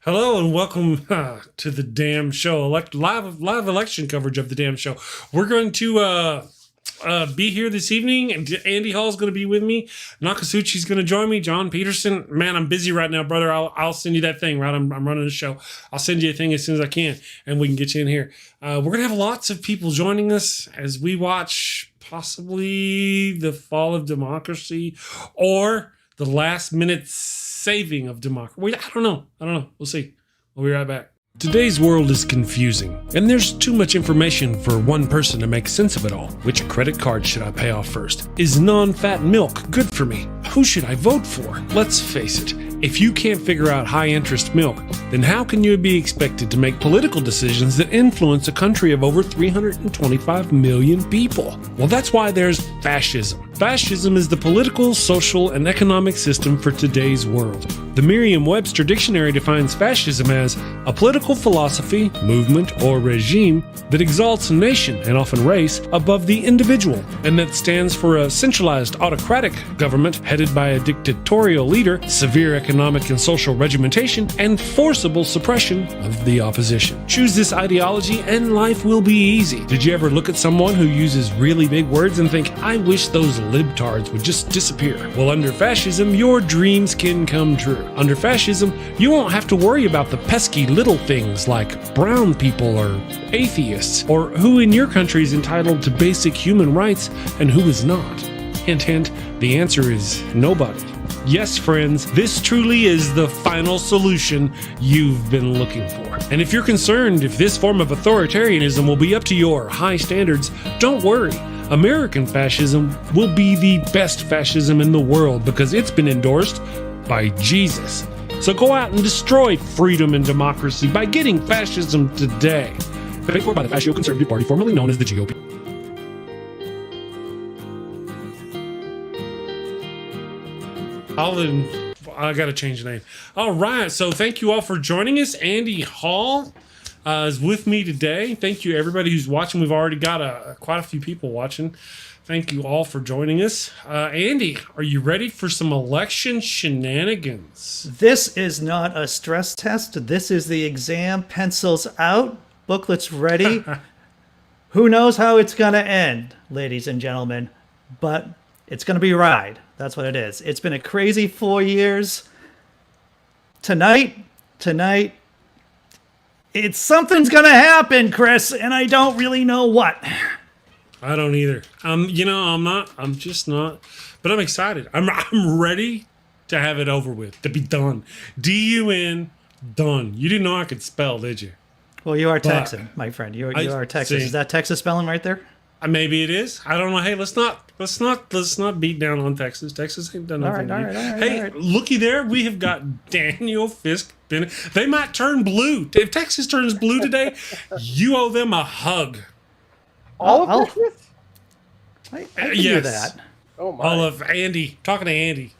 Hello and welcome to the damn show. Live election coverage of the damn show. We're going to be here this evening, and Andy Hall's going to be with me. Nokasuchi's going to join me. John Peterson. Man, I'm busy right now, brother. I'll send you that thing. Right, I'm running the show. I'll send you a thing as soon as I can, and we can get you in here. We're going to have lots of people joining us as we watch possibly the fall of democracy or the last minute saving of democracy. I don't know. We'll see. We'll be right back. Today's world is confusing, and there's too much information for one person to make sense of it all. Which credit card should I pay off first? Is non-fat milk good for me? Who should I vote for? Let's face it, if you can't figure out high-interest milk, then how can you be expected to make political decisions that influence a country of over 325 million people? Well, that's why there's fascism. Fascism is the political, social, and economic system for today's world. The Merriam-Webster Dictionary defines fascism as a political philosophy, movement, or regime that exalts a nation, and often race, above the individual, and that stands for a centralized autocratic government headed by a dictatorial leader, severe economic and social regimentation, and forcible suppression of the opposition. Choose this ideology and life will be easy. Did you ever look at someone who uses really big words and think, I wish those libtards would just disappear? Well, under fascism, your dreams can come true. Under fascism, you won't have to worry about the pesky little things like brown people or atheists, or who in your country is entitled to basic human rights and who is not. Hint, hint, the answer is nobody. Yes, friends, this truly is the final solution you've been looking for. And if you're concerned if this form of authoritarianism will be up to your high standards, don't worry. American fascism will be the best fascism in the world because it's been endorsed by Jesus. So go out and destroy freedom and democracy by getting fascism today. Paid for by the Fascio Conservative Party, formerly known as the GOP. I got to change the name. All right, so thank you all for joining us. Andy Hall is with me today. Thank you, everybody who's watching. We've already got quite a few people watching. Thank you all for joining us. Andy, are you ready for some election shenanigans? This is not a stress test. This is the exam. Pencils out, booklets ready. Who knows how it's going to end, ladies and gentlemen, but it's going to be a ride. That's what it is. It's been a crazy 4 years. Tonight, something's going to happen, Chris, and I don't really know what. I don't either. I'm just not, but I'm excited. I'm ready to have it over with, to be done. D-U-N, done. You didn't know I could spell, did you? Well, you are Texan, my friend. You are Texas. See, is that Texas spelling right there? Maybe it is. I don't know. Hey, let's not beat down on Texas. Texas ain't done nothing. All right. Hey, looky there. We have got Daniel Fisk. They might turn blue. If Texas turns blue today, you owe them a hug. All of Texas? I can do that. Oh my! All of Andy. Talking to Andy.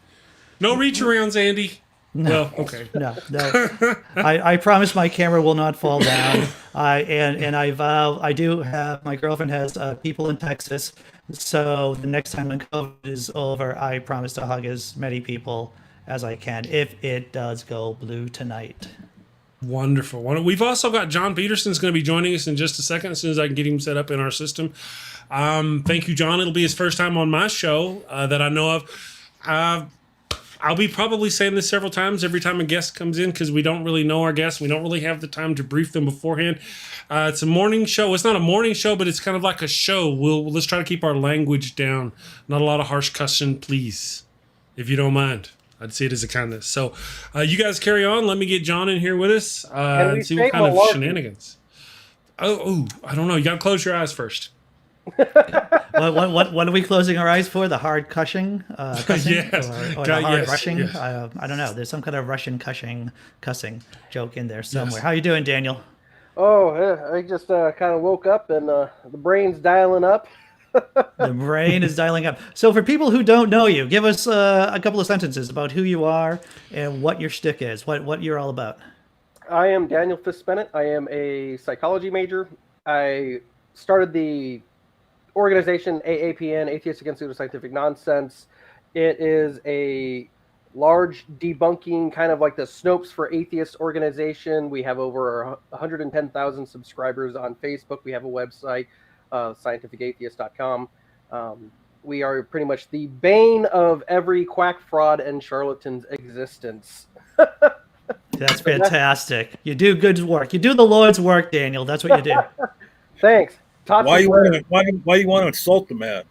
No reach arounds, Andy. No. Well, okay. No. I promise my camera will not fall down. I vow. I do have. My girlfriend has people in Texas, so the next time when COVID is over, I promise to hug as many people as I can if it does go blue tonight. Wonderful. We've also got John Peterson's going to be joining us in just a second as soon as I can get him set up in our system. Thank you, John. It'll be his first time on my show that I know of. I'll be probably saying this several times every time a guest comes in because we don't really know our guests. We don't really have the time to brief them beforehand. It's a morning show. It's not a morning show, but it's kind of like a show. Let's try to keep our language down. Not a lot of harsh cussing, please, if you don't mind. I'd see it as a kindness. So you guys carry on. Let me get John in here with us and see what kind of shenanigans. Oh, I don't know. You got to close your eyes first. What are we closing our eyes for? The hard cussing? Yes. Or the hard rushing? Yes. I don't know. There's some kind of Russian cussing joke in there somewhere. Yes. How you doing, Daniel? Oh, I just kind of woke up and the brain's dialing up. The brain is dialing up. So for people who don't know you, give us a couple of sentences about who you are and what your shtick is, what you're all about. I am Daniel Fisk-Bennett. I am a psychology major. I started the organization AAPN, Atheist Against Pseudoscientific Nonsense. It is a large debunking, kind of like the Snopes for Atheist organization. We have over 110,000 subscribers on Facebook. We have a website, scientificatheist.com. We are pretty much the bane of every quack, fraud, and charlatan's existence. That's fantastic. You do good work. You do the Lord's work, Daniel. That's what you do. Thanks. Why you want to insult the man?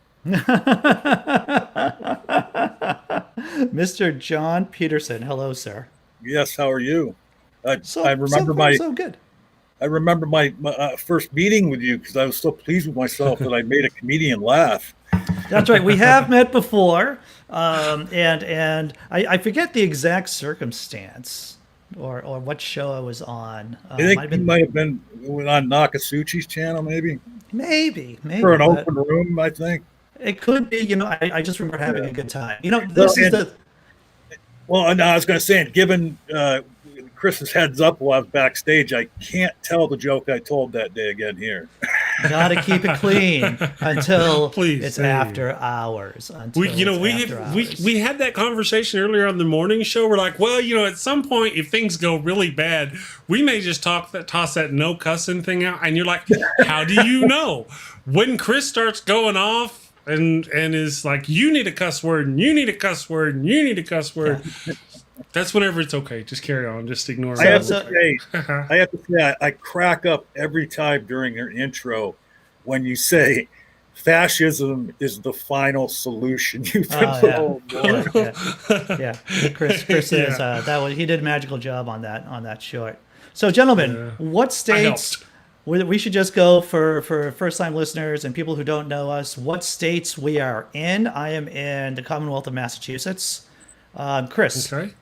Mr. John Peterson. Hello, sir. Yes, how are you? I remember so good. I remember my first meeting with you because I was so pleased with myself that I made a comedian laugh. That's right. We have met before, and I forget the exact circumstance or what show I was on. I think you might have been on Nokasuchi's channel, maybe for an open room. I think it could be. You know, I just remember having a good time. You know, this is the. Well, no, I was going to say, and given Chris's heads up while I was backstage, I can't tell the joke I told that day again here. Got to keep it clean until Please, it's after hours. We had that conversation earlier on the morning show. We're like, well, you know, at some point, if things go really bad, we may just toss that no cussing thing out. And you're like, how do you know? When Chris starts going off and is like, you need a cuss word, and you need a cuss word, and you need a cuss word. Yeah. That's whenever it's okay. Just carry on. Just ignore it. I have to say, I crack up every time during your intro when you say fascism is the final solution. Yeah. Chris is he did a magical job on that short. So, gentlemen, what states? We should just go for first-time listeners and people who don't know us. What states we are in? I am in the Commonwealth of Massachusetts. Chris, okay.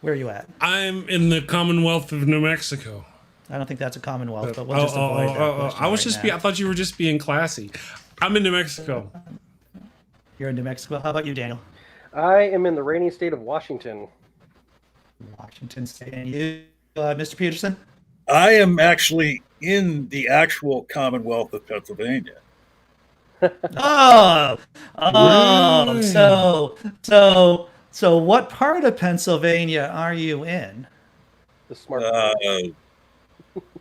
Where are you at? I'm in the Commonwealth of New Mexico. I don't think that's a Commonwealth, but we'll just avoid that. I thought you were just being classy. I'm in New Mexico. You're in New Mexico. How about you, Daniel? I am in the rainy state of Washington. Washington State. And you, Mr. Peterson? I am actually in the actual Commonwealth of Pennsylvania. So what part of Pennsylvania are you in? The smart part.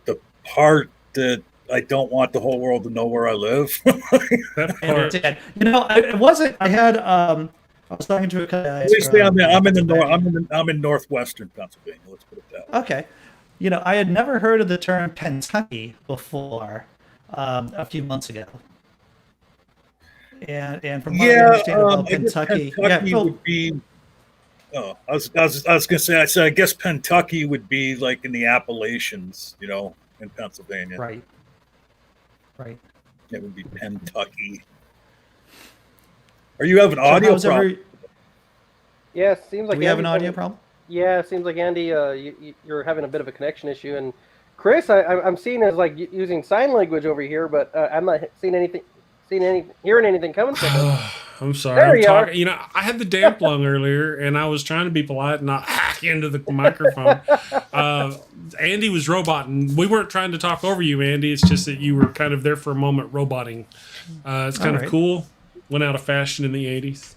The part that I don't want the whole world to know where I live. That part. You know, I was talking to a guy. I'm in northwestern Pennsylvania. Let's put it that way. Okay. You know, I had never heard of the term Kentucky before a few months ago. And from what I understand about Kentucky would be. Oh, I was going to say. I guess Kentucky would be like in the Appalachians, you know, in Pennsylvania. Right. It would be Kentucky. Are you having audio problem? Yeah, it seems like we have an audio problem. Yeah, it seems like Andy, you're having a bit of a connection issue, and Chris, I'm seeing as like using sign language over here, but I'm not seeing anything. Hearing anything coming from it. I'm sorry. You know, I had the damp lung earlier, and I was trying to be polite and not hack into the microphone. Andy was roboting. We weren't trying to talk over you, Andy. It's just that you were kind of there for a moment roboting. It's kind of cool. Went out of fashion in the 80s.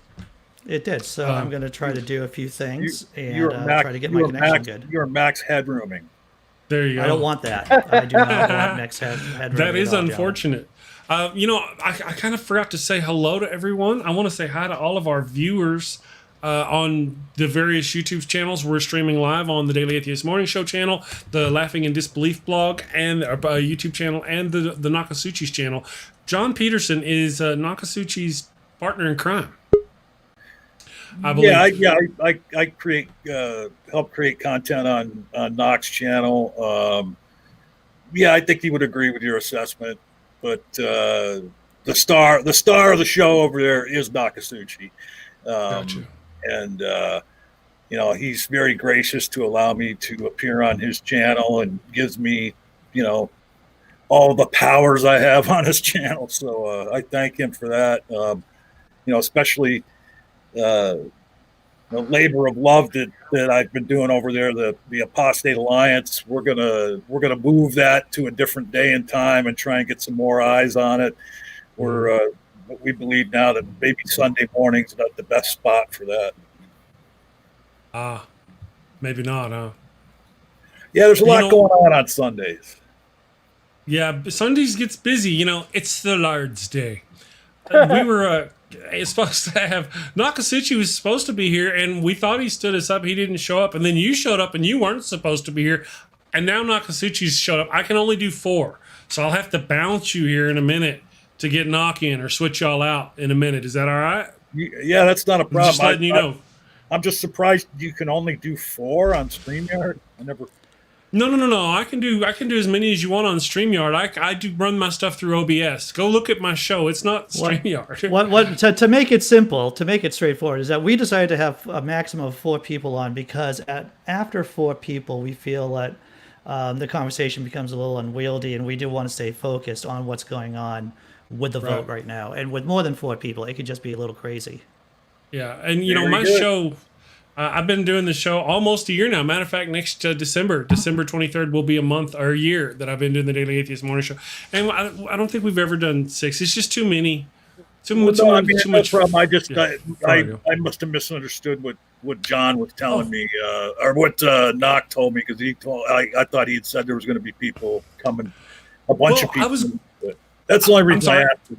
It did. So I'm going to try to do a few things and try to get my connection good. You're max headrooming. There you go. I don't want that. I do not want max headrooming. That is unfortunate. You know, I kind of forgot to say hello to everyone. I want to say hi to all of our viewers on the various YouTube channels. We're streaming live on the Daily Atheist Morning Show channel, the Laughing in Disbelief blog, and YouTube channel, and the Nokasuchi's channel. John Peterson is Nokasuchi's partner in crime, I believe. I create help create content on Nock's channel. I think he would agree with your assessment. But the star of the show over there is Nokasuchi. Gotcha. And you know, he's very gracious to allow me to appear on his channel and gives me, you know, all the powers I have on his channel. So I thank him for that. You know, especially the labor of love that I've been doing over there, the Apostate Alliance. We're gonna move that to a different day and time and try and get some more eyes on it. We believe now that maybe Sunday morning's not the best spot for that. Maybe not, huh? Yeah, there's a lot going on Sundays. Yeah, Sundays gets busy. You know, it's the Lord's Day. We were supposed to have Nokasuchi was supposed to be here, and we thought he stood us up. He didn't show up, and then you showed up, and you weren't supposed to be here, and now Nokasuchi's showed up. I can only do 4, so I'll have to bounce you here in a minute to get Nok in or switch y'all out in a minute. Is that all right? Yeah, that's not a problem. Just letting you know. I'm just surprised you can only do 4 on StreamYard. I never. No. I can do as many as you want on StreamYard. I do run my stuff through OBS. Go look at my show. It's not StreamYard. What to make it simple, to make it straightforward, is that we decided to have a maximum of 4 people on because after 4 people, we feel that the conversation becomes a little unwieldy, and we do want to stay focused on what's going on with the vote right now. And with more than 4 people, it could just be a little crazy. Yeah, and my show. I've been doing the show almost a year now. Matter of fact, next December 23rd, will be a month or a year that I've been doing the Daily Atheist Morning Show. And I don't think we've ever done 6. It's just too many. Too much. Problem. I must have misunderstood what John was telling me, or what Nok told me, because I thought he had said there was going to be people coming, a bunch of people. That's the only reason I asked.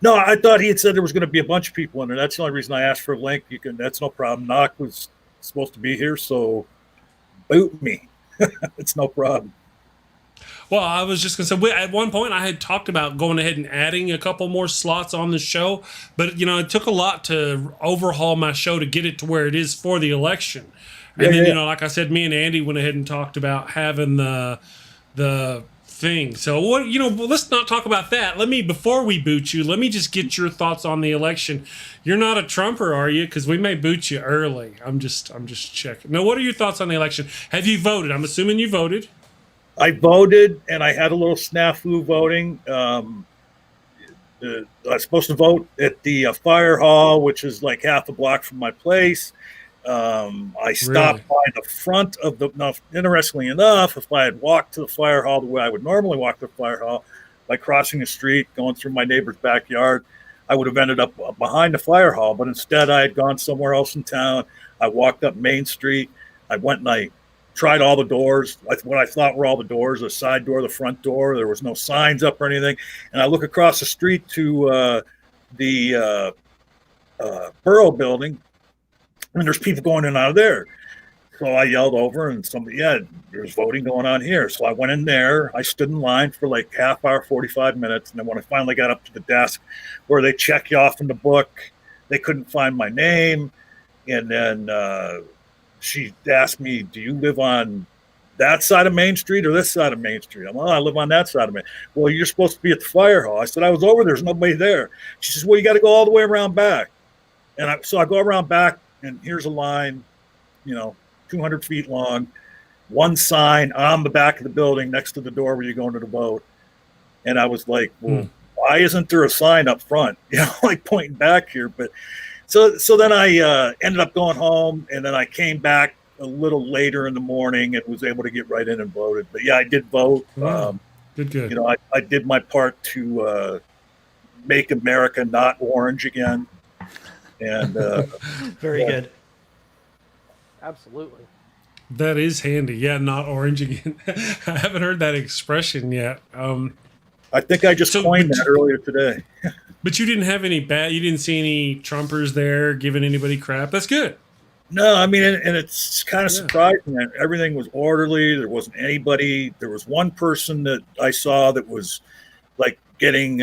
No, I thought he had said there was going to be a bunch of people in there. That's the only reason I asked for a link. That's no problem. Nok was supposed to be here, so boot me. It's no problem. Well, I was just going to say, at one point I had talked about going ahead and adding a couple more slots on the show, but it took a lot to overhaul my show to get it to where it is for the election. And then, like I said, me and Andy went ahead and talked about having the thing. So let's not talk about that. Before we boot you, let me just get your thoughts on the election. You're not a Trumper, are you? Because we may boot you early. I'm just checking. Now, what are your thoughts on the election? Have you voted? I'm assuming you voted. I voted, and I had a little snafu voting. I was supposed to vote at the fire hall, which is like half a block from my place. I stopped by the front of the. Now, interestingly enough, if I had walked to the fire hall the way I would normally walk to the fire hall, by crossing the street, going through my neighbor's backyard, I would have ended up behind the fire hall. But instead, I had gone somewhere else in town. I walked up Main Street. I went and I tried all the doors, what I thought were all the doors, the side door, the front door. There was no signs up or anything. And I look across the street to the Borough building, and there's people going in and out of there. So I yelled over, and somebody, there's voting going on here. So I went in there. I stood in line for like half hour, 45 minutes. And then when I finally got up to the desk where they check you off in the book, they couldn't find my name. And then she asked me, do you live on that side of Main Street or this side of Main Street? I'm like, I live on that side of Main. Well, you're supposed to be at the fire hall. I said, I was over there. There's nobody there. She says, well, you got to go all the way around back. And so I go around back, and here's a line, 200 feet long, one sign on the back of the building next to the door where you're going to the vote. And I was like, well, why isn't there a sign up front? Like pointing back here. But so then I ended up going home, and then I came back a little later in the morning and was able to get right in and voted. But yeah, I did vote. Good. I did my part to make America not orange again. And very good. Absolutely. That is handy. Yeah, not orange again. I haven't heard that expression yet. I think I just coined that earlier today. But you didn't have any you didn't see any Trumpers there giving anybody crap. That's good. No, I mean, and it's kind of surprising that everything was orderly. There wasn't anybody. There was one person that I saw that was like getting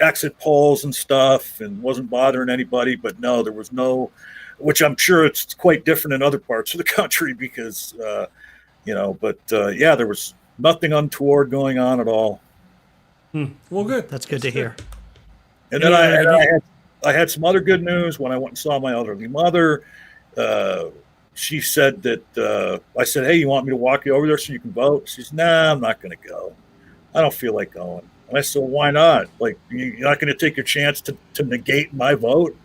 exit polls and stuff and wasn't bothering anybody. But no, there was no, which I'm sure it's quite different in other parts of the country because, there was nothing untoward going on at all. Well, good. That's good to hear. And then I had some other good news when I went and saw my elderly mother. She said that I said, hey, you want me to walk you over there so you can vote? She said, nah, I'm not going to go. I don't feel like going. And I said, well, why not? Like, you're not going to take your chance to negate my vote?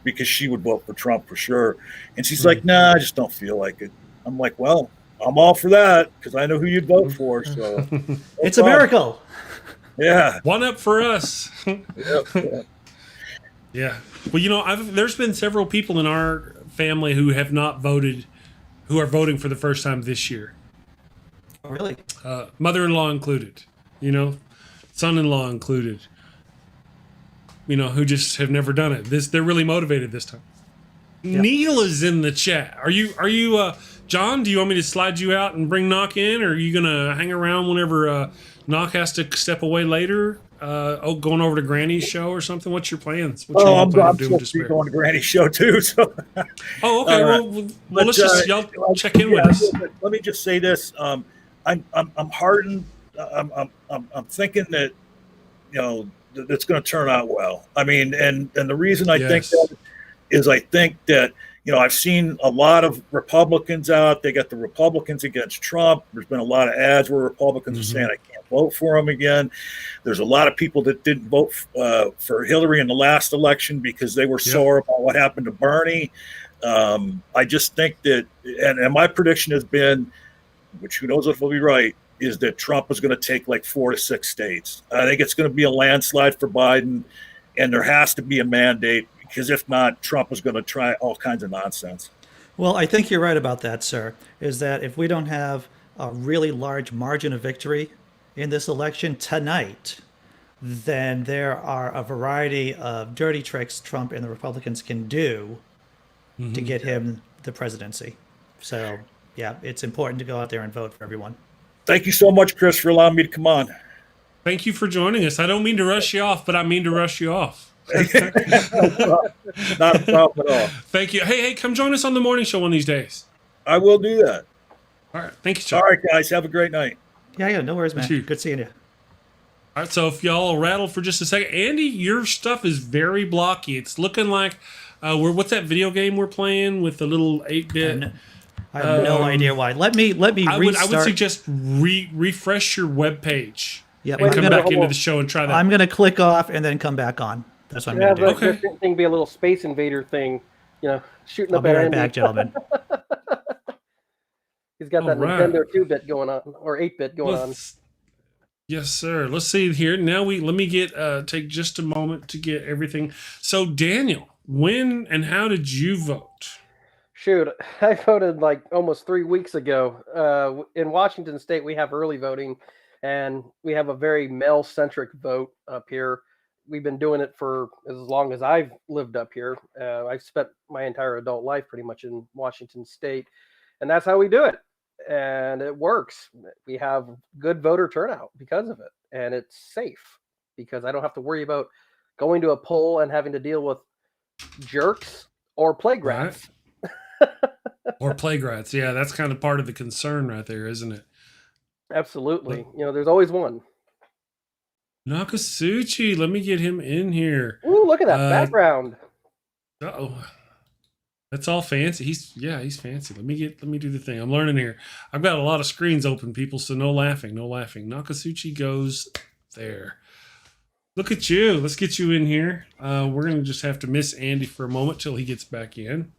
Because she would vote for Trump for sure. And she's like, nah, I just don't feel like it. I'm like, well, I'm all for that because I know who you'd vote for. So it's a miracle. Yeah. One up for us. Yep. Yeah. Well, there's been several people in our family who have not voted, who are voting for the first time this year. Really? Mother-in-law included, son-in-law included, who just have never done it. They're really motivated this time. Yep. Neil is in the chat. Are you John, do you want me to slide you out and bring Knock in, or are you gonna hang around whenever Knock has to step away later? Going over to Granny's show or something? What's your plans? What's your I'm plan supposed to be going to Granny's show too. So. Oh, okay. Well, let's just y'all check in with us. Let me just say this. I'm hardened. I'm thinking that that's going to turn out well. I mean, and the reason I think that is I think that I've seen a lot of Republicans out. They got the Republicans against Trump. There's been a lot of ads where Republicans are saying I can't vote for him again. There's a lot of people that didn't vote for Hillary in the last election because they were sore about what happened to Bernie. I just think that, and my prediction has been, which who knows if we'll be right, is that Trump is going to take like 4 to 6 states. I think it's going to be a landslide for Biden, and there has to be a mandate, because if not, Trump is going to try all kinds of nonsense. Well, I think you're right about that, sir, is that if we don't have a really large margin of victory in this election tonight, then there are a variety of dirty tricks Trump and the Republicans can do to get him the presidency. So, yeah, it's important to go out there and vote for everyone. Thank you so much, Chris, for allowing me to come on. Thank you for joining us. I don't mean to rush you off, but I mean to rush you off. Not a problem at all. Thank you. Hey, come join us on the morning show one of these days. I will do that. All right. Thank you, Chuck. All right, guys. Have a great night. Yeah, no worries, man. Good seeing you. All right, so if y'all rattle for just a second, Andy, your stuff is very blocky. It's looking like what's that video game we're playing with the little 8-bit? I have no idea why. Let me restart. I would suggest refresh your web page. Yep. And come back into the show and try that. I'm gonna click off and then come back on. That's what I'm gonna do. Okay. This thing be a little Space Invader thing, shooting I'll up be at right Andy. back, gentlemen. He's got that Nintendo 2-bit going on, or 8-bit going on. Yes, sir. Let's see here. Now let me take just a moment to get everything. So, Daniel, when and how did you vote? Shoot, I voted like almost 3 weeks ago. In Washington State, we have early voting, and we have a very male-centric vote up here. We've been doing it for as long as I've lived up here. I've spent my entire adult life pretty much in Washington State, and that's how we do it. And it works. We have good voter turnout because of it, and it's safe because I don't have to worry about going to a poll and having to deal with jerks or plague rats. Right. Or plague rats. Yeah, that's kind of part of the concern right there, isn't it? Absolutely. There's always one. Nokasuchi, let me get him in here. Ooh, look at that background. Uh-oh. That's all fancy. He's fancy. Let me do the thing. I'm learning here. I've got a lot of screens open, people, so no laughing. Nokasuchi goes there. Look at you. Let's get you in here. We're going to just have to miss Andy for a moment till he gets back in.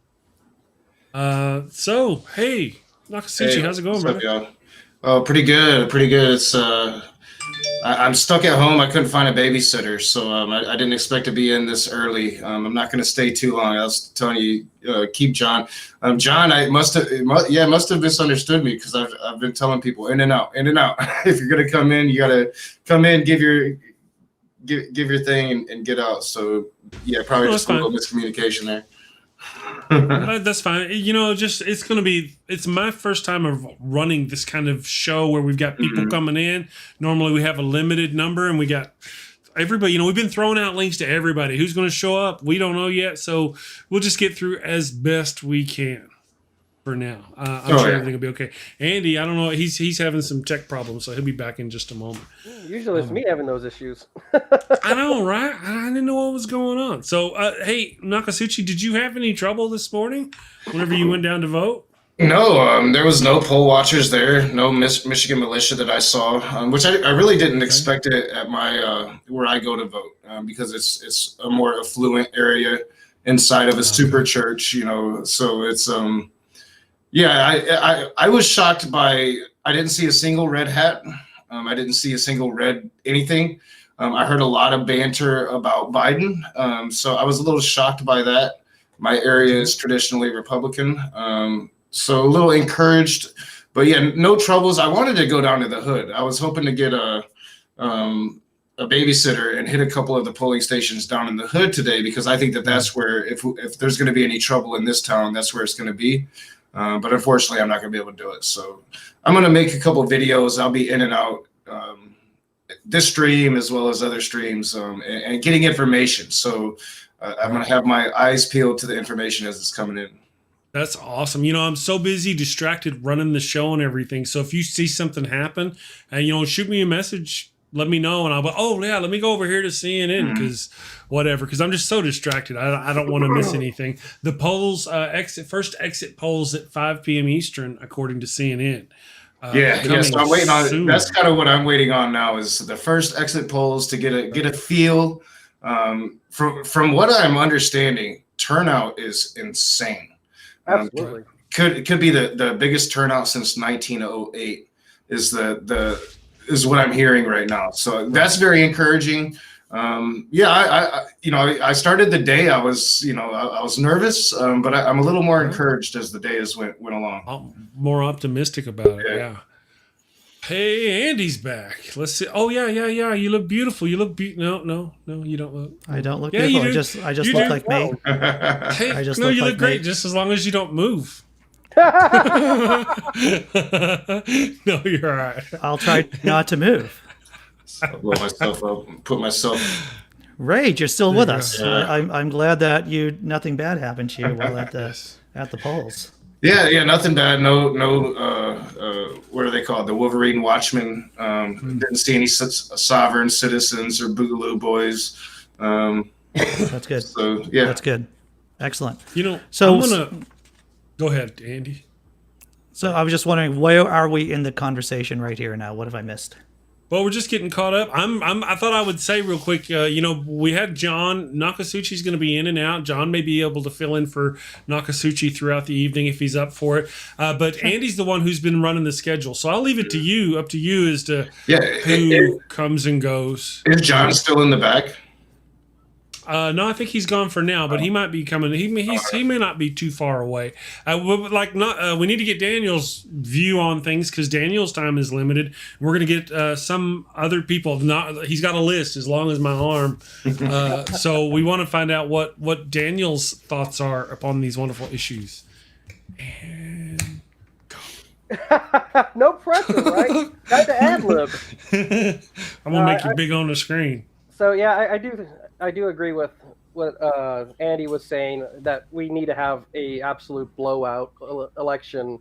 So, hey, Nokasuchi, how's it going, brother? Y'all? Oh, pretty good. It's I'm stuck at home. I couldn't find a babysitter, so I didn't expect to be in this early. I'm not going to stay too long. I was telling you, keep John. John, I must have misunderstood me, because I've been telling people in and out. If you're going to come in, you got to come in, give your thing, and get out. So yeah, probably just a little miscommunication there. That's fine. It's my first time of running this kind of show where we've got people coming in. Normally we have a limited number, and we got everybody. We've been throwing out links to everybody who's going to show up. We don't know yet, so we'll just get through as best we can for now. I'm sure everything will be okay. Andy, I don't know. He's having some tech problems, so he'll be back in just a moment. Usually it's me having those issues. I know, right? I didn't know what was going on. So, hey, Nokasuchi, did you have any trouble this morning whenever you went down to vote? No, there was no poll watchers there, no Michigan militia that I saw, which I really didn't expect it at my where I go to vote, because it's a more affluent area inside of a super church, so it's yeah, I was shocked by, I didn't see a single red hat. I didn't see a single red anything. I heard a lot of banter about Biden. So I was a little shocked by that. My area is traditionally Republican, so a little encouraged. But yeah, no troubles. I wanted to go down to the hood. I was hoping to get a babysitter and hit a couple of the polling stations down in the hood today, because I think that that's where, if there's going to be any trouble in this town, that's where it's going to be. But unfortunately, I'm not going to be able to do it. So I'm going to make a couple of videos. I'll be in and out this stream as well as other streams, and getting information. So I'm going to have my eyes peeled to the information as it's coming in. That's awesome. I'm so busy, distracted, running the show and everything. So if you see something happen, and shoot me a message, let me know, and I'll go, oh yeah, let me go over here to CNN, because I'm just so distracted. I don't want to miss anything. The polls, first exit polls at 5 p.m. Eastern, according to CNN. So I'm waiting on. That's kind of what I'm waiting on now, is the first exit polls to get a feel. From what I'm understanding, turnout is insane. Absolutely. Could be the biggest turnout since 1908 is what I'm hearing right now. So that's very encouraging. I started the day. I was nervous, but I'm a little more encouraged as the day went along. I'm more optimistic about it. Yeah. Hey, Andy's back. Let's see. Oh yeah. You look beautiful. You look No, you don't look. I don't look Yeah, beautiful. you do. I just You look do. like me. Hey, I just no, look you like look great, me. just as long as you don't move. No, you're all right. I'll try not to move. Blow myself up and put myself. Rage, you're still with Yeah. us. I'm glad that nothing bad happened to you while at the polls. Yeah, nothing bad. No. What are they called? The Wolverine Watchmen. Didn't see any sovereign citizens or Boogaloo boys. That's good. So yeah, That's good. Excellent. So I'm gonna go ahead, Andy. So I was just wondering, where are we in the conversation right here now? What have I missed? Well, we're just getting caught up. I thought I would say real quick, we had John. Nakasuchi's going to be in and out. John may be able to fill in for Nokasuchi throughout the evening if he's up for it. But Andy's the one who's been running the schedule. So I'll leave it to you, up to you as to who comes and goes. Is John still in the back? No, I think he's gone for now, but he might be coming. He may not be too far away. We need to get Daniel's view on things, because Daniel's time is limited. We're going to get some other people. He's got a list as long as my arm. So we want to find out what Daniel's thoughts are upon these wonderful issues. And No pressure, right? Got to ad lib. I'm gonna make you big on the screen. So yeah, I do agree with what Andy was saying, that we need to have a absolute blowout election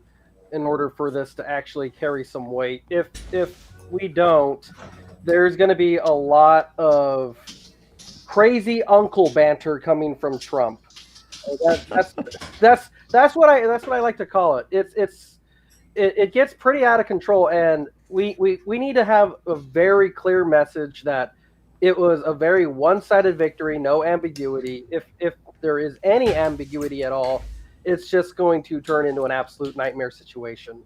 in order for this to actually carry some weight. If we don't, there's going to be a lot of crazy uncle banter coming from Trump. That's what I like to call it. It gets pretty out of control, and we need to have a very clear message that it was a very one-sided victory, no ambiguity. If there is any ambiguity at all, it's just going to turn into an absolute nightmare situation.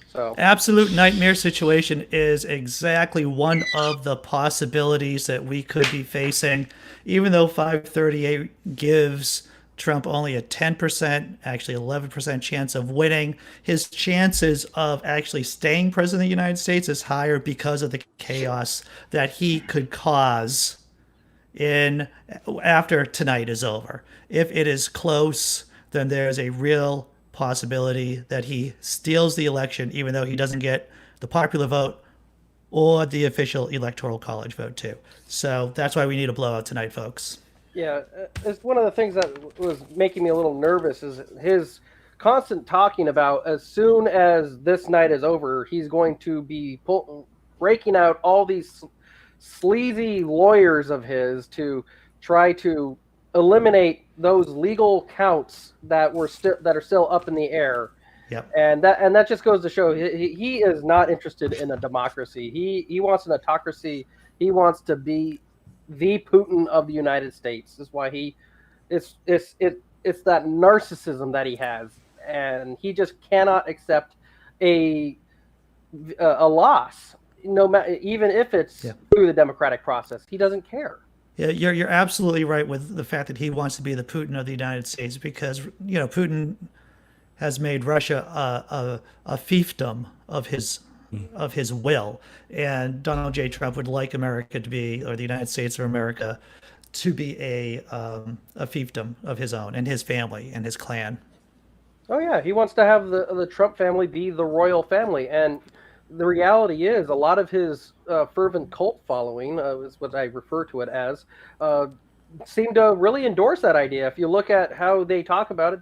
So, absolute nightmare situation is exactly one of the possibilities that we could be facing, even though 538 gives Trump only a 10%, actually 11% chance of winning. His chances of actually staying president of the United States is higher because of the chaos that he could cause after tonight is over. If it is close, then there's a real possibility that he steals the election, even though he doesn't get the popular vote or the official electoral college vote too. So that's why we need a blowout tonight, folks. Yeah, it's one of the things that was making me a little nervous is his constant talking about, as soon as this night is over, he's going to be breaking out all these sleazy lawyers of his to try to eliminate those legal counts that are still up in the air. Yep. And that just goes to show he is not interested in a democracy. He wants an autocracy. He wants to be the Putin of the United States. That's why it's that narcissism that he has, and he just cannot accept a loss, no matter, even if it's through the democratic process. He doesn't care. Yeah, you're absolutely right with the fact that he wants to be the Putin of the United States because Putin has made Russia a fiefdom of his will, and Donald J. Trump would like America to be, or the United States of America, to be a fiefdom of his own and his family and his clan. Oh yeah, he wants to have the Trump family be the royal family, and the reality is a lot of his fervent cult following, is what I refer to it as, seem to really endorse that idea. If you look at how they talk about it,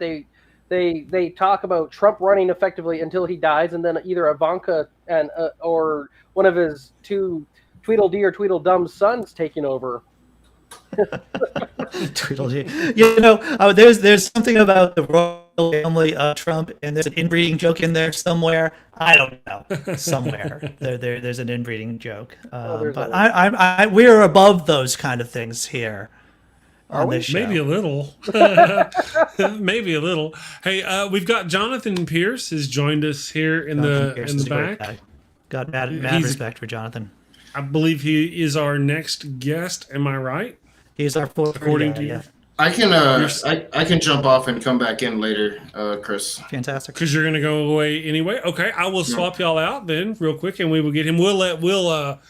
they talk about Trump running effectively until he dies, and then either Ivanka and or one of his two Tweedledee or Tweedledum sons taking over. Tweedledee. There's something about the royal family of Trump, and there's an inbreeding joke in there somewhere. I don't know. Somewhere there's an inbreeding joke. But we're above those kind of things here on this show. Maybe a little. Maybe a little. Hey, we've got Jonathan Pierce has joined us here in the back. Got mad respect for Jonathan. I believe he is our next guest. Am I right? He's our fourth. According to you. I can jump off and come back in later, Chris. Fantastic. Because you're gonna go away anyway. Okay, I will swap y'all out then real quick, and we will get him. We'll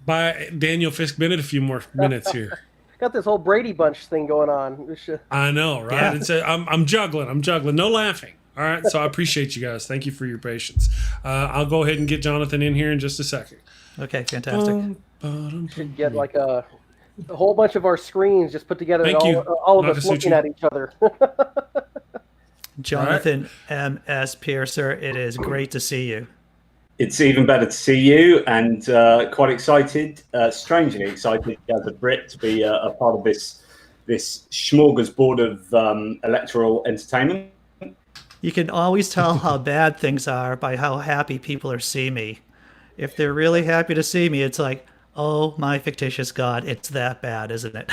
buy Daniel Fisk Bennett a few more minutes here. Got this whole Brady Bunch thing going on. I know, right? Yeah. I'm juggling. No laughing. All right. So I appreciate you guys. Thank you for your patience. I'll go ahead and get Jonathan in here in just a second. Okay, fantastic. Should get like a whole bunch of our screens just put together, Thank and you, all of us looking at each other. Jonathan M.S. Piercer, it is great to see you. It's even better to see you, and quite excited, strangely excited as a Brit to be a part of this smorgasbord of electoral entertainment. You can always tell how bad things are by how happy people are seeing me. If they're really happy to see me, it's like, oh, my fictitious God, it's that bad, isn't it?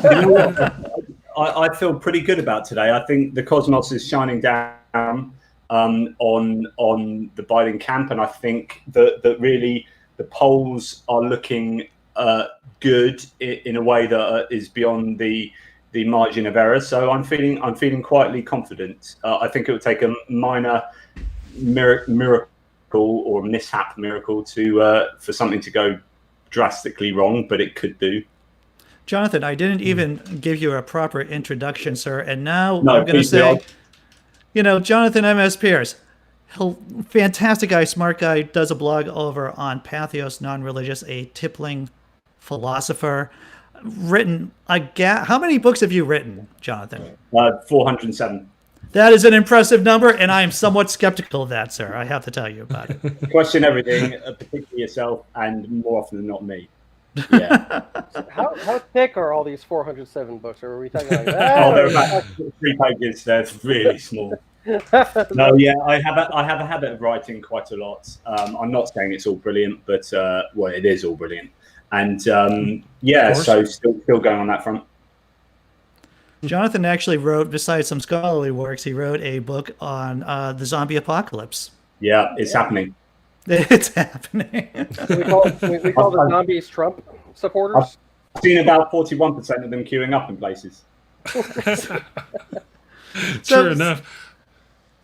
You know what? I feel pretty good about today. I think the cosmos is shining down on the Biden camp, and I think that really the polls are looking good in a way that is beyond the margin of error. So I'm feeling quietly confident. I think it would take a minor miracle or mishap miracle for something to go drastically wrong, but it could do. Jonathan, I didn't even give you a proper introduction, sir, and now I'm going to say, Jonathan M.S. Pierce, fantastic guy, smart guy, does a blog over on Patheos Non-Religious, a tippling philosopher. Written, how many books have you written, Jonathan? 407. That is an impressive number, and I am somewhat skeptical of that, sir. I have to tell you about it. Question everything, particularly yourself, and more often than not me. Yeah. How thick are all these 407 books? Or are we talking like they're about 3 pages. They're really small. No, yeah, I have a habit of writing quite a lot. I'm not saying it's all brilliant, but it is all brilliant. And so still going on that front. Jonathan actually wrote, besides some scholarly works, he wrote a book on the zombie apocalypse. Yeah, it's happening. It's happening. we call the zombies Trump supporters. I've seen about 41% of them queuing up in places. True enough.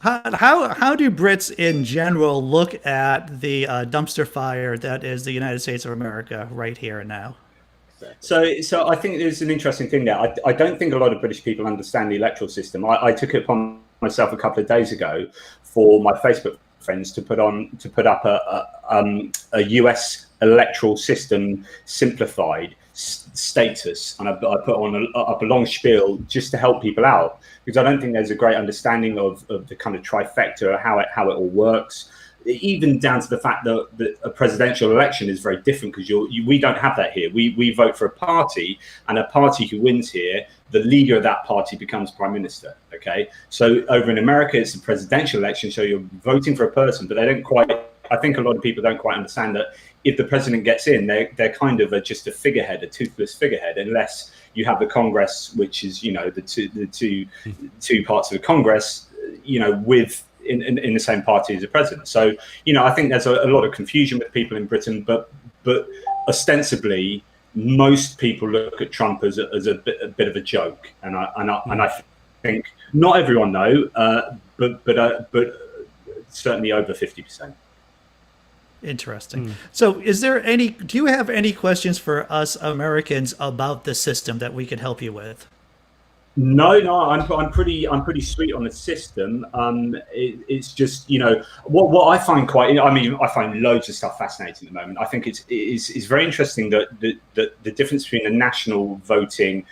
How do Brits in general look at the dumpster fire that is the United States of America right here and now? So I think there's an interesting thing there. I don't think a lot of British people understand the electoral system. I took it upon myself a couple of days ago for my Facebook friends to put up a US electoral system simplified status, and I put up a long spiel just to help people out, because I don't think there's a great understanding of the kind of trifecta, how it all works, even down to the fact that a presidential election is very different, because we don't have that here. We vote for a party, and a party who wins here, the leader of that party becomes prime minister. Okay, so over in America, it's a presidential election, so you're voting for a person, but they don't quite. I think a lot of people don't quite understand that if the president gets in, they're kind of just a figurehead, a toothless figurehead, unless you have the Congress, which is the two parts of the Congress, with in the same party as the president. So I think there's a lot of confusion with people in Britain, but ostensibly most people look at Trump as a bit of a joke, and I think not everyone but certainly over 50%. Interesting. So do you have any questions for us Americans about the system that we could help you with? No, I'm pretty sweet on the system. It's just, what I find I find loads of stuff fascinating at the moment. I think it's very interesting that the difference between the national voting,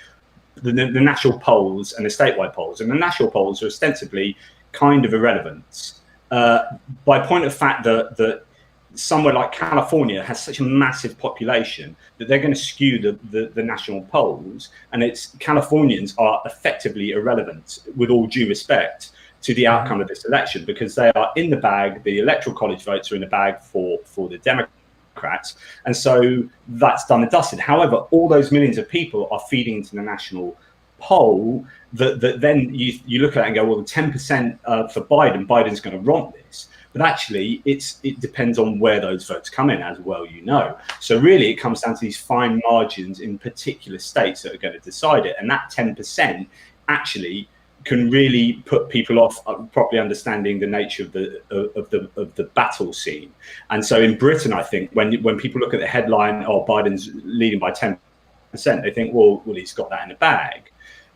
the national polls and the statewide polls, and the national polls are ostensibly kind of irrelevant, by point of fact that somewhere like California has such a massive population that they're going to skew the national polls, and Californians are effectively irrelevant, with all due respect, to the outcome of this election, because they are in the bag. The electoral college votes are in the bag for the Democrats, and so that's done and dusted. However, all those millions of people are feeding into the national poll that then you look at it and go, well, 10% for Biden's going to romp this. But actually, it depends on where those votes come in, as well, So really, it comes down to these fine margins in particular states that are going to decide it. And that 10% actually can really put people off properly understanding the nature of the battle scene. And so in Britain, I think when people look at the headline, "Oh, Biden's leading by 10%," they think, well, he's got that in the bag.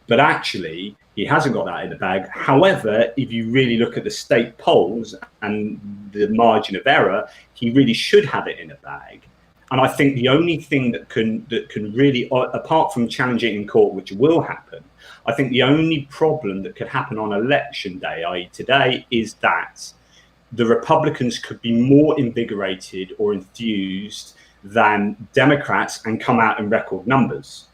But actually, he hasn't got that in the bag. However, if you really look at the state polls and the margin of error, he really should have it in the bag. And I think the only thing that can really, apart from challenging in court, which will happen, I think the only problem that could happen on election day, i.e. today, is that the Republicans could be more invigorated or enthused than Democrats and come out in record numbers.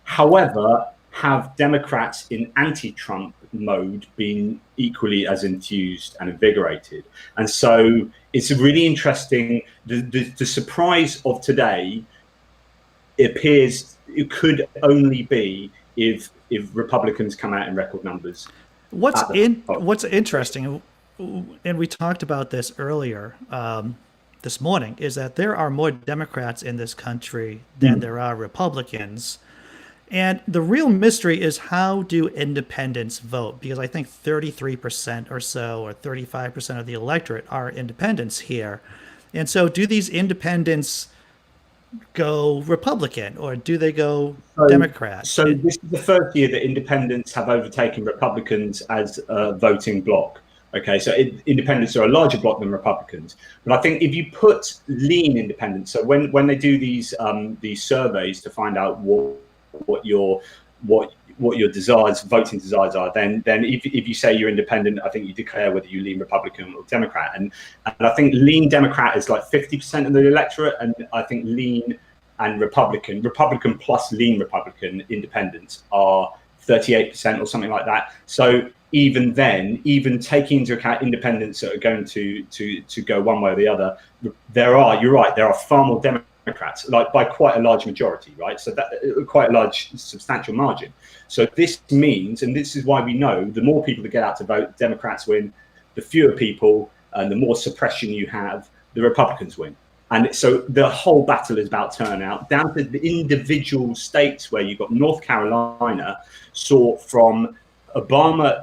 However, have Democrats in anti-Trump mode been equally as enthused and invigorated? And so it's really interesting. The surprise of today, it appears it could only be if Republicans come out in record numbers. What's interesting, and we talked about this earlier this morning, is that there are more Democrats in this country than there are Republicans. And the real mystery is, how do independents vote? Because I think 33% or so, or 35% of the electorate are independents here. And so do these independents go Republican, or do they go Democrat? So this is the first year that independents have overtaken Republicans as a voting bloc. Okay, so independents are a larger bloc than Republicans. But I think if you put lean independents, so when they do these surveys to find out what your voting desires are, then if you say you're independent, I think you declare whether you lean Republican or Democrat, and I think lean Democrat is like 50% of the electorate, and I think lean and Republican plus lean Republican independents are 38% or something like that. So even then, even taking into account independents that are going to go one way or the other, you're right, there are far more Democrats, like by quite a large majority, right? So that quite a large, substantial margin. So this means, and this is why we know, the more people that get out to vote, Democrats win. The fewer people and the more suppression you have, the Republicans win. And so the whole battle is about turnout, down to the individual states where you've got North Carolina saw from Obama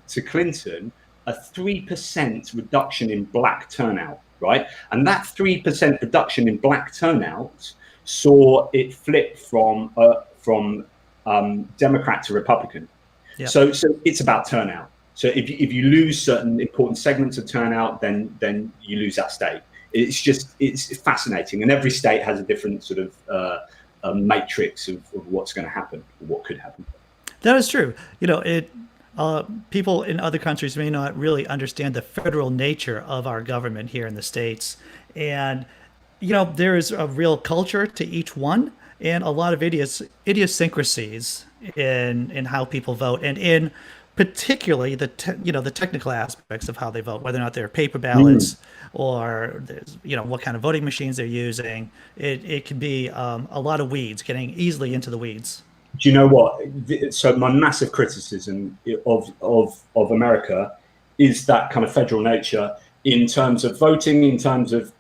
to Clinton a 3% reduction in black turnout. Right, and that 3% reduction in black turnout saw it flip from Democrat to Republican. Yep. So it's about turnout. So if you lose certain important segments of turnout, then you lose that state. It's fascinating, and every state has a different sort of a matrix of what's going to happen, or what could happen. That is true. People in other countries may not really understand the federal nature of our government here in the States. And, there is a real culture to each one, and a lot of idiosyncrasies in how people vote, and in particularly the technical aspects of how they vote, whether or not they're paper ballots or, what kind of voting machines they're using. It can be a lot of weeds, getting easily into the weeds. Do you know what? So my massive criticism of America is that kind of federal nature in terms of voting, in terms of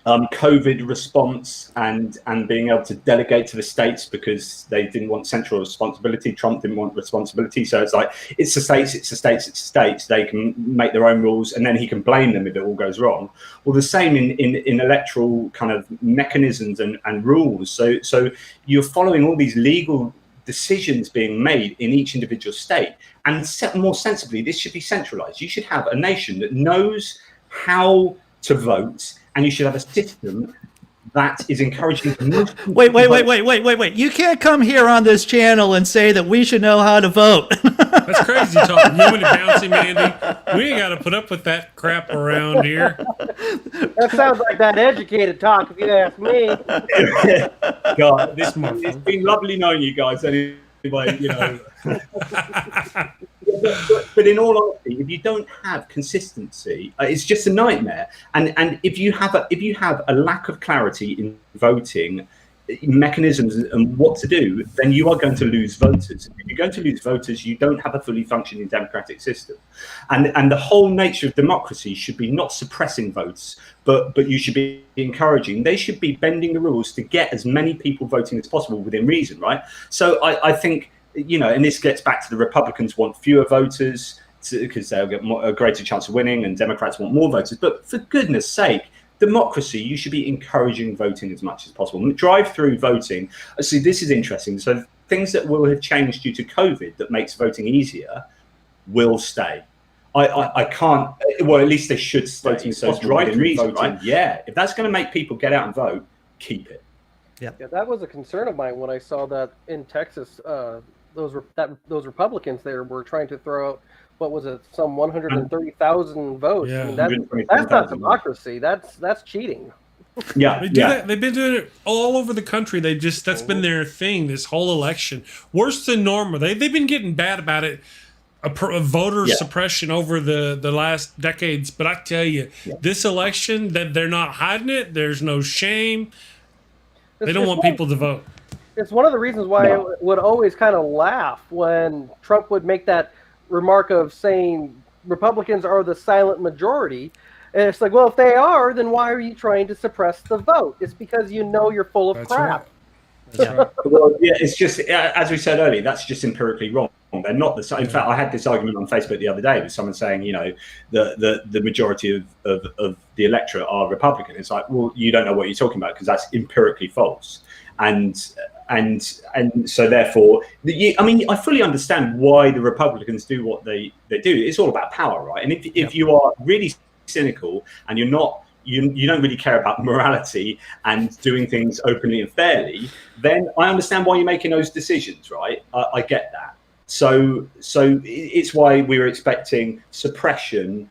COVID response and being able to delegate to the states because they didn't want central responsibility. Trump didn't want responsibility. So it's like, it's the states. They can make their own rules and then he can blame them if it all goes wrong. Well, the same in electoral kind of mechanisms and rules. So you're following all these legal decisions being made in each individual state. And more sensibly, this should be centralized. You should have a nation that knows how to vote, and you should have a system that is encouraging. Wait. You can't come here on this channel and say that we should know how to vote. That's crazy talk. You and Bouncy Mandy. We ain't got to put up with that crap around here. That sounds like that educated talk, if you ask me. God, it's been lovely knowing you guys. Anyway, you know. But in all honesty, if you don't have consistency, it's just a nightmare. And if you have a lack of clarity in voting mechanisms and what to do, then you are going to lose voters. If you're going to lose voters, you don't have a fully functioning democratic system. And the whole nature of democracy should be not suppressing votes, but you should be encouraging. They should be bending the rules to get as many people voting as possible within reason, right? So I think, you know, and this gets back to the Republicans want fewer voters because they'll get a greater chance of winning, and Democrats want more voters. But for goodness sake, democracy, you should be encouraging voting as much as possible. Drive-through voting. See, this is interesting. So things that will have changed due to COVID that makes voting easier will stay. I can't. Well, at least they should stay. So drive-through voting, right? Yeah, if that's going to make people get out and vote, keep it. Yeah, that was a concern of mine when I saw that in Texas. Those Republicans there were trying to throw out, what was it, some 130,000 votes. Yeah. I mean, that's not democracy. That's cheating. Yeah, they do that. They've been doing it all over the country. That's been their thing this whole election. Worse than normal. They've been getting bad about it. A voter suppression over the last decades. But I tell you, this election, that they're not hiding it. There's no shame. They don't want people to vote. It's one of the reasons why I would always kind of laugh when Trump would make that remark of saying Republicans are the silent majority. And it's like, well, if they are, then why are you trying to suppress the vote? It's because you know you're full of crap. Right. That's right. Well, yeah, it's just, as we said earlier, that's just empirically wrong. They're not the same. In fact, I had this argument on Facebook the other day with someone saying, you know, the majority of the electorate are Republican. It's like, well, you don't know what you're talking about because that's empirically false. And so therefore, I mean, I fully understand why the Republicans do what they do. It's all about power, right? And if you are really cynical and you're not, you don't really care about morality and doing things openly and fairly, then I understand why you're making those decisions, right? I get that. So it's why we were expecting suppression,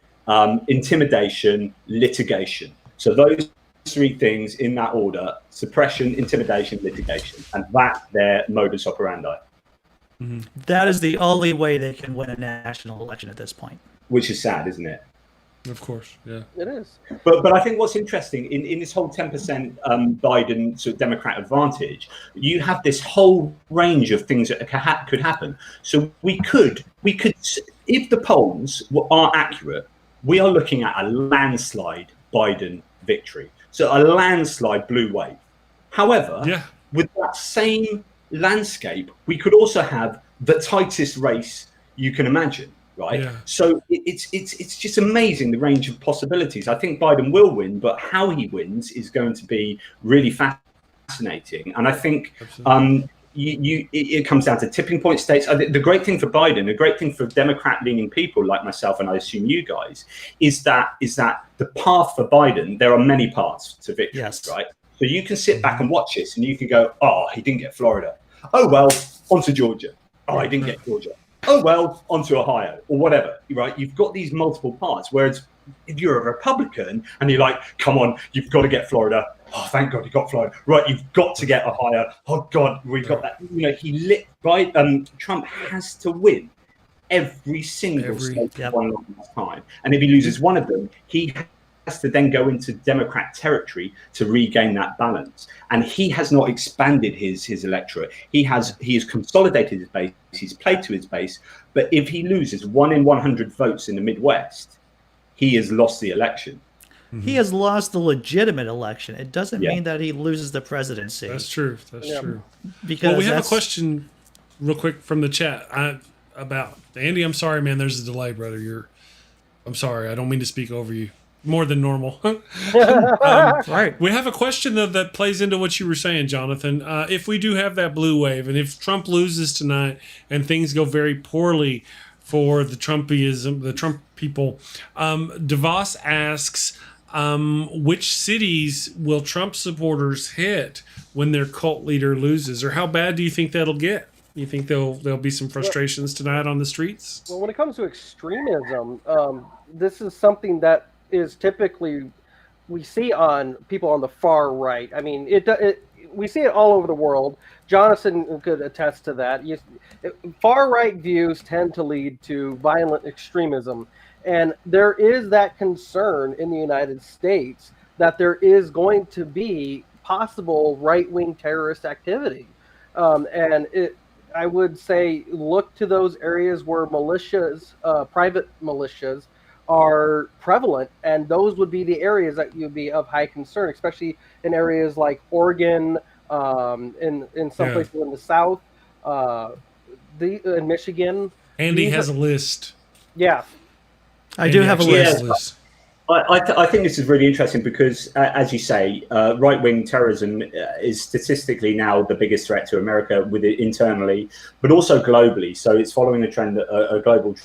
intimidation, litigation. So those three things in that order: suppression, intimidation, litigation, and that's their modus operandi. Mm-hmm. That is the only way they can win a national election at this point. Which is sad, isn't it? Of course, yeah. It is. But I think what's interesting in this whole 10% Biden sort of Democrat advantage, you have this whole range of things that could happen. So we could, if the polls are accurate, we are looking at a landslide Biden victory. So a landslide blue wave. However, with that same landscape, we could also have the tightest race you can imagine. Right. Yeah. So it's just amazing, the range of possibilities. I think Biden will win, but how he wins is going to be really fascinating. And I think it comes down to tipping point states. The great thing for Biden, the great thing for Democrat-leaning people like myself, and I assume you guys, is that the path for Biden, there are many paths to victory. Yes. Right. So you can sit back and watch this, and you can go, "Oh, he didn't get Florida. Oh well, on to Georgia. Oh, he didn't get Georgia. Oh, well, onto Ohio or whatever, right? You've got these multiple parts. Whereas if you're a Republican and you're like, come on, you've got to get Florida. Oh, thank God you got Florida. Right, you've got to get Ohio. Oh, God, we got that. You know, Trump has to win every single state one last time. And if he loses one of them, he has to then go into Democrat territory to regain that balance. And he has not expanded his electorate. He has consolidated his base. He's played to his base. But if he loses 1 in 100 votes in the Midwest, he has lost the election. He has lost the legitimate election. It doesn't Yeah. mean that he loses the presidency. That's true. That's true. Because Well, we have a that's- question real quick from the chat about Andy. I'm sorry, man. There's a delay, brother. I'm sorry. I don't mean to speak over you more than normal. Right. We have a question though that plays into what you were saying, Jonathan. If we do have that blue wave, and if Trump loses tonight, and things go very poorly for the Trump people, DeVos asks, which cities will Trump supporters hit when their cult leader loses, or how bad do you think that'll get? You think there'll be some frustrations tonight on the streets? Well, when it comes to extremism, this is something that is typically we see on people on the far right. I mean, we see it all over the world. Jonathan could attest to that. Far right views tend to lead to violent extremism. And there is that concern in the United States that there is going to be possible right-wing terrorist activity. I would say look to those areas where militias, private militias, are prevalent, and those would be the areas that would be of high concern, especially in areas like Oregon, in some places in the South, in Michigan. Andy has a list. Yeah. I do have a list. I think this is really interesting because, as you say, right-wing terrorism is statistically now the biggest threat to America, with it internally, but also globally. So it's following a global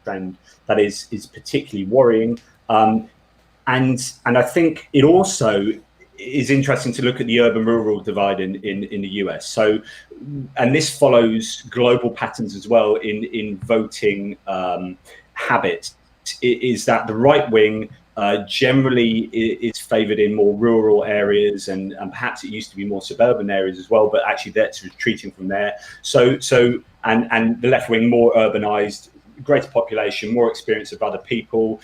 trend that is particularly worrying. And I think it also is interesting to look at the urban-rural divide in the US. So, and this follows global patterns as well in voting habits. Is that the right wing generally is favoured in more rural areas, and perhaps it used to be more suburban areas as well, but actually that's retreating from there. So and the left wing more urbanised, greater population, more experience of other people.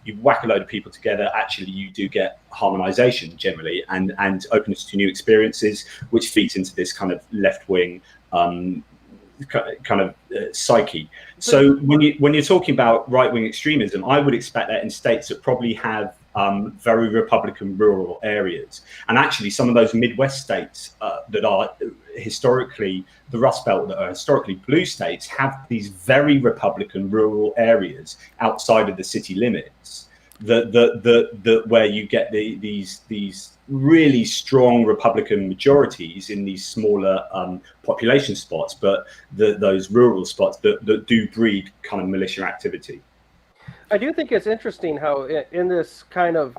You whack a load of people together, actually you do get harmonisation generally, and openness to new experiences, which feeds into this kind of left wing psyche. So when you're talking about right-wing extremism, I would expect that in states that probably have very Republican rural areas, and actually some of those Midwest states that are historically the Rust Belt, that are historically blue states, have these very Republican rural areas outside of the city limits. Where you get these really strong Republican majorities in these smaller population spots, but those rural spots that do breed kind of militia activity. I do think it's interesting how in this kind of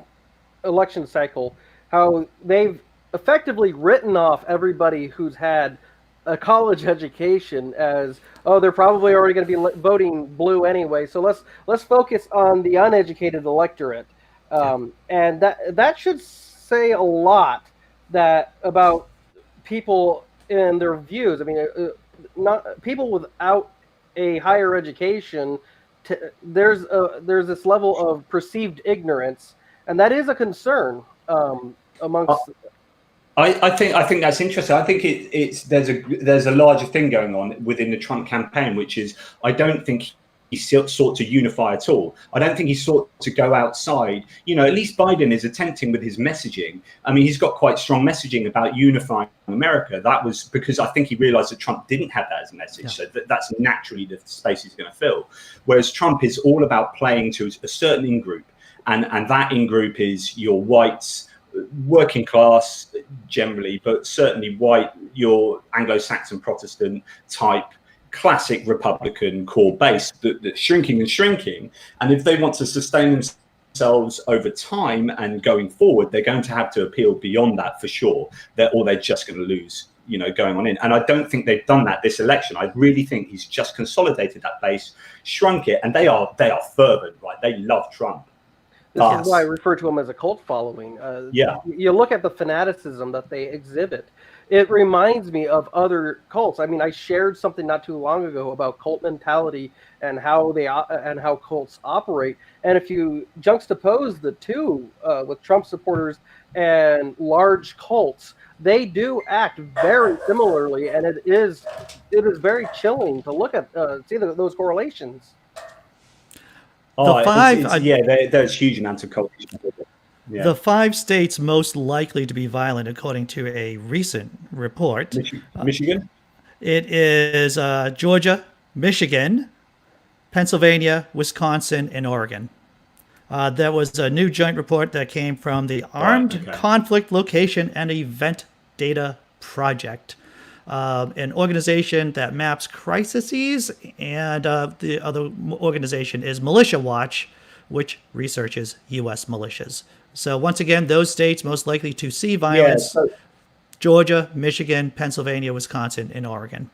election cycle, how they've effectively written off everybody who's had a college education as, oh, they're probably already going to be voting blue anyway. So let's focus on the uneducated electorate, and that should say a lot about people and their views. I mean, not people without a higher education. There's this level of perceived ignorance, and that is a concern amongst. I think that's interesting. I think there's a larger thing going on within the Trump campaign, which is I don't think he sought to unify at all. I don't think he sought to go outside. You know, at least Biden is attempting with his messaging. I mean, he's got quite strong messaging about unifying America. That was because I think he realized that Trump didn't have that as a message. Yeah. So that's naturally the space he's going to fill. Whereas Trump is all about playing to a certain in-group. And that in-group is your whites, working class generally, but certainly white, your Anglo-Saxon Protestant type, classic Republican core base that's shrinking and shrinking. And if they want to sustain themselves over time and going forward, they're going to have to appeal beyond that for sure. Or they're just going to lose, going on in. And I don't think they've done that this election. I really think he's just consolidated that base, shrunk it, and they are fervent, right? They love Trump. This is why I refer to them as a cult following. You look at the fanaticism that they exhibit. It reminds me of other cults. I mean, I shared something not too long ago about cult mentality and how cults operate. And if you juxtapose the two with Trump supporters and large cults, they do act very similarly, and it is very chilling to look at see those correlations. There's huge amounts of culture. Yeah. The 5 states most likely to be violent, according to a recent report. Michigan? It is Georgia, Michigan, Pennsylvania, Wisconsin, and Oregon. There was a new joint report that came from the Armed Conflict Location and Event Data Project, an organization that maps crises, and the other organization is Militia Watch, which researches U.S. militias. So once again, those states most likely to see violence, Georgia, Michigan, Pennsylvania, Wisconsin, and Oregon.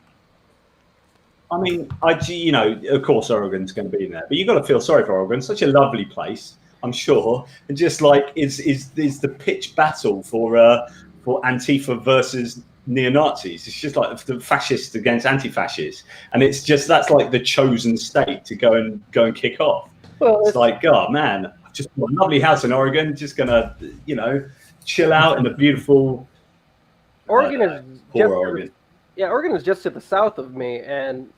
I mean, of course Oregon's going to be in there, but you've got to feel sorry for Oregon. Such a lovely place, I'm sure. And just like is the pitch battle for Antifa versus neo-Nazis. It's just like the fascists against anti-fascists. And it's just, that's like the chosen state to go and kick off. Well, it's like, God, man, just a lovely house in Oregon, just gonna, chill out in a beautiful Oregon is poor Oregon. Yeah, Oregon is just to the south of me, and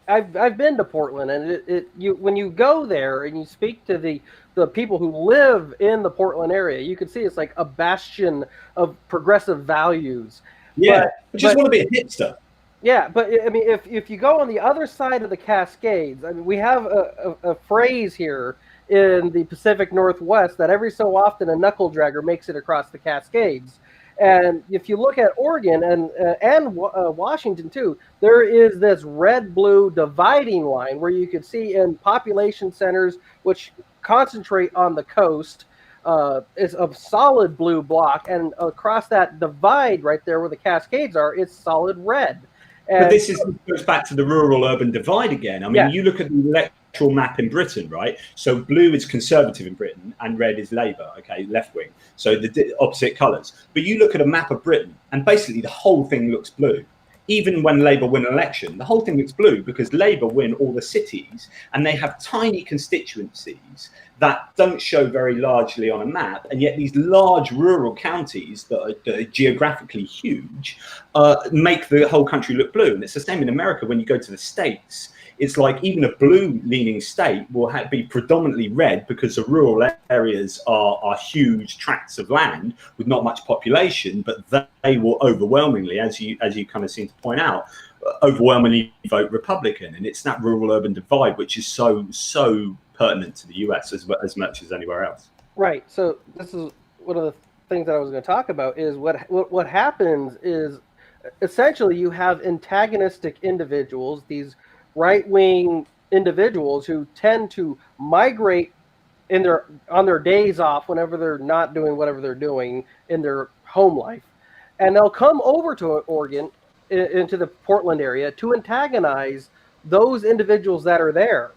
I've been to Portland, and when you go there and you speak to the people who live in the Portland area, you can see it's like a bastion of progressive values. Yeah, just want to be a hipster. Yeah, but I mean, if you go on the other side of the Cascades, I mean, we have a phrase here in the Pacific Northwest that every so often a knuckle dragger makes it across the Cascades. And if you look at Oregon and Washington too, there is this red-blue dividing line where you can see in population centers, which concentrate on the coast, is a solid blue block, and across that divide right there where the Cascades are, it's solid red. But this goes back to the rural-urban divide again. I mean, you look at the electoral map in Britain, right? So blue is Conservative in Britain and red is Labour, okay, left-wing. So the opposite colours. But you look at a map of Britain and basically the whole thing looks blue. Even when Labour win an election, the whole thing looks blue because Labour win all the cities and they have tiny constituencies that don't show very largely on a map. And yet these large rural counties that are geographically huge make the whole country look blue. And it's the same in America when you go to the States. It's like even a blue-leaning state will be predominantly red because the rural areas are huge tracts of land with not much population, but they will overwhelmingly, as you kind of seem to point out, overwhelmingly vote Republican. And it's that rural-urban divide which is so pertinent to the US as much as anywhere else. Right. So this is one of the things that I was going to talk about is what happens is essentially you have antagonistic individuals, these right-wing individuals who tend to migrate on their days off whenever they're not doing whatever they're doing in their home life, and they'll come over to Oregon into the Portland area to antagonize those individuals that are there.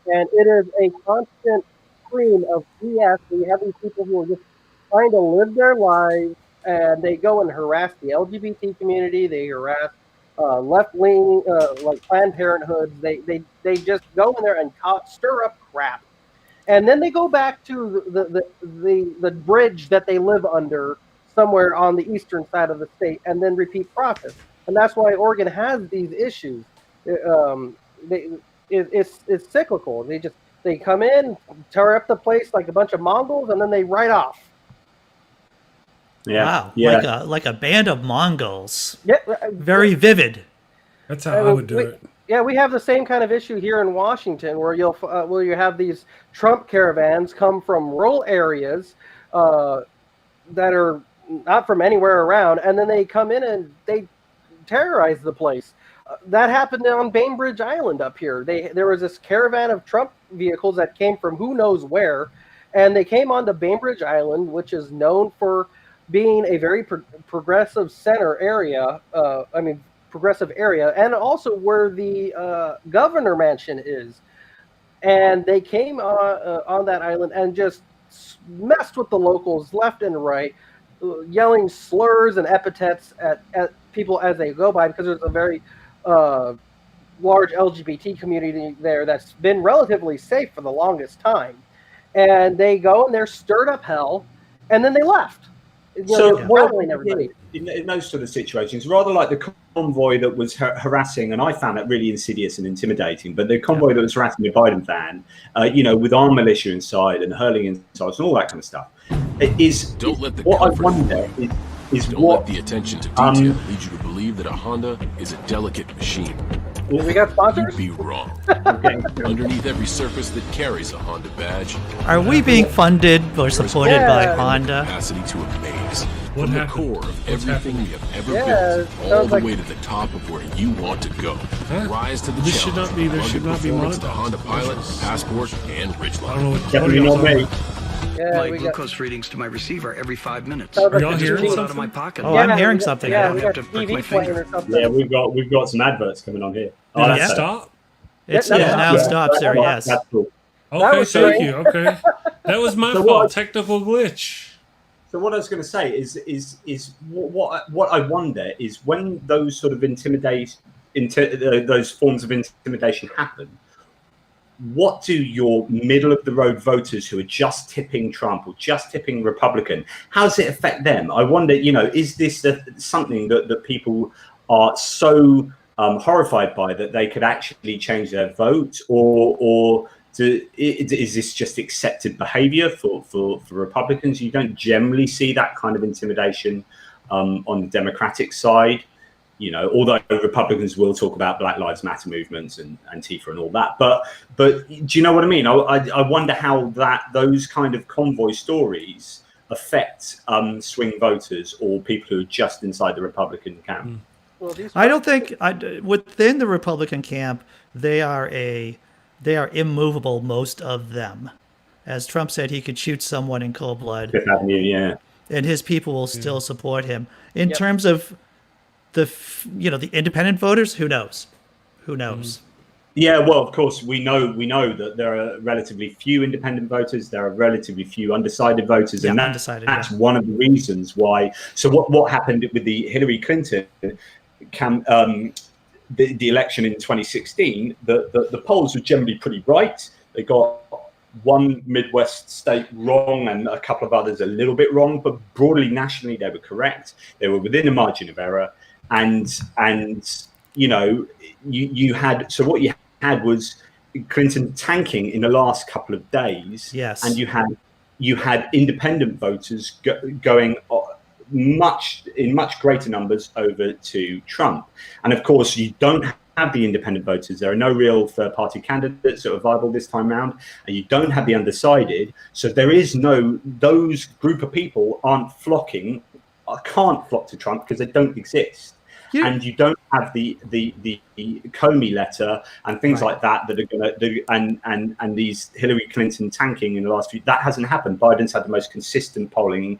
And it is a constant stream of BS. We have these people who are just trying to live their lives, and they go and harass the LGBT community. They harass left-leaning, like Planned Parenthood. They just go in there and stir up crap, and then they go back to the bridge that they live under somewhere on the eastern side of the state, and then repeat process. And that's why Oregon has these issues. It's cyclical. They come in, tear up the place like a bunch of Mongols, and then they ride off. Yeah. Wow. Yeah. Like a band of Mongols. Yeah. Very vivid. That's how I would do it. Yeah, we have the same kind of issue here in Washington, where you have these Trump caravans come from rural areas that are not from anywhere around, and then they come in and they terrorize the place. That happened on Bainbridge Island up here. There was this caravan of Trump vehicles that came from who knows where, and they came onto Bainbridge Island, which is known for being a very progressive center area. Progressive area, and also where the governor mansion is. And they came on that island and just messed with the locals left and right, yelling slurs and epithets at people as they go by, because there's a very large LGBT community there that's been relatively safe for the longest time. And they go and they're stirred up hell, and then they left. So what everybody in those sort of situations, rather like the convoy that was harassing, and I found that really insidious and intimidating, but the convoy that was harassing the Biden van, with armed militia inside and hurling insults and all that kind of stuff, I wonder is Don't what let the attention to detail lead you to believe that a Honda is a delicate machine. We got sponsors? You'd be wrong. Underneath every surface that carries a Honda badge, Are we being funded or supported by Honda? capacity to amaze. What From the happened? core of everything we have ever Yeah, built, it all sounds the like- way to the top of where you want to go. Rise to the This should challenge. not be- there Rugged should not be performance, the monetized. Honda Pilot, Passport, and I don't know Ridgeline. what definitely not me. Yeah, My we got. glucose readings to my receiver every 5 minutes. Sounds like Are y'all the hearing TV Pull it out of my something? pocket. Oh, I'm we hearing got- something. Yeah, I we have got to prick TV my playing finger. or something. Yeah, we've got some adverts coming on here. Oh, Did it that's stop? It's Yeah, now yeah. stops there, yes. That's cool. Okay, was thank strange. you. Okay, that was my So fault. what- Technical glitch. So what I was going to say is what I wonder is when those sort of those forms of intimidation happen, what do your middle of the road voters who are just tipping Trump or just tipping Republican, how does it affect them? I wonder, is this something that people are so horrified by that they could actually change their vote, or is this just accepted behavior for Republicans? You don't generally see that kind of intimidation on the Democratic side, although Republicans will talk about Black Lives Matter movements and Antifa and all that. But do you know what I mean? I wonder how those kind of convoy stories affect swing voters or people who are just inside the Republican camp. Well, these I don't think within the Republican camp they are immovable, most of them. As Trump said, he could shoot someone in cold blood, Fifth Avenue, yeah. and his people will still support him. In terms of the independent voters, who knows? Yeah, well, of course, we know that there are relatively few independent voters. There are relatively few undecided voters, and that's one of the reasons why. So what happened with the Hillary Clinton the election in 2016? The polls were generally pretty right. They got one Midwest state wrong and a couple of others a little bit wrong, but broadly nationally they were correct. They were within a margin of error, and you had, so what you had was Clinton tanking in the last couple of days. Yes. And you had independent voters going in much greater numbers over to Trump. And of course, you don't have the independent voters. There are no real third-party candidates that are viable this time round, and you don't have the undecided. So there is those group of people can't flock to Trump because they don't exist. And you don't have the Comey letter and things like that are going to and these Hillary Clinton tanking in the last few. That hasn't happened. Biden's had the most consistent polling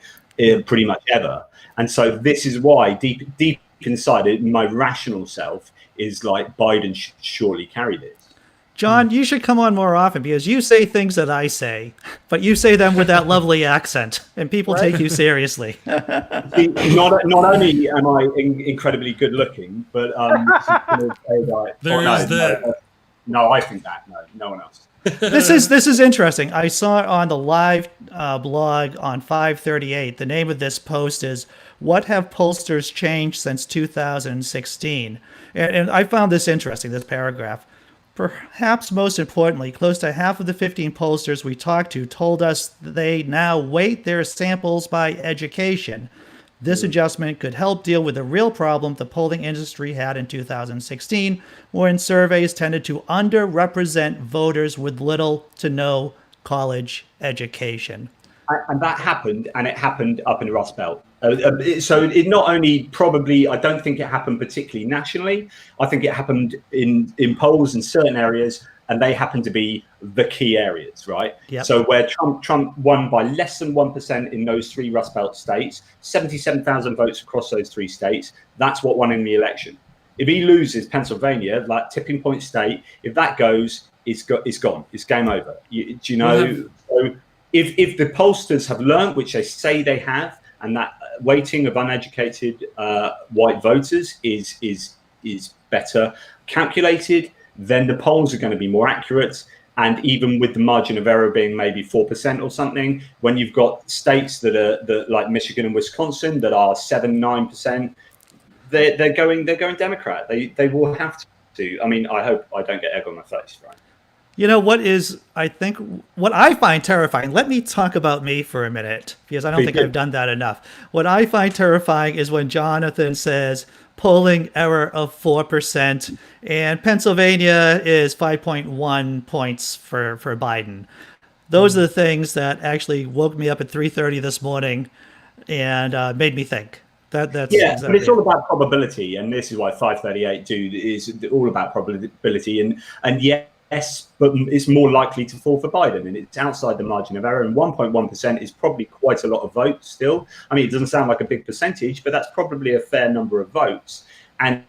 pretty much ever, and so this is why deep inside it, my rational self is like Biden should surely carry this. John, you should come on more often because you say things that I say, but you say them with that lovely accent, and people take you seriously. Not only am I incredibly good looking, but no, I think that no one else. This is interesting. I saw it on the live blog on 538. The name of this post is "What Have Pollsters Changed Since 2016?" And I found this interesting, this paragraph. Perhaps most importantly, close to half of the 15 pollsters we talked to told us they now weight their samples by education. This adjustment could help deal with the real problem the polling industry had in 2016, when surveys tended to underrepresent voters with little to no college education. And that happened, and it happened up in the Rust Belt. So it not only probably, I don't think it happened particularly nationally. I think it happened in polls in certain areas, and they happen to be the key areas, right? Yep. So where Trump won by less than 1% in those three Rust Belt states, 77,000 votes across those three states, that's what won in the election. If he loses Pennsylvania, like tipping point state, if that goes, it's gone. It's game over. So if the pollsters have learned, which they say they have, and that weighting of uneducated white voters is better calculated, then the polls are going to be more accurate. And even with the margin of error being maybe 4% or something, when you've got states that like Michigan and Wisconsin that are 7-9%, they're going Democrat. They will have to. I mean, I hope I don't get egg on my face, right? You know what is, I think, what I find terrifying. Let me talk about me for a minute, because I don't think I've done that enough. What I find terrifying is when Jonathan says polling error of 4%, and Pennsylvania is 5.1 points for Biden. Those are the things that actually woke me up at 3:30 this morning and made me think. That's exactly. But it's all about probability, and this is why 538 dude is all about probability, and yes, but it's more likely to fall for Biden, and it's outside the margin of error. And 1.1% is probably quite a lot of votes still. I mean, it doesn't sound like a big percentage, but that's probably a fair number of votes. And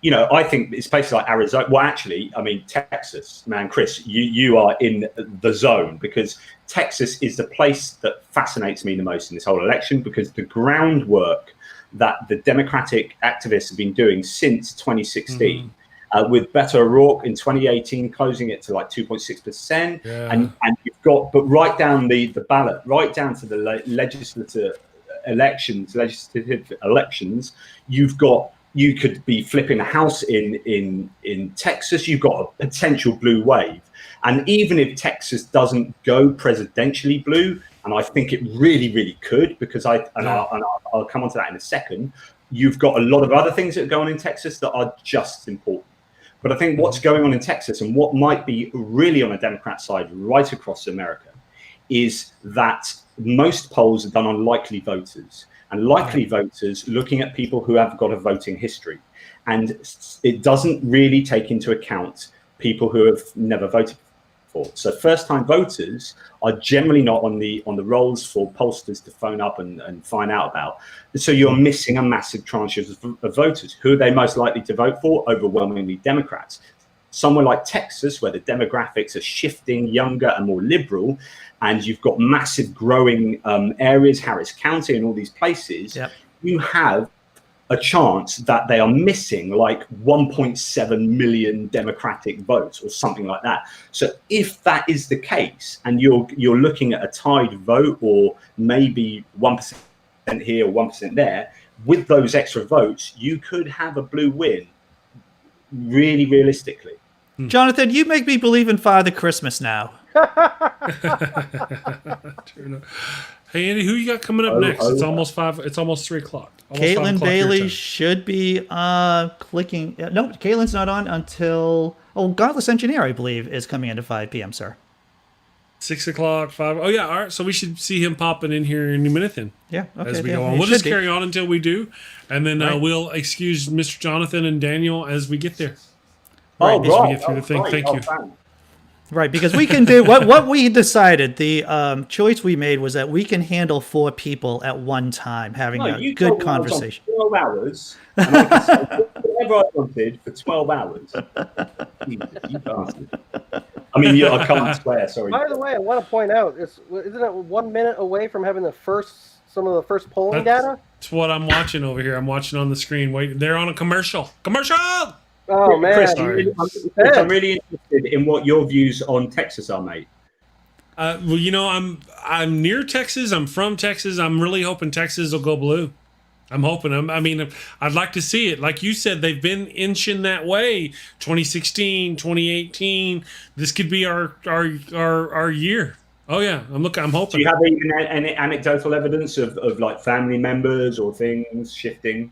you know, I think it's places like Arizona. Well, actually, I mean, Texas, man, Chris, you are in the zone, because Texas is the place that fascinates me the most in this whole election, because the groundwork that the Democratic activists have been doing since 2016. With Beto O'Rourke in 2018 closing it to like 2.6%, and you've got, but right down the ballot, right down to the legislative elections, you could be flipping a house in Texas. You've got a potential blue wave, and even if Texas doesn't go presidentially blue, and I think it really could, because I'll come on to that in a second. You've got a lot of other things that are going on in Texas that are just as important. But I think what's going on in Texas, and what might be really on the Democrat side right across America, is that most polls are done on likely voters, and likely voters looking at people who have got a voting history. And it doesn't really take into account people who have never voted before. So first-time voters are generally not on the rolls for pollsters to phone up and find out about. So you're missing a massive tranche of voters. Who are they most likely to vote for? Overwhelmingly Democrats. Somewhere like Texas, where the demographics are shifting younger and more liberal, and you've got massive growing areas, Harris County and all these places, you have a chance that they are missing like 1.7 million Democratic votes or something like that. So if that is the case, and you're looking at a tied vote, or maybe 1% here or 1% there, with those extra votes, you could have a blue win, really realistically. Jonathan, you make me believe in Father Christmas now. Hey Andy, who you got coming up next? It's almost 5. It's almost 3 o'clock. Caitlin Bailey should be clicking. No, Caitlin's not on until Godless Engineer, I believe, is coming in at 5 p.m. Sir. 6 o'clock, 5. Oh yeah, all right. So we should see him popping in here in a minute then. Yeah. Okay, as we go on, we'll just carry on until we do, and then we'll excuse Mr. Jonathan and Daniel as we get there. Right, as we get through the thing. Thank you. Right, because we can do what we decided. The choice we made was that we can handle 4 people at one time, having a good conversation. 12 hours. And I can say whatever I wanted for 12 hours. Jesus, you bastard. I mean, I can't swear. Sorry. By the way, I want to point out, isn't it 1 minute away from having some of the first polling data? That's what I'm watching over here. I'm watching on the screen. Wait, they're on a commercial. Commercial. Oh man, Chris, I'm really interested in what your views on Texas are, mate. Well, you know, I'm near Texas. I'm from Texas. I'm really hoping Texas will go blue. I'm hoping. I mean, I'd like to see it. Like you said, they've been inching that way. 2016, 2018. This could be our year. Oh yeah, I'm hoping. Do you have any anecdotal evidence of like family members or things shifting?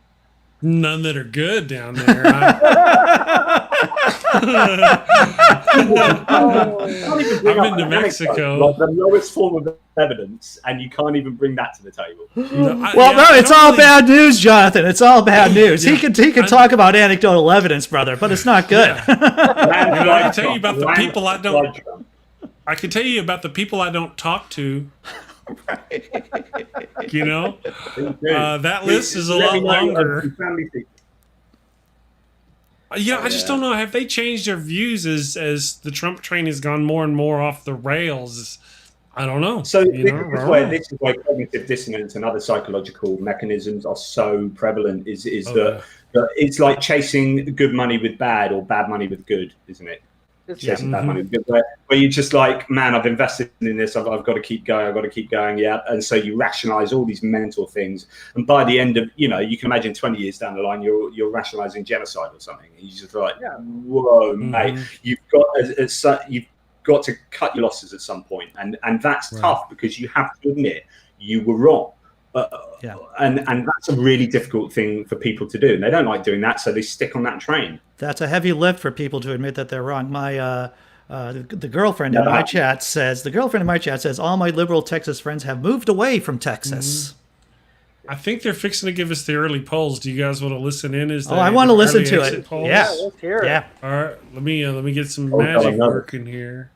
None that are good down there. I've been to Mexico. Like the lowest form of evidence, and you can't even bring that to the table. It's all bad news, Jonathan. It's all bad news. He can talk about anecdotal evidence, brother, but it's not good. I can tell you about the people I don't. I can tell you about the people I don't talk to. You know, that list is a lot longer. Yeah, I just don't know. Have they changed their views as the Trump train has gone more and more off the rails? I don't know. So this is why cognitive dissonance and other psychological mechanisms are so prevalent. Is that it's like chasing good money with bad or bad money with good, isn't it? It's chasing bad money, where you're just like, man, I've invested in this, I've got to keep going, yeah. And so you rationalize all these mental things, and by the end of, you can imagine 20 years down the line, you're rationalizing genocide or something, and you're just like, whoa, mate, you've got to cut your losses at some point, and that's tough, because you have to admit you were wrong. And that's a really difficult thing for people to do, and they don't like doing that, so they stick on that train. That's a heavy lift for people to admit that they're wrong. My the girlfriend in my chat says all my liberal Texas friends have moved away from Texas. I think they're fixing to give us the early polls. Do you guys want to listen in? I want to listen to it. Polls? Yeah, let's hear it. Yeah. All right, let me get some magic working here.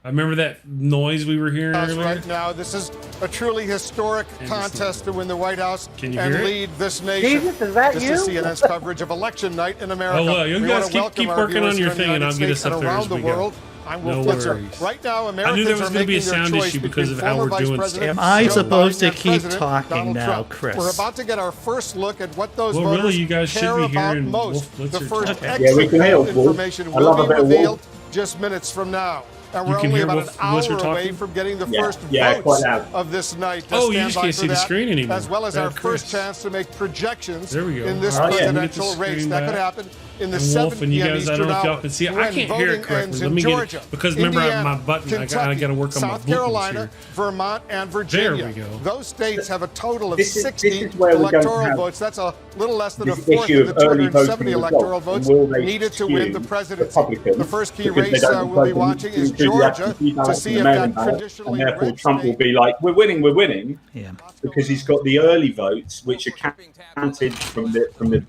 I remember that noise we were hearing earlier. Right now, this is a truly historic contest to win the White House and lead this nation. Jesus, is that this you? is CNN's coverage of election night in America. Oh, well, you guys keep working on your thing, and I'll get us up there as we go. I'm No Wolf Blitzer. worries. Right now, I knew Americans there was are going to be a making their sound choice issue because of between how we're former Vice doing President stuff. Am I Joe supposed Biden to and keep President talking Donald now, Trump. Chris? We're about to get our first look at what those Well, voters really, you guys should care be about hearing most. Wolf Blitzer The first talk. Yeah, we exit can hear poll Wolf. information I love will a be bit of revealed Wolf. just minutes from now. And You we're can only hear about Wolf an hour Blitzer away talking? from getting the first quite votes loud. of this night. Oh, you Stand just by can't for see the that, screen anymore. as well as Yeah, our Chris. first chance to make projections There we go. in this All right, let me get the presidential race. screen That could back. happen in the And 7 Wolf and you p.m. guys, I Eastern don't know if y'all hour. can see it. I When can't hear it voting correctly. ends Let in me get Georgia, it. Because remember, Indiana, my button, I Kentucky, got to work on my South buttons Carolina, here. Vermont, and Virginia. There we go. Those states have a total of This is 60 where we're going to electoral have votes. That's a little less than a this fourth issue of the of early 270 voting electoral results, votes and will they needed to win the skew presidency. Republicans The first key because they race don't we'll be vote watching is through the Georgia absentee to ballot see and if the that mail-in ballot, traditionally and therefore red Trump will state be like, we're winning, Yeah. because he's got the early votes, which are counted from the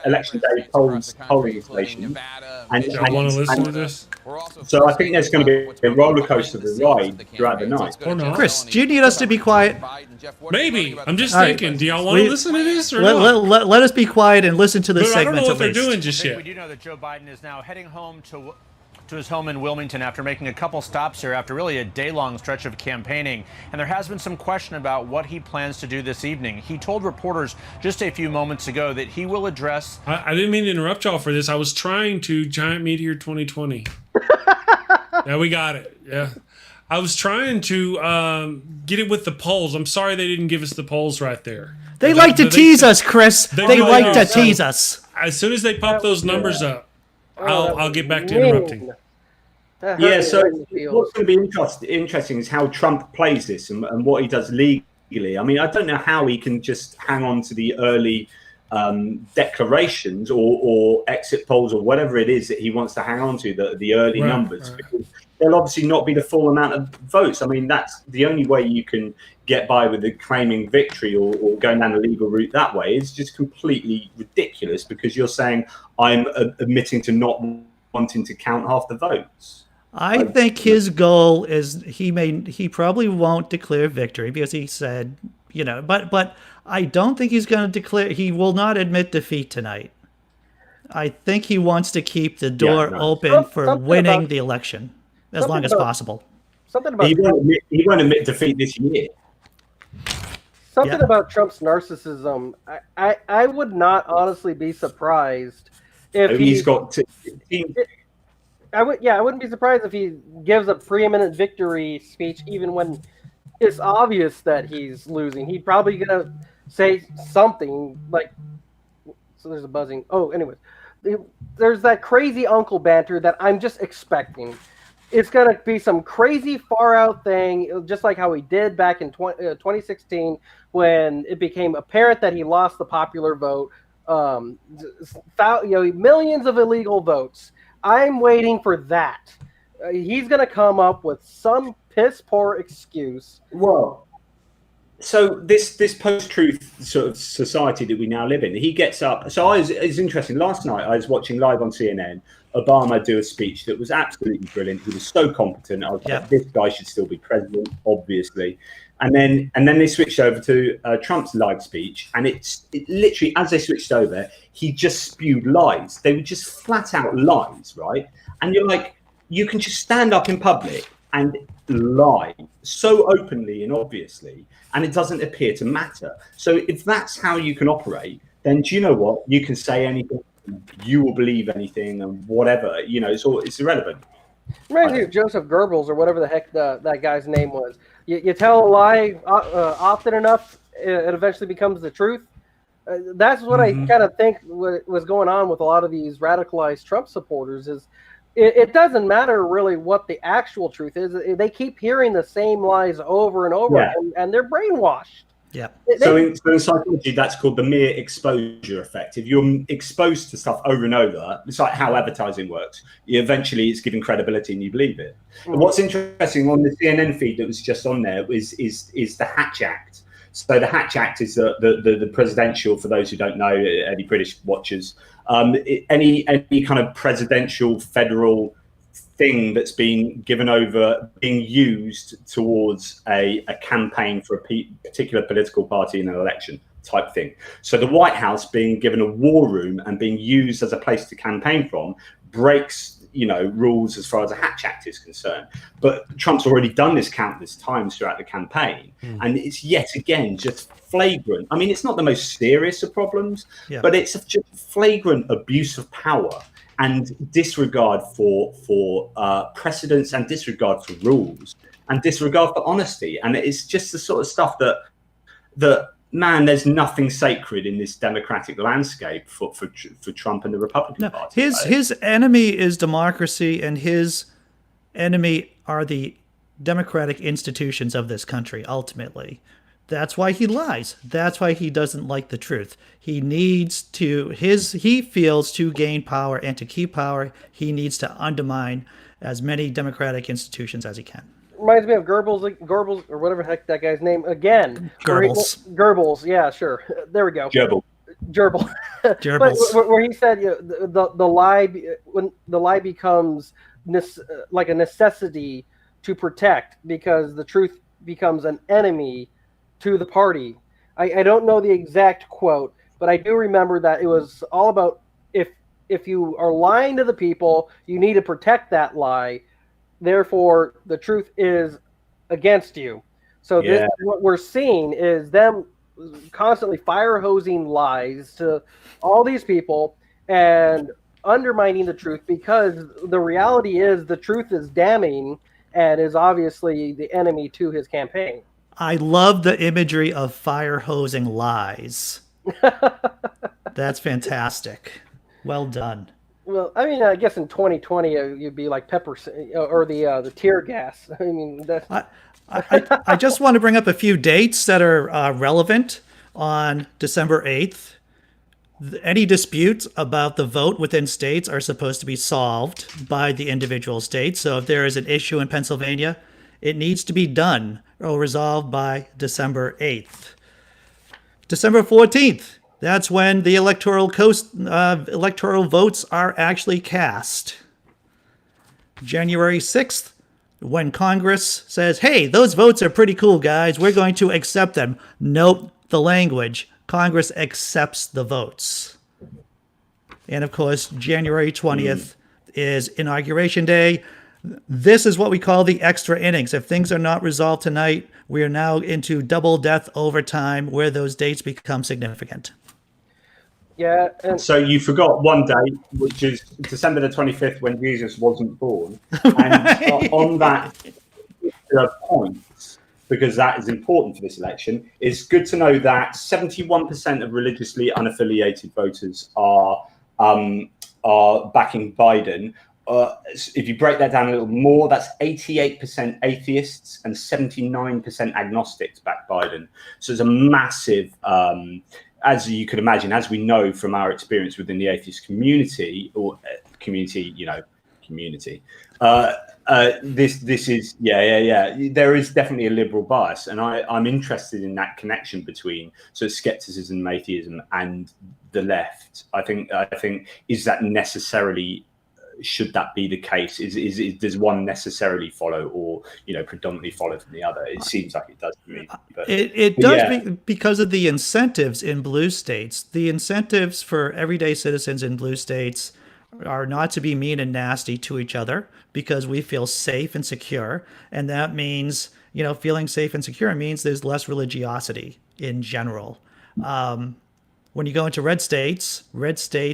election day polling station. And Y'all want to listen to this? so I think there's going to be a roller coaster of a ride throughout the night. Or not? Chris, do you need us to be quiet? Maybe. I'm just All right. thinking. Do y'all want to We- listen to this or not? Let us be quiet and listen to this But I don't segment know at what they're least. doing just We yet. do know that Joe Biden is now heading home to his home in Wilmington after making a couple stops here after really a day-long stretch of campaigning. And there has been some question about what he plans to do this evening. He told reporters just a few moments ago that he will address... I didn't mean to interrupt y'all for this. I was trying to Giant Meteor 2020. Yeah, we got it. Yeah. I was trying to get it with the polls. I'm sorry they didn't give us the polls right there. They like to tease us, Chris. They They really like do. to tease us. As soon as they pop those numbers up, I'll get back to Mean. interrupting. That hurt Yeah, me so in the feels. what's going to be interesting is how Trump plays this and what he does legally. I mean, I don't know how he can just hang on to the early declarations or exit polls or whatever it is that he wants to hang on to, the early numbers. Because there'll obviously not be the full amount of votes. I mean, that's the only way you can get by with the claiming victory or going down the legal route that way. It's just completely ridiculous because you're saying I'm admitting to not wanting to count half the votes. I think his goal is he probably won't declare victory because he said, but I don't think he's going to declare. He will not admit defeat tonight. I think he wants to keep the door open for Something winning about- the election as long as about- possible. Something about He won't admit defeat this year. Something about Trump's narcissism. I would not honestly be surprised if He's got to. I wouldn't be surprised if he gives a preeminent victory speech even when it's obvious that he's losing. He's probably gonna say something like, so there's a buzzing. Oh, anyways, there's that crazy uncle banter that I'm just expecting. It's going to be some crazy far out thing, just like how he did back in 2016 when it became apparent that he lost the popular vote. Millions of illegal votes. I'm waiting for that. He's going to come up with some piss poor excuse. Well, so this post-truth sort of society that we now live in, he gets up. So it's interesting. Last night I was watching live on CNN Obama do a speech that was absolutely brilliant. He was so competent. I was like, this guy should still be president, obviously. And then they switched over to Trump's live speech, and it literally, as they switched over, he just spewed lies. They were just flat out lies, right? And you're like, you can just stand up in public and lie so openly and obviously, and it doesn't appear to matter. So if that's how you can operate, then do you know what? You can say anything, you will believe anything, and whatever. It's irrelevant. Reminds me of Joseph Goebbels or whatever the heck that guy's name was. You tell a lie often enough, it eventually becomes the truth. That's what I kind of think was going on with a lot of these radicalized Trump supporters is it doesn't matter really what the actual truth is. They keep hearing the same lies over and over, and they're brainwashed. Yeah. So in psychology, that's called the mere exposure effect. If you're exposed to stuff over and over, it's like how advertising works. Eventually, it's given credibility and you believe it. And what's interesting on the CNN feed that was just on there is the Hatch Act. So the Hatch Act is the presidential, for those who don't know, any British watchers, any kind of presidential federal thing that's been given over, being used towards a campaign for a particular political party in an election type thing. So the White House being given a war room and being used as a place to campaign from breaks rules as far as the Hatch Act is concerned. But Trump's already done this countless times throughout the campaign. And it's yet again just flagrant. I mean, it's not the most serious of problems, but it's just flagrant abuse of power and disregard for precedents and disregard for rules and disregard for honesty. And it's just the sort of stuff that man, there's nothing sacred in this democratic landscape for Trump and the Republican Party. His enemy is democracy, and his enemy are the democratic institutions of this country, ultimately. That's why he lies. That's why he doesn't like the truth. He needs to, he feels to gain power and to keep power, he needs to undermine as many democratic institutions as he can. Reminds me of Goebbels, or whatever the heck that guy's name again. Goebbels, yeah, sure. There we go. Gerbil. But where he said, the lie, when the lie becomes like a necessity to protect, because the truth becomes an enemy to the party. I don't know the exact quote, but I do remember that it was all about if you are lying to the people, you need to protect that lie. Therefore, the truth is against you. So this, what we're seeing is them constantly fire hosing lies to all these people and undermining the truth, because the reality is the truth is damning and is obviously the enemy to his campaign. I love the imagery of fire hosing lies. That's fantastic. Well done. Well, I mean, I guess in 2020 you'd be like pepper or the tear gas. I mean, that's. I just want to bring up a few dates that are relevant. On December 8th, any disputes about the vote within states are supposed to be solved by the individual states. So if there is an issue in Pennsylvania, it needs to be done or resolved by December 8th. December 14th, that's when the electoral votes are actually cast. January 6th, when Congress says, hey, those votes are pretty cool, guys. We're going to accept them. Nope, the language. Congress accepts the votes. And of course, January 20th is Inauguration Day. This is what we call the extra innings. If things are not resolved tonight, we are now into double death overtime where those dates become significant. Yeah. And so you forgot one date, which is December the 25th, when Jesus wasn't born. And on that point, because that is important for this election, it's good to know that 71% of religiously unaffiliated voters are backing Biden. If you break that down a little more, that's 88% atheists and 79% agnostics back Biden. So it's a massive, as you could imagine, as we know from our experience within the atheist community, this is, there is definitely a liberal bias. And I'm interested in that connection between skepticism, atheism, and the left. I think, is that necessarily... should that be the case? Does one necessarily follow, or predominantly follow from the other? It seems like it does to me. But it does because of the incentives in blue states. The incentives for everyday citizens in blue states are not to be mean and nasty to each other, because we feel safe and secure, and that means feeling safe and secure means there's less religiosity in general. When you go into red states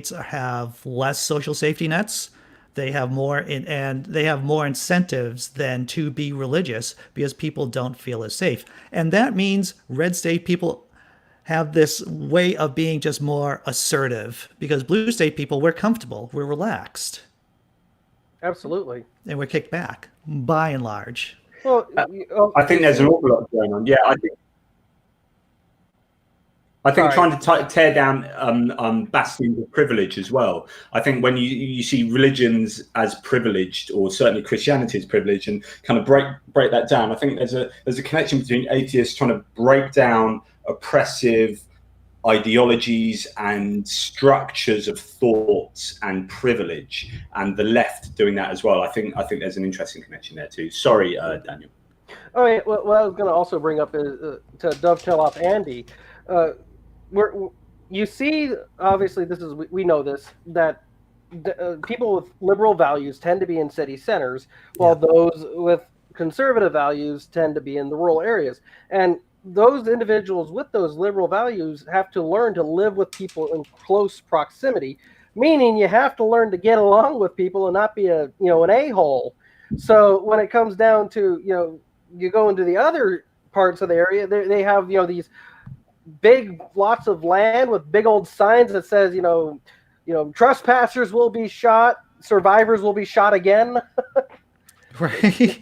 have less social safety nets. They have more and they have more incentives than to be religious because people don't feel as safe. And that means red state people have this way of being just more assertive, because blue state people, we're comfortable, we're relaxed. Absolutely. And we're kicked back by and large. Well, I think there's an awful lot going on. Yeah, I think trying to tear down bastions of privilege as well. I think when you see religions as privileged, or certainly Christianity as privileged, and kind of break that down, I think there's a connection between atheists trying to break down oppressive ideologies and structures of thoughts and privilege, and the left doing that as well. I think there's an interesting connection there too. Sorry, Daniel. Oh yeah. Well, what I was going to also bring up is to dovetail off Andy. You see, obviously, we know this, that people with liberal values tend to be in city centers, while those with conservative values tend to be in the rural areas. And those individuals with those liberal values have to learn to live with people in close proximity, meaning you have to learn to get along with people and not be an a-hole. So when it comes down to, you go into the other parts of the area, they have, these big lots of land with big old signs that says, trespassers will be shot, survivors will be shot again. Right.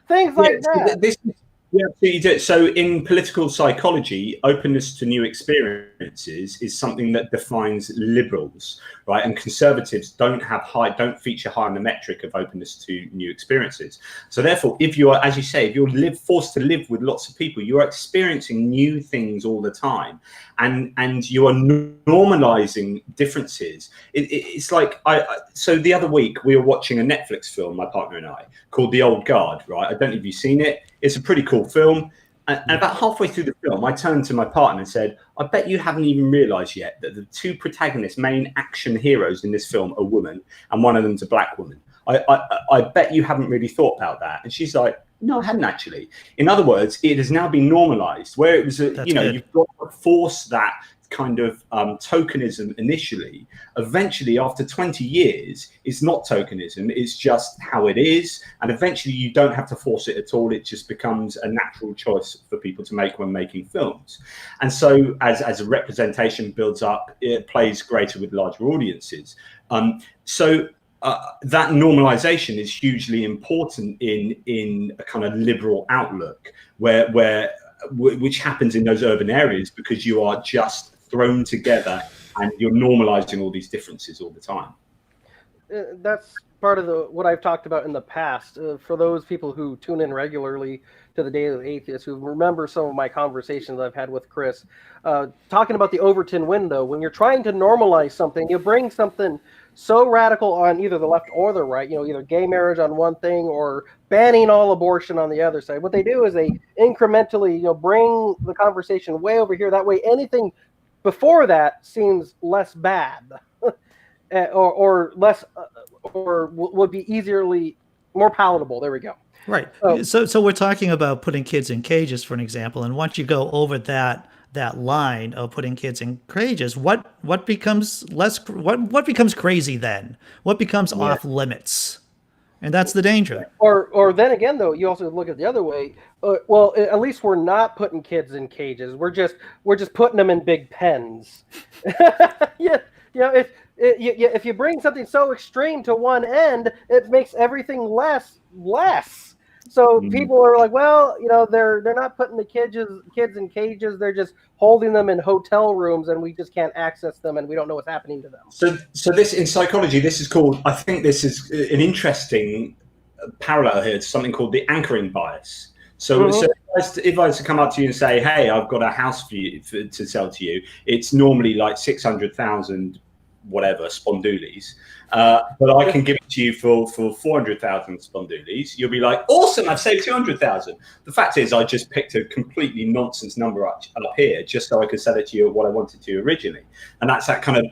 Things like that. So in political psychology, openness to new experiences is something that defines liberals, right? And conservatives don't feature high on the metric of openness to new experiences. So therefore, if you are, as you say, if you're forced to live with lots of people, you are experiencing new things all the time, and you are normalizing differences. It's like so the other week we were watching a Netflix film, my partner and I, called The Old Guard, right? I don't know if you've seen it. It's a pretty cool film. And about halfway through the film, I turned to my partner and said, I bet you haven't even realized yet that the two protagonists, main action heroes in this film, are women, and one of them's a black woman. I bet you haven't really thought about that. And she's like, no, I hadn't actually. In other words, it has now been normalized, where it was, you've got to force that kind of tokenism initially. Eventually, after 20 years, it's not tokenism, it's just how it is. And eventually you don't have to force it at all. It just becomes a natural choice for people to make when making films. And so as a representation builds up, it plays greater with larger audiences. That normalization is hugely important in a kind of liberal outlook, which happens in those urban areas, because you are just thrown together and you're normalizing all these differences all the time. That's part of what I've talked about in the past. For those people who tune in regularly to the Daily Atheist, who remember some of my conversations I've had with Chris, talking about the Overton window. When you're trying to normalize something, you bring something so radical on either the left or the right, either gay marriage on one thing or banning all abortion on the other side. What they do is they incrementally, bring the conversation way over here. That way, anything before that seems less bad, or less, or would be easily more palatable. There we go. Right. So we're talking about putting kids in cages, for an example, and once you go over that line of putting kids in cages, what becomes what becomes crazy then? What becomes off limits? And that's the danger. Or then again, though, you also look at the other way. Well, at least we're not putting kids in cages. We're just putting them in big pens. If you bring something so extreme to one end, it makes everything less. So people are like, well, they're not putting the kids in cages. They're just holding them in hotel rooms, and we just can't access them, and we don't know what's happening to them. So this, in psychology, this is called, I think this is an interesting parallel here to something called the anchoring bias. So if I was to come up to you and say, hey, I've got a house for you to sell to you, it's normally like 600,000 whatever spondoolies, but I can give it to you for 400,000 spondoolies. You'll be like, awesome, I've saved 200,000. The fact is, I just picked a completely nonsense number up here just so I could sell it to you at what I wanted to originally, and that's that kind of,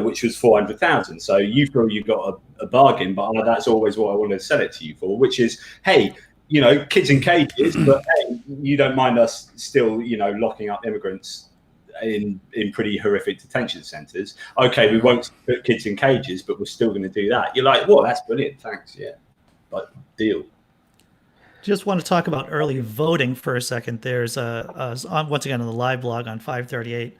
which was 400,000. So you feel you got a bargain, but that's always what I wanted to sell it to you for, which is, hey, kids in cages, but hey, you don't mind us still, locking up immigrants in pretty horrific detention centres. Okay, we won't put kids in cages, but we're still going to do that. You're like, well, that's brilliant, thanks, yeah, like deal. Just want to talk about early voting for a second. There's once again on the live blog on 538.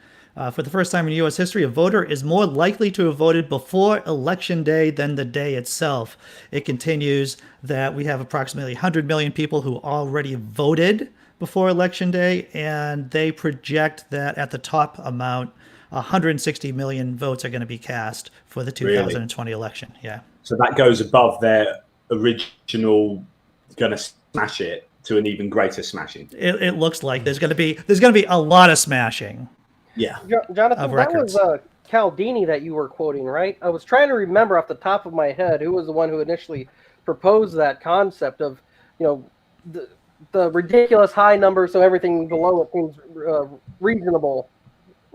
For the first time in U.S. history, a voter is more likely to have voted before Election Day than the day itself. It continues that we have approximately 100 million people who already voted before Election Day, and they project that at the top amount, 160 million votes are going to be cast for the 2020 election. Yeah. So that goes above their original going to smash it to an even greater smashing. It looks like there's going to be a lot of smashing. Yeah. Jonathan, that was Caldini that you were quoting, right? I was trying to remember off the top of my head who was the one who initially proposed that concept of, the ridiculous high number, so everything below it seems reasonable.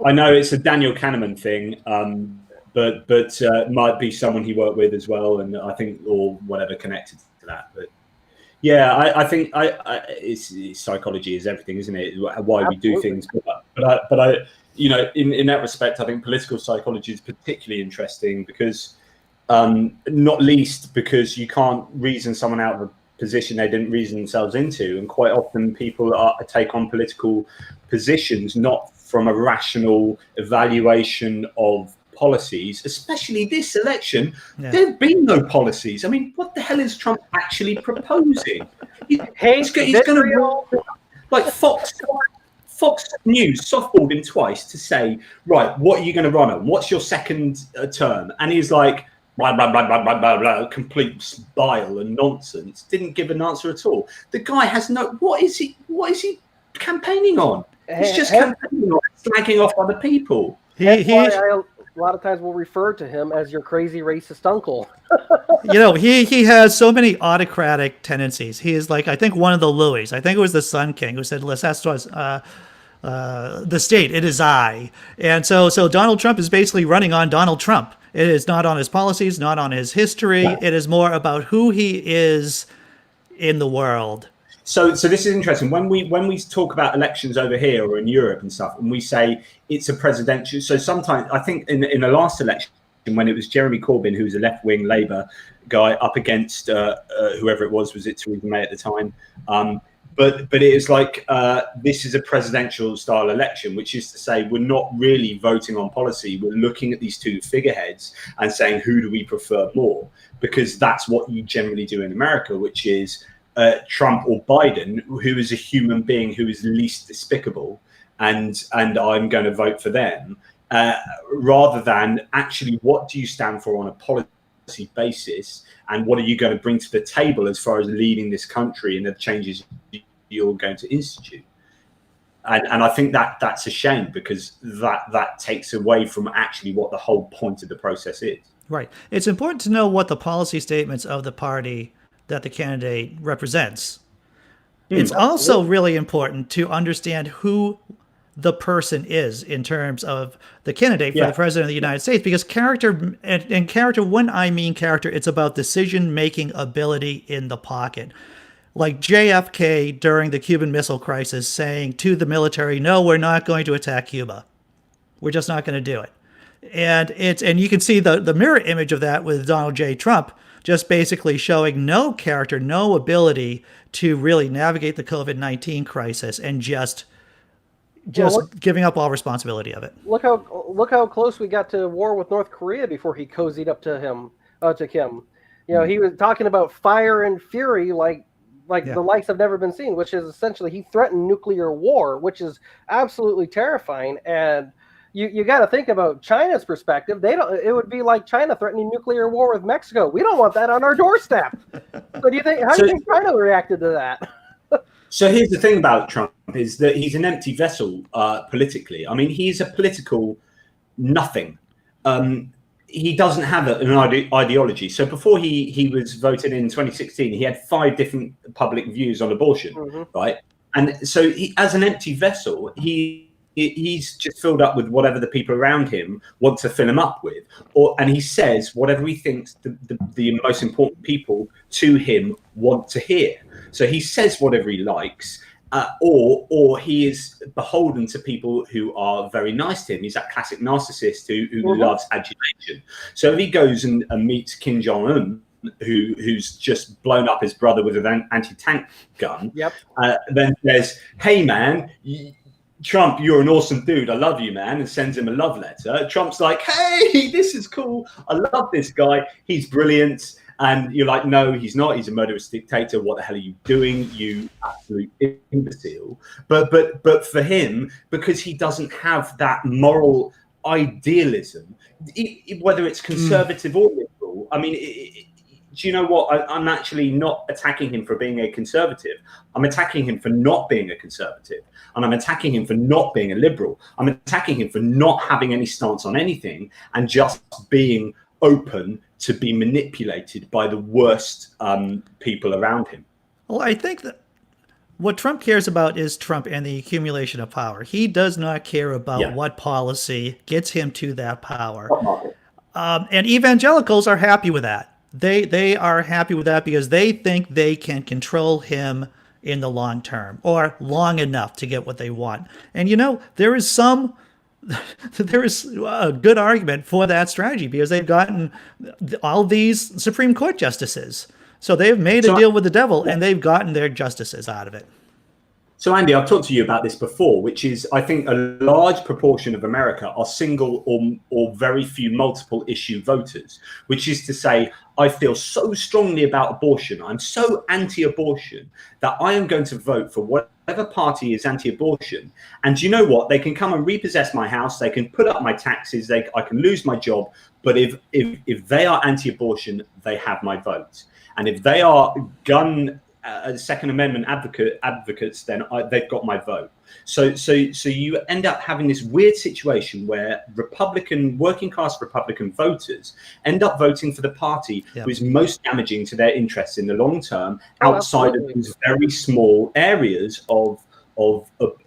I know it's a Daniel Kahneman thing, but might be someone he worked with as well, and I think or whatever connected to that. But yeah, I think it's psychology is everything, isn't it? Why Absolutely. We do things, but I in that respect, I think political psychology is particularly interesting because, not least because you can't reason someone out of a position they didn't reason themselves into, and quite often people take on political positions not from a rational evaluation of policies, especially this election. Yeah. There have been no policies. I mean, what the hell is Trump actually proposing? He's going to like Fox News softballed him twice to say, right, what are you going to run on? What's your second term? And he's like, blah, blah, blah, blah, blah, blah, blah, complete bile and nonsense. Didn't give an answer at all. The guy has no. What is he campaigning on? He's just campaigning on slagging off other people. A lot of times we'll refer to him as your crazy racist uncle. He has so many autocratic tendencies. He is like, I think one of the Louis. I think it was the Sun King who said, the state, it is I. And so Donald Trump is basically running on Donald Trump. It is not on his policies, not on his history. Yeah. It is more about who he is in the world. So this is interesting. When we talk about elections over here or in Europe and stuff, and we say it's a presidential. So sometimes I think in the last election, when it was Jeremy Corbyn, who was a left-wing Labour guy, up against whoever it was it Theresa May at the time? But it is like this is a presidential style election, which is to say we're not really voting on policy. We're looking at these two figureheads and saying who do we prefer more, because that's what you generally do in America, which is Trump or Biden, who is a human being who is least despicable, and I'm going to vote for them, rather than actually what do you stand for on a policy basis, and what are you going to bring to the table as far as leading this country and the changes you're going to institute. And I think that's a shame, because that takes away from actually what the whole point of the process is. Right. It's important to know what the policy statements of the party that the candidate represents. It's also really important to understand who the person is in terms of the candidate for the president of the United States, because character, and character, when I mean character, it's about decision-making ability in the pocket. Like JFK during the Cuban Missile Crisis saying to the military, no, we're not going to attack Cuba. We're just not going to do it. And you can see the mirror image of that with Donald J. Trump, just basically showing no character, no ability to really navigate the COVID-19 crisis, and just giving up all responsibility of it. Look how close we got to war with North Korea before he cozied up to Kim. He was talking about fire and fury like the likes have never been seen, which is essentially he threatened nuclear war, which is absolutely terrifying. And you got to think about China's perspective. It would be like China threatening nuclear war with Mexico. We don't want that on our doorstep. So how do you think China reacted to that? So here's the thing about Trump is that he's an empty vessel politically. I mean, he's a political nothing. He doesn't have an ideology. So before he was voted in 2016, he had 5 different public views on abortion, right? And so as an empty vessel, he's just filled up with whatever the people around him want to fill him up with, and he says whatever he thinks the most important people to him want to hear. So he says whatever he likes, or he is beholden to people who are very nice to him. He's that classic narcissist who loves adulation. So if he goes and meets Kim Jong-un, who's just blown up his brother with an anti-tank gun, then says, hey man, Trump, you're an awesome dude, I love you, man, and sends him a love letter. Trump's like, hey, this is cool, I love this guy, he's brilliant. And you're like, no, he's not. He's a murderous dictator. What the hell are you doing, you absolute imbecile? But for him, because he doesn't have that moral idealism, whether it's conservative or liberal, I mean, do you know what? I'm actually not attacking him for being a conservative. I'm attacking him for not being a conservative. And I'm attacking him for not being a liberal. I'm attacking him for not having any stance on anything and just being open to be manipulated by the worst people around him. Well, I think that what Trump cares about is Trump and the accumulation of power. He does not care about what policy gets him to that power. And evangelicals are happy with that. They are happy with that because they think they can control him in the long term or long enough to get what they want. And, you know, there is a good argument for that strategy because they've gotten all these Supreme Court justices. So they've made a deal with the devil and they've gotten their justices out of it. So, Andy, I've talked to you about this before, which is I think a large proportion of America are single or very few multiple issue voters, which is to say, I feel so strongly about abortion. I'm so anti-abortion that I am going to vote for whatever party is anti-abortion. And you know what? They can come and repossess my house. They can put up my taxes. I can lose my job. But if they are anti-abortion, they have my vote. And if they are gun Second Amendment advocates, then they've got my vote. So you end up having this weird situation where working class Republican voters end up voting for the party who is most damaging to their interests in the long term, outside of these very small areas of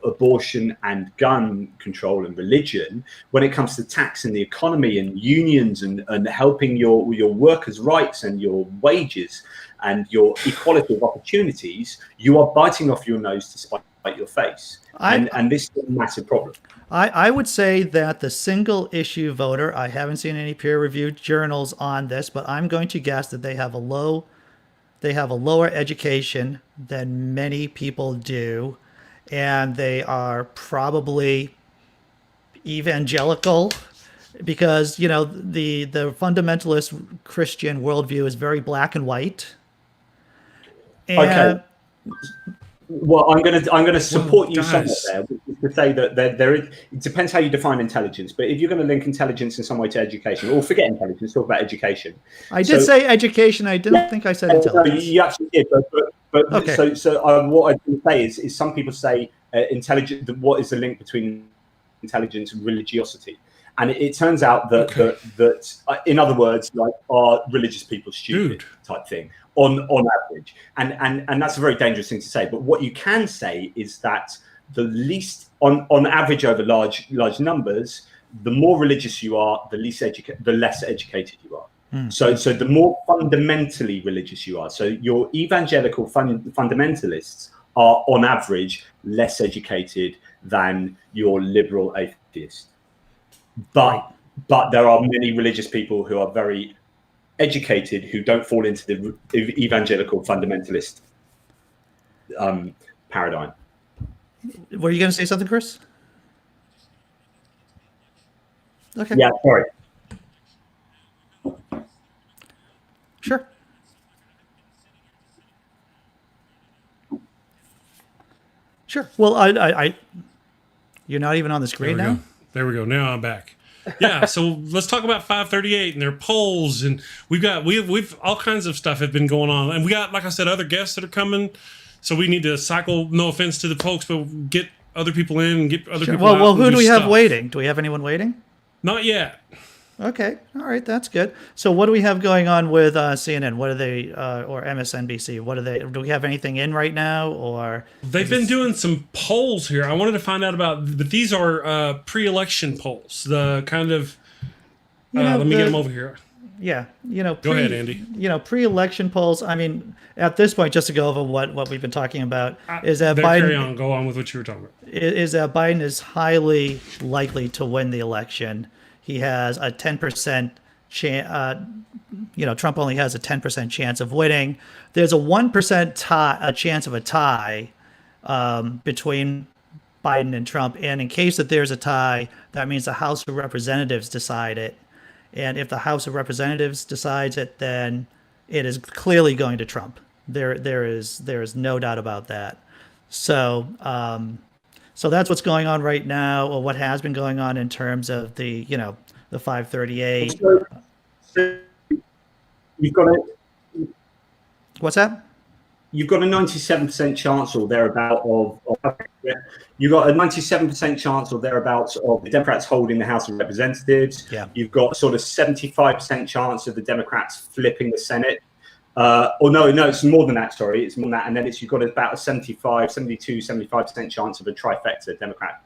abortion and gun control and religion. When it comes to tax and the economy and unions and helping your workers' rights and your wages and your equality of opportunities, you are biting off your nose to spite your face. And this is a massive problem. I would say that the single issue voter, I haven't seen any peer-reviewed journals on this, but I'm going to guess that they have a lower education than many people do. And they are probably evangelical because, you know, the fundamentalist Christian worldview is very black and white. And okay. Well, I'm going to support you somewhat there, which is to say that there is, it depends how you define intelligence. But if you're going to link intelligence in some way to education, or forget intelligence, talk about education. I did say education. I didn't think I said intelligence. You actually did, but okay. So what I can say is some people say intelligence. What is the link between intelligence and religiosity? And it turns out that in other words, like, are religious people stupid type thing on average, and that's a very dangerous thing to say. But what you can say is that the least on average over large numbers, the more religious you are, the less educated you are. So the more fundamentally religious you are, so your evangelical fundamentalists are on average less educated than your liberal atheist. But there are many religious people who are very educated who don't fall into the evangelical fundamentalist paradigm. Were you going to say something, Chris? Okay. Yeah, sorry. Sure. Sure. Well, I you're not even on the screen now? There we go. Now I'm back. Yeah, so let's talk about 538 and their polls, and we've all kinds of stuff have been going on, and we got, like I said, other guests that are coming. So we need to cycle. No offense to the folks, but get other people in and get other people out. Well, who do we have waiting? Do we have anyone waiting? Not yet. Okay, all right, that's good. So what do we have going on with CNN? What are they, or MSNBC? What are they? Do we have anything in right now, or they've been doing some polls here? I wanted to find out about, but these are pre-election polls. The kind of let me get them over here. Yeah, Go ahead, Andy. Pre-election polls. I mean, at this point, just to go over what we've been talking about, is that There, Biden. carry on. Go on with what you were talking about. Is that Biden is highly likely to win the election. He has a 10% chance. Trump only has a 10% chance of winning. There's a 1% a chance of a tie between Biden and Trump. And in case that there's a tie, that means the House of Representatives decide it. And if the House of Representatives decides it, then it is clearly going to Trump. There is no doubt about that. So that's what's going on right now, or what has been going on in terms of the 538. So you've got What's that? You've got a 97% chance or thereabout you've got a 97% chance or thereabouts of the Democrats holding the House of Representatives. Yeah. You've got sort of 75% chance of the Democrats flipping the Senate. No, it's more than that. Sorry, it's more than that. And then you've got about a 75% chance of a trifecta, Democrat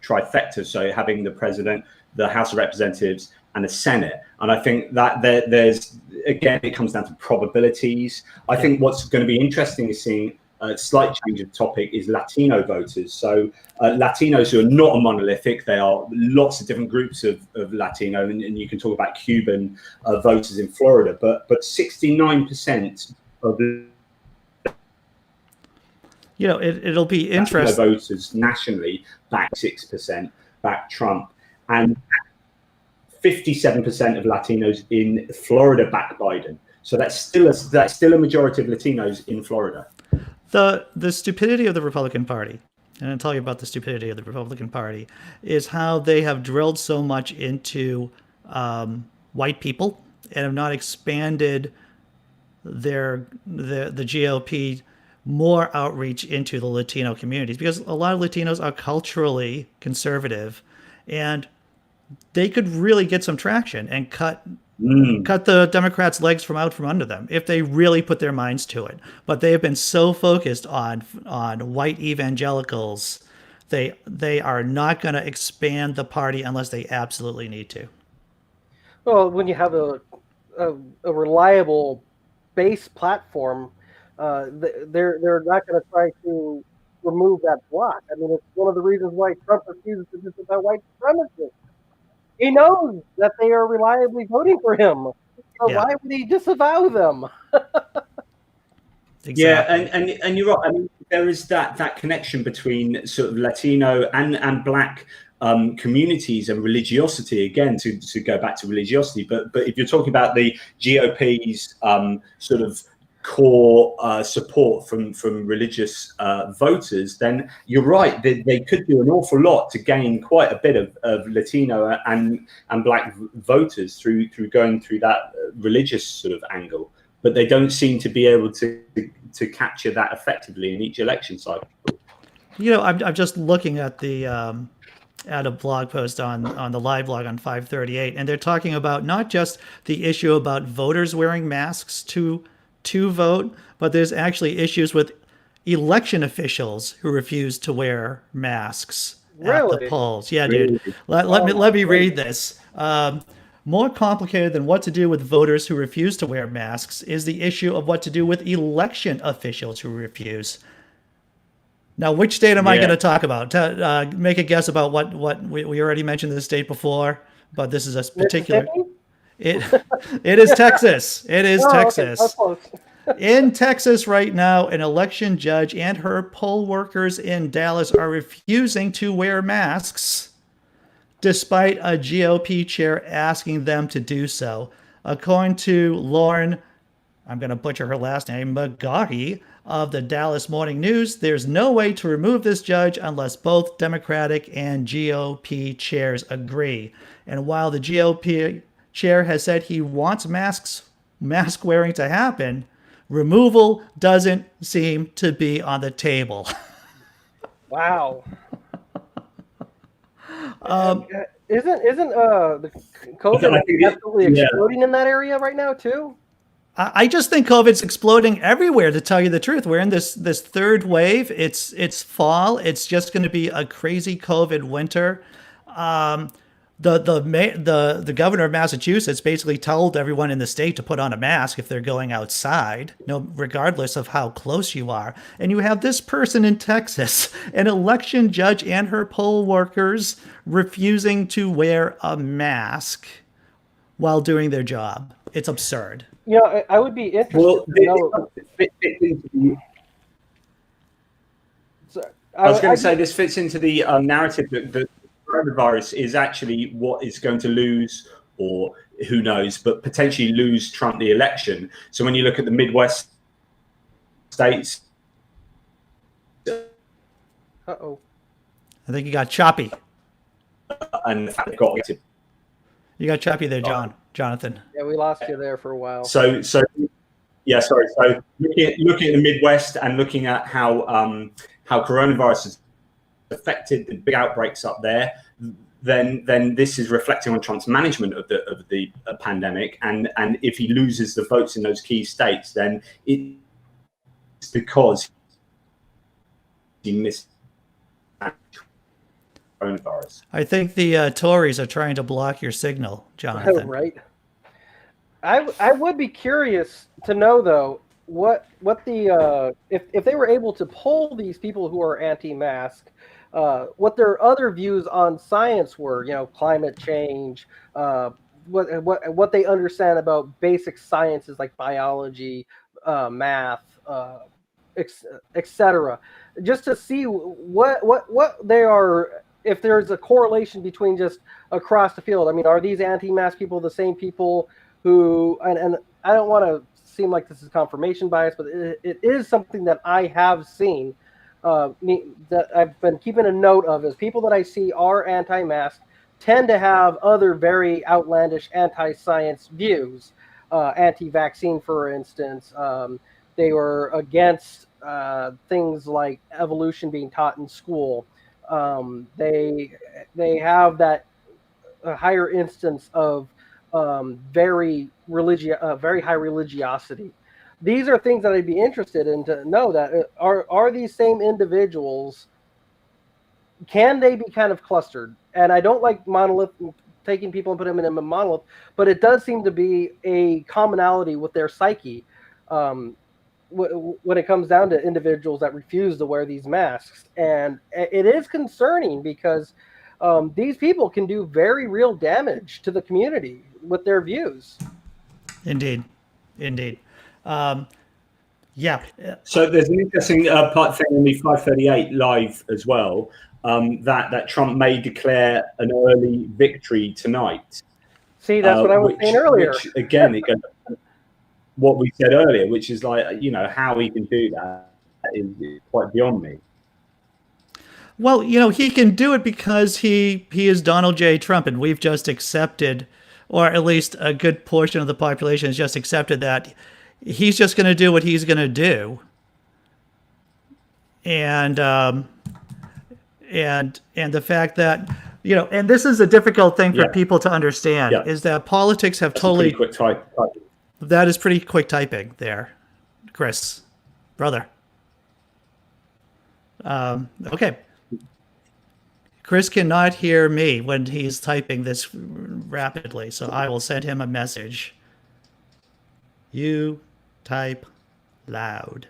trifecta. So having the president, the House of Representatives, and the Senate. And I think that there's, again, it comes down to probabilities. I think what's going to be interesting is seeing a slight change of topic is Latino voters. So Latinos who are not a monolithic, there are lots of different groups of Latino, and you can talk about Cuban voters in Florida, but 69% of the it'll be interesting. Voters nationally back 6%, back Trump, and 57% of Latinos in Florida back Biden. So that's still a majority of Latinos in Florida. The stupidity of the Republican Party, and I'll tell you about the stupidity of the Republican Party, is how they have drilled so much into white people and have not expanded the GOP more outreach into the Latino communities, because a lot of Latinos are culturally conservative, and they could really get some traction and cut the Democrats' legs from under them if they really put their minds to it. But they have been so focused on white evangelicals, they are not going to expand the party unless they absolutely need to. Well, when you have a reliable base platform, they're not going to try to remove that block. I mean, it's one of the reasons why Trump refuses to disavow white supremacists. He knows that they are reliably voting for him. So why would he disavow them? Exactly. Yeah, and you're right. I mean, there is that connection between sort of Latino and Black communities and religiosity. Again, to go back to religiosity, but if you're talking about the GOP's sort of core support from religious voters, then you're right. They could do an awful lot to gain quite a bit of Latino and Black voters through going through that religious sort of angle. But they don't seem to be able to capture that effectively in each election cycle. I'm just looking at at a blog post on the live blog on 538, and they're talking about not just the issue about voters wearing masks to vote, but there's actually issues with election officials who refuse to wear masks at the polls. Yeah, dude. Let me read this. More complicated than what to do with voters who refuse to wear masks is the issue of what to do with election officials who refuse. Now, which state am I going to talk about? Make a guess about what we already mentioned this state before, but this is a particular. It is Texas. It is Texas. Okay. In Texas right now, an election judge and her poll workers in Dallas are refusing to wear masks, despite a GOP chair asking them to do so. According to Lauren, I'm going to butcher her last name, McGaughey, of the Dallas Morning News, there's no way to remove this judge unless both Democratic and GOP chairs agree. And while the GOP chair has said he wants mask wearing to happen, removal doesn't seem to be on the table. Wow. Isn't the COVID absolutely exploding in that area right now too? I just think COVID's exploding everywhere, to tell you the truth. We're in this third wave. It's fall. It's just going to be a crazy COVID winter. the governor of Massachusetts basically told everyone in the state to put on a mask if they're going outside, regardless of how close you are. And you have this person in Texas, an election judge and her poll workers refusing to wear a mask while doing their job. It's absurd. You know, I would be interested to know. I was going to say this fits into the narrative that the coronavirus is actually what is going to lose, or who knows, but potentially lose Trump the election. So when you look at the Midwest states. Uh-oh. I think you got choppy. And got you got choppy there, Jonathan. Yeah, we lost you there for a while. So yeah, sorry. So looking at the Midwest and looking at how coronavirus has affected the big outbreaks up there, then this is reflecting on Trump's management of the pandemic. And if he loses the votes in those key states, then it's because he missed coronavirus. I think the Tories are trying to block your signal, Jonathan. Oh, right. I would be curious to know though what the if they were able to poll these people who are anti-mask, what their other views on science were. You know, climate change, what they understand about basic sciences like biology, math, etc. Just to see what they are. If there's a correlation between just across the field. I mean, are these anti-mask people the same people who, and I don't want to seem like this is confirmation bias, but it is something that I have seen, that I've been keeping a note of, is people that I see are anti-mask tend to have other very outlandish anti-science views, anti-vaccine, for instance. They were against things like evolution being taught in school. They have that higher instance of very high religiosity. These are things that I'd be interested in to know, that are these same individuals, can they be kind of clustered? And I don't like monolith, taking people and putting them in a monolith, but it does seem to be a commonality with their psyche. When it comes down to individuals that refuse to wear these masks. And it is concerning because these people can do very real damage to the community with their views. Indeed. Yeah. So there's an interesting part thing on the 538 live as well, that Trump may declare an early victory tonight. See, that's what I was saying earlier. Which, again, it goes what we said earlier, which is like, you know, how he can do that is quite beyond me. Well, you know, he can do it because he is Donald J. Trump, and we've just accepted, or at least a good portion of the population has just accepted that he's just going to do what he's going to do. And the fact that, you know, and this is a difficult thing for people to understand, is that politics have totally... Quick type. That is pretty quick typing there, Chris, brother. Okay. Chris cannot hear me when he's typing this rapidly, so I will send him a message. You type loud.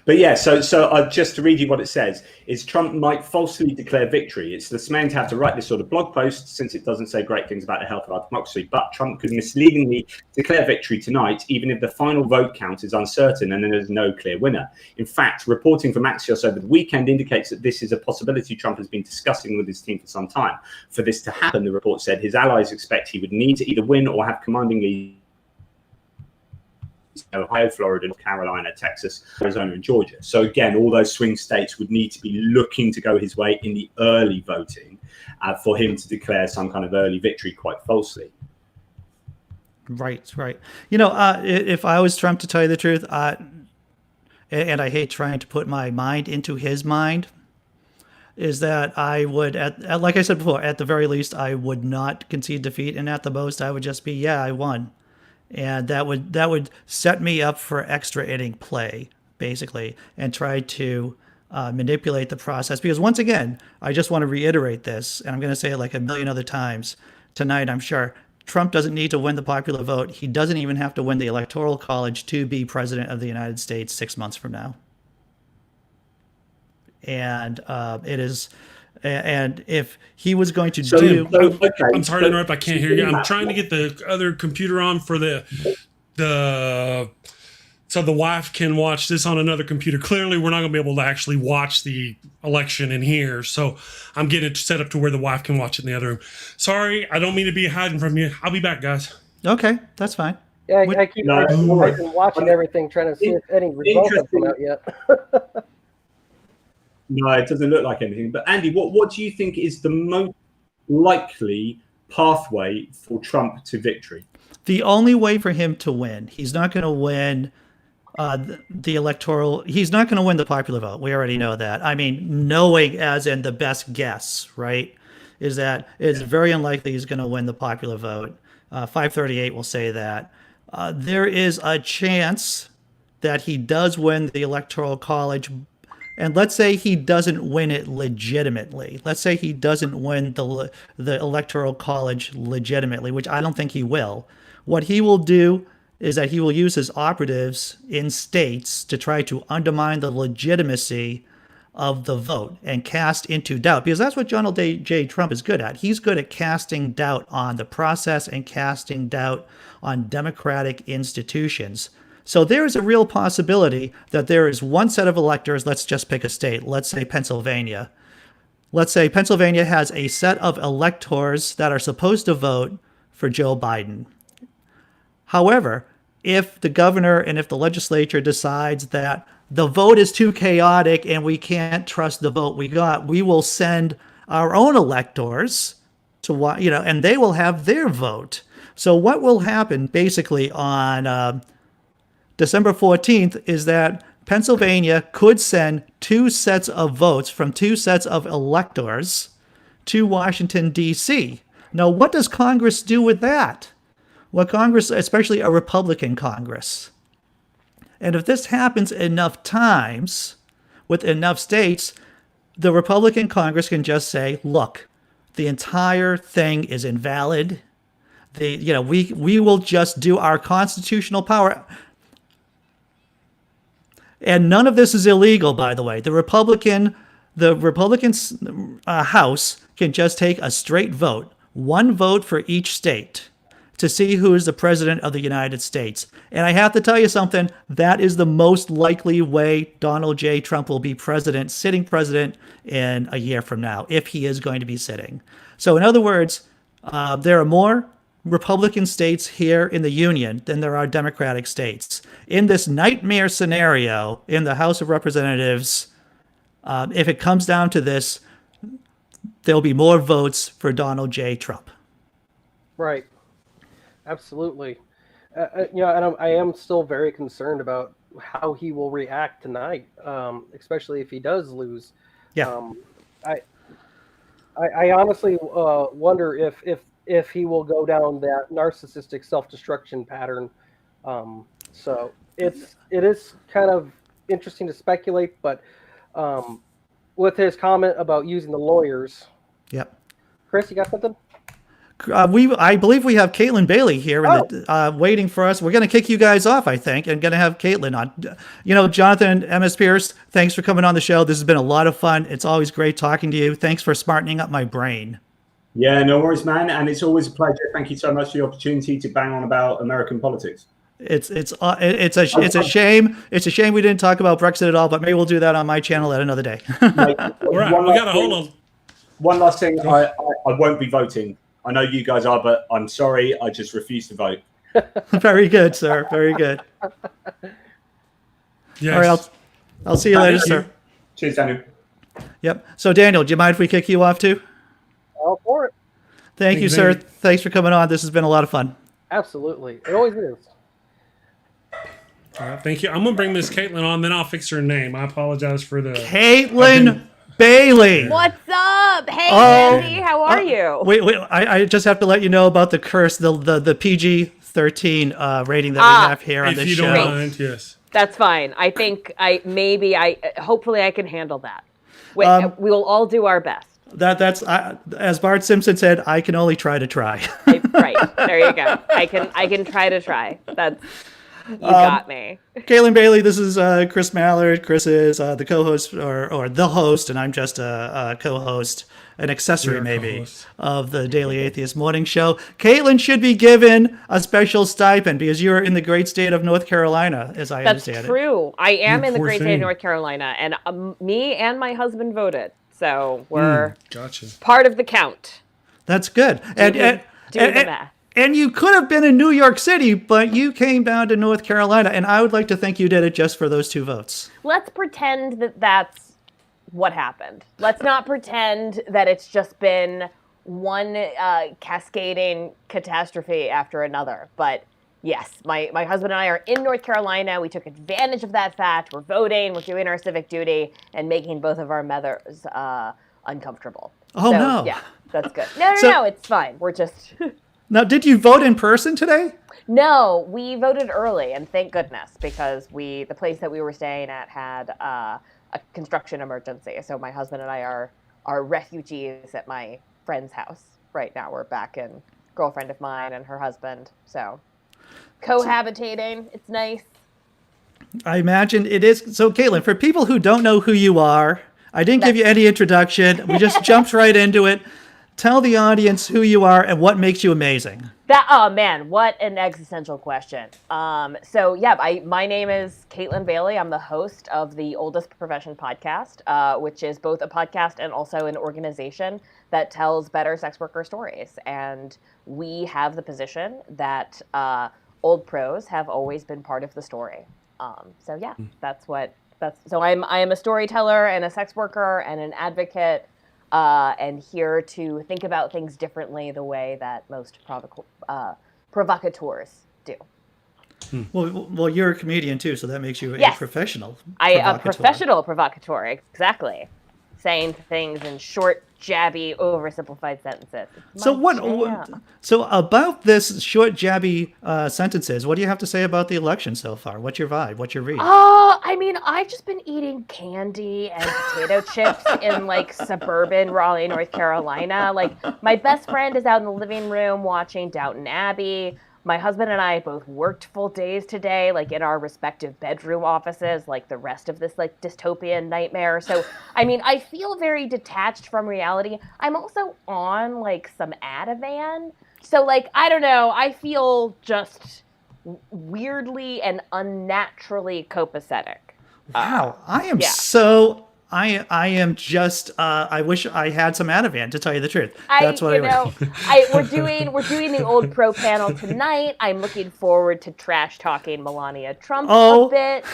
But yeah, so just to read you what it says, is Trump might falsely declare victory. It's the man to have to write this sort of blog post, since it doesn't say great things about the health of our democracy. But Trump could misleadingly declare victory tonight, even if the final vote count is uncertain and there's no clear winner. In fact, reporting from Axios over the weekend indicates that this is a possibility Trump has been discussing with his team for some time. For this to happen, the report said his allies expect he would need to either win or have commanding lead Ohio, Florida, North Carolina, Texas, Arizona, and Georgia. So again, all those swing states would need to be looking to go his way in the early voting for him to declare some kind of early victory quite falsely. Right. You know, if I was Trump, to tell you the truth, and I hate trying to put my mind into his mind, is that I would, like I said before, at the very least, I would not concede defeat, and at the most, I would just be, I won. And that would set me up for extra inning play, basically, and try to manipulate the process. Because once again, I just want to reiterate this, and I'm going to say it like a million other times tonight, I'm sure. Trump doesn't need to win the popular vote. He doesn't even have to win the Electoral College to be president of the United States 6 months from now. And and if he was going to I'm sorry to interrupt. I can't hear you. I'm trying to get the other computer on for so the wife can watch this on another computer. Clearly, we're not going to be able to actually watch the election in here. So I'm getting it set up to where the wife can watch it in the other room. Sorry, I don't mean to be hiding from you. I'll be back, guys. Okay, that's fine. Yeah, I've been watching everything, trying to see if any results have come out yet. No, it doesn't look like anything. But Andy, what do you think is the most likely pathway for Trump to victory? The only way for him to win, he's not going to win the electoral. He's not going to win the popular vote. We already know that. I mean, knowing as in the best guess, right, is that it's very unlikely he's going to win the popular vote. 538 will say that. There is a chance that he does win the Electoral College. And let's say he doesn't win it legitimately. Let's say he doesn't win the Electoral College legitimately, which I don't think he will. What he will do is that he will use his operatives in states to try to undermine the legitimacy of the vote and cast into doubt, because that's what Donald J. Trump is good at. He's good at casting doubt on the process and casting doubt on democratic institutions. So there is a real possibility that there is one set of electors. Let's just pick a state. Let's say Pennsylvania. Let's say Pennsylvania has a set of electors that are supposed to vote for Joe Biden. However, if the governor and if the legislature decides that the vote is too chaotic and we can't trust the vote we got, we will send our own electors to, and they will have their vote. So what will happen basically on December 14th is that Pennsylvania could send two sets of votes from two sets of electors to Washington, D.C. Now, what does Congress do with that? Well, Congress, especially a Republican Congress. And if this happens enough times with enough states, the Republican Congress can just say, look, the entire thing is invalid. We will just do our constitutional power. And none of this is illegal, by the way. The Republican House can just take a straight vote, one vote for each state, to see who is the president of the United States. And I have to tell you something, that is the most likely way Donald J. Trump will be president, sitting president in a year from now, if he is going to be sitting. So in other words, there are more Republican states here in the Union than there are Democratic states. In this nightmare scenario in the House of Representatives, if it comes down to this, there'll be more votes for Donald J. Trump. Right. Absolutely. And I am still very concerned about how he will react tonight, especially if he does lose. Yeah. I honestly wonder if he will go down that narcissistic self-destruction pattern. So it is kind of interesting to speculate, but with his comment about using the lawyers. Yep. Chris, you got something? I believe we have Caitlin Bailey here waiting for us. We're going to kick you guys off, I think, and going to have Caitlin on. Jonathan, MS Pierce, thanks for coming on the show. This has been a lot of fun. It's always great talking to you. Thanks for smartening up my brain. Yeah, no worries, man. And it's always a pleasure. Thank you so much for the opportunity to bang on about American politics. It's a shame. It's a shame we didn't talk about Brexit at all, but maybe we'll do that on my channel at another day. All right, we got to hold on. One last thing, I won't be voting. I know you guys are, but I'm sorry, I just refuse to vote. Very good, sir. Very good. Yes. All right, I'll see you later, sir. Cheers, Daniel. Yep. So, Daniel, do you mind if we kick you off too? All for it. Thank you, sir. Thanks for coming on. This has been a lot of fun. Absolutely. It always is. All right, thank you. I'm going to bring Miss Caitlin on, then I'll fix her name. I apologize for the... Caitlin Bailey. What's up? Hey, Andy, how are you? Wait, I just have to let you know about the curse, the PG 13 rating that we have here on if the you show. don't mind, yes. That's fine. I think hopefully I can handle that. We will all do our best. That's as Bart Simpson said, I can only try to try. Right. There you go. I can try to try. That's you got me. Caitlin Bailey, this is Chris Mallard. Chris is the co-host or the host, and I'm just a co-host, an accessory maybe, of the Daily Atheist Morning Show. Caitlin should be given a special stipend because you're in the great state of North Carolina, as I understand it. That's true. I am in the great state of North Carolina, and me and my husband voted. So we're part of the count. That's good. Do the math. And you could have been in New York City, but you came down to North Carolina, and I would like to think you did it just for those 2 votes. Let's pretend that that's what happened. Let's not pretend that it's just been one cascading catastrophe after another. But yes, my husband and I are in North Carolina. We took advantage of that fact. We're voting. We're doing our civic duty and making both of our mothers uncomfortable. Oh, so, no. Yeah, that's good. No, it's fine. We're just... Now, did you vote in person today? No, we voted early, and thank goodness, because the place that we were staying at had a construction emergency. So my husband and I are refugees at my friend's house right now. We're back in girlfriend of mine and her husband. So cohabitating, it's nice. I imagine it is. So, Caitlin, for people who don't know who you are, I didn't give you any introduction. We just jumped right into it. Tell the audience who you are and what makes you amazing. Oh man, what an existential question. My name is Caitlin Bailey. I'm the host of the Oldest Profession podcast, which is both a podcast and also an organization that tells better sex worker stories. And we have the position that old pros have always been part of the story. So I am a storyteller and a sex worker and an advocate. And here to think about things differently the way that most provocateurs do. Well, you're a comedian too, so that makes you a professional. A professional provocateur, exactly. Saying things in short, jabby, oversimplified sentences. So about this short, jabby sentences, what do you have to say about the election so far? What's your vibe? What's your read? I've just been eating candy and potato chips in like suburban Raleigh, North Carolina. Like my best friend is out in the living room watching Downton Abbey. My husband and I both worked full days today, like in our respective bedroom offices, like the rest of this like dystopian nightmare. So, I feel very detached from reality. I'm also on like some Ativan. So like, I don't know, I feel just weirdly and unnaturally copacetic. Wow. I am so... I am just. I wish I had some Ativan, to tell you the truth. We're doing the old pro panel tonight. I'm looking forward to trash talking Melania Trump a bit,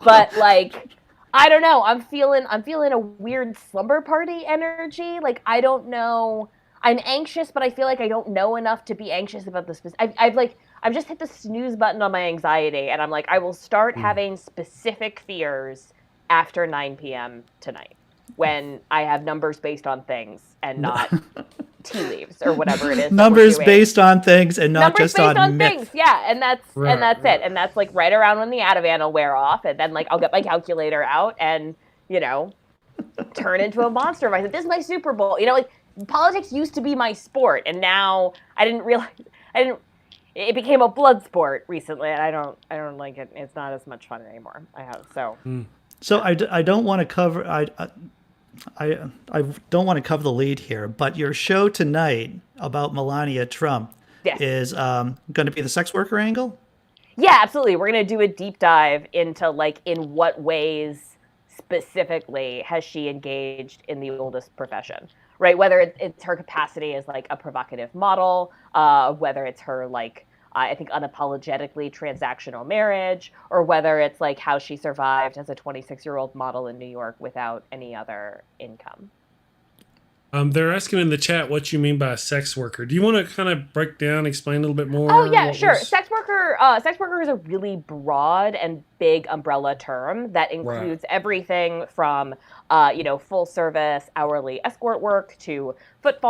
but like, I don't know. I'm feeling a weird slumber party energy. Like I don't know. I'm anxious, but I feel like I don't know enough to be anxious about this. I've just hit the snooze button on my anxiety, and I'm like, I will start having specific fears after 9 p.m. tonight, when I have numbers based on things and not tea leaves or whatever it is. Numbers based on things and not just on myth. Things, yeah, and that's it. And that's like right around when the Ativan will wear off, and then like I'll get my calculator out and turn into a monster. If I said, "This is my Super Bowl," like politics used to be my sport, and now I didn't realize it became a blood sport recently, and I don't like it. It's not as much fun anymore. So I don't want to cover I don't want to cover the lead here, but your show tonight about Melania Trump is going to be the sex worker angle? Yeah, absolutely. We're going to do a deep dive into like in what ways specifically has she engaged in the oldest profession, right? Whether it's her capacity as like a provocative model, whether it's her like I think unapologetically transactional marriage, or whether it's like how she survived as a 26-year-old model in New York without any other income. They're asking in the chat what you mean by a sex worker. Do you want to kind of break down, explain a little bit more? Oh yeah, sure. Sex worker is a really broad and big umbrella term that includes everything from full service hourly escort work to foot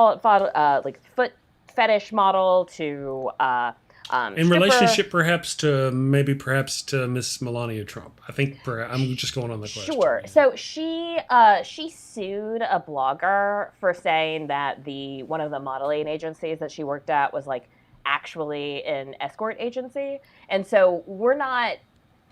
fetish model to In relationship, perhaps to Miss Melania Trump. I think I'm just going on the question. Sure. So she sued a blogger for saying that one of the modeling agencies that she worked at was like actually an escort agency, and so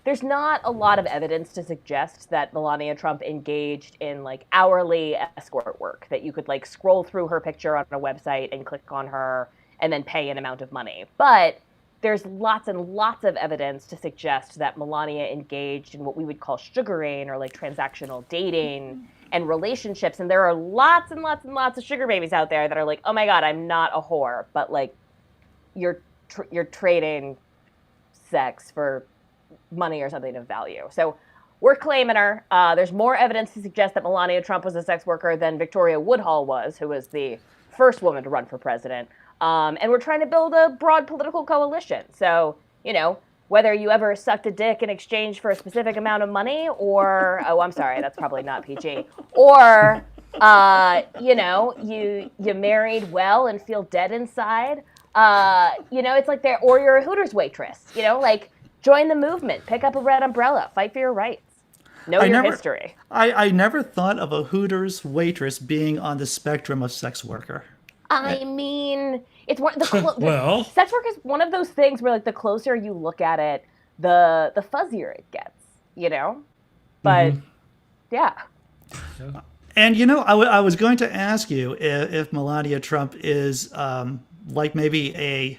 there's not a lot of evidence to suggest that Melania Trump engaged in like hourly escort work, that you could like scroll through her picture on a website and click on her and then pay an amount of money. But there's lots and lots of evidence to suggest that Melania engaged in what we would call sugaring or like transactional dating and relationships. And there are lots and lots and lots of sugar babies out there that are like, oh my God, I'm not a whore, but like you're trading sex for money or something of value. So we're claiming her. There's more evidence to suggest that Melania Trump was a sex worker than Victoria Woodhull was, who was the first woman to run for president. And we're trying to build a broad political coalition. So, whether you ever sucked a dick in exchange for a specific amount of money or, I'm sorry, that's probably not PG. Or, you married well and feel dead inside. It's like or you're a Hooters waitress, like join the movement, pick up a red umbrella, fight for your rights. Know your history. I never thought of a Hooters waitress being on the spectrum of sex worker. I mean, it's one sex work is one of those things where like the closer you look at it, the fuzzier it gets, But yeah. And I was going to ask you if Melania Trump is like maybe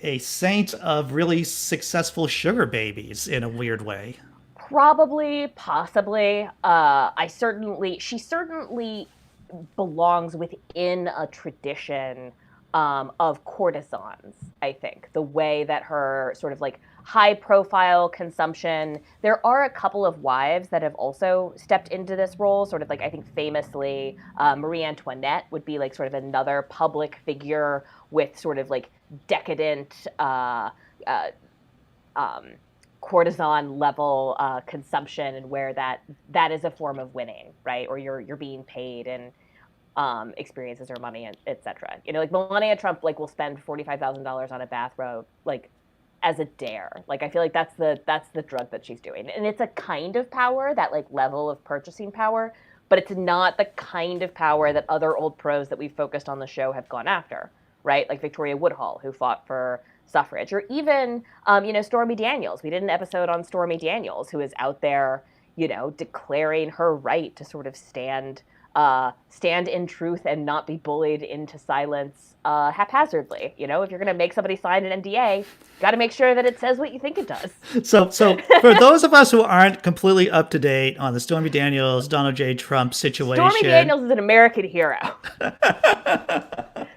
a saint of really successful sugar babies in a weird way. Probably, possibly. She certainly belongs within a tradition of courtesans, I think. The way that her sort of like high profile consumption, there are a couple of wives that have also stepped into this role, sort of like, I think famously, Marie Antoinette would be like sort of another public figure with sort of like decadent courtesan level consumption, and where that is a form of winning, right? Or you're being paid and experiences or money, etc. Like Melania Trump like will spend $45,000 on a bathrobe like as a dare. Like I feel like that's the drug that she's doing, and it's a kind of power, that like level of purchasing power, but it's not the kind of power that other old pros that we've focused on the show have gone after, right? Like Victoria Woodhull, who fought for suffrage, or even Stormy Daniels. We did an episode on Stormy Daniels, who is out there declaring her right to sort of stand in truth and not be bullied into silence haphazardly. If you're going to make somebody sign an NDA, got to make sure that it says what you think it does. So for those of us who aren't completely up to date on the Stormy Daniels, Donald J. Trump situation, Stormy Daniels is an American hero.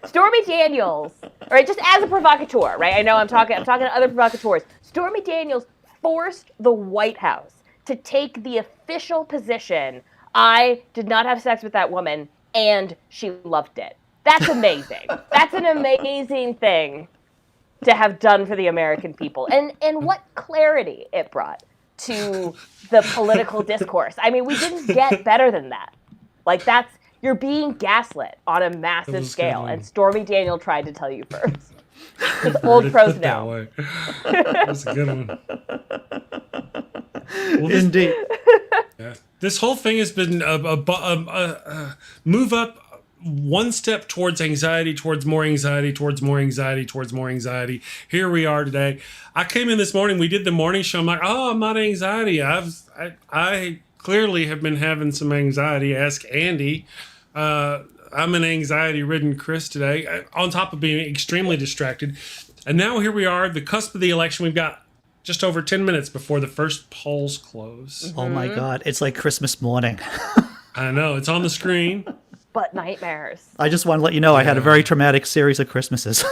Stormy Daniels, right? Just as a provocateur, right? I know I'm talking to other provocateurs. Stormy Daniels forced the White House to take the official position, I did not have sex with that woman, and she loved it. That's amazing. That's an amazing thing to have done for the American people. And what clarity it brought to the political discourse. I mean, we didn't get better than that. Like, you're being gaslit on a massive scale, and Stormy Daniel tried to tell you first. It's old pros now. That's a good one. Well, Indeed. Yeah. This whole thing has been a move up one step towards anxiety, towards more anxiety, towards more anxiety, towards more anxiety. Here we are today. I came in this morning. We did the morning show. I'm like, I'm not anxiety. I clearly have been having some anxiety. Ask Andy. I'm an anxiety-ridden Chris today, on top of being extremely distracted. And now here we are, the cusp of the election. We've got just over 10 minutes before the first polls close. Oh my God, it's like Christmas morning. I know, it's on the screen. But nightmares. I just want to let you know I had a very traumatic series of Christmases.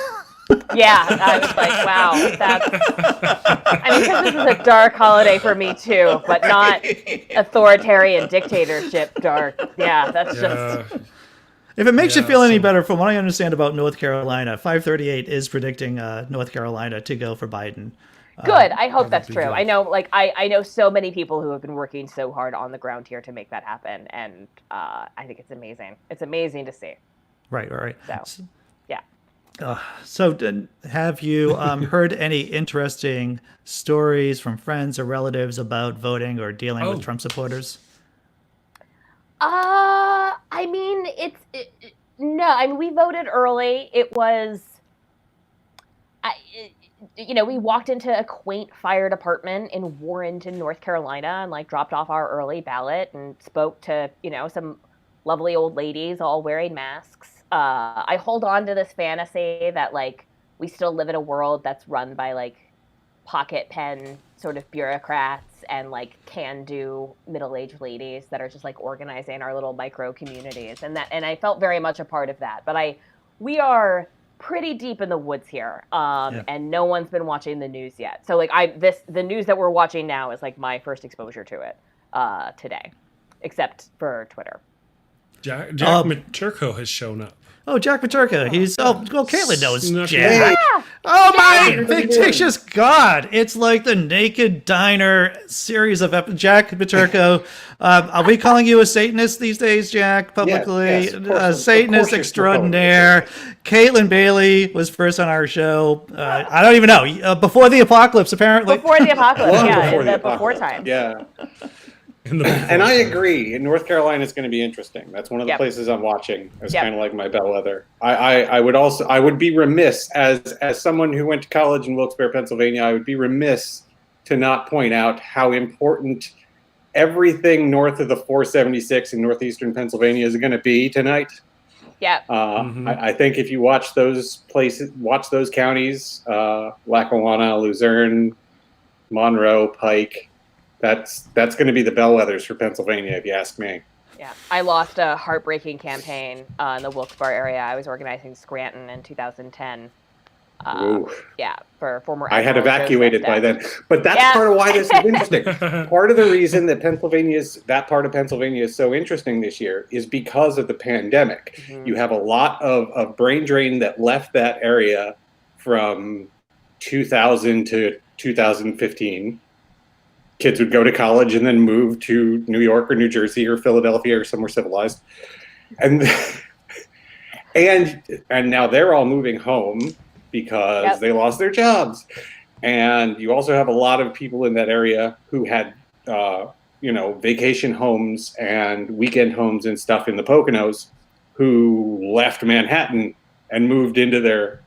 Yeah, I was like, wow. Christmas is a dark holiday for me too, but not authoritarian dictatorship dark. Yeah, that's just... If it makes you feel any better, from what I understand about North Carolina, 538 is predicting North Carolina to go for Biden. Good. I hope that's true. Good. I know, I know so many people who have been working so hard on the ground here to make that happen, and I think it's amazing. It's amazing to see. Right. So, yeah. So, have you heard any interesting stories from friends or relatives about voting or dealing with Trump supporters? I mean, no. I mean, we voted early. It was, we walked into a quaint fire department in Warrenton, North Carolina, and like dropped off our early ballot and spoke to, some lovely old ladies all wearing masks. I hold on to this fantasy that like we still live in a world that's run by like pocket pen sort of bureaucrats and like can-do middle-aged ladies that are just like organizing our little micro communities, and I felt very much a part of that. But we are pretty deep in the woods here, and no one's been watching the news yet. So like the news that we're watching now is like my first exposure to it today, except for Twitter. Jack Maturko has shown up. Oh, Jack Maturka. He's Caitlin knows Snuck Jack. Yeah. Oh my fictitious God! It's like the Naked Diner series of Jack Maturko. Are we calling you a Satanist these days, Jack? Publicly, yes, of course, Satanist extraordinaire. Caitlin Bailey was first on our show. I don't even know. Before the apocalypse, apparently. Before the apocalypse, Before the before apocalypse. time. Yeah. And I agree. North Carolina is going to be interesting. That's one of the places I'm watching. It's kind of like my bellwether. I would be remiss as someone who went to college in Wilkes-Barre, Pennsylvania. I would be remiss to not point out how important everything north of the 476 in northeastern Pennsylvania is going to be tonight. Yeah. I think if you watch those places, watch those counties, Lackawanna, Luzerne, Monroe, Pike. That's going to be the bellwethers for Pennsylvania, if you ask me. Yeah, I lost a heartbreaking campaign in the Wilkes-Barre area. I was organizing Scranton in 2010. Yeah, for former. I had evacuated by then, but that's part of why this is interesting. Part of the reason that that part of Pennsylvania is so interesting this year is because of the pandemic. Mm-hmm. You have a lot of brain drain that left that area from 2000 to 2015. Kids would go to college and then move to New York or New Jersey or Philadelphia or somewhere civilized, and now they're all moving home because they lost their jobs. And you also have a lot of people in that area who had vacation homes and weekend homes and stuff in the Poconos who left Manhattan and moved into their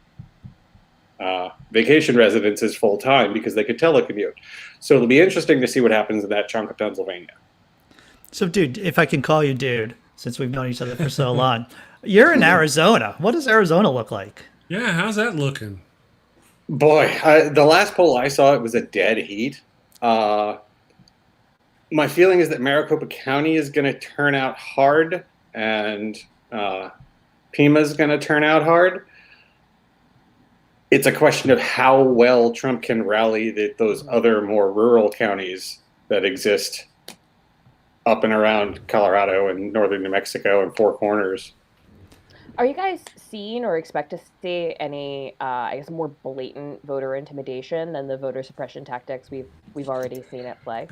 vacation residences full time because they could telecommute. So it'll be interesting to see what happens in that chunk of Pennsylvania. So, dude, if I can call you dude, since we've known each other for so long, you're in Arizona. What does Arizona look like? Yeah, how's that looking? Boy, the last poll I saw, it was a dead heat. My feeling is that Maricopa County is going to turn out hard, and Pima is going to turn out hard. It's a question of how well Trump can rally those other more rural counties that exist up and around Colorado and northern New Mexico and Four Corners. Are you guys seeing or expect to see any, more blatant voter intimidation than the voter suppression tactics we've already seen at play?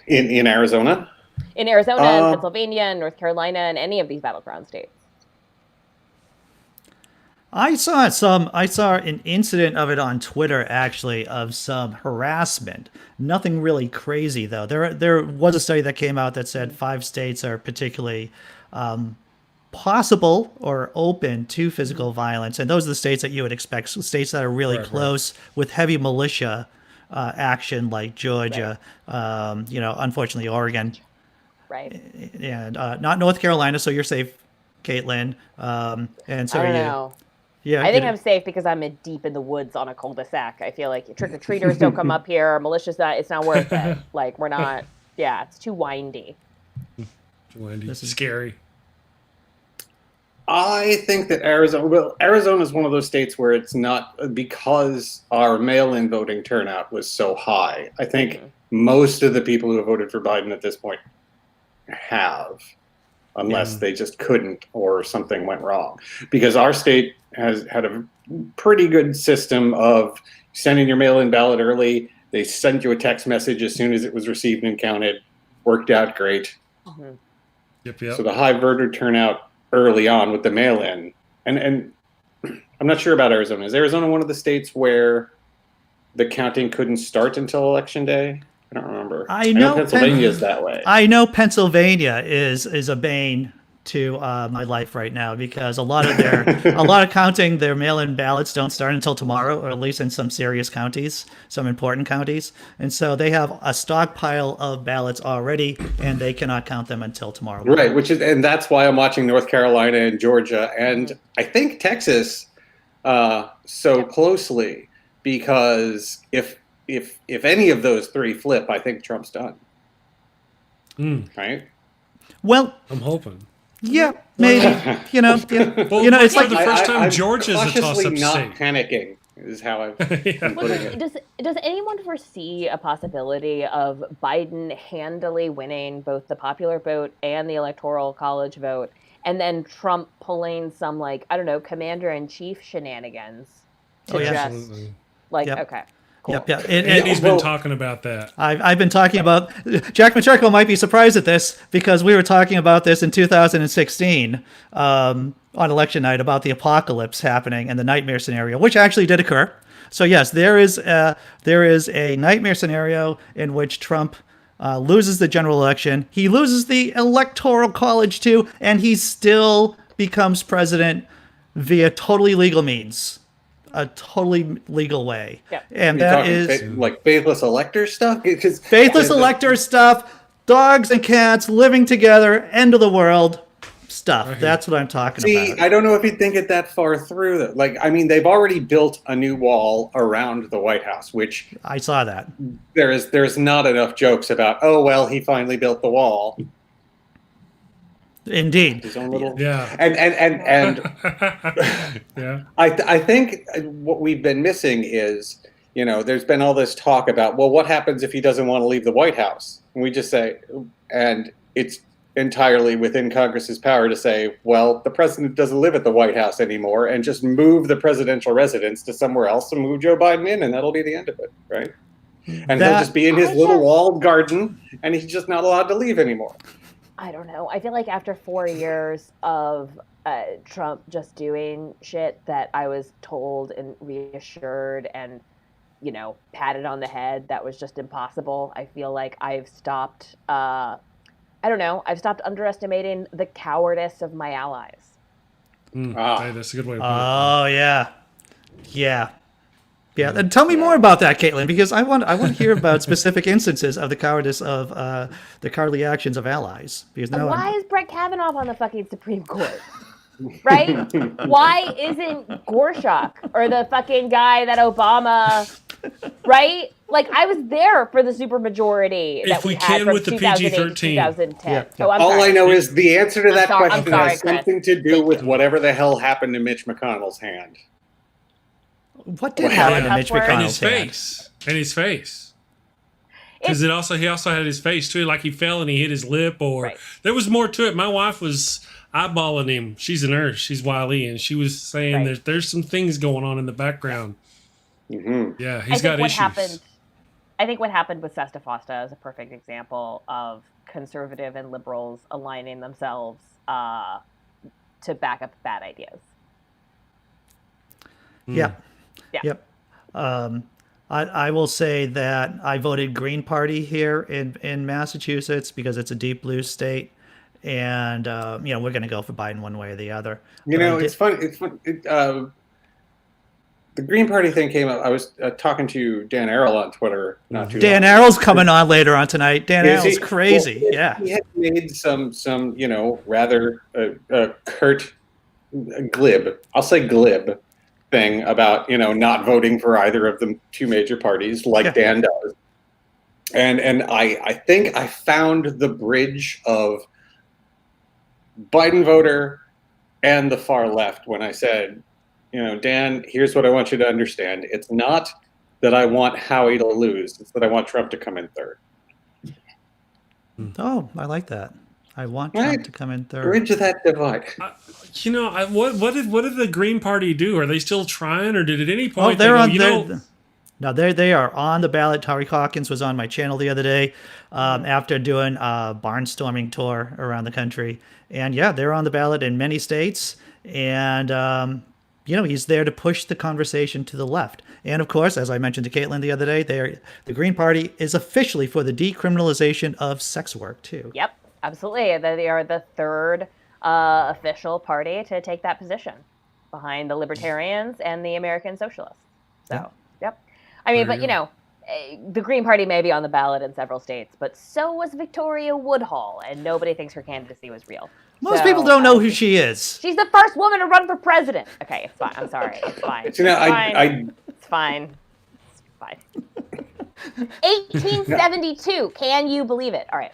In Arizona? In Arizona, and Pennsylvania, and North Carolina, and any of these battleground states. I saw an incident of it on Twitter, actually, of some harassment. Nothing really crazy, though. There was a study that came out that said 5 states are particularly possible or open to physical violence, and those are the states that you would expect. So states that are really close with heavy militia action, like Georgia, unfortunately Oregon, right, and not North Carolina. So you're safe, Caitlin. And so I don't know. Yeah, I think I'm safe because I'm deep in the woods on a cul-de-sac. I feel like trick-or-treaters don't come up here. Militia's it's not worth it. Like, we're not, it's too windy. Too windy. This is scary. I think that Arizona is one of those states where it's not, because our mail-in voting turnout was so high. I think most of the people who have voted for Biden at this point have, unless they just couldn't or something went wrong. Because our state has had a pretty good system of sending your mail-in ballot early. They sent you a text message as soon as it was received and counted. Worked out great. Mm-hmm. Yep. So the high voter turnout early on with the mail-in, and I'm not sure about Arizona. Is Arizona one of the states where the counting couldn't start until election day? I don't remember. I know Pennsylvania is that way. I know Pennsylvania is a bane to my life right now, because a lot of counting, their mail-in ballots don't start until tomorrow, or at least in some serious counties, some important counties, and so they have a stockpile of ballots already, and they cannot count them until tomorrow morning. Right, and that's why I'm watching North Carolina and Georgia, and I think Texas so closely, because if any of those three flip, I think Trump's done. Right? Well, I'm hoping. Yeah, maybe. Well, it's like the first time I'm Georgia's a toss-up not state. Panicking is how I'm putting it. Does anyone foresee a possibility of Biden handily winning both the popular vote and the electoral college vote, and then Trump pulling some, like, I don't know, commander-in-chief shenanigans to Absolutely. okay. Cool. Yep. Andy's been talking about that. I've been talking about. Jack Macherko might be surprised at this, because we were talking about this in 2016 on election night, about the apocalypse happening and the nightmare scenario, which actually did occur. So yes, there is a nightmare scenario in which Trump loses the general election. He loses the electoral college too, and he still becomes president via totally legal means. A totally legal way. Yeah. And You're that talking is like faithless elector stuff? faithless elector stuff, dogs and cats living together, end of the world stuff. That's what I'm talking about. I don't know if you'd think it that far through. That, like, I mean, they've already built a new wall around the White House, which I saw that. There's not enough jokes about, oh, well, he finally built the wall. Indeed. His own little, yeah. And yeah. I think what we've been missing is, there's been all this talk about, well, what happens if he doesn't want to leave the White House? And we just say, and it's entirely within Congress's power to say, well, the president doesn't live at the White House anymore, and just move the presidential residence to somewhere else and move Joe Biden in, and that'll be the end of it, right? And he'll just be in his little walled garden, and he's just not allowed to leave anymore. I don't know. I feel like after 4 years of Trump just doing shit that I was told and reassured and, patted on the head, that was just impossible. I feel like I've stopped, I've stopped underestimating the cowardice of my allies. Hey, that's a good way to put it. Oh, yeah. Yeah. Yeah, and tell me more about that, Caitlin, because I want to hear about specific instances of the cowardice of the cowardly actions of allies. Because now why is Brett Kavanaugh on the fucking Supreme Court? Right? Why isn't Gorsuch or the fucking guy that Obama, right? Like, I was there for the supermajority that we had from with the 2008 to PG-13. 2010. Yeah. Oh, I'm All sorry. I know is the answer to that question sorry, has Chris. something to do with whatever the hell happened to Mitch McConnell's hand. what did happen to Mitch And And McConnell's his hand? face. And his face. Because he also had his face too, like he fell and he hit his lip, or there was more to it. My wife was eyeballing him. She's a nurse. She's Wiley, and she was saying that there's some things going on in the background. Mm-hmm. Yeah, he's got issues. I think what happened with Sesta Fosta is a perfect example of conservative and liberals aligning themselves to back up bad ideas. Yep. I will say that I voted Green Party here in Massachusetts because it's a deep blue state, and we're going to go for Biden one way or the other. It's fun. It's fun. The Green Party thing came up. I was talking to Dan Arrell on Twitter not too Dan long. Arrell's coming on later on tonight. Dan Arrell's crazy. Well, he had made some rather curt, glib. I'll say glib thing about not voting for either of the two major parties like Dan does, and I think I found the bridge of Biden voter and the far left when I said, Dan, here's what I want you to understand. It's not that I want Howie to lose. It's that I want Trump to come in third. Oh, I like that. I want Trump to come in third. Bridge that divide. What did the Green Party do? Are they still trying, or did at any Oh, point they're they on. go, No, they are on the ballot. Tari Hawkins was on my channel the other day after doing a barnstorming tour around the country, and they're on the ballot in many states. And he's there to push the conversation to the left. And of course, as I mentioned to Caitlin the other day, the Green Party is officially for the decriminalization of sex work too. Yep, absolutely. They are the third official party to take that position, behind the Libertarians and the American Socialists. So, yep. I mean, but the Green Party may be on the ballot in several states, but so was Victoria Woodhull, and nobody thinks her candidacy was real. Most people don't know who she is. She's the first woman to run for president. Okay, it's fine. I'm sorry. It's fine. It's fine. It's fine. It's fine. 1872. Can you believe it? All right.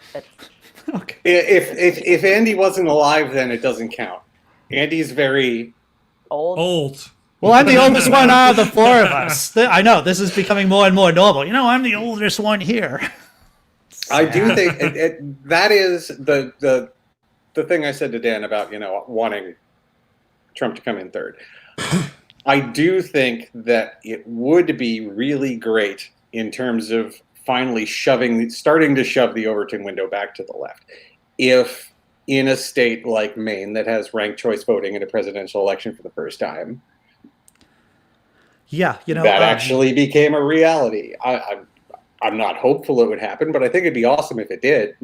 Okay. If Andy wasn't alive, then it doesn't count. Andy's very old. Well, I'm the oldest one out of the four of us. I know this is becoming more and more normal. I'm the oldest one here. I do think that is the thing I said to Dan about wanting Trump to come in third. I do think that it would be really great in terms of finally starting to shove the Overton window back to the left. If in a state like Maine that has ranked choice voting in a presidential election for the first time, that actually became a reality. I'm not hopeful it would happen, but I think it'd be awesome if it did.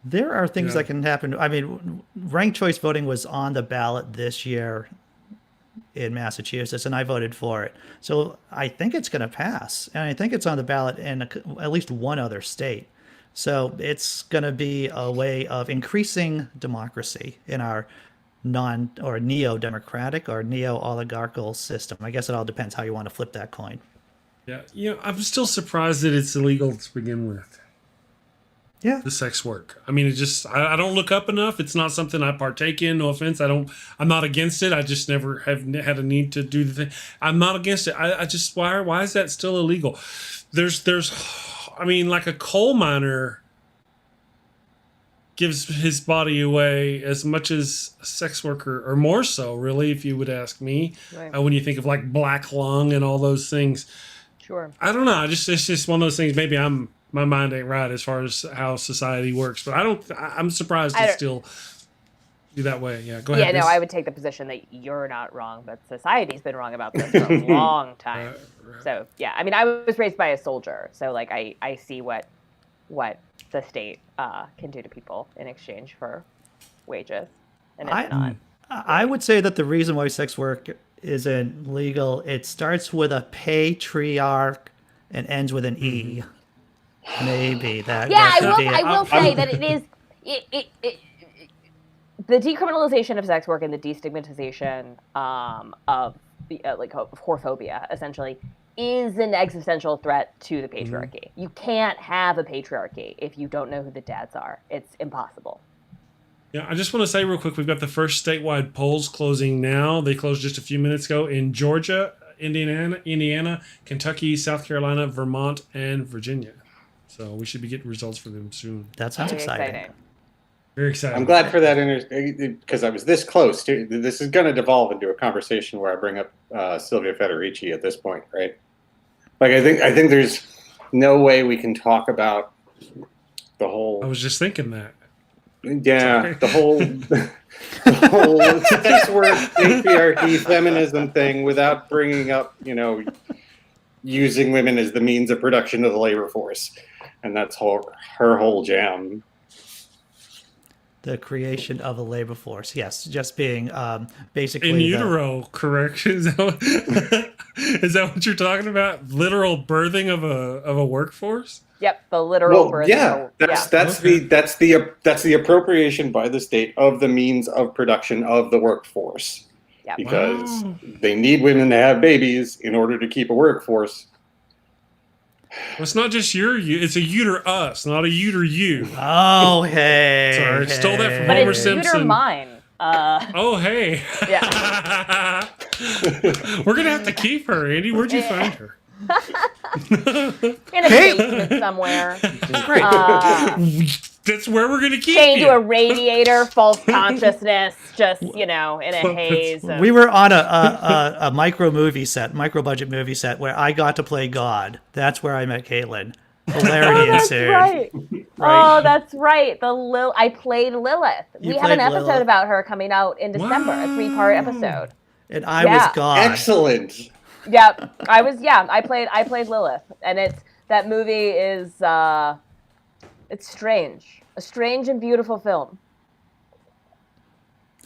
There are things that can happen. I mean, ranked choice voting was on the ballot this year in Massachusetts, and I voted for it. So I think it's going to pass, and I think it's on the ballot in at least one other state. So it's going to be a way of increasing democracy in our neo-democratic or neo-oligarchical system. I guess it all depends how you want to flip that coin. Yeah, I'm still surprised that it's illegal to begin with. Yeah, the sex work. I mean, I don't look up enough. It's not something I partake in. No offense. I'm not against it. I just never have had a need to do the thing. I'm not against it. I just, why is that still illegal? I mean, like a coal miner gives his body away as much as a sex worker, or more so, really, if you would ask me. Right. When you think of like black lung and all those things. Sure. I don't know. It's just one of those things. Maybe my mind ain't right as far as how society works, but I'm surprised it's still be that way. Yeah, go ahead. Yeah, no, I would take the position that you're not wrong, but society's been wrong about this for a long time. Right. So yeah, I mean, I was raised by a soldier, so like I see what the state can do to people in exchange for wages, and it's not. I would say that the reason why sex work isn't legal, it starts with a patriarch and ends with an E. Maybe that. Yeah, I will say that it is the decriminalization of sex work and the destigmatization of whorephobia essentially is an existential threat to the patriarchy. You can't have a patriarchy if you don't know who the dads are. It's impossible. Yeah, I just want to say real quick, we've got the first statewide polls closing now. They closed just a few minutes ago in Georgia, Indiana, Kentucky, South Carolina, Vermont, and Virginia. So we should be getting results for them soon. That sounds exciting. Very exciting. I'm glad for that because I was this close to. This is going to devolve into a conversation where I bring up Silvia Federici at this point, right? Like I think there's no way we can talk about the whole. I was just thinking that. Yeah, the whole sex work, patriarchy, feminism thing without bringing up, using women as the means of production of the labor force. And that's her whole jam. The creation of a labor force. Yes, just being basically in utero, correct? Is that what you're talking about? Literal birthing of a workforce? Yep, the literal birthing. Yeah, that's the appropriation by the state of the means of production of the workforce. Yep. Because they need women to have babies in order to keep a workforce. Well, it's not just it's a uter-us, not a uter-you. Oh, hey. Sorry, I stole that from but Homer it's Simpson. Uter mine. Oh, hey. Yeah. We're going to have to keep her, Andy. Where'd you find her? In a basement somewhere. Great. That's where we're going to keep chained you. to a radiator, false consciousness, just, in a haze. We were on a micro budget movie set where I got to play God. That's where I met Caitlin. Hilarity ensued. Right. Oh, that's right. I played Lilith. We have an episode about her coming out in December, a 3-part episode. and I was gone. Excellent. Yeah, I was. Yeah, I played Lilith, and that movie is it's strange, a strange and beautiful film.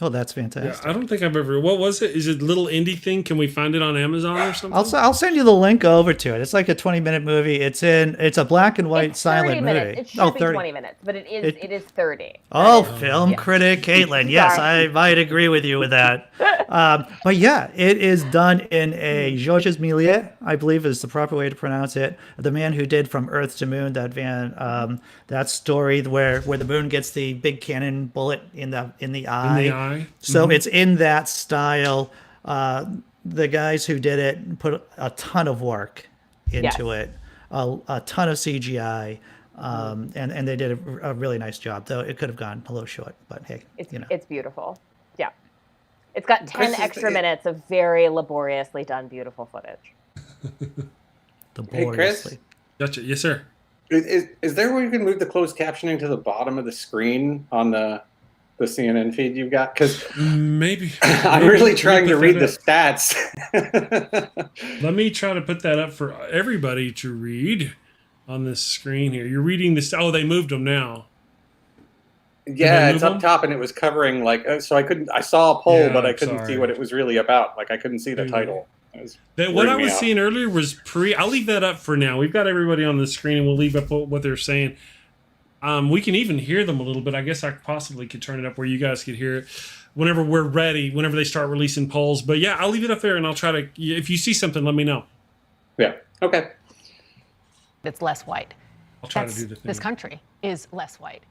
Oh, that's fantastic. Yeah, I don't think I've ever. What was it? Is it a little indie thing? Can we find it on Amazon or something? I'll send you the link over to it. It's like a 20-minute movie. It's a black and white silent movie. It should be 20 minutes, but it is 30. Oh, film critic Caitlin. Yes, Sorry. I might agree with you with that. But yeah, it is done in a Georges Méliès, I believe is the proper way to pronounce it. The man who did From Earth to Moon, that story where the moon gets the big cannon bullet in the eye. So it's in that style. The guys who did it put a ton of work into it, a ton of CGI, and they did a really nice job. Though it could have gone a little short, but hey, it's beautiful. Yeah, it's got 10 extra minutes of very laboriously done, beautiful footage. Hey, Chris? Gotcha. Yes, sir. Is there a way you can move the closed captioning to the bottom of the screen on the CNN feed you've got? Because maybe I'm really trying to read the stats. Let me try to put that up for everybody to read on this screen here. You're reading this. Oh, they moved them now. Yeah, it's up top and it was covering so I saw a poll, but I couldn't see what it was really about. Like I couldn't see the title. What I was seeing earlier was I'll leave that up for now. We've got everybody on the screen and we'll leave up what they're saying. We can even hear them a little bit. I guess I possibly could turn it up where you guys could hear it whenever we're ready, whenever they start releasing polls. But yeah, I'll leave it up there and I'll try to, if you see something, let me know. Yeah. Okay. It's less white. I'll try to do the thing. This country is less white,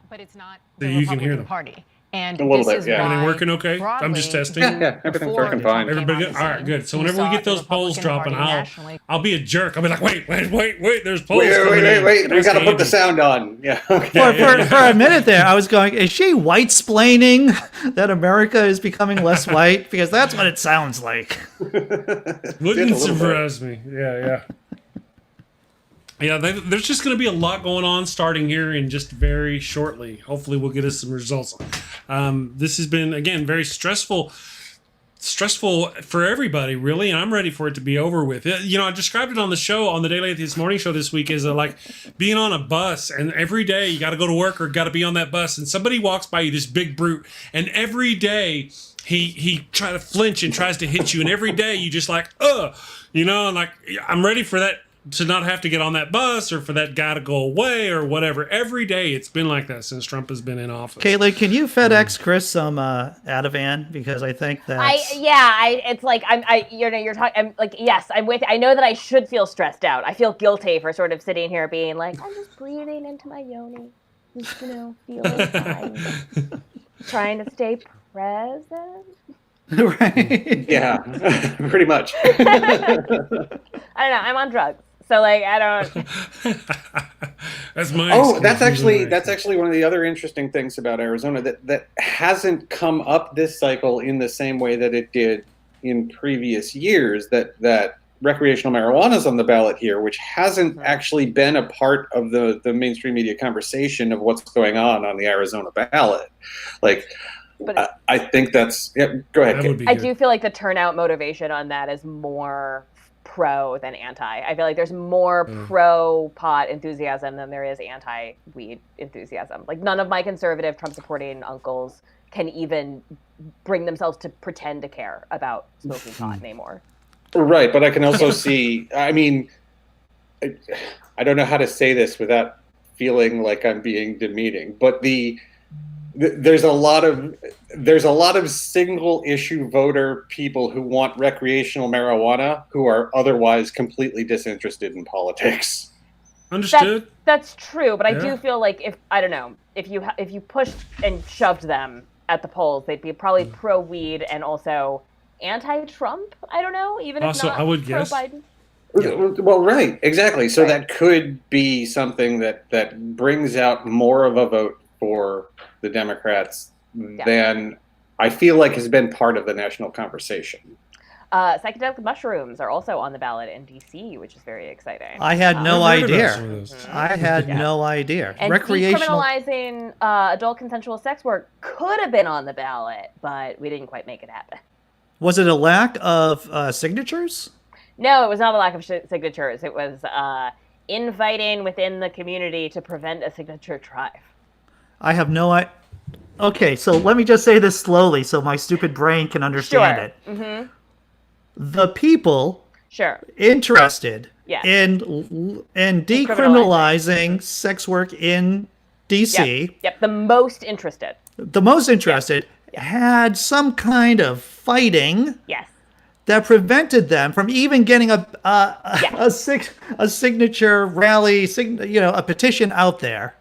but it's not So the you can Republican hear them. Party. And A little this bit, is yeah. why Everything working okay? I'm broadly, just testing. Yeah, everything's before working fine. Trump came Everybody on good? the All right, scene, good. So you whenever we saw get those the polls Republican dropping, Party nationally I'll be a jerk. I'll be like, wait, there's polls. Wait. coming in. We Nice got to put Andy. the sound on. Yeah. Okay. For a minute there, I was going, is she white-splaining that America is becoming less white? Because that's what it sounds like. Wouldn't surprise me. Yeah. Yeah, there's just going to be a lot going on starting here in just very shortly. Hopefully we'll get us some results. This has been, again, very stressful for everybody, really, and I'm ready for it to be over with. I described it on the show, on the Daily Atheist Morning Show this week, as like being on a bus, and every day you got to go to work or got to be on that bus, and somebody walks by you, this big brute, and every day he tries to flinch and tries to hit you, and every day you just like, and like, I'm ready for that, to not have to get on that bus or for that guy to go away or whatever. Every day it's been like that since Trump has been in office. Caitlin, can you FedEx Chris some Ativan? Because I think that's... It's like you're talking. I'm like, yes, I'm with. I know that I should feel stressed out. I feel guilty for sort of sitting here being like, I'm just breathing into my yoni, just feeling fine, trying to stay present. Right. Yeah, pretty much. I don't know. I'm on drugs. So like I don't. That's my. Oh, that's actually one of the other interesting things about Arizona that hasn't come up this cycle in the same way that it did in previous years. That recreational marijuana is on the ballot here, which hasn't actually been a part of the mainstream media conversation of what's going on the Arizona ballot. Like, But I think that's. Yeah, go ahead. I do feel like the turnout motivation on that is more pro than anti. I feel like there's more pro pot enthusiasm than there is anti weed enthusiasm. Like none of my conservative Trump supporting uncles can even bring themselves to pretend to care about smoking pot anymore. Right, but I can also see. I mean, I don't know how to say this without feeling like I'm being demeaning, but there's a lot of single issue voter people who want recreational marijuana who are otherwise completely disinterested in politics. Understood. That's true, but I do feel like if you pushed and shoved them at the polls, they'd be probably pro weed and also anti-Trump. I don't know, even Also, if not I would pro guess. Biden. Well, right, exactly. So that could be something that brings out more of a vote for the Democrats than I feel like has been part of the national conversation. Psychedelic mushrooms are also on the ballot in D.C., which is very exciting. I had no I've heard about idea. some of those. I had no idea. And Recreational. decriminalizing adult consensual sex work could have been on the ballot, but we didn't quite make it happen. Was it a lack of signatures? No, it was not a lack of signatures. It was infighting within the community to prevent a signature drive. I have no idea. Okay, so let me just say this slowly so my stupid brain can understand it. Mm-hmm. The people interested Yes. in decriminalizing sex work in D.C. Yep, the most interested. The most interested had some kind of fighting that prevented them from even getting a signature rally, a petition out there.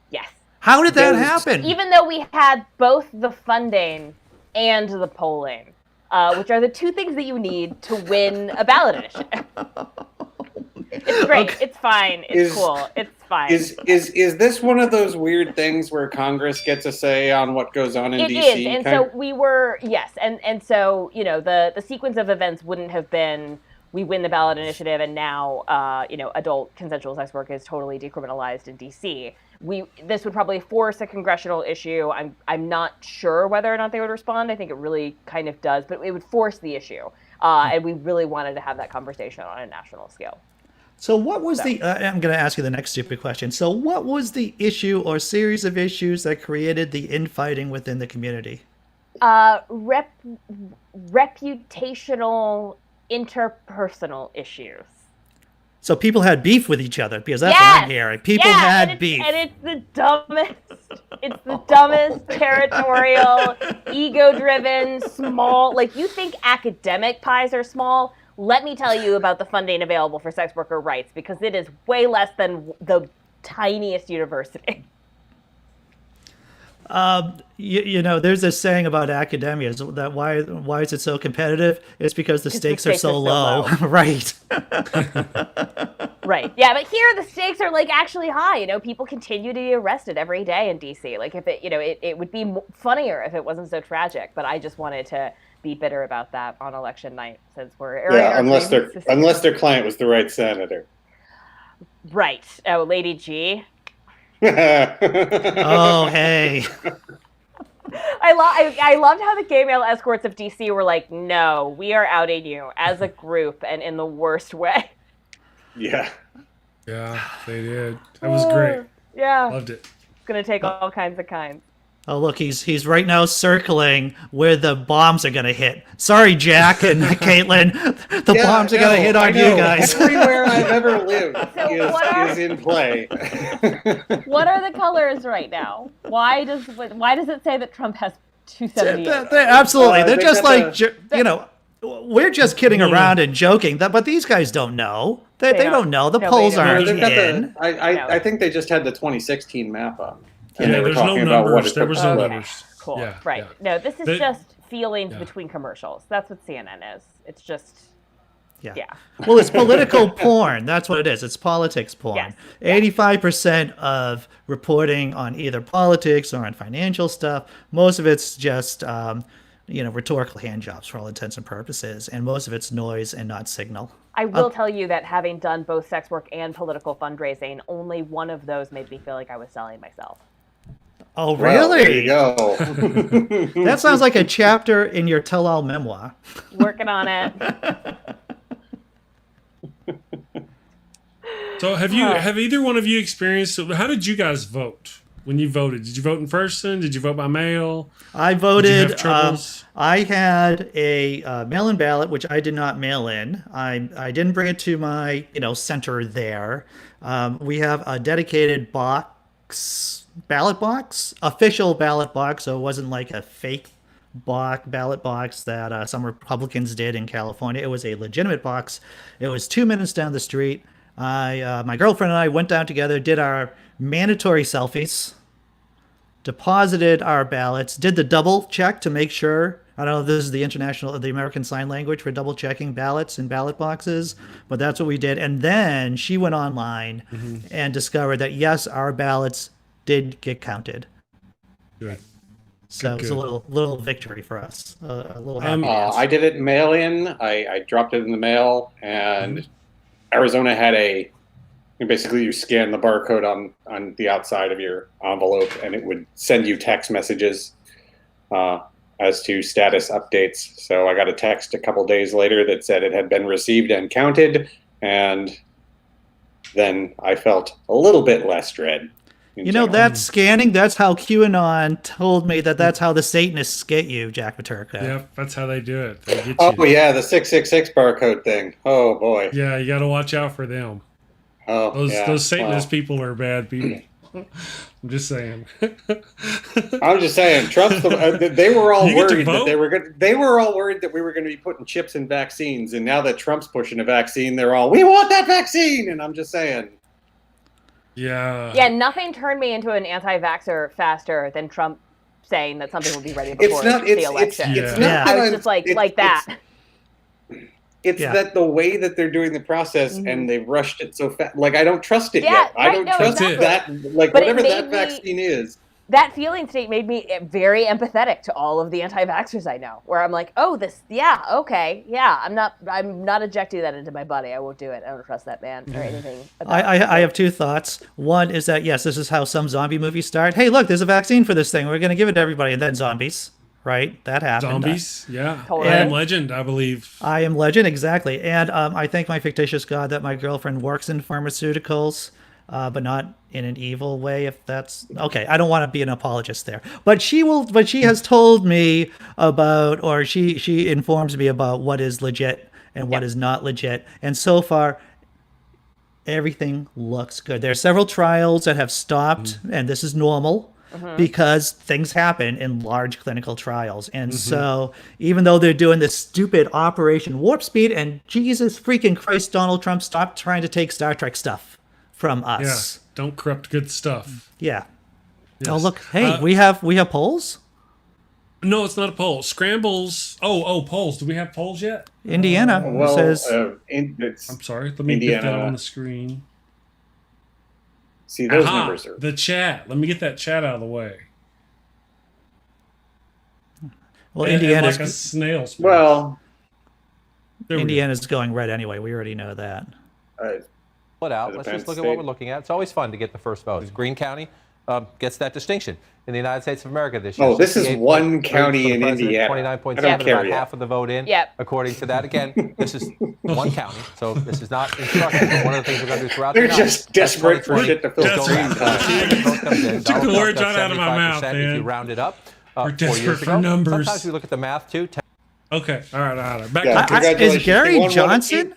Yes. How did that happen? Even though we had both the funding and the polling, which are the two things that you need to win a ballot initiative. It's great. Okay. It's fine. It's cool. It's fine. Is this one of those weird things where Congress gets a say on what goes on in DC? It is, and so we were and so the sequence of events wouldn't have been we win the ballot initiative and now adult consensual sex work is totally decriminalized in DC. This would probably force a congressional issue. I'm not sure whether or not they would respond. I think it really kind of does, but it would force the issue, and we really wanted to have that conversation on a national scale. So what was I'm going to ask you the next stupid question. So what was the issue or series of issues that created the infighting within the community? Reputational, interpersonal issues. So people had beef with each other, because that's what I'm hearing. People had beef. And it's the dumbest, territorial, ego-driven, small. Like, you think academic pies are small? Let me tell you about the funding available for sex worker rights, because it is way less than the tiniest university. There's this saying about academia that why is it so competitive? It's because the stakes are so low. Right. Right. Yeah, but here the stakes are like actually high. People continue to be arrested every day in DC. Like if it would be funnier if it wasn't so tragic. But I just wanted to be bitter about that on election night since we're unless their client was the right senator. Right. Oh, Lady G. Oh, hey. I loved how the gay male escorts of DC were like, no, we are outing you as a group and in the worst way. Yeah. Yeah, they did. That was great. Yeah. Loved it. It's going to take all kinds of kinds. Oh, look, he's right now circling where the bombs are going to hit. Sorry, Jack and Caitlin. The bombs are going to hit on you guys. Everywhere I've ever lived is in play. What are the colors right now? Why does it say that Trump has 278? Absolutely. They're just like, we're just kidding around and joking. But these guys don't know. They don't know. The polls aren't in. I think they just had the 2016 map up. Yeah, there's no numbers. There was no numbers. Cool. Yeah, right. Yeah. No, this is just feelings between commercials. That's what CNN is. It's just... Yeah. Well, it's political porn. That's what it is. It's politics porn. Yes. 85% of reporting on either politics or on financial stuff, most of it's just, rhetorical hand jobs for all intents and purposes. And most of it's noise and not signal. I will tell you that having done both sex work and political fundraising, only one of those made me feel like I was selling myself. Oh, really? Well, there you go. That sounds like a chapter in your tell-all memoir. Working on it. So have either one of you experienced, how did you guys vote when you voted? Did you vote in person? Did you vote by mail? I voted. Did you have troubles? I had a mail-in ballot, which I did not mail in. I didn't bring it to my center there. We have a dedicated ballot box, official ballot box, so it wasn't like a fake ballot box that some Republicans did in California. It was a legitimate box. It was 2 minutes down the street. My girlfriend and I went down together, did our mandatory selfies, deposited our ballots, did the double check to make sure. I don't know if this is the American Sign Language for double checking ballots and ballot boxes, but that's what we did. And then she went online and discovered that yes, our ballots did get counted. Good. So it's a little victory for us. A little happy. I did it mail in. I dropped it in the mail, and Arizona had basically you scan the barcode on the outside of your envelope, and it would send you text messages. as to status updates. So I got a text a couple days later that said it had been received and counted, and then I felt a little bit less dread. You know, that scanning, that's how QAnon told me that's how the Satanists get you, Jack Maturka. Yeah, that's how they do it. They get you. Oh, yeah, the 666 barcode thing. Oh, boy. Yeah, you got to watch out for them. Oh, those Satanist people are bad people. I'm just saying. I'm just saying, Trump's they were all You get to worried that vote? they were all worried that we were going to be putting chips in vaccines, and now that Trump's pushing a vaccine, they're all, we want that vaccine, and I'm just saying. Yeah. Yeah, nothing turned me into an anti-vaxxer faster than Trump saying that something would be ready before the election. I was just like that. It's that the way that they're doing the process and they've rushed it so fast. Like, I don't trust it yet. I don't trust that. Like, But whatever that me- vaccine is. That feeling state made me very empathetic to all of the anti-vaxxers I know, where I'm like, oh, I'm not ejecting that into my body. I won't do it. I don't trust that man or anything. I have two thoughts. One is that, yes, this is how some zombie movies start. Hey, look, there's a vaccine for this thing. We're going to give it to everybody. And then zombies, right? That happened. Zombies, yeah. Totally. I Am Legend, I believe. I Am Legend, exactly. And I thank my fictitious God that my girlfriend works in pharmaceuticals, but not in an evil way, if that's okay. I don't want to be an apologist there, but she has told me about, or she informs me about what is legit and what is not legit. And so far, everything looks good. There are several trials that have stopped, and this is normal because things happen in large clinical trials. And so even though they're doing this stupid Operation Warp Speed, and Jesus freaking Christ, Donald Trump, stop trying to take Star Trek stuff from us. Yeah, don't corrupt good stuff. Yeah. Yes. Oh, look, hey, we have polls? No, it's not a poll. Scrambles. Oh, polls. Do we have polls yet? Indiana says... I'm sorry. Let me get that on the screen. See, those numbers are... The chat. Let me get that chat out of the way. Well, Indiana's... like a snail's pace. Well... Indiana's going red anyway. We already know that. Out. Let's just look at what we're looking at. It's always fun to get the first vote. Greene County gets that distinction in the United States of America this year. Oh, this is one county in Indiana. 29.7, I don't care about yet. half of the vote in. Yep. According to that, again, this is one county, so this is not instructive. But one of the things we're going to do throughout They're the night, just desperate for shit to fill. Took the words right out of my mouth, man. If you round it up, We're 4 desperate years for ago. numbers. Sometimes we look at the math too. Okay, all right. Back Yeah, to congratulations. Is Gary He won Johnson?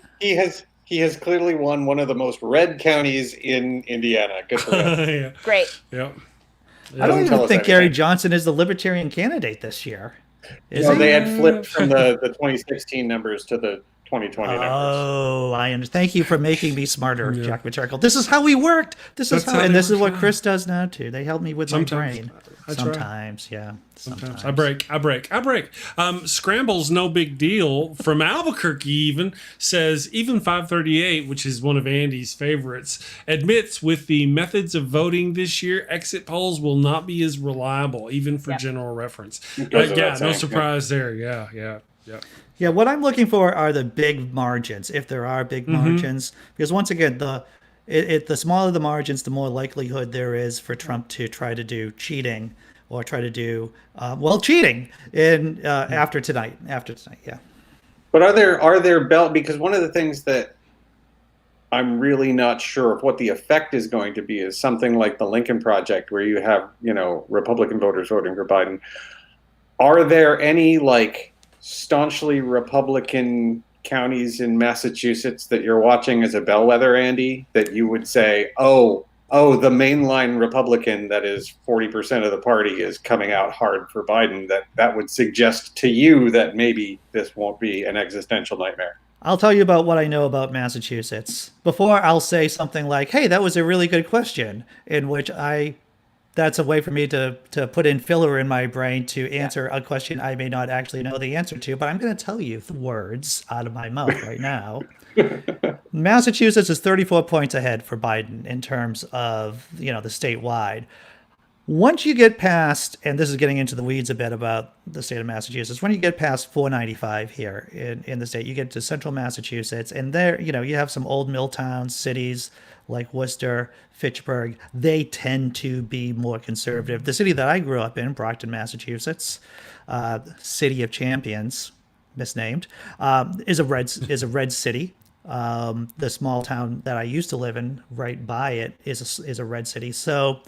He has clearly won one of the most red counties in Indiana. Good for him. Yeah. Great. Yep. I don't Doesn't tell even us think Gary anything. Johnson is the Libertarian candidate this year. No, they had flipped from the 2016 numbers to the 2020 numbers. Oh, I understand. Thank you for making me smarter, Jack Maturkle. This is how we worked. This is That's how, how and they this is what work. Chris does now too. They help me with my brain. I try. Sometimes, yeah. Sometimes I break. Scramble's no big deal from Albuquerque even says even 538, which is one of Andy's favorites, admits with the methods of voting this year, exit polls will not be as reliable, even for general reference. No surprise there. Yeah. Yeah, what I'm looking for are the big margins, if there are big margins, because once again, the smaller the margins, the more likelihood there is for Trump to try to do cheating or try to do cheating in after tonight. Yeah. But are there because one of the things that I'm really not sure of what the effect is going to be is something like the Lincoln Project, where you have Republican voters voting for Biden. Are there any staunchly Republican counties in Massachusetts that you're watching as a bellwether, Andy, that you would say, oh, the mainline Republican that is 40% of the party is coming out hard for Biden, that would suggest to you that maybe this won't be an existential nightmare? I'll tell you about what I know about Massachusetts. Before I'll say something like, hey, that was a really good question, in which that's a way for me to put in filler in my brain to answer a question I may not actually know the answer to, but I'm going to tell you the words out of my mouth right now. Massachusetts is 34 points ahead for Biden in terms of, the statewide. Once you get past, and this is getting into the weeds a bit about the state of Massachusetts, when you get past 495 here in the state, you get to central Massachusetts, and there, you have some old mill towns, cities like Worcester, Fitchburg, they tend to be more conservative. The city that I grew up in, Brockton, Massachusetts, City of Champions, misnamed, is a red city. The small town that I used to live in, right by it, is a red city. So,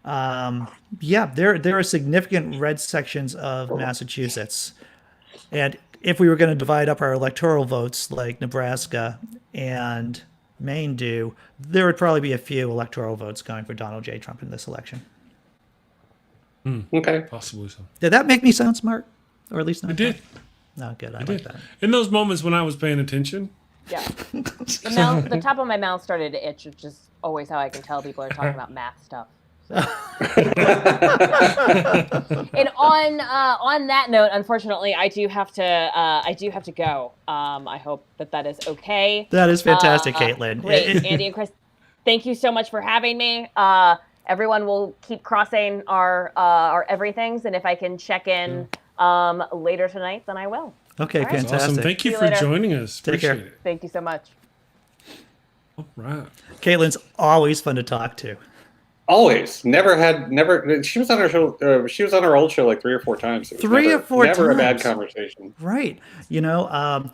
there are significant red sections of Massachusetts, and if we were going to divide up our electoral votes like Nebraska and Maine do, there would probably be a few electoral votes going for Donald J. Trump in this election. Okay. Possibly so. Did that make me sound smart? Or at least not? It did. No, good. I It like did. that. In those moments when I was paying attention. Yeah. The top of my mouth started to itch, which is always how I can tell people are talking about math stuff. So. And on that note, unfortunately, I do have to go. I hope that is okay. That is fantastic, Caitlin. Great, Andy and Chris. Thank you so much for having me. Everyone will keep crossing our everythings, and if I can check in later tonight, then I will. Okay, right. fantastic. Awesome. Thank you for later. joining us. Take Appreciate care. it. Thank you so much. All right. Caitlin's always fun to talk to. Always. Never. She was on our show. She was on our old show like 3 or 4 times. It was never a bad conversation. Right.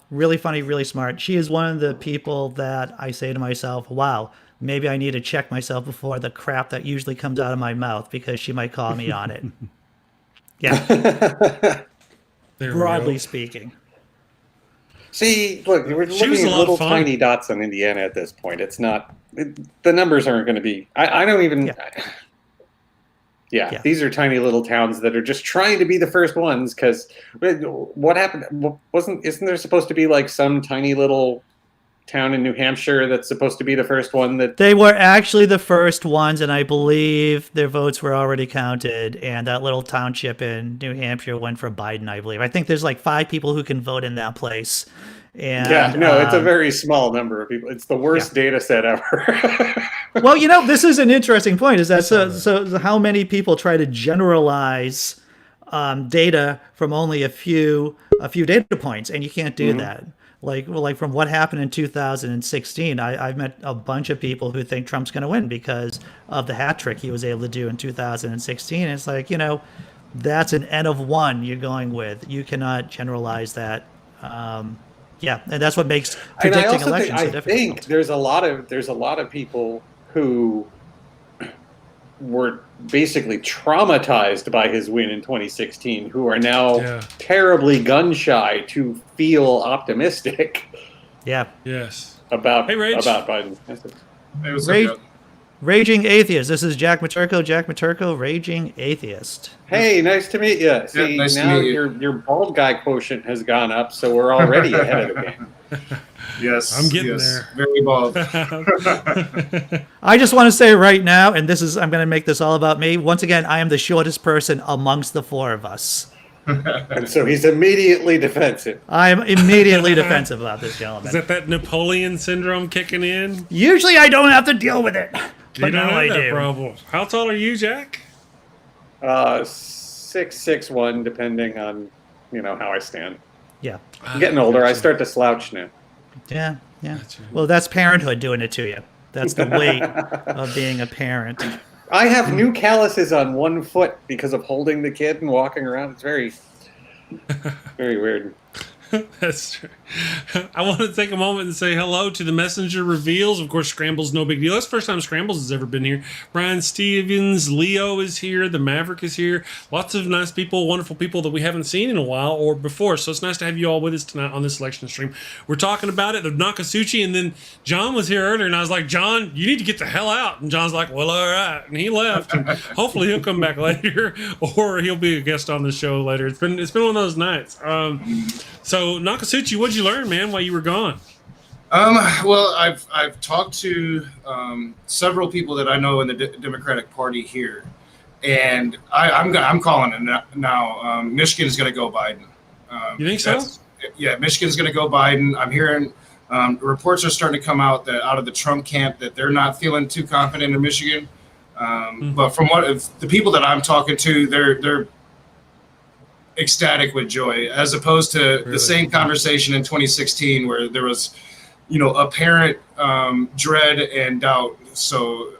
Really funny, really smart. She is one of the people that I say to myself, wow, maybe I need to check myself before the crap that usually comes out of my mouth, because she might call me on it. Yeah. Broadly speaking. See, look, we're looking at little tiny dots on Indiana at this point. It's not, the numbers aren't going to be, I don't even, these are tiny little towns that are just trying to be the first ones, because what happened, isn't there supposed to be like some tiny little town in New Hampshire that's supposed to be the first one that... They were actually the first ones, and I believe their votes were already counted, and that little township in New Hampshire went for Biden, I believe. I think there's like 5 people who can vote in that place. And, it's a very small number of people. It's the worst data set ever. Well, this is an interesting point, is that so how many people try to generalize data from only a few data points, and you can't do that. Like from what happened in 2016, I've met a bunch of people who think Trump's going to win because of the hat trick he was able to do in 2016. And it's like, that's an N of 1 you're going with. You cannot generalize that. And that's what makes predicting elections so difficult. I think there's a lot of people who were basically traumatized by his win in 2016, who are now terribly gun shy to feel optimistic. Yes. About Biden. Hey, what's up, Raging Atheist. This is Jack Maturko, Raging Atheist. Hey, nice to meet you. See, nice to now meet you. your bald guy quotiont has gone up, so we're already ahead of the game. Yes, I'm getting there. Very bald. I just want to say right now, and I'm going to make this all about me. Once again, I am the shortest person amongst the 4 of us. And so he's immediately defensive. I am immediately defensive about this gentleman. Is that Napoleon syndrome kicking in? Usually I don't have to deal with it. You don't have that problem. How tall are you, Jack? 6'1", depending on how I stand. Yeah. I'm getting older. I start to slouch now. Yeah. Well, that's parenthood doing it to you. That's the weight of being a parent. I have new calluses on one foot because of holding the kid and walking around. It's very, very weird. That's true. I want to take a moment and say hello to the Messenger Reveals. Of course, Scramble's no big deal. That's the first time Scrambles has ever been here. Brian Stevens, Leo is here. The Maverick is here. Lots of nice people, wonderful people that we haven't seen in a while or before. So it's nice to have you all with us tonight on this election stream. We're talking about it, the Nokasuchi, and then John was here earlier, and I was like, John, you need to get the hell out. And John's like, well, all right. And he left. And hopefully he'll come back later, or he'll be a guest on the show later. It's been one of those nights. So Nokasuchi, what'd you learn, man, while you were gone? Well, I've talked to several people that I know in the Democratic Party here, and I'm calling it now. Michigan's going to go Biden. You think so? Yeah, Michigan's going to go Biden. I'm hearing reports are starting to come out that out of the Trump camp that they're not feeling too confident in Michigan. But from the people that I'm talking to, they're ecstatic with joy, as opposed to the same conversation in 2016 where there was apparent dread and doubt. So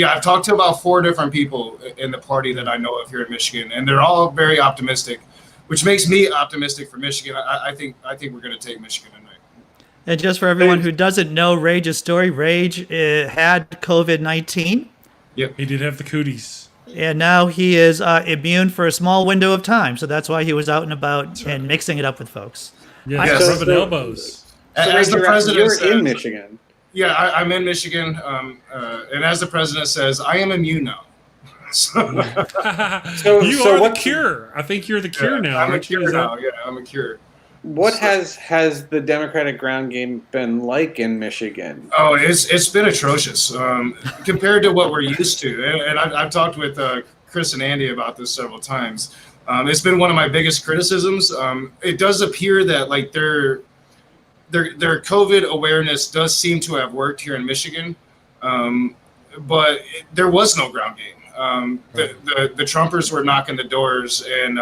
I've talked to about 4 different people in the party that I know of here in Michigan, and they're all very optimistic, which makes me optimistic for Michigan. I think we're going to take Michigan tonight. And just for everyone who doesn't know Rage's story, Rage had COVID-19. Yep, he did have the cooties. And now he is immune for a small window of time. So that's why he was out and about and mixing it up with folks. Yeah, rubbing elbows. As the president you're in Michigan. Yeah, I'm in Michigan. And as the president says, I am immune now. So you are the cure. I think you're the cure now. I'm a cure now. Yeah, I'm a cure. What has the Democratic ground game been like in Michigan? Oh, it's been atrocious compared to what we're used to. And I've talked with Chris and Andy about this several times. It's been one of my biggest criticisms. It does appear that like their COVID awareness does seem to have worked here in Michigan, but there was no ground game. The Trumpers were knocking the doors, and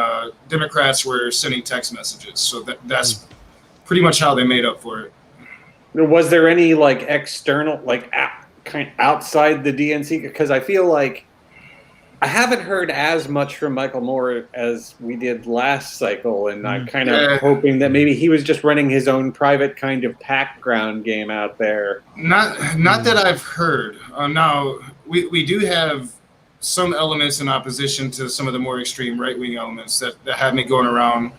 Democrats were sending text messages. So that's pretty much how they made up for it. Was there any like external, like kind of outside the DNC? Because I feel like I haven't heard as much from Michael Moore as we did last cycle, and I'm kind of hoping that maybe he was just running his own private kind of pack ground game out there. Not that I've heard. Now we do have some elements in opposition to some of the more extreme right-wing elements that have me going around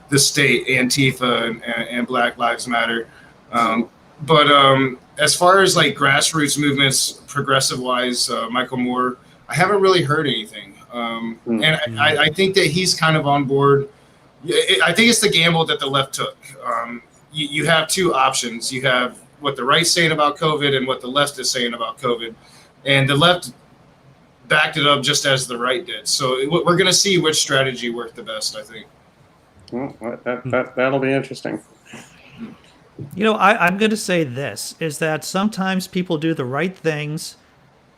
the state, Antifa and Black Lives Matter. But as far as like grassroots movements, progressive-wise, Michael Moore, I haven't really heard anything. And I think that he's kind of on board. I think it's the gamble that the left took. You have 2 options. You have what the right's saying about COVID and what the left is saying about COVID. And the left backed it up just as the right did. So we're going to see which strategy worked the best, I think. Well, that'll be interesting. You know, I'm going to say this, is that sometimes people do the right things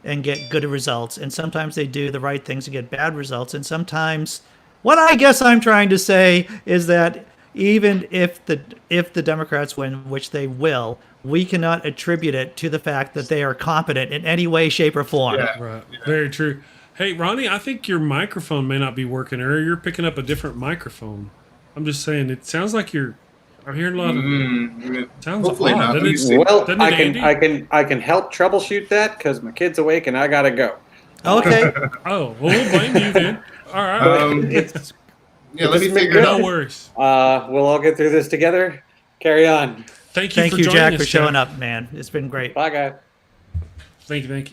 and get good results, and sometimes they do the right things and get bad results, and sometimes what I guess I'm trying to say is that even if the Democrats win, which they will, we cannot attribute it to the fact that they are competent in any way, shape, or form. Yeah, right. Yeah. Very true. Hey, Ronnie, I think your microphone may not be working, or you're picking up a different microphone. I'm just saying, it sounds like I'm hearing a lot of. Sounds Hopefully odd. Well, I can help troubleshoot that because my kid's awake and I gotta go. Okay. Oh, well, we'll blame you then. All right. Let me figure it out. No worries. We'll all get through this together. Carry on. Thank you, Jack, for showing up, man. It's been great. Bye, guys. Thank you. Let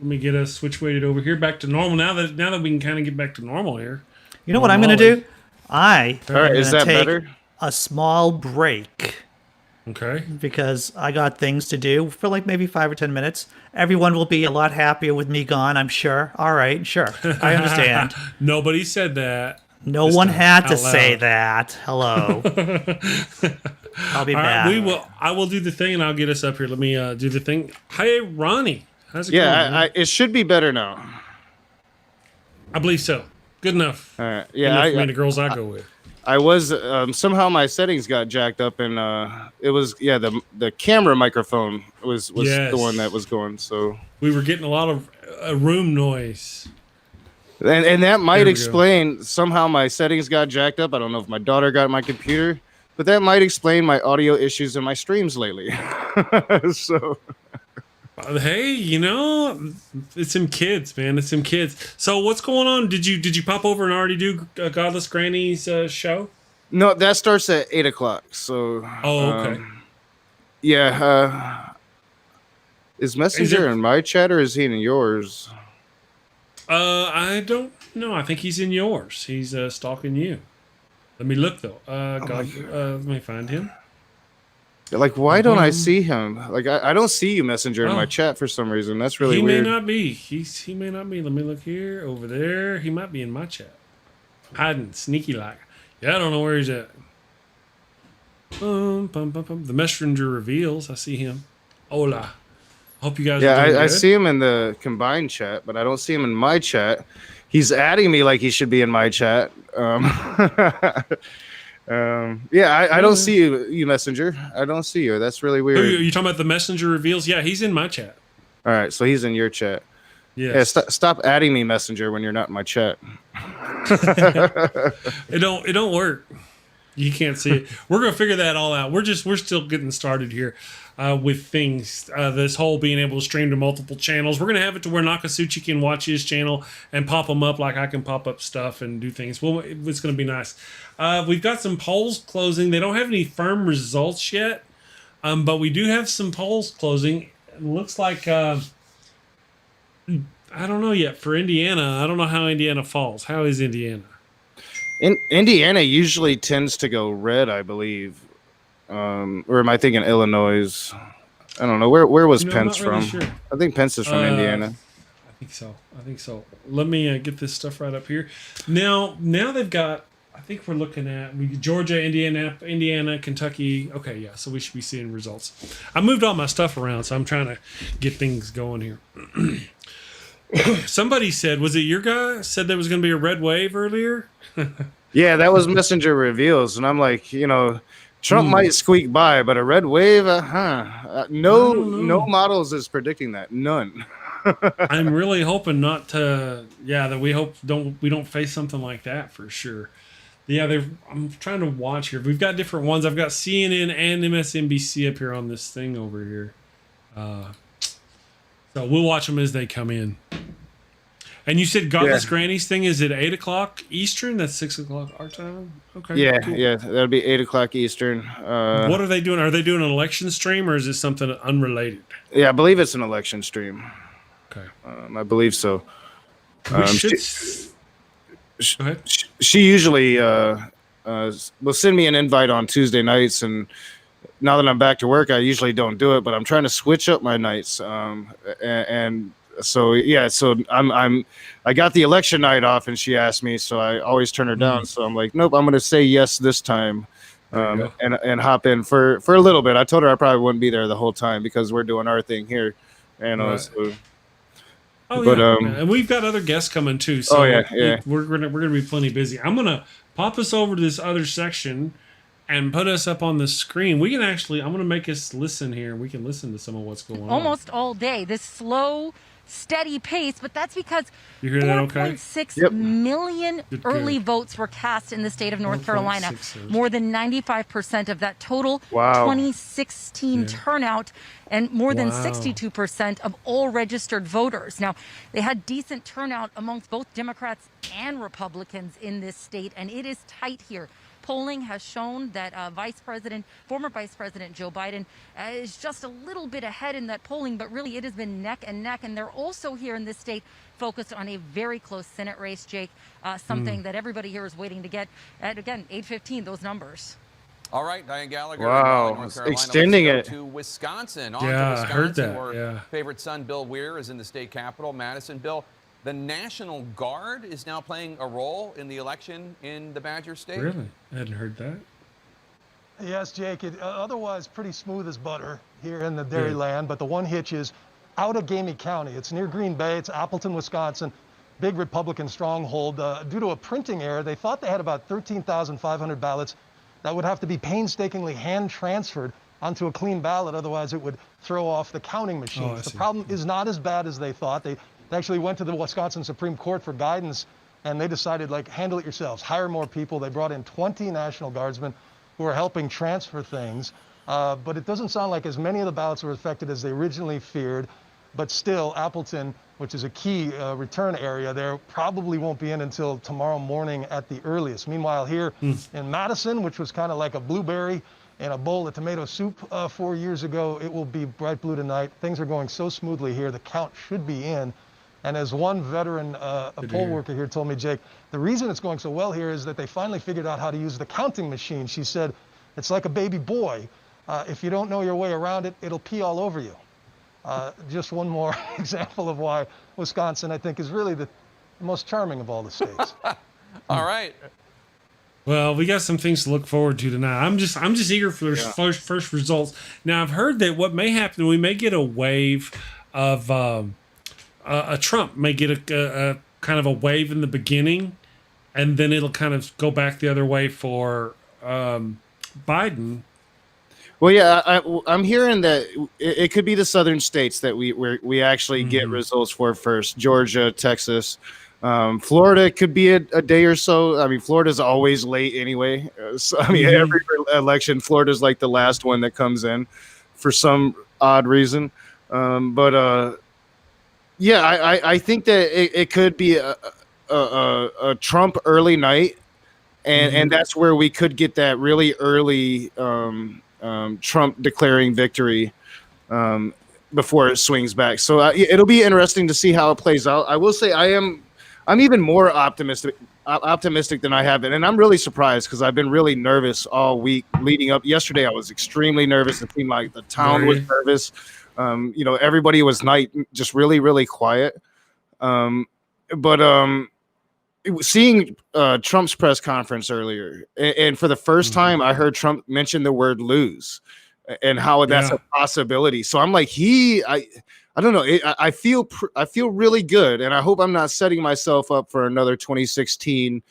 me get us switch weighted over here back to normal. Now that we can kind of get back to normal here. You know what I'm going to do? I'm going is to that take better? a small break. Okay. Because I got things to do for like maybe 5 or 10 minutes. Everyone will be a lot happier with me gone, I'm sure. All right, sure. I understand. Nobody said that. No one had to say that. Hello. I'll be back. I will do the thing, and I'll get us up here. Let me do the thing. Hey, Ronnie. How's it going? Yeah, it should be better now. I believe so. Good enough. All right. Yeah, the girls I go with. I was somehow my settings got jacked up, and it was the camera microphone was the one that was going. So we were getting a lot of room noise. And that might explain somehow my settings got jacked up. I don't know if my daughter got my computer, but that might explain my audio issues in my streams lately. So, hey, it's some kids, man. It's some kids. So what's going on? Did you pop over and already do Godless Granny's show? No, that starts at 8:00. So. Oh, okay. Is Messenger in my chat or is he in yours? I don't know. I think he's in yours. He's stalking you. Let me look though. Let me find him. Like, why don't I see him? Like, I don't see you, Messenger, in my chat for some reason. That's really weird. He may not be. He may not be. Let me look here. Over there. He might be in my chat. Hiding, sneaky like. Yeah, I don't know where he's at. The messenger reveals. I see him. Hola. Hope you guys are doing I good. see him in the combined chat, but I don't see him in my chat. He's adding me like he should be in my chat. I don't see you, Messenger. I don't see you. That's really weird. Are you talking about the Messenger reveals? Yeah, he's in my chat. All right, so he's in your chat. Yes. Yeah, stop adding me, Messenger, when you're not in my chat. It don't work. You can't see it. We're gonna figure that all out. We're still getting started here with things. This whole being able to stream to multiple channels. We're gonna have it to where Nokasuchi can watch his channel and pop them up like I can pop up stuff and do things. Well, it's gonna be nice. We've got some polls closing. They don't have any firm results yet, but we do have some polls closing. It looks like I don't know yet for Indiana. I don't know how Indiana falls. How is Indiana? Indiana usually tends to go red, I believe. Or am I thinking Illinois? I don't know. Where was Pence really from? sure. I think Pence is from Indiana. I think so. Let me get this stuff right up here. Now they've got, I think we're looking at Georgia, Indiana, Kentucky. Okay, yeah, so we should be seeing results. I moved all my stuff around, so I'm trying to get things going here. Somebody said, was it your guy? Said there was going to be a red wave earlier? Yeah, that was Messenger reveals. And I'm like, Trump might squeak by, but a red wave? No models is predicting that. None. I'm really hoping not to, that we don't face something like that for sure. Yeah, I'm trying to watch here. We've got different ones. I've got CNN and MSNBC up here on this thing over here. So we'll watch them as they come in. And you said Godless Granny's thing is at 8 o'clock Eastern? That's 6 o'clock our time? Okay. Yeah, cool. yeah, that'll be 8 o'clock Eastern. What are they doing? Are they doing an election stream or is this something unrelated? Yeah, I believe it's an election stream. Okay. I believe so. Go ahead. She usually will send me an invite on Tuesday nights, and now that I'm back to work, I usually don't do it, but I'm trying to switch up my nights. And so I got the election night off, and she asked me, so I always turn her down. So I'm like, nope, I'm going to say yes this time, and hop in for a little bit. I told her I probably wouldn't be there the whole time because we're doing our thing here, Right. So, and we've got other guests coming too. So we're gonna be plenty busy. I'm gonna pop us over to this other section and put us up on the screen. We can actually, I'm gonna make us listen here. We can listen to some of what's going on. Almost all day. This slow, steady pace, but that's because you hear that okay? 4.6 million early votes were cast in the state of North Carolina. More than 95% of that total 2016 turnout, and more than 62% of all registered voters. Now, they had decent turnout amongst both Democrats and Republicans in this state, and it is tight here. Polling has shown that former Vice President Joe Biden is just a little bit ahead in that polling, but really it has been neck and neck. And they're also here in this state focused on a very close Senate race, Jake, something that everybody here is waiting to get at, again, 8:15, those numbers. All right, Diane Gallagher. Wow, North Carolina. extending Let's it go to Wisconsin. On Yeah, to I Wisconsin, heard that, where favorite son Bill Weir is in the state capitol, Madison. Bill, the National Guard is now playing a role in the election in the Badger State. Really? I hadn't heard that. Yes, Jake. Otherwise pretty smooth as butter here in the Dairyland, but the one hitch is Outagamie County. It's near Green Bay. It's Appleton, Wisconsin. Big Republican stronghold. Due to a printing error, they thought they had about 13,500 ballots that would have to be painstakingly hand transferred onto a clean ballot. Otherwise, it would throw off the counting machines. The problem is not as bad as they thought. They actually went to the Wisconsin Supreme Court for guidance, and they decided, handle it yourselves. Hire more people. They brought in 20 National Guardsmen who are helping transfer things. But it doesn't sound like as many of the ballots were affected as they originally feared. But still, Appleton, which is a key return area there, probably won't be in until tomorrow morning at the earliest. Meanwhile, here in Madison, which was kind of like a blueberry in a bowl of tomato soup 4 years ago, it will be bright blue tonight. Things are going so smoothly here. The count should be in. And as one veteran poll worker here told me, Jake, the reason it's going so well here is that they finally figured out how to use the counting machine. She said, it's like a baby boy. If you don't know your way around it, it'll pee all over you. Just one more example of why Wisconsin, I think, is really the most charming of all the states. All right. Well, we got some things to look forward to tonight. I'm just eager for those first results. Now, I've heard that what may happen, we may get a wave of a Trump may get a kind of a wave in the beginning, and then it'll kind of go back the other way for Biden. Well, yeah, I'm hearing that it could be the southern states that we actually get results for first. Georgia, Texas, Florida could be a day or so. I mean, Florida's always late anyway. So, I mean, every election, Florida's like the last one that comes in for some odd reason. I think that it could be a Trump early night, and that's where we could get that really early Trump declaring victory before it swings back. So it'll be interesting to see how it plays out. I will say I'm even more optimistic than I have been, and I'm really surprised because I've been really nervous all week leading up. Yesterday I was extremely nervous. It seemed like the town was nervous. Everybody was just really, really quiet. Seeing Trump's press conference earlier, and for the first time, I heard Trump mention the word "lose" and how that's a possibility. So I'm like, I don't know. I feel really good, and I hope I'm not setting myself up for another 2016.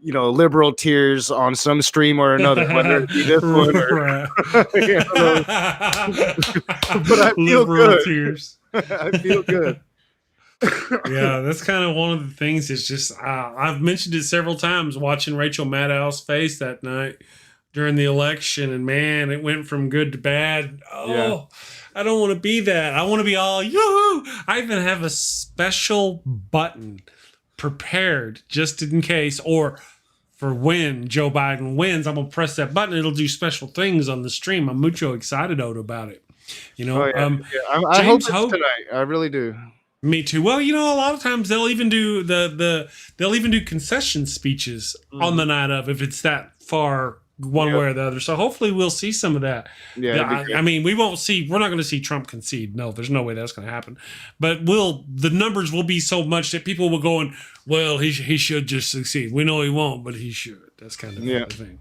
Liberal tears on some stream or another, whether it be this one or. But I feel good. Tears. I feel good. Yeah, that's kind of one of the things. It's just I've mentioned it several times watching Rachel Maddow's face that night during the election, and man, it went from good to bad. I don't want to be that. I want to be all yoo-hoo. I even have a special button prepared just in case, or for when Joe Biden wins, I'm gonna press that button. It'll do special things on the stream. I'm mucho excited about it. I hope it's tonight. I really do. Me too. Well, a lot of times they'll even do they'll even do concession speeches on the night of, if it's that far one way or the other. So hopefully we'll see some of that. Yeah. I mean, we're not going to see Trump concede. No, there's no way that's going to happen. But the numbers will be so much that people will go, well, he should just succeed. We know he won't, but he should. That's kind of the thing.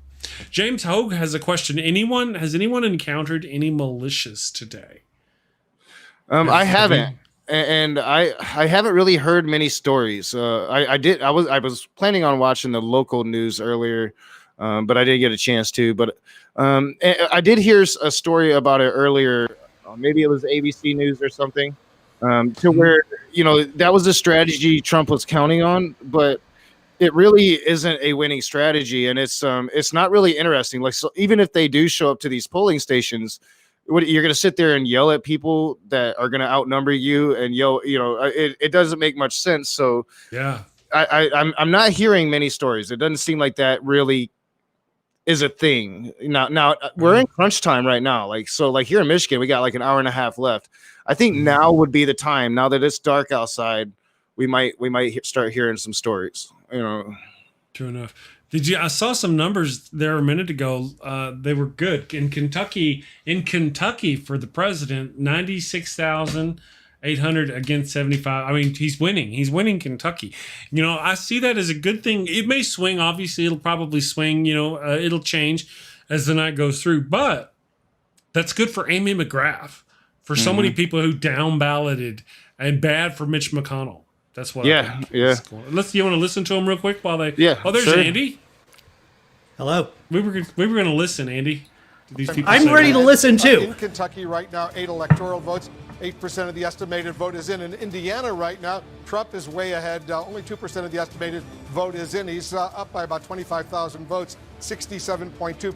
James Hogue has a question. Has anyone encountered any militias today? I haven't. And I haven't really heard many stories. I was planning on watching the local news earlier, but I didn't get a chance to. But I did hear a story about it earlier. Maybe it was ABC News or something, to where that was a strategy Trump was counting on, but it really isn't a winning strategy, and it's not really interesting. Like, so even if they do show up to these polling stations, you're going to sit there and yell at people that are going to outnumber you and yell, it doesn't make much sense. So yeah, I'm not hearing many stories. It doesn't seem like that really is a thing. Now we're in crunch time right now. Like here in Michigan, we got like an hour and a half left. I think now would be the time, now that it's dark outside, we might start hearing some stories, True enough. I saw some numbers there a minute ago. They were good. In Kentucky for the president, 96,800 against 75. I mean, he's winning. He's winning Kentucky. I see that as a good thing. It may swing. Obviously, it'll probably swing. It'll change as the night goes through. But that's good for Amy McGrath, for so many people who down balloted, and bad for Mitch McConnell. That's what. Yeah. You want to listen to him real quick while they? Yeah. Oh, there's sure. Andy. Hello. We were going to listen, Andy. To these people. I'm ready to listen too. In Kentucky right now, 8 electoral votes. 8% of the estimated vote is in. In Indiana right now, Trump is way ahead. Only 2% of the estimated vote is in. He's up by about 25,000 votes, 67.2% to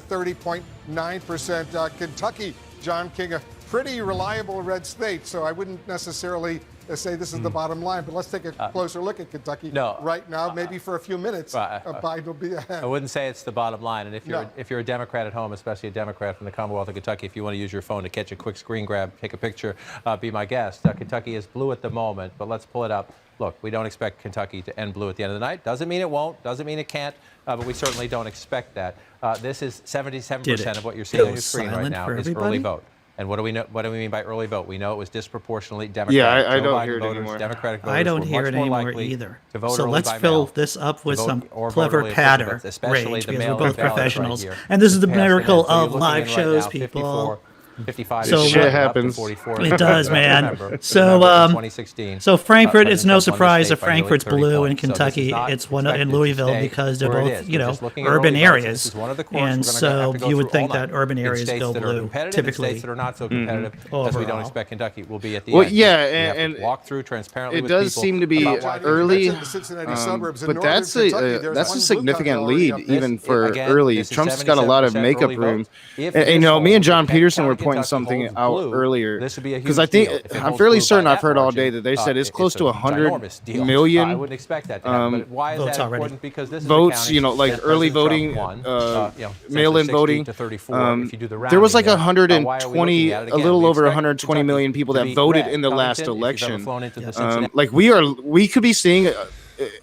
30.9%. Kentucky, John King, a pretty reliable red state, so I wouldn't necessarily say this is the bottom line, but let's take a closer look at Kentucky right now. Maybe for a few minutes, Biden will be ahead. I wouldn't say it's the bottom line. And if you're a Democrat at home, especially a Democrat from the Commonwealth of Kentucky, if you want to use your phone to catch a quick screen grab, take a picture, be my guest. Kentucky is blue at the moment, but let's pull it up. Look, we don't expect Kentucky to end blue at the end of the night. Doesn't mean it won't. Doesn't mean it can't. But we certainly don't expect that. This is 77% of what you're seeing on your screen right now is early vote. And what do we know? What do we mean by early vote? We know it was disproportionately Democratic. Yeah, I don't hear it anymore. Democratic voters I don't hear it anymore either. So let's fill this up with some clever patter rage, because we're both professionals. And this is the miracle of live shows, people. 55. So shit happens. 44. It does, man. Remember, So, 2016. so Frankfurt, it's no Presidents have won the surprise that state by nearly Frankfurt's 30 blue in points. So this is Kentucky. not It's one in expected to Louisville stay because they're where it both, is. you We're know, just looking at urban early votes, and areas. this is one of the courses And we're gonna have so to go you would through think all that night. urban In areas states go that are blue, competitive, typically. in states that are not so competitive, as we don't Overall. expect Kentucky will be at the Well, end. yeah, We have to and walk through transparently it with does people seem to be about why they're early, That's in the Cincinnati suburbs. In but northern that's Kentucky, a there's that's one a blue significant county already lead up there. even for again, early. this is Trump's got a lot of 77% makeup early room. votes. If And, this you know, me and holds, John if Peterson were Kentucky pointing something holds out blue, earlier this would be a huge because I think deal. If it I'm holds fairly blue by certain I've that heard all margin, day that they said it's close a to 100 ginormous deal. million I wouldn't expect that to happen. But why is votes that already. important? Because this is votes, the county you know, like that early President voting, Trump won, you know, mail-in 60 voting. to 34. If you do the There was like rounding there. Why are we 120, looking at it a again? little We over expect 120 Kentucky million people to that be voted red. in the last Covington, if you've ever election. flown into the Cincinnati- Like we could be seeing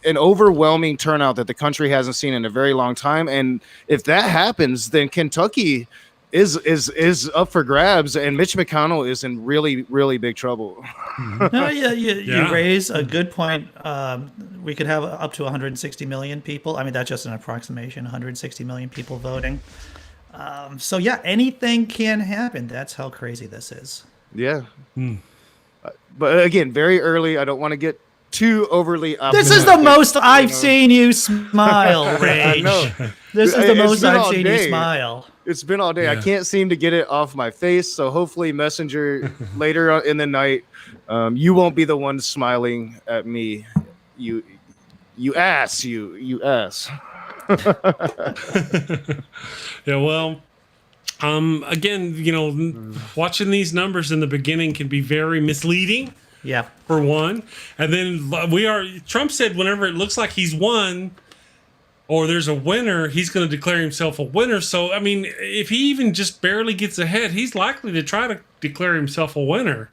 an overwhelming turnout that the country hasn't seen in a very long time, and if that happens, then Kentucky is up for grabs, and Mitch McConnell is in really big trouble. No, you raise a good point. We could have up to 160 million people. I mean, that's just an approximation. 160 million people voting. So yeah, anything can happen. That's how crazy this is. Yeah. But again, very early. I don't want to get too overly optimistic. This is the most I've seen you smile, Rage. I know. This is the It's most been I've all seen you day. smile. It's been all day. I Yeah. can't seem to get it off my face. So hopefully, Messenger later in the night, you won't be the one smiling at me. You ass. You ass. Yeah, well, again, you know, watching these numbers in the beginning can be very misleading. Yeah. For one. And then Trump said whenever it looks like he's won or there's a winner, he's going to declare himself a winner. So, I mean, if he even just barely gets ahead, he's likely to try to declare himself a winner.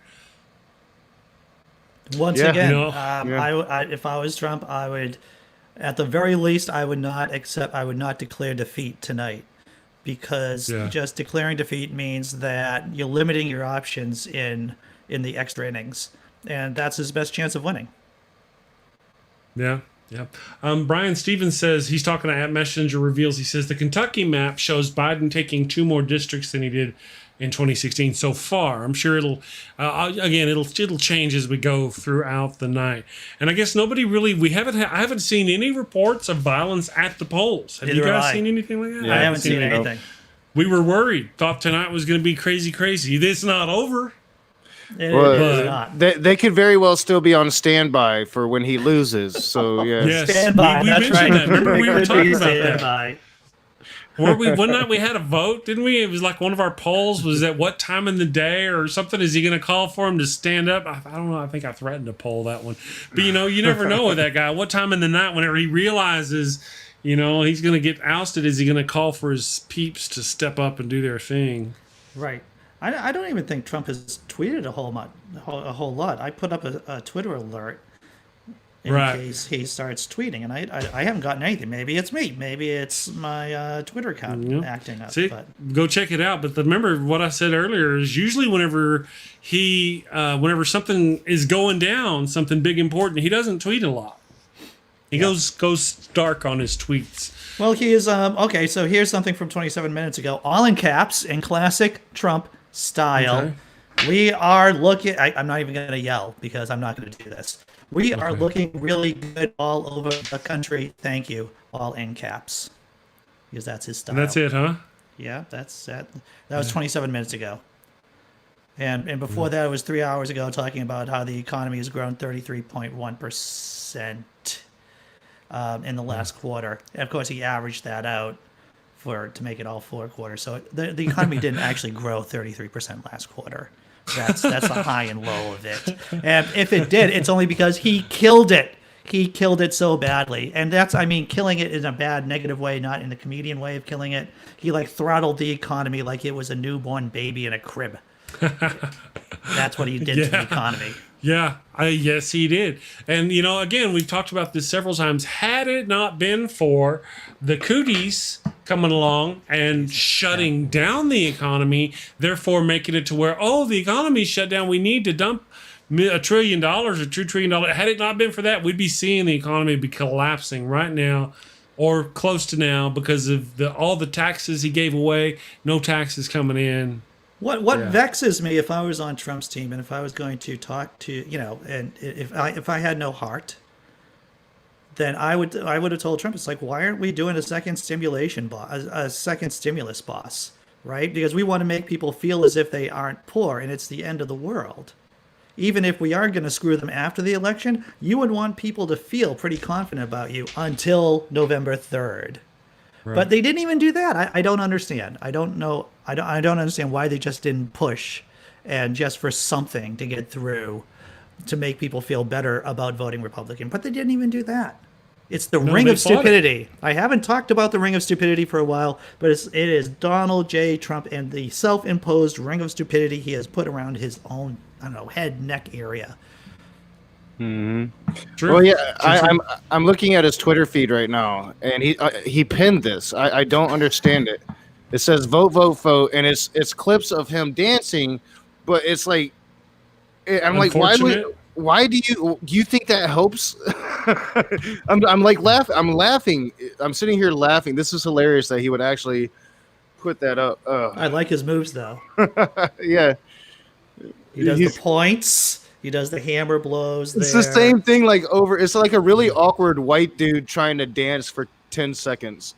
Once Yeah. again, You know, I if I was Trump, I would, at the very least, I would not declare defeat tonight, because just declaring defeat means that you're limiting your options in the extra innings, and that's his best chance of winning. Yeah. Yeah. Brian Stevens says, he's talking to @Messenger reveals, he says the Kentucky map shows Biden taking 2 more districts than he did in 2016 so far. I'm sure it'll change as we go throughout the night. And I guess I haven't seen any reports of violence at the polls. Have you Neither guys have I. seen anything like that? I haven't seen anything. We were worried. Thought tonight was going to be crazy. It's not over. They could very well still be on standby for when he loses. So Yes. Standby. We That's mentioned right. that. Remember we were Could talking be about that. standby. One night we had a vote, didn't we? It was like one of our polls was at what time in the day or something. Is he going to call for him to stand up? I don't know. I think I threatened to poll that one. But, you know, you never know with that guy. What time in the night, whenever he realizes, you know, he's going to get ousted, is he going to call for his peeps to step up and do their thing? Right. I don't even think Trump has tweeted a whole lot. I put up a Twitter alert in case he starts tweeting, and I haven't gotten anything. Maybe it's me. Maybe it's my Twitter account acting up. See, but go check it out. But remember what I said earlier is usually whenever whenever something is going down, something big important, he doesn't tweet a lot. He goes dark on his tweets. Well, he is okay. So here's something from 27 minutes ago, all in caps, in classic Trump style. Okay. We are looking. I'm not even going to yell because I'm not going to do this. We are looking really good all over the country. Thank you. All in caps, because that's his style. And that's it, huh? Yeah, that's that. That was 27 minutes ago. And before that, it was 3 hours ago, talking about how the economy has grown 33.1%. In the last quarter. And of course, he averaged that out to make it all 4 quarters. So the economy didn't actually grow 33% last quarter. That's the high and low of it. And if it did, it's only because he killed it. He killed it so badly. And killing it in a bad, negative way, not in the comedian way of killing it. He throttled the economy like it was a newborn baby in a crib. That's what he did to the economy. Yeah, yes, he did. And, you know, again, we've talked about this several times. Had it not been for the cooties coming along and shutting down the economy, therefore making it to where, the economy's shut down, we need to dump $1 trillion or $2 trillion. Had it not been for that, we'd be seeing the economy be collapsing right now or close to now because of all the taxes he gave away, no taxes coming in. What Yeah. vexes me if I was on Trump's team and if I was going to talk to, and if I had no heart, then I would have told Trump, it's like, why aren't we doing a second a second stimulus, boss? Right? Because we want to make people feel as if they aren't poor and it's the end of the world. Even if we are going to screw them after the election, you would want people to feel pretty confident about you until November 3rd. Right. But they didn't even do that. I don't understand. I don't know. I don't understand why they just didn't push and just for something to get through to make people feel better about voting Republican. But they didn't even do that. It's the ring of stupidity. I haven't talked about the ring of stupidity for a while, but it is Donald J. Trump and the self-imposed ring of stupidity he has put around his own, head, neck area. Mm-hmm. Well, yeah, I'm looking at his Twitter feed right now, and he pinned this. I don't understand it. It says vote, vote, vote, and it's clips of him dancing, but it's like, I'm like, why do you think that helps? I'm laughing. I'm sitting here laughing. This is hilarious that he would actually put that up. I like his moves though. Yeah, he does the points. He does the hammer blows. It's the same thing. It's like a really awkward white dude trying to dance for 10 seconds.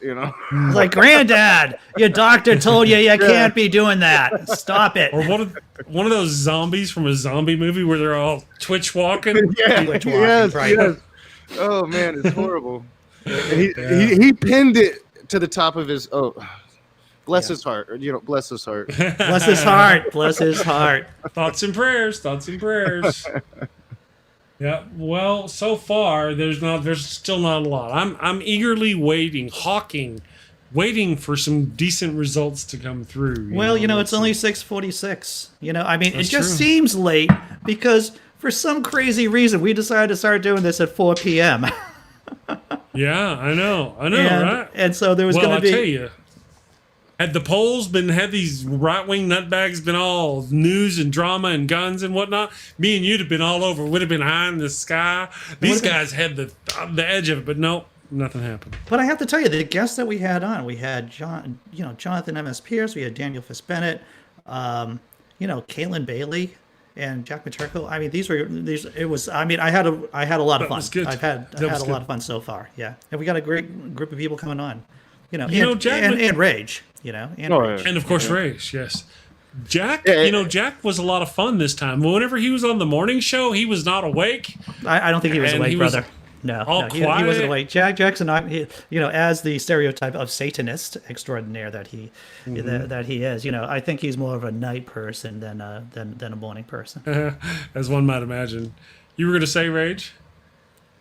Like, granddad, your doctor told you can't be doing that. Stop it. Or one of those zombies from a zombie movie where they're all twitch walking. Twitch walking, right? Yes. Oh man, it's horrible. He pinned it to the top of his. Bless his heart. Bless his heart. Bless his heart. Bless his heart. Thoughts and prayers. Thoughts and prayers. Yeah. Well, so far there's still not a lot. I'm eagerly waiting for some decent results to come through. Well, it's only 6:46. It just seems late because for some crazy reason we decided to start doing this at 4 p.m. Yeah, I know, right? And so there was going to be. I'll tell you. Had these right-wing nutbags been all news and drama and guns and whatnot, me and you'd have been all over. Would have been high in the sky. These guys had the edge of it, but nope, nothing happened. But I have to tell you, the guests that we had on, we had Jonathan M.S. Pierce, we had Daniel Fitzbennett, Caitlin Bailey, and Jack Materko. I had a lot of fun. I've had a lot of fun so far. Yeah, and we got a great group of people coming on. Jack and Rage, Rage. And of course Rage, yes. Jack, Jack was a lot of fun this time. Whenever he was on the morning show, he was not awake. I don't think he was awake, brother. No, he wasn't awake. Jackson, as the stereotype of Satanist extraordinaire that he is, I think he's more of a night person than a morning person. As one might imagine. You were going to say Rage?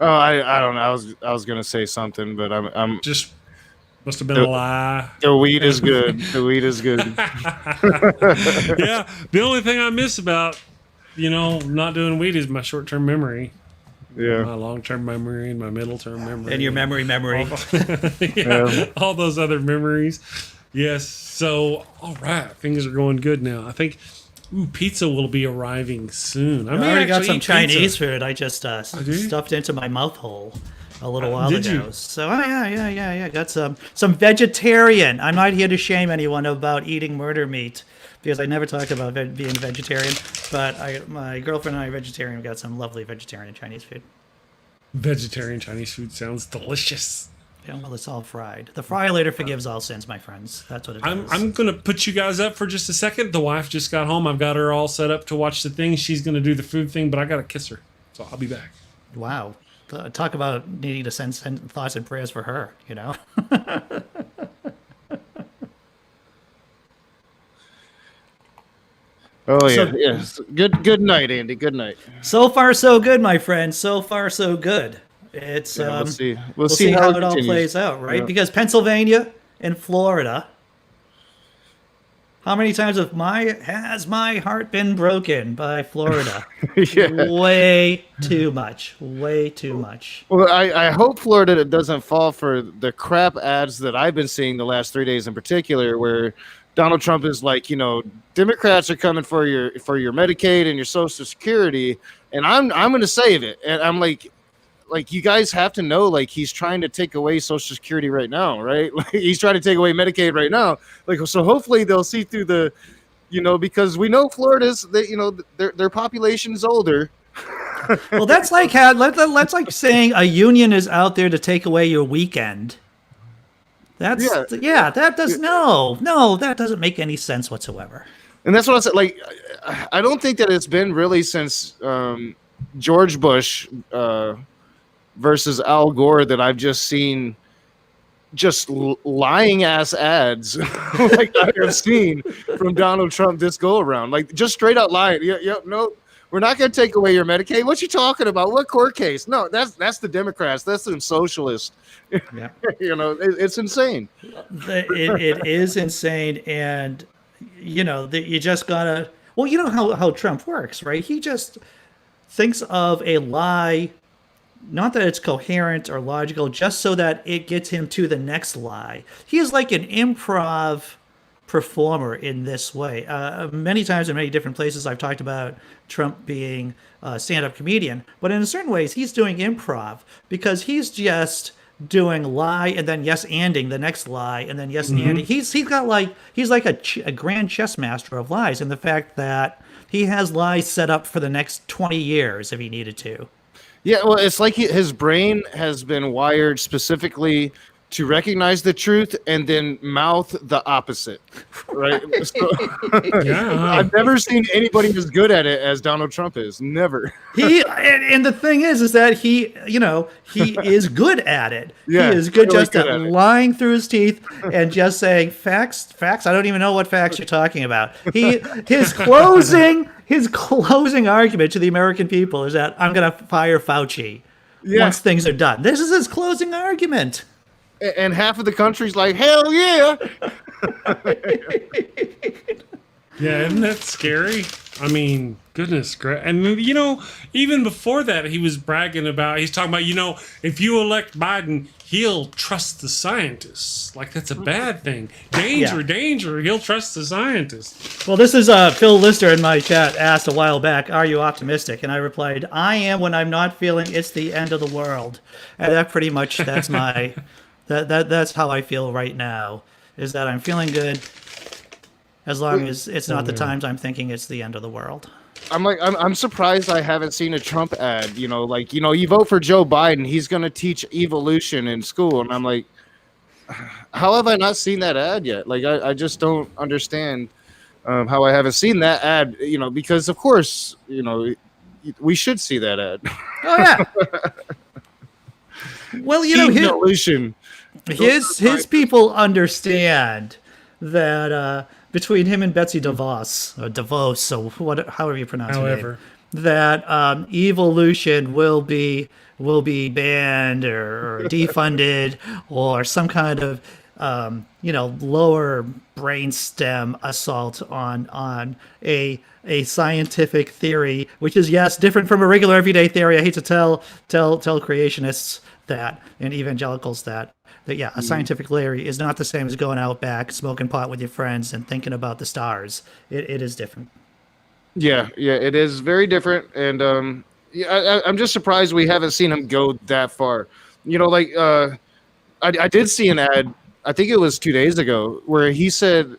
Oh, I don't know. I was going to say something, but I'm just. Must have been a lie. The weed is good. The weed is good. Yeah. The only thing I miss about, not doing weed is my short-term memory. Yeah. My long-term memory and my middle-term memory. And your memory. All those other memories. Yes. So, all right. Things are going good now. I think pizza will be arriving soon. I already got some Chinese food. I just stuffed into my mouth hole a little while ago. You? So yeah. Got some vegetarian. I'm not here to shame anyone about eating murder meat because I never talked about being vegetarian. But my girlfriend and I are vegetarian. We got some lovely vegetarian Chinese food. Vegetarian Chinese food sounds delicious. Yeah, well, it's all fried. The fry later forgives all sins, my friends. That's what it is. I'm going to put you guys up for just a second. The wife just got home. I've got her all set up to watch the thing. She's going to do the food thing, but I got to kiss her. So I'll be back. Wow. Talk about needing to send thoughts and prayers for her, Oh yeah, yes. Good night, Andy. Good night. So far, so good, my friend. So far, so good. It's we'll see how it all plays out, right? Yeah. Because Pennsylvania and Florida. How many times has my heart been broken by Florida? Yeah. Way too much. Way too much. Well, I hope Florida doesn't fall for the crap ads that I've been seeing the last 3 days in particular, where Donald Trump is like, Democrats are coming for your Medicaid and your Social Security, and I'm going to save it. And I'm like you guys have to know, he's trying to take away Social Security right now, right? He's trying to take away Medicaid right now. So hopefully they'll see through the because we know Florida's, their population is older. Well, that's like that's like saying a union is out there to take away your weekend. That doesn't make any sense whatsoever. And that's what I said. Like, I don't think that it's been really since George Bush versus Al Gore that I've just seen just lying ass ads like I have seen from Donald Trump this go around. Like, just straight out lying. No, we're not going to take away your Medicaid. What you talking about? What court case? No, that's the Democrats. That's the socialists. Yeah. It's insane. It is insane, and you just gotta. Well, you know how Trump works, right? He just thinks of a lie, not that it's coherent or logical, just so that it gets him to the next lie. He is like an improv performer in this way. Many times in many different places, I've talked about Trump being a stand-up comedian, but in certain ways, he's doing improv because he's just doing lie and then yes-anding the next lie and then yes-anding. He's like a grand chess master of lies, and the fact that he has lies set up for the next 20 years if he needed to. Yeah, well, it's like his brain has been wired specifically to recognize the truth and then mouth the opposite, right? So, I've never seen anybody as good at it as Donald Trump is. Never. And the thing is that he is good at it. Yeah, he is good really just good at at it. lying through his teeth and just saying facts. I don't even know what facts you're talking about. His closing argument to the American people is that I'm going to fire Fauci once things are done. This is his closing argument. And half of the country's like, hell yeah. Yeah, isn't that scary? I mean, goodness gracious. And, even before that, he was bragging about, he's talking about, if you elect Biden, he'll trust the scientists. Like, that's a bad thing. Danger, he'll trust the scientists. Well, this is Phil Lister in my chat asked a while back, are you optimistic? And I replied, I am when I'm not feeling it's the end of the world. And that pretty much, that's my... That's how I feel right now, is that I'm feeling good as long as it's not the times I'm thinking it's the end of the world. I'm surprised I haven't seen a Trump ad, you vote for Joe Biden, he's going to teach evolution in school. And I'm like, how have I not seen that ad yet? Like, I just don't understand how I haven't seen that ad, because of course, we should see that ad. Oh, yeah. Well, evolution. His people understand that between him and Betsy DeVos, or DeVos, so however you pronounce her name, that evolution will be banned or defunded or some kind of lower brainstem assault on a scientific theory, which is different from a regular everyday theory. I hate to tell creationists that and evangelicals that a scientific theory is not the same as going out back, smoking pot with your friends and thinking about the stars. It is different. Yeah, it is very different. And I'm just surprised we haven't seen him go that far. I did see an ad, I think it was 2 days ago, where he said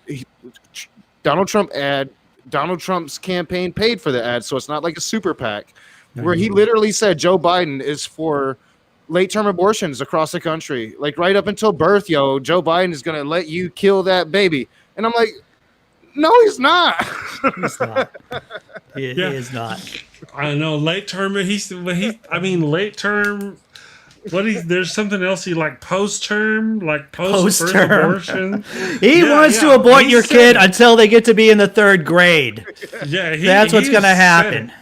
Donald Trump's campaign paid for the ad, so it's not like a super PAC, where he literally said Joe Biden is for late-term abortions across the country. Like, right up until birth, Joe Biden is going to let you kill that baby. And I'm like, no, he's not. He's not. He is not. I know, late-term, late-term... there's something else he like post-term, like post-birth abortion. He wants to abort your kid until they get to be in the 3rd grade. Yeah, that's what's going to happen.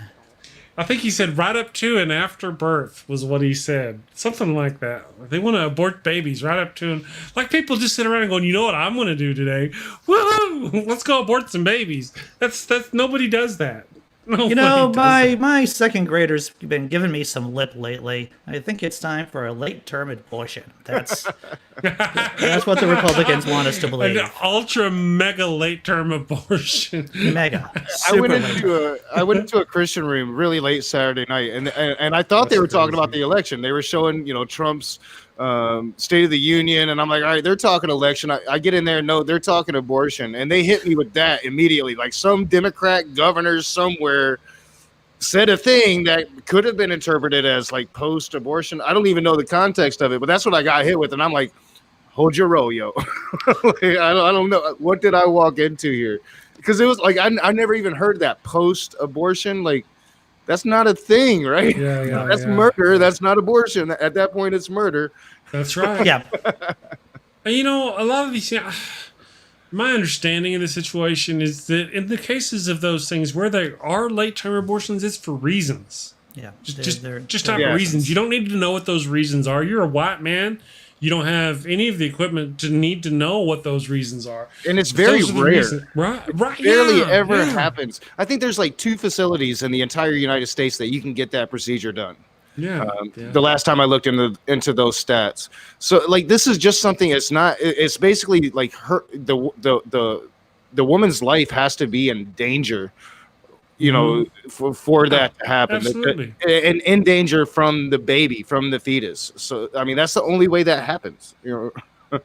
I think he said right up to and after birth was what he said. Something like that. They want to abort babies right up to and like people just sit around and going, you know what I'm going to do today? Woohoo! Let's go abort some babies. That's nobody does that. My second grader's been giving me some lip lately. I think it's time for a late-term abortion. That's what the Republicans want us to believe. An ultra mega late-term abortion. Mega. I went into a Christian room really late Saturday night, and I thought they were talking about the election. They were showing Trump's State of the Union, and I'm like, all right, they're talking election. I get in there, no, they're talking abortion, and they hit me with that immediately. Like some Democrat governor somewhere said a thing that could have been interpreted as like post-abortion. I don't even know the context of it, but that's what I got hit with, and I'm like, hold your roll, yo. Like, I don't know, what did I walk into here? Because it was like I never even heard that post-abortion. Like, that's not a thing, right? That's murder. That's not abortion. At that point, it's murder. That's right. Yeah. And, you know, a lot of these things, my understanding of the situation is that in the cases of those things where there are late-term abortions, it's for reasons. Yeah. Just type of reasons. You don't need to know what those reasons are. You're a white man. You don't have any of the equipment to need to know what those reasons are. And it's very rare. Right. Barely ever happens. I think there's like 2 facilities in the entire United States that you can get that procedure done. Yeah. The last time I looked into those stats. So like, this is just something, it's basically like the woman's life has to be in danger, you know, for that to happen. Absolutely. And in danger from the baby, from the fetus. So, I mean, that's the only way that happens, you know.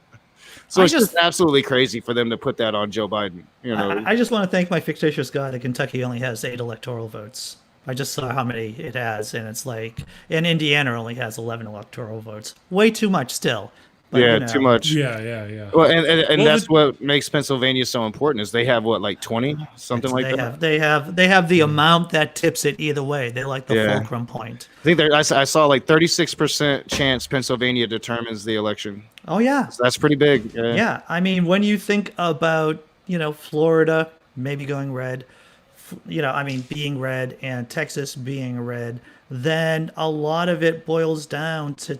So it's just absolutely crazy for them to put that on Joe Biden. You know, I just want to thank my fictitious God that Kentucky only has 8 electoral votes. I just saw how many it has, and it's like, and Indiana only has 11 electoral votes. Way too much still. But, yeah, you know. too much. Yeah. Well, and that's what makes Pennsylvania so important is they have what, like 20, something like that. They have the amount that tips it either way. They're like the fulcrum point. I think I saw like 36% chance Pennsylvania determines the election. Oh yeah, so that's pretty big. Yeah, I mean, when you think about, you know, Florida maybe going red, you know, I mean, being red, and Texas being red, then a lot of it boils down to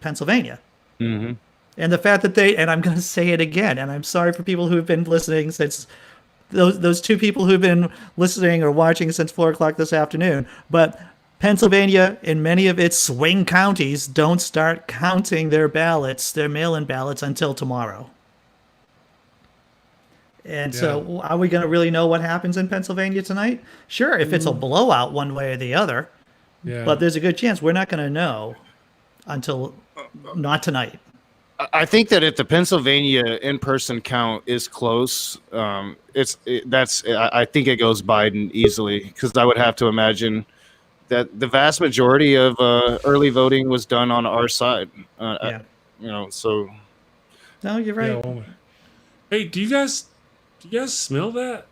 Pennsylvania. Mm-hmm. And the fact that and I'm going to say it again, and I'm sorry for people who've been listening since those 2 people who've been listening or watching since 4:00 this afternoon, but Pennsylvania, in many of its swing counties, don't start counting their ballots, their mail-in ballots, until tomorrow. And so are we going to really know what happens in Pennsylvania tonight? Sure, if it's a blowout one way or the other. Yeah. But there's a good chance we're not going to know until not tonight. I think that if the Pennsylvania in-person count is close, I think it goes Biden easily, because I would have to imagine that the vast majority of early voting was done on our side. You know, so. No, you're right. Yeah, hey, do you guys smell that?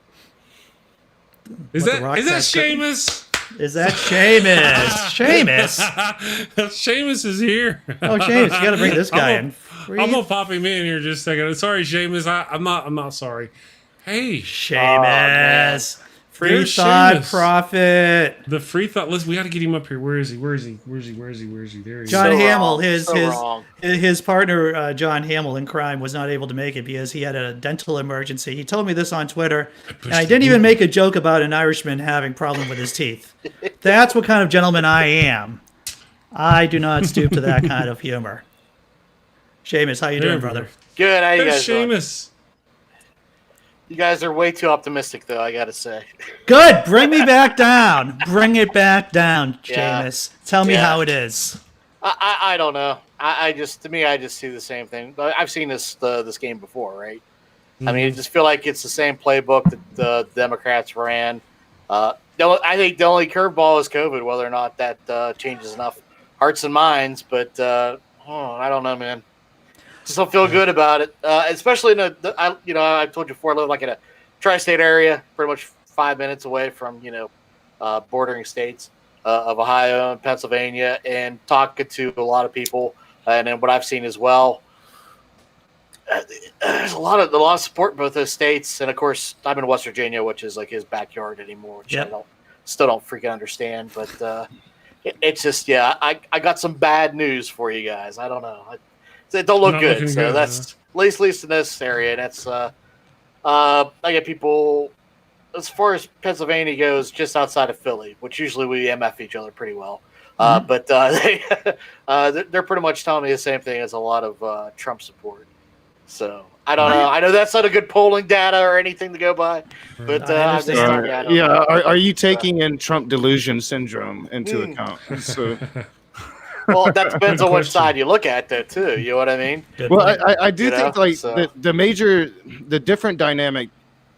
Is that Seamus? Is that Seamus? Seamus? Seamus is here. Oh, Seamus, you got to bring this guy in. I'm gonna pop him in here just a second. Sorry, Seamus. I'm not sorry. Hey, Seamus. Free thought prophet. The free thought. Listen, we got to get him up here. Where is he? There he is. John Hamill, his partner, John Hamill in crime, was not able to make it because he had a dental emergency. He told me this on Twitter, and I didn't even make a joke about an Irishman having problem with his teeth. That's what kind of gentleman I am. I do not stoop to that kind of humor. Seamus, how you doing, brother? Good. How you guys doing? Seamus. You guys are way too optimistic, though, I gotta say. Good. Bring me back down. Bring it back down, Seamus. Tell me how it is. I don't know. I just see the same thing. I've seen this game before, right? I mean, I just feel like it's the same playbook that the Democrats ran. I think the only curveball is COVID, whether or not that changes enough hearts and minds. But I don't know, man. Just don't feel good about it, especially I told you before, I live like in a tri-state area, pretty much 5 minutes away from bordering states of Ohio and Pennsylvania, and talking to a lot of people, and then what I've seen as well, there's a lot of support in both those states, and of course I'm in West Virginia, which is like his backyard anymore, which I still don't freaking understand, but it's just I got some bad news for you guys. I don't know. It don't look good, so that's at least in this area. And that's I get people as far as Pennsylvania goes, just outside of Philly, which usually we MF each other pretty well. But they're pretty much telling me the same thing as a lot of Trump support. So I don't know. I know that's not a good polling data or anything to go by, but are you taking in Trump delusion syndrome into account? So. Well, that depends on which side you look at, though, too. You know what I mean? Well, I do You think know, like so- the different dynamic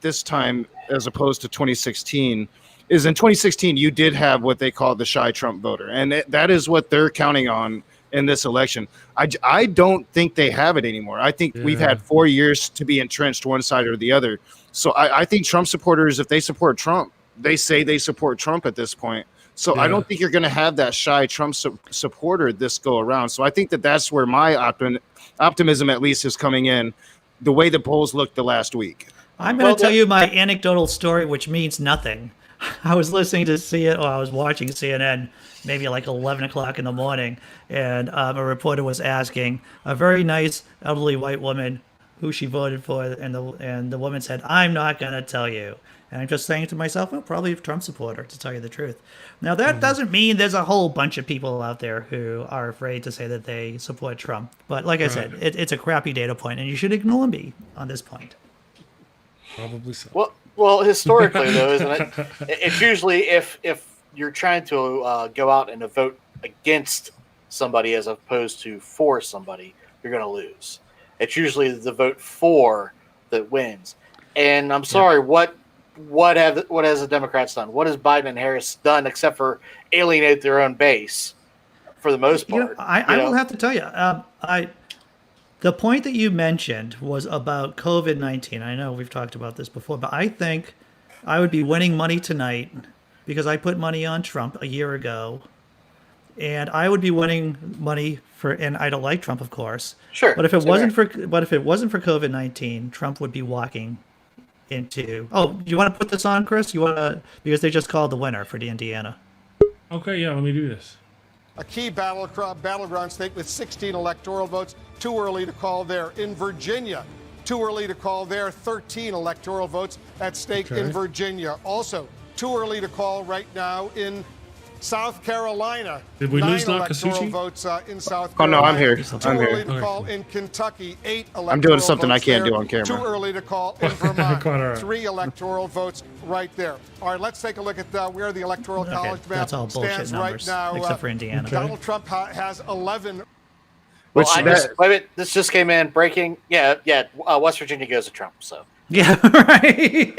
this time as opposed to 2016 is in 2016 you did have what they call the shy Trump voter, and that is what they're counting on in this election. I don't think they have it anymore. I think we've had 4 years to be entrenched one side or the other. So I think Trump supporters, if they support Trump, they say they support Trump at this point. So I don't think you're going to have that shy Trump supporter this go around. So I think that's where my optimism at least is coming in, the way the polls looked the last week. I'm going to tell you my anecdotal story, which means nothing. I was listening to I was watching CNN maybe like 11 o'clock in the morning, and a reporter was asking a very nice elderly white woman who she voted for, and the woman said, "I'm not going to tell you." And I'm just saying to myself, well, probably a Trump supporter, to tell you the truth. Now, that doesn't mean there's a whole bunch of people out there who are afraid to say that they support Trump. But like I said, it's a crappy data point, and you should ignore me on this point. Probably so. Well, historically, though, isn't it? It's usually if you're trying to go out and vote against somebody as opposed to for somebody, you're going to lose. It's usually the vote for that wins. And I'm sorry, what has the Democrats done? What has Biden and Harris done except for alienate their own base for the most part? I will have to tell you, the point that you mentioned was about COVID-19. I know we've talked about this before, but I think I would be winning money tonight because I put money on Trump a year ago, and I would be winning money and I don't like Trump, of course. Sure. But if it wasn't for COVID-19, Trump would be walking into. Oh, you want to put this on, Chris? Because they just called the winner for the Indiana. Okay, yeah, let me do this. A key battleground state with 16 electoral votes. Too early to call there. In Virginia, too early to call there. 13 electoral votes at stake in Virginia. Also, too early to call right now in South Carolina. Did we 9 lose electoral Nokasuchi? votes in South Oh, Carolina. no, I'm here. Too I'm early here. to call in Kentucky. 8 electoral I'm doing something I votes can't there. do on camera. Too early to call in Vermont. Quite all right. 3 electoral votes right there. All right, let's take a look at where the electoral college map That's all bullshit stands numbers, right now. except for Indiana. Donald Trump has 11. Well, this just came in breaking. West Virginia goes to Trump. So Yeah, right.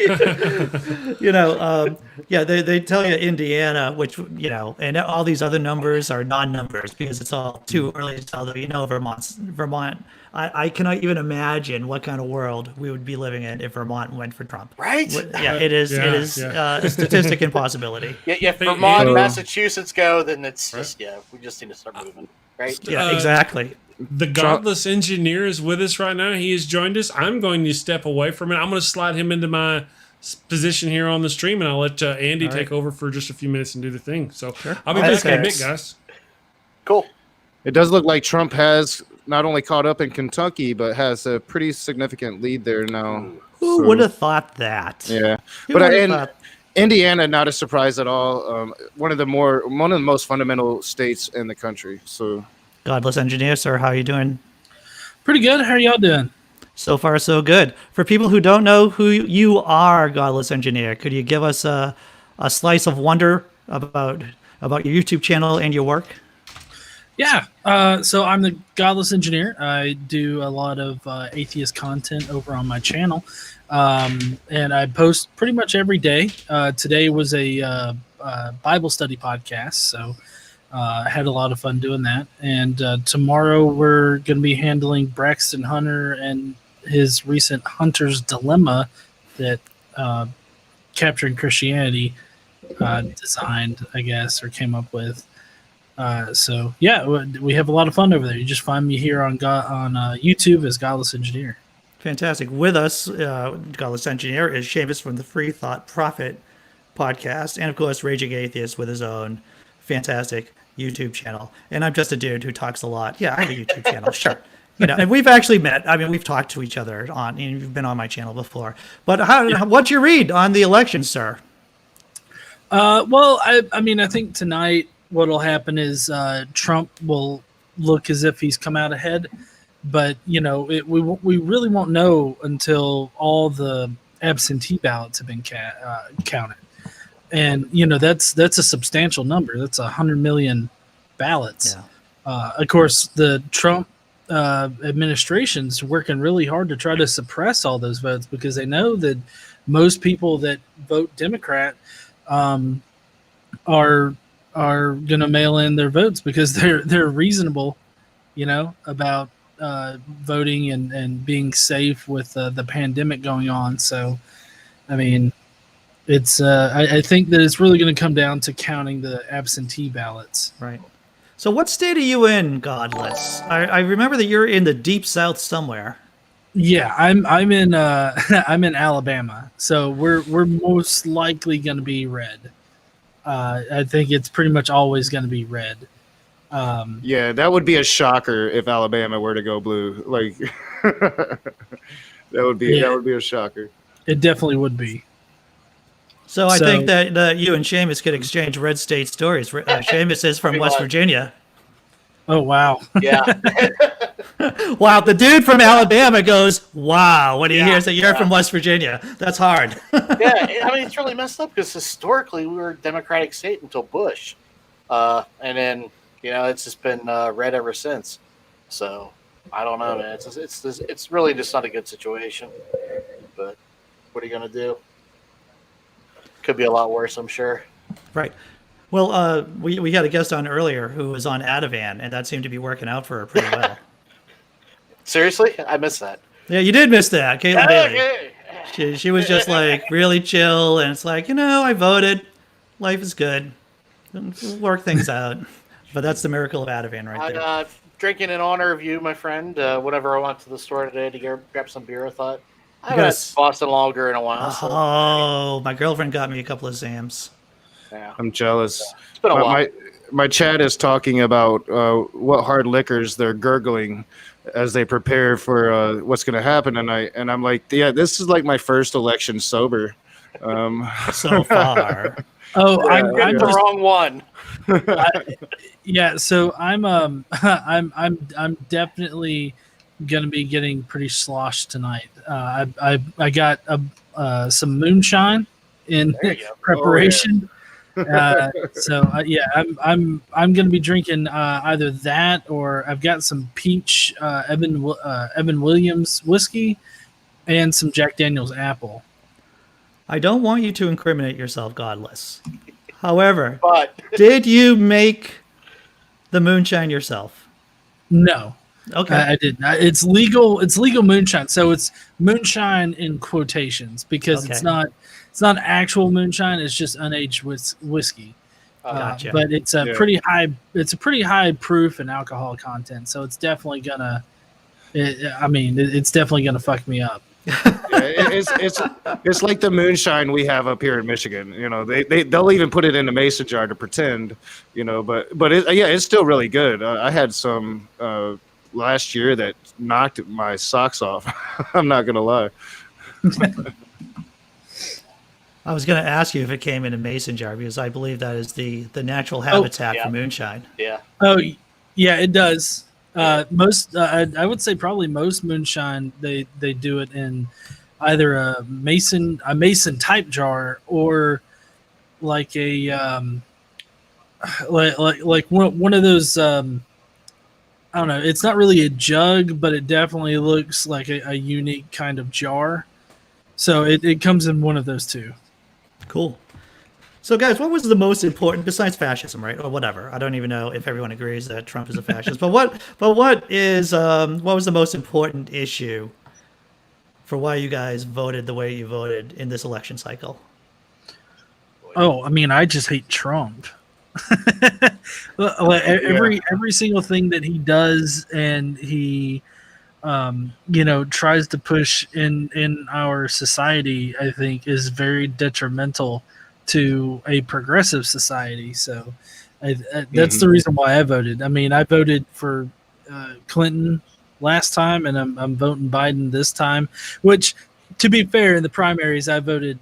They tell you Indiana, which, and all these other numbers are non-numbers because it's all too early to tell them. Vermont. I cannot even imagine what kind of world we would be living in if Vermont went for Trump. Right? Yeah, it is. It is a statistic impossibility. Yeah, if Vermont, Massachusetts go, then it's just we just need to start moving. Right? Yeah, exactly. The godless engineer is with us right now. He has joined us. I'm going to step away from it. I'm going to slide him into my position here on the stream, and I'll let Andy take over for just a few minutes and do the thing. So I'll be back in a bit, guys. Cool. It does look like Trump has not only caught up in Kentucky, but has a pretty significant lead there now. Who would have thought that? Yeah, Who but would have in thought? Indiana, not a surprise at all. One of the most fundamental states in the country. So, Godless engineer, sir, how are you doing? Pretty good. How are y'all doing? So far, so good. For people who don't know who you are, Godless engineer, could you give us a slice of wonder about your YouTube channel and your work? Yeah. So I'm the Godless Engineer. I do a lot of atheist content over on my channel. And I post pretty much every day. Today was a Bible study podcast. So I had a lot of fun doing that. And tomorrow we're going to be handling Braxton Hunter and his recent Hunter's Dilemma that Capturing Christianity designed, I guess, or came up with. So yeah, we have a lot of fun over there. You just find me here on YouTube as Godless Engineer. Fantastic. With us, Godless Engineer, is Seamus from the Free Thought Prophet podcast, and of course, Raging Atheist with his own fantastic YouTube channel. And I'm just a dude who talks a lot. Yeah, I have a YouTube channel, sure. And we've actually met. I mean, we've talked to each other and you've been on my channel before. But what's your read on the election, sir? Well, I think tonight what'll happen is Trump will look as if he's come out ahead, but we really won't know until all the absentee ballots have been counted, and that's a substantial number. That's 100 million ballots. Of course, the Trump administration's working really hard to try to suppress all those votes because they know that most people that vote Democrat are going to mail in their votes because they're reasonable, about voting and being safe with the pandemic going on. So, I mean, it's I think that it's really going to come down to counting the absentee ballots. Right. So what state are you in, Godless? I remember that you're in the deep south somewhere. Yeah, I'm in I'm in Alabama. So we're most likely going to be red. I think it's pretty much always going to be red. Yeah, that would be a shocker if Alabama were to go blue. Like that would be a shocker. It definitely would be. So I think that you and Seamus could exchange red state stories. Seamus is from West Virginia. Oh, wow. Yeah. Wow, the dude from Alabama goes, wow, when he hears that you're from West Virginia. That's hard. Yeah, I mean, it's really messed up because historically we were a Democratic state until Bush. And then, it's just been red ever since. So, I don't know, man. It's really just not a good situation. But what are you going to do? Could be a lot worse, I'm sure. Right. Well, we had a guest on earlier who was on Ativan, and that seemed to be working out for her pretty well. Seriously? I missed that. Yeah, you did miss that, Caitlin Bailey. Okay. She was just like really chill, and it's like, I voted. Life is good. We'll work things out. But that's the miracle of Ativan right there. I'm drinking in honor of you, my friend. Whenever I went to the store today to grab some beer, I thought, I haven't had Boston Lager in a while. Oh, my girlfriend got me a couple of Zams. Yeah. I'm jealous. It's been a while. My chat is talking about what hard liquors they're gurgling as they prepare for what's going to happen tonight, and I'm like, yeah, this is like my first election sober. So far. Oh, I'm the wrong one. So I'm definitely gonna be getting pretty sloshed tonight. I got some moonshine in preparation. I'm gonna be drinking either that or I've got some peach Evan Williams whiskey and some Jack Daniel's apple. I don't want you to incriminate yourself, Godless. However, did you make the moonshine yourself? No. Okay. I didn't. It's legal. It's legal moonshine. So it's moonshine in quotations because it's not actual moonshine. It's just unaged whiskey. Gotcha. But it's a pretty high. It's a pretty high proof and alcohol content. So it's definitely gonna. It's definitely gonna fuck me up. It's like the moonshine we have up here in Michigan. They'll even put it in a mason jar to pretend. But it's still really good. I had some last year that knocked my socks off. I'm not gonna lie. I was going to ask you if it came in a mason jar because I believe that is the natural habitat for moonshine. Yeah. Oh, yeah, it does. Most, I would say probably most moonshine they do it in either a mason type jar or like a like one of those. I don't know. It's not really a jug, but it definitely looks like a unique kind of jar. So it comes in one of those two. Cool. So, guys, what was the most important, besides fascism, right, or whatever? I don't even know if everyone agrees that Trump is a fascist. But what was the most important issue for why you guys voted the way you voted in this election cycle? Oh, I just hate Trump. Every single thing that he does, and he tries to push in our society, I think is very detrimental to a progressive society. So that's the reason why I voted. I voted for Clinton last time, and I'm voting Biden this time, which, to be fair, in the primaries I voted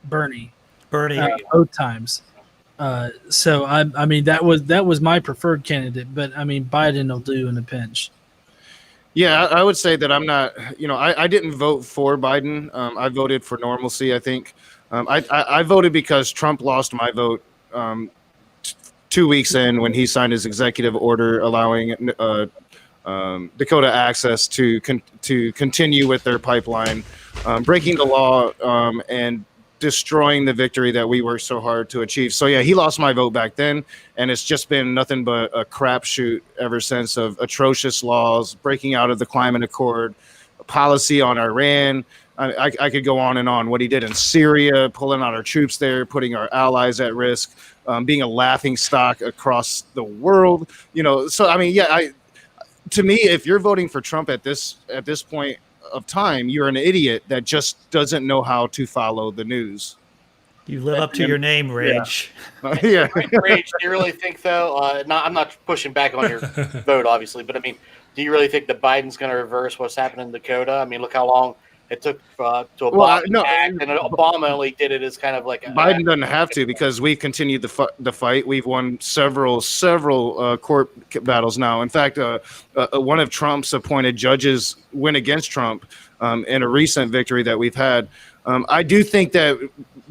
Bernie both times. So that was my preferred candidate, but Biden will do in a pinch. Yeah, I would say that I'm not, I didn't vote for Biden. I voted for normalcy, I think. I voted because Trump lost my vote 2 weeks in when he signed his executive order allowing Dakota Access to continue with their pipeline, breaking the law and destroying the victory that we worked so hard to achieve. So yeah, he lost my vote back then, and it's just been nothing but a crapshoot ever since of atrocious laws, breaking out of the climate accord, policy on Iran. I could go on and on. What he did in Syria, pulling out our troops there, putting our allies at risk, being a laughing stock across the world. So I mean, yeah, to me, if you're voting for Trump at this point of time, you're an idiot that just doesn't know how to follow the news. You live up to your name, Rage. Yeah. Rage, do you really think, though? I'm not pushing back on your vote, obviously, but I mean, do you really think that Biden's going to reverse what's happened in Dakota? I mean, look how long it took to Obama act, and Obama only did it as kind of like Biden doesn't have to, because we've continued the fight. We've won several court battles now. In fact, one of Trump's appointed judges went against Trump in a recent victory that we've had. I do think that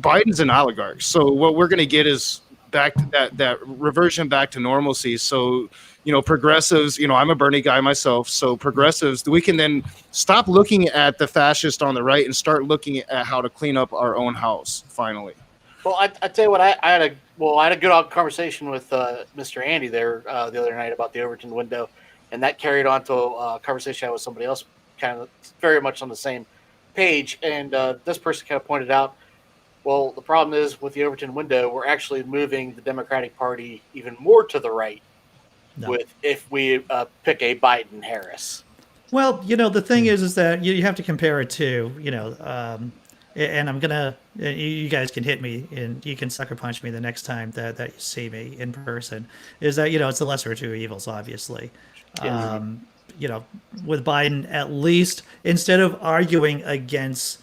Biden's an oligarch. So what we're going to get is back to that reversion back to normalcy. So, progressives, I'm a Bernie guy myself. So progressives, we can then stop looking at the fascist on the right and start looking at how to clean up our own house finally. Well, I tell you what, I had a good conversation with Mr. Andy there the other night about the Overton window, and that carried on to a conversation I had with somebody else, kind of very much on the same page. And this person kind of pointed out, well, the problem is with the Overton window, we're actually moving the Democratic Party even more to the right if we pick a Biden-Harris. Well, the thing is that you have to compare it to, and I'm gonna, you guys can hit me and you can sucker punch me the next time that you see me in person. Is that it's the lesser of two evils, obviously. With Biden, at least instead of arguing against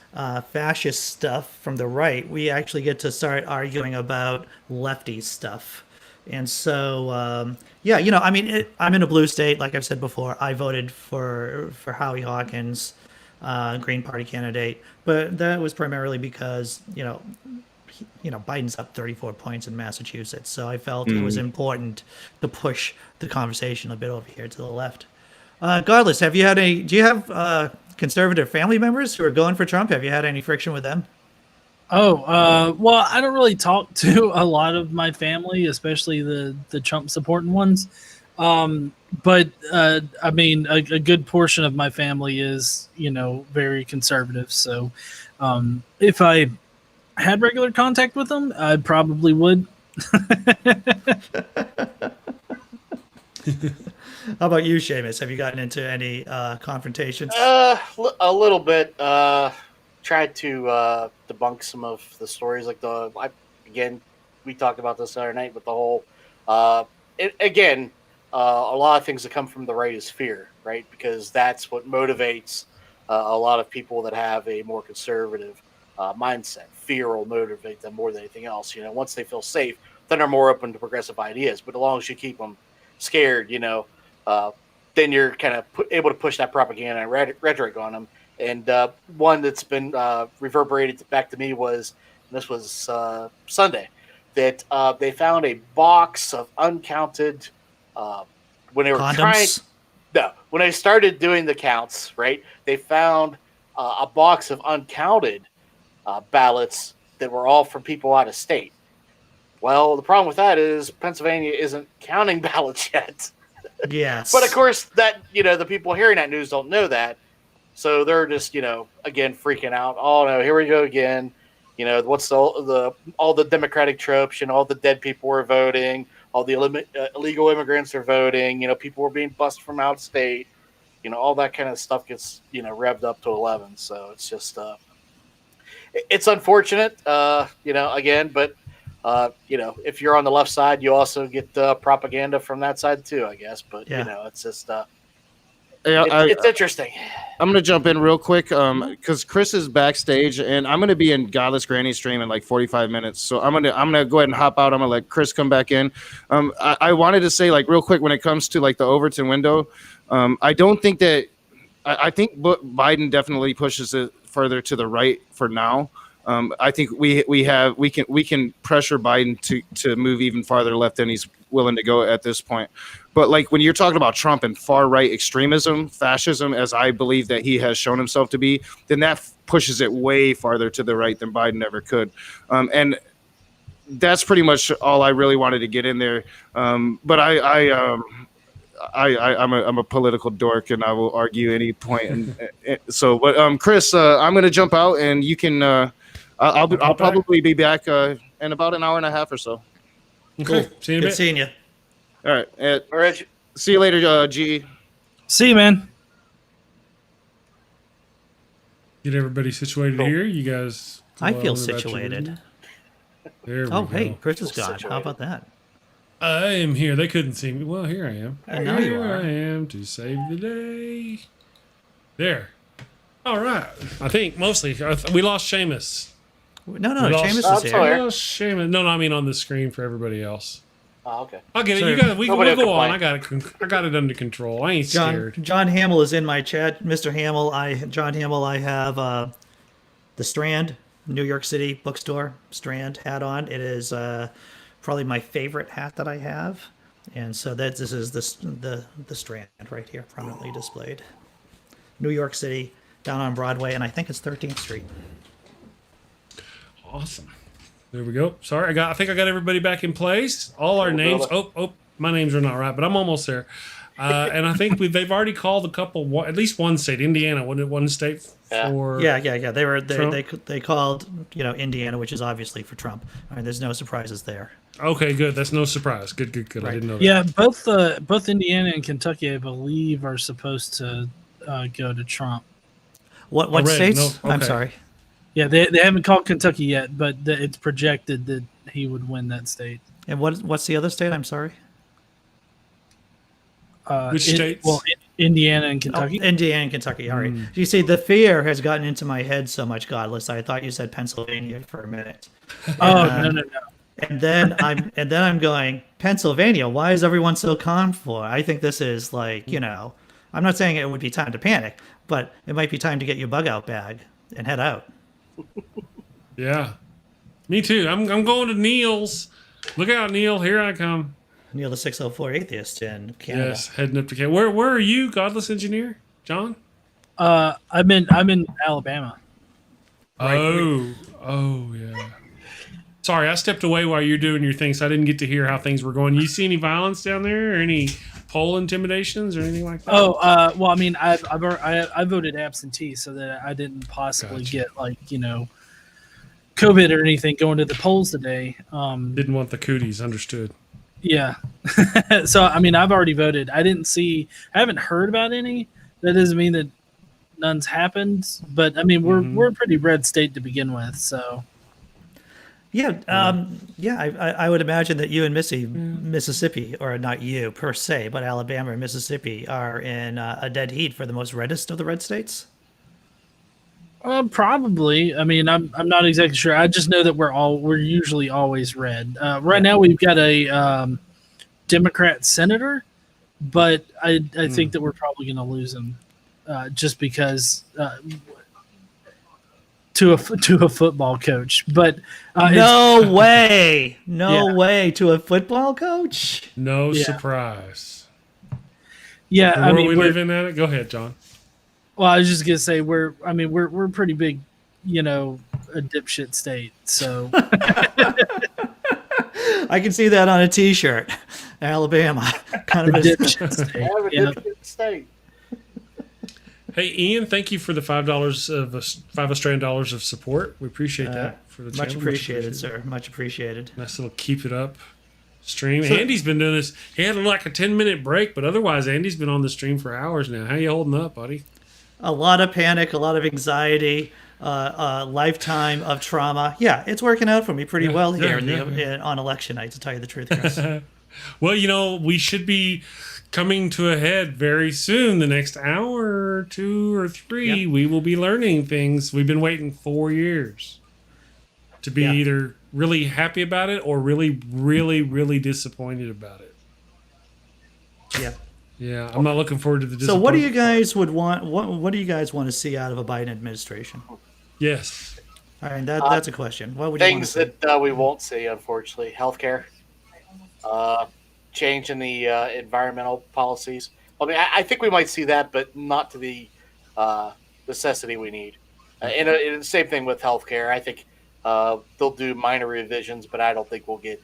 fascist stuff from the right, we actually get to start arguing about lefty stuff. And so, I'm in a blue state. Like I've said before, I voted for Howie Hawkins, Green Party candidate, but that was primarily because, Biden's up 34 points in Massachusetts. So I felt it was important to push the conversation a bit over here to the left. Regardless, do you have conservative family members who are going for Trump? Have you had any friction with them? Well, I don't really talk to a lot of my family, especially the Trump supporting ones. But I mean, a good portion of my family is, very conservative. So if I had regular contact with them, I probably would. How about you, Seamus? Have you gotten into any confrontations? A little bit. Tried to debunk some of the stories, like we talked about this the other night with the whole. A lot of things that come from the right is fear, right? Because that's what motivates a lot of people that have a more conservative mindset. Fear will motivate them more than anything else. Once they feel safe, then they're more open to progressive ideas. But as long as you keep them scared, then you're kind of able to push that propaganda and rhetoric on them. And one that's been reverberated back to me was, this was Sunday, that they found a box of uncounted when they were condoms? When they started doing the counts, right? They found a box of uncounted ballots that were all from people out of state. Well, the problem with that is Pennsylvania isn't counting ballots yet. Yes. But of course, that the people hearing that news don't know that. So they're just, again, freaking out. Oh no, here we go again. What's all the Democratic tropes? All the dead people were voting. All the illegal immigrants are voting. People were being bused from out of state. All that kind of stuff gets revved up to 11. So it's just, it's unfortunate. Again, but if you're on the left side, you also get propaganda from that side too, I guess. But it's just. It's interesting. I'm going to jump in real quick because Chris is backstage, and I'm going to be in Godless Granny stream in like 45 minutes. So I'm gonna go ahead and hop out. I'm going to let Chris come back in. I wanted to say real quick when it comes to the Overton window, I don't think that I think Biden definitely pushes it further to the right for now. I think we can pressure Biden to move even farther left than he's willing to go at this point. But like when you're talking about Trump and far right extremism, fascism, as I believe that he has shown himself to be, then that pushes it way farther to the right than Biden ever could. And that's pretty much all I really wanted to get in there. But I'm a political dork, and I will argue any point. And so, but Chris, I'm going to jump out, and you can. I'll probably be back in about an hour and a half or so. Okay. Cool. See you in a Good bit. seeing you. All right. All right. See you later, G. See you, man. Get everybody situated here. You guys. I feel about your situated. room? There we Oh, go. hey, Chris is gone. How about that? I am here. They couldn't see me. Well, here I am. I know you are. I am to save the day. There. All right. I think mostly we lost Seamus. No, We lost- Seamus is here. We lost Seamus. No, I mean on the screen for everybody else. Oh, okay. I'll get it. Sure. You got it. We'll Nobody will go on. complain. I got it under control. I ain't scared. John Hamill is in my chat. Mr. Hamill, John Hamill, I have the Strand, New York City bookstore Strand hat on. It is probably my favorite hat that I have, and so this is the Strand right here, prominently displayed. New York City, down on Broadway, and I think it's 13th Street. Awesome. There we go. Sorry, I think I got everybody back in place. All our names. Oh, my names are not right, but I'm almost there. And I think they've already called a couple, at least one state, Indiana. Wasn't it one state for? Yeah. They Trump? they called Indiana, which is obviously for Trump. I mean, there's no surprises there. Okay, good. That's no surprise. Good. I didn't know that. Yeah, both Indiana and Kentucky, I believe, are supposed to go to Trump. What states? No, I'm okay. sorry. Yeah, they haven't called Kentucky yet, but it's projected that he would win that state. And what's the other state? I'm sorry. Which states? Well, Indiana and Kentucky. Oh, Indiana and Kentucky. All right. You see, the fear has gotten into my head so much, Godless. I thought you said Pennsylvania for a minute. Oh, no. And then I'm going, Pennsylvania. Why is everyone so calm for? I think this is like, I'm not saying it would be time to panic, but it might be time to get your bug out bag and head out. Yeah. Me too. I'm going to Neil's. Look out, Neil. Here I come. Neil, the 604 Atheist in Canada. Yes, heading up to Canada. Where are you, Godless Engineer? John? I'm in Alabama. Oh, yeah. Sorry, I stepped away while you're doing your thing, so I didn't get to hear how things were going. You see any violence down there, or any poll intimidations, or anything like that? Oh, well, I mean, I voted absentee so that I didn't possibly get COVID or anything going to the polls today. Didn't want the cooties, understood. Yeah. So, I mean, I've already voted. I haven't heard about any. That doesn't mean that none's happened, but I mean, we're a pretty red state to begin with, so. Yeah, I would imagine that you and Mississippi, or not you per se, but Alabama and Mississippi are in a dead heat for the most reddest of the red states. Probably. I mean, I'm not exactly sure. I just know that we're usually always red. Right now, we've got a Democrat senator, but I think that we're probably going to lose him, just because. To a football coach, but no way to a football coach. No surprise. Yeah, I mean, we live in that. Go ahead, John. Well, I was just gonna say we're pretty big, a dipshit state. So I can see that on a T-shirt, Alabama, kind of a dipshit state. Dipshit state. Hey, Ian, thank you for the $5 of $5 Australian dollars of support. We appreciate that for the much channel. appreciated, sir. Much appreciated. Nice little keep it up stream. Andy's been doing this. He had like a 10-minute break, but otherwise, Andy's been on the stream for hours now. How you holding up, buddy? A lot of panic, a lot of anxiety, a lifetime of trauma. Yeah, it's working out for me pretty well here on election night, to tell you the truth, Chris. Well, we should be coming to a head very soon. The next hour or 2 or 3, we will be learning things. We've been waiting 4 years to be either really happy about it or really, really, really disappointed about it. Yeah, I'm not looking forward to the disappointment. So what do you guys would want? What do you guys want to see out of a Biden administration? Yes. All right, that's a question. What would you want to Things see? that we won't see, unfortunately. Healthcare. change in the environmental policies. I mean, I think we might see that, but not to the necessity we need. And the same thing with healthcare. I think they'll do minor revisions, but I don't think we'll get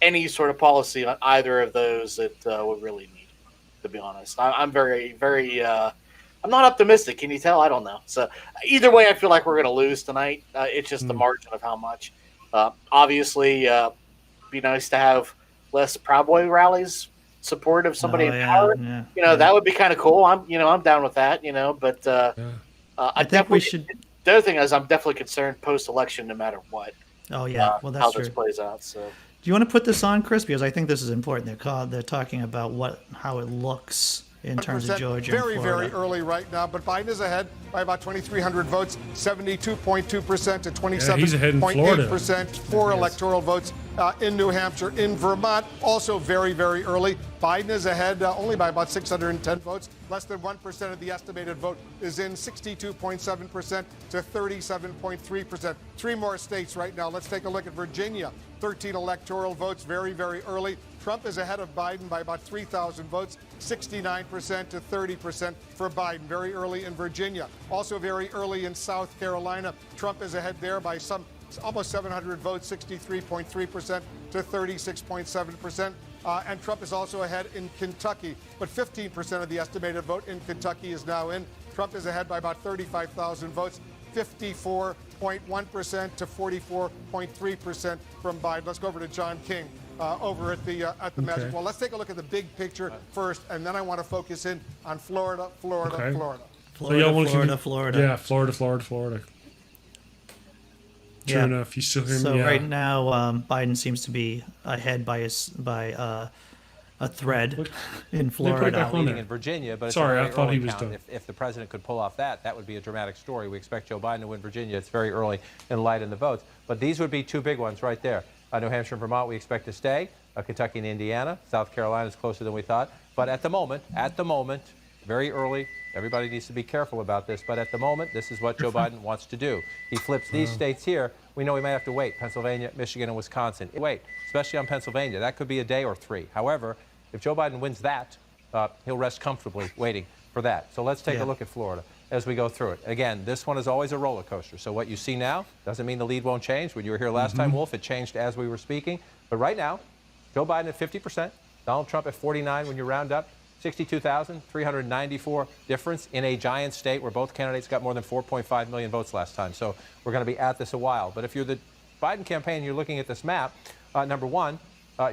any sort of policy on either of those that we really need, to be honest. I'm very, very I'm not optimistic. Can you tell? I don't know. So either way, I feel like we're going to lose tonight. It's just the margin of how much. Obviously, be nice to have less Proud Boy rallies support of somebody in power. Yeah. That would be kind of cool. I'm down with that. But I think we should. The other thing is, I'm definitely concerned post-election, no matter what. Oh yeah, well that's how true. this plays out. So, do you want to put this on, Chris? Because I think this is important. They're talking about how it looks in terms of Georgia very, and Florida. very early right now, but Biden is ahead by about 2,300 votes, 72.2% to 27.8% for electoral votes in New Hampshire. In Vermont, also very, very early. Biden is ahead only by about 610 votes. Less than 1% of the estimated vote is in, 62.7% to 37.3%. Three more states right now. Let's take a look at Virginia. 13 electoral votes, very, very early. Trump is ahead of Biden by about 3,000 votes, 69% to 30% for Biden. Very early in Virginia. Also very early in South Carolina. Trump is ahead there by almost 700 votes, 63.3% to 36.7%. And Trump is also ahead in Kentucky, but 15% of the estimated vote in Kentucky is now in. Trump is ahead by about 35,000 votes, 54.1% to 44.3% from Biden. Let's go over to John King over at the Magic Wall. Let's take a look at the big picture first, and then I want to focus in on Florida. Florida. Yeah, Florida. True enough. You still hear me? So right now, Biden seems to be ahead by a thread in Florida. Leading in Virginia, but it's Sorry, a I thought early he was count. done. If the president could pull off that would be a dramatic story. We expect Joe Biden to win Virginia. It's very early and light in the votes. But these would be two big ones right there. New Hampshire and Vermont, we expect to stay. Kentucky and Indiana. South Carolina is closer than we thought. But at the moment, very early, everybody needs to be careful about this. But at the moment, this is what Joe Biden wants to do. He flips these states here. We know we might have to wait. Pennsylvania, Michigan, and Wisconsin. Wait, especially on Pennsylvania. That could be a day or three. However, if Joe Biden wins that, he'll rest comfortably waiting for that. So let's take a look at Florida as we go through it. Again, this one is always a roller coaster. So what you see now doesn't mean the lead won't change. When you were here last time, Wolf, it changed as we were speaking. But right now, Joe Biden at 50%, Donald Trump at 49 when you round up, 62,394 difference in a giant state where both candidates got more than 4.5 million votes last time. So we're going to be at this a while. But if you're the Biden campaign, you're looking at this map, number one,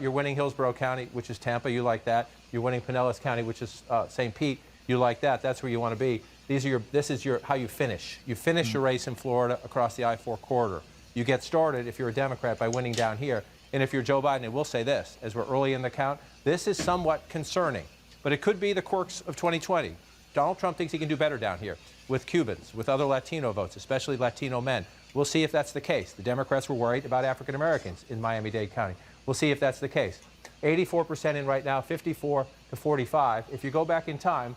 you're winning Hillsborough County, which is Tampa. You like that. You're winning Pinellas County, which is St. Pete. You like that. That's where you want to be. This is how you finish. You finish your race in Florida across the I-4 corridor. You get started, if you're a Democrat, by winning down here. And if you're Joe Biden, and we'll say this, as we're early in the count, this is somewhat concerning. But it could be the quirks of 2020. Donald Trump thinks he can do better down here with Cubans, with other Latino votes, especially Latino men. We'll see if that's the case. The Democrats were worried about African Americans in Miami-Dade County. We'll see if that's the case. 84% in right now, 54 to 45. If you go back in time,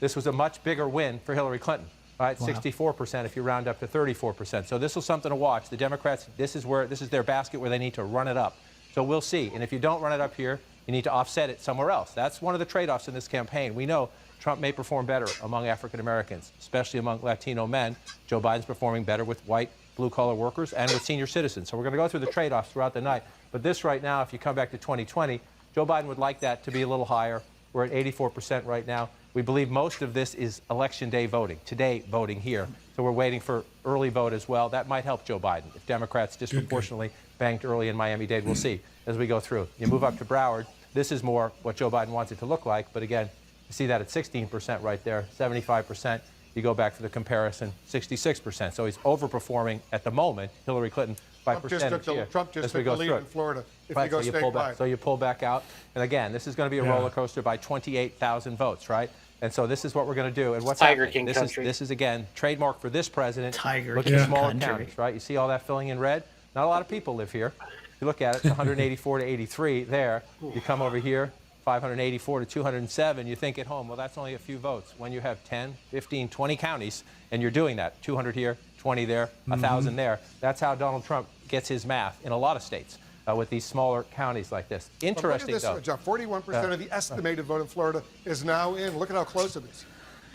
this was a much bigger win for Hillary Clinton, right? Wow. 64% if you round up to 34%. So this was something to watch. The Democrats, this is their basket where they need to run it up. So we'll see. And if you don't run it up here, you need to offset it somewhere else. That's one of the trade-offs in this campaign. We know Trump may perform better among African Americans, especially among Latino men. Joe Biden's performing better with white, blue-collar workers and with senior citizens. So we're going to go through the trade-offs throughout the night. But this right now, if you come back to 2020, Joe Biden would like that to be a little higher. We're at 84% right now. We believe most of this is election day voting, today voting here. So we're waiting for early vote as well. That might help Joe Biden. If Democrats disproportionately banked early in Miami-Dade, we'll see as we go through. You move up to Broward. This is more what Joe Biden wants it to look like. But again, you see that at 16% right there, 75%. You go back for the comparison, 66%. So he's overperforming at the moment Hillary Clinton by percentage. Trump just took the lead in Florida. If he goes statewide. So you pull back out. And again, this is going to be a roller coaster by 28,000 votes, right? And so this is what we're going to do. And what's Tiger happening? King country. This is, again, trademark for this president. Tiger Look King at smaller country. counties, right? You see all that filling in red? Not a lot of people live here. If you look at it, it's 184 to 83 there. You come over here, 584 to 207, you think at home, well, that's only a few votes. When you have 10, 15, 20 counties, and you're doing that, 200 here, 20 there, 1,000 there, that's how Donald Trump gets his math in a lot of states. with these smaller counties like this. Interesting, look at this, though. John, 41% of the estimated vote in Florida is now in. Look at how close it is.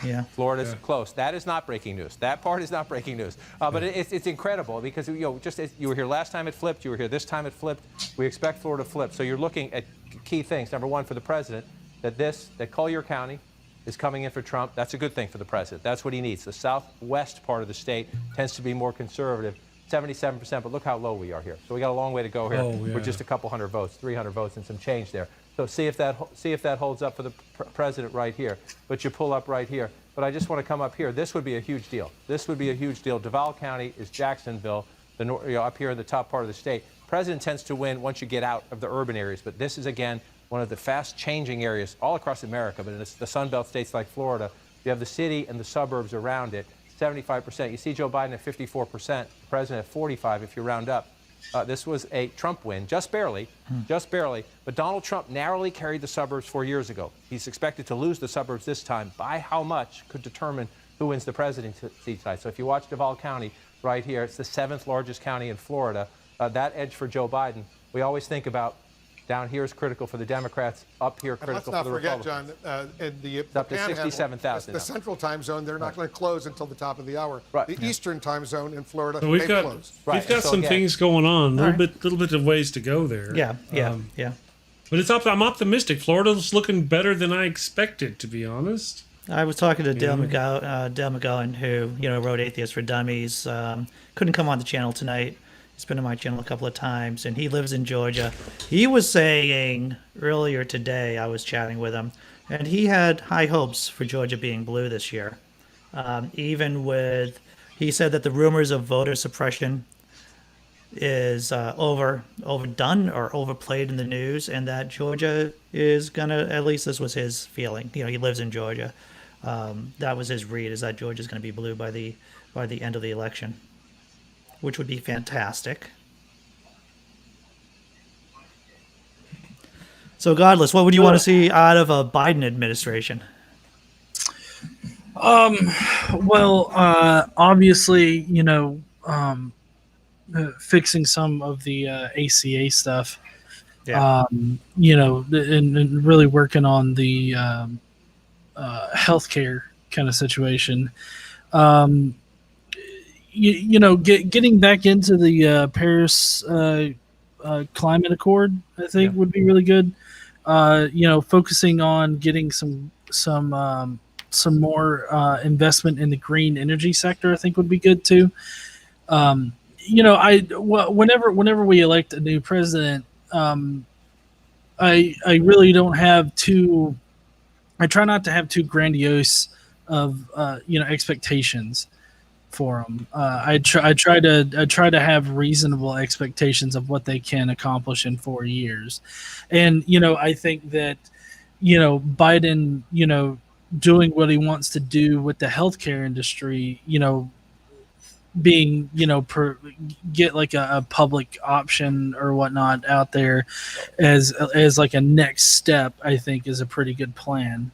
Yeah, Florida's close. That is not breaking news. That part is not breaking news. But it's incredible because just as you were here last time it flipped, you were here this time it flipped. We expect Florida to flip. So you're looking at key things. Number one, for the president, that Collier County is coming in for Trump. That's a good thing for the president. That's what he needs. The southwest part of the state tends to be more conservative, 77%. But look how low we are here. So we got a long way to go here. We're just a couple hundred votes, 300 votes, and some change there. So see if that holds up for the president right here. But you pull up right here. But I just want to come up here. This would be a huge deal. This would be a huge deal. Duval County is Jacksonville, up here in the top part of the state. President tends to win once you get out of the urban areas. But this is, again, one of the fast-changing areas all across America. But in the Sun Belt states like Florida, you have the city and the suburbs around it, 75%. You see Joe Biden at 54%, the president at 45% if you round up. This was a Trump win, just barely. But Donald Trump narrowly carried the suburbs 4 years ago. He's expected to lose the suburbs this time. By how much could determine who wins the presidency tonight. So if you watch Duval County right here, it's the 7th largest county in Florida. That edge for Joe Biden, we always think about down here is critical for the Democrats, up here critical for the Republicans. Let's not forget, John, in the it's up to 67,000. The central time zone, they're not going to close until the top of the hour. Right. The eastern time zone in Florida, So we've got some things going on. A little bit of ways to go there. Yeah. But I'm optimistic. Florida's looking better than I expected, to be honest. I was talking to Dale McGowan, who wrote Atheist for Dummies. Couldn't come on the channel tonight. He's been on my channel a couple of times, and he lives in Georgia. He was saying earlier today, I was chatting with him, and he had high hopes for Georgia being blue this year. He said that the rumors of voter suppression is overdone or overplayed in the news, and that Georgia is gonna, at least this was his feeling. He lives in Georgia. That was his read, is that Georgia's gonna be blue by the end of the election, which would be fantastic. So, Godless, what would you want to see out of a Biden administration? Obviously, fixing some of the ACA stuff. Yeah. And really working on the healthcare kind of situation. Getting back into the Paris Climate Accord, I think would be really good. Focusing on getting some more investment in the green energy sector, I think would be good too. Whenever we elect a new president, I really don't have too. I try not to have too grandiose of expectations for them. I try to have reasonable expectations of what they can accomplish in 4 years, and I think that Biden doing what he wants to do with the healthcare industry, being get like a public option or whatnot out there as like a next step, I think is a pretty good plan.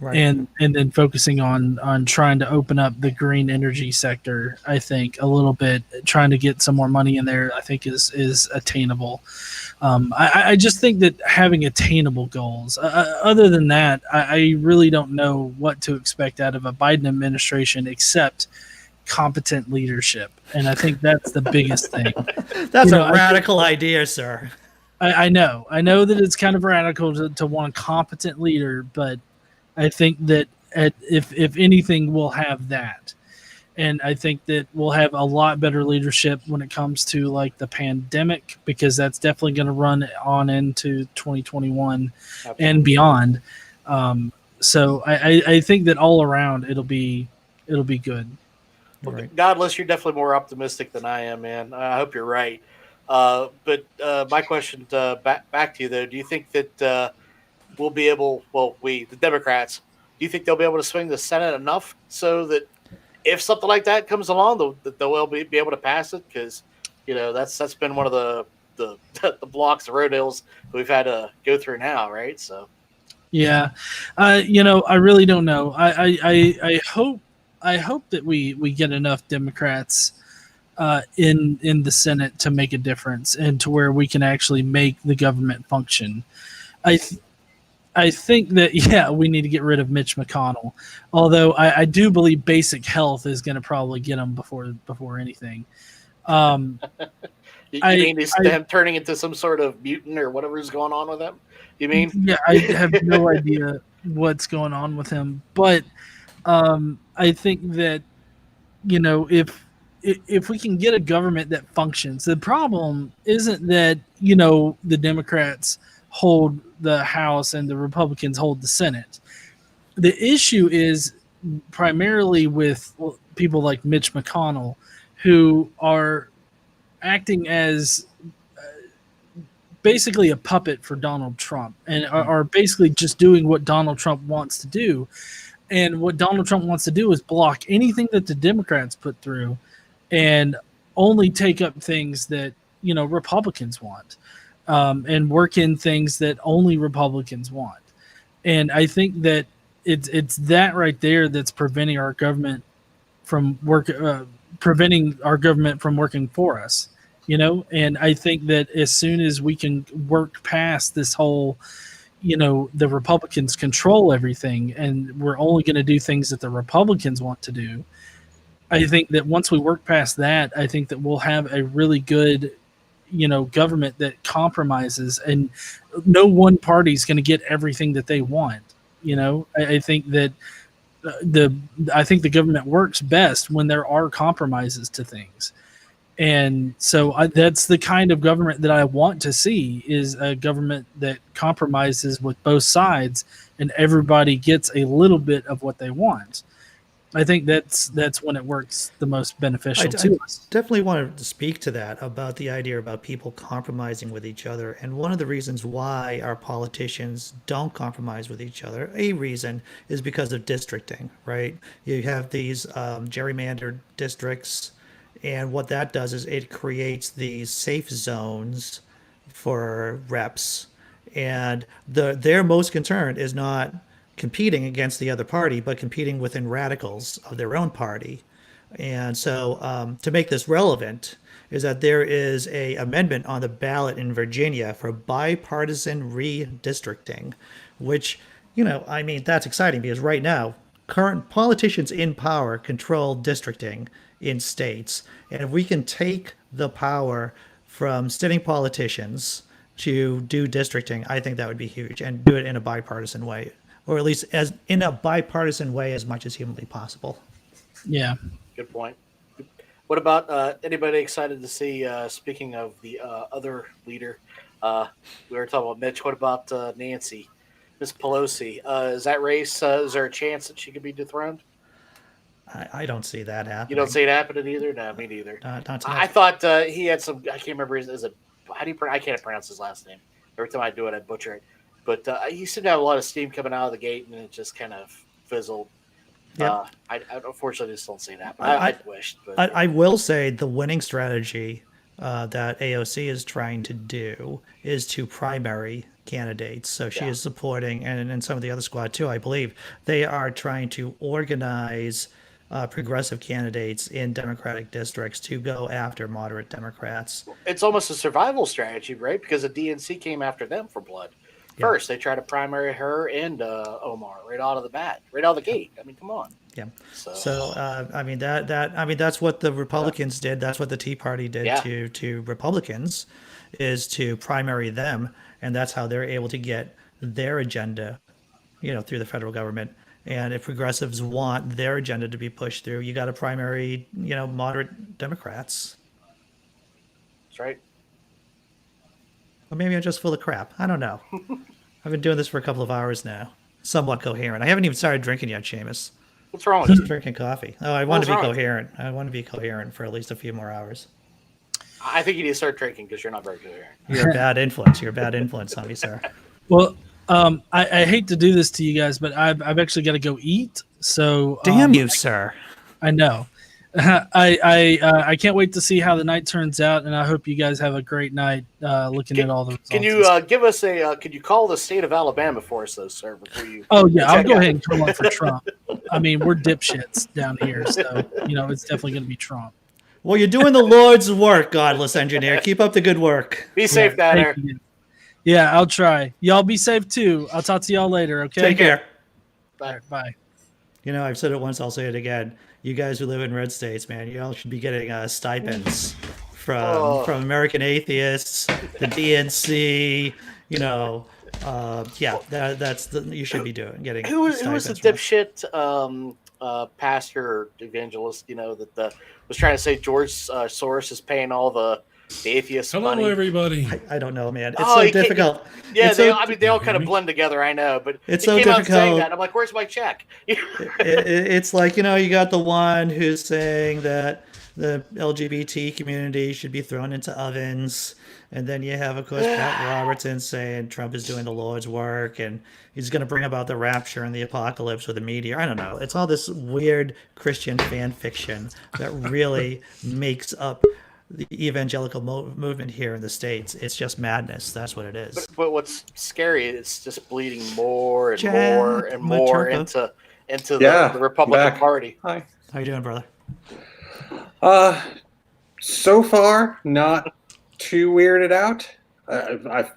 Right. And then focusing on trying to open up the green energy sector, I think a little bit, trying to get some more money in there, I think is attainable. I just think that having attainable goals, other than that, I really don't know what to expect out of a Biden administration except competent leadership. And I think that's the biggest thing. That's a radical idea, sir. I know that it's kind of radical to want a competent leader, but I think that if anything, we'll have that. And I think that we'll have a lot better leadership when it comes to like the pandemic, because that's definitely going to run on into 2021 and beyond. So I think that all around it'll be good. Well, right. Godless, you're definitely more optimistic than I am, man. I hope you're right. But my question back to you, though, do you think that we'll be able, the Democrats, do you think they'll be able to swing the Senate enough so that if something like that comes along, they'll be able to pass it? Because, that's been one of the blocks, the road hills that we've had to go through now, right? So, yeah, I really don't know. I hope that we get enough Democrats in the Senate to make a difference and to where we can actually make the government function. I think that, we need to get rid of Mitch McConnell. Although I do believe basic health is going to probably get him before anything. You mean he's them turning into some sort of mutant or whatever's going on with him? You mean? Yeah, I have no idea what's going on with him. But I think that, if we can get a government that functions, the problem isn't that, the Democrats hold the House and the Republicans hold the Senate. The issue is primarily with people like Mitch McConnell, who are acting as basically a puppet for Donald Trump and are basically just doing what Donald Trump wants to do. And what Donald Trump wants to do is block anything that the Democrats put through and only take up things that, Republicans want. And work in things that only Republicans want. And I think that it's that right there that's preventing our government from working for us, And I think that as soon as we can work past this whole, the Republicans control everything and we're only going to do things that the Republicans want to do. I think that once we work past that, I think that we'll have a really good government that compromises, and no one party is going to get everything that they want. I think that the government works best when there are compromises to things. And so that's the kind of government that I want to see, is a government that compromises with both sides and everybody gets a little bit of what they want. I think that's when it works the most beneficial to us. Definitely wanted to speak to that, about the idea about people compromising with each other. And one of the reasons why our politicians don't compromise with each other, a reason, is because of districting, right? You have these gerrymandered districts, and what that does is it creates these safe zones for reps. And their most concern is not competing against the other party, but competing within radicals of their own party. And so to make this relevant is that there is a amendment on the ballot in Virginia for bipartisan redistricting, which, that's exciting because right now, current politicians in power control districting in states. And if we can take the power from sitting politicians to do districting, I think that would be huge, and do it in a bipartisan way. Or at least as in a bipartisan way as much as humanly possible. Yeah. Good point. What about anybody excited to see, speaking of the other leader, we were talking about Mitch, what about Nancy, Miss Pelosi? Is that race, is there a chance that she could be dethroned? I don't see that happening. You don't see it happening either? No, me neither. I thought he had some, I can't remember, I can't pronounce his last name. Every time I do it, I butcher it. But he seemed to have a lot of steam coming out of the gate, and it just kind of fizzled. Yeah. I unfortunately just don't see that. I wished. But I will say the winning strategy that AOC is trying to do is to primary candidates. So she is supporting, and some of the other squad too, I believe, they are trying to organize progressive candidates in Democratic districts to go after moderate Democrats. It's almost a survival strategy, right? Because the DNC came after them for blood. First, they try to primary her and Omar right out of the bat, right out of the gate. I mean, come on. Yeah. So that's what the Republicans did. That's what the Tea Party did to Republicans, is to primary them, and that's how they're able to get their agenda, through the federal government. And if progressives want their agenda to be pushed through, you got to primary, moderate Democrats. That's right. Or maybe I'm just full of crap. I don't know. I've been doing this for a couple of hours now. Somewhat coherent. I haven't even started drinking yet, Seamus. What's wrong with Just you? drinking coffee. Oh, I want to be coherent. I want to be coherent for at least a few more hours. I think you need to start drinking because you're not very coherent. You're a bad influence. You're a bad influence on me, sir. Well, I hate to do this to you guys, but I've actually got to go eat. So damn you, sir. I know. I can't wait to see how the night turns out, and I hope you guys have a great night looking at all the results. Can you give us could you call the state of Alabama for us, though, sir? Before you I'll go ahead and turn one for Trump. I mean, we're dipshits down here, so it's definitely going to be Trump. Well, you're doing the Lord's work, godless engineer. Keep up the good work. Be safe down there. Yeah, I'll try. Y'all be safe too. I'll talk to y'all later, okay? Take care. Bye. All right, bye. You know, I've said it once, I'll say it again. You guys who live in red states, man, you all should be getting stipends from American Atheists, the DNC, you know. That's you should be getting. Who was the dipshit pastor or evangelist, you know, that was trying to say George Soros is paying all the atheist Hello, money? everybody. I don't know, man. It's so difficult. Yeah, It's they so- all kind of blend together. I know, but It's he so came out saying difficult. that. I'm like, where's my check? It's like, you know, you got the one who's saying that the LGBT community should be thrown into ovens. And then you have, of course, Pat Robertson saying Trump is doing the Lord's work and he's going to bring about the rapture and the apocalypse with a meteor. I don't know. It's all this weird Christian fan fiction that really makes up the evangelical movement here in the States. It's just madness. That's what it is. But what's scary is it's just bleeding more and Jack, more and my more turbo. into Yeah, the Republican back. Party. Hi. How you doing, brother? So far, not too weirded out. I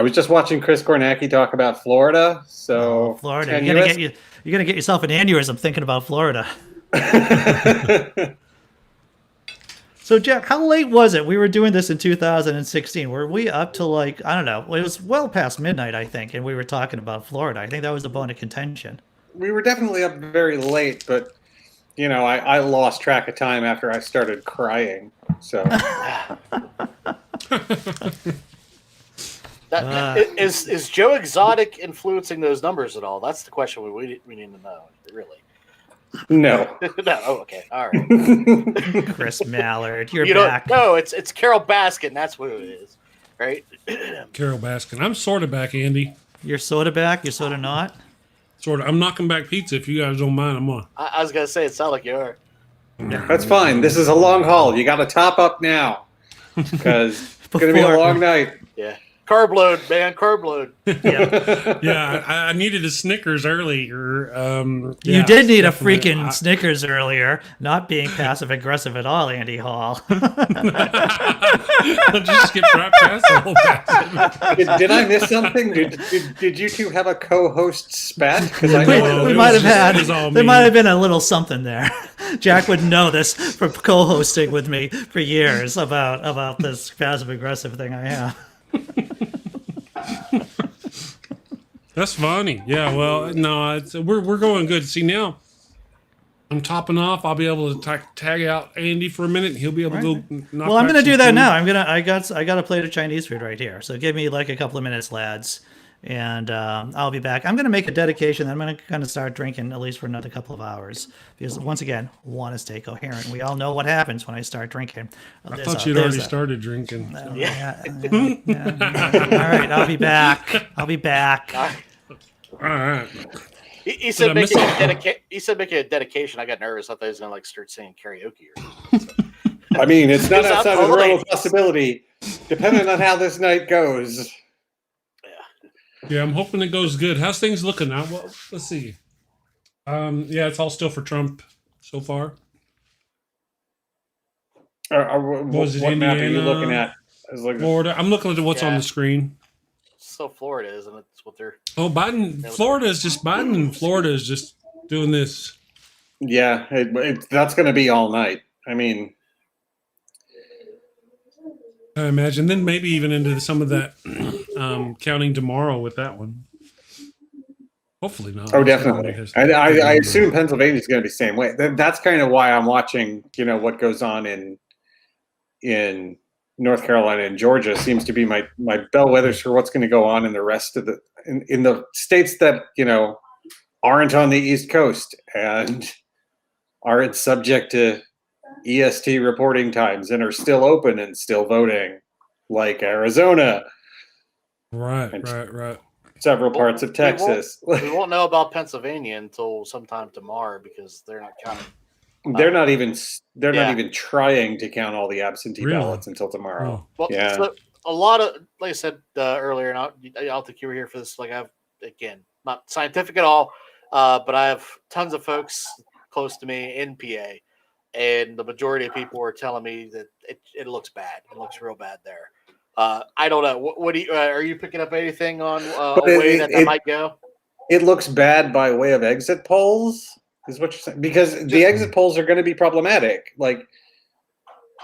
was just watching Chris Kornacki talk about Florida. So Florida, you're gonna get yourself an aneurysm thinking about Florida. So, Jeff, how late was it? We were doing this in 2016. Were we up to like, I don't know, it was well past midnight, I think, and we were talking about Florida. I think that was the bone of contention. We were definitely up very late, but you know, I lost track of time after I started crying. So Is Joe Exotic influencing those numbers at all? That's the question we need to know, really. no. No. Oh, okay. All right. Chris Mallard, you're you back. No, it's Carol Baskin. That's what it is, right? Carol Baskin. I'm sort of back, Andy. You're sort of back. You're sort of not. Sort of. I'm knocking back pizza. If you guys don't mind, I'm on. I was gonna say it sounded like you are. That's fine. This is a long haul. You got to top up now because it's going to be a long night. Yeah. Carb load, man. Carb load. Yeah, I needed a Snickers earlier. You did need a freaking Snickers earlier, not being passive aggressive at all, Andy Hall. Just skip right past the whole passive. Did I miss something? Did you two have a co-host spat? Because we might have had. There might have been a little something there. Jack would know this from co-hosting with me for years about this passive aggressive thing I have. That's funny. Yeah. Well, no, we're going good. See, now I'm topping off. I'll be able to tag out Andy for a minute. He'll be able to go. Well, I'm going to do that now. I got a plate of Chinese food right here. So give me like a couple of minutes, lads, and I'll be back. I'm going to make a dedication. I'm going to kind of start drinking at least for another couple of hours because once again, want to stay coherent. We all know what happens when I start drinking. I thought you'd already started drinking. Yeah. All right, I'll be back. All right. He said making a dedication. I got nervous. I thought he was gonna like start singing karaoke or something. I mean, it's not outside of the realm totally. of possibility, depending on how this night goes. Yeah, I'm hoping it goes good. How's things looking now? Well, let's see. Yeah, it's all still for Trump so far. What map are you looking at? Florida. I'm looking at what's on the screen. Still Florida, isn't it? That's what they're. Oh, Biden and Florida is just doing this. Yeah, that's going to be all night. I mean, I imagine. Then maybe even into some of that counting tomorrow with that one. Hopefully not. Oh, definitely. I assume Pennsylvania is going to be the same way. That's kind of why I'm watching. You know what goes on in North Carolina and Georgia seems to be my bellwethers for what's going to go on in the rest of in the states that aren't on the East Coast and aren't subject to EST reporting times and are still open and still voting, like Arizona. Right. Several parts of Texas. We won't know about Pennsylvania until sometime tomorrow because they're not counting. They're not even trying to count all the absentee ballots until tomorrow. Well, so a lot of, like I said earlier, and I don't think you were here for this. Like I've not scientific at all, but I have tons of folks close to me in PA and the majority of people were telling me that it looks bad. It looks real bad there. I don't know. What do you are you picking up anything on a way that might go? It looks bad by way of exit polls, is what you're saying, because the exit polls are going to be problematic. Like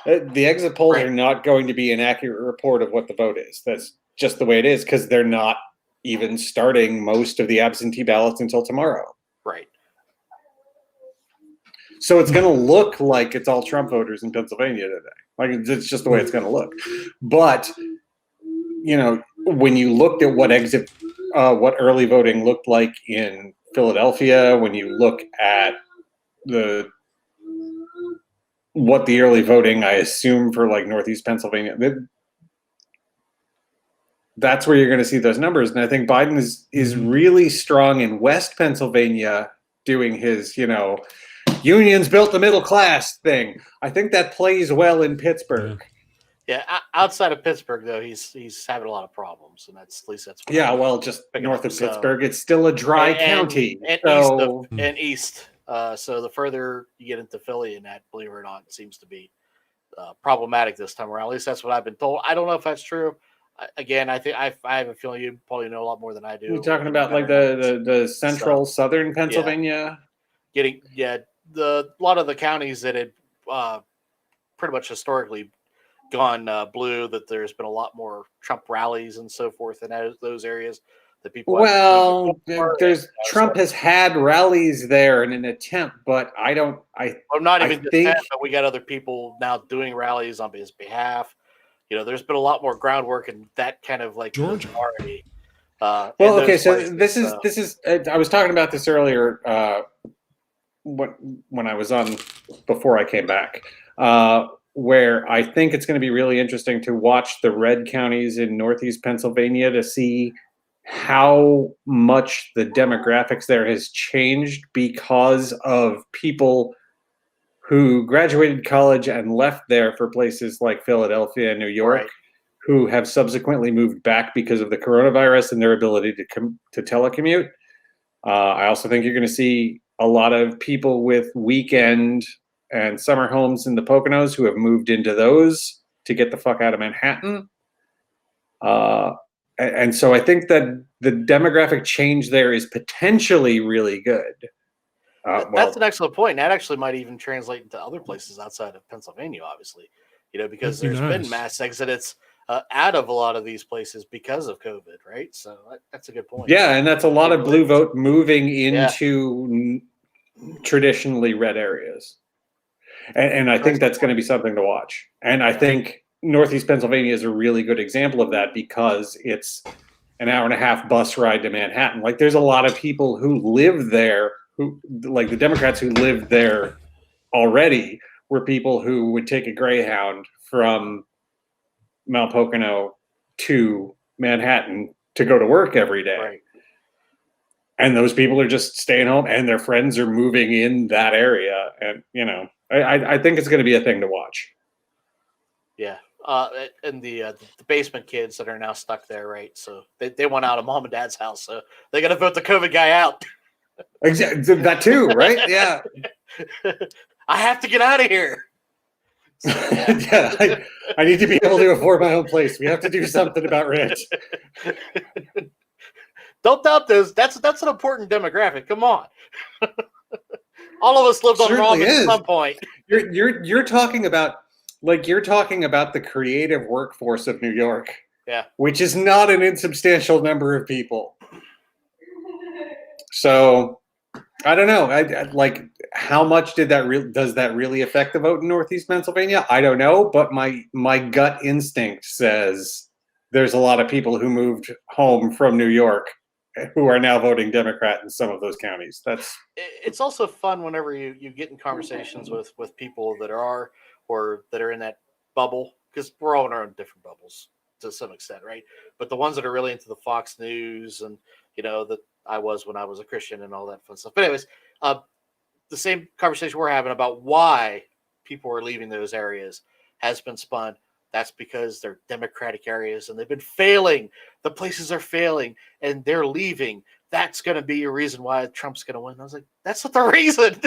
the exit polls are not going to be an accurate report of what the vote is. That's just the way it is, because they're not even starting most of the absentee ballots until tomorrow. Right. So it's going to look like it's all Trump voters in Pennsylvania today. Like it's just the way it's going to look. But you know, when you looked at what early voting looked like in Philadelphia, when you look at what the early voting, I assume, for like Northeast Pennsylvania, that's where you're going to see those numbers. And I think Biden is really strong in West Pennsylvania doing his, unions built the middle class thing. I think that plays well in Pittsburgh. Yeah, outside of Pittsburgh, though, he's having a lot of problems, and that's well, just north of Pittsburgh, it's still a dry county, and east. So the further you get into Philly, and that, believe it or not, seems to be problematic this time around. At least that's what I've been told. I don't know if that's true. Again, I think I have a feeling you probably know a lot more than I do. You're talking about like the central southern Pennsylvania, a lot of the counties that had pretty much historically gone blue, that there's been a lot more Trump rallies and so forth in those areas that people. Well, Trump has had rallies there in an attempt, but I'm not even just that, but we got other people now doing rallies on his behalf. There's been a lot more groundwork and that kind of like Georgia already. Well, okay, so this is. I was talking about this earlier when I was on before I came back. Where I think it's going to be really interesting to watch the red counties in Northeast Pennsylvania to see how much the demographics there has changed because of people who graduated college and left there for places like Philadelphia and New York, who have subsequently moved back because of the coronavirus and their ability to telecommute. I also think you're going to see a lot of people with weekend and summer homes in the Poconos who have moved into those to get the fuck out of Manhattan. And so I think that the demographic change there is potentially really good. That's an excellent point. That actually might even translate into other places outside of Pennsylvania, obviously, because there's been mass exodus out of a lot of these places because of COVID, right? So that's a good point. Yeah, and that's a lot of blue vote moving into traditionally red areas. And I think that's going to be something to watch. And I think Northeast Pennsylvania is a really good example of that because it's an hour and a half bus ride to Manhattan. Like there's a lot of people who live there, who like the Democrats who lived there already were people who would take a Greyhound from Mount Pocono to Manhattan to go to work every day. Right. And those people are just staying home and their friends are moving in that area. And, I think it's going to be a thing to watch. Yeah. And the basement kids that are now stuck there, right? So they want out of mom and dad's house. So they got to vote the COVID guy out. Exactly. That too, right? Yeah. I have to get out of here. Yeah. I need to be able to afford my own place. We have to do something about rent. Don't doubt this. That's an important demographic. Come on. All of us lived on Rome at some point. You're talking about the creative workforce of New York. Yeah. Which is not an insubstantial number of people. So I don't know. I how much does that really affect the vote in Northeast Pennsylvania? I don't know, but my gut instinct says there's a lot of people who moved home from New York who are now voting Democrat in some of those counties. It's also fun whenever you get in conversations with people that are in that bubble, because we're all in our own different bubbles to some extent, right? But the ones that are really into the Fox News and that I was when I was a Christian and all that fun stuff. But anyways, the same conversation we're having about why people are leaving those areas has been spun. That's because they're Democratic areas and they've been failing. The places are failing and they're leaving. That's going to be a reason why Trump's going to win. I was like, that's not the reason.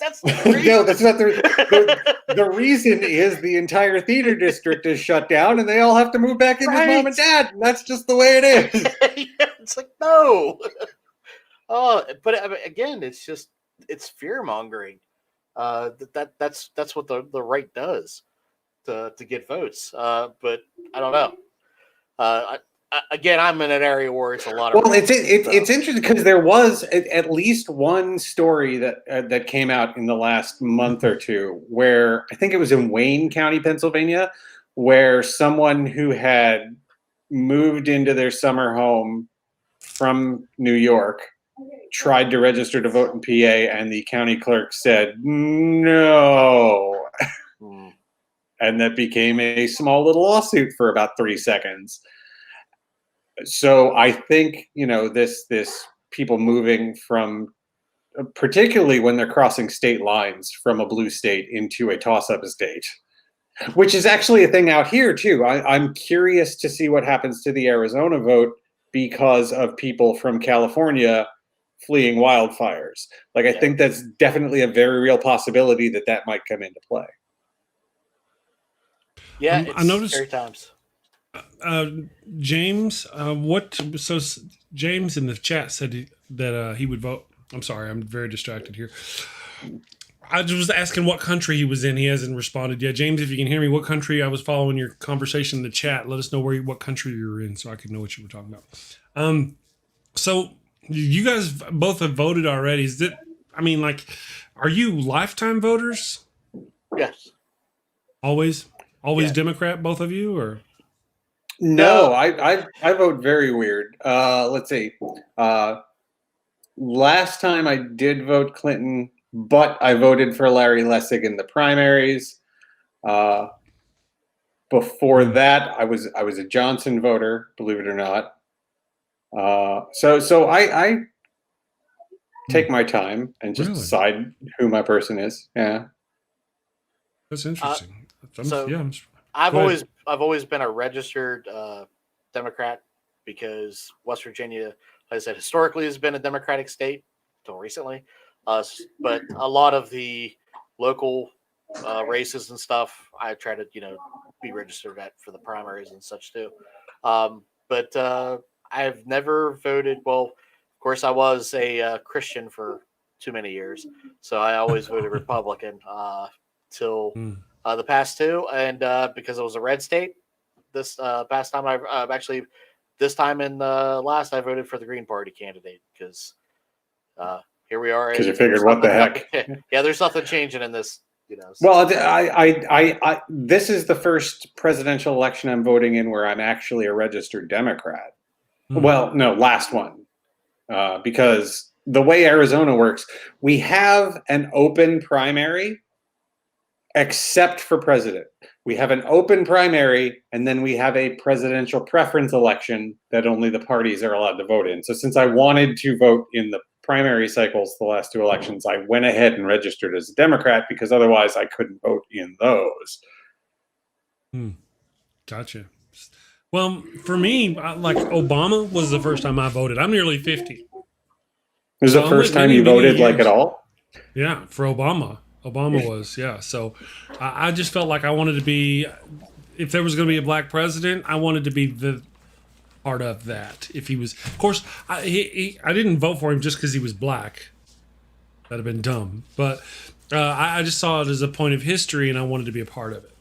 That's crazy. No, that's not the reason is the entire theater district is shut down and they all have to move back in with mom and dad. And that's just the way it is. Yeah, it's like, no. Oh, but I mean, again, it's fear mongering. That's what the right does to get votes. But I don't know. Again, I'm in an area where it's a lot of. Well, it's interesting because there was at least one story that came out in the last month or two where I think it was in Wayne County, Pennsylvania, where someone who had moved into their summer home from New York tried to register to vote in PA, and the county clerk said no, and that became a small little lawsuit for about 3 seconds. So I think, this people moving from, particularly when they're crossing state lines from a blue state into a toss-up state, which is actually a thing out here too. I'm curious to see what happens to the Arizona vote because of people from California fleeing wildfires. Like, I think that's definitely a very real possibility that might come into play. Yeah, I noticed scary times. James, James in the chat said that he would vote. I'm sorry, I'm very distracted here. I just was asking what country he was in. He hasn't responded yet. James, if you can hear me, what country? I was following your conversation in the chat. Let us know what country you're in so I could know what you were talking about. So you guys both have voted already. Are you lifetime voters? Yes. Always Democrat, both of you, or? No, I vote very weird. Let's see. Last time I did vote Clinton, but I voted for Larry Lessig in the primaries. Before that, I was a Johnson voter, believe it or not. So I take my time and just decide who my person is. Yeah, that's interesting. I've always been a registered Democrat because West Virginia, like I said, historically has been a Democratic state until recently. But a lot of the local races and stuff, I try to be registered at for the primaries and such too. But I've never voted. Well, of course, I was a Christian for too many years, so I always voted Republican till. The past two, and because it was a red state, this past time this time in the last I voted for the Green Party candidate because here we are. Because you figured, what the heck? Yeah, there's nothing changing in this. Well, I this is the first presidential election I'm voting in where I'm actually a registered Democrat. Well, no, last one, because the way Arizona works, we have an open primary. Except for president. We have an open primary, and then we have a presidential preference election that only the parties are allowed to vote in. So since I wanted to vote in the primary cycles the last two elections, I went ahead and registered as a Democrat because otherwise I couldn't vote in those. Gotcha. Well, for me, Obama was the first time I voted. I'm nearly 50. This is the first time you voted at all? Yeah, for Obama. Obama was, yeah. So I just felt like I wanted to be, if there was going to be a black president, I wanted to be the part of that. If he was, of course, I didn't vote for him just because he was black. That'd have been dumb. But I just saw it as a point of history, and I wanted to be a part of it.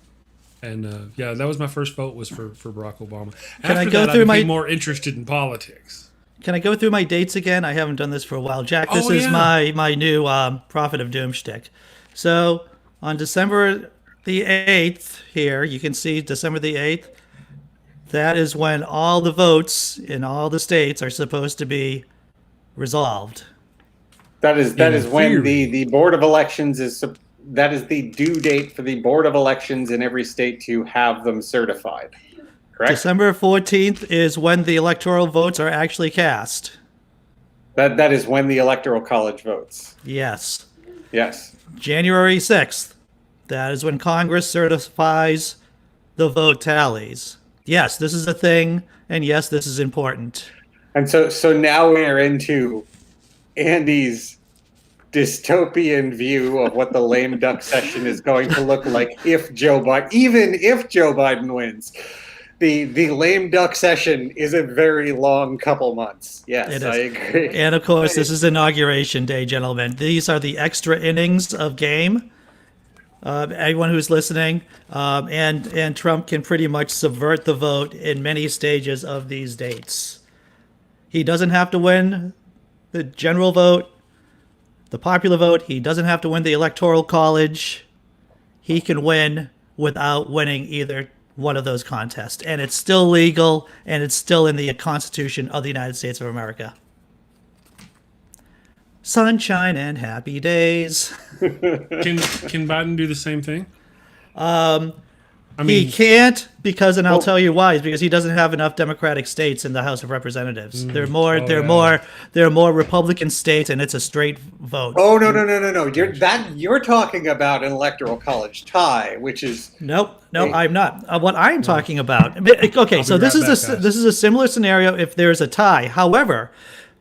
And yeah, that was my first vote was for Barack Obama. After that, I became more interested in politics. Can I go through my dates again? I haven't done this for a while. Jack, this is my new Prophet of Doom shtick. So on December the 8th here, you can see December the 8th. That is when all the votes in all the states are supposed to be resolved. That is when the Board of Elections that is the due date for the Board of Elections in every state to have them certified. Correct? December 14th is when the electoral votes are actually cast. That is when the Electoral College votes. Yes. Yes. January 6th. That is when Congress certifies the vote tallies. Yes, this is a thing, and yes, this is important. And so now we are into Andy's dystopian view of what the lame duck session is going to look like if Joe Biden, even if Joe Biden wins. The lame duck session is a very long couple months. Yes, I agree. And of course, this is Inauguration Day, gentlemen. These are the extra innings of game. Anyone who's listening, and Trump can pretty much subvert the vote in many stages of these dates. He doesn't have to win the general vote, the popular vote. He doesn't have to win the Electoral College. He can win without winning either one of those contests. And it's still legal, and it's still in the Constitution of the United States of America. Sunshine and happy days. Can Biden do the same thing? He can't because, and I'll tell you why, is because he doesn't have enough Democratic states in the House of Representatives. There are more Republican states, and it's a straight vote. Oh no! You're talking about an electoral college tie, which is Nope, I'm not. What I'm talking about. Okay, so this is a similar scenario if there's a tie. However,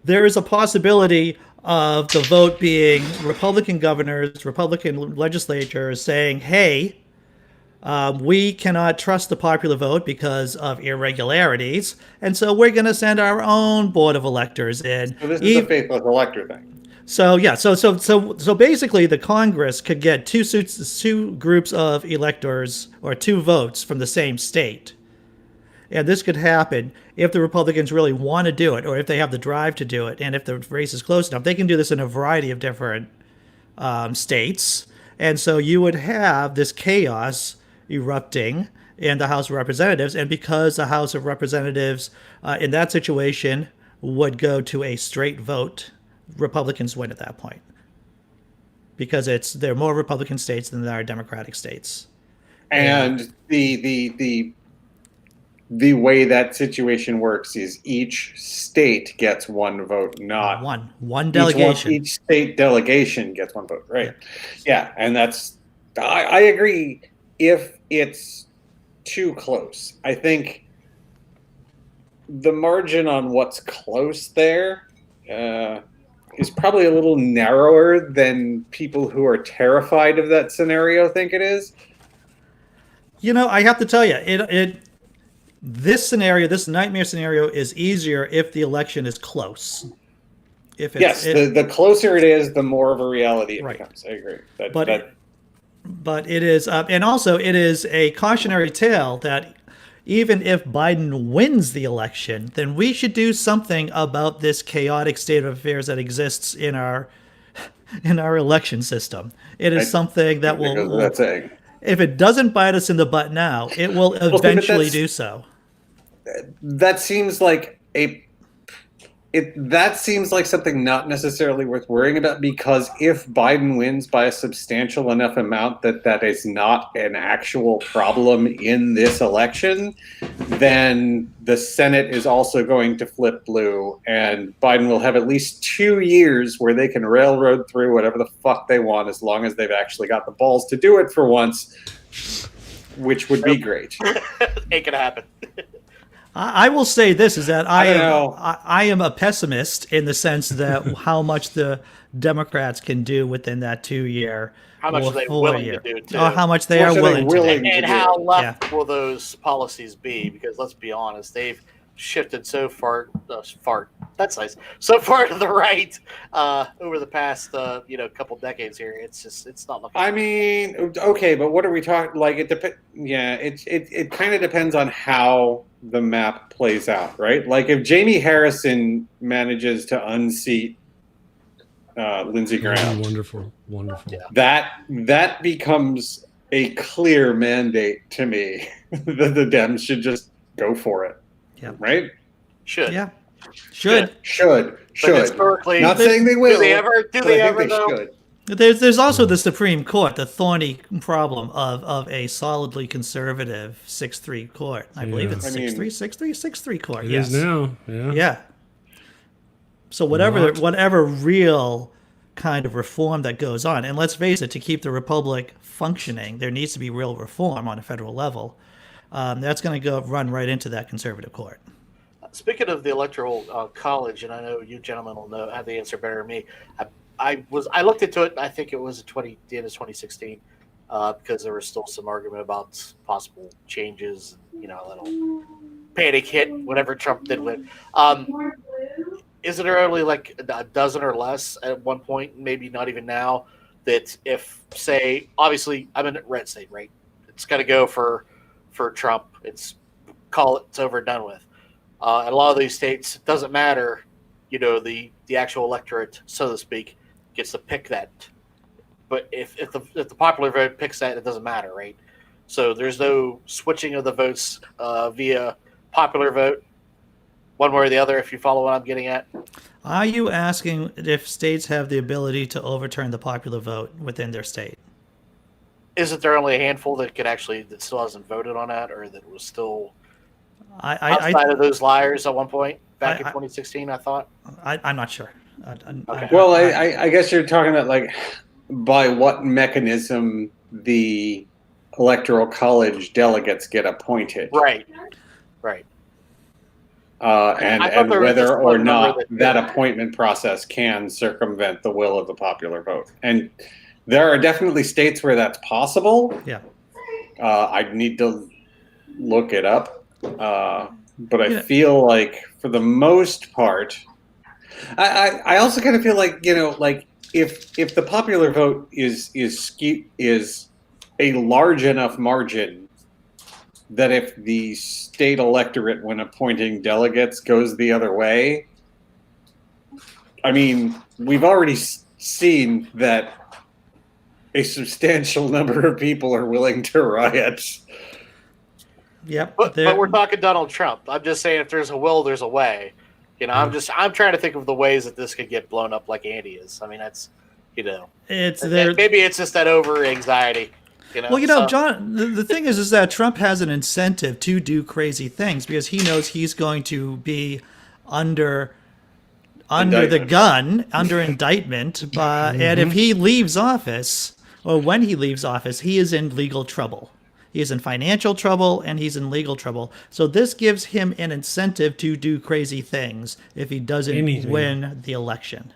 there is a possibility of the vote being Republican governors, Republican legislatures saying, "Hey, we cannot trust the popular vote because of irregularities, and so we're going to send our own board of electors in." So this is a faithless elector thing. So yeah, so basically, the Congress could get two groups of electors or two votes from the same state, and this could happen if the Republicans really want to do it, or if they have the drive to do it, and if the race is close enough, they can do this in a variety of different states, and so you would have this chaos erupting in the House of Representatives, and because the House of Representatives in that situation would go to a straight vote, Republicans win at that point because there are more Republican states than there are Democratic states. And the way that situation works is each state gets one vote, not one delegation. Each state delegation gets one vote, right? Yeah, and that's I agree. If it's too close, I think the margin on what's close there is probably a little narrower than people who are terrified of that scenario think it is. You know, I have to tell you, this scenario, this nightmare scenario, is easier if the election is close. The closer it is, the more of a reality it becomes. I agree. But it is, and also it is a cautionary tale that even if Biden wins the election, then we should do something about this chaotic state of affairs that exists in our election system. It is something that will, if it doesn't bite us in the butt now, it will eventually do so. That seems like that seems like something not necessarily worth worrying about, because if Biden wins by a substantial enough amount that is not an actual problem in this election, then the Senate is also going to flip blue, and Biden will have at least 2 years where they can railroad through whatever the fuck they want, as long as they've actually got the balls to do it for once, which would be great. It could happen. I will say this, is that I am a pessimist in the sense that how much the Democrats can do within that 2 year. How much are they willing to do, too? Or how much they are willing to do. And how left will those policies be? Because let's be honest, they've shifted so far, that's nice, so far to the right over the past couple decades here. It's not looking. I mean, okay, but what are we talking? Like, it depends. Yeah, it kind of depends on how the map plays out, right? Like, if Jamie Harrison manages to unseat Lindsey Graham, wonderful. Yeah. That becomes a clear mandate to me that the Dems should just go for it. Yeah. Right? Should. But historically, not do saying they will. Do they ever? Should. There's also the Supreme Court, the thorny problem of a solidly conservative 6-3 court. I believe it's 6-3 court. It is now. Yeah. So whatever real kind of reform that goes on, and let's face it, to keep the republic functioning, there needs to be real reform on a federal level. That's going to run right into that conservative court. Speaking of the Electoral College, and I know you gentlemen will have the answer better than me. I looked into it. I think it was the end of 2016, because there was still some argument about possible changes. You know, a little panic hit whenever Trump did win. Isn't there only like a dozen or less at one point, maybe not even now, that if, say, obviously I'm in a red state, right? It's got to go for Trump. It's over and done with. And a lot of these states, it doesn't matter, you know, the actual electorate, so to speak, gets to pick that. But if the popular vote picks that, it doesn't matter, right? So there's no switching of the votes via popular vote, one way or the other, if you follow what I'm getting at. Are you asking if states have the ability to overturn the popular vote within their state? Isn't there only a handful that still hasn't voted on that, or that was still outside of those liars at one point back in 2016? I thought. I'm not sure. Okay. Well, I guess you're talking about like by what mechanism the Electoral College delegates get appointed, right? And whether or not that appointment process can circumvent the will of the popular vote. And there are definitely states where that's possible. Yeah. I'd need to look it up. But I feel like for the most part, I also kind of feel like, you know, like if the popular vote is a large enough margin that if the state electorate, when appointing delegates, goes the other way, I mean, we've already seen that a substantial number of people are willing to riot. Yep. But we're talking Donald Trump. I'm just saying, if there's a will, there's a way. You know, I'm trying to think of the ways that this could get blown up like Andy is. I mean, that's, you know, maybe it's just that over anxiety. You know, well, you know, John, the thing is that Trump has an incentive to do crazy things because he knows he's going to be under the gun, under indictment. And if he leaves office, or when he leaves office, he is in legal trouble. He is in financial trouble and he's in legal trouble. So this gives him an incentive to do crazy things if he doesn't win the election.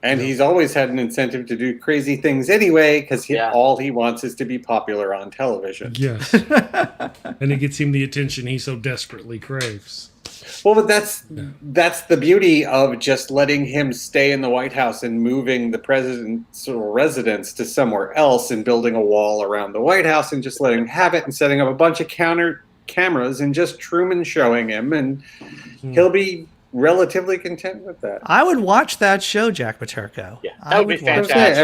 And he's always had an incentive to do crazy things anyway, because all he wants is to be popular on television. Yes. And it gets him the attention he so desperately craves. Well, but that's the beauty of just letting him stay in the White House and moving the president's residence to somewhere else and building a wall around the White House and just letting him have it and setting up a bunch of counter cameras and just Truman showing him, and he'll be relatively content with that. I would watch that show, Jack Paterko. Yeah, that would be fantastic.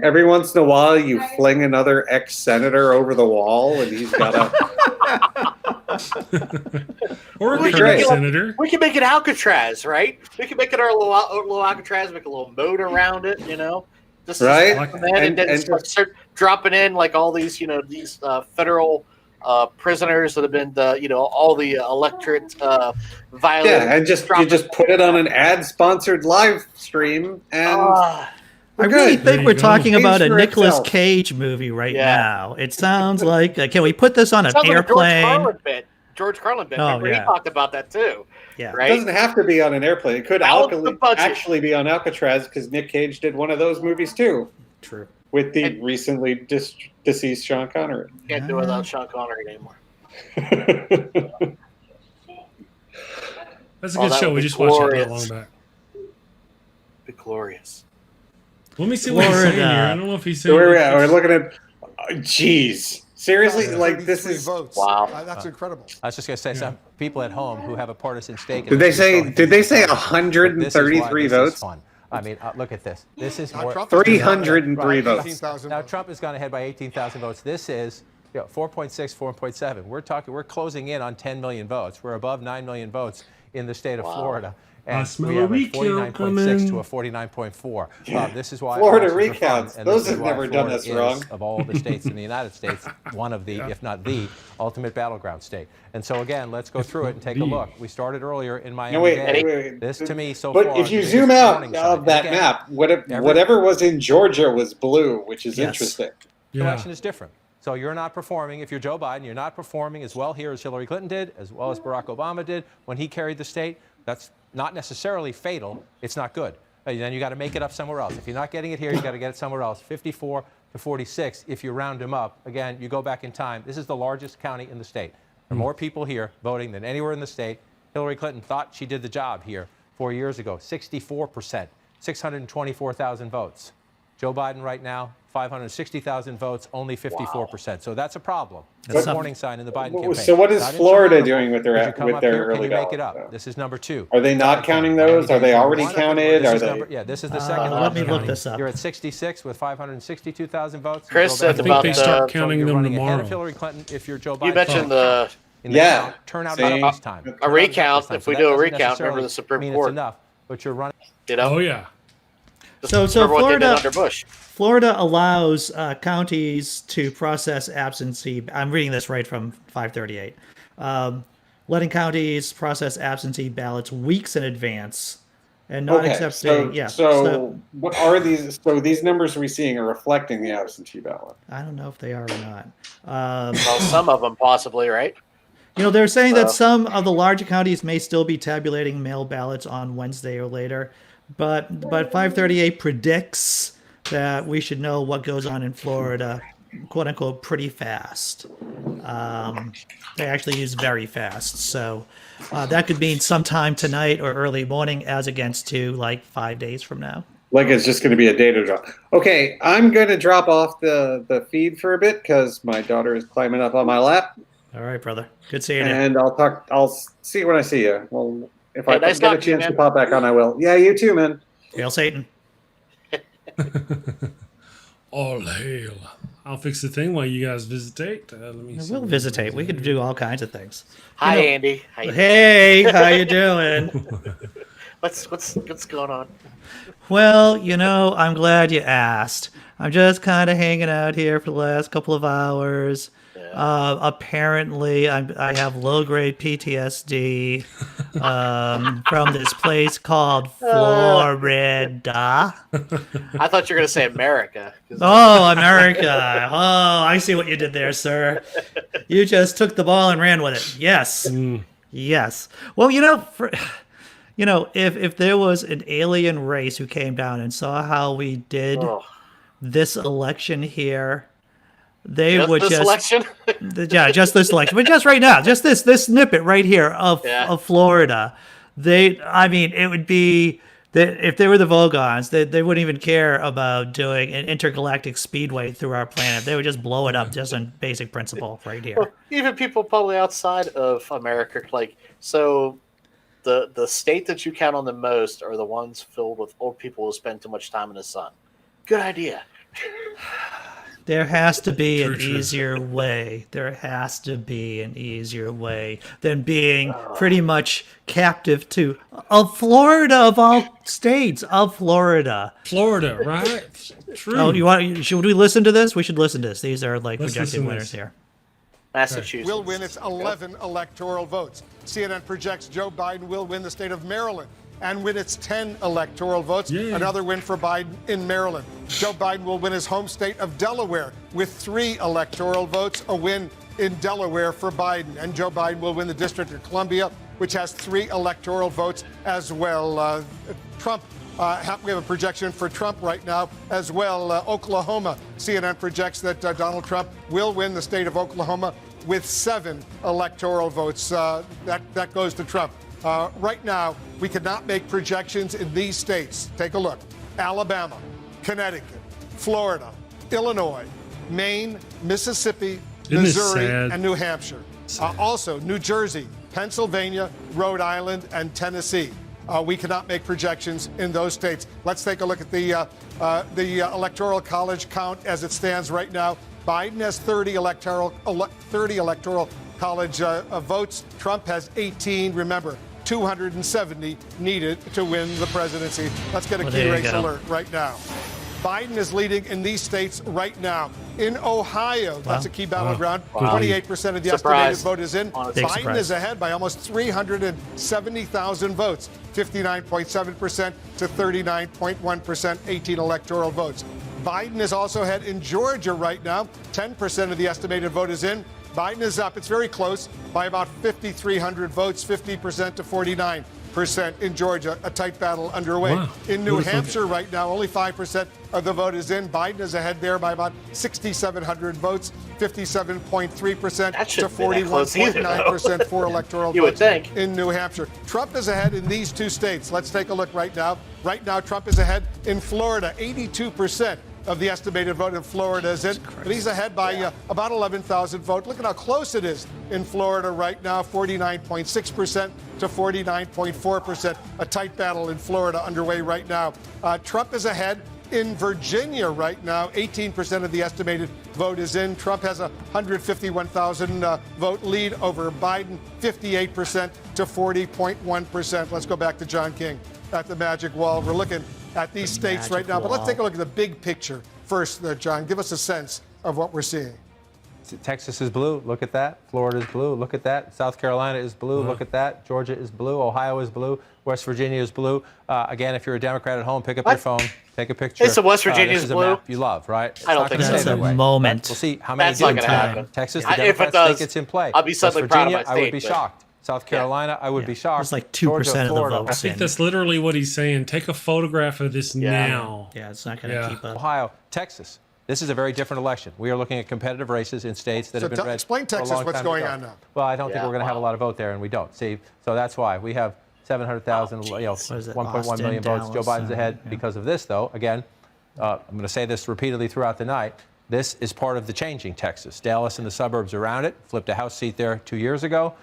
Every once in a while, you fling another ex-senator over the wall, and he's got or a current senator. We can make it Alcatraz, right? We can make it our little Alcatraz, make a little moat around it, you know, just right. And then start dropping in like all these, you know, these federal prisoners that have been, you know, all the electorate violent. Yeah, and you just put it on an ad-sponsored live stream, and I really think we're talking about a Nicolas Cage movie right now. It sounds like, can we put this on an airplane? George Carlin bit. Remember, he talked about that too. Yeah, right? It doesn't have to be on an airplane. It could actually be on Alcatraz, because Nick Cage did one of those movies too. True. With the recently deceased Sean Connery. Can't do it without Sean Connery anymore. That's a good show. We just watched it not long back. Be glorious. Let me see what he's saying here. I don't know if he's saying. Where we're looking at. Jeez. Seriously, like this is wow. That's incredible. I was just gonna say, some people at home who have a partisan stake. Did they say 133 votes? I mean, look at this. This is more 303 votes. Now Trump has gone ahead by 18,000 votes. This is 4.6, 4.7. We're closing in on 10 million votes. We're above 9 million votes in the state of Florida. And we have a 49.6 to a 49.4. This is why Florida recounts. Those have never done us wrong. Of all the states in the United States, one of the, if not the, ultimate battleground state. And so again, let's go through it and take a look. We started earlier in Miami. Wait. This to me so far. But if you zoom out of that map, whatever was in Georgia was blue, which is interesting. The election is different. So you're not performing, if you're Joe Biden, you're not performing as well here as Hillary Clinton did, as well as Barack Obama did when he carried the state. That's not necessarily fatal. It's not good. then you got to make it up somewhere else. If you're not getting it here, you got to get it somewhere else. 54 to 46, if you round them up. Again, you go back in time. This is the largest county in the state. There are more people here voting than anywhere in the state. Hillary Clinton thought she did the job here 4 years ago. 64%, 624,000 votes. Joe Biden right now, 560,000 votes, only 54%. So that's a problem. That's a warning sign in the Biden campaign. So what is Not in Florida Toronto, doing with but you their come up here, early can you make ballot? it up? This is number 2. Are they not counting those? Are they already counted? This Are is they? number, yeah, this is the second. Let me largest look county. this up. You're at 66 with 562,000 votes. Chris You go back said to about they the- start so counting you're them running ahead tomorrow. of Hillary Clinton if you're Joe Biden. You mentioned the in the Yeah. count, turnout See? this time. a Turnout recount. this time. If So we that do a doesn't recount, necessarily remember the Supreme mean Court. it's enough, but you're running. You know, Oh yeah. Just So remember what they did Florida, under Bush. Florida allows counties to process absentee. I'm reading this right from 538. Letting counties process absentee ballots weeks in advance, and not accepting. So what are these? So these numbers we're seeing are reflecting the absentee ballot. I don't know if they are or not. Well, some of them possibly, right? They're saying that some of the larger counties may still be tabulating mail ballots on Wednesday or later, but 538 predicts that we should know what goes on in Florida, quote unquote, pretty fast. They actually use very fast, so that could mean sometime tonight or early morning, as against to like 5 days from now. Like it's just going to be a data drop. Okay, I'm going to drop off the feed for a bit because my daughter is climbing up on my lap. All right, brother. Good seeing you. And I'll see you when I see you. Well, if I nice get a talking to you, chance to man. pop back on, I will. Yeah, you too, man. Hail Satan. All hail. I'll fix the thing while you guys visitate. Let me see. We'll visitate. We could do all kinds of things. Hi, Andy. How you Hey, how you doing? What's going on? Well, I'm glad you asked. I'm just kind of hanging out here for the last couple of hours. Apparently, I have low-grade PTSD from this place called Florida. I thought you were going to say America. Oh, America. Oh, I see what you did there, sir. You just took the ball and ran with it. Yes. Yes. Well, if there was an alien race who came down and saw how we did this election here, they would just election? just this election, but just right now, just this snippet right here of Florida. It would be that if they were the Vogons, they wouldn't even care about doing an intergalactic speedway through our planet. They would just blow it up just on basic principle right here. Well, even people probably outside of America, so the state that you count on the most are the ones filled with old people who spend too much time in the sun. Good idea. There has to be an easier way. There has to be an easier way than being pretty much captive to Florida, of all states, of Florida. Florida, right? True. Oh, should we listen to this? We should listen to this. These are Let's projected listen to winners this. here. Massachusetts will win its 11 electoral votes. CNN projects Joe Biden will win the state of Maryland and win its 10 electoral votes. Another win for Biden in Maryland. Joe Biden will win his home state of Delaware with 3 electoral votes, a win in Delaware for Biden. And Joe Biden will win the District of Columbia, which has 3 electoral votes as well. Trump, we have a projection for Trump right now as well. Oklahoma, CNN projects that Donald Trump will win the state of Oklahoma with 7 electoral votes. That goes to Trump. Right now, we cannot make projections in these states. Take a look. Alabama, Connecticut, Florida, Illinois, Maine, Mississippi, Missouri, and New Hampshire. Also, New Jersey, Pennsylvania, Rhode Island, and Tennessee. We cannot make projections in those states. Let's take a look at the Electoral College count as it stands right now. Biden has 30 electoral college votes. Trump has 18. Remember, 270 needed to win the presidency. Let's get a key race alert right now. Biden is leading in these states right now. In Ohio, that's a key battleground. 28% of the estimated vote is in. Biden is ahead by almost 370,000 votes, 59.7% to 39.1%, 18 electoral votes. Biden is also ahead in Georgia right now. 10% of the estimated vote is in. Biden is up. It's very close by about 5,300 votes, 50% to 49. 8% in Georgia, a tight battle underway. Wow. In New Hampshire right now, only 5% of the vote is in. Biden is ahead there by about 6,700 votes, 57.3% to 41.9% for electoral votes. You would think. In New Hampshire. Trump is ahead in these two states. Let's take a look right now. Right now, Trump is ahead in Florida, 82% of the estimated vote in Florida is in, but he's ahead by about 11,000 votes. Look at how close it is in Florida right now, 49.6% to 49.4%. A tight battle in Florida underway right now. Trump is ahead in Virginia right now. 18% of the estimated vote is in. Trump has a 151,000 vote lead over Biden, 58% to 40.1%. Let's go back to John King at the Magic Wall. We're looking at these states right now, but let's take a look at the big picture first, John. Give us a sense of what we're seeing. Texas is blue. Look at that. Florida is blue. Look at that. South Carolina is blue. Look at that. Georgia is blue. Ohio is blue. West Virginia is blue. Again, if you're a Democrat at home, pick up your phone, take a picture. Hey, so West Virginia this is a blue? map you love, right? I don't think It's not so. gonna stay that way. Moment. We'll see how many That's not do gonna happen. Texas, the If it Democrats does, think it's in play. I'll be suddenly West proud of Virginia, my I would state, be but- shocked. South Carolina, I would be shocked. It's like 2% Georgia, of the Florida. votes. I think that's literally what he's saying. Take a photograph of this now. Yeah, it's not going to keep up. Ohio, Texas. This is a very different election. We are looking at competitive races in states that So have been red explain for a Texas, long what's time going ago. on now. Well, I don't think Yeah, we're going to have a lot of vote there, and we don't. See, so that's why we have 700,000, 1.1 million votes. Joe Biden's ahead because of this, though. Again, I'm going to say this repeatedly throughout the night. This is part of the changing Texas. Dallas and the suburbs around it flipped a House seat there 2 years ago.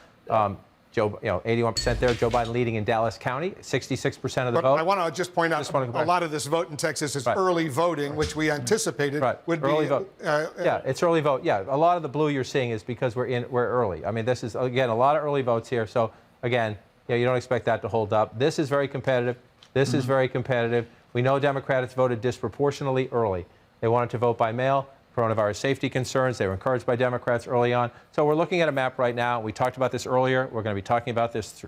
81% there. Joe Biden leading in Dallas County, 66% of the vote. I want to just point out a lot of this vote in Texas is early voting, which we anticipated would early be vote. It's early vote. Yeah, a lot of the blue you're seeing is because we're early. I mean, this is again a lot of early votes here. So again, you don't expect that to hold up. This is very competitive. This is very competitive. We know Democrats voted disproportionately early. They wanted to vote by mail. Coronavirus safety concerns. They were encouraged by Democrats early on. So we're looking at a map right now. We talked about this earlier. We're going to be talking about this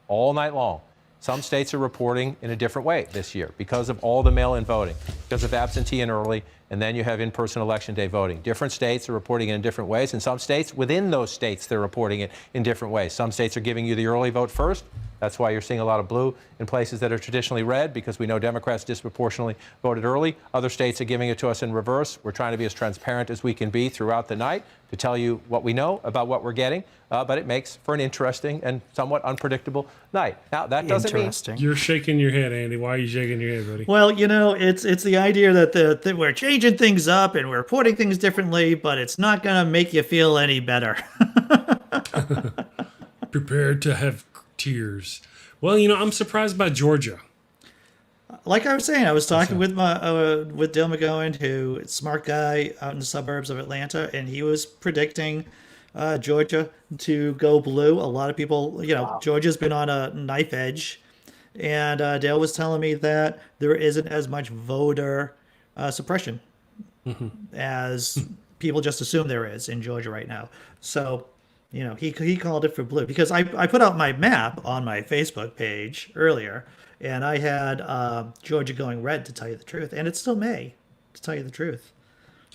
all night long. Some states are reporting in a different way this year because of all the mail-in voting, because of absentee and early, and then you have in-person election day voting. Different states are reporting it in different ways, and some states, within those states, they're reporting it in different ways. Some states are giving you the early vote first. That's why you're seeing a lot of blue in places that are traditionally red, because we know Democrats disproportionately voted early. Other states are giving it to us in reverse. We're trying to be as transparent as we can be throughout the night to tell you what we know about what we're getting, but it makes for an interesting and somewhat unpredictable night. Now, that doesn't mean... You're shaking your head, Andy. Why are you shaking your head, buddy? Well, it's the idea that we're changing things up and we're putting things differently, but it's not going to make you feel any better. Prepared to have tears. Well, I'm surprised by Georgia. Like I was saying, I was talking with with Dale McGowan, who is a smart guy out in the suburbs of Atlanta, and he was predicting Georgia to go blue. A lot of people, Georgia's been on a knife edge, and Dale was telling me that there isn't as much voter suppression as people just assume there is in Georgia right now. So, he called it for blue because I put out my map on my Facebook page earlier, and I had Georgia going red, to tell you the truth, and it's still May, to tell you the truth.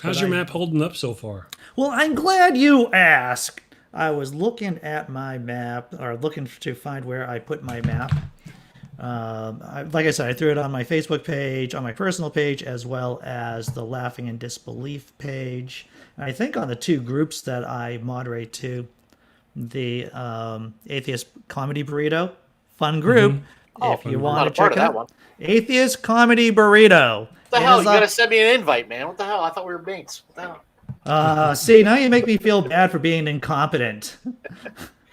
How's your map holding up so far? Well, I'm glad you asked. I was looking at my map, or looking to find where I put my map. Like I said, I threw it on my Facebook page, on my personal page, as well as the Laughing in Disbelief page. And I think on the two groups that I moderate to, the Atheist Comedy Burrito, fun group. If you want to check it out, Atheist Comedy Burrito. What the hell? You gotta send me an invite, man. What the hell? I thought we were mates. What the hell? See, now you make me feel bad for being incompetent.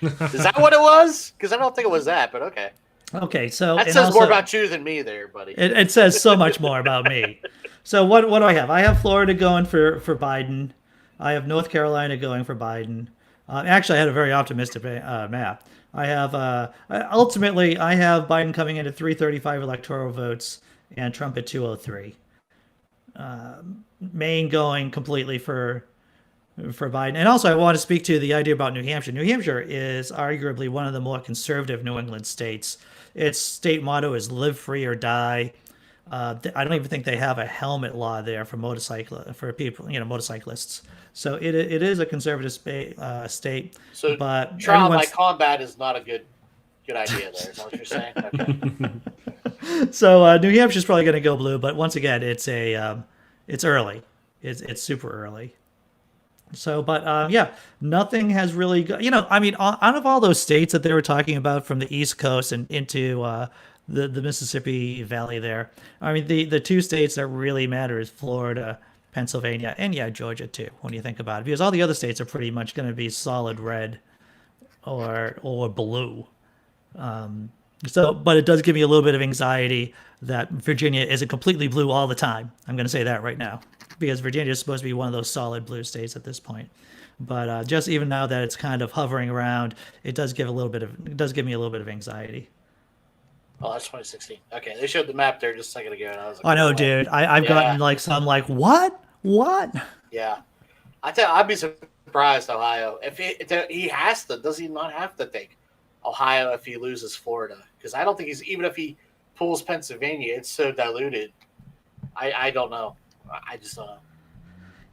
Is that what it was? Because I don't think it was that, but okay. Okay, so that says more about you than me, there, buddy. It says so much more about me. So what do I have? I have Florida going for Biden. I have North Carolina going for Biden. Actually, I had a very optimistic map. I have ultimately I have Biden coming in at 335 electoral votes and Trump at 203. Maine going completely for Biden. And also I want to speak to the idea about New Hampshire. New Hampshire is arguably one of the more conservative New England states. Its state motto is live free or die. I don't even think they have a helmet law there for motorcyclists. So it is a conservative state. So but trial by combat is not a good good idea there. Is that what you're saying? Okay. So New Hampshire's probably going to go blue, but once again, it's early. It's super early. So, but yeah, nothing has really got, I mean, out of all those states that they were talking about from the East Coast and into the Mississippi Valley there, I mean, the two states that really matter is Florida, Pennsylvania, and yeah, Georgia too, when you think about it, because all the other states are pretty much going to be solid red or blue. So, but it does give me a little bit of anxiety that Virginia isn't completely blue all the time. I'm going to say that right now, because Virginia is supposed to be one of those solid blue states at this point. But just even now that it's kind of hovering around, it does give me a little bit of anxiety. Oh, that's 2016. Okay, they showed the map there just a second ago, and I was like, I know, dude. I've gotten like some like what? Yeah, I'd be surprised, Ohio, if he has to. Does he not have to take Ohio if he loses Florida? Because I don't think even if he pulls Pennsylvania, it's so diluted. I don't know. I just don't know.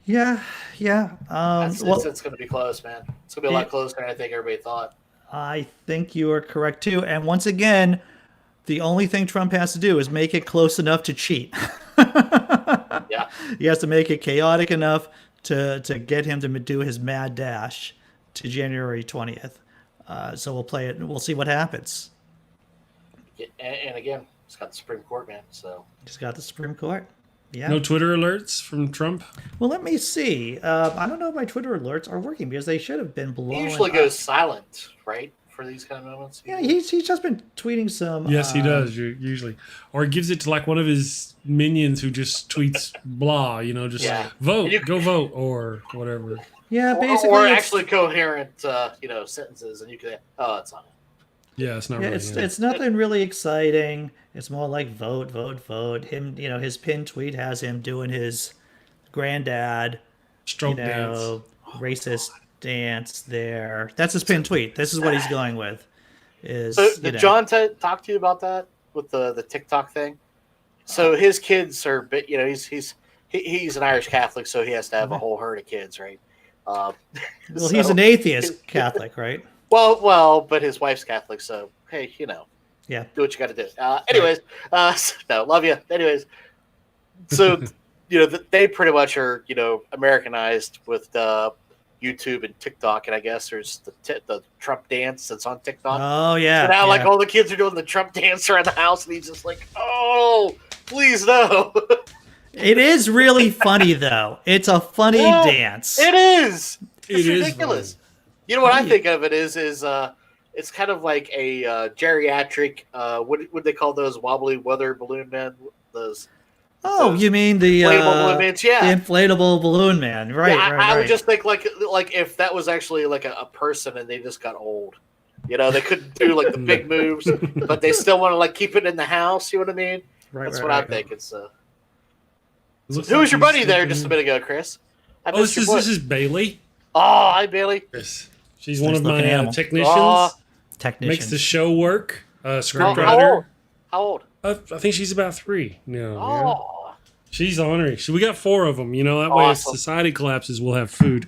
Yeah. It's going to be close, man. It's going to be a lot closer than I think everybody thought. I think you are correct too. And once again, the only thing Trump has to do is make it close enough to cheat. Yeah. He has to make it chaotic enough to get him to do his mad dash to January 20th. So we'll play it and we'll see what happens. Yeah, and again, it's got the Supreme Court, man. So just got the Supreme Court. Yeah. No Twitter alerts from Trump? Well, let me see. I don't know if my Twitter alerts are working because they should have been blowing he usually up. goes silent, right, for these kind of moments. Yeah, he's just been tweeting some. Yes, he does usually, or he gives it to like one of his minions who just tweets blah, vote, go vote, or whatever. Yeah, basically, or actually coherent, sentences, and you can. Oh, it's on it. Yeah, it's not. Yeah, really, it's nothing really exciting. It's more like vote. Him, his pinned tweet has him doing his granddad stroke dance, racist dance there. That's his pinned tweet. This is what he's going with. So did John talk to you about that with the TikTok thing? So his kids are, he's an Irish Catholic, so he has to have a whole herd of kids, right? Well, he's an atheist Catholic, right? Well, but his wife's Catholic, so hey, yeah, do what you got to do. Anyways, no, love you. Anyways, so they pretty much are Americanized with YouTube and TikTok, and I guess there's the Trump dance that's on TikTok. Oh yeah. So now like all the kids are doing the Trump dance around the house, and he's just like, oh, please no. It is really funny though. It's a funny dance. It is. It's it ridiculous. Is you know what I think of it is it's kind of like a geriatric. What would they call those wobbly weather balloon men? Those. You mean the inflatable balloon men? Yeah, the inflatable balloon man, right? Yeah, right. I would just think like if that was actually like a person and they just got old. They couldn't do like the big moves, but they still want to like keep it in the house. You know what I mean? Right. That's what I think. It's. Who was your buddy there just a minute ago, Chris? This is Bailey. Oh, hi Bailey. Yes. She's one of my technicians. Makes the show work. Scriptwriter. How old? I think she's about 3 now. Oh. Yeah. She's honoring. We got 4 of them. That way if society collapses, we'll have food.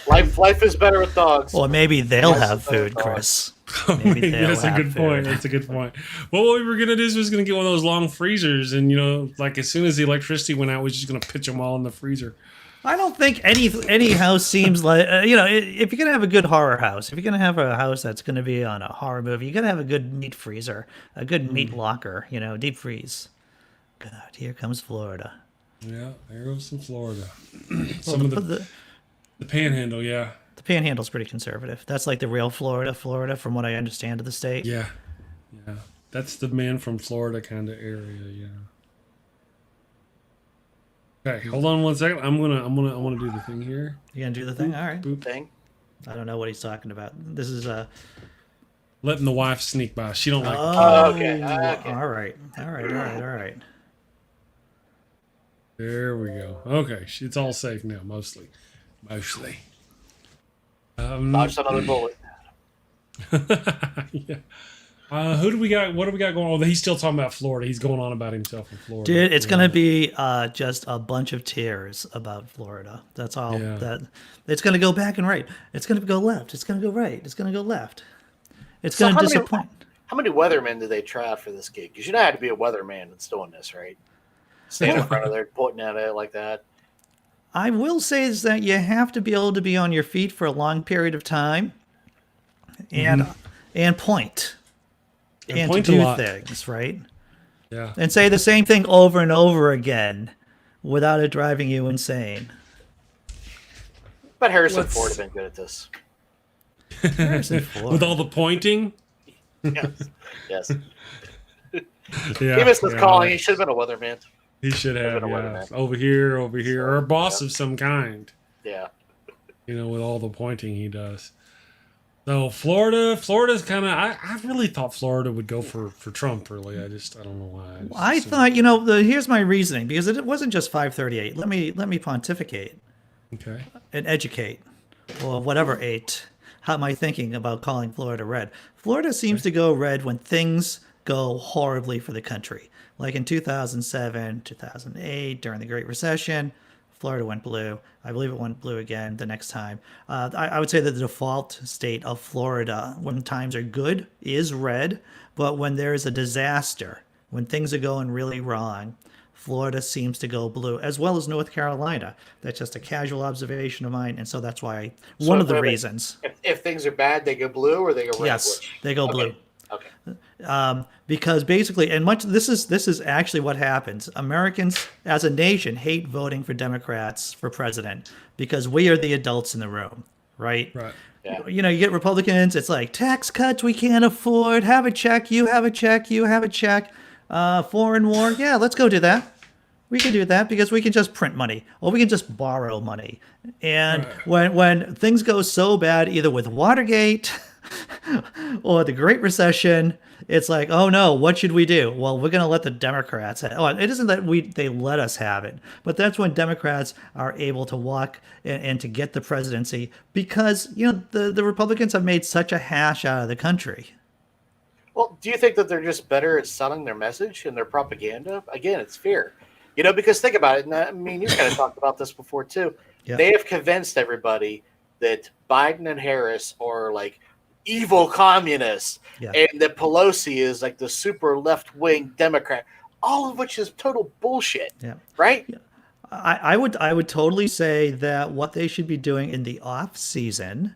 Life is better with dogs. Or maybe they'll have food, Chris. Maybe That's a good point. That's a good point. Well, what we were gonna do is gonna get one of those long freezers, and like as soon as the electricity went out, we're just gonna pitch them all in the freezer. I don't think any house seems like if you're gonna have a good horror house, if you're gonna have a house that's gonna be on a horror movie, you gotta have a good meat freezer, a good meat locker, deep freeze. God, here comes Florida. Yeah, there goes some Florida. Some of the Panhandle, yeah. The Panhandle's pretty conservative. That's like the real Florida, from what I understand of the state. Yeah. That's the man from Florida kind of area, yeah. Okay, hold on one second. I'm gonna do the thing here. You gonna do the thing? All right. Boop. Thing. I don't know what he's talking about. This is letting the wife sneak by. She don't like. Okay. All right. There we go. Okay, it's all safe now, mostly. Dodged another bullet. Yeah. Who do we got? What do we got going on? He's still talking about Florida. He's going on about himself in Florida. Dude, it's gonna be just a bunch of tears about Florida. That's all. Yeah. That it's gonna go back and right. It's gonna go left. It's gonna go right. It's gonna go left. It's gonna disappoint. How many weathermen did they try out for this gig? Because you know how to be a weatherman that's doing this, right? Standing in front of there, pointing at it like that. I will say is that you have to be able to be on your feet for a long period of time, and point and point to a do lot. things, right? Yeah. And say the same thing over and over again without it driving you insane. But Harrison Ford have been good at this. Harrison Ford. With all the pointing. Yes. Yeah, He missed his yeah. calling. He should have been a weatherman. He should have, been a yeah. weatherman. Over here, or a boss of some kind. Yeah. You know, with all the pointing he does. So Florida's kind of. I really thought Florida would go for Trump. Really, I don't know why. I thought, here's my reasoning, because it wasn't just 538. Let me pontificate. Okay. And educate, or whatever eight. How am I thinking about calling Florida red? Florida seems to go red when things go horribly for the country. Like in 2007, 2008, during the Great Recession, Florida went blue. I believe it went blue again the next time. I would say that the default state of Florida, when times are good, is red. But when there is a disaster, when things are going really wrong, Florida seems to go blue, as well as North Carolina. That's just a casual observation of mine, and so that's why one of the reasons. If things are bad, they go blue, or they go red. Yes, they go blue. Okay. Because basically, and this is actually what happens. Americans, as a nation, hate voting for Democrats for president because we are the adults in the room, right? Right. Yeah. You get Republicans. It's like tax cuts we can't afford. Have a check. You have a check. You have a check. Foreign war. Yeah, let's go do that. We can do that because we can just print money, or we can just borrow money. And when things go so bad, either with Watergate or the Great Recession, it's like, oh no, what should we do? Well, we're going to let the Democrats have it. Oh, it isn't that they let us have it, but that's when Democrats are able to walk and to get the presidency because, the Republicans have made such a hash out of the country. Well, do you think that they're just better at selling their message and their propaganda? Again, it's fear. Because think about it. And I mean, you kind of talked about this before too. Yeah. They have convinced everybody that Biden and Harris are like evil communists, and that Pelosi is like the super left-wing Democrat. All of which is total bullshit. Yeah. Right. Yeah. I would totally say that what they should be doing in the off season,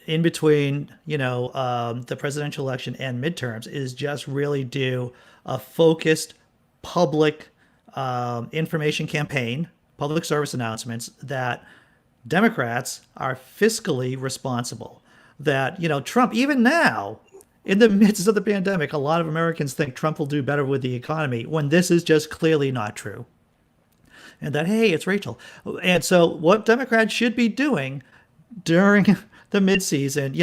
in between, the presidential election and midterms, is just really do a focused public information campaign, public service announcements that Democrats are fiscally responsible. That, Trump, even now, in the midst of the pandemic, a lot of Americans think Trump will do better with the economy when this is just clearly not true. And that, hey, it's Rachel. And so what Democrats should be doing during the midseason,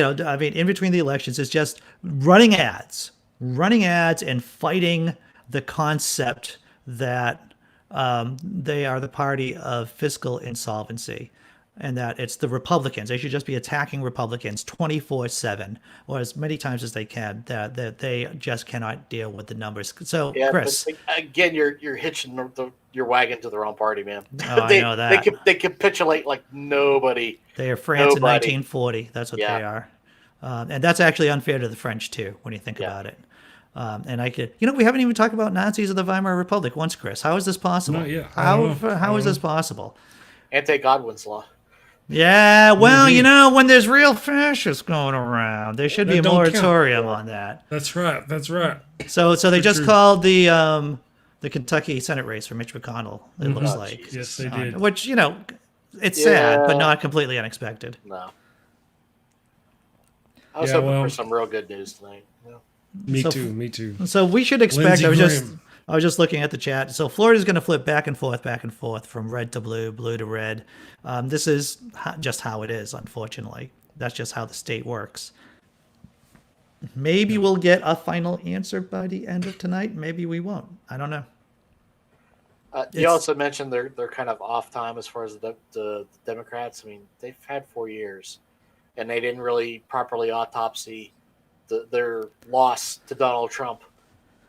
in between the elections, is just running ads and fighting the concept that they are the party of fiscal insolvency, and that it's the Republicans. They should just be attacking Republicans 24/7, or as many times as they can. That they just cannot deal with the numbers. So, Yeah, Chris, but again, you're hitching your wagon to the wrong party, man. Oh, I know that. They capitulate like nobody. They are France in Nobody. 1940. That's what they are, and that's actually unfair to the French too, when you think about it. And I could, we haven't even talked about Nazis of the Weimar Republic once, Chris. How is this possible? Not yet. How is this possible? Anti-Godwin's law. Yeah, well, when there's real fascists going around, there should be a That don't moratorium on that. That's right. That's right. So they just true. called the Kentucky Senate race for Mitch McConnell. It looks Oh, like. yes, they did. Which it's sad, but Yeah. not completely unexpected. No. I was Yeah, hoping well- for some real good news tonight. Me So- too. Me too. So we should expect. Lindsey I was just looking at the chat. So Florida's going to flip back and forth from red to blue, blue to red. This is just how it is. Unfortunately, that's just how the state works. Maybe we'll get a final answer by the end of tonight. Maybe we won't. I don't know. You also mentioned they're kind of off time as far as the Democrats. I mean, they've had 4 years, and they didn't really properly autopsy their loss to Donald Trump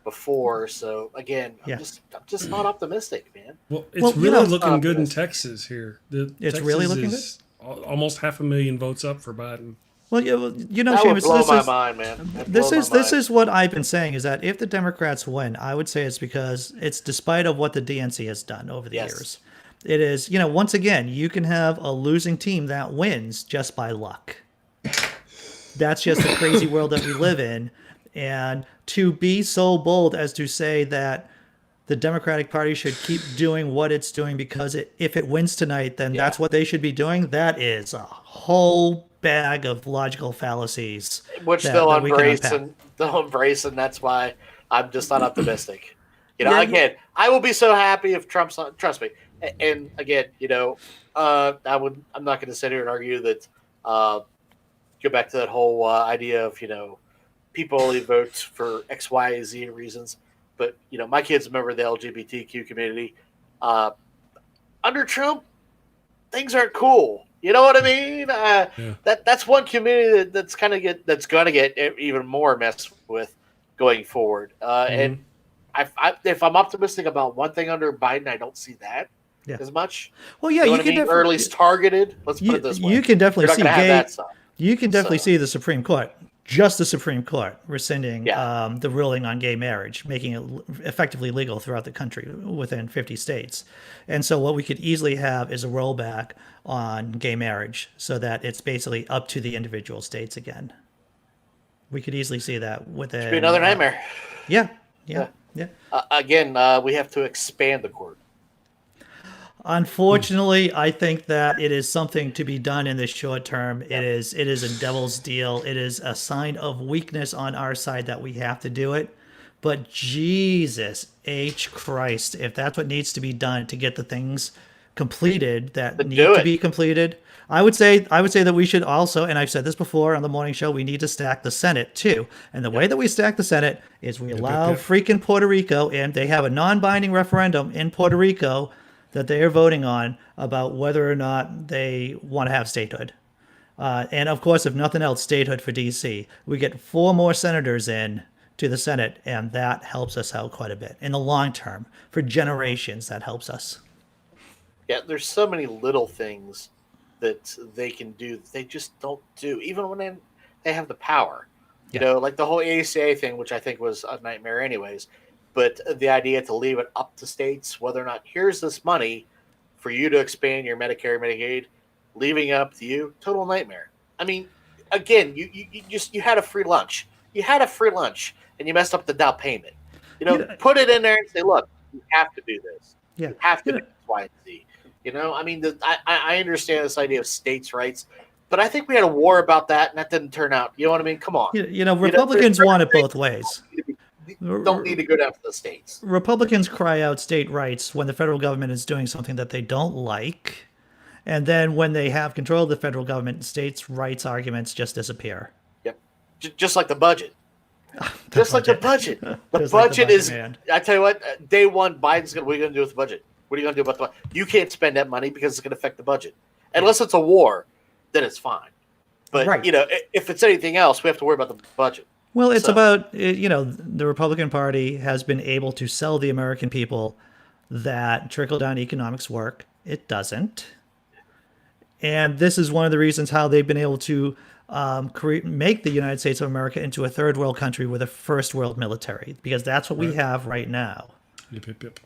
before. So again, I'm just not optimistic, man. Well, it's really looking good in Texas here. It's really looking good. Almost 500,000 votes up for Biden. Well, you know, That would Seamus, blow this my is mind, man. That'd this blow is my this mind. is what I've been saying, is that if the Democrats win, I would say it's because it's despite of what the DNC has done over the years. It is, you know, once again, you can have a losing team that wins just by luck. That's just the crazy world that we live in. And to be so bold as to say that the Democratic Party should keep doing what it's doing because if it wins tonight, then that's what they should be doing, that is a whole bag of logical fallacies. Which they'll embrace, and that's why I'm just not optimistic. You know, again, I will be so happy if Trump's on, trust me. And again, you know, I'm not going to sit here and argue that, go back to that whole idea of, you know, people only vote for X, Y, Z reasons. But, you know, my kids are a member of the LGBTQ community. Under Trump, things aren't cool. You know what I mean? That's one community that's going to get even more messed with going forward. And if I'm optimistic about one thing under Biden, I don't see that as much. Well, yeah, you know you can definitely, or at least targeted. Let's put it this way. You can definitely see that side. You can definitely see the Supreme Court, just the Supreme Court, rescinding the ruling on gay marriage, making it effectively legal throughout the country within 50 states. And so what we could easily have is a rollback on gay marriage so that it's basically up to the individual states again. We could easily see that within... Should be another nightmare. Yeah. Again, we have to expand the court. Unfortunately, I think that it is something to be done in the short term. It is a devil's deal. It is a sign of weakness on our side that we have to do it. But Jesus H. Christ, if that's what needs to be done to get the things completed that need to be completed, I would say that we should also, and I've said this before on the morning show, we need to stack the Senate too. And the way that we stack the Senate is we allow freaking Puerto Rico, and they have a non-binding referendum in Puerto Rico that they are voting on about whether or not they want to have statehood. And of course, if nothing else, statehood for DC. We get 4 more senators in to the Senate, and that helps us out quite a bit. In the long term, for generations, that helps us. Yeah, there's so many little things that they can do that they just don't do, even when they have the power. You know, like the whole ACA thing, which I think was a nightmare anyways. But the idea to leave it up to states, whether or not here's this money for you to expand your Medicare, Medicaid, leaving it up to you, total nightmare. I mean, again, you had a free lunch. You had a free lunch, and you messed up the down payment. You know, put it in there and say, look, you have to do this. Yeah. You have to do X, Y, and Z. You know, I mean, I understand this idea of states' rights, but I think we had a war about that, and that didn't turn out. You know what I mean? Come on. You know, Republicans want it both ways. Don't need to go down to the states. Republicans cry out state rights when the federal government is doing something that they don't like. And then when they have control of the federal government, states' rights arguments just disappear. Yep. Just like the budget. Just like the budget. The budget is, I tell you what, day one, Biden's going to, what are you going to do with the budget? What are you going to do about the budget? You can't spend that money because it's going to affect the budget. Unless it's a war, then it's fine. But, you know, if it's anything else, we have to worry about the budget. Well, it's about, you know, the Republican Party has been able to sell the American people that trickle-down economics work. It doesn't. And this is one of the reasons how they've been able to make the United States of America into a third world country with a first world military, because that's what we have right now. Yep.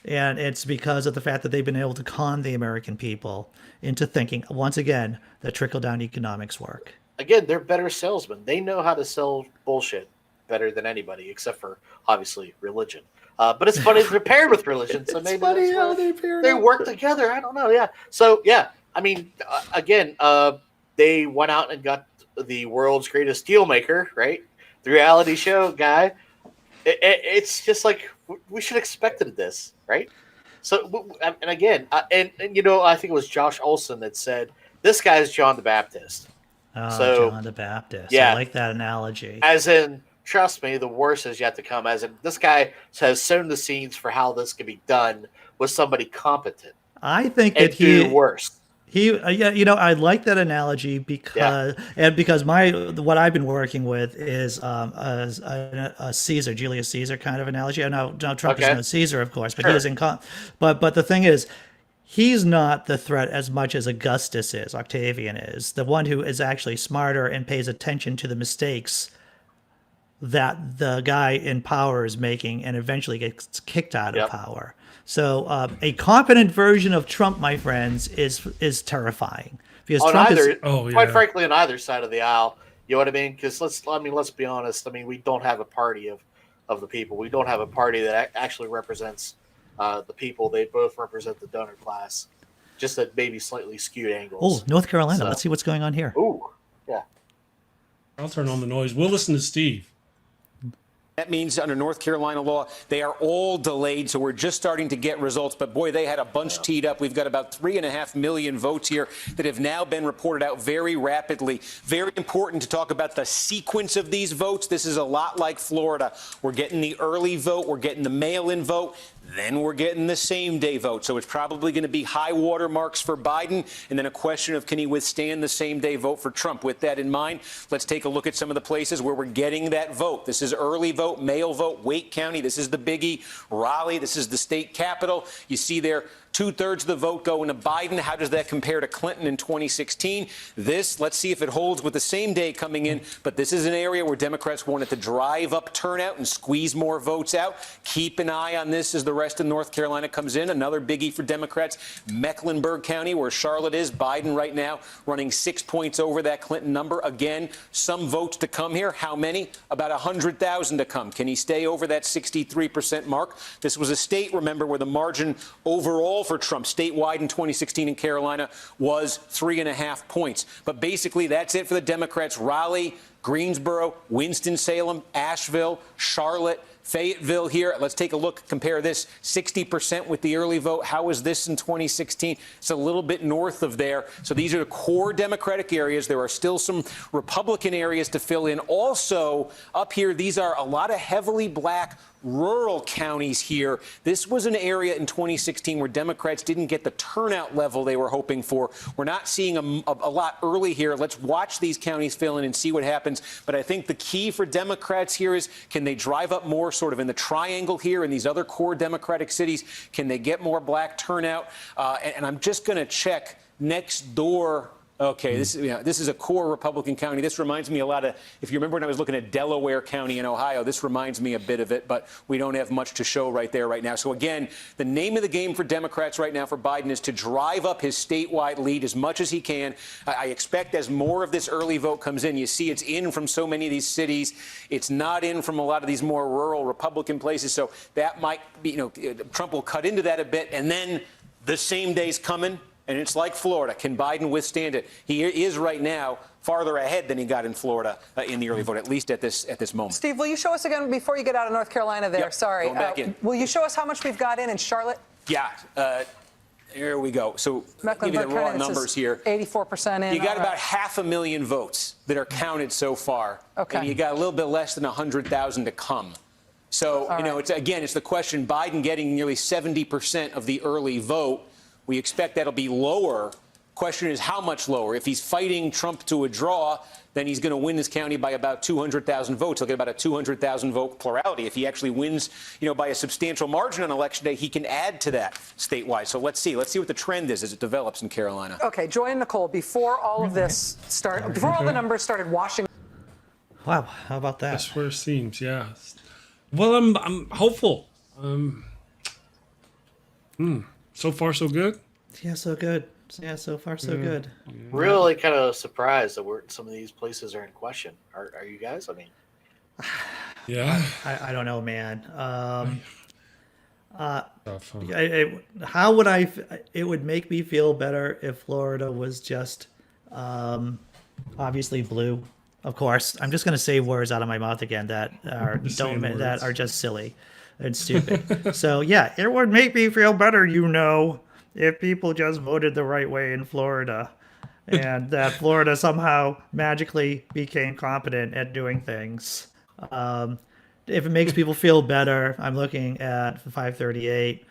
And it's because of the fact that they've been able to con the American people into thinking, once again, that trickle-down economics work. Again, they're better salesmen. They know how to sell bullshit better than anybody, except for, obviously, religion. But it's funny they're paired with religion, so maybe funny how they work together. I don't know, yeah. So, yeah, I mean, again, they went out and got the world's greatest steelmaker, right? The reality show guy. It's just like, we should have expected this, right? So, and again, and you know, I think it was Josh Olson that said, this guy's John the Baptist. Oh, so, John the Baptist. Yeah. I like that analogy. As in, trust me, the worst is yet to come. As in, this guy has sown the seeds for how this can be done with somebody competent. I think and that he do worse. Yeah, you know, I like that analogy because what I've been working with is a Caesar, Julius Caesar kind of analogy. I know Trump is no Caesar, of course, but he is in. But the thing is, he's not the threat as much as Augustus is, Octavian is, the one who is actually smarter and pays attention to the mistakes that the guy in power is making and eventually gets kicked out of power. So a competent version of Trump, my friends, is terrifying. Because on Trump either, is, quite frankly, on either side of the aisle, you know what I mean? Because let's be honest. I mean, we don't have a party of the people. We don't have a party that actually represents the people. They both represent the donor class, just at maybe slightly skewed angles. oh, North Carolina. Let's see what's going on here. Ooh, yeah. I'll turn on the noise. We'll listen to Steve. That means under North Carolina law, they are all delayed, so we're just starting to get results. But boy, they had a bunch teed up. We've got about 3.5 million votes here that have now been reported out very rapidly. Very important to talk about the sequence of these votes. This is a lot like Florida. We're getting the early vote, we're getting the mail-in vote, then we're getting the same-day vote. So it's probably going to be high water marks for Biden, and then a question of can he withstand the same-day vote for Trump. With that in mind, let's take a look at some of the places where we're getting that vote. This is early vote, mail vote, Wake County. This is the biggie. Raleigh, this is the state capital. You see there, 2/3 of the vote going to Biden. How does that compare to Clinton in 2016? This, let's see if it holds with the same day coming in. But this is an area where Democrats wanted to drive up turnout and squeeze more votes out. Keep an eye on this as the rest of North Carolina comes in. Another biggie for Democrats. Mecklenburg County, where Charlotte is. Biden right now running 6 points over that Clinton number. Again, some votes to come here. How many? About 100,000 to come. Can he stay over that 63% mark? This was a state, remember, where the margin overall for Trump statewide in 2016 in Carolina was 3.5 points. But basically, that's it for the Democrats. Raleigh, Greensboro, Winston-Salem, Asheville, Charlotte, Fayetteville here. Let's take a look, compare this 60% with the early vote. How was this in 2016? It's a little bit north of there. So these are the core Democratic areas. There are still some Republican areas to fill in. Also, up here, these are a lot of heavily black rural counties here. This was an area in 2016 where Democrats didn't get the turnout level they were hoping for. We're not seeing a lot early here. Let's watch these counties fill in and see what happens. But I think the key for Democrats here is, can they drive up more sort of in the triangle here in these other core Democratic cities? Can they get more black turnout? And I'm just going to check next door. Okay, this is a core Republican county. This reminds me a lot of, if you remember when I was looking at Delaware County in Ohio, this reminds me a bit of it, but we don't have much to show right there right now. So again, the name of the game for Democrats right now for Biden is to drive up his statewide lead as much as he can. I expect as more of this early vote comes in, you see it's in from so many of these cities. It's not in from a lot of these more rural Republican places. So that might be, Trump will cut into that a bit, and then the same day's coming. And it's like Florida. Can Biden withstand it? He is right now farther ahead than he got in Florida in the early vote, at least at this moment. Steve, will you show us again before you get out of North Carolina there? Yep, Sorry. going back in. Will you show us how much we've got in Charlotte? Yeah. Here we go. So give you the raw numbers here. 84% in. You got about 500,000 votes that are counted so far. Okay. And you got a little bit less than 100,000 to come. So, it's the question, Biden getting nearly 70% of the early vote. We expect that'll be lower. Question is how much lower? If he's fighting Trump to a draw, then he's going to win this county by about 200,000 votes. He'll get about a 200,000 vote plurality. If he actually wins, by a substantial margin on election day, he can add to that statewide. So let's see what the trend is as it develops in Carolina. Okay, Joy and Nicole, before all of this started, before all the numbers started washing. Wow, how about that? That's where it seems, yeah. Well, I'm hopeful. So far, so good? Yeah, so good. Yeah, so far, so good. Really kind of surprised that some of these places are in question. Are you guys? I mean, yeah. I don't know, man. How would it would make me feel better if Florida was just obviously blue. Of course, I'm just going to say words out of my mouth again that are just silly and stupid. So yeah, it would make me feel better, if people just voted the right way in Florida, and that Florida somehow magically became competent at doing things. If it makes people feel better, I'm looking at 538.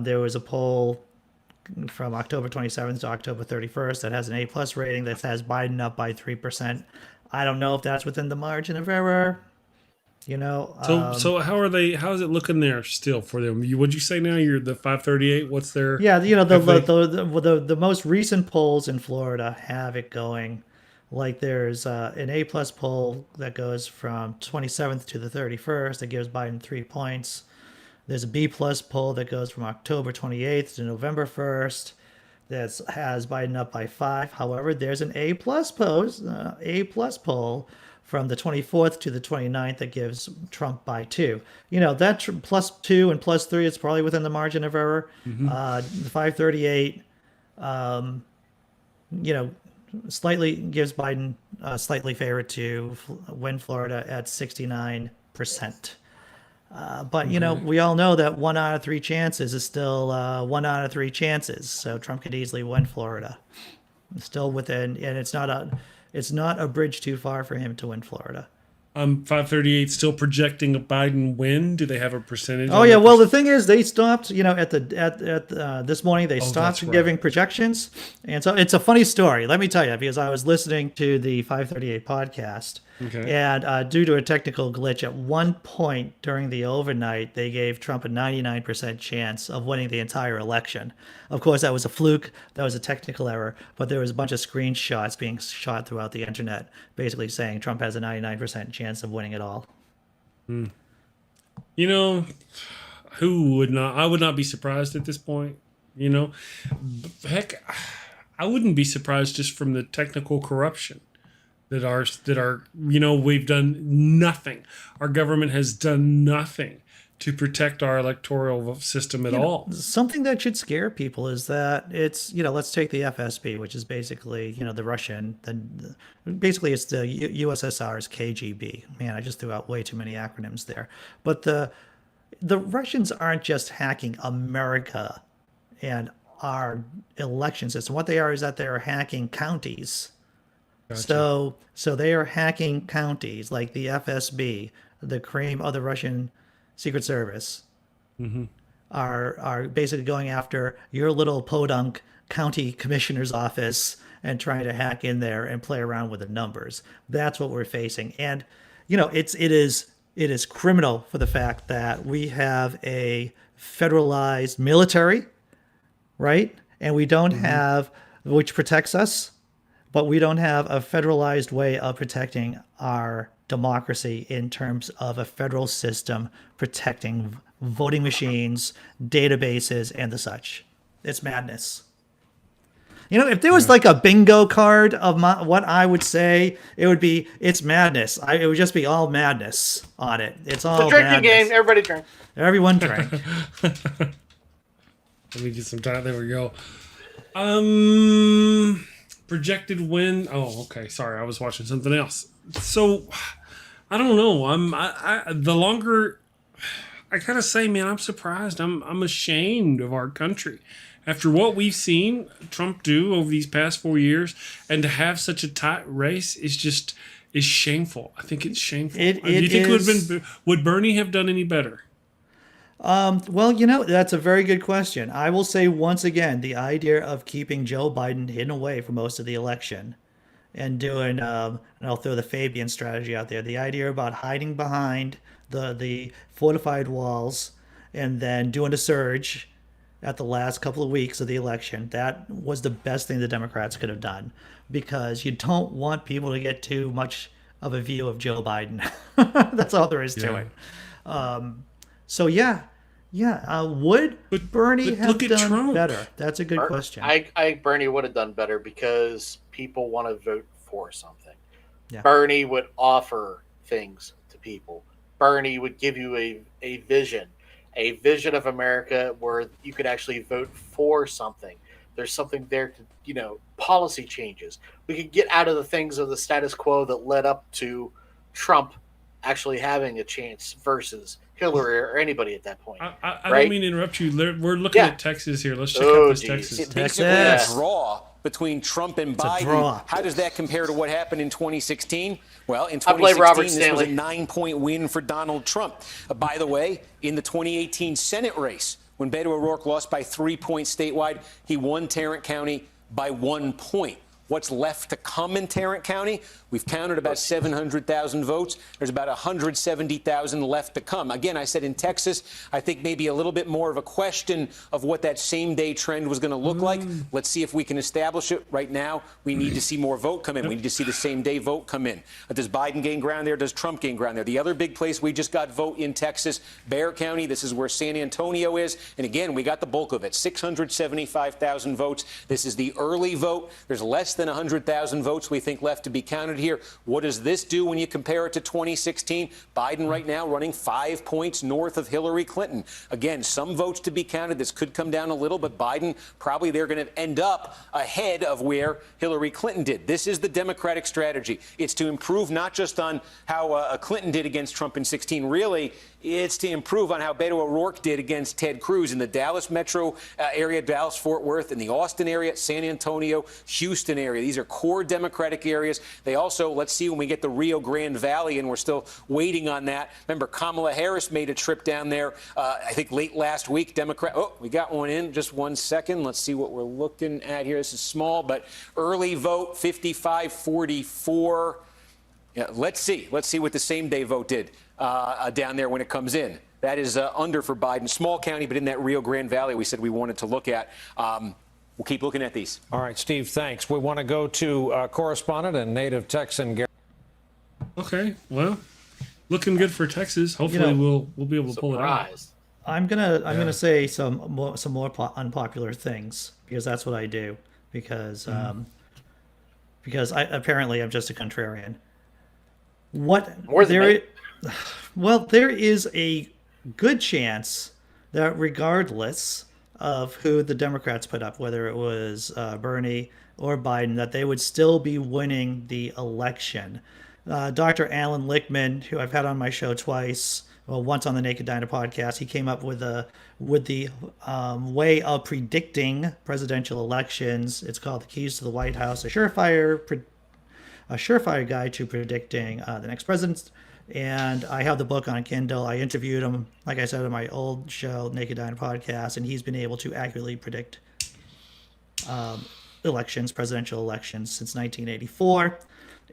There was a poll from October 27th to October 31st that has an A+ rating that has Biden up by 3%. I don't know if that's within the margin of error. You know. So how is it looking there still for them? What'd you say now? You're the 538. What's their? Yeah, you know the most recent polls in Florida have it going. Like there's an A+ poll that goes from 27th to the 31st that gives Biden 3 points. There's a B+ poll that goes from October 28th to November 1st that has Biden up by 5. However, there's an A+ poll from the 24th to the 29th that gives Trump by 2. You know, that +2 and +3 is probably within the margin of error. The 538, you know, slightly gives Biden slightly favored to win Florida at 69%. But, you know, we all know that 1 out of 3 chances is still 1 out of 3 chances. So Trump could easily win Florida. It's still within, and it's not a bridge too far for him to win Florida. 538 still projecting a Biden win. Do they have a percentage? Oh yeah, well the thing is they stopped. You know, at this morning they stopped giving projections, and so it's a funny story. Let me tell you, because I was listening to the 538 podcast, and due to a technical glitch, at one point during the overnight they gave Trump a 99% chance of winning the entire election. Of course, that was a fluke. That was a technical error, but there was a bunch of screenshots being shot throughout the internet, basically saying Trump has a 99% chance of winning it all. You know, who would not? I would not be surprised at this point. You know, heck, I wouldn't be surprised just from the technical corruption that are you know, we've done nothing. Our government has done nothing to protect our electoral system at all. Something that should scare people is that it's, you know, let's take the FSB, which is basically, you know, the Russian, basically it's the USSR's KGB. Man, I just threw out way too many acronyms there. But the Russians aren't just hacking America and our election system. What they are is that they are hacking counties. Gotcha. So they are hacking counties like the FSB, the cream of the Russian Secret Service, are basically going after your little podunk county commissioner's office and trying to hack in there and play around with the numbers. That's what we're facing. And, you know, it is criminal for the fact that we have a federalized military, right? And we don't have, which protects us, but we don't have a federalized way of protecting our democracy in terms of a federal system protecting voting machines, databases, and the such. It's madness. You know, if there was like a bingo card of what I would say, it would be, it's madness. It would just be all madness on it. It's all it's a drinking madness. game. Everybody drink. Everyone drink. Let me get some time. There we go. Projected win. Oh, okay. Sorry, I was watching something else. So, I don't know. The longer I gotta say, man, I'm surprised. I'm ashamed of our country after what we've seen Trump do over these past 4 years, and to have such a tight race is shameful. I think it's shameful. Do you think would Bernie have done any better? Well, you know, that's a very good question. I will say once again, the idea of keeping Joe Biden hidden away for most of the election and doing, and I'll throw the Fabian strategy out there, the idea about hiding behind the fortified walls and then doing a surge at the last couple of weeks of the election, that was the best thing the Democrats could have done, because you don't want people to get too much of a view of Joe Biden. That's all there is to it. So would Bernie have done better? That's a good question. I think Bernie would have done better because people want to vote for something. Yeah. Bernie would offer things to people. Bernie would give you a vision of America where you could actually vote for something. There's something there to, you know, policy changes. We could get out of the things of the status quo that led up to Trump actually having a chance versus Hillary or anybody at that point. I don't mean to interrupt you. We're looking at Texas here. Let's check out this Texas. It's basically a draw between Trump and Biden. How does that compare to what happened in 2016? Well, in 2016, this was a 9-point win for Donald Trump. By the way, in the 2018 Senate race, when Beto O'Rourke lost by 3 points statewide, he won Tarrant County by 1 point. What's left to come in Tarrant County? We've counted about 700,000 votes. There's about 170,000 left to come. Again, I said in Texas, I think maybe a little bit more of a question of what that same-day trend was going to look like. Let's see if we can establish it. Right now, we need to see more vote come in. We need to see the same-day vote come in. Does Biden gain ground there? Does Trump gain ground there? The other big place we just got vote in Texas, Bexar County. This is where San Antonio is. And again, we got the bulk of it, 675,000 votes. This is the early vote. There's less than 100,000 votes we think left to be counted here. What does this do when you compare it to 2016? Biden right now running 5 points north of Hillary Clinton. Again, some votes to be counted. This could come down a little, but Biden probably they're going to end up ahead of where Hillary Clinton did. This is the Democratic strategy. It's to improve not just on how Clinton did against Trump in 16. Really, it's to improve on how Beto O'Rourke did against Ted Cruz in the Dallas metro area, Dallas-Fort Worth, in the Austin area, San Antonio, Houston area. These are core Democratic areas. They also, let's see when we get the Rio Grande Valley, and we're still waiting on that. Remember, Kamala Harris made a trip down there, I think late last week. Democrat. Oh, we got one in. Just 1 second. Let's see what we're looking at here. This is small, but early vote, 55-44. Yeah, let's see what the same-day vote did down there when it comes in. That is under for Biden. Small county, but in that Rio Grande Valley we said we wanted to look at. We'll keep looking at these. All right, Steve, thanks. We want to go to correspondent and native Texan Gary. Okay, well, looking good for Texas. Hopefully we'll be able to pull it out. I'm gonna say some more unpopular things because that's what I do. Because I'm just a contrarian. There is a good chance that regardless of who the Democrats put up, whether it was Bernie or Biden, that they would still be winning the election. Dr. Alan Lichtman, who I've had on my show twice, well, once on the Naked Diner podcast, he came up with the way of predicting presidential elections. It's called The Keys to the White House, a surefire guide to predicting the next president. And I have the book on Kindle. I interviewed him, like I said, on my old show, Naked Diner podcast, and he's been able to accurately predict presidential elections since 1984.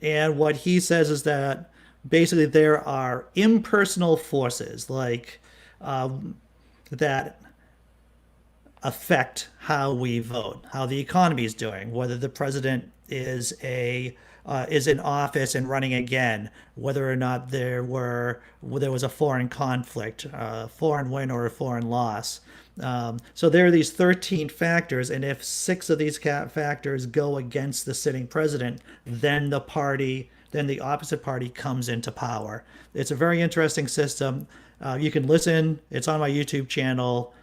And what he says is that basically there are impersonal forces like that affect how we vote, how the economy is doing, whether the president is in office and running again, whether or not there was a foreign conflict, a foreign win or a foreign loss. So there are these 13 factors, and if 6 of these factors go against the sitting president, then the opposite party comes into power. It's a very interesting system. You can listen. It's on my YouTube channel,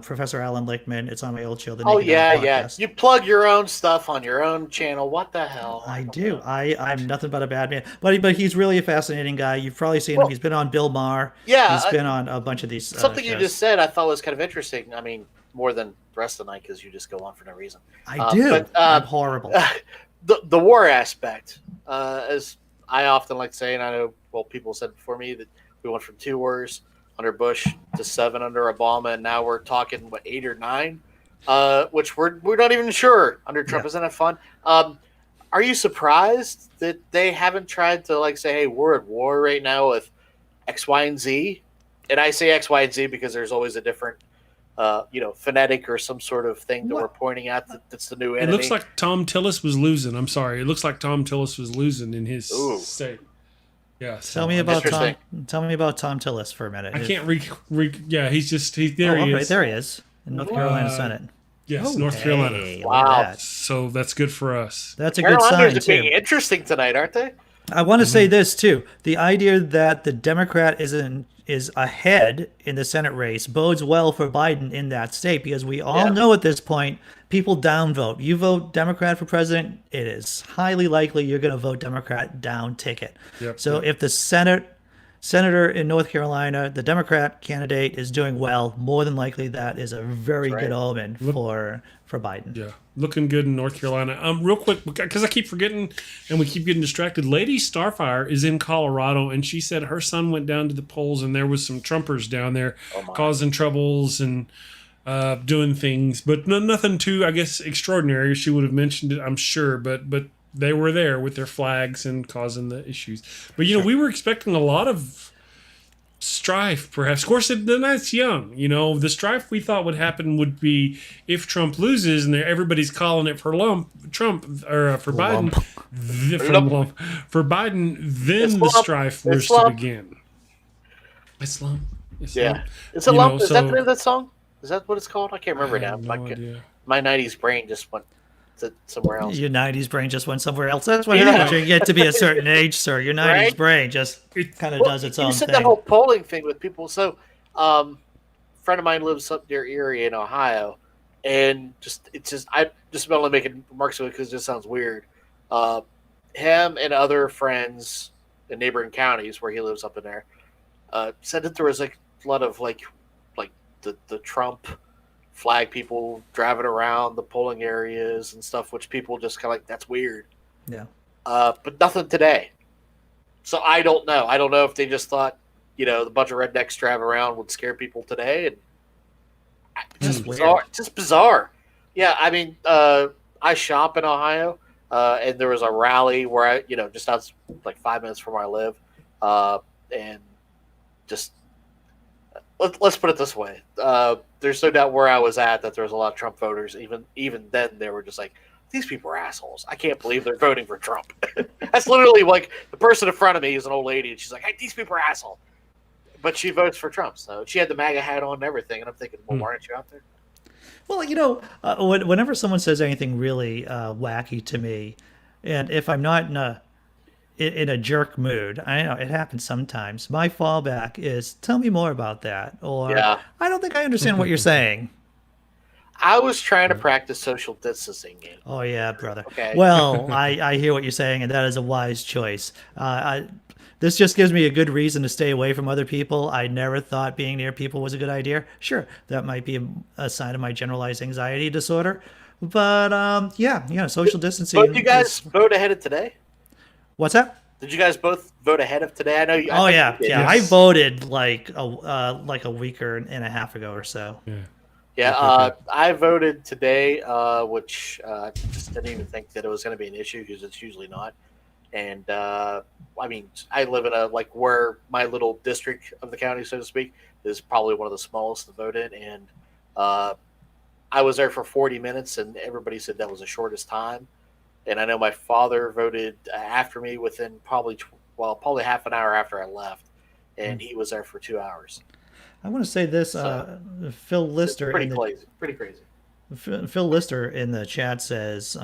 Professor Alan Lichtman. It's on my old show, The Naked Diner podcast. You plug your own stuff on your own channel. What the hell? I do. I'm nothing but a bad man. But he's really a fascinating guy. You've probably seen him. He's been on Bill Maher. Yeah. He's been on a bunch of these Something shows. you just said I thought was kind of interesting. I mean, more than the rest of the night because you just go on for no reason. I do. But, I'm horrible. The war aspect, as I often like to say, and I know, people said before me that we went from 2 wars under Bush to 7 under Obama, and now we're talking 8 or 9, which we're not even sure under Trump. Yeah. Isn't that fun? Are you surprised that they haven't tried to say, hey, we're at war right now with X, Y, and Z? And I say X, Y, and Z because there's always a different phonetic or some sort of thing that we're pointing at that's the new enemy. It looks like Tom Tillis was losing. I'm sorry. It looks like Tom Tillis was losing in his state. Yeah. So Tell me about Tom Tillis for a minute. I can't yeah, he's there. Right there he is in North Carolina Senate. Yes, North Carolina. Wow. So that's good for us. That's a good sign too. Being interesting tonight, aren't they? I want to say this too: the idea that the Democrat is ahead in the Senate race bodes well for Biden in that state because we all know at this point people downvote. You vote Democrat for president, it is highly likely you're going to vote Democrat down ticket. If the senator in North Carolina, the Democrat candidate, is doing well, more than likely that is a very good omen for Biden. Yeah, looking good in North Carolina. Real quick, because I keep forgetting and we keep getting distracted. Lady Starfire is in Colorado, and she said her son went down to the polls, and there was some Trumpers down there causing troubles, and doing things, but nothing too, I guess, extraordinary. She would have mentioned it, I'm sure, but they were there with their flags and causing the issues. But we were expecting a lot of strife, perhaps. Of course, the night's young. The strife we thought would happen would be if Trump loses and everybody's calling it for Trump or for Biden. For Biden, then the strife was to begin. Islam. Yeah, it's a lump. Is that the name of that song? Is that what it's called? I can't remember now. My 90s brain just went to somewhere else. Your 90s brain just went somewhere else. That's what happens when you get to be a certain age, sir. Your 90s brain just kind of does its own thing. You said thing. that whole polling thing with people. So, a friend of mine lives up near Erie in Ohio, and I just about only making remarks of it because it just sounds weird. Him and other friends in neighboring counties where he lives up in there said that there was like a lot of like the Trump flag people driving around the polling areas and stuff, which people just kind of like, that's weird. Yeah. But nothing today. So I don't know. I don't know if they just thought, the bunch of rednecks driving around would scare people today. And just bizarre. Just bizarre. Yeah. I mean, I shop in Ohio, and there was a rally where I, just out like 5 minutes from where I live. And just, let's put it this way. There's no doubt where I was at that there was a lot of Trump voters. Even then, they were just like, these people are assholes. I can't believe they're voting for Trump. That's literally like the person in front of me is an old lady, and she's like, hey, these people are assholes. But she votes for Trump. So she had the MAGA hat on and everything. And I'm thinking, well, why aren't you out there? Well, whenever someone says anything really wacky to me, and if I'm not in a jerk mood, I know it happens sometimes, my fallback is, tell me more about that. Or, I don't think I understand what you're saying. I was trying to practice social distancing. Oh, yeah, brother. Okay. Well, I hear what you're saying, and that is a wise choice. This just gives me a good reason to stay away from other people. I never thought being near people was a good idea. Sure, that might be a sign of my generalized anxiety disorder. But, social distancing. But you guys vote ahead of today? What's that? Did you guys both vote ahead of today? I know you. Yeah. I voted like a week and a half ago or so. Yeah. I voted today, which just didn't even think that it was going to be an issue because it's usually not. And I mean, I live in where my little district of the county, so to speak, is probably one of the smallest to vote in, and I was there for 40 minutes, and everybody said that was the shortest time. And I know my father voted after me within probably half an hour after I left, and he was there for 2 hours. I want to say this, Phil Lister. Pretty crazy. Phil Lister in the chat says,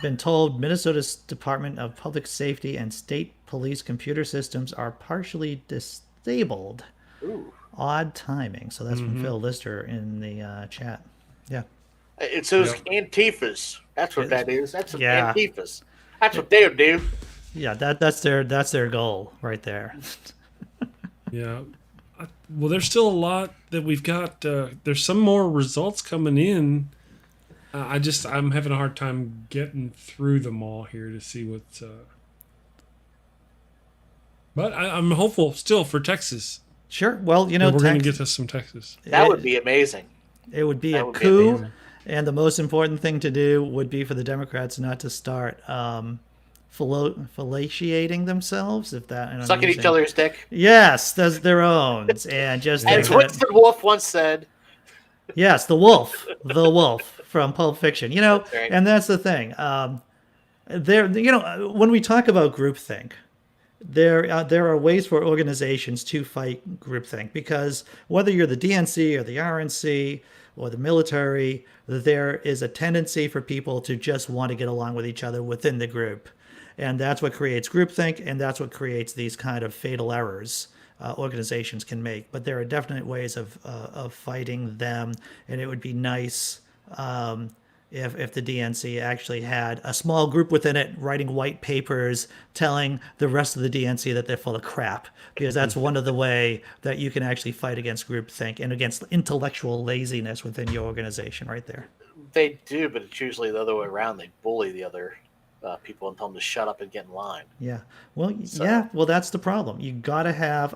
been told Minnesota's Department of Public Safety and state police computer systems are partially disabled. Ooh. Odd timing. So that's from Phil Lister in the chat. Yeah. It's those Antifas. That's what that is. That's Antifas. That's what they'll do. Yeah, that's their goal right there. Yeah. Well, there's still a lot that we've got. There's some more results coming in. I'm having a hard time getting through them all here to see what's. But I'm hopeful still for Texas. Sure. Well, we're going to get to some Texas. That would be amazing. It would be a coup, and the most important thing to do would be for the Democrats not to start fellatiating themselves, if that sucking each other's dick. Yes, that's their own, and just as Winston Wolfe once said. Yes, the wolf from Pulp Fiction. And that's the thing. When we talk about groupthink, there are ways for organizations to fight groupthink, because whether you're the DNC or the RNC or the military, there is a tendency for people to just want to get along with each other within the group. And that's what creates groupthink, and that's what creates these kind of fatal errors organizations can make. But there are definite ways of fighting them, and it would be nice if the DNC actually had a small group within it writing white papers telling the rest of the DNC that they're full of crap, because that's one of the way that you can actually fight against groupthink and against intellectual laziness within your organization right there. They do, but it's usually the other way around. They bully the other people and tell them to shut up and get in line. Yeah. Well, Well, that's the problem. You got to have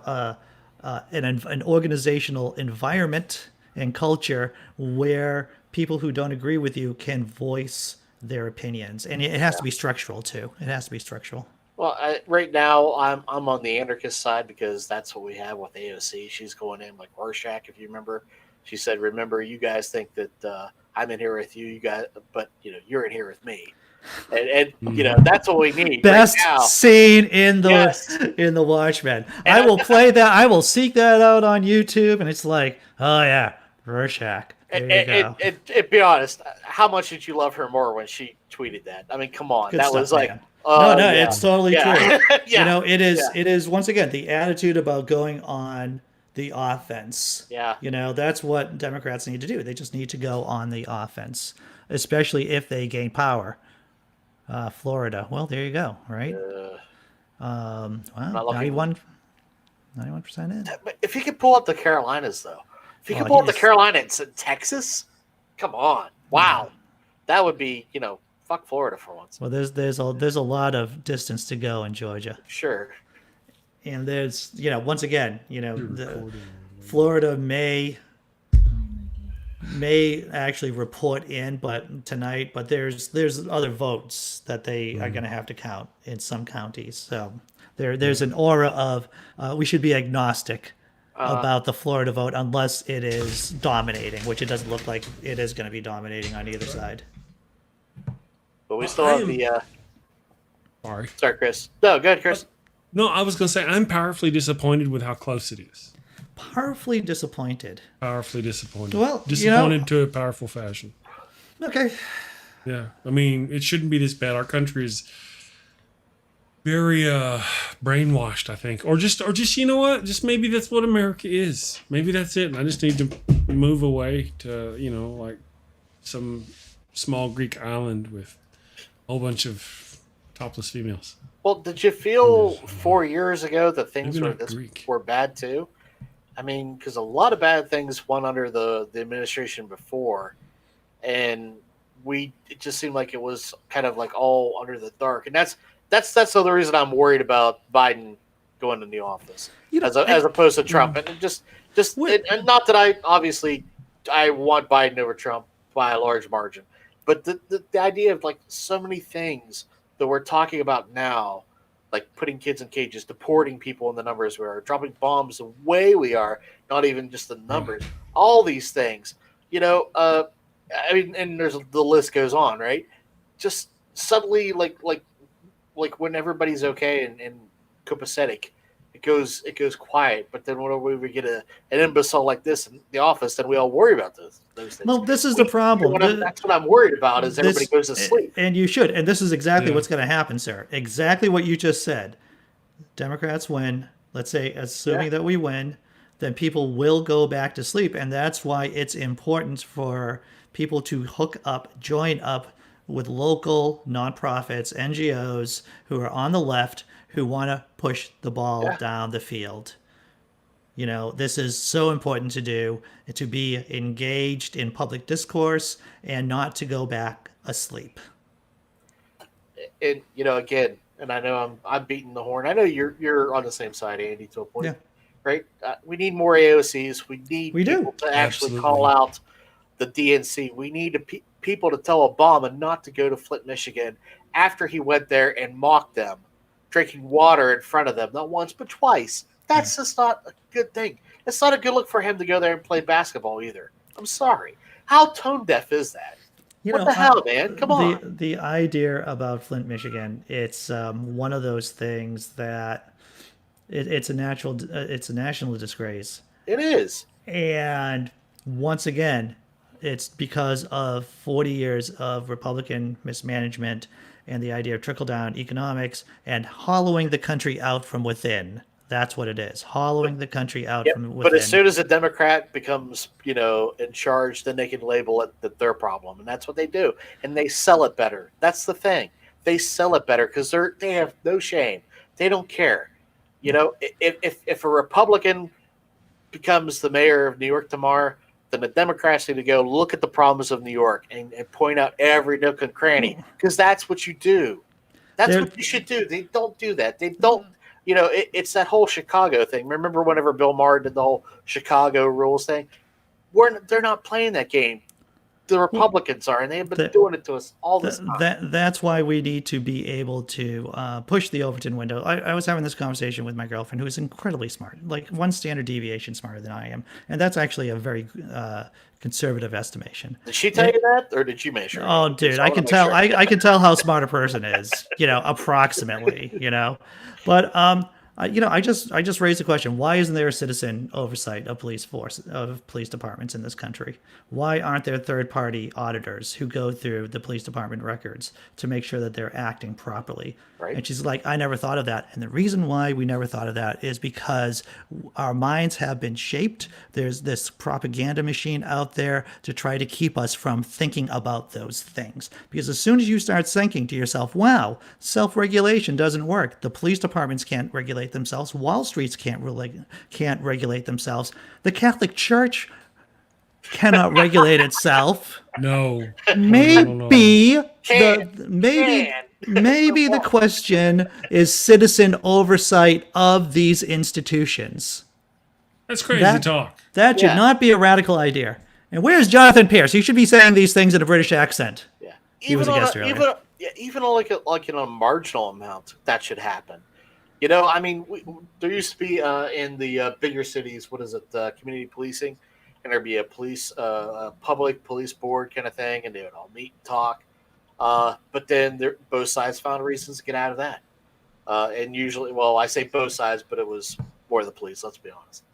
an organizational environment and culture where people who don't agree with you can voice their opinions, and it has to be structural too. It has to be structural. Well, right now I'm on the anarchist side because that's what we have with AOC. She's going in like Rorschach, if you remember. She said, "Remember, you guys think that I'm in here with you guys, but you're in here with me." And that's what we need. Best right now. scene in the Watchmen. I will play that. I will seek that out on YouTube, and it's like, oh yeah, Rorschach. There you go. And be honest, how much did you love her more when she tweeted that? I mean, come on, Good that stuff, was like, man. No, it's totally true. Yeah. It is once again the attitude about going on the offense. Yeah. That's what Democrats need to do. They just need to go on the offense, especially if they gain power. Florida. Well, there you go. Right. Wow. 91% in. If he could pull up the Carolinas, though, if he could pull up the Carolinas and Texas, come on, wow, that would be fuck Florida for once. Well, there's a lot of distance to go in Georgia. Sure. And there's once again the Florida may actually report in tonight, but there's other votes that they are going to have to count in some counties. So there's an aura of we should be agnostic about the Florida vote unless it is dominating, which it doesn't look like it is going to be dominating on either side. But we still have the. Sorry, Chris. No, go ahead, Chris. No, I was going to say I'm powerfully disappointed with how close it is. Powerfully disappointed. Powerfully disappointed. Well, disappointed to a powerful fashion. Okay. Yeah, I mean, it shouldn't be this bad. Our country is very brainwashed, I think, or just you know what? Just maybe that's what America is. Maybe that's it. And I just need to move away to like some small Greek island with a whole bunch of topless females. Well, did you feel 4 years ago that things Maybe were bad too? I mean, because a lot of bad things went under the administration before, and it just seemed like it was kind of like all under the dark, and that's the other reason I'm worried about Biden going in the office as opposed to Trump, and and not that I want Biden over Trump by a large margin, but the idea of like so many things that we're talking about now, like putting kids in cages, deporting people in the numbers we are, dropping bombs the way we are, not even just the numbers, all these things, I mean, and the list goes on, right? Just suddenly, like when everybody's okay and copacetic, it goes quiet. But then whenever we get an imbecile like this in the office, then we all worry about those things. Well, this is the problem. That's what I'm worried about is everybody goes to sleep. And you should. And this is exactly what's going to happen, sir. Exactly what you just said. Democrats win. Let's say, assuming that we win, then people will go back to sleep. And that's why it's important for people to join up with local nonprofits, NGOs who are on the left who want to push the ball down the field. This is so important to do, to be engaged in public discourse and not to go back asleep. And again, and I know I'm beating the horn. I know you're on the same side, Andy, to a point, right? We need more AOCs. We need people to actually call out the DNC. We need people to tell Obama not to go to Flint, Michigan, after he went there and mocked them, drinking water in front of them, not once but twice. That's just not a good thing. It's not a good look for him to go there and play basketball either. I'm sorry. How tone deaf is that? What the hell, man? Come on. The idea about Flint, Michigan, it's one of those things that it's a national disgrace. It is. And once again, it's because of 40 years of Republican mismanagement and the idea of trickle-down economics and hollowing the country out from within. That's what it is, hollowing the country out from within. But as soon as a Democrat becomes, in charge, then they can label it that their problem, and that's what they do. And they sell it better. That's the thing. They sell it better because they have no shame. They don't care. If a Republican becomes the mayor of New York tomorrow, then the Democrats need to go look at the problems of New York and point out every nook and cranny, because that's what you do. That's what you should do. They don't do that. They don't. It's that whole Chicago thing. Remember whenever Bill Maher did the whole Chicago rules thing? they're not playing that game. The Republicans are, and they've been doing it to us all this time. That's why we need to be able to push the Overton window. I was having this conversation with my girlfriend, who's incredibly smart, like one standard deviation smarter than I am, and that's actually a very conservative estimation. Did she tell you that, or did you measure? Oh, dude, I can tell. I can tell how smart a person is. Approximately. But I just raised the question: why isn't there a citizen oversight of police departments in this country? Why aren't there third-party auditors who go through the police department records to make sure that they're acting properly? Right. And she's like, I never thought of that. And the reason why we never thought of that is because our minds have been shaped. There's this propaganda machine out there to try to keep us from thinking about those things. Because as soon as you start thinking to yourself, wow, self-regulation doesn't work. The police departments can't regulate themselves. Wall Streets can't regulate themselves. The Catholic Church cannot regulate itself. No. Maybe the question is citizen oversight of these institutions. That's crazy talk. That should not be a radical idea. And where's Jonathan Pierce? He should be saying these things in a British accent. Yeah. He was a guest earlier. Even like in a marginal amount, that should happen. There used to be in the bigger cities, what is it, community policing, and there'd be a public police board kind of thing, and they would all meet and talk. But then both sides found reasons to get out of that. And usually, I say both sides, but it was more the police, let's be honest.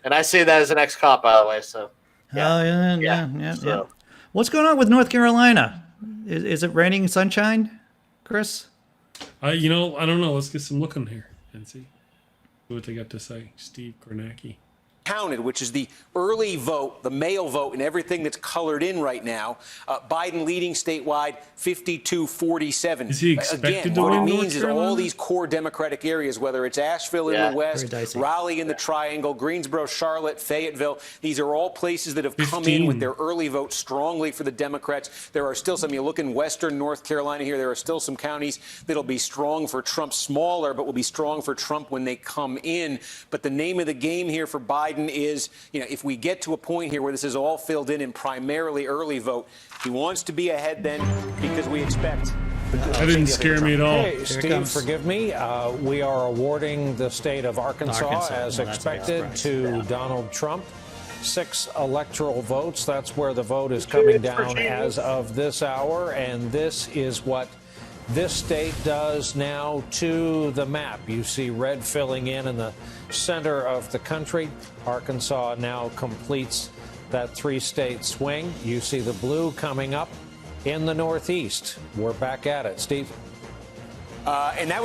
And I say that as an ex-cop, by the way, so. Yeah. What's going on with North Carolina? Is it raining sunshine, Chris? I don't know. Let's get some looking here and see what they got to say. Steve Kornacki. Counted, which is the early vote, the mail vote, and everything that's colored in right now. Biden leading statewide 52-47. Is he expected Again, to what win it North means is Carolina? all these core Democratic areas, whether it's Asheville in the west, Raleigh in the Triangle, Greensboro, Charlotte, Fayetteville, these are all places that have come in with their early vote strongly for the Democrats. There are still some, you look in western North Carolina here, there are still some counties that'll be strong for Trump, smaller, but will be strong for Trump when they come in. But the name of the game here for Biden is, if we get to a point here where this is all filled in primarily early vote, he wants to be ahead then because we expect. That didn't scare me at all. Hey, Steve, forgive me. We are awarding the state of Arkansas as expected to Donald Trump. 6 electoral votes. That's where the vote is coming down as of this hour. And this is what this state does now to the map. You see red filling in the center of the country. Arkansas now completes that 3-state swing. You see the blue coming up in the Northeast. We're back at it. Steve? And that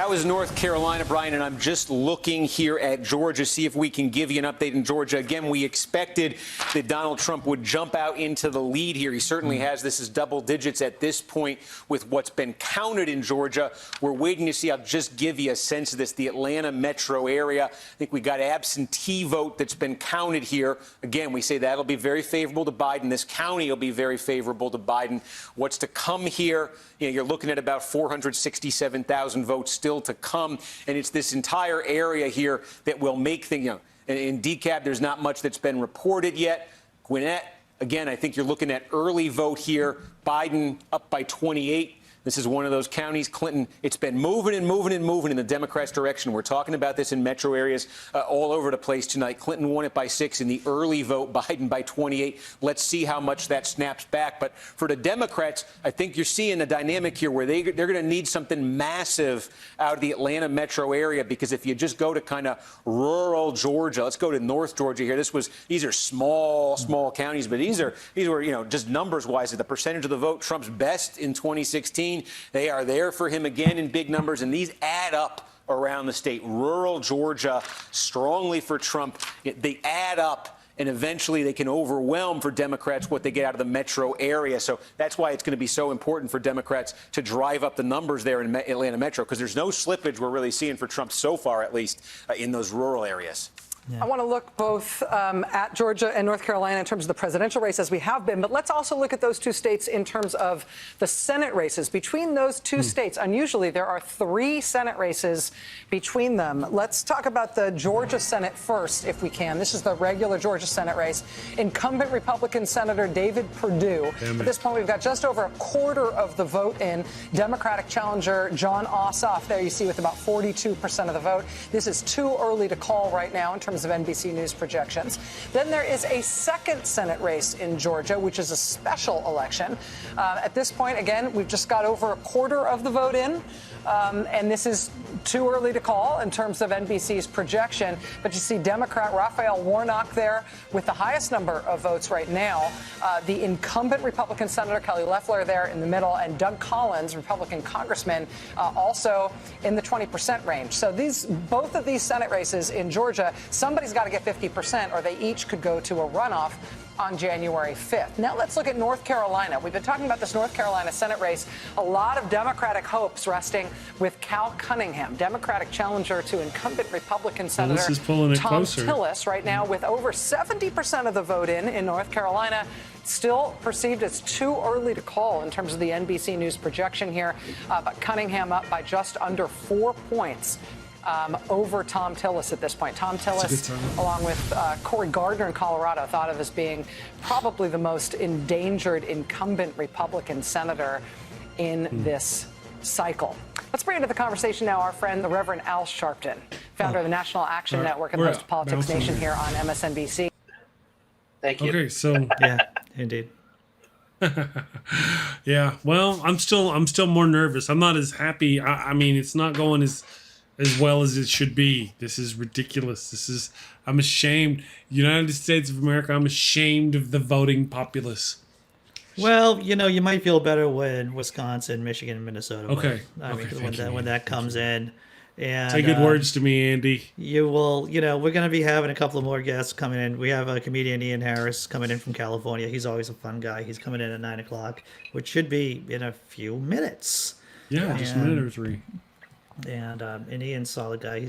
was North Carolina, Brian, and I'm just looking here at Georgia, see if we can give you an update in Georgia. Again, we expected that Donald Trump would jump out into the lead here. He certainly has. This is double digits at this point with what's been counted in Georgia. We're waiting to see. I'll just give you a sense of this. The Atlanta metro area, I think we got absentee vote that's been counted here. Again, we say that'll be very favorable to Biden. This county will be very favorable to Biden. What's to come here, you're looking at about 467,000 votes still to come. And it's this entire area here that will make things, in DeKalb, there's not much that's been reported yet. Gwinnett, again, I think you're looking at early vote here. Biden up by 28. This is one of those counties, Clinton, it's been moving and moving and moving in the Democrats' direction. We're talking about this in metro areas all over the place tonight. Clinton won it by 6 in the early vote, Biden by 28. Let's see how much that snaps back. But for the Democrats, I think you're seeing a dynamic here where they're going to need something massive out of the Atlanta metro area, because if you just go to kind of rural Georgia, let's go to North Georgia here. These are small counties, but these were, just numbers-wise, the percentage of the vote, Trump's best in 2016. They are there for him again in big numbers, and these add up around the state. Rural Georgia, strongly for Trump. They add up, and eventually they can overwhelm for Democrats what they get out of the metro area. So that's why it's going to be so important for Democrats to drive up the numbers there in Atlanta metro, because there's no slippage we're really seeing for Trump so far, at least in those rural areas. Yeah. I want to look both at Georgia and North Carolina in terms of the presidential race as we have been, but let's also look at those two states in terms of the Senate races. Between those two states, unusually, there are 3 Senate races between them. Let's talk about the Georgia Senate first, if we can. This is the regular Georgia Senate race. Incumbent Republican Senator David Perdue. At this point, we've got just over a quarter of the vote in. Democratic challenger John Ossoff, there you see, with about 42% of the vote. This is too early to call right now in terms of NBC News projections. Then there is a second Senate race in Georgia, which is a special election. At this point, again, we've just got over a quarter of the vote in. And this is too early to call in terms of NBC's projection. But you see Democrat Raphael Warnock there with the highest number of votes right now. The incumbent Republican Senator Kelly Loeffler there in the middle, and Doug Collins, Republican congressman, also in the 20% range. So both of these Senate races in Georgia, somebody's got to get 50%, or they each could go to a runoff on January 5th. Now let's look at North Carolina. We've been talking about this North Carolina Senate race. A lot of Democratic hopes resting with Cal Cunningham, Democratic challenger to incumbent Republican Senator Tom Tillis, right now with over 70% of the vote in North Carolina. Still perceived as too early to call in terms of the NBC News projection here, but Cunningham up by just under 4 points. Over Tom Tillis at this point. Tom Tillis, along with Cory Gardner in Colorado, thought of as being probably the most endangered incumbent Republican senator in this cycle. Let's bring into the conversation now our friend, the Reverend Al Sharpton, founder of the National Action Network and host of Politics Nation here on MSNBC. Thank you. Okay, so yeah, indeed. Yeah, well, I'm still more nervous. I'm not as happy. I mean, it's not going as well as it should be. This is ridiculous. I'm ashamed. United States of America, I'm ashamed of the voting populace. Well, you might feel better when Wisconsin, Michigan, and Minnesota vote. Okay. I mean, when that comes in. And say good words to me, Andy. You will, we're going to be having a couple of more guests coming in. We have a comedian, Ian Harris, coming in from California. He's always a fun guy. He's coming in at 9 o'clock, which should be in a few minutes. Yeah, just a minute or 3. And Ian's a solid guy.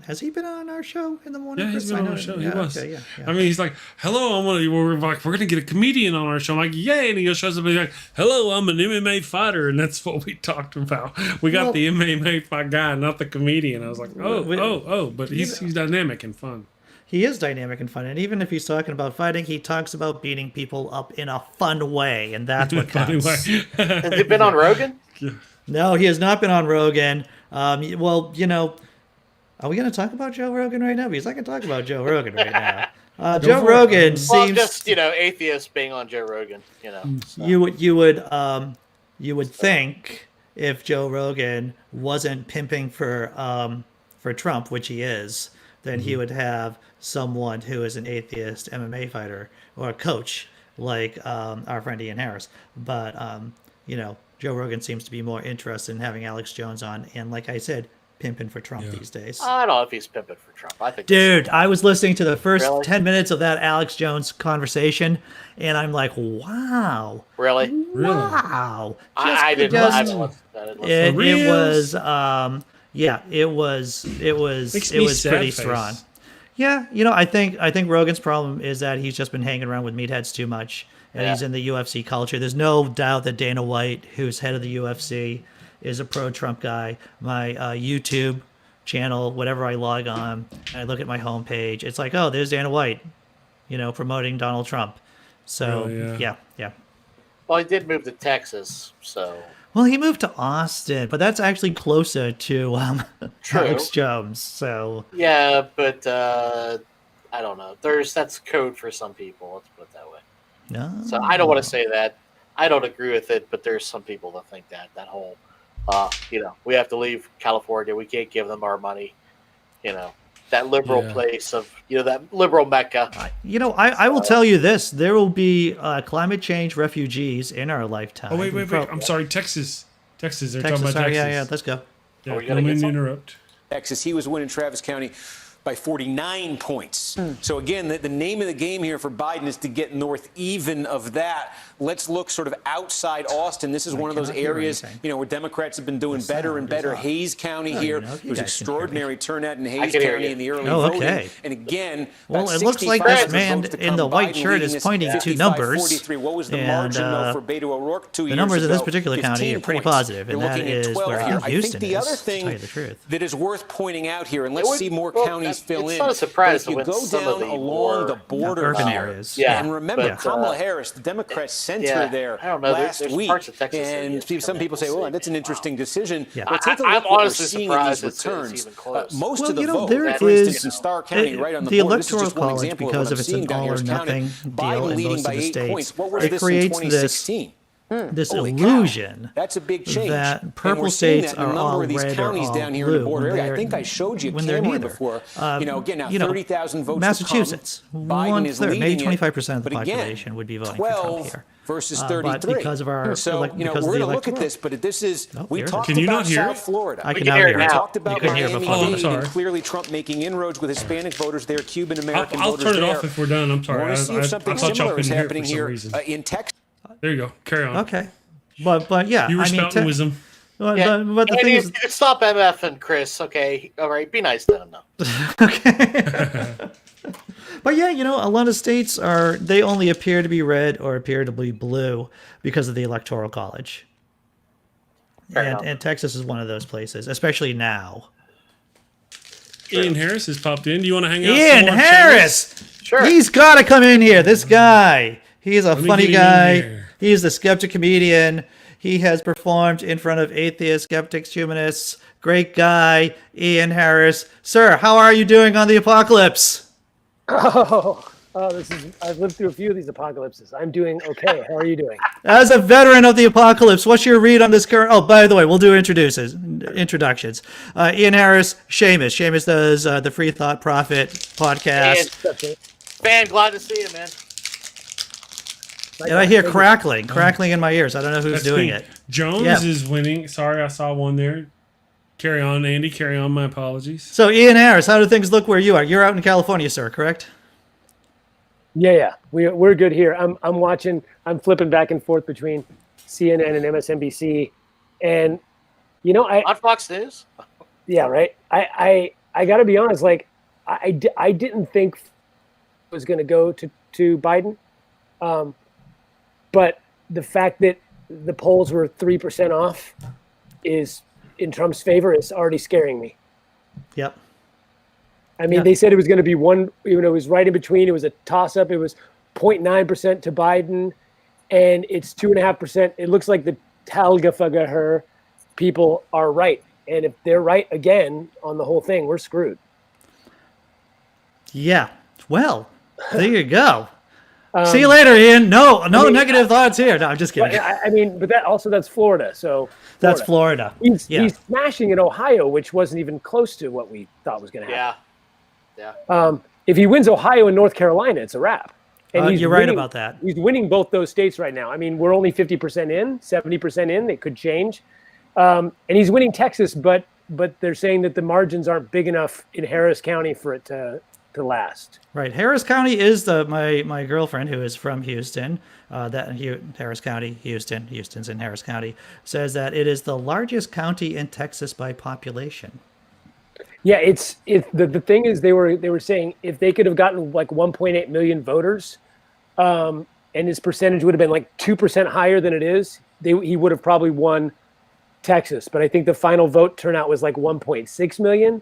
Has he been on our show in the morning? Yeah, he's been on our show. He was. Okay, yeah. I mean, he's like, "Hello, we're gonna get a comedian on our show." I'm like, "Yay!" And he shows up and he's like, "Hello, I'm an MMA fighter," and that's what we talked about. We got the MMA fight guy, not the comedian. I was like, "Oh!" But he's dynamic and fun. He is dynamic and fun, and even if he's talking about fighting, he talks about beating people up in a fun way, and that's what counts. Has he been on Rogan? No, he has not been on Rogan. Well, are we going to talk about Joe Rogan right now? Because I can talk about Joe Rogan right now. Joe Rogan seems... Well, just, atheists being on Joe Rogan, So. You would think if Joe Rogan wasn't pimping for Trump, which he is, then he would have someone who is an atheist MMA fighter or a coach like our friend Ian Harris. But, Joe Rogan seems to be more interested in having Alex Jones on, and like I said, pimping for Trump these days. I don't know if he's pimping for Trump. I think. Dude, I was listening to the first 10 minutes of that Alex Jones conversation, and I'm like, wow. Really? Wow. I didn't listen to that. It was, it was pretty strong. Yeah, I think Rogan's problem is that he's just been hanging around with meatheads too much. And he's in the UFC culture. There's no doubt that Dana White, who's head of the UFC, is a pro-Trump guy. My YouTube channel, whatever I log on, I look at my homepage, it's like, oh, there's Dana White, promoting Donald Trump. So, yeah. Well, he did move to Texas, so... Well, he moved to Austin, but that's actually closer to Alex Jones, so... Yeah, but I don't know. That's code for some people, let's put it that way. No. So I don't want to say that. I don't agree with it, but there's some people that think that whole, we have to leave California. We can't give them our money. That liberal place of, that liberal Mecca. I will tell you this. There will be climate change refugees in our lifetime. Oh, wait. I'm sorry. Texas. They're talking about sorry, Texas. Yeah, let's go. Yeah, let me interrupt. Texas. He was winning Travis County by 49 points. So again, the name of the game here for Biden is to get north even of that. Let's look sort of outside Austin. This is one of those areas, where Democrats have been doing better and better. Hayes County here, there was extraordinary turnout in Hayes County in the early voting. And again, well, it looks like this man in the white shirt is pointing to numbers. What was the margin though for Beto O'Rourke 2 years ago? The numbers in this particular county are pretty positive, and that is where here. Houston the is, other thing to tell you the truth. that is worth pointing out here, and let's see more counties fill in. It's not a surprise if you go down along the border urban areas. And remember, Kamala Harris, the Democrats sent her there last week. And some people say, well, that's an interesting decision. Well, take a look at what we're seeing in these returns. Most of the vote, for instance, in Starr County, right on the border, this is just one example of what I'm seeing down here is County. Biden leading by 8 points. What was this in 2016? This illusion that's a big change. That purple states are all red or all down here blue. In the border area. I think I showed you Cameron before. Again, now 30,000 votes. Massachusetts, Biden is leading maybe 25% of the population would be voting for Trump here. Versus 33. But because of our, so we're going to look at this, but this is we talked about South Florida. I can now hear it. We talked about Miami before. and clearly Trump making inroads with Hispanic voters there, Cuban American voters there. I'll turn it off if we're done. I'm sorry. I see if something similar is happening here in Texas. There you go. Carry on. Okay. But yeah, you were spouting wisdom. But the thing is, stop MFing Chris. Okay, all right, be nice to him though. Okay. But yeah, a lot of states they only appear to be red or appear to be blue because of the Electoral College. And Texas is one of those places, especially now. Ian Harris has popped in. Do you want to hang out? Ian Harris! Sure. He's got to come in here. This guy. He's a funny guy. He's the skeptic comedian. He has performed in front of atheists, skeptics, humanists. Great guy, Ian Harris. Sir, how are you doing on the apocalypse? I've lived through a few of these apocalypses. I'm doing okay. How are you doing? As a veteran of the apocalypse, what's your read on this current... Oh, by the way, we'll do introductions. Ian Harris, Seamus. Seamus does the Free Thought Prophet podcast. Fan, glad to see you, man. And I hear crackling in my ears. I don't know who's doing it. Jones is winning. Sorry, I saw one there. Carry on, Andy. Carry on. My apologies. So, Ian Harris, how do things look where you are? You're out in California, sir, correct? Yeah. We're good here. I'm watching. I'm flipping back and forth between CNN and MSNBC, and on Fox News. Yeah, right. I got to be honest. Like, I didn't think it was going to go to Biden. But the fact that the polls were 3% off is in Trump's favor is already scaring me. Yep. I mean, they said it was going to be one, it was right in between. It was a toss up. It was 0.9% to Biden, and it's 2.5%. It looks like the Talgafagaher people are right. And if they're right again on the whole thing, we're screwed. Yeah. Well, there you go. See you later, Ian. No negative thoughts here. No, I'm just kidding. But that's Florida. So that's Florida. He's smashing in Ohio, which wasn't even close to what we thought was going to happen. Yeah. If he wins Ohio and North Carolina, it's a wrap. And you're right about that. He's winning both those states right now. I mean, we're only 50% in, 70% in. They could change. And he's winning Texas, but they're saying that the margins aren't big enough in Harris County for it to last. Right. Harris County is my girlfriend who is from Houston. Harris County, Houston's in Harris County, says that it is the largest county in Texas by population. Yeah, the thing is they were saying if they could have gotten like 1.8 million voters, and his percentage would have been like 2% higher than it is, he would have probably won Texas. But I think the final vote turnout was like 1.6 million,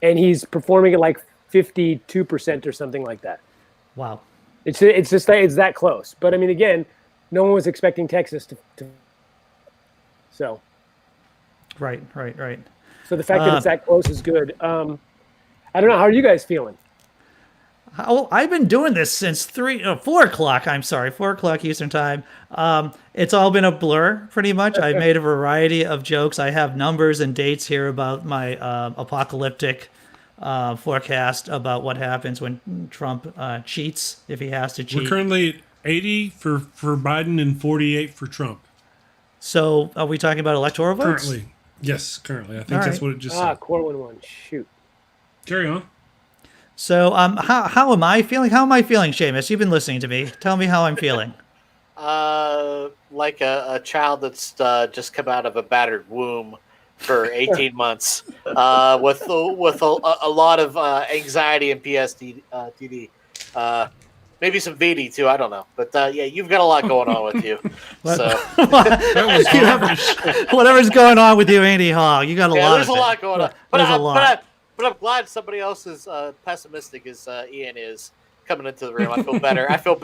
and he's performing at like 52% or something like that. Wow. It's that close. But I mean, again, no one was expecting Texas to so. Right. So the fact that it's that close is good. I don't know. How are you guys feeling? I've been doing this since 4 o'clock. I'm sorry, 4 o'clock Eastern time. It's all been a blur pretty much. I've made a variety of jokes. I have numbers and dates here about my apocalyptic forecast about what happens when Trump cheats, if he has to cheat. We're currently at 80 for Biden and 48 for Trump. So are we talking about electoral votes? Currently. I think that's what it just said. Corwin won. Shoot. Carry on. So, how am I feeling? How am I feeling, Seamus? You've been listening to me. Tell me how I'm feeling. Like a child that's just come out of a battered womb for 18 months, with a lot of anxiety and PTSD. Maybe some VD too. I don't know, but yeah, you've got a lot going on with you. So whatever's going on with you, Andy Hall, you got a lot. There's a lot going on, There's a lot. But I'm glad somebody else is pessimistic as Ian is coming into the room. I feel better. I feel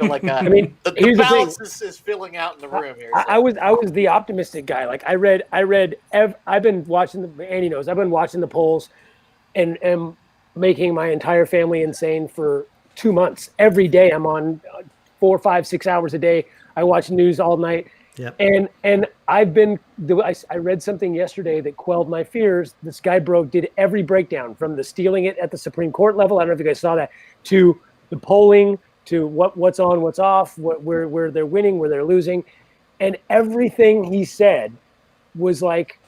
like the balance is filling out in the room here. So. I was the optimistic guy. Like I've been watching Andy knows. I've been watching the polls, and am making my entire family insane for 2 months. Every day I'm on 4, 5, 6 hours a day. I watch news all night. Yep. And I read something yesterday that quelled my fears. This guy did every breakdown from the stealing it at the Supreme Court level. I don't know if you guys saw that, to the polling, to what's on, what's off, where they're winning, where they're losing. And everything he said was like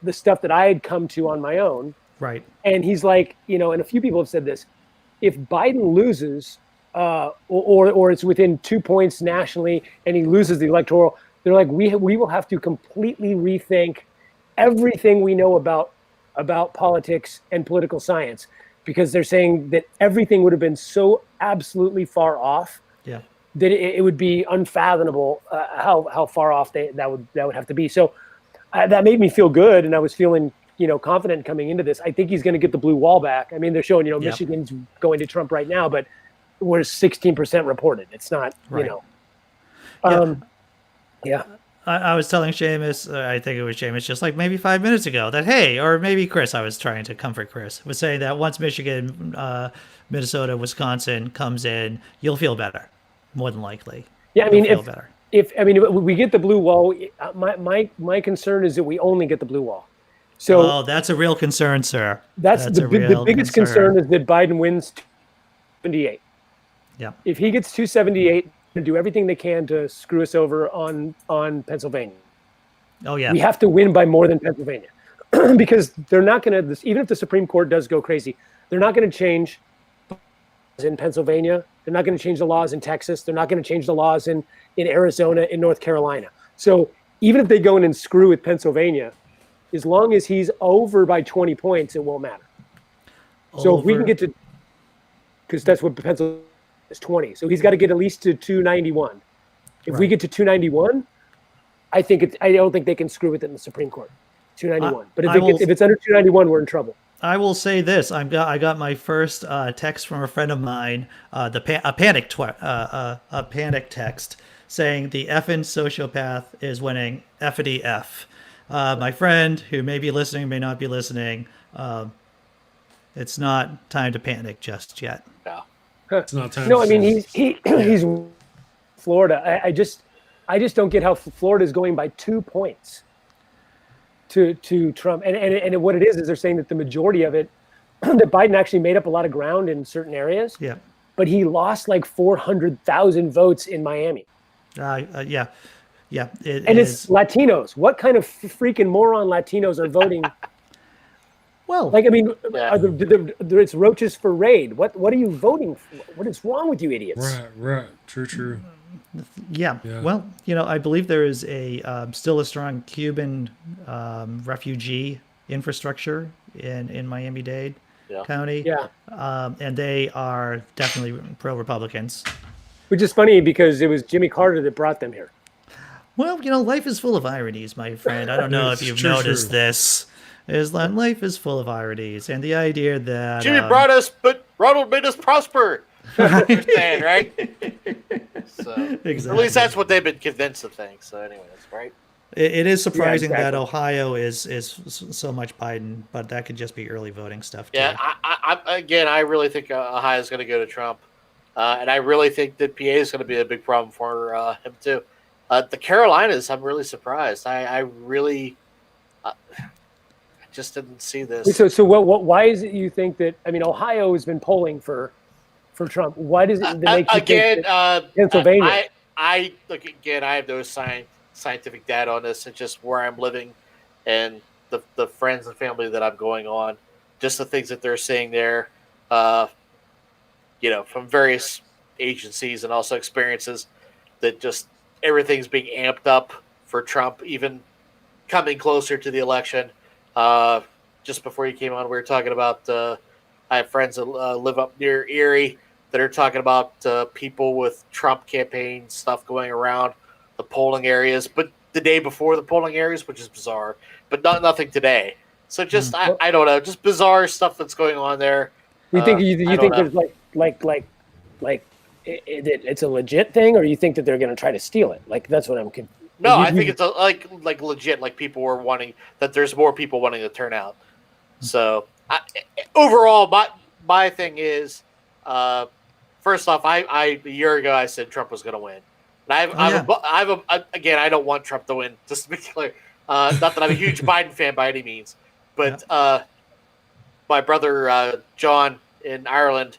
the stuff that I had come to on my own. Right. And he's like, and a few people have said this, if Biden loses, or it's within 2 points nationally and he loses the electoral, they're like, we will have to completely rethink everything we know about politics and political science, because they're saying that everything would have been so absolutely far off that it would be unfathomable how far off that would have to be. So that made me feel good, and I was feeling confident coming into this. I think he's going to get the blue wall back. I mean, they're showing Michigan's going to Trump right now, but we're 16% reported. It's not Yeah. I was telling Seamus, I think it was Seamus, just like maybe 5 minutes ago, that hey, or maybe Chris, I was trying to comfort Chris, was saying that once Michigan, Minnesota, Wisconsin comes in, you'll feel better, more than likely. Yeah, I mean, if we get the blue wall, my concern is that we only get the blue wall. So that's a real concern, sir. That's the biggest concern is that Biden wins 278. Yeah. If he gets 278, to do everything they can to screw us over on Pennsylvania. Oh yeah. We have to win by more than Pennsylvania, because they're not going to, even if the Supreme Court does go crazy, they're not going to change in Pennsylvania. They're not going to change the laws in Texas. They're not going to change the laws in Arizona, in North Carolina. So even if they go in and screw with Pennsylvania, as long as he's over by 20 points, it won't matter. So if we can get to, because that's what Pennsylvania is 20. So he's got to get at least to 291. If we get to 291, I don't think they can screw with it in the Supreme Court. 291. But if it's under 291, we're in trouble. I will say this: I got my first text from a friend of mine, a panic text saying the effing sociopath is winning F-ity F. My friend, who may be listening, may not be listening, it's not time to panic just yet. Yeah. It's not time. No, I mean he's Florida. I just don't get how Florida is going by 2 points to Trump. And what it is they're saying that the majority of it, that Biden actually made up a lot of ground in certain areas. Yeah. But he lost like 400,000 votes in Miami. Yeah. It's Latinos. What kind of freaking moron Latinos are voting? Well, like, I mean, it's roaches for raid. What are you voting for? What is wrong with you idiots? Right. True. Yeah. Well, I believe there is still a strong Cuban refugee infrastructure in Miami-Dade County. Yeah. And they are definitely pro-Republicans. Which is funny because it was Jimmy Carter that brought them here. Well, life is full of ironies, my friend. I don't know if you've noticed this. Is that life is full of ironies, and the idea that Jimmy brought us, but Ronald made us prosper. Understand, right? So, exactly. At least that's what they've been convinced of things. So, anyways, right? It is surprising that Ohio is so much Biden, but that could just be early voting stuff too. Yeah, I really think Ohio is going to go to Trump, and I really think that PA is going to be a big problem for him too. The Carolinas, I'm really surprised. I really. Just didn't see this. So why is it you think that? I mean, Ohio has been polling for Trump. Why does it make you think that Pennsylvania? I look again. I have no scientific data on this. It's just where I'm living, and the friends and family that I'm going on. Just the things that they're saying there. from various agencies and also experiences that just everything's being amped up for Trump, even coming closer to the election. Just before you came on, we were talking about, I have friends that live up near Erie that are talking about people with Trump campaign stuff going around the polling areas, but the day before the polling areas, which is bizarre, but nothing today. So just, I don't know, just bizarre stuff that's going on there. You think there's it's a legit thing, or you think that they're going to try to steal it? Like, that's what I'm confused. No, I think it's like legit. Like, people were wanting that. There's more people wanting to turn out. So overall, my thing is, first off, a year ago I said Trump was going to win. And again, I don't want Trump to win. Just to be clear, not that I'm a huge Biden fan by any means, but my brother John in Ireland,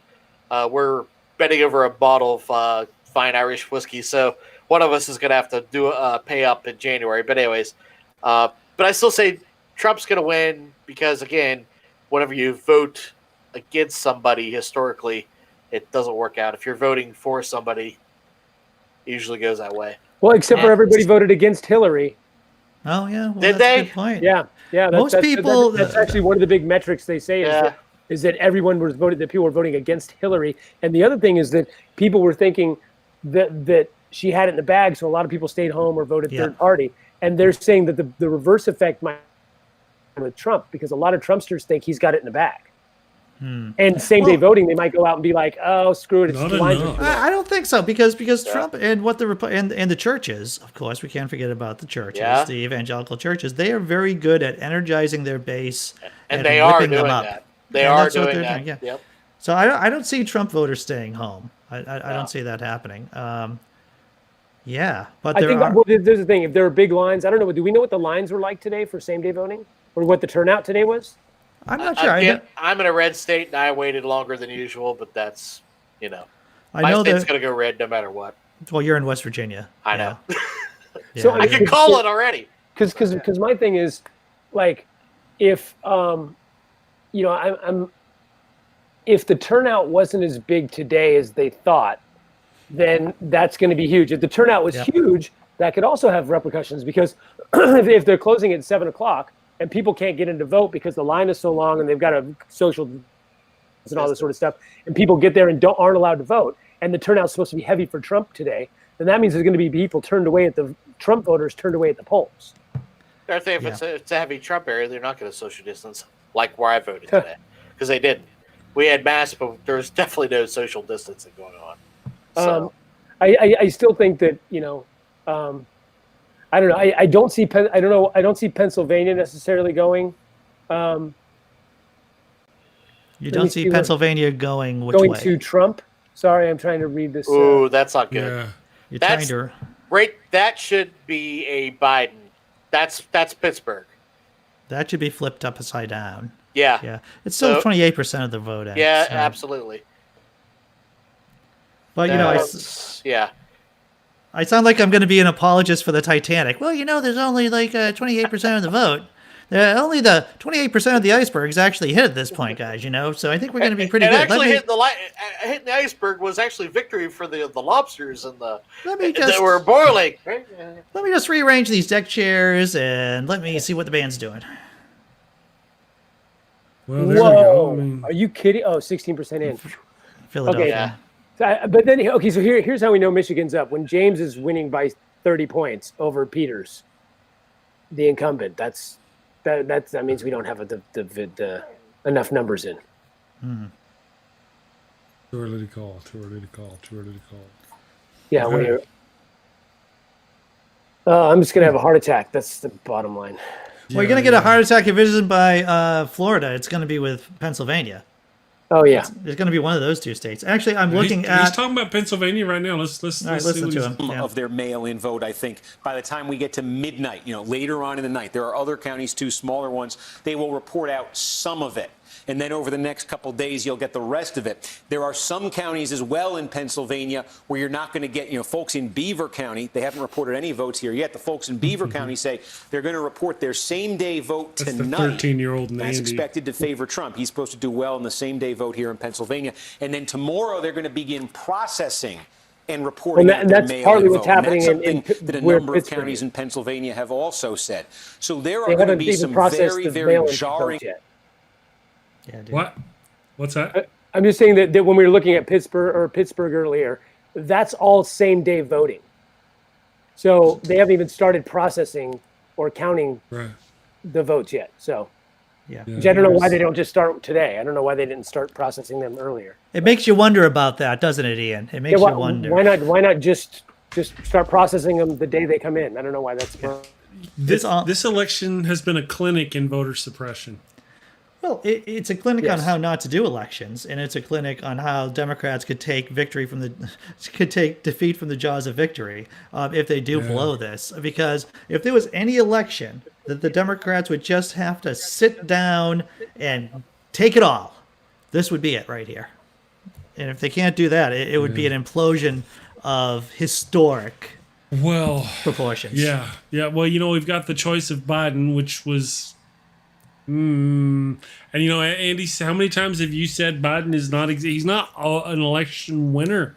we're betting over a bottle of fine Irish whiskey. So one of us is going to have to do pay up in January. But anyways, but I still say Trump's going to win because, again, whenever you vote against somebody historically, it doesn't work out. If you're voting for somebody, it usually goes that way. Well, except for everybody voted against Hillary. Oh, yeah. Well, Did that's they? a good point. Yeah. Most people. That's actually one of the big metrics they say is that everyone was voted, that people were voting against Hillary. And the other thing is that people were thinking that she had it in the bag, so a lot of people stayed home or voted third party. And they're saying that the reverse effect might with Trump, because a lot of Trumpsters think he's got it in the bag. And same day voting, they might go out and be like, "Oh, screw it!" I don't think so, because Trump and what and the churches, of course, we can't forget about the churches, the evangelical churches. They are very good at energizing their base and they are whipping doing them up. that. They are doing that. Yeah. Yep. So I don't see Trump voters staying home. I don't see that happening. But I think there's the thing. If there are big lines, I don't know. Do we know what the lines were like today for same day voting, or what the turnout today was? I'm not sure. I'm in a red state, and I waited longer than usual, but that's, I know state's going to go red no matter what. Well, you're in West Virginia. I know. So I can call it already. Because my thing is, like, if if the turnout wasn't as big today as they thought, then that's going to be huge. If the turnout was huge, that could also have repercussions, because if they're closing at 7:00 and people can't get in to vote because the line is so long and they've got a social and all this sort of stuff, and people get there and aren't allowed to vote, and the turnout's supposed to be heavy for Trump today, then that means there's going to be people turned away at the Trump voters turned away at the polls. I think if it's a heavy Trump area, they're not going to social distance like where I voted today, because they didn't. We had masks, but there was definitely no social distancing going on. So. I still think that I don't know. I don't see I don't see Pennsylvania necessarily going. You don't see Pennsylvania going which going way? to Trump? Sorry, I'm trying to read this. Ooh, that's not good. Yeah. You're That's trying to. right. That should be a Biden. That's Pittsburgh. That should be flipped upside down. Yeah. Yeah. It's still 28% of the vote. Yeah, so. absolutely. But yeah. I sound like I'm going to be an apologist for the Titanic. Well, there's only like 28% of the vote. Only the 28% of the iceberg's actually hit at this point, guys. So I think we're going to be pretty good. Actually, hitting the iceberg was actually victory for the lobsters and that were boiling. Right? Let me just rearrange these deck chairs and let me see what the band's doing. Well, there we go. I mean, are you kidding? Oh, 16% in. Philadelphia. Okay. But then, so here's how we know Michigan's up. When James is winning by 30 points over Peters, the incumbent, that means we don't have enough numbers in. Too early to call. Yeah, okay. I'm just going to have a heart attack. That's the bottom line. Well, you're going to get a heart attack if it isn't by Florida. It's going to be with Pennsylvania. Oh, yeah. It's going to be one of those two states. Actually, I'm looking at... He's talking about Pennsylvania right now. Let's listen to him. Yeah. Of their mail-in vote, I think, by the time we get to midnight, later on in the night, there are other counties too, smaller ones, they will report out some of it. And then over the next couple days, you'll get the rest of it. There are some counties as well in Pennsylvania where you're not going to get, folks in Beaver County, they haven't reported any votes here yet. The folks in Beaver County say they're going to report their same-day vote That's tonight. the 13-year-old That's Andy. expected to favor Trump. He's supposed to do well in the same-day vote here in Pennsylvania. And then tomorrow, they're going to begin processing and reporting And that's their partly mail-in what's vote. And happening that's in something that a where number of Pittsburgh counties is. in Pennsylvania have also said. So there They are going to haven't be even some processed very, the very mail-in jarring. votes yet. Yeah, dude. What? What's that? I'm just saying that when we were looking at Pittsburgh earlier, that's all same day voting. So they haven't even started processing or counting the votes yet. So yeah. Which I don't know why they don't just start today. I don't know why they didn't start processing them earlier. It makes you wonder about that, doesn't it, Ian? It makes you wonder. Why not just start processing them the day they come in? I don't know why that's. This election has been a clinic in voter suppression. Well, it's a clinic on how not to do elections, and it's a clinic on how Democrats could take defeat from the jaws of victory if they do blow this. Because if there was any election that the Democrats would just have to sit down and take it all, this would be it right here. And if they can't do that, it would be an implosion of historic proportions. Yeah. Well, we've got the choice of Biden, which was. And Andy, how many times have you said Biden is not? He's not an election winner.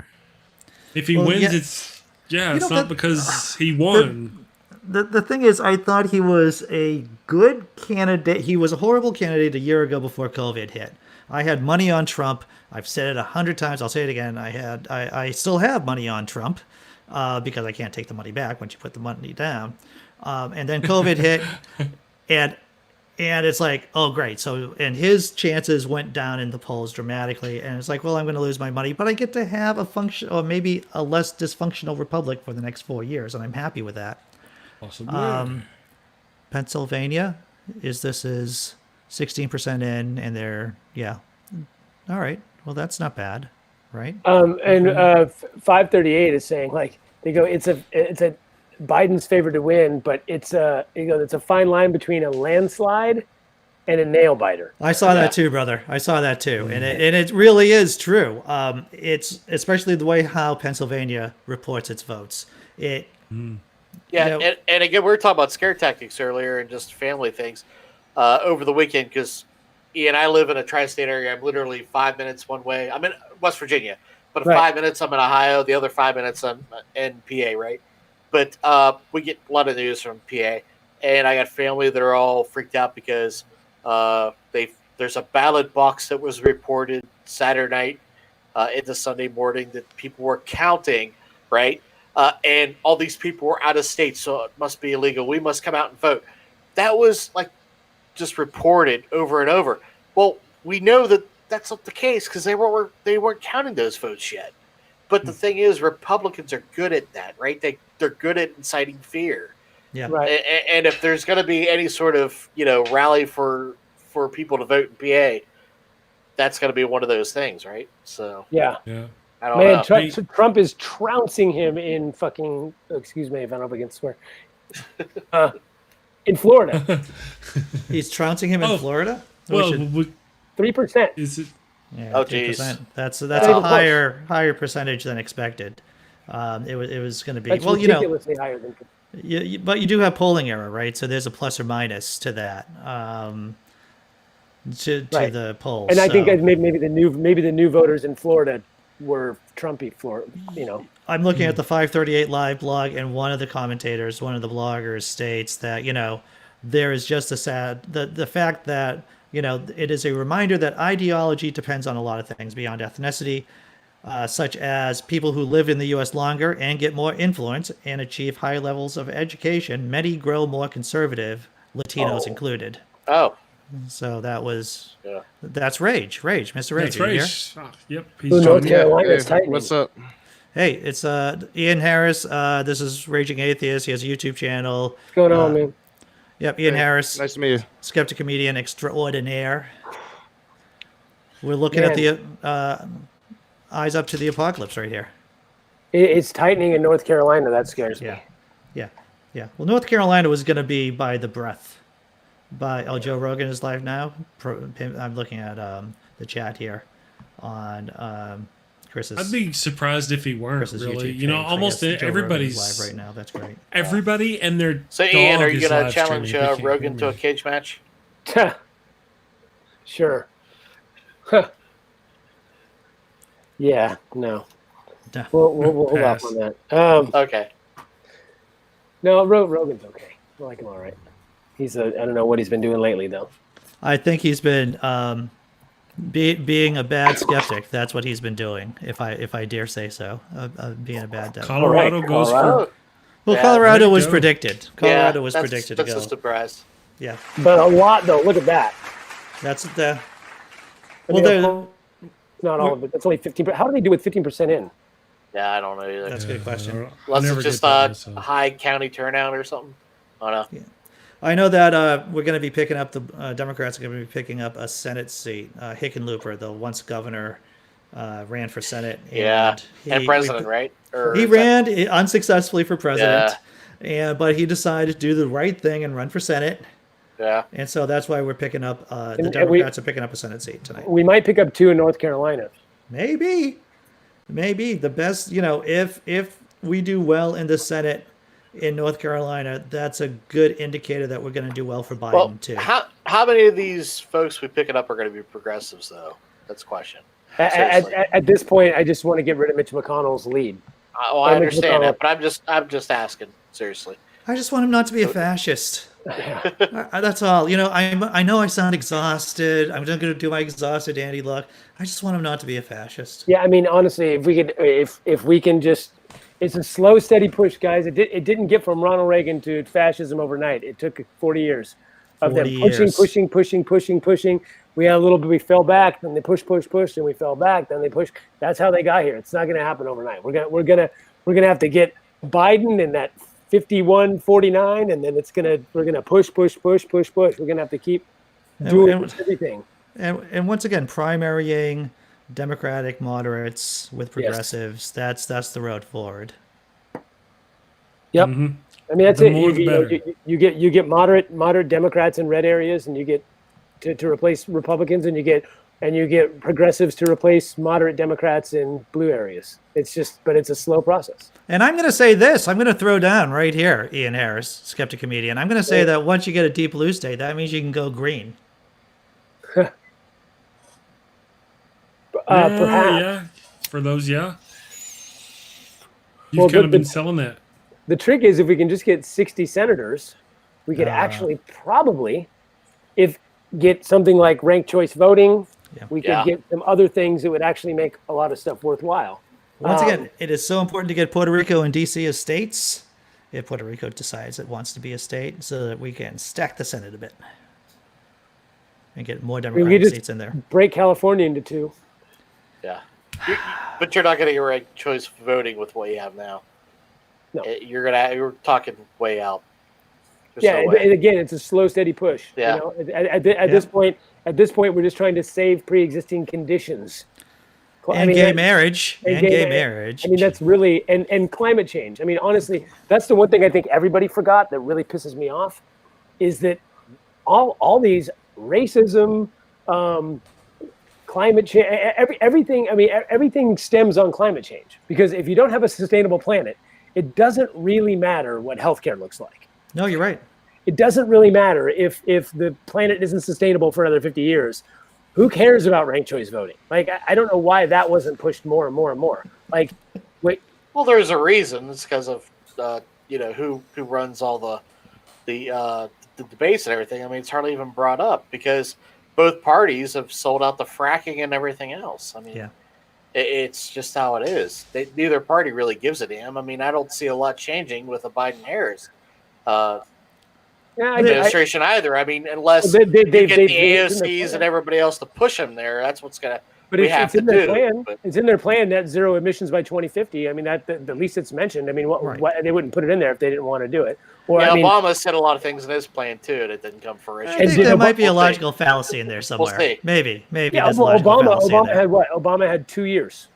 If he wins, it's not because he won. The thing is, I thought he was a good candidate. He was a horrible candidate a year ago before COVID hit. I had money on Trump. I've said it 100 times. I'll say it again. I still have money on Trump because I can't take the money back once you put the money down. And then COVID hit, and it's like, oh, great. So, and his chances went down in the polls dramatically. And it's like, well, I'm going to lose my money, but I get to have a function or maybe a less dysfunctional republic for the next 4 years. And I'm happy with that. Possibly. Pennsylvania is 16% in, and they're, all right. Well, that's not bad, right? And 538 is saying they go, it's a Biden's favored to win, but it's a fine line between a landslide and a nail biter. I saw that too, brother. I saw that too, and it really is true. It's especially the way how Pennsylvania reports its votes. And again, we were talking about scare tactics earlier and just family things over the weekend because Ian, I live in a tri-state area. I'm literally 5 minutes one way. I'm in West Virginia, but 5 minutes I'm in Ohio. The other 5 minutes I'm in PA, right? But we get a lot of news from PA, and I got family that are all freaked out because there's a ballot box that was reported Saturday night into Sunday morning that people were counting, right? And all these people were out of state, so it must be illegal. We must come out and vote. That was just reported over and over. Well, we know that that's not the case because they weren't counting those votes yet. But the thing is, Republicans are good at that, right? They're good at inciting fear. Yeah. Right. And if there's going to be any sort of rally for people to vote in PA, that's going to be one of those things, right? So yeah. I don't know. Trump is trouncing him in fucking. Excuse me if I don't know if I can swear. In Florida. He's trouncing him in Florida. Well, 3%. Is it? Yeah, oh, 3%. That's a higher percentage than expected. It was going to be That's ridiculously higher than. But you do have polling error, right? So there's a plus or minus to that. To the polls. And I think maybe the new voters in Florida were Trumpy, Florida. I'm looking at the 538 Live blog, and one of the commentators, one of the bloggers, states that there is just the fact that it is a reminder that ideology depends on a lot of things beyond ethnicity, such as people who live in the U.S. longer and get more influence and achieve high levels of education. Many grow more conservative, Latinos included. Oh. So that's Rage, Mr. Rage. That's Rage. Yep. North Carolina's tightening. What's up? Hey, it's Ian Harris. This is Raging Atheist. He has a YouTube channel. What's going on, man? Yep, Ian Harris. Nice to meet you. Skeptic comedian extraordinaire. We're looking at the eyes up to the apocalypse right here. It's tightening in North Carolina. That scares me. Yeah. Well, North Carolina was going to be by the breath. Joe Rogan is live now. I'm looking at the chat here on Chris's. I'd be surprised if he weren't Chris's really. YouTube You know, page. I almost guess Joe everybody's Rogan is live right now. That's great. Everybody and their So, dog Ian, are you is going to live challenge streaming. They can't Rogan hear to a me. cage match? Sure. Yeah, no. We'll hold off on that. Okay. No, Rogan's okay. I like him all right. I don't know what he's been doing lately, though. I think he's been being a bad skeptic. That's what he's been doing, if I dare say so. Being a bad devil. Colorado goes for. Well, Yeah, Colorado was go. predicted. Colorado was predicted to That's go. a surprise. Yeah, But a lot, though. Look at that. that's the. I Well, mean, the, not all of it. That's only 15%. How do they do with 15% in? Yeah, I don't know either. that's a good question. Unless never it's just get that myself. high county turnout or something. I don't know. I know that we're going to be picking up the Democrats are going to be picking up a Senate seat. Hickenlooper, the once governor, ran for Senate. Yeah, and president, right? Or He is ran unsuccessfully for president, but he decided to do the right thing and run for Senate. Yeah. And so that's why we're picking up the And Democrats are picking up a Senate seat tonight. We might pick up 2 in North Carolina. Maybe the best. If we do well in the Senate in North Carolina, that's a good indicator that we're going to do well for Biden too. How many of these folks we pick it up are going to be progressives, though? That's the question. At this point, I just want to get rid of Mitch McConnell's lead. I understand that, but I'm just asking seriously. I just want him not to be a fascist. That's all. I know I sound exhausted. I'm going to do my exhausted Andy look. I just want him not to be a fascist. Yeah, I mean, honestly, if we can just, it's a slow, steady push, guys. It didn't get from Ronald Reagan to fascism overnight. It took 40 years of them 40 pushing. We had a little bit. We fell back, then they pushed, and we fell back. Then they pushed. That's how they got here. It's not going to happen overnight. We're gonna have to get Biden in that 51-49, and then we're gonna push. We're gonna have to keep doing everything. And once again, primarying Democratic moderates with progressives. Yes. That's the road forward. Yep. Mm-hmm. I mean, that's The it. more the better. You get moderate Democrats in red areas, and you get to replace Republicans, and you get progressives to replace moderate Democrats in blue areas. But it's a slow process. And I'm going to say this. I'm going to throw down right here, Ian Harris, skeptic comedian. I'm going to say that once you get a deep blue state, that means you can go green. Perhaps. Yeah, for those, yeah. You've kind of been selling that. The trick is if we can just get 60 senators, we could actually probably, get something like ranked choice voting. Yeah. We could get some other things that would actually make a lot of stuff worthwhile. Once again, it is so important to get Puerto Rico and D.C. as states if Puerto Rico decides it wants to be a state so that we can stack the Senate a bit and get more Democratic seats in there. Break California into 2. Yeah. But you're not going to get ranked choice voting with what you have now. No. You're talking way out. There's no way. And again, it's a slow, steady push. Yeah. At this point, we're just trying to save pre-existing conditions. And gay marriage. I mean, that's really and climate change. I mean, honestly, that's the one thing I think everybody forgot that really pisses me off, is that all these racism, climate change, everything. I mean, everything stems on climate change, because if you don't have a sustainable planet, it doesn't really matter what healthcare looks like. No, you're right. It doesn't really matter if the planet isn't sustainable for another 50 years. Who cares about ranked choice voting? Like, I don't know why that wasn't pushed more and more and more. Like, wait. Well, there's a reason. It's because of who runs all the debates and everything. I mean, it's hardly even brought up because both parties have sold out the fracking and everything else. I mean, it's just how it is. Neither party really gives a damn. I mean, I don't see a lot changing with a Biden-Harris administration either. I mean, unless you get the AOCs and everybody else to push them there, that's what's gonna. But it's in their plan. It's in their plan, net zero emissions by 2050. I mean, that at least it's mentioned. I mean, what they wouldn't put it in there if they didn't want to do it. Or Obama said a lot of things in his plan too that didn't come fruition. I think there might be a logical fallacy in there somewhere. We'll see. Maybe. Yeah, Obama had what? Obama had 2 years.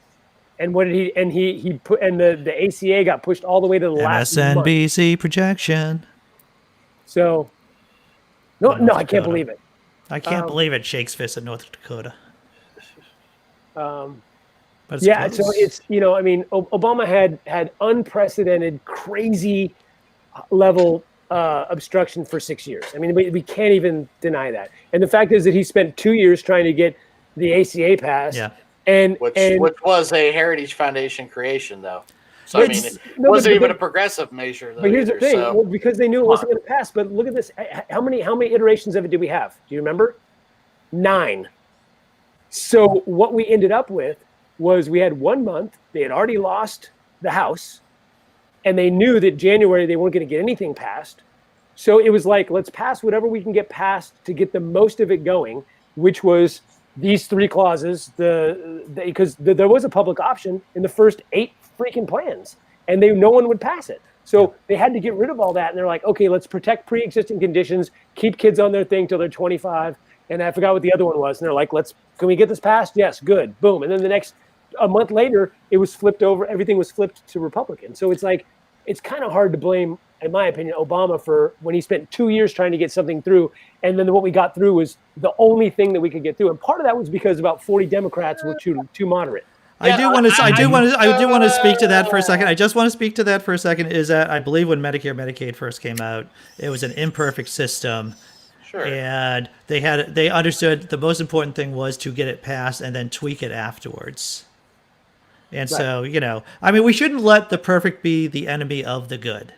And what did he? And he put. And the ACA got pushed all the way to the last month. MSNBC projection. So, No, in North I can't Dakota. believe it. I can't believe it shakes fist at North Dakota. But it's Yeah, close. so it's Obama had unprecedented, crazy level obstruction for 6 years. I mean, we can't even deny that. And the fact is that he spent 2 years trying to get the ACA passed. Yeah. Which was a Heritage Foundation creation, though. So I mean, it wasn't even a progressive measure. Though, but here's either, the thing: so. well, because they knew it wasn't going to pass. But look at this. How many iterations of it did we have? Do you remember? 9. So what we ended up with was we had 1 month. They had already lost the House, and they knew that January they weren't going to get anything passed. So it was like, let's pass whatever we can get passed to get the most of it going, which was these 3 clauses. Because there was a public option in the first 8 freaking plans, and no one would pass it. So they had to get rid of all that, and they're like, okay, let's protect pre-existing conditions, keep kids on their thing till they're 25, and I forgot what the other one was. And they're like, can we get this passed? Yes, good, boom. And then a month later, it was flipped over. Everything was flipped to Republican. So it's like, it's kind of hard to blame, in my opinion, Obama for when he spent 2 years trying to get something through, and then what we got through was the only thing that we could get through. And part of that was because about 40 Democrats were too moderate. I do want to speak to that for a second. I just want to speak to that for a second. Is that I believe when Medicare, Medicaid first came out, it was an imperfect system. Sure. And they understood the most important thing was to get it passed and then tweak it afterwards. And so, I mean, we shouldn't let the perfect be the enemy of the good.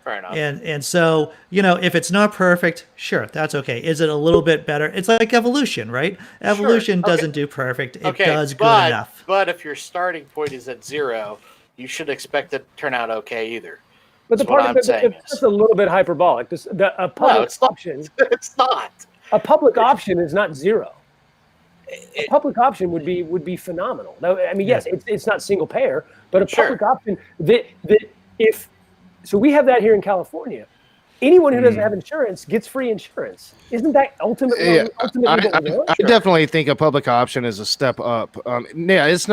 Fair enough. And so, if it's not perfect, sure, that's okay. Is it a little bit better? It's like evolution, right? Evolution doesn't do perfect. It does good enough. But if your starting point is at 0, you should expect it to turn out okay either. But the part of that's a little bit hyperbolic. A public option. It's not. A public option is not 0. A public option would be phenomenal. Now, I mean, yes, it's not single payer, but a public option that if. So we have that here in California. Anyone who doesn't have insurance gets free insurance. Isn't that ultimately what we want? I definitely think a public option is a step up. It's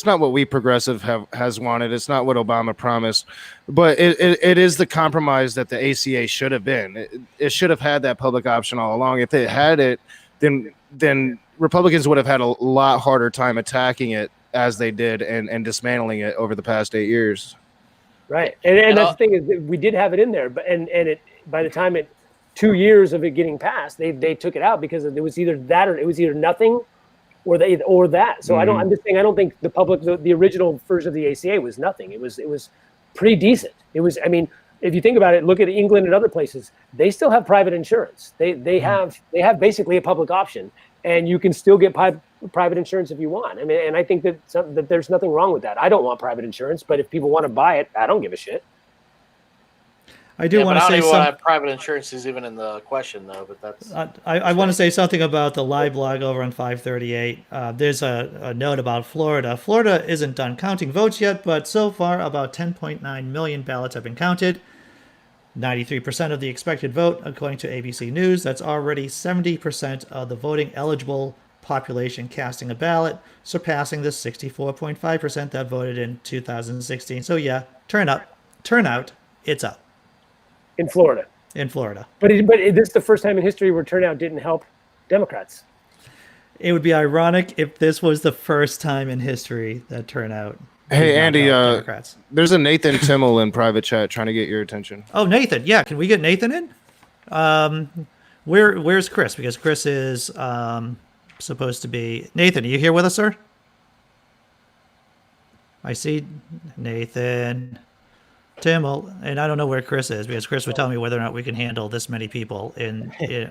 not what we progressive has wanted. It's not what Obama promised, but it is the compromise that the ACA should have been. It should have had that public option all along. If it had it, then Republicans would have had a lot harder time attacking it as they did and dismantling it over the past 8 years. Right, and that's the thing is that we did have it in there, but and it by the time 2 years of it getting passed, they took it out because it was either that or it was either nothing, or that. So I'm just saying I don't think the original version of the ACA was nothing. It was pretty decent. It was, I mean, if you think about it, look at England and other places. They still have private insurance. They have basically a public option, and you can still get private insurance if you want. I mean, and I think that there's nothing wrong with that. I don't want private insurance, but if people want to buy it, I don't give a shit. I do want to say something. Private insurance is even in the question, though. But that's. I want to say something about the live blog over on 538. There's a note about Florida. Florida isn't done counting votes yet, but so far about 10.9 million ballots have been counted. 93% of the expected vote, according to ABC News. That's already 70% of the voting eligible population casting a ballot, surpassing the 64.5% that voted in 2016. So yeah, turnout, it's up. In Florida. But this is the first time in history where turnout didn't help Democrats. It would be ironic if this was the first time in history that turnout. Hey, Andy, there's a Nathan Timmel in private chat trying to get your attention. Oh, Nathan. Yeah, can we get Nathan in? Where's Chris? Because Chris is supposed to be... Nathan, are you here with us, sir? I see Nathan Timmel, and I don't know where Chris is, because Chris would tell me whether or not we can handle this many people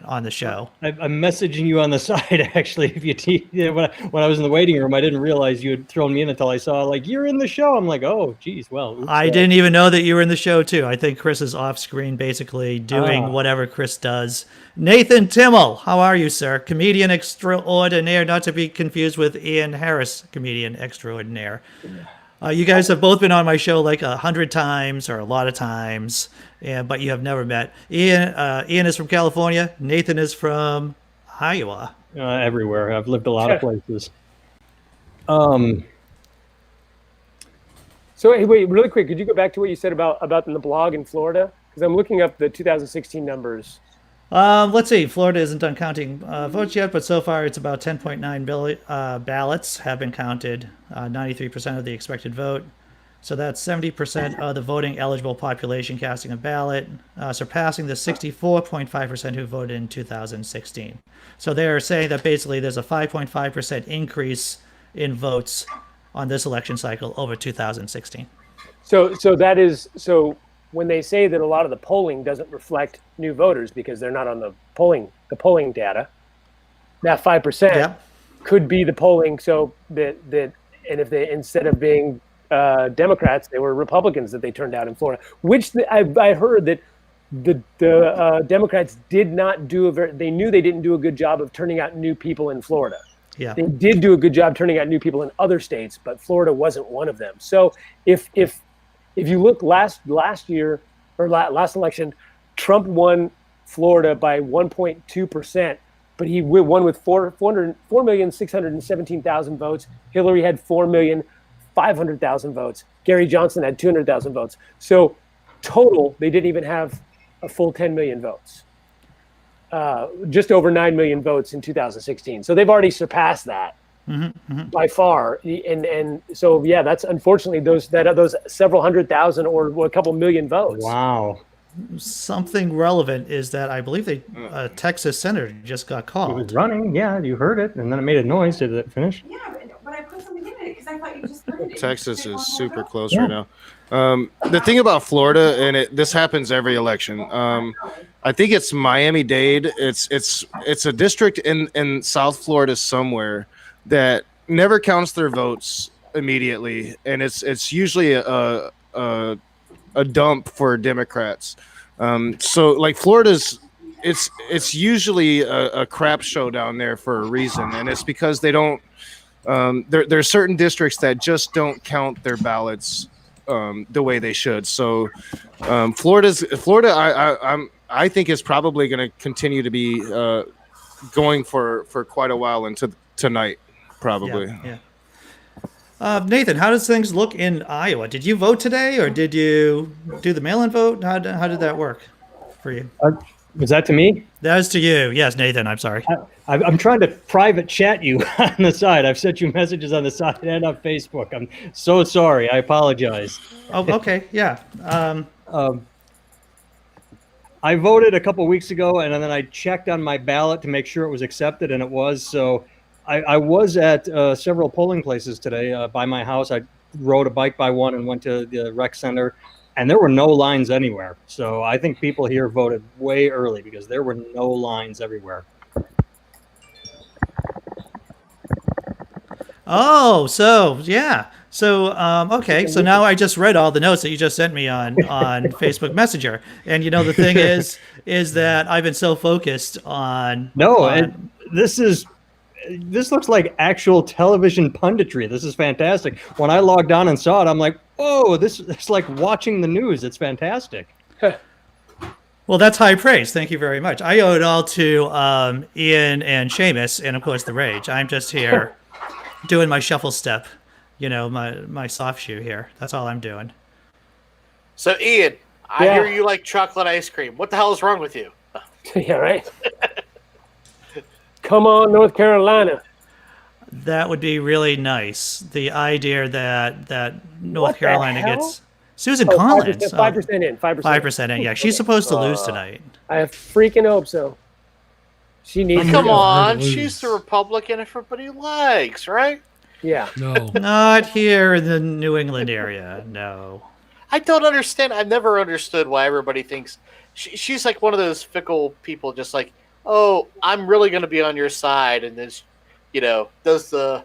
on the show. I'm messaging you on the side, actually. When I was in the waiting room, I didn't realize you had thrown me in until I saw, like, you're in the show. I'm like, oh, geez, well. Oops, I didn't even know that you were in the show, too. I think Chris is off screen, basically doing whatever Chris does. Nathan Timmel, how are you, sir? Comedian extraordinaire, not to be confused with Ian Harris, comedian extraordinaire. You guys have both been on my show like 100 times or a lot of times, but you have never met. Ian is from California. Nathan is from Iowa. Everywhere. I've lived a lot of places. So hey, wait, really quick, could you go back to what you said about in the blog in Florida? Because I'm looking up the 2016 numbers, Let's see. Florida isn't done counting votes yet, but so far it's about 10.9 billion ballots have been counted, 93% of the expected vote. So that's 70% of the voting eligible population casting a ballot, surpassing the 64.5% who voted in 2016. So they're saying that basically there's a 5.5% increase in votes on this election cycle over 2016. So when they say that a lot of the polling doesn't reflect new voters because they're not on the polling data, that 5% could be the polling. So that and if they, instead of being Democrats, they were Republicans that they turned out in Florida, which I heard that the Democrats did not do they knew they didn't do a good job of turning out new people in Florida. Yeah. They did do a good job turning out new people in other states, but Florida wasn't one of them. So if you look last year or last election, Trump won Florida by 1.2%, but he won with 4,617,000 votes. Hillary had 4,500,000 votes. Gary Johnson had 200,000 votes. So total, they didn't even have a full 10 million votes. Just over 9 million votes in 2016. So they've already surpassed that. By far, and so yeah, that's unfortunately those several 100,000 or a couple million votes. Wow. Something relevant is that I believe a Texas senator just got called. It was running, yeah, you heard it, and then it made a noise. Did it finish? Yeah, but I put something in it because I thought you just put it in. Texas is super close right now. The thing about Florida, and this happens every election. I think it's Miami-Dade. It's a district in South Florida somewhere that never counts their votes immediately, and it's usually a dump for Democrats. So like Florida's, it's usually a crap show down there for a reason, and it's because they don't. There are certain districts that just don't count their ballots the way they should. So Florida, I think is probably going to continue to be going for quite a while into tonight. Probably. Yeah. Nathan, how does things look in Iowa? Did you vote today, or did you do the mail-in vote? How did that work for you? Was that to me? That was to you. Yes, Nathan. I'm sorry. I'm trying to private chat you on the side. I've sent you messages on the side and on Facebook. I'm so sorry. I apologize. Oh, okay. Yeah. I voted a couple weeks ago, and then I checked on my ballot to make sure it was accepted, and it was. So I was at several polling places today by my house. I rode a bike by one and went to the rec center, and there were no lines anywhere. So I think people here voted way early because there were no lines everywhere. Oh, so yeah. So okay. So now I just read all the notes that you just sent me on Facebook Messenger, and the thing is that I've been so focused on. This looks like actual television punditry. This is fantastic. When I logged on and saw it, I'm like, whoa, it's like watching the news. It's fantastic. Well, that's high praise. Thank you very much. I owe it all to Ian and Seamus, and of course the Rage. I'm just here doing my shuffle step, my soft shoe here. That's all I'm doing. So, Ian, I hear you like chocolate ice cream. What the hell is wrong with you? Yeah, right. Come on, North Carolina. That would be really nice. The idea that North Carolina gets Susan Collins. 5% in. 5% in. Yeah, she's supposed to lose tonight. I freaking hope so. She needs. Come on, she's the Republican everybody likes, right? Yeah. No. Not here in the New England area. No. I don't understand. I've never understood why everybody thinks she's like one of those fickle people, just like, oh, I'm really going to be on your side, and then, does the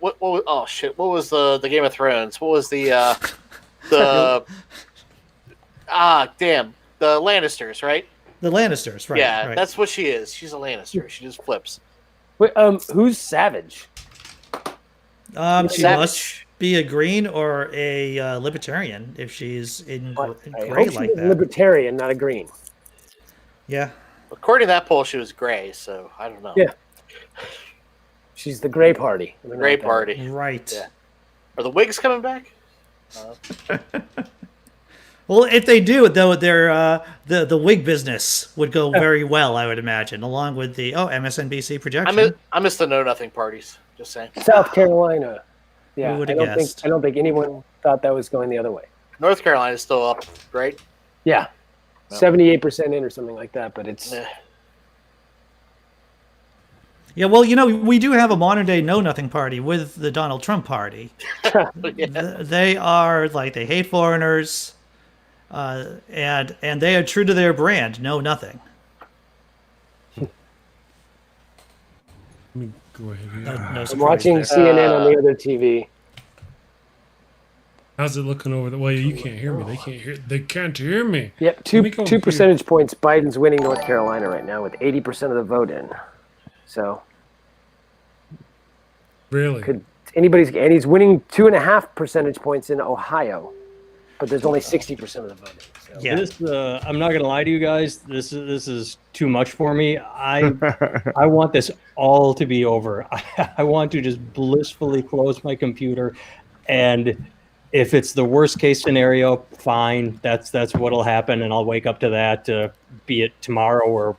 what oh shit, what was the Game of Thrones? What was the the Lannisters, right? The Lannisters, right? Yeah, right. that's what she is. She's a Lannister. She just flips. Wait, who's Savage? She must be a Green or a Libertarian if she's in gray like that. Libertarian, not a Green. Yeah. According to that poll, she was gray, so I don't know. Yeah. She's the Gray Party. The Gray Party. Right. Yeah. Are the Whigs coming back? Well, if they do, though, the wig business would go very well, I would imagine, along with the MSNBC projection. I miss the Know Nothing parties. Just saying. South Carolina. Yeah, Who would I have don't guessed? think anyone thought that was going the other way. North Carolina is still up, right? Yeah, 78% in or something like that. But it's Yeah, well, we do have a modern day Know Nothing party with the Donald Trump party. They are like, they hate foreigners, and they are true to their brand, Know Nothing. Let me go ahead here. No I'm watching surprise there. CNN on the other TV. How's it looking over the? Well, you can't hear me. They can't hear. They can't hear me. Yep, Let two me go two here. percentage points. Biden's winning North Carolina right now with 80% of the vote in. So Really? and he's winning 2.5 percentage points in Ohio, but there's only 60% of the vote in. So. Yeah. This, I'm not gonna lie to you guys. This is too much for me. I want this all to be over. I want to just blissfully close my computer, and if it's the worst case scenario, fine. That's what'll happen, and I'll wake up to that. Be it tomorrow or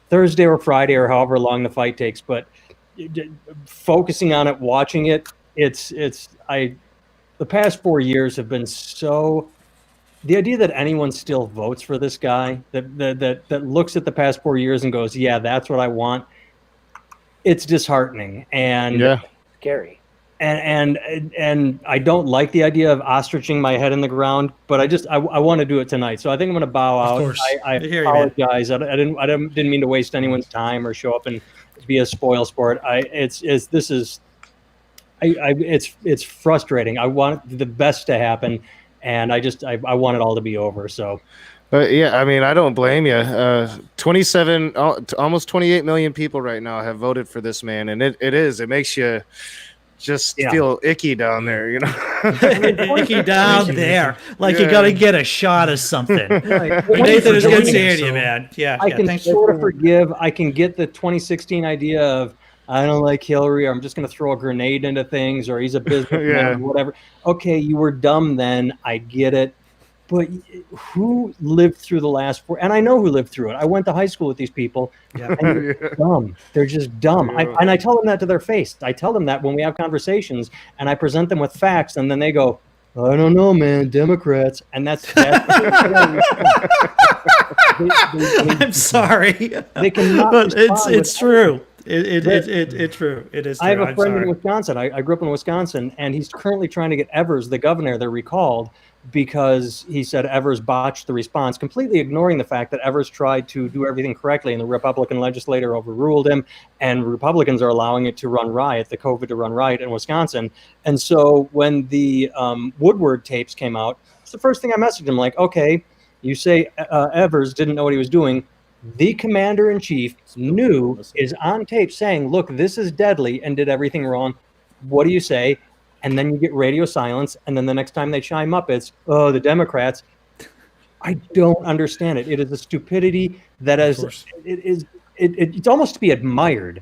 Thursday or Friday or however long the fight takes. But focusing on it, watching it, the past 4 years have been so. The idea that anyone still votes for this guy, that looks at the past 4 years and goes, yeah, that's what I want, it's disheartening and scary. And I don't like the idea of ostriching my head in the ground, but I want to do it tonight. So I think I'm going to bow out. course. I apologize. I didn't mean to waste anyone's time or show up and be a spoil sport. It's frustrating. I want the best to happen, and I want it all to be over. So. Yeah, I mean, I don't blame you. 27, almost 28 million people right now have voted for this man, and it makes you just feel icky down there, Icky down there, like you got to get a shot of something. Nathan is good seeing you, man. Yeah, I can sort of forgive. I can get the 2016 idea of I don't like Hillary, or I'm just going to throw a grenade into things, or he's a businessman, or whatever. Okay, you were dumb then. I get it. But who lived through the last 4? And I know who lived through it. I went to high school with these people. And they're dumb. They're just dumb. And I tell them that to their face. I tell them that when we have conversations, and I present them with facts, and then they go, I don't know, man, Democrats. And that's I'm sorry. They cannot. But it's true. It's true. It is true. I have a friend in Wisconsin. I grew up in Wisconsin, and he's currently trying to get Evers, the governor, they're recalled because he said Evers botched the response, completely ignoring the fact that Evers tried to do everything correctly, and the Republican legislator overruled him, and Republicans are allowing it to run riot, the COVID to run riot in Wisconsin. And so when the Woodward tapes came out, it's the first thing I messaged him, like, okay, you say Evers didn't know what he was doing. The commander-in-chief is on tape saying, look, this is deadly, and did everything wrong. What do you say? And then you get radio silence, and then the next time they chime up, it's, oh, the Democrats. I don't understand it. It is a stupidity that it's almost to be admired.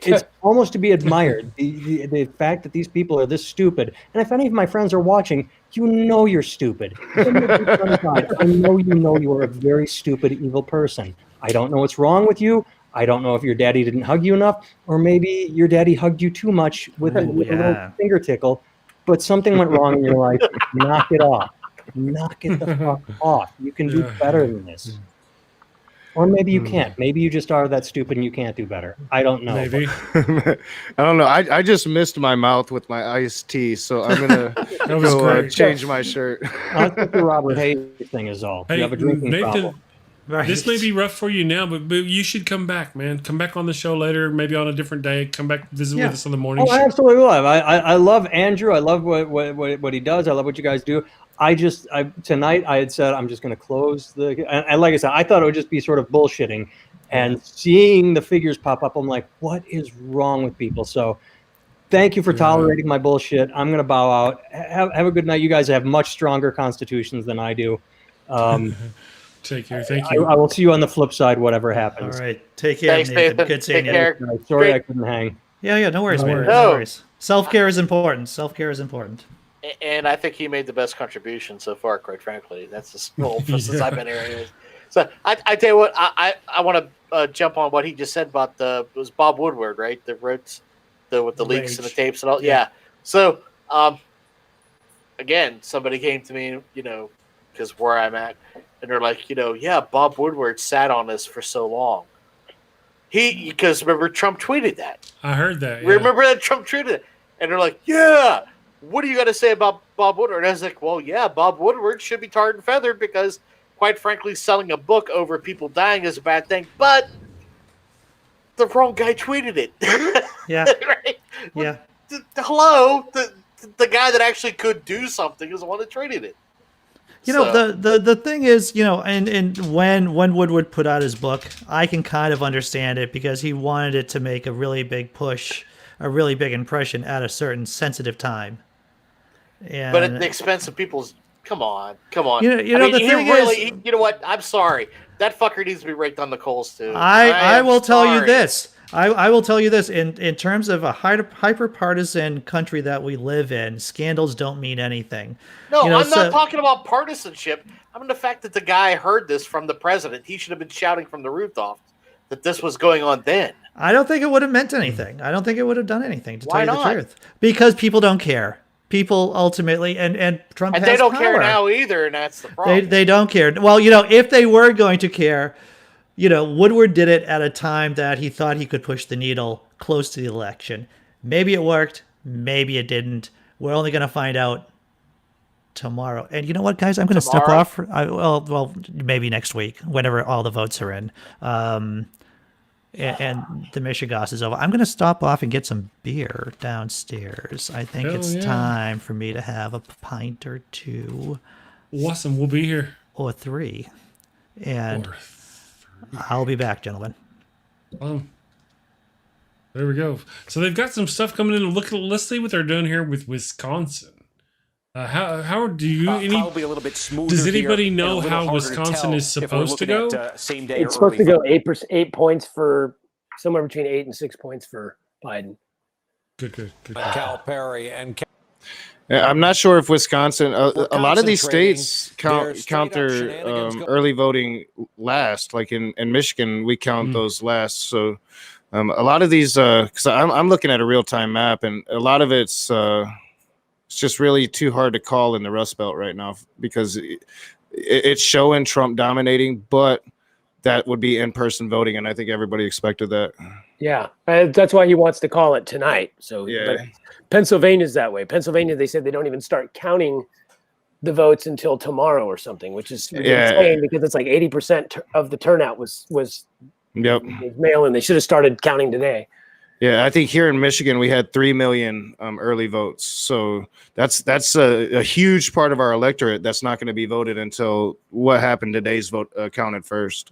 It's almost to be admired, the fact that these people are this stupid. And if any of my friends are watching, you know you're stupid. I know you are a very stupid, evil person. I don't know what's wrong with you. I don't know if your daddy didn't hug you enough, or maybe your daddy hugged you too much with a little finger tickle, but something went wrong in your life. Knock it off. Knock it the fuck off. You can do better than this. Or maybe you can't. Maybe you just are that stupid and you can't do better. I don't know. Maybe. I don't know. I just missed my mouth with my iced tea, so I'm gonna go change my shirt. That's what the Robert Hayes thing is all. Hey, You have a drinking problem. This may be rough for you now, but you should come back, man. Come back on the show later, maybe on a different day. Come back, visit with us on the morning show. I absolutely love. I love Andrew. I love what he does. I love what you guys do. Tonight I had said I'm just going to close and like I said, I thought it would just be sort of bullshitting, and seeing the figures pop up, I'm like, what is wrong with people? So thank you for tolerating my bullshit. I'm going to bow out. Have a good night. You guys have much stronger constitutions than I do. Take care. Thank you. I will see you on the flip side, whatever happens. All right. Take care, Thanks, Nathan. Good seeing you. Sorry I couldn't hang. Yeah, no worries, man. No. No worries. Self-care is important. Self-care is important. And I think he made the best contribution so far, quite frankly. That's the role since I've been here. Anyways. So I tell you what, I want to jump on what he just said about it was Bob Woodward, right? That wrote with the leaks and the tapes and all. Yeah. So again, somebody came to me, because where I'm at, and they're like, yeah, Bob Woodward sat on this for so long. Because remember, Trump tweeted that. I heard that. Yeah. Remember that Trump tweeted it? And they're like, yeah, what do you got to say about Bob Woodward? And I was like, well, yeah, Bob Woodward should be tarred and feathered because, quite frankly, selling a book over people dying is a bad thing. But the wrong guy tweeted it. Yeah. Right? Yeah. Hello? The guy that actually could do something is the one that tweeted it. The thing is, and when Woodward put out his book, I can kind of understand it because he wanted it to make a really big push, a really big impression at a certain sensitive time. And, but at the expense of people's, come on. The thing is, you know what? I'm sorry. That fucker needs to be raked on the coals too. I will tell you this. I will tell you this. In terms of a hyper-partisan country that we live in, scandals don't mean anything. No, I'm not talking about partisanship. I mean the fact that the guy heard this from the president. He should have been shouting from the rooftop that this was going on then. I don't think it would have meant anything. I don't think it would have done anything, to Why tell you not? the truth. Because people don't care. People ultimately, and Trump And has they don't power. care now either, and that's the problem. They don't care. Well, if they were going to care, Woodward did it at a time that he thought he could push the needle close to the election. Maybe it worked. Maybe it didn't. We're only going to find out tomorrow. And you know what, guys? I'm going to step off. Well, maybe next week, whenever all the votes are in. And the Michigas is over. I'm going to stop off and get some beer downstairs. I think it's time for me to have a pint or two. Awesome. We'll be here. Or three. And I'll be back, gentlemen. There we go. So they've got some stuff coming in. Let's see what they're doing here with Wisconsin. How do you? Probably a little bit smoother. Does anybody here, know and a little how harder Wisconsin to is tell if we're supposed to looking go? at, same day It's or supposed to early go 8 points for somewhere between 8 and 6 points for Biden. Good. Cal Perry and. Yeah, I'm not sure if Wisconsin. A lot of these states count their early voting last. Like in Michigan, we count those last. So a lot of these, because I'm looking at a real time map, and a lot of it's just really too hard to call in the Rust Belt right now because it's showing Trump dominating, but that would be in-person voting, and I think everybody expected that. Yeah, that's why he wants to call it tonight. So yeah. Pennsylvania's that way. Pennsylvania, they said they don't even start counting the votes until tomorrow or something, which is insane because it's like 80% of the turnout was mail-in. They should have started counting today. Yeah, I think here in Michigan we had 3 million early votes. So that's a huge part of our electorate that's not going to be voted until what happened today's vote counted first.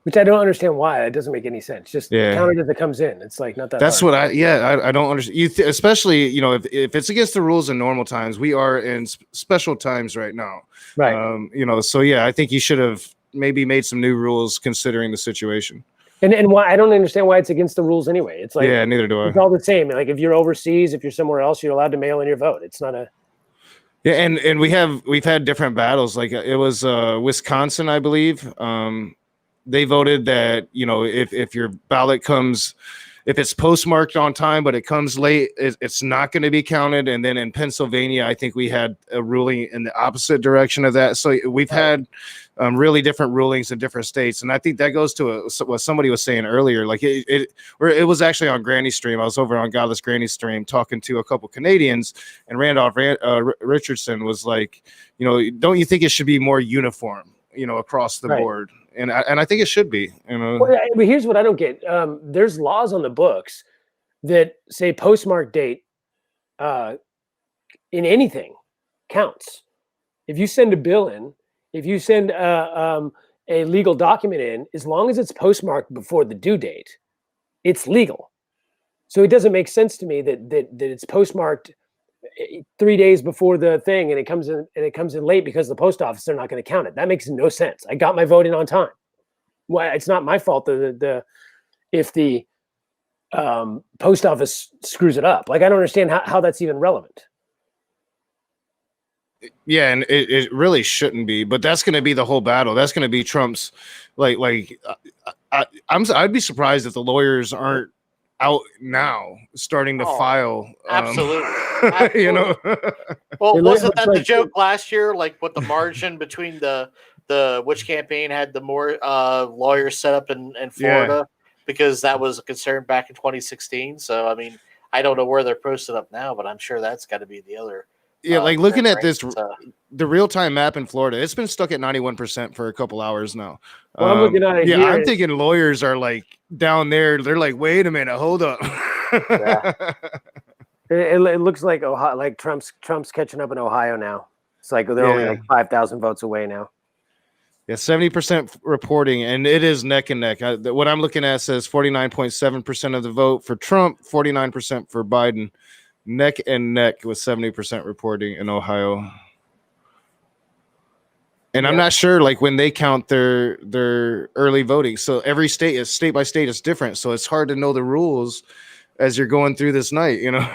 Which I don't understand why. It doesn't make any sense. Just count it as it comes in. It's like not that. That's hard. I don't understand. Especially if it's against the rules in normal times, we are in special times right now. Right. So I think you should have maybe made some new rules considering the situation. And why I don't understand why it's against the rules anyway. It's like neither do I. It's all the same. Like if you're overseas, if you're somewhere else, you're allowed to mail in your vote. It's not a. Yeah, and we've had different battles. Like it was Wisconsin, I believe. They voted that if your ballot comes, if it's postmarked on time but it comes late, it's not going to be counted. And then in Pennsylvania, I think we had a ruling in the opposite direction of that. So we've had really different rulings in different states, and I think that goes to what somebody was saying earlier. Like it was actually on Granny's stream. I was over on Godless Granny's stream talking to a couple Canadians, and Randolph Richardson was like, don't you think it should be more uniform, across the board? And I think it should be. Well, but here's what I don't get. There's laws on the books that say postmark date in anything counts. If you send a bill in, if you send a legal document in, as long as it's postmarked before the due date, it's legal. So it doesn't make sense to me that it's postmarked 3 days before the thing and it comes in late because the post office, they're not going to count it. That makes no sense. I got my vote in on time. Well, it's not my fault if the post office screws it up. Like I don't understand how that's even relevant. Yeah, and it really shouldn't be, but that's going to be the whole battle. That's going to be Trump's. I'd be surprised if the lawyers aren't out now starting to file. Absolutely. You know. Well, wasn't that the joke last year? Like, what the margin between which campaign had the more lawyers set up in Florida, because that was a concern back in 2016. So, I mean, I don't know where they're posted up now, but I'm sure that's got to be the other. Yeah, looking at this, the real-time map in Florida, it's been stuck at 91% for a couple hours now. Well, I'm looking at it here. I'm thinking lawyers are like down there. They're like, wait a minute, hold up. It looks like Ohio, like Trump's catching up in Ohio now. It's like they're only like 5,000 votes away now. Yeah, 70% reporting, and it is neck and neck. What I'm looking at says 49.7% of the vote for Trump, 49% for Biden. Neck and neck with 70% reporting in Ohio. And I'm not sure, like, when they count their early voting. So every state by state is different. So it's hard to know the rules as you're going through this night, you know.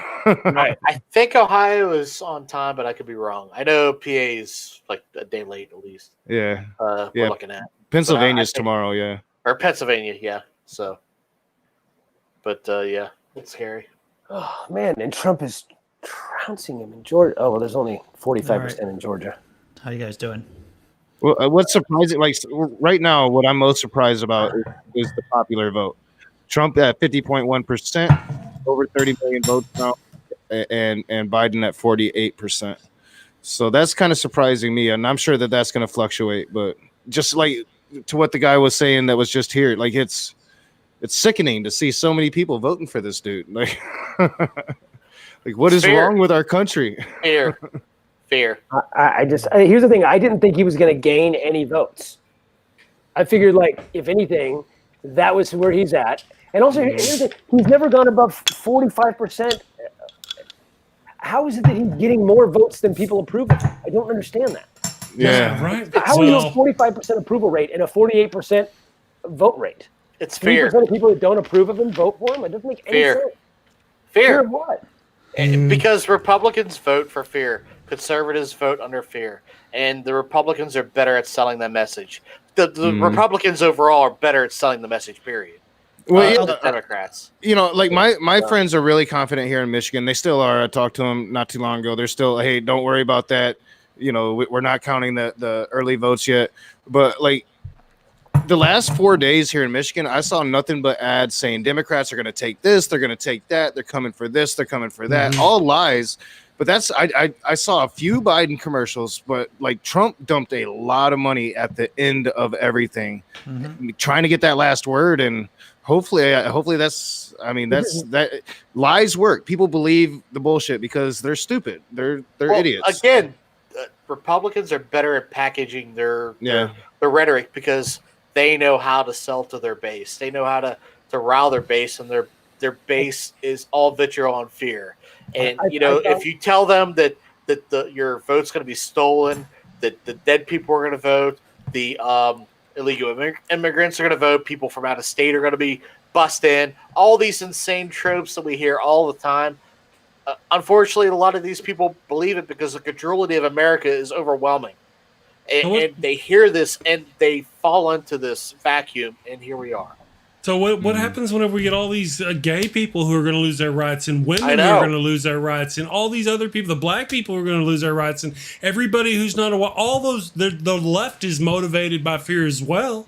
Right. I think Ohio is on time, but I could be wrong. I know PA is like a day late at least. Yeah. We're looking at Pennsylvania's tomorrow, yeah. Or Pennsylvania, yeah. So, but yeah, it's scary. Oh man, and Trump is trouncing him in Georgia. Oh well, there's only 45% in Georgia. How you guys doing? Well, what's surprising, like right now, what I'm most surprised about is the popular vote. Trump at 50.1%, over 30 million votes now, and Biden at 48%. So that's kind of surprising me, and I'm sure that that's going to fluctuate. But just like to what the guy was saying that was just here, like it's sickening to see so many people voting for this dude. Like, like what is wrong with our country? Fear. Here's the thing. I didn't think he was going to gain any votes. I figured, like, if anything, that was where he's at. And also, he's never gone above 45%. How is it that he's getting more votes than people approve of him? I don't understand that. Yeah, right. How are you a 45% approval rate and a 48% vote rate? It's fear. 3% of people that don't approve of him vote for him? It doesn't make any sense. Fear of what? Because Republicans vote for fear. Conservatives vote under fear. And the Republicans are better at selling that message. The Republicans overall are better at selling the message, period. Well, the Democrats. You know, like my friends are really confident here in Michigan. They still are. I talked to them not too long ago. They're still, hey, don't worry about that. You know, we're not counting the early votes yet. But like the last 4 days here in Michigan, I saw nothing but ads saying Democrats are going to take this, they're going to take that, they're coming for this, they're coming for that. All lies. But that's I saw a few Biden commercials, but like Trump dumped a lot of money at the end of everything, trying to get that last word. And hopefully that's that lies work. People believe the bullshit because they're stupid. They're idiots. Again, Republicans are better at packaging their rhetoric because they know how to sell to their base. They know how to rile their base, and their base is all vitriol and fear. And if you tell them that your vote's going to be stolen, that the dead people are going to vote, the illegal immigrants are going to vote, people from out of state are going to be bussed in, all these insane tropes that we hear all the time. Unfortunately, a lot of these people believe it because the credulity of America is overwhelming. And they hear this and they fall into this vacuum, and here we are. So what happens whenever we get all these gay people who are going to lose their rights, and women who are going to lose their rights, and all these other people, the black people who are going to lose their rights, and everybody who's not all those, the left is motivated by fear as well.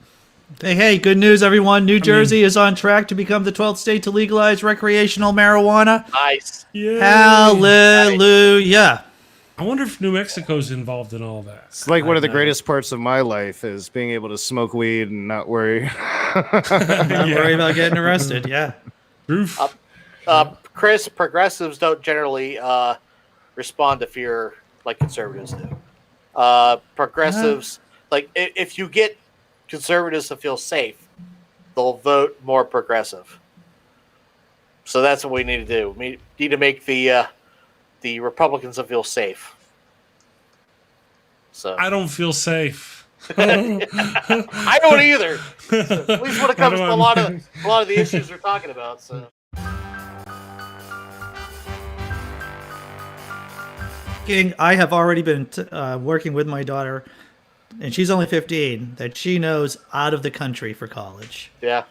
Hey, good news, everyone. New Jersey is on track to become the 12th state to legalize recreational marijuana. Nice. Yay. Hallelujah. I wonder if New Mexico's involved in all that. It's like one of the greatest parts of my life is being able to smoke weed and not worry. Not worry about getting arrested. Yeah. Chris, progressives don't generally respond to fear like conservatives do. Progressives, like if you get conservatives to feel safe, they'll vote more progressive. So that's what we need to do. We need to make the Republicans to feel safe. So I don't feel safe. I don't either. At least when it comes to a lot of the issues we're talking about. So. working. I have already been working with my daughter, and she's only 15. That she knows out of the country for college. Yeah.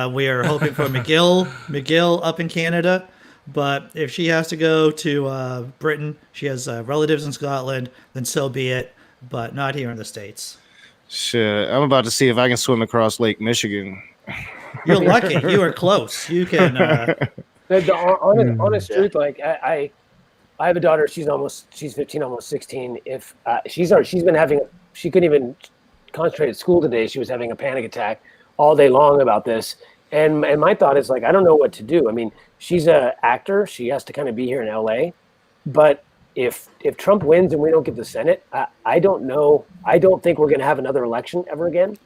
We are hoping for McGill up in Canada, but if she has to go to Britain, she has relatives in Scotland, then so be it. But not here in the States. Shit, I'm about to see if I can swim across Lake Michigan. You're lucky. You are close. You can. The honest truth, like I have a daughter. She's 15, almost 16. If she's been having, she couldn't even concentrate at school today. She was having a panic attack all day long about this. And my thought is like, I don't know what to do. I mean, she's an actor. She has to kind of be here in LA. But if Trump wins and we don't get the Senate, I don't know. I don't think we're going to have another election ever again.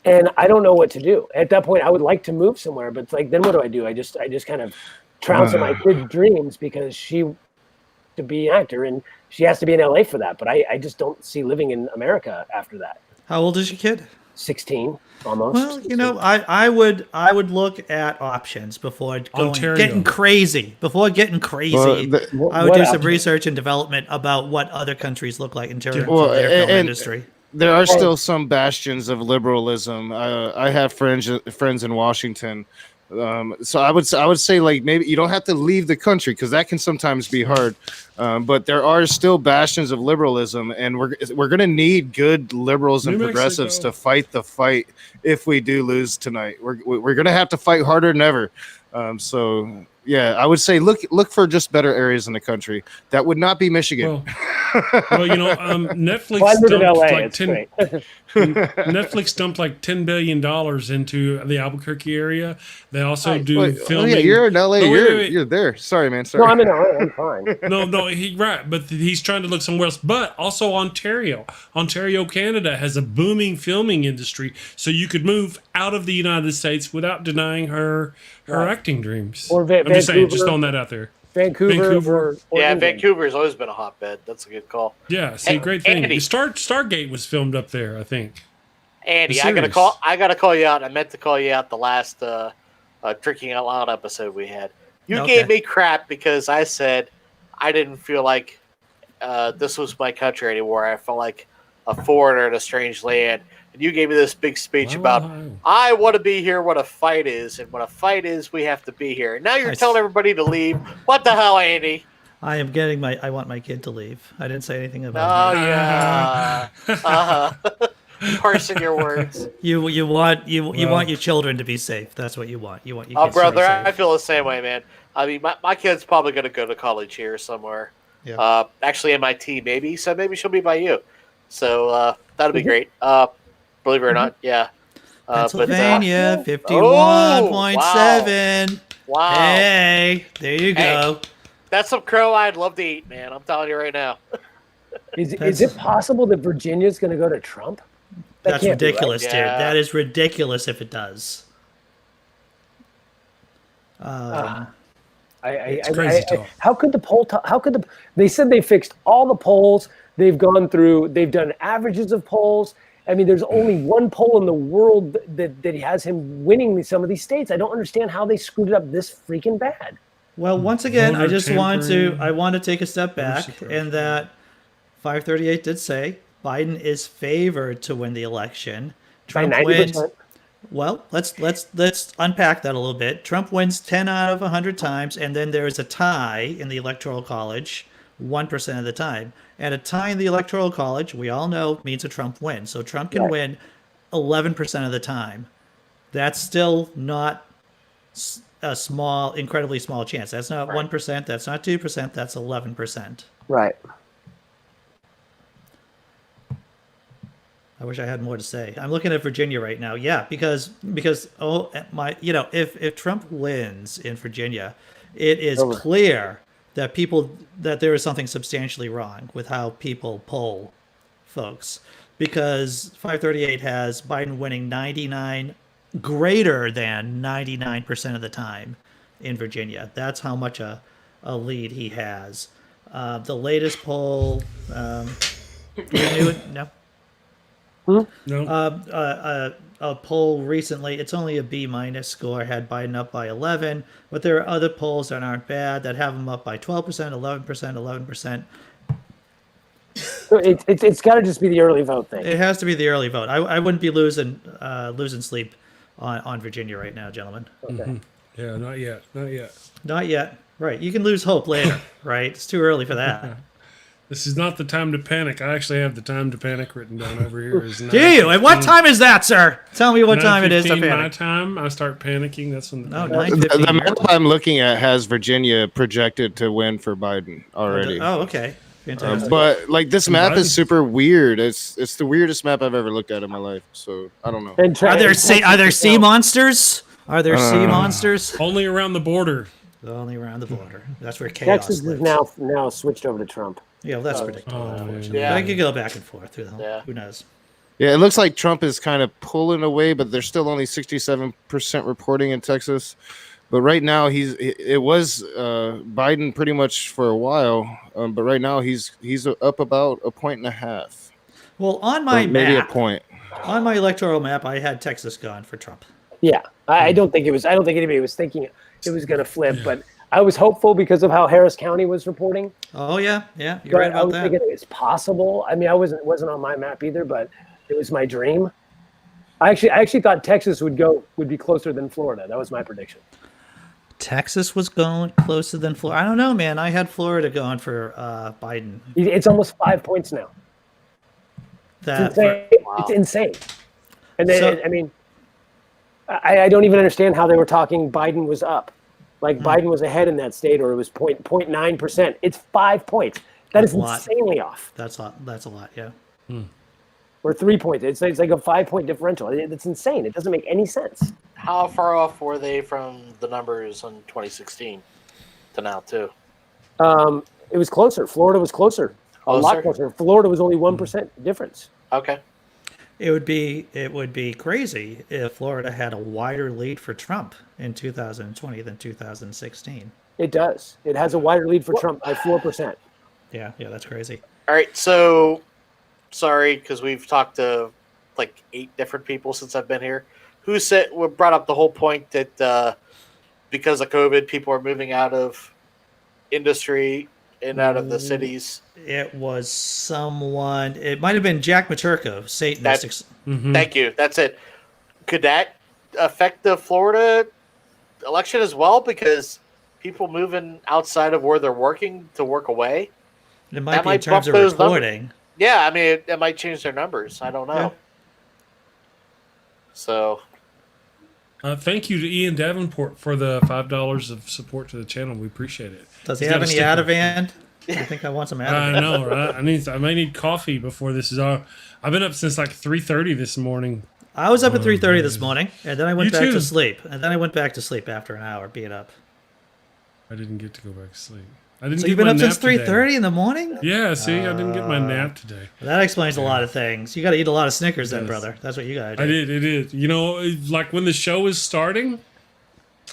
And I don't know what to do. At that point, I would like to move somewhere, but it's like, then what do? I just kind of trounce on my kid's dreams because she to be an actor and she has to be in LA for that. But I just don't see living in America after that. How old is your kid? 16, almost. Well, you know, I would look at options before getting crazy. Before getting crazy, I would do some research and development about what other countries look like in terms of their film industry. There are still some bastions of liberalism. I have friends in Washington, so I would say like maybe you don't have to leave the country because that can sometimes be hard. But there are still bastions of liberalism, and we're gonna need good liberals and progressives to fight the fight if we do lose tonight. We're gonna have to fight harder than ever. So yeah, I would say look for just better areas in the country. That would not be Michigan. Well, you know, Netflix Netflix dumped like $10 billion into the Albuquerque area. They also do filming. Oh yeah, you're in LA. Wait. You're there. Sorry, man. Sorry. No, I'm in LA. I'm fine. No, right, but he's trying to look somewhere else. But also Ontario, Canada has a booming filming industry, so you could move out of the United States without denying her acting dreams. Or I'm just saying, just throwing that out there. Vancouver. Yeah, Vancouver's always been a hotbed. That's a good call. Yeah, see, great thing. Andy. Stargate was filmed up there, I think. Andy, I gotta call you out. I meant to call you out the last Drinking Out Loud episode we had. You gave me crap because I said I didn't feel like this was my country anymore. I felt like a foreigner in a strange land. And you gave me this big speech about I want to be here when a fight is, and when a fight is, we have to be here. And now you're telling everybody to leave. What the hell, Andy? I am getting I want my kid to leave. I didn't say anything about it. Yeah. Parsing your words. You want your children to be safe. That's what you want. You want your kids brother, to be safe. I feel the same way, man. I mean, my kid's probably going to go to college here somewhere. Yeah. Actually, MIT maybe. So maybe she'll be by you. So that'll be great. Believe it or not, yeah. Pennsylvania, 51.7. Wow. Hey, there you go. That's some crow I'd love to eat, man. I'm telling you right now. Is it possible that Virginia's going to go to Trump? That's ridiculous, right. dude. Yeah. That is ridiculous if it does. It's crazy talk. How could the poll? They said they fixed all the polls. They've gone through. They've done averages of polls. I mean, there's only one poll in the world that has him winning some of these states. I don't understand how they screwed it up this freaking bad. Well, once again, I just want to take a step back, and that 538 did say Biden is favored to win the election. Trump wins. Well, let's unpack that a little bit. Trump wins 10 out of 100 times, and then there is a tie in the Electoral College 1% of the time. And a tie in the Electoral College, we all know, means a Trump win. So Trump can win 11% of the time. That's still not a incredibly small chance. That's not 1%. That's not 2%. That's 11%. Right. I wish I had more to say. I'm looking at Virginia right now. Yeah, because if Trump wins in Virginia, it is clear that there is something substantially wrong with how people poll folks, because 538 has Biden winning greater than 99% of the time in Virginia. That's how much a lead he has. The latest poll, no. No. A poll recently, it's only a B- score, had Biden up by 11, but there are other polls that aren't bad that have him up by 12%, 11%, 11%, It's got to just be the early vote thing. It has to be the early vote. I wouldn't be losing sleep on Virginia right now, gentlemen. Okay. Yeah, not yet. Not yet. Right. You can lose hope later, right? It's too early for that. This is not the time to panic. I actually have the time to panic written down over here. Do you? And what time is that, sir? Tell me what time it is to 9:15 panic. my time, I start panicking. That's when the The map I'm looking at has Virginia projected to win for Biden already. Oh, okay. Fantastic. But like this map is super weird. It's the weirdest map I've ever looked at in my life. So I don't know. Are there sea monsters? Are there sea monsters? Only around the border. Only around the border. That's where chaos Texas lives. is now switched over to Trump. Yeah, well, that's predictable. Unfortunately. yeah. I could go back and forth. Yeah. Who knows? Yeah, it looks like Trump is kind of pulling away, but there's still only 67% reporting in Texas. But right now it was Biden pretty much for a while, but right now he's up about 1.5 points. Well, on my maybe map, a point. on my electoral map, I had Texas gone for Trump. Yeah, I don't think anybody was thinking it was going to flip, but I was hopeful because of how Harris County was reporting. Oh yeah, you're But right I about was that. thinking it's possible. I mean, it wasn't on my map either, but it was my dream. I actually thought Texas would be closer than Florida. That was my prediction. Texas was going closer than Florida. I don't know, man. I had Florida going for Biden. It's almost 5 points now. That It's insane. It's insane. And then, I don't even understand how they were talking Biden was up. Like Biden was ahead in that state, or it was 0.9%. It's 5 points. That's a lot. insanely off. That's a lot. Yeah. Or 3 points. It's like a 5-point differential. It's insane. It doesn't make any sense. How far off were they from the numbers in 2016 to now, too? It was closer. Florida was closer. A lot closer. Florida was only 1% difference. Okay. It would be crazy if Florida had a wider lead for Trump in 2020 than 2016. It does. It has a wider lead for Trump by 4%. Yeah, that's crazy. All right, so sorry, because we've talked to like 8 different people since I've been here. Who brought up the whole point that because of COVID, people are moving out of industry and out of the cities? It was someone. It might have been Jack Maturko, Satanist. Thank you. That's it. Could that affect the Florida election as well? Because people moving outside of where they're working to work away. It might be in terms of reporting. Yeah, I mean, it might change their numbers. I don't know. Yeah. So. Thank you to Ian Davenport for the $5 of support to the channel. We appreciate it. Does he have any Ativan? I think I want some Ativan. I know, right? I may need coffee before this is on. I've been up since like 3:30 this morning. I was up at 3:30 this morning, and then I went You back too. to sleep. And then I went back to sleep after an hour being up. I didn't get to go back to sleep. I didn't. So get you've been my up since nap today. 3:30 in the morning? Yeah. See, I didn't get my nap today. That explains a lot of things. You got to eat a lot of Snickers, then, brother. That's what you got to do. I did. It is. You know, like when the show was starting,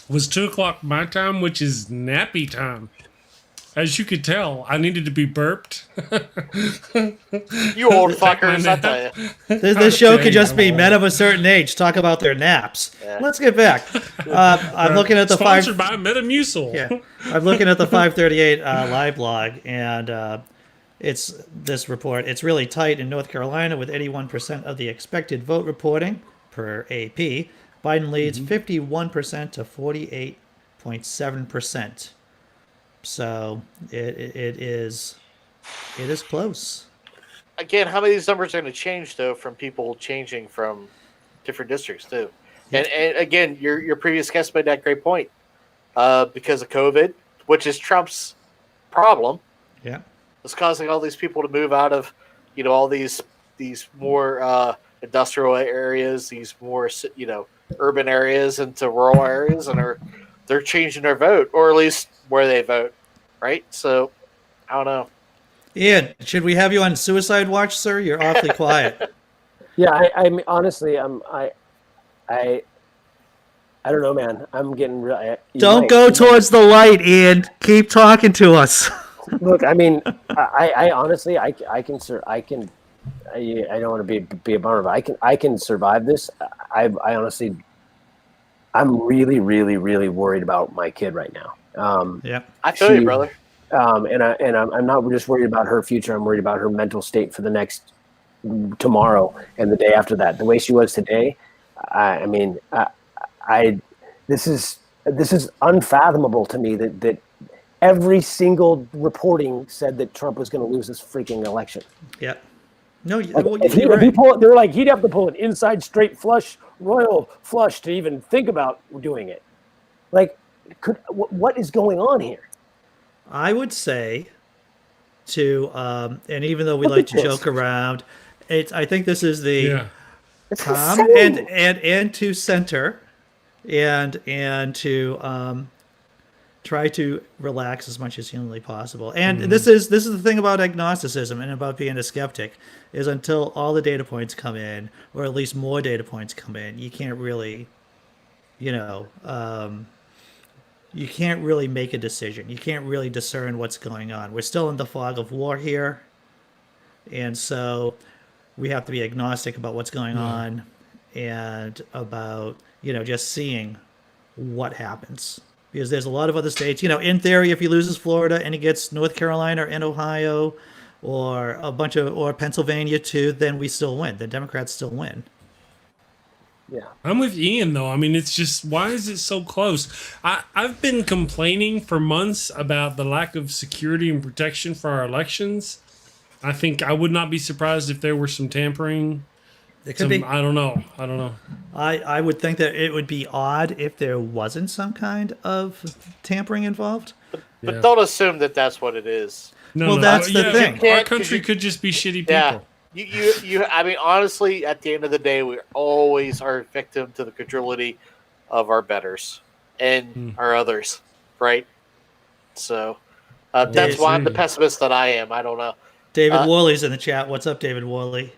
was 2:00 my time, which is nappy time. As you could tell, I needed to be burped. You old fuckers, I tell you. This show could just be men of a certain age talk about their naps. Yeah. Let's get back. I'm looking at the Sponsored by Metamucil. Yeah, I'm looking at the 538 live blog, and it's this report. It's really tight in North Carolina with 81% of the expected vote reporting per AP. Biden leads 51% to 48.7%. So it is close. Again, how many of these numbers are going to change though from people changing from different districts too? And again, your previous guest made that great point. Because of COVID, which is Trump's problem. Yeah, it's causing all these people to move out of, all these more industrial areas, these more urban areas into rural areas, and they're changing their vote, or at least where they vote, right? So, I don't know. Ian, should we have you on suicide watch, sir? You're awfully quiet. Yeah, I mean, honestly, I don't know, man. I'm getting really. Don't go towards the light, Ian. Keep talking to us. Look, I mean, I honestly, I don't want to be a bummer, but I can survive this. I honestly, I'm really, really, really worried about my kid right now. I feel you, brother. I'm not just worried about her future. I'm worried about her mental state for the next tomorrow and the day after that. The way she was today, this is unfathomable to me that every single reporting said that Trump was going to lose this freaking election. Yeah. No, if he pull, they're like he'd have to pull an inside straight flush, royal flush to even think about doing it. Like, what is going on here? I would say and even though we like to joke around, I think this is the calm and to center and to try to relax as much as humanly possible. And this is the thing about agnosticism and about being a skeptic, is until all the data points come in, or at least more data points come in, you can't really, you can't really make a decision. You can't really discern what's going on. We're still in the fog of war here. And so we have to be agnostic about what's going on and about, just seeing what happens. Because there's a lot of other states, in theory, if he loses Florida and he gets North Carolina and Ohio or Pennsylvania too, then we still win. The Democrats still win. Yeah. I'm with Ian, though. I mean, it's just, why is it so close? I've been complaining for months about the lack of security and protection for our elections. I think I would not be surprised if there were some tampering. It could be. I don't know. I would think that it would be odd if there wasn't some kind of tampering involved. But don't assume that that's what it is. That's the thing. Our country could just be shitty people. Yeah. I mean, honestly, at the end of the day, we always are victim to the credulity of our betters and our others, right? So that's why I'm the pessimist that I am. I don't know. David Worley's in the chat. What's up, David Worley?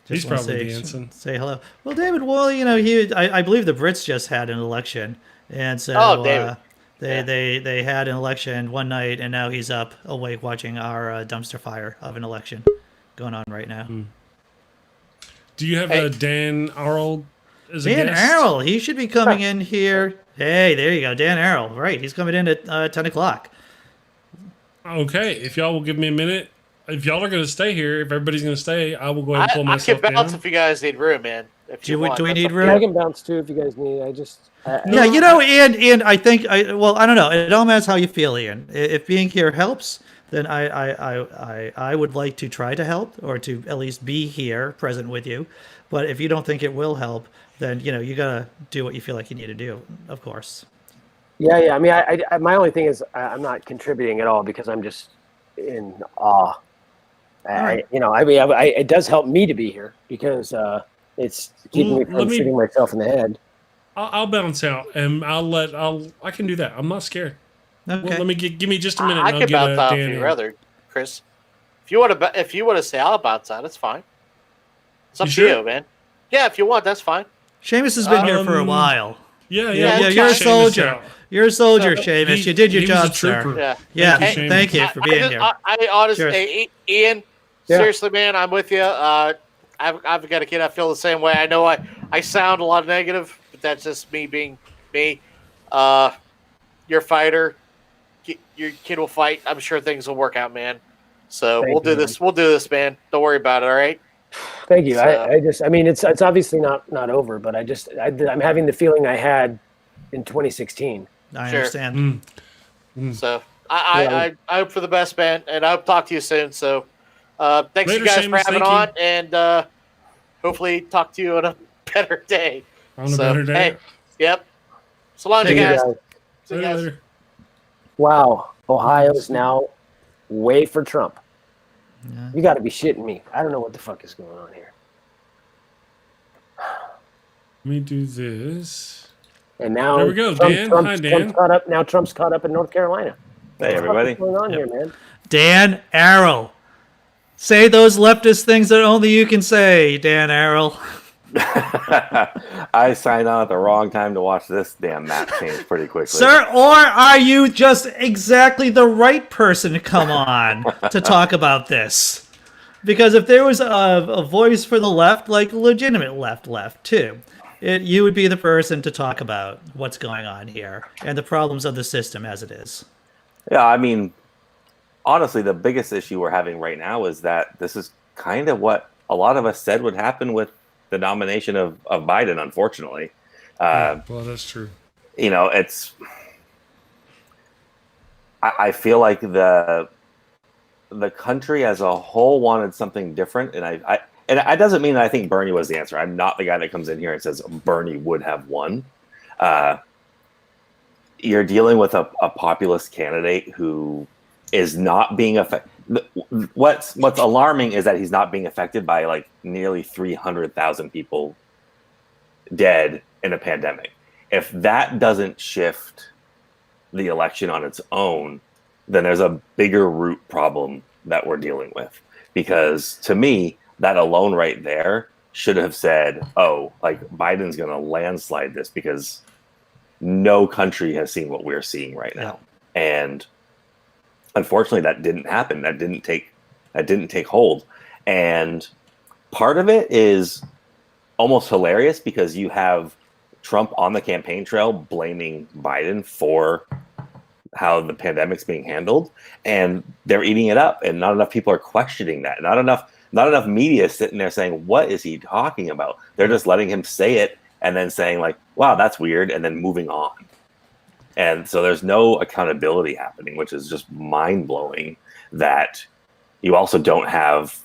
He's probably dancing. Say hello. Well, David Worley, I believe the Brits just had an election, and so they had an election one night, and now he's up awake watching our dumpster fire of an election going on right now. Do you have Dan Arnold as a Dan guest? Arnold, he should be coming in here. Hey, there you go, Dan Arnold. Right, he's coming in at 10 o'clock. Okay, if y'all will give me a minute. If y'all are going to stay here, if everybody's going to stay, I will go ahead and pull myself down. I can bounce if you guys need room, man. Do we need room? I can bounce too if you guys need. And I think I don't know. It all matters how you feel, Ian. If being here helps, then I would like to try to help, or to at least be here present with you. But if you don't think it will help, then you gotta do what you feel like you need to do, of course. Yeah. I mean, my only thing is I'm not contributing at all because I'm just in awe. Right. It does help me to be here because it's keeping me from shooting myself in the head. I'll bounce out and I can do that. I'm not scared. Okay. Well, give me just a minute. I and can I'll bounce get out Dan if you'd in. rather, Chris. If you want to say I'll bounce out, it's fine. It's up to you, man. Yeah, if you want, that's fine. Seamus has been here for a while. Yeah. You're a soldier. You're a soldier, Seamus. You did your job, sir. Yeah. Thank you for being here. I honestly, Ian, seriously, man, I'm with you. I've got a kid. I feel the same way. I know I sound a lot negative, but that's just me being me. You're a fighter. Your kid will fight. I'm sure things will work out, man. So we'll do this. We'll do this, man. Don't worry about it. All right. Thank you. It's obviously not over, but I'm having the feeling I had in 2016. I understand. So I hope for the best, man, and I'll talk to you soon. So thanks Later, you guys Seamus, for having on, and hopefully talk to you on a better day. Better day. Hey, yep. So long, you guys. See you guys. Later. Wow, Ohio's now way for Trump. Yeah. You got to be shitting me. I don't know what the fuck is going on here. Let me do this. And now there we go, Dan. Hi, Dan. Trump's caught up in North Carolina. Hey, everybody. What's going on here, man? Dan Arrow. Say those leftist things that only you can say, Dan Arrow. I signed on at the wrong time to watch this damn map change pretty quickly. Sir, or are you just exactly the right person to come on to talk about this? Because if there was a voice for the left, like legitimate left too, you would be the person to talk about what's going on here and the problems of the system as it is. Yeah, I mean, honestly, the biggest issue we're having right now is that this is kind of what a lot of us said would happen with the nomination of Biden, unfortunately. Well, that's true. You know, I feel like the country as a whole wanted something different, and it doesn't mean that I think Bernie was the answer. I'm not the guy that comes in here and says Bernie would have won. You're dealing with a populist candidate who is not being affected. What's alarming is that he's not being affected by like nearly 300,000 people dead in a pandemic. If that doesn't shift the election on its own, then there's a bigger root problem that we're dealing with. Because to me, that alone right there should have said, oh, like Biden's going to landslide this, because no country has seen what we're seeing right now. And unfortunately, that didn't happen. That didn't take hold. And part of it is almost hilarious because you have Trump on the campaign trail blaming Biden for how the pandemic's being handled, and they're eating it up, and not enough people are questioning that. Not enough media is sitting there saying, what is he talking about? They're just letting him say it and then saying like, wow, that's weird, and then moving on. And so there's no accountability happening, which is just mind-blowing, that you also don't have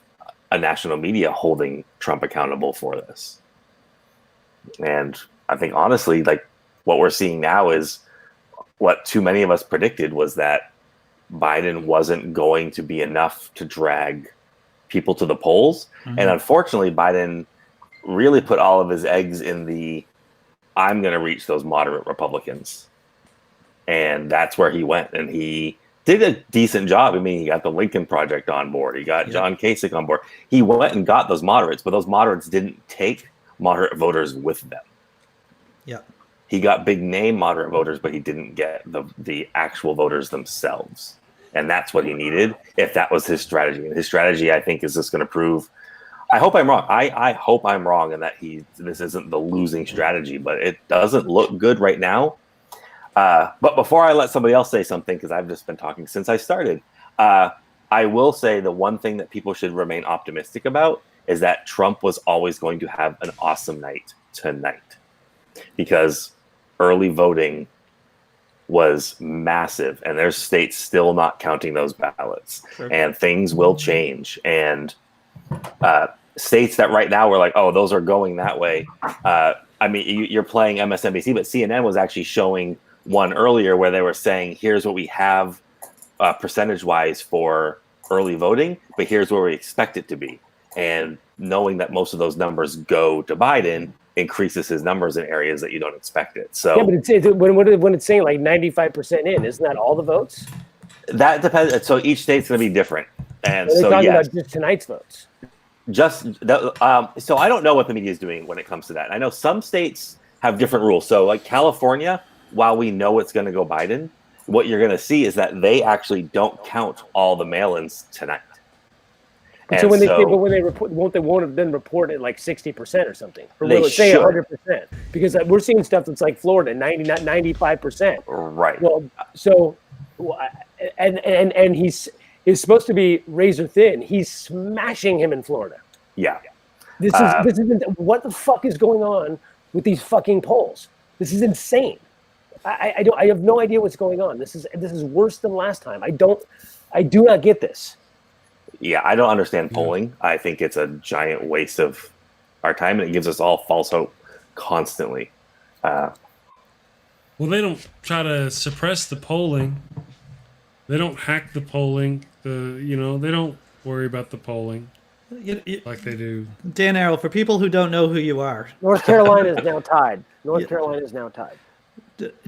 a national media holding Trump accountable for this. And I think honestly, like what we're seeing now is what too many of us predicted, was that Biden wasn't going to be enough to drag people to the polls. Mm-hmm. And unfortunately, Biden really put all of his eggs in the, I'm going to reach those moderate Republicans. And that's where he went. And he did a decent job. I mean, he got the Lincoln Project on board. He got John Kasich on board. He went and got those moderates, but those moderates didn't take moderate voters with them. Yeah. He got big name moderate voters, but he didn't get the actual voters themselves. And that's what he needed, if that was his strategy. And his strategy, I think, is just going to prove, I hope I'm wrong. I hope I'm wrong, and that this isn't the losing strategy, but it doesn't look good right now. But before I let somebody else say something, because I've just been talking since I started, I will say the one thing that people should remain optimistic about is that Trump was always going to have an awesome night tonight, because early voting was massive, and there's states still not counting those ballots. Sure. And things will change. And states that right now we're like, oh, those are going that way. I mean, you're playing MSNBC, but CNN was actually showing one earlier where they were saying, here's what we have percentage-wise for early voting, but here's where we expect it to be. And knowing that most of those numbers go to Biden increases his numbers in areas that you don't expect it. So yeah, but when it's saying like 95% in, isn't that all the votes? That depends. So each state's going to be different. And so talking about just tonight's votes. So I don't know what the media is doing when it comes to that. I know some states have different rules. So like California, while we know it's going to go Biden, what you're going to see is that they actually don't count all the mail-ins tonight. And so when they report, won't have then report it like 60% or something, or will it say 100%? Because we're seeing stuff that's like Florida, 95%. Right. Well, so and he's supposed to be razor thin. He's smashing him in Florida. Yeah. This isn't what the fuck is going on with these fucking polls. This is insane. I have no idea what's going on. This is worse than last time. I do not get this. Yeah, I don't understand polling. I think it's a giant waste of our time, and it gives us all false hope constantly. Well, they don't try to suppress the polling. They don't hack the polling. They don't worry about the polling like they do. Dan Arrow, for people who don't know who you are, North Carolina is now tied. Carolina is now tied.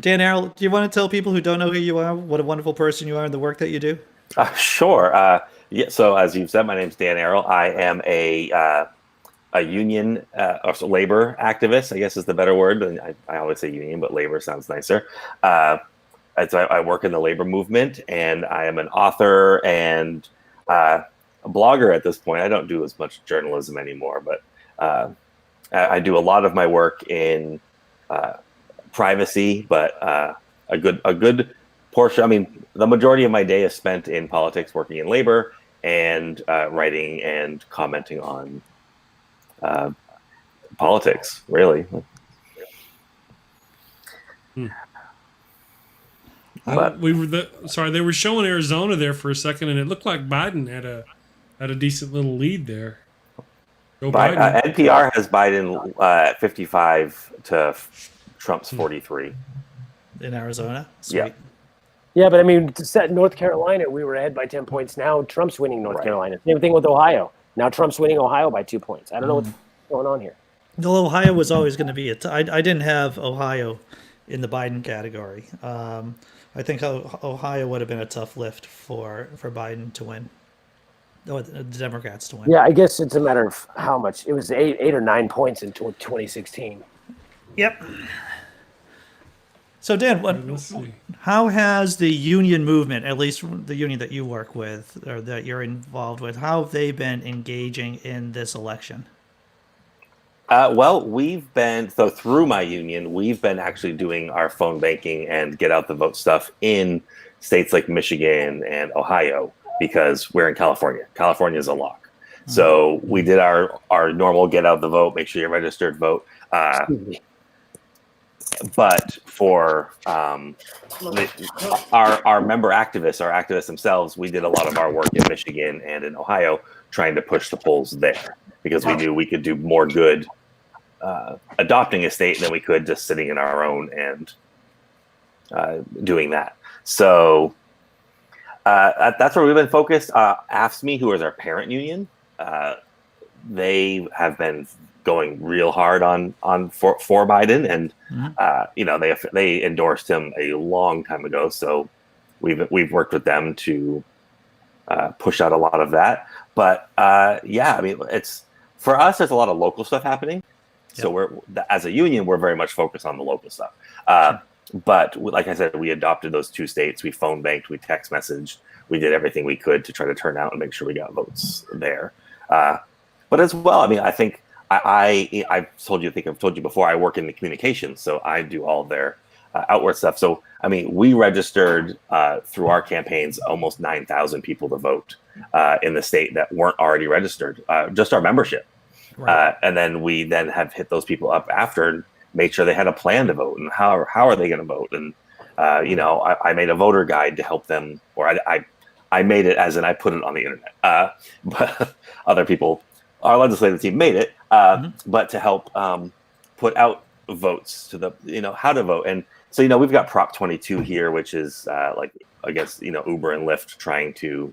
Dan Arrow, do you want to tell people who don't know who you are what a wonderful person you are and the work that you do? Sure. Yeah. So as you've said, my name's Dan Arrow. I am a union or labor activist, I guess is the better word. I always say union, but labor sounds nicer. I work in the labor movement, and I am an author and a blogger at this point. I don't do as much journalism anymore, but I do a lot of my work in privacy, but a good portion. I mean, the majority of my day is spent in politics, working in labor, and writing and commenting on politics. Really. But they were showing Arizona there for a second, and it looked like Biden had a decent little lead there. Go Biden. NPR has Biden at 55 to Trump's 43 in Arizona. Sweet. Yeah. Yeah, but I mean, to set North Carolina, we were ahead by 10 points. Now Trump's winning North Carolina. Same thing with Ohio. Now Trump's winning Ohio by 2 points. I don't know what's going on here. Well, Ohio was always going to be I didn't have Ohio in the Biden category. I think Ohio would have been a tough lift for Biden to win. The Democrats to win. Yeah, I guess it's a matter of how much. It was 8 or 9 points in 2016. Yep. So Dan, how has the union movement, at least the union that you work with or that you're involved with, how have they been engaging in this election? Well, we've been, so through my union, we've been actually doing our phone banking and get out the vote stuff in states like Michigan and Ohio, because we're in California. California is a lock. So we did our normal get out the vote, make sure you're registered, vote. But for our member activists, our activists themselves, we did a lot of our work in Michigan and in Ohio trying to push the polls there, because we knew we could do more good adopting a state than we could just sitting in our own and doing that. So that's where we've been focused. AFSCME, who is our parent union, they have been going real hard for Biden, and they endorsed him a long time ago. So we've worked with them to push out a lot of that. But I mean, it's for us. There's a lot of local stuff happening. So we're as a union, we're very much focused on the local stuff. But like I said, we adopted those 2 states. We phone banked, we text messaged, we did everything we could to try to turn out and make sure we got votes there. But as well, I mean, I think I've told you before, I work in the communications, so I do all their outward stuff. So, I mean, we registered through our campaigns almost 9,000 people to vote in the state that weren't already registered, just our membership. Right. And then we have hit those people up after and made sure they had a plan to vote and how are they going to vote. And, I made a voter guide to help them, or I made it as in I put it on the internet. But other people, our legislative team made it, but to help put out votes to how to vote. And so, we've got Prop 22 here, which is like against, Uber and Lyft, trying to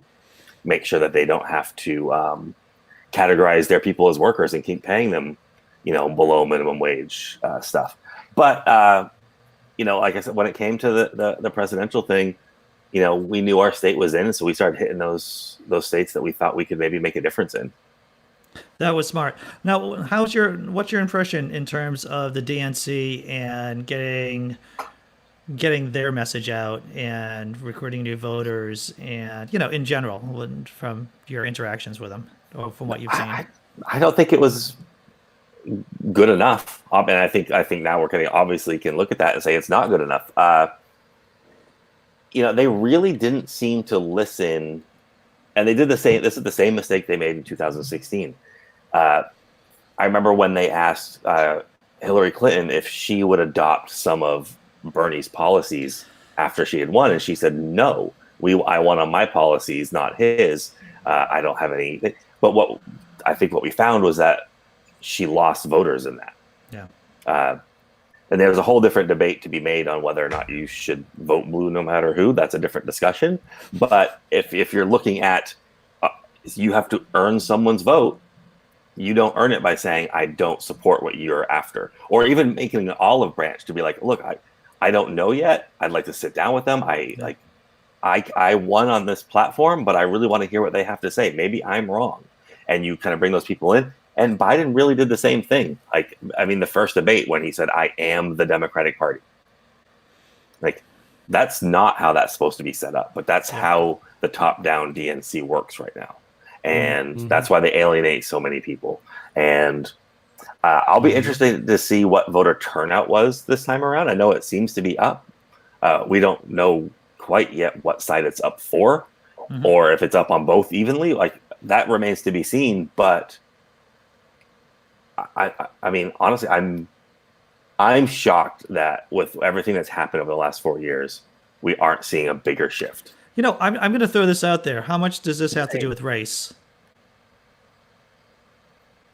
make sure that they don't have to categorize their people as workers and keep paying them, below minimum wage stuff. But, like I said, when it came to the presidential thing, we knew our state was in, and so we started hitting those states that we thought we could maybe make a difference in. That was smart. Now, what's your impression in terms of the DNC and getting their message out and recruiting new voters and, in general, from your interactions with them or from what you've seen? I don't think it was good enough. And I think now we're going to obviously can look at that and say it's not good enough. They really didn't seem to listen, and they did the same. This is the same mistake they made in 2016. I remember when they asked Hillary Clinton if she would adopt some of Bernie's policies after she had won, and she said, no, I won on my policies, not his. I don't have any. But what we found was that she lost voters in that. Yeah. And there's a whole different debate to be made on whether or not you should vote blue no matter who. That's a different discussion. But if you're looking at you have to earn someone's vote, you don't earn it by saying, I don't support what you're after. Or even making an olive branch to be like, look, I don't know yet. I'd like to sit down with them. I won on this platform, but I really want to hear what they have to say. Maybe I'm wrong. And you kind of bring those people in. And Biden really did the same thing. The first debate when he said, I am the Democratic Party. That's not how that's supposed to be set up, but that's how the top-down DNC works right now. And that's why they alienate so many people. And I'll be interested to see what voter turnout was this time around. I know it seems to be up. We don't know quite yet what side it's up for, or if it's up on both evenly. Like, that remains to be seen. But I mean, honestly, I'm shocked that with everything that's happened over the last 4 years, we aren't seeing a bigger shift. You know, I'm going to throw this out there. How much does this have to do with race?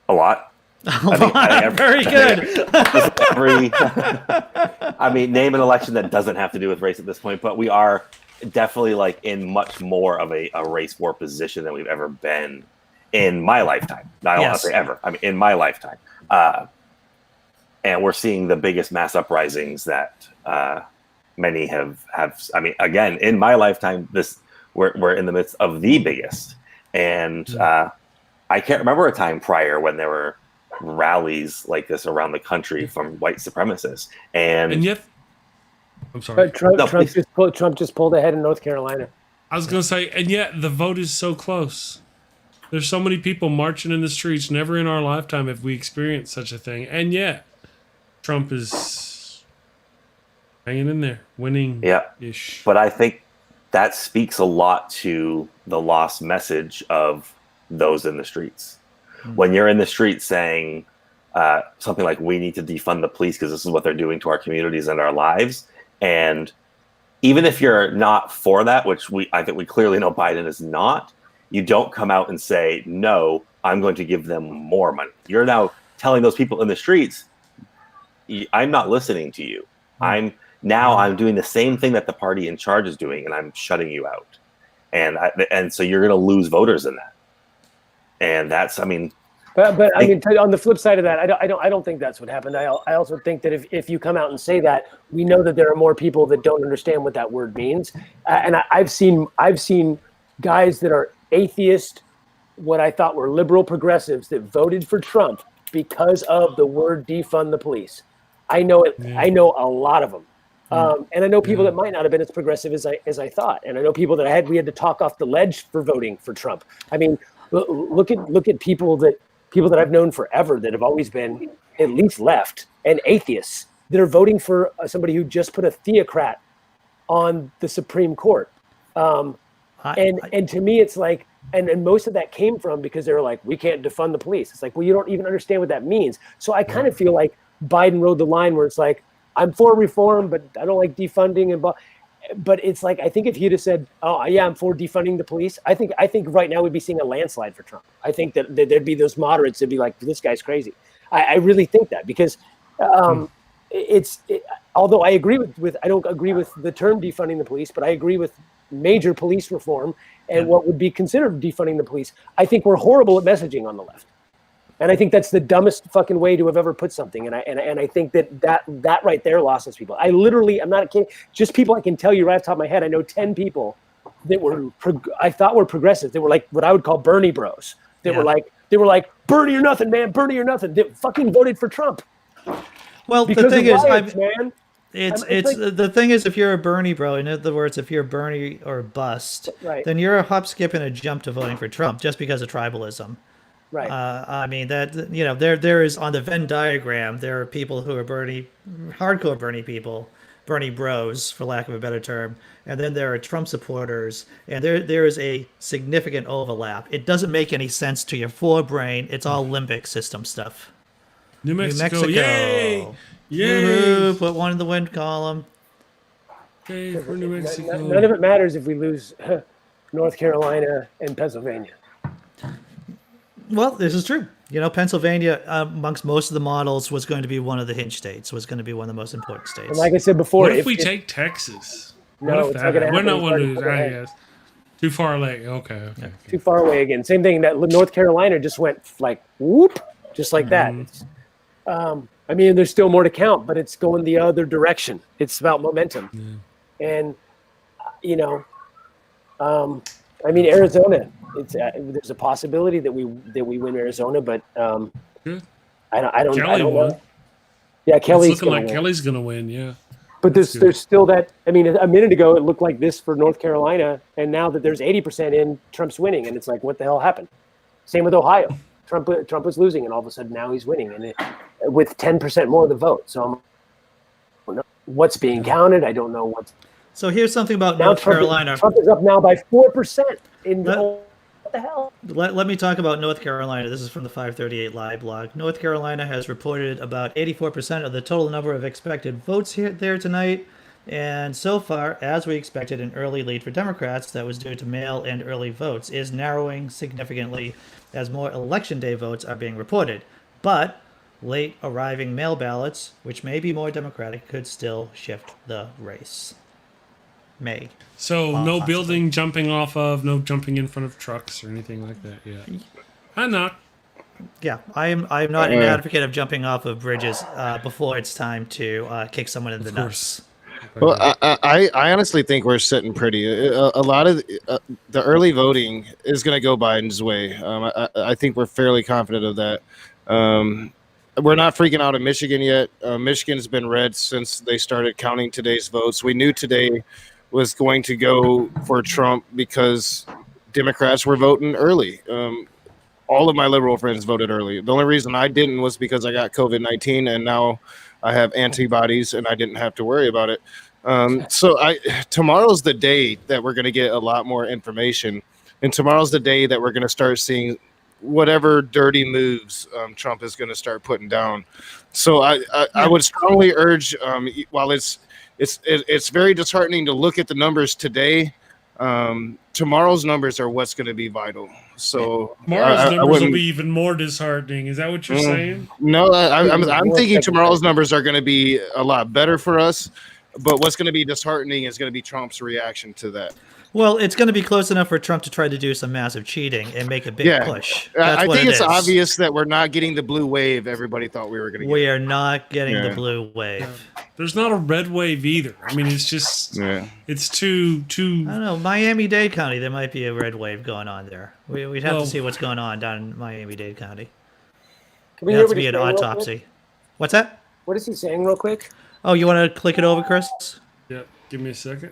A lot. Very good. I mean, name an election that doesn't have to do with race at this point, but we are definitely like in much more of a race war position than we've ever been in my lifetime. I don't want to say ever. I mean, in my lifetime. And we're seeing the biggest mass uprisings that many have. I mean, again, in my lifetime, we're in the midst of the biggest. And I can't remember a time prior when there were rallies like this around the country from white supremacists. And yet, I'm sorry. Trump just pulled ahead in North Carolina. I was going to say, and yet the vote is so close. There's so many people marching in the streets. Never in our lifetime have we experienced such a thing. And yet, Trump is hanging in there, winning. Yeah. But I think that speaks a lot to the lost message of those in the streets. When you're in the streets saying something like, we need to defund the police because this is what they're doing to our communities and our lives. And even if you're not for that, which I think we clearly know Biden is not, you don't come out and say, no, I'm going to give them more money. You're now telling those people in the streets, I'm not listening to you. I'm doing the same thing that the party in charge is doing, and I'm shutting you out. And so you're going to lose voters in that. And that's, I mean, but I mean, on the flip side of that, I don't think that's what happened. I also think that if you come out and say that, we know that there are more people that don't understand what that word means. And I've seen guys that are atheist, what I thought were liberal progressives, that voted for Trump because of the word defund the police. I know it. Yeah. I know a lot of them. And I know people that might not have been as progressive as I thought. And I know people that we had to talk off the ledge for voting for Trump. I mean, look at people that I've known forever that have always been at least left and atheists that are voting for somebody who just put a theocrat on the Supreme Court. And to me, it's like, and most of that came from because they were like, we can't defund the police. It's like, well, you don't even understand what that means. So I kind of feel like Biden rode the line where it's like, I'm for reform, but I don't like defunding. But it's like, I think if he'd have said, oh yeah, I'm for defunding the police, I think right now we'd be seeing a landslide for Trump. I think that there'd be those moderates that'd be like, this guy's crazy. I really think that because although I agree with I don't agree with the term defunding the police, but I agree with major police reform and what would be considered defunding the police. I think we're horrible at messaging on the left. And I think that's the dumbest fucking way to have ever put something. And I think that right there losses people. I'm not kidding. Just people I can tell you right off the top of my head. I know 10 people that I thought were progressive. They were like what I would call Bernie bros. They were like Bernie or nothing, man. Bernie or nothing. They fucking voted for Trump. Well, because the thing is, man. The thing is, if you're a Bernie bro, in other words, if you're Bernie or bust, then you're a hop, skip, and a jump to voting for Trump just because of tribalism. Right. I mean that there is on the Venn diagram there are people who are hardcore Bernie people, Bernie bros for lack of a better term, and then there are Trump supporters, and there is a significant overlap. It doesn't make any sense to your forebrain. It's all limbic system stuff. New Mexico. Yay! Yay! Woo-hoo, put one in the win column. Okay, for New Mexico. None of it matters if we lose North Carolina and Pennsylvania. Well, this is true. Pennsylvania, amongst most of the models, was going to be one of the hinge states, was going to be one of the most important states. And like I said before, what if we take Texas? No, it's not going to happen. We're not one of those. Too far away. Okay. Too far away again. Same thing that North Carolina just went like whoop, just like that. I mean, there's still more to count, but it's going the other direction. It's about momentum. And, I mean, Arizona, there's a possibility that we win Arizona, but I don't know. Yeah, Kelly's looking like Kelly's going to win. Yeah. But there's still that. I mean, a minute ago it looked like this for North Carolina, and now that there's 80% in, Trump's winning, and it's like, what the hell happened? Same with Ohio. Trump was losing, and all of a sudden now he's winning, and with 10% more of the vote. So I don't know what's being counted. I don't know what's. So here's something about Now North Carolina. Trump is up now by 4% in what the hell? Let me talk about North Carolina. This is from the 538 Live blog. North Carolina has reported about 84% of the total number of expected votes there tonight. And so far, as we expected, an early lead for Democrats that was due to mail and early votes is narrowing significantly as more Election Day votes are being reported. But late arriving mail ballots, which may be more Democratic, could still shift the race. So no building jumping off of, no jumping in front of trucks or anything like that yet. I'm not. Yeah, I'm not an advocate of jumping off of bridges before it's time to kick someone in the nuts. Well, I honestly think we're sitting pretty. A lot of the early voting is going to go Biden's way. I think we're fairly confident of that. We're not freaking out in Michigan yet. Michigan's been red since they started counting today's votes. We knew today was going to go for Trump because Democrats were voting early. All of my liberal friends voted early. The only reason I didn't was because I got COVID-19 and now I have antibodies and I didn't have to worry about it. Tomorrow's the day that we're going to get a lot more information. And tomorrow's the day that we're going to start seeing whatever dirty moves Trump is going to start putting down. So I would strongly urge, while it's very disheartening to look at the numbers today, tomorrow's numbers are what's going to be vital. So tomorrow's numbers will be even more disheartening. Is that what you're saying? No, I'm thinking tomorrow's numbers are going to be a lot better for us. But what's going to be disheartening is going to be Trump's reaction to that. Well, it's going to be close enough for Trump to try to do some massive cheating and make a big push. I think it's obvious that we're not getting the blue wave everybody thought we were going to get. We are not getting the blue wave. There's not a red wave either. I mean, it's just it's too. I don't know. Miami-Dade County, there might be a red wave going on there. We'd have to see what's going on down in Miami-Dade County. Can we have hear to what be he's an saying real autopsy. quick? What's that? What is he saying real quick? Oh, you want to click it over, Chris? Yep. Give me a second.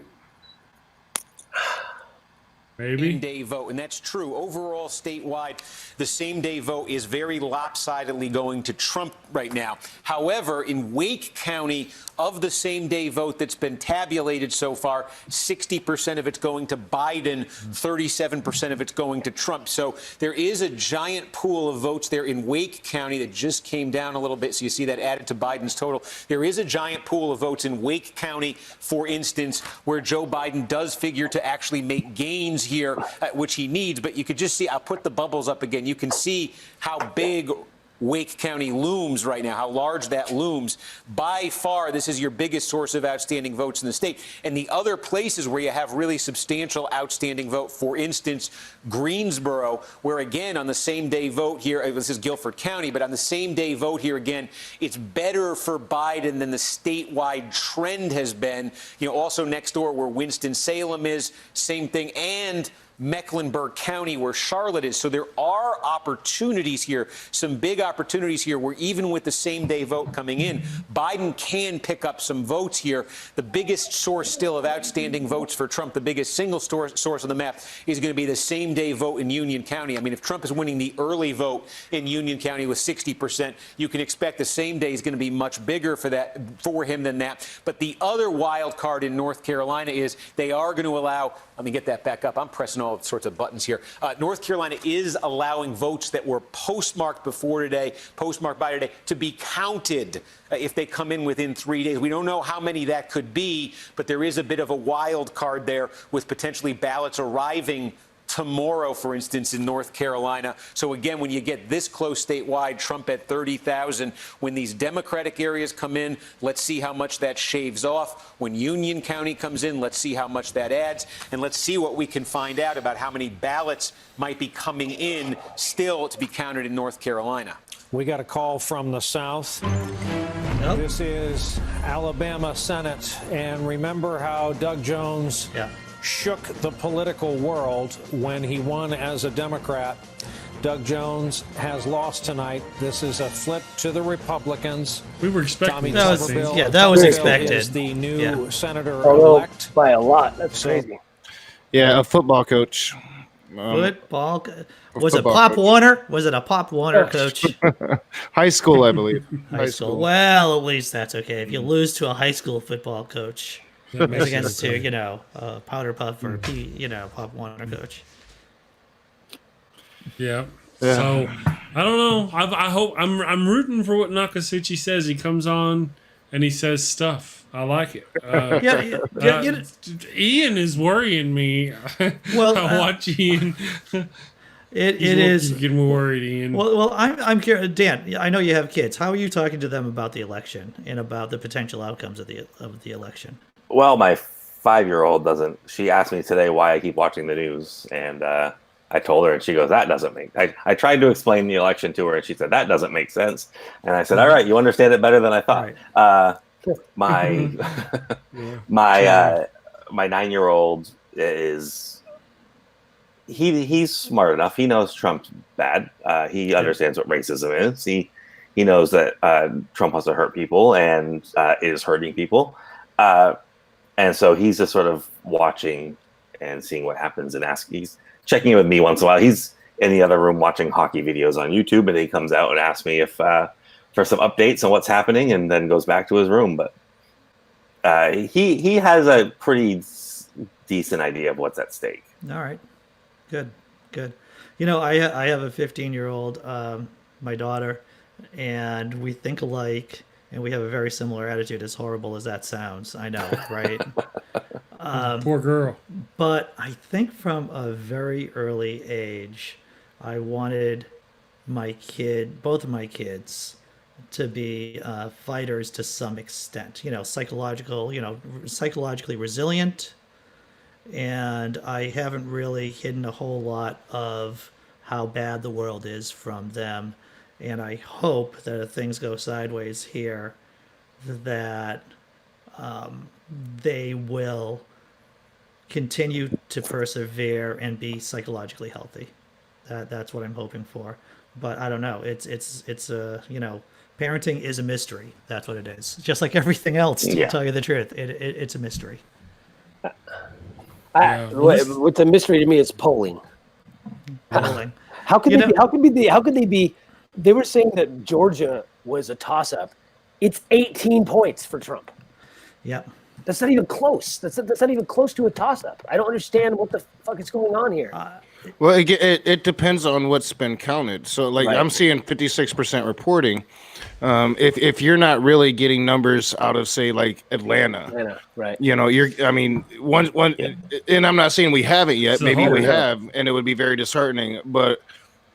Same-day vote, and that's true. Overall, statewide, the same-day vote is very lopsidedly going to Trump right now. However, in Wake County, of the same-day vote that's been tabulated so far, 60% of it's going to Biden, 37% of it's going to Trump. So there is a giant pool of votes there in Wake County that just came down a little bit. So you see that added to Biden's total. There is a giant pool of votes in Wake County, for instance, where Joe Biden does figure to actually make gains here, which he needs. But you could just see, I'll put the bubbles up again. You can see how big Wake County looms right now, how large that looms. By far, this is your biggest source of outstanding votes in the state. And the other places where you have really substantial outstanding vote, for instance, Greensboro, where again, on the same day vote here, this is Guilford County, but on the same day vote here again, it's better for Biden than the statewide trend has been. You know, also next door where Winston-Salem is, same thing, and Mecklenburg County, where Charlotte is. So there are opportunities here, some big opportunities here, where even with the same day vote coming in, Biden can pick up some votes here. The biggest source still of outstanding votes for Trump, the biggest single source on the map, is going to be the same day vote in Union County. I mean, if Trump is winning the early vote in Union County with 60%, you can expect the same day is going to be much bigger for him than that. But the other wild card in North Carolina is they are going to allow, let me get that back up. I'm pressing all sorts of buttons here. North Carolina is allowing votes that were postmarked by today, to be counted if they come in within 3 days. We don't know how many that could be, but there is a bit of a wild card there with potentially ballots arriving tomorrow, for instance, in North Carolina. So again, when you get this close statewide, Trump at 30,000. When these Democratic areas come in, let's see how much that shaves off. When Union County comes in, let's see how much that adds. And let's see what we can find out about how many ballots might be coming in still to be counted in North Carolina. We got a call from the South. This is Alabama Senate. And remember how Doug Jones shook the political world when he won as a Democrat. Doug Jones has lost tonight. This is a flip to the Republicans. We were expecting that was expected. Is the new senator-elect by a lot. That's crazy. Yeah, a football coach. Football. Was it Pop Warner? Was it a Pop Warner coach? High school, I believe. High school. Well, at least that's okay. If you lose to a high school football coach, As against to Powder Puff or Pop Warner coach. Yeah. So I don't know. I hope I'm rooting for what Nokasuchi says. He comes on and he says stuff. I like it. Ian is worrying me. Well, I watch Ian. It is getting worried, Ian. Well, I'm curious, Dan. I know you have kids. How are you talking to them about the election and about the potential outcomes of the election? Well, my 5-year-old doesn't. She asked me today why I keep watching the news, and I told her, and she goes, "That doesn't make." I tried to explain the election to her, and she said, "That doesn't make sense." And I said, "All right, you understand it better than I thought." My 9-year-old is. He's smart enough. He knows Trump's bad. He understands what racism is. He knows that Trump wants to hurt people and is hurting people. And so he's just sort of watching and seeing what happens and he's checking in with me once in a while. He's in the other room watching hockey videos on YouTube, and he comes out and asks me if for some updates on what's happening, and then goes back to his room. But he has a pretty decent idea of what's at stake. All right. Good. I have a 15-year-old, my daughter, and we think alike, and we have a very similar attitude, as horrible as that sounds. I know, right? Poor girl. But I think from a very early age, I wanted both of my kids, to be fighters to some extent. Psychologically resilient. And I haven't really hidden a whole lot of how bad the world is from them. And I hope that if things go sideways here, that they will continue to persevere and be psychologically healthy. That's what I'm hoping for. But I don't know. It's parenting is a mystery. That's what it is. Just like everything else, to tell you the truth. It's a mystery. What's a mystery to me is polling. How could they be? They were saying that Georgia was a toss-up. It's 18 points for Trump. Yep. That's not even close. That's not even close to a toss-up. I don't understand what the fuck is going on here. Well, it depends on what's been counted. So, I'm seeing 56% reporting. If you're not really getting numbers out of, say, like Atlanta, right? And I'm not saying we haven't yet. Maybe we have, and it would be very disheartening. But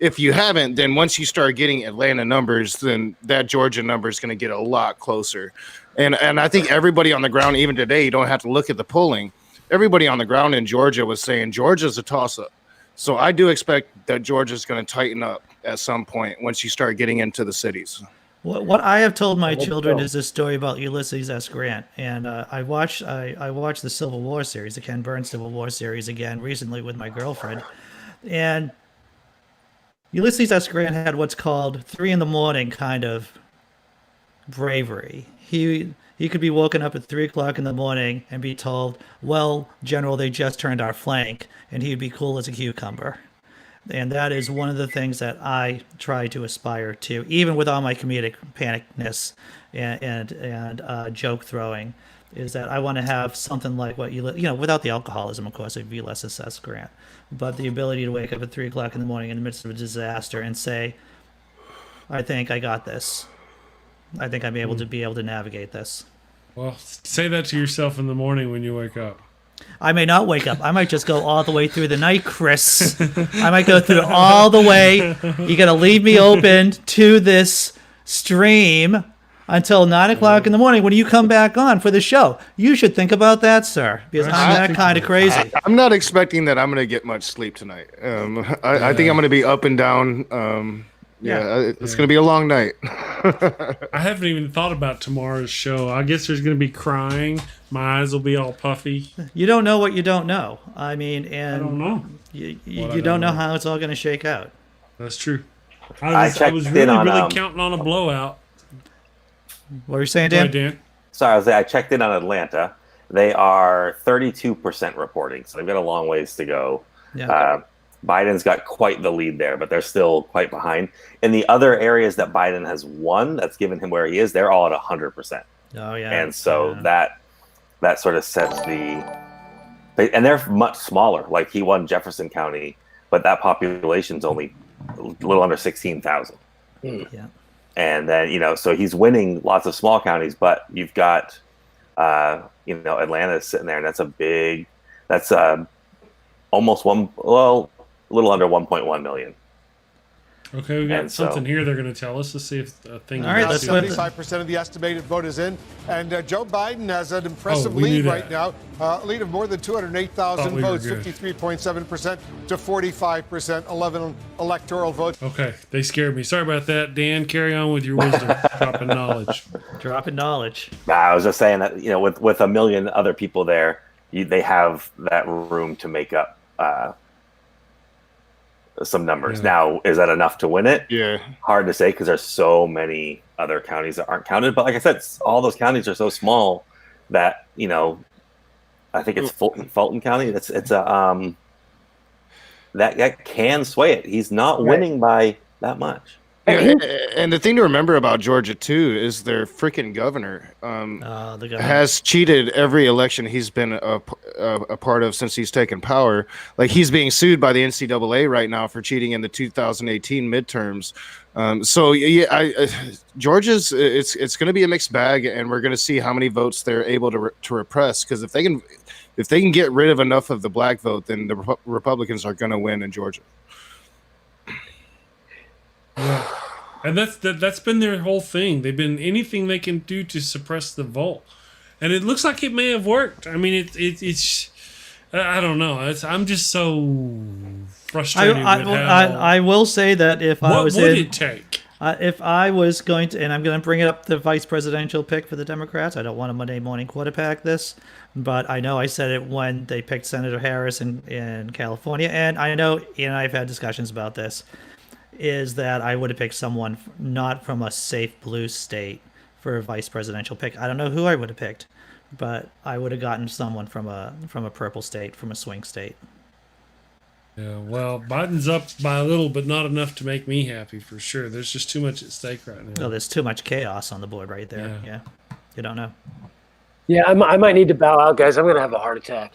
if you haven't, then once you start getting Atlanta numbers, then that Georgia number is going to get a lot closer. And I think everybody on the ground, even today, you don't have to look at the polling. Everybody on the ground in Georgia was saying Georgia's a toss-up. So I do expect that Georgia's going to tighten up at some point once you start getting into the cities. What I have told my children is this story about Ulysses S. Grant, and I watched the Civil War series, the Ken Burns Civil War series again recently with my girlfriend, and Ulysses S. Grant had what's called 3 a.m. kind of bravery. He could be woken up at 3 o'clock in the morning and be told, "Well, General, they just turned our flank," and he'd be cool as a cucumber. And that is one of the things that I try to aspire to, even with all my comedic panicness and joke throwing, is that I want to have something like what without the alcoholism, of course, of Ulysses S. Grant, but the ability to wake up at 3 o'clock in the morning in the midst of a disaster and say, "I think I got this. I think I'm able to navigate this." Well, say that to yourself in the morning when you wake up. I may not wake up. I might just go all the way through the night, Chris. I might go through all the way. You got to leave me open to this stream until 9 o'clock in the morning when you come back on for the show. You should think about that, sir, because I'm that kind of crazy. I'm not expecting that I'm going to get much sleep tonight. I think I'm going to be up and down. It's going to be a long night. I haven't even thought about tomorrow's show. I guess there's going to be crying. My eyes will be all puffy. You don't know what you don't know. I mean, and I don't know. You don't know how it's all going to shake out. That's true. I was really counting on a blowout. What were you saying, Dan? Go ahead, Dan. Sorry, I checked in on Atlanta. They are 32% reporting, so they've got a long ways to go. Yeah. Biden's got quite the lead there, but they're still quite behind. In the other areas that Biden has won, that's given him where he is, they're all at 100%. Oh, yeah. And so that that sort of sets and they're much smaller. Like he won Jefferson County, but that population's only a little under 16,000. Yeah. And then, so he's winning lots of small counties, but you've got, Atlanta sitting there, and that's almost a little under 1.1 million. Okay, we got something here they're going to tell us. Let's see if a thing. All right, 75% of the estimated vote is in, and Joe Biden has an impressive lead right now, a lead of more than 208,000 votes, 53.7% to 45%, 11 electoral votes. Okay, they scared me. Sorry about that, Dan. Carry on with your wisdom, dropping knowledge. Dropping knowledge. I was just saying that with a million other people there, they have that room to make up some numbers. Yeah. Now, is that enough to win it? Yeah. Hard to say because there's so many other counties that aren't counted. But like I said, all those counties are so small that, I think it's Fulton County. It's a that can sway it. He's not winning by that much. And the thing to remember about Georgia too is their freaking governor, the governor has cheated every election he's been a part of since he's taken power. Like he's being sued by the NCAA right now for cheating in the 2018 midterms. Georgia's it's going to be a mixed bag, and we're going to see how many votes they're able to repress. Because if they can get rid of enough of the black vote, then the Republicans are going to win in Georgia. Yeah, and that's been their whole thing. They've been anything they can do to suppress the vote, and it looks like it may have worked. I mean, it's I don't know. I'm just so frustrated. I will say that if I was what would it take? If I was going to, and I'm going to bring up the vice presidential pick for the Democrats. I don't want a Monday morning quarterback this, but I know I said it when they picked Senator Harris in California, and I know I've had discussions about this. Is that I would have picked someone not from a safe blue state for a vice presidential pick. I don't know who I would have picked, but I would have gotten someone from a purple state, from a swing state. Yeah, well, Biden's up by a little, but not enough to make me happy for sure. There's just too much at stake right now. No, there's too much chaos on the board right there. Yeah. You don't know. Yeah, I might need to bow out, guys. I'm going to have a heart attack.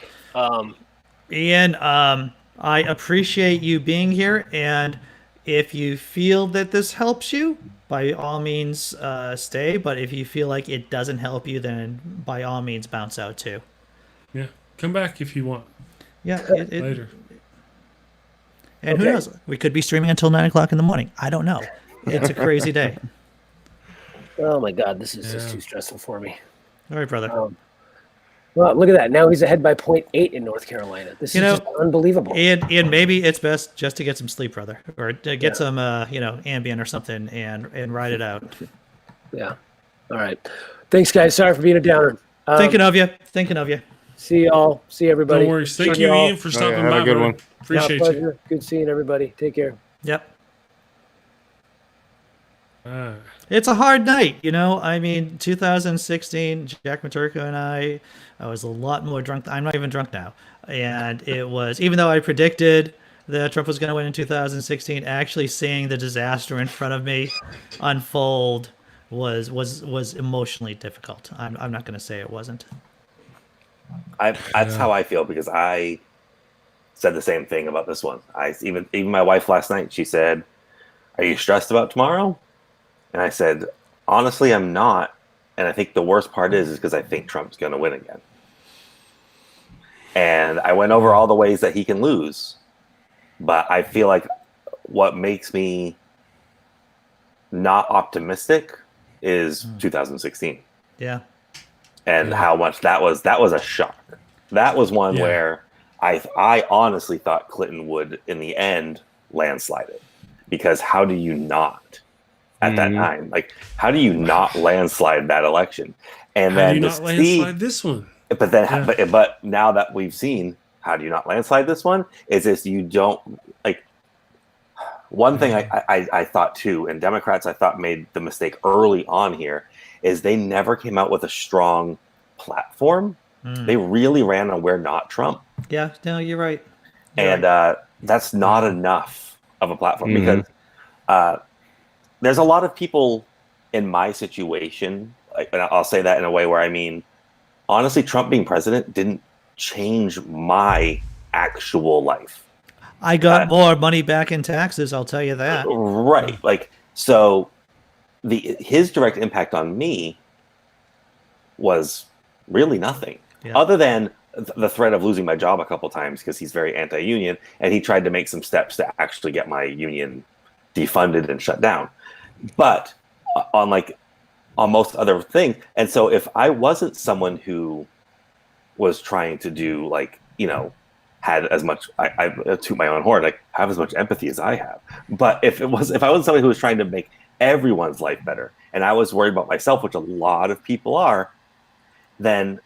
Ian, I appreciate you being here, and if you feel that this helps you, by all means stay. But if you feel like it doesn't help you, then by all means bounce out too. Yeah, come back if you want. Yeah, later. And who knows? We could be streaming until 9 o'clock in the morning. I don't know. It's a crazy day. Oh my God, this is just too stressful for me. All right, brother. Well, look at that. Now he's ahead by 0.8 in North Carolina. This is just unbelievable. And maybe it's best just to get some sleep, brother, or to get some, Ambien or something and ride it out. Yeah. All right. Thanks, guys. Sorry for being a downer. Thinking of you. See y'all. See everybody. No worries. Thank you, Ian, for stopping by. Have a good one. Appreciate you. Good seeing everybody. Take care. Yep. It's a hard night, I mean, 2016, Jack Maturka and I was a lot more drunk. I'm not even drunk now. And it was, even though I predicted that Trump was going to win in 2016, actually seeing the disaster in front of me unfold was emotionally difficult. I'm not going to say it wasn't. That's how I feel, because I said the same thing about this one. Even my wife last night, she said, "Are you stressed about tomorrow?" And I said, honestly, I'm not. And I think the worst part is because I think Trump's going to win again. And I went over all the ways that he can lose. But I feel like what makes me not optimistic is 2016. Yeah. And how much that was a shock. That was one where I honestly thought Clinton would, in the end, landslide it. Because how do you not? At that time, like, how do you not landslide that election? And how then do you not landslide this one? But then, but now that we've seen, how do you not landslide this one? Is this you don't like? One thing I thought too, and Democrats I thought made the mistake early on here, is they never came out with a strong platform. They really ran on "We're not Trump." Yeah, no, you're right. That's not enough of a platform because. There's a lot of people in my situation, and I'll say that in a way where I mean, honestly, Trump being president didn't change my actual life. I got more money back in taxes, I'll tell you that. Right. Like, so his direct impact on me was really nothing, other than the threat of losing my job a couple times because he's very anti-union, and he tried to make some steps to actually get my union defunded and shut down. But on most other things, and so if I wasn't someone who was trying to do had as much, I toot my own horn, have as much empathy as I have. But if I wasn't somebody who was trying to make everyone's life better, and I was worried about myself, which a lot of people are, then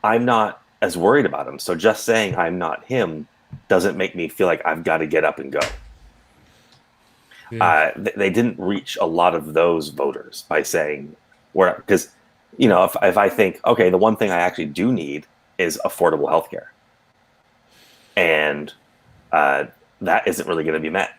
I'm not as worried about him. So just saying I'm not him doesn't make me feel like I've got to get up and go. Yeah. They didn't reach a lot of those voters by saying, because, if I think, okay, the one thing I actually do need is affordable healthcare. And that isn't really going to be met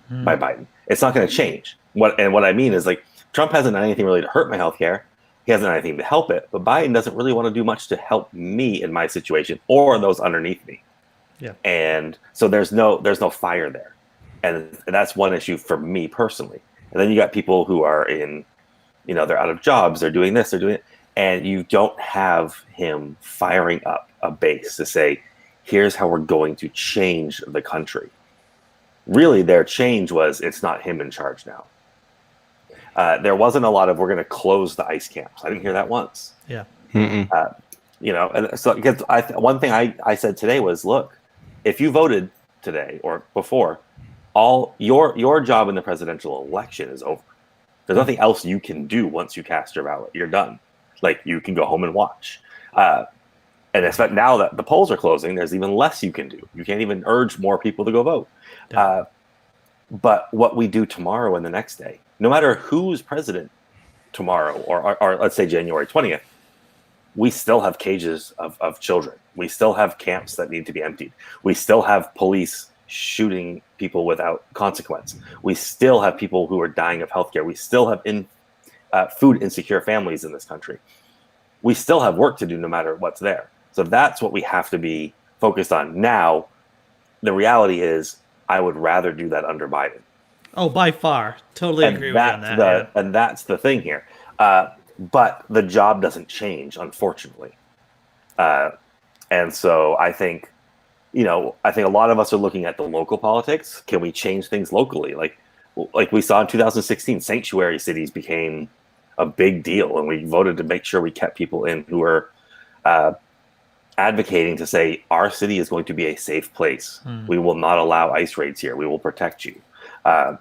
by Biden. It's not going to change. What I mean is, Trump hasn't done anything really to hurt my healthcare. He hasn't done anything to help it. But Biden doesn't really want to do much to help me in my situation or those underneath me. Yeah. And so there's no fire there, and that's one issue for me personally. And then you got people who are in, they're out of jobs, they're doing this, they're doing it, and you don't have him firing up a base to say, here's how we're going to change the country. Really, their change was, it's not him in charge now. There wasn't a lot of, we're going to close the ICE camps. I didn't hear that once. Yeah. And so because one thing I said today was, look, if you voted today or before, all your job in the presidential election is over. There's nothing else you can do once you cast your ballot. You're done. You can go home and watch. And especially now that the polls are closing, there's even less you can do. You can't even urge more people to go vote. Yeah. But what we do tomorrow and the next day, no matter who's president tomorrow or let's say January 20th, we still have cages of children. We still have camps that need to be emptied. We still have police shooting people without consequence. We still have people who are dying of healthcare. We still have food insecure families in this country. We still have work to do no matter what's there. So that's what we have to be focused on. Now, the reality is, I would rather do that under Biden. Oh, by far. Totally agree with you on that. And that's the thing here. But the job doesn't change, unfortunately. And so I think a lot of us are looking at the local politics. Can we change things locally? Like we saw in 2016, sanctuary cities became a big deal, and we voted to make sure we kept people in who were advocating to say our city is going to be a safe place. We will not allow ICE raids here. We will protect you. I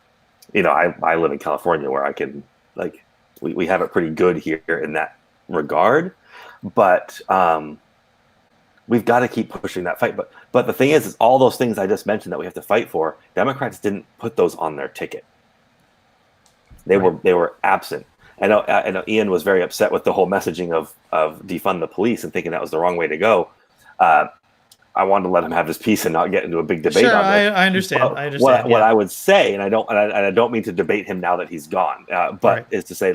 live in California, where I can we have it pretty good here in that regard, but we've got to keep pushing that fight. But the thing is all those things I just mentioned that we have to fight for, Democrats didn't put those on their ticket. They were absent. I know Ian was very upset with the whole messaging of defund the police and thinking that was the wrong way to go. I wanted to let him have his piece and not get into a big debate on this. I understand. What I would say, and I don't mean to debate him now that he's gone, is to say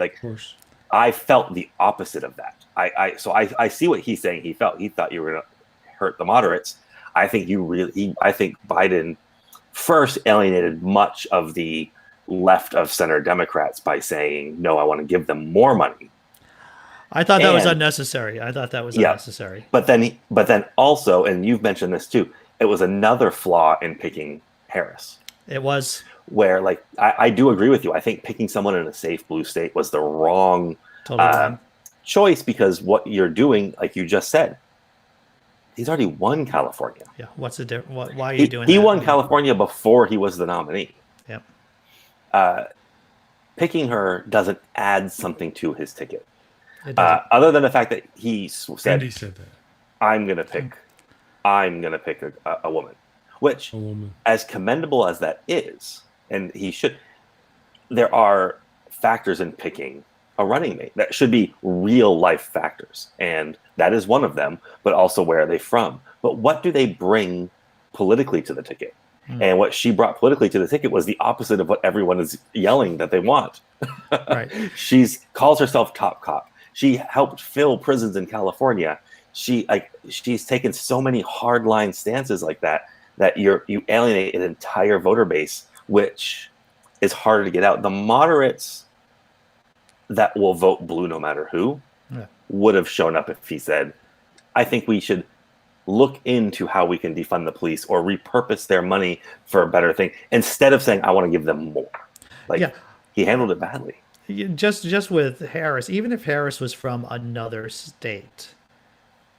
I felt the opposite of that. I see what he's saying. He thought you were going to hurt the moderates. I think I think Biden first alienated much of the left of center Democrats by saying, no, I want to give them more money. I thought that was unnecessary. But then also, and you've mentioned this too, it was another flaw in picking Harris. It was. Where I do agree with you. I think picking someone in a safe blue state was the wrong choice, because what you're doing, like you just said, he's already won California. Yeah. What's the difference? Why are you doing that? He won California before he was the nominee. Yep. Picking her doesn't add something to his ticket. Other than the fact that he said that. I'm gonna pick a woman, which, as commendable as that is, and he should, there are factors in picking a running mate that should be real life factors, and that is one of them. But also, where are they from? But what do they bring politically to the ticket? And what she brought politically to the ticket was the opposite of what everyone is yelling that they want. Right. Calls herself top cop. She helped fill prisons in California. She's taken so many hardline stances like that you alienate an entire voter base, which is harder to get out. The moderates that will vote blue no matter who would have shown up if he said, I think we should look into how we can defund the police or repurpose their money for a better thing, instead of saying, I want to give them more. He handled it badly. Just with Harris, even if Harris was from another state,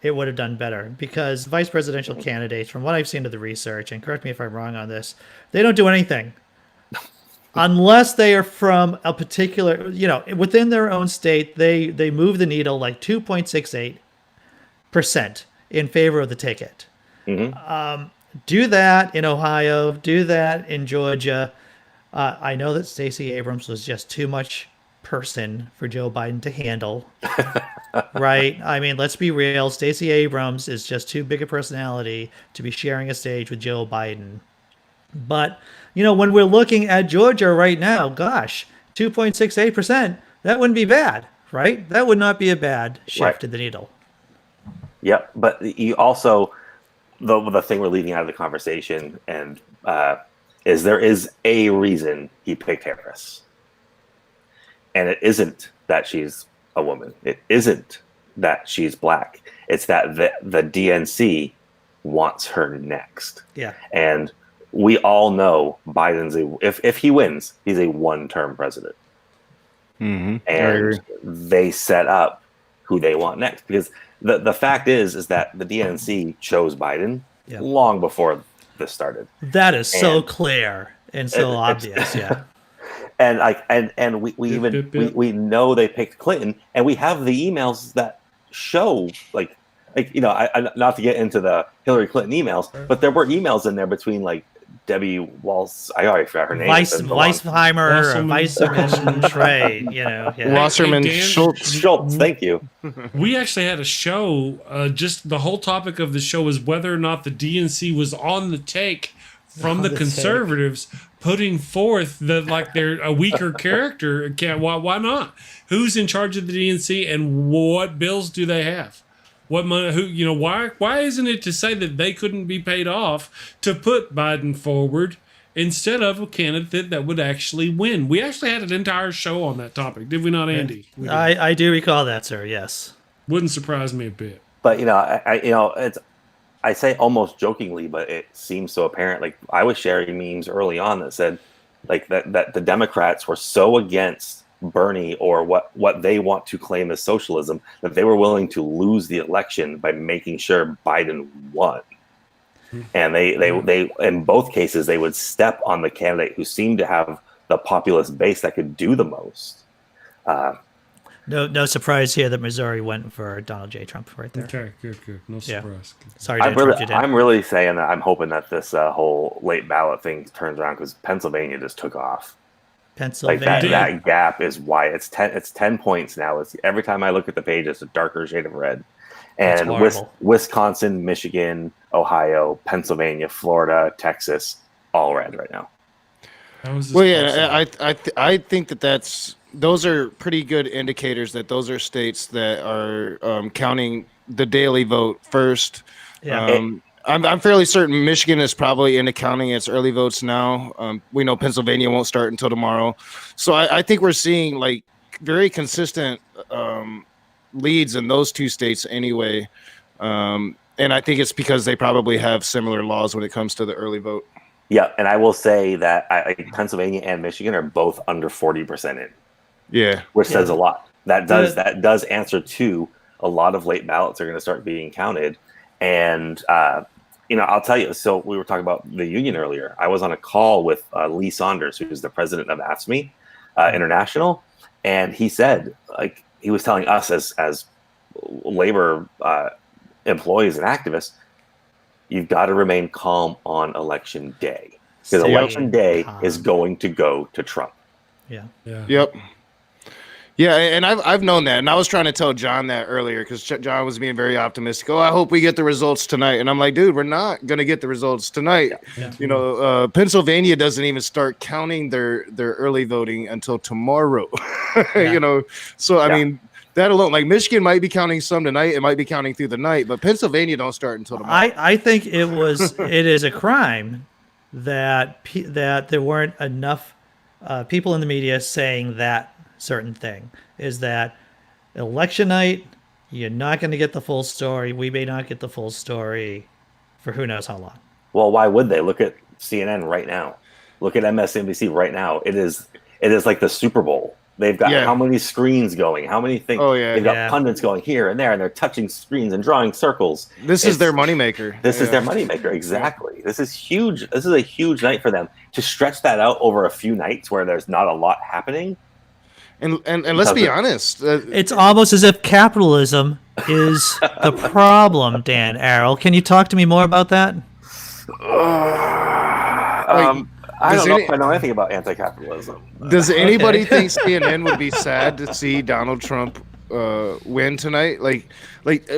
it would have done better, because vice presidential candidates, from what I've seen of the research, and correct me if I'm wrong on this, they don't do anything unless they are from a particular, within their own state. They move the needle like 2.68% in favor of the ticket. Do that in Ohio, do that in Georgia. I know that Stacey Abrams was just too much person for Joe Biden to handle. Right? I mean, let's be real. Stacey Abrams is just too big a personality to be sharing a stage with Joe Biden. But, when we're looking at Georgia right now, gosh, 2.68%, that wouldn't be bad, right? That would not be a bad shift in the needle. Yep. But you also, the thing we're leaving out of the conversation and is there is a reason he picked Harris. And it isn't that she's a woman. It isn't that she's black. It's that the DNC wants her next. Yeah. And we all know Biden's if he wins, he's a one-term president. And they set up who they want next, because the fact is that the DNC chose Biden long before this started. That is so clear and so obvious. Yeah. And we know they picked Clinton, and we have the emails that show not to get into the Hillary Clinton emails, but there were emails in there between Debbie Walls, I already forgot her name. Weissheimer, or Weisserman, Trey, Wasserman Schultz, thank you. We actually had a show, just the whole topic of the show was whether or not the DNC was on the take from the conservatives putting forth they're a weaker character. Why not? Who's in charge of the DNC and what bills do they have? What money? Why isn't it to say that they couldn't be paid off to put Biden forward instead of a candidate that would actually win? We actually had an entire show on that topic, did we not, Andy? I do recall that, sir. Yes. Wouldn't surprise me a bit. But I say almost jokingly, but it seems so apparent. I was sharing memes early on that said that the Democrats were so against Bernie or what they want to claim as socialism that they were willing to lose the election by making sure Biden won. And they in both cases they would step on the candidate who seemed to have the populist base that could do the most. No surprise here that Missouri went for Donald J. Trump right there. Okay, good. No surprise. Sorry, I'm really saying that I'm hoping that this whole late ballot thing turns around, because Pennsylvania just took off. Pennsylvania. That gap is why it's 10 points now. It's every time I look at the page, it's a darker shade of red. And Wisconsin, Michigan, Ohio, Pennsylvania, Florida, Texas, all red right now. How is this possible? I think those are pretty good indicators that those are states that are counting the daily vote first. Yeah. I'm fairly certain Michigan is probably into counting its early votes now. We know Pennsylvania won't start until tomorrow. So I think we're seeing very consistent leads in those two states anyway. And I think it's because they probably have similar laws when it comes to the early vote. Yeah, and I will say that Pennsylvania and Michigan are both under 40% in. Yeah. Which says a lot. That does answer to a lot of late ballots are going to start being counted. And I'll tell you, so we were talking about the union earlier. I was on a call with Lee Saunders, who's the president of AFSCME International, and he said, he was telling us as labor employees and activists, you've got to remain calm on election day, because election day is going to go to Trump. Yeah. Yep. Yeah, and I've known that, and I was trying to tell John that earlier, because John was being very optimistic. I hope we get the results tonight, and I'm like, dude, we're not gonna get the results tonight. Yeah. Pennsylvania doesn't even start counting their early voting until tomorrow. So I mean, that alone, like Michigan might be counting some tonight, it might be counting through the night, but Pennsylvania don't start until tomorrow. I think it is a crime that there weren't enough people in the media saying that certain thing. Is that election night, you're not going to get the full story. We may not get the full story for who knows how long. Well, why would they? Look at CNN right now. Look at MSNBC right now. It is like the Super Bowl. They've got how many screens going? How many things? They've got pundits going here and there, and they're touching screens and drawing circles. This is their moneymaker. This is their moneymaker. Exactly. This is huge. This is a huge night for them. To stretch that out over a few nights where there's not a lot happening. And let's be honest. It's almost as if capitalism is the problem, Dan Arrow. Can you talk to me more about that? I don't know if I know anything about anti-capitalism. Does anybody think CNN would be sad to see Donald Trump win tonight? Like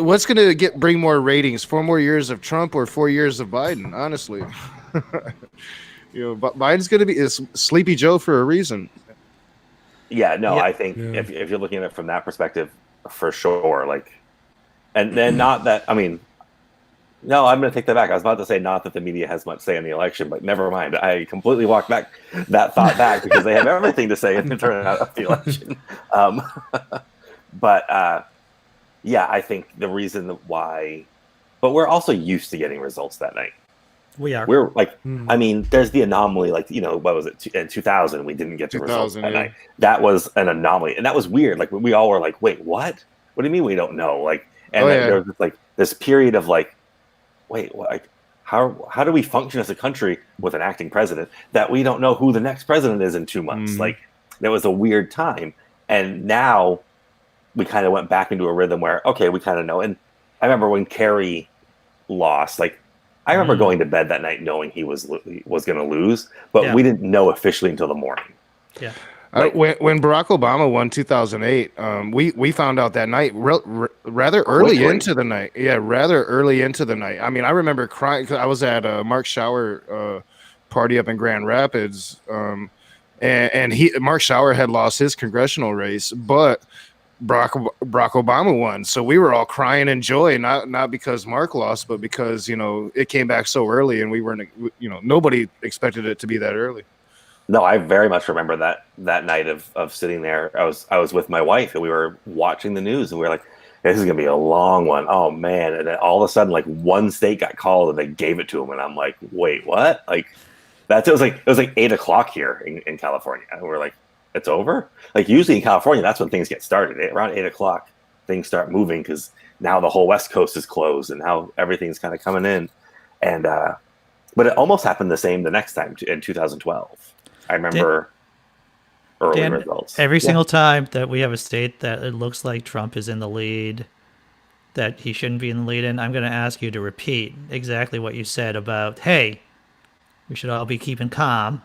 what's going to bring more ratings? 4 more years of Trump or 4 years of Biden? Honestly, Biden's going to be Sleepy Joe for a reason. Yeah, no, I think if you're looking at it from that perspective, for sure. Like, and then not that. I mean, no, I'm going to take that back. I was about to say not that the media has much say in the election, but never mind. I completely walked that thought back because they have everything to say in the turnout of the election. Yeah, I think the reason why, but we're also used to getting results that night. We are. We're like, I mean, there's the anomaly, like, what was it? In 2000, we didn't get the results that night. That was an anomaly. And that was weird. Like, we all were like, wait, what? What do you mean we don't know? Like, and then there was like this period of like, wait, like, how do we function as a country with an acting president that we don't know who the next president is in 2 months? Like, there was a weird time. And now we kind of went back into a rhythm where, okay, we kind of know. And I remember when Kerry lost, like, I remember going to bed that night knowing he was going to lose, but we didn't know officially until the morning. Yeah. When Barack Obama won 2008, we found out that night rather early into the night. Yeah, rather early into the night. I mean, I remember crying because I was at a Mark Schauer party up in Grand Rapids, and Mark Schauer had lost his congressional race, but Barack Obama won. So we were all crying in joy, not because Mark lost, but because, it came back so early and we weren't, nobody expected it to be that early. No, I very much remember that night of sitting there. I was with my wife and we were watching the news and we were like, this is going to be a long one. Oh man. And then all of a sudden, like, one state got called and they gave it to him. And I'm like, wait, what? Like it was like 8:00 here in California. And we're like, it's over. Like, usually in California, that's when things get started. Around 8:00, things start moving because now the whole West Coast is closed and now everything's kind of coming in. And but it almost happened the same the next time in 2012. I remember early results. Every single time that we have a state that it looks like Trump is in the lead, that he shouldn't be in the lead in, I'm going to ask you to repeat exactly what you said about, hey, we should all be keeping calm.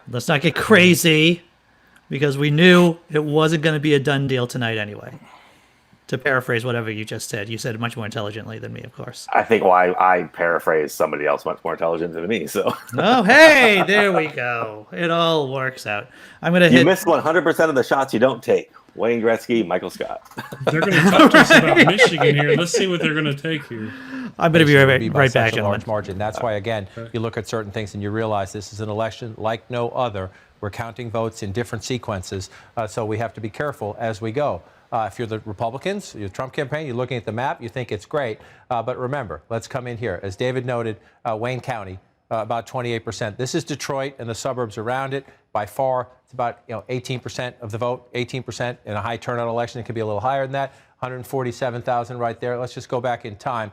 Let's not get crazy, because we knew it wasn't going to be a done deal tonight anyway. To paraphrase whatever you just said. You said it much more intelligently than me, of course. I think I paraphrased somebody else much more intelligent than me. So. Oh, hey, there we go. It all works out. I'm going to hit. You miss 100% of the shots you don't take. Wayne Gretzky, Michael Scott. They're going to talk to us about Michigan here. Let's see what they're going to take here. I'm going to be right back, gentlemen. Large margin. That's why, again, you look at certain things and you realize this is an election like no other. We're counting votes in different sequences, so we have to be careful as we go. If you're the Republicans, your Trump campaign, you're looking at the map, you think it's great. But remember, let's come in here. As David noted, Wayne County, about 28%. This is Detroit and the suburbs around it. By far, it's about 18% of the vote, 18% in a high turnout election. It could be a little higher than that. 147,000 right there. Let's just go back in time.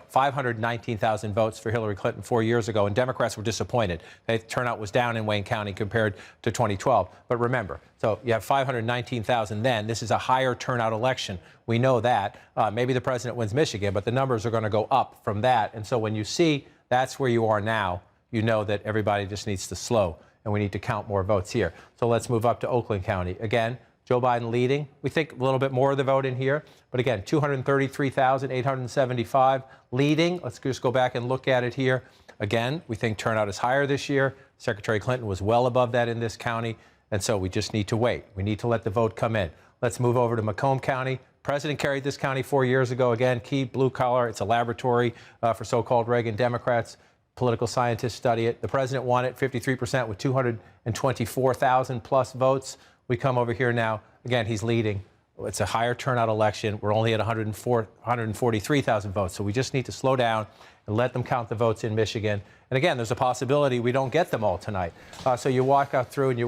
519,000 votes for Hillary Clinton 4 years ago, and Democrats were disappointed. The turnout was down in Wayne County compared to 2012. But remember, so you have 519,000 then. This is a higher turnout election. We know that. Maybe the president wins Michigan, but the numbers are going to go up from that. And so when you see that's where you are now, you know that everybody just needs to slow, and we need to count more votes here. So let's move up to Oakland County. Again, Joe Biden leading. We think a little bit more of the vote in here. But again, 233,875 leading. Let's just go back and look at it here. Again, we think turnout is higher this year. Secretary Clinton was well above that in this county. And so we just need to wait. We need to let the vote come in. Let's move over to Macomb County. President carried this county 4 years ago. Again, key blue collar. It's a laboratory for so-called Reagan Democrats. Political scientists study it. The president won it 53% with 224,000 plus votes. We come over here now. Again, he's leading. It's a higher turnout election. We're only at 143,000 votes. So we just need to slow down and let them count the votes in Michigan. And again, there's a possibility we don't get them all tonight. So you walk out through and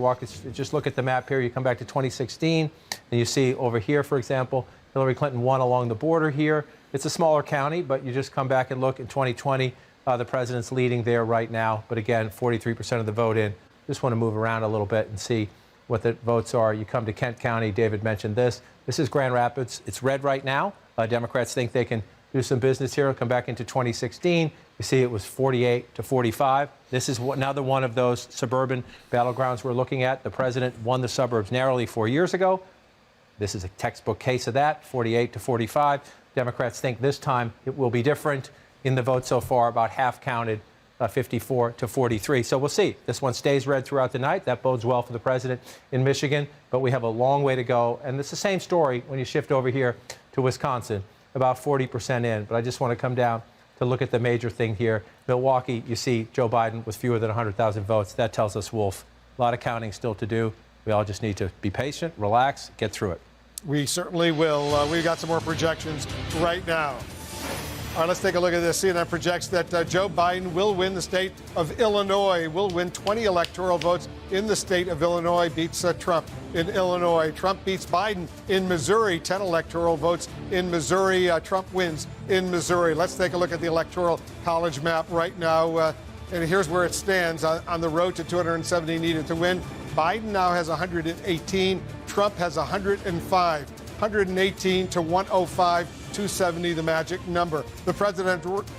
just look at the map here. You come back to 2016 and you see over here, for example, Hillary Clinton won along the border here. It's a smaller county, but you just come back and look in 2020. The president's leading there right now. But again, 43% of the vote in. Just want to move around a little bit and see what the votes are. You come to Kent County. David mentioned this. This is Grand Rapids. It's red right now. Democrats think they can do some business here. Come back into 2016. You see it was 48 to 45. This is another one of those suburban battlegrounds we're looking at. The president won the suburbs narrowly 4 years ago. This is a textbook case of that, 48 to 45. Democrats think this time it will be different. In the vote so far, about half counted, 54 to 43. So we'll see. This one stays red throughout the night. That bodes well for the president in Michigan. But we have a long way to go. And it's the same story when you shift over here to Wisconsin, about 40% in. But I just want to come down to look at the major thing here. Milwaukee, you see Joe Biden with fewer than 100,000 votes. That tells us, Wolf, a lot of counting still to do. We all just need to be patient, relax, get through it. We certainly will. We've got some more projections right now. All right, let's take a look at this. CNN projects that Joe Biden will win the state of Illinois, will win 20 electoral votes in the state of Illinois, beats Trump in Illinois. Trump beats Biden in Missouri, 10 electoral votes in Missouri. Trump wins in Missouri. Let's take a look at the Electoral College map right now. And here's where it stands on the road to 270 needed to win. Biden now has 118. Trump has 105. 118 to 105, 270, the magic number. The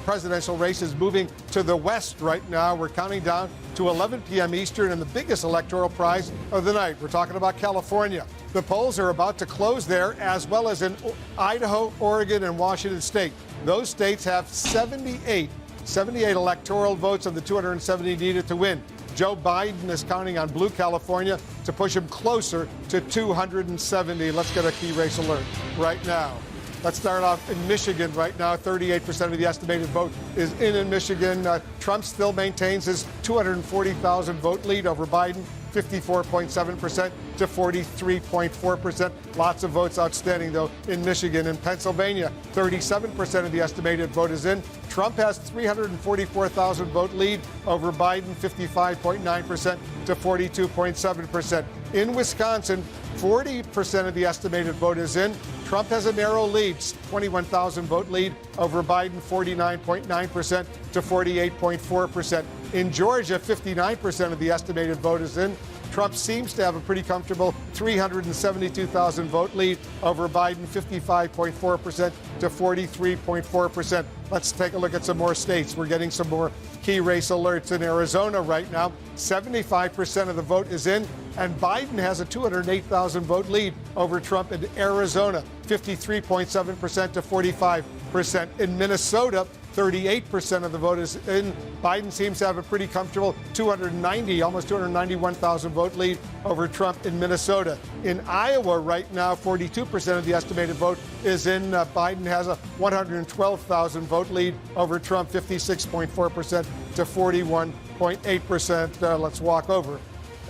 presidential race is moving to the west right now. We're counting down to 11 p.m. Eastern and the biggest electoral prize of the night. We're talking about California. The polls are about to close there, as well as in Idaho, Oregon, and Washington State. Those states have 78 electoral votes of the 270 needed to win. Joe Biden is counting on blue California to push him closer to 270. Let's get a key race alert right now. Let's start off in Michigan right now. 38% of the estimated vote is in Michigan. Trump still maintains his 240,000 vote lead over Biden, 54.7% to 43.4%. Lots of votes outstanding, though, in Michigan. In Pennsylvania, 37% of the estimated vote is in. Trump has 344,000 vote lead over Biden, 55.9% to 42.7%. In Wisconsin, 40% of the estimated vote is in. Trump has a narrow lead, 21,000 vote lead over Biden, 49.9% to 48.4%. In Georgia, 59% of the estimated vote is in. Trump seems to have a pretty comfortable 372,000 vote lead over Biden, 55.4% to 43.4%. Let's take a look at some more states. We're getting some more key race alerts in Arizona right now. 75% of the vote is in, and Biden has a 208,000 vote lead over Trump in Arizona, 53.7% to 45%. In Minnesota, 38% of the vote is in. Biden seems to have a pretty comfortable 290, almost 291,000 vote lead over Trump in Minnesota. In Iowa right now, 42% of the estimated vote is in. Biden has a 112,000 vote lead over Trump, 56.4% to 41.8%. Let's walk over,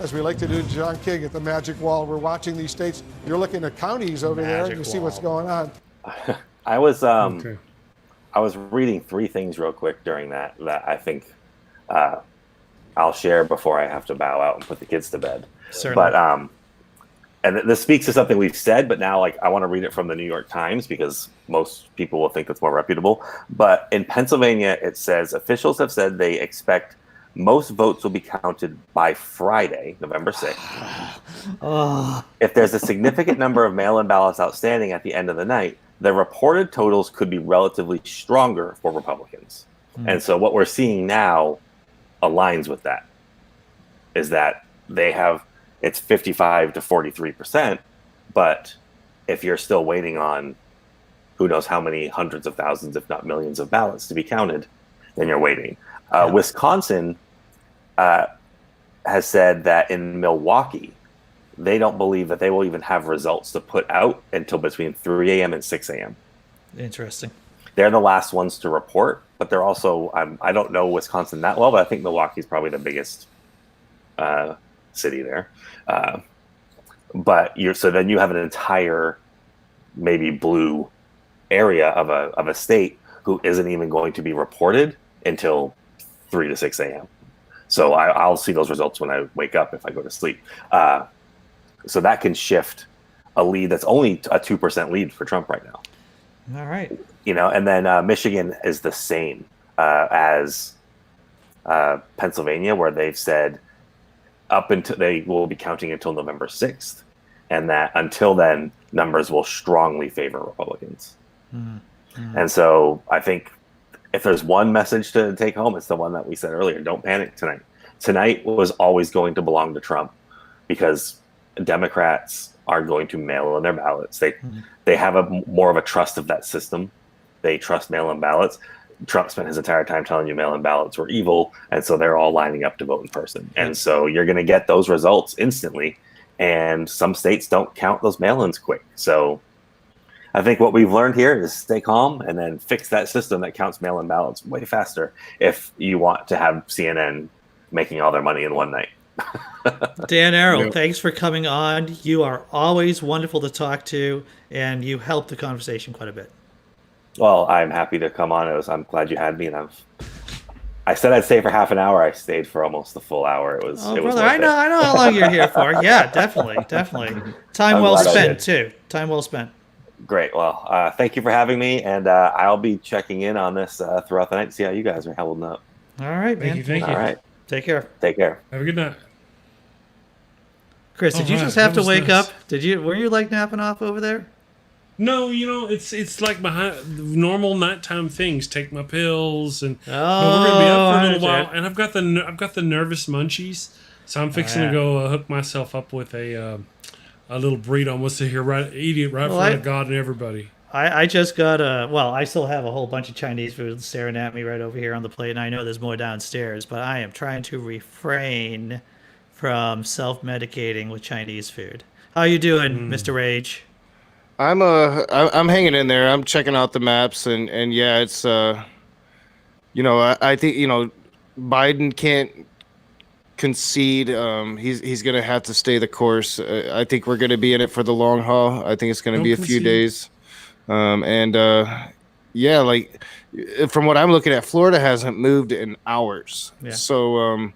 as we like to do, John King at the Magic Wall. We're watching these states. You're looking at counties over there, and you see what's going on. I was reading three things real quick during that I think I'll share before I have to bow out and put the kids to bed. Certainly. But and this speaks to something we've said, but now I want to read it from the New York Times because most people will think it's more reputable. But in Pennsylvania, it says officials have said they expect most votes will be counted by Friday, November 6th. If there's a significant number of mail-in ballots outstanding at the end of the night, the reported totals could be relatively stronger for Republicans. And so what we're seeing now aligns with that, is that they have, it's 55 to 43%, but if you're still waiting on who knows how many hundreds of thousands, if not millions of ballots to be counted, then you're waiting. Wisconsin has said that in Milwaukee, they don't believe that they will even have results to put out until between 3 a.m. and 6 a.m. Interesting. They're the last ones to report, but they're also, I don't know Wisconsin that well, but I think Milwaukee's probably the biggest city there. But so then you have an entire maybe blue area of a state who isn't even going to be reported until 3 to 6 a.m. So I'll see those results when I wake up if I go to sleep. So that can shift a lead that's only a 2% lead for Trump right now. All right. And then Michigan is the same as Pennsylvania, where they've said up until they will be counting until November 6th, and that until then numbers will strongly favor Republicans. And so I think if there's one message to take home, it's the one that we said earlier: don't panic tonight. Tonight was always going to belong to Trump because Democrats are going to mail in their ballots. They have more of a trust of that system. They trust mail-in ballots. Trump spent his entire time telling you mail-in ballots were evil, and so they're all lining up to vote in person. And so you're going to get those results instantly, and some states don't count those mail-ins quick. So I think what we've learned here is stay calm and then fix that system that counts mail-in ballots way faster if you want to have CNN making all their money in one night. Dan Arrow, thanks for coming on. You are always wonderful to talk to, and you help the conversation quite a bit. Well, I'm happy to come on. I'm glad you had me, and I said I'd stay for half an hour. I stayed for almost the full hour. It was. Brother, I know how long you're here for. Yeah, definitely. Time well spent too. Time well spent. Great. Well, thank you for having me, and I'll be checking in on this throughout the night to see how you guys are holding up. All right, man. Thank you. All right. Take care. Take care. Have a good night. Chris, did you just have to wake up? Were you like napping off over there? No, it's like my normal nighttime things. Take my pills, and but we're gonna be up for a little while. And I've got the nervous munchies, so I'm fixing to go hook myself up with a little burrito. I'm gonna sit here eat it right in front of God and everybody. I just got I still have a whole bunch of Chinese food staring at me right over here on the plate, and I know there's more downstairs, but I am trying to refrain from self-medicating with Chinese food. How you doing, Mr. Rage? I'm hanging in there. I'm checking out the maps, and yeah, it's I think Biden can't concede. He's gonna have to stay the course. I think we're gonna be in it for the long haul. I think it's gonna be a few days, yeah, like from what I'm looking at, Florida hasn't moved in hours. Yeah. So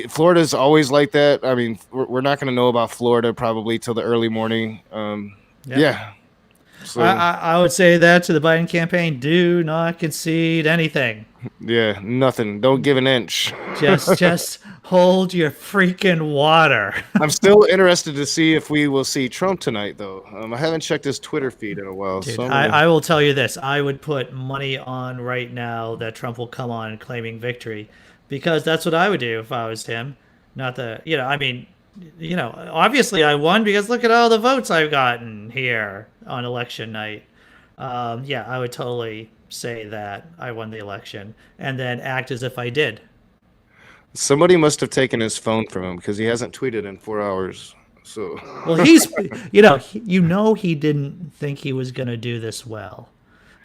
Florida's always like that. I mean, we're not gonna know about Florida probably till the early morning. Yeah. So, I would say that to the Biden campaign: do not concede anything. Yeah, nothing. Don't give an inch. Just hold your freaking water. I'm still interested to see if we will see Trump tonight, though. I haven't checked his Twitter feed in a while. Dude, so I will tell you this: I would put money on right now that Trump will come on claiming victory, because that's what I would do if I was him. Not the, obviously I won because look at all the votes I've gotten here on election night. I would totally say that I won the election and then act as if I did. Somebody must have taken his phone from him because he hasn't tweeted in 4 hours. So well, he's, he didn't think he was going to do this well.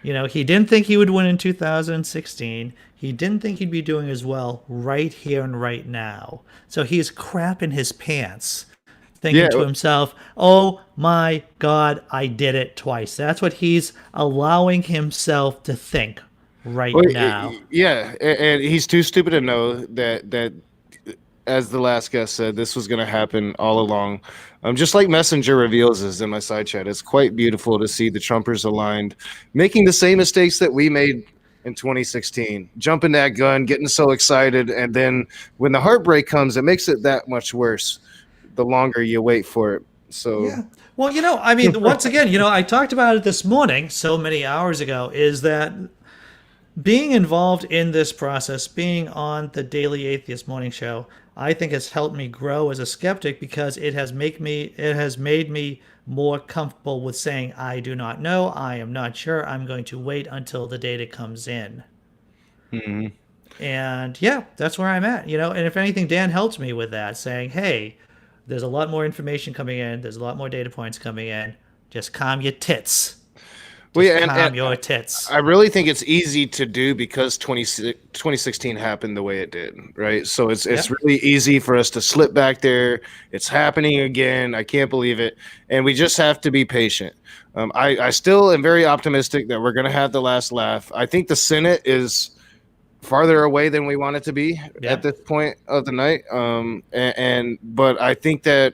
He didn't think he would win in 2016. He didn't think he'd be doing as well right here and right now. So he's crapping his pants, thinking to himself, oh my God, I did it twice. That's what he's allowing himself to think now. Yeah, and he's too stupid to know that as the last guest said, this was going to happen all along. Just like Messenger reveals this in my side chat, it's quite beautiful to see the Trumpers aligned, making the same mistakes that we made in 2016, jumping that gun, getting so excited, and then when the heartbreak comes, it makes it that much worse the longer you wait for it. So yeah. Well, once again, I talked about it this morning so many hours ago, is that being involved in this process, being on the Daily Atheist Morning Show, I think has helped me grow as a skeptic because it has made me more comfortable with saying, I do not know, I am not sure, I'm going to wait until the data comes in. Mm-hmm. And yeah, that's where I'm at, and if anything, Dan helped me with that, saying, hey, There's a lot more information coming in. There's a lot more data points coming in. Just calm your tits. Calm your tits. I really think it's easy to do because 2016 happened the way it did, right? So it's really easy for us to slip back there. It's happening again. I can't believe it. And we just have to be patient. I still am very optimistic that we're going to have the last laugh. I think the Senate is farther away than we want it to be at this point of the night. But I think that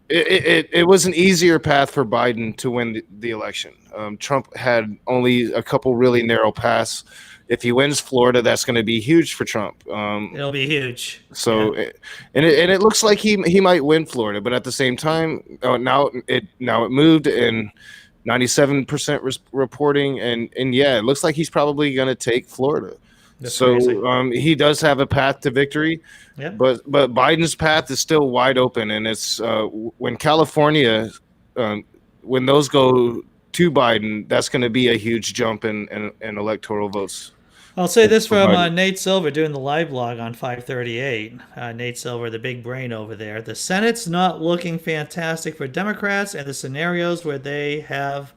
it was an easier path for Biden to win the election. Trump had only a couple really narrow paths. If he wins Florida, that's going to be huge for Trump. It'll be huge. So, and it looks like he might win Florida, but at the same time, now it moved and 97% reporting, and it looks like he's probably going to take Florida. That's so crazy. He does have a path to victory, but Biden's path is still wide open, and it's when California, when those go to Biden, that's going to be a huge jump in electoral votes. I'll say this from Nate Silver doing the live blog on 538. Nate Silver, the big brain over there. The Senate's not looking fantastic for Democrats, and the scenarios where they have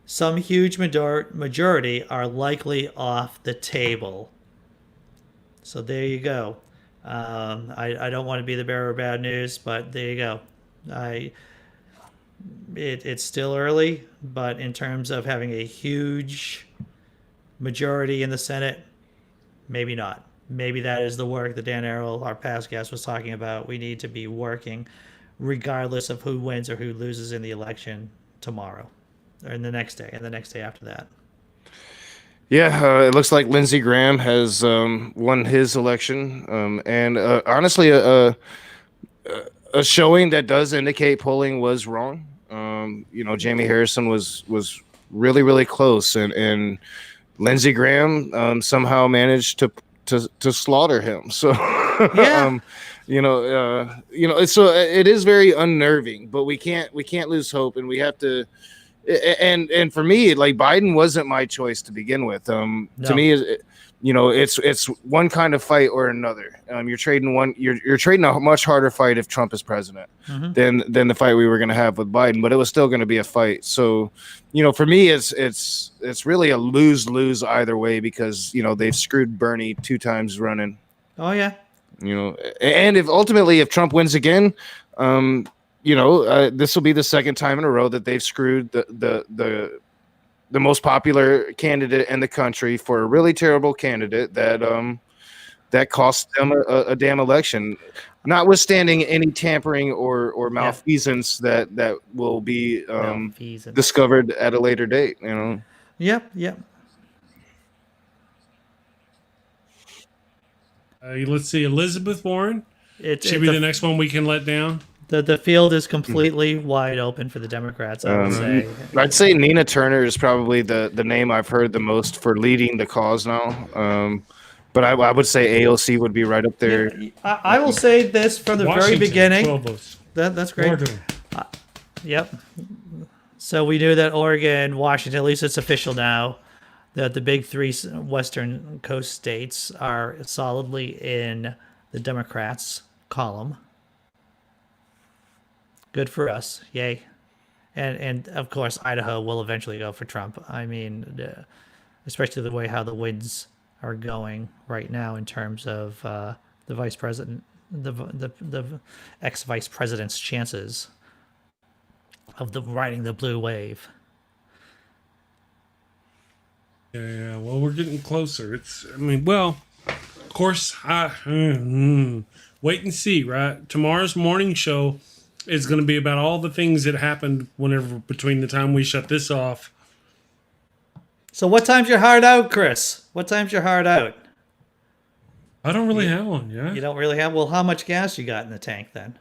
some huge majority are likely off the table. So there you go. I don't want to be the bearer of bad news, but there you go. It's still early, but in terms of having a huge majority in the Senate, maybe not. Maybe that is the work that Dan Arrow, our past guest, was talking about. We need to be working regardless of who wins or who loses in the election tomorrow, or in the next day, and the next day after that. Yeah, it looks like Lindsey Graham has won his election, and honestly, a showing that does indicate polling was wrong. Jamie Harrison was really, really close, and Lindsey Graham somehow managed to slaughter him. So, so it is very unnerving, but we can't lose hope, and we have to. And for me, like, Biden wasn't my choice to begin with. To me, it's one kind of fight or another. You're trading a much harder fight if Trump is president than the fight we were going to have with Biden, but it was still going to be a fight. So, for me, it's really a lose either way, because they've screwed Bernie 2 times running. Oh yeah. And if Trump wins again, this will be the second time in a row that they've screwed the most popular candidate in the country for a really terrible candidate that cost them a damn election, notwithstanding any tampering or malfeasance that will be discovered at a later date. Yep. Let's see, Elizabeth Warren. Should be the next one we can let down. The field is completely wide open for the Democrats, I would say. I'd say Nina Turner is probably the name I've heard the most for leading the cause now. But I would say AOC would be right up there. I will say this from the very beginning. 12 votes. That's great. Yep. So we knew that Oregon, Washington, at least it's official now, that the big 3 Western Coast states are solidly in the Democrats' column. Good for us. Yay. And of course, Idaho will eventually go for Trump. I mean, especially the way how the winds are going right now in terms of the vice president, the ex-vice president's chances of riding the blue wave. Yeah. Well, we're getting closer. Of course, wait and see, right? Tomorrow's morning show is going to be about all the things that happened between the time we shut this off. So what time's your heart out, Chris? What time's your heart out? I don't really have one, yeah. You don't really have? Well, how much gas you got in the tank then?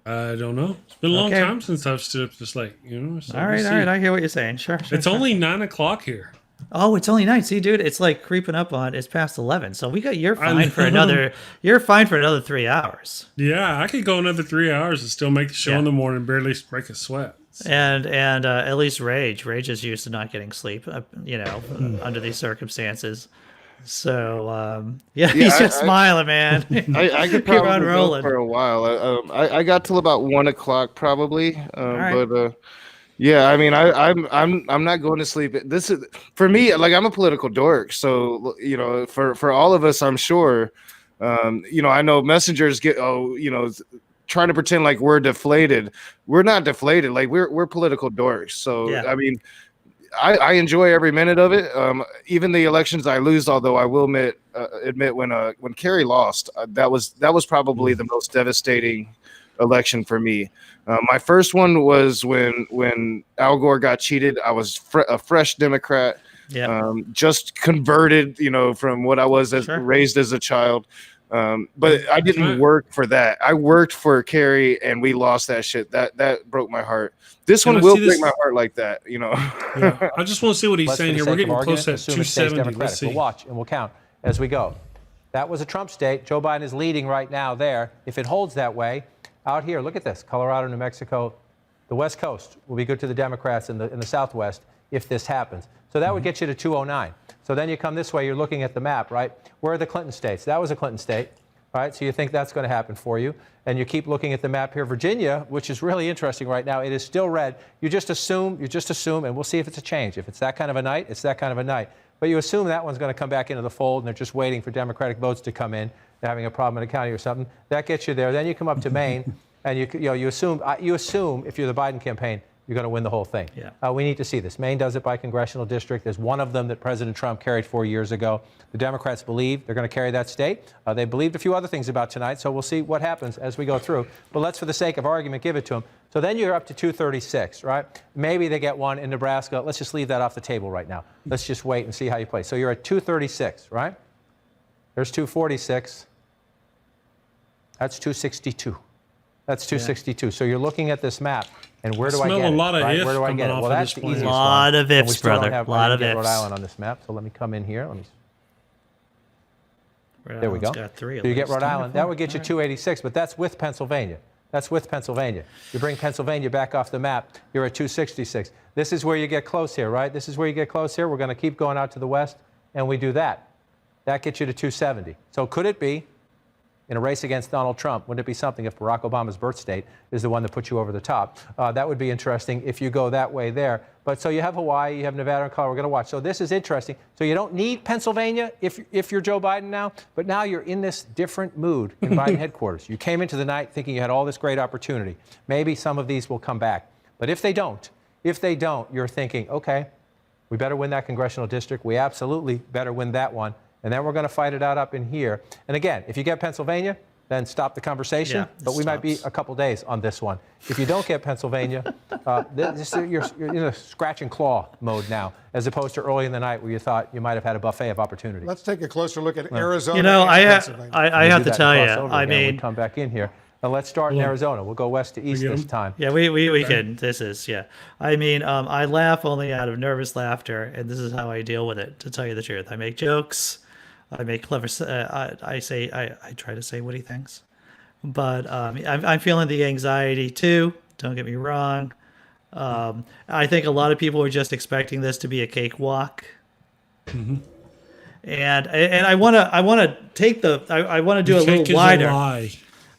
I don't know. It's been a long time since I've stood up this late, So all right. I hear what you're saying. Sure. It's only 9 o'clock here. Oh, it's only 9. See, dude, it's like creeping up on. It's past 11, so you're fine for another. You're fine for another 3 hours. Yeah, I could go another 3 hours and still make the show in the morning, barely break a sweat. So. And at least Rage is used to not getting sleep. Under these circumstances. So he's just smiling, man. I could Keep on probably go rolling. for a while. I got till about 1 o'clock probably, right. but yeah, I mean, I'm not going to sleep. This is for me. Like, I'm a political dork, so for all of us, I'm sure. I know messengers get trying to pretend like we're deflated. We're not deflated. Like, we're political dorks. So I mean, I enjoy every minute of it. Even the elections I lose, although I will admit when Kerry lost, that was probably the most devastating election for me. My first one was when Al Gore got cheated. I was a fresh Democrat, just converted, from what I was raised as a child. But I didn't work for that. I worked for Kerry, and we lost that shit. That broke my heart. This one will break my heart like that, Yeah. I just want to see what he's saying here. We're getting close to 270. Let's see. We'll watch and we'll count as we go. That was a Trump state. Joe Biden is leading right now there. If it holds that way, out here, look at this: Colorado, New Mexico, the West Coast will be good to the Democrats in the Southwest if this happens. So that would get you to 209. So then you come this way, you're looking at the map, right? Where are the Clinton states? That was a Clinton state, right? So you think that's going to happen for you. And you keep looking at the map here. Virginia, which is really interesting right now, it is still red. You just assume, and we'll see if it's a change. If it's that kind of a night, it's that kind of a night. But you assume that one's going to come back into the fold, and they're just waiting for Democratic votes to come in. They're having a problem in a county or something. That gets you there. Then you come up to Maine, and you assume if you're the Biden campaign, you're going to win the whole thing. Yeah. We need to see this. Maine does it by congressional district. There's one of them that President Trump carried 4 years ago. The Democrats believe they're going to carry that state. They believed a few other things about tonight, so we'll see what happens as we go through. But let's, for the sake of argument, give it to them. So then you're up to 236, right? Maybe they get one in Nebraska. Let's just leave that off the table right now. Let's just wait and see how you play. So you're at 236, right? There's 246. That's 262. That's 262. So you're looking at this map, and where do I get it? A lot of right? ifs Where do I get it? coming Well, off that's of the this easiest point. one. Lot of And we ifs, still don't brother. have- Lot I of didn't get ifs. Rhode Island on this map, so let me come in here. There we go. Got three. So you get Rhode Island. That would get you 286, but that's with Pennsylvania. That's with Pennsylvania. You bring Pennsylvania back off the map, you're at 266. This is where you get close here, right? This is where you get close here. We're going to keep going out to the west, and we do that. That gets you to 270. So could it be, in a race against Donald Trump, wouldn't it be something if Barack Obama's birth state is the one that puts you over the top? That would be interesting if you go that way there. But so you have Hawaii, you have Nevada and Colorado. We're going to watch. So this is interesting. So you don't need Pennsylvania if you're Joe Biden now, but now you're in this different mood in Biden headquarters. You came into the night thinking you had all this great opportunity. Maybe some of these will come back. But if they don't, you're thinking, okay, we better win that congressional district. We absolutely better win that one. And then we're going to fight it out up in here. And again, if you get Pennsylvania, then stop the conversation. But we might be a couple days on this one. If you don't get Pennsylvania, you're in a scratch and claw mode now, as opposed to early in the night where you thought you might have had a buffet of opportunity. Let's take a closer look at Arizona. You know, and I Pennsylvania. have to tell you, I mean, we come back in here. And let's start in Arizona. We'll go west to east this time. Yeah, we can. This is, I mean, I laugh only out of nervous laughter, and this is how I deal with it, to tell you the truth. I make jokes. I make clever. I try to say witty things, but I'm feeling the anxiety too. Don't get me wrong. I think a lot of people were just expecting this to be a cakewalk, and I want to take the. I want to do a little wider.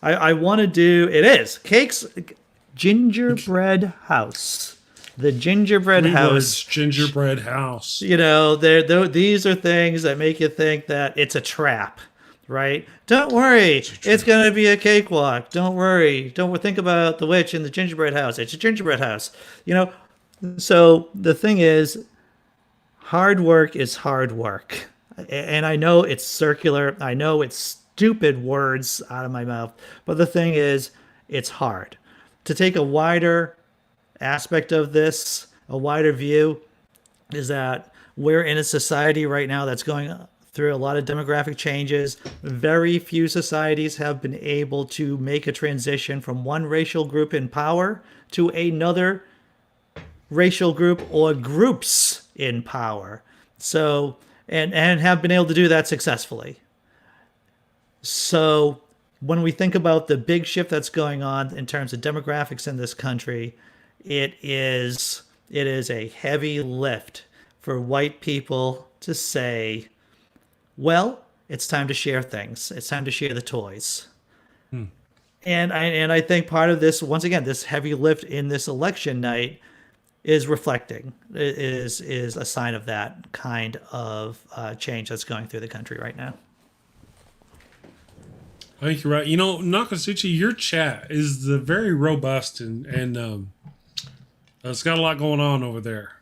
I want to do. It is cakes, gingerbread house. The gingerbread house. Gingerbread house. You know, these are things that make you think that it's a trap, right? Don't worry, it's going to be a cakewalk. Don't worry. Don't think about the witch in the gingerbread house. It's a gingerbread house. You know, so the thing is, hard work is hard work. And I know it's circular. I know it's stupid words out of my mouth. But the thing is, it's hard. To take a wider aspect of this, a wider view, is that we're in a society right now that's going through a lot of demographic changes. Very few societies have been able to make a transition from one racial group in power to another racial group or groups in power. So, and have been able to do that successfully. So when we think about the big shift that's going on in terms of demographics in this country, it is a heavy lift for white people to say, well, it's time to share things. It's time to share the toys. And I think part of this, once again, this heavy lift in this election night is reflecting, is a sign of that kind of change that's going through the country right now. I think you're right. You know, Nokasuchi, your chat is very robust and it's got a lot going on over there.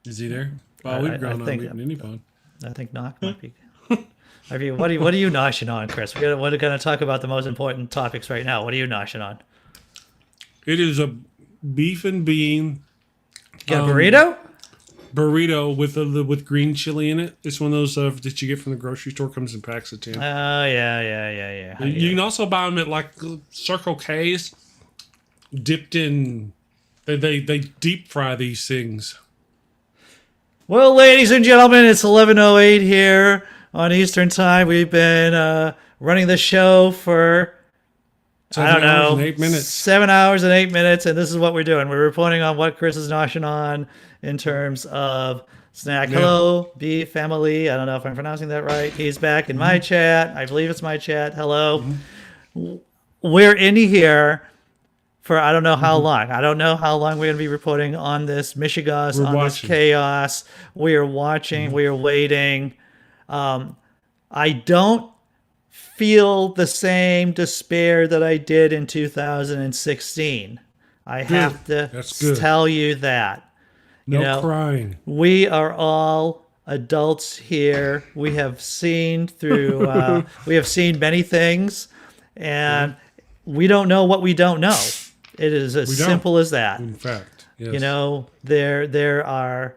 Is he there? Well, we've grown on meeting anyone. I think Nok might be. I mean, what are you noshing on, Chris? We're going to talk about the most important topics right now. What are you noshing on? It is a beef and bean. Get a burrito? Burrito with green chili in it. It's one of those that you get from the grocery store. Comes in packs of 10. Oh, yeah. You can also buy them at like Circle K's. Dipped in, they deep fry these things. Well, ladies and gentlemen, it's 11:08 here on Eastern Time. We've been running the show for 7 hours and 8 minutes. 7 hours and 8 minutes, and this is what we're doing. We're reporting on what Chris is noshing on in terms of snack. Yeah. Hello, B family. I don't know if I'm pronouncing that right. He's back in my chat. I believe it's my chat. Hello. We're in here for I don't know how long. I don't know how long we're going to be reporting on this Michigas, this chaos. We are watching. We are waiting. I don't feel the same despair that I did in 2016. I have to tell you that. No crying. We are all adults here. We have seen through. We have seen many things, and we don't know what we don't know. It is as simple as that. In fact, yes. You know, there are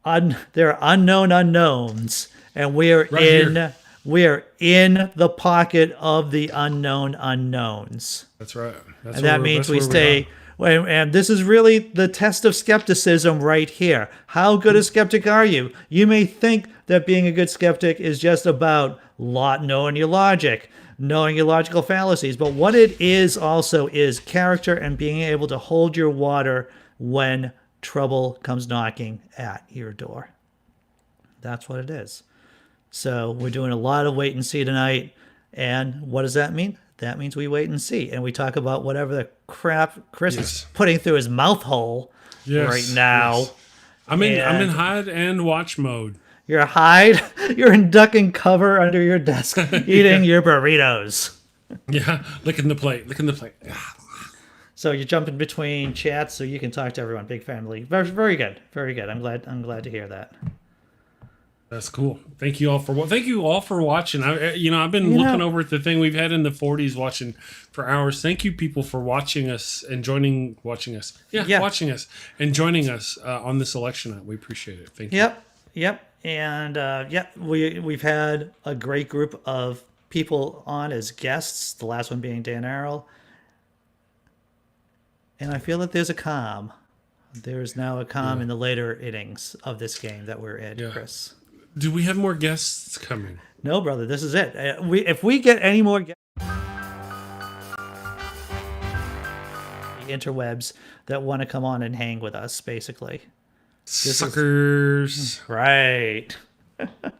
unknown unknowns, and we are in the pocket of the unknown unknowns. That's right. And that means we stay. And this is really the test of skepticism right here. How good a skeptic are you? You may think that being a good skeptic is just about knowing your logic, knowing your logical fallacies. But what it is also is character and being able to hold your water when trouble comes knocking at your door. That's what it is. So we're doing a lot of wait and see tonight. And what does that mean? That means we wait and see. And we talk about whatever the crap Chris is putting through his mouth hole right now. Yes. I'm in hide and watch mode. You're you're in duck and cover under your desk eating your burritos. Yeah, licking the plate. So you're jumping between chats so you can talk to everyone. Big family. Very, very good. Very good. I'm glad to hear that. That's cool. Thank you all for watching. I've been looking over at the thing we've had in the 40s watching for hours. Thank you people for watching us and watching us and joining us on this election night. We appreciate it. Thank you. Yep. And we've had a great group of people on as guests, the last one being Dan Arrell. And I feel that there's a calm. There's now a calm in the later innings of this game that we're in, Chris. Do we have more guests coming? No, brother. This is it. If we get any more guests, interwebs that want to come on and hang with us, basically. Suckers. Right.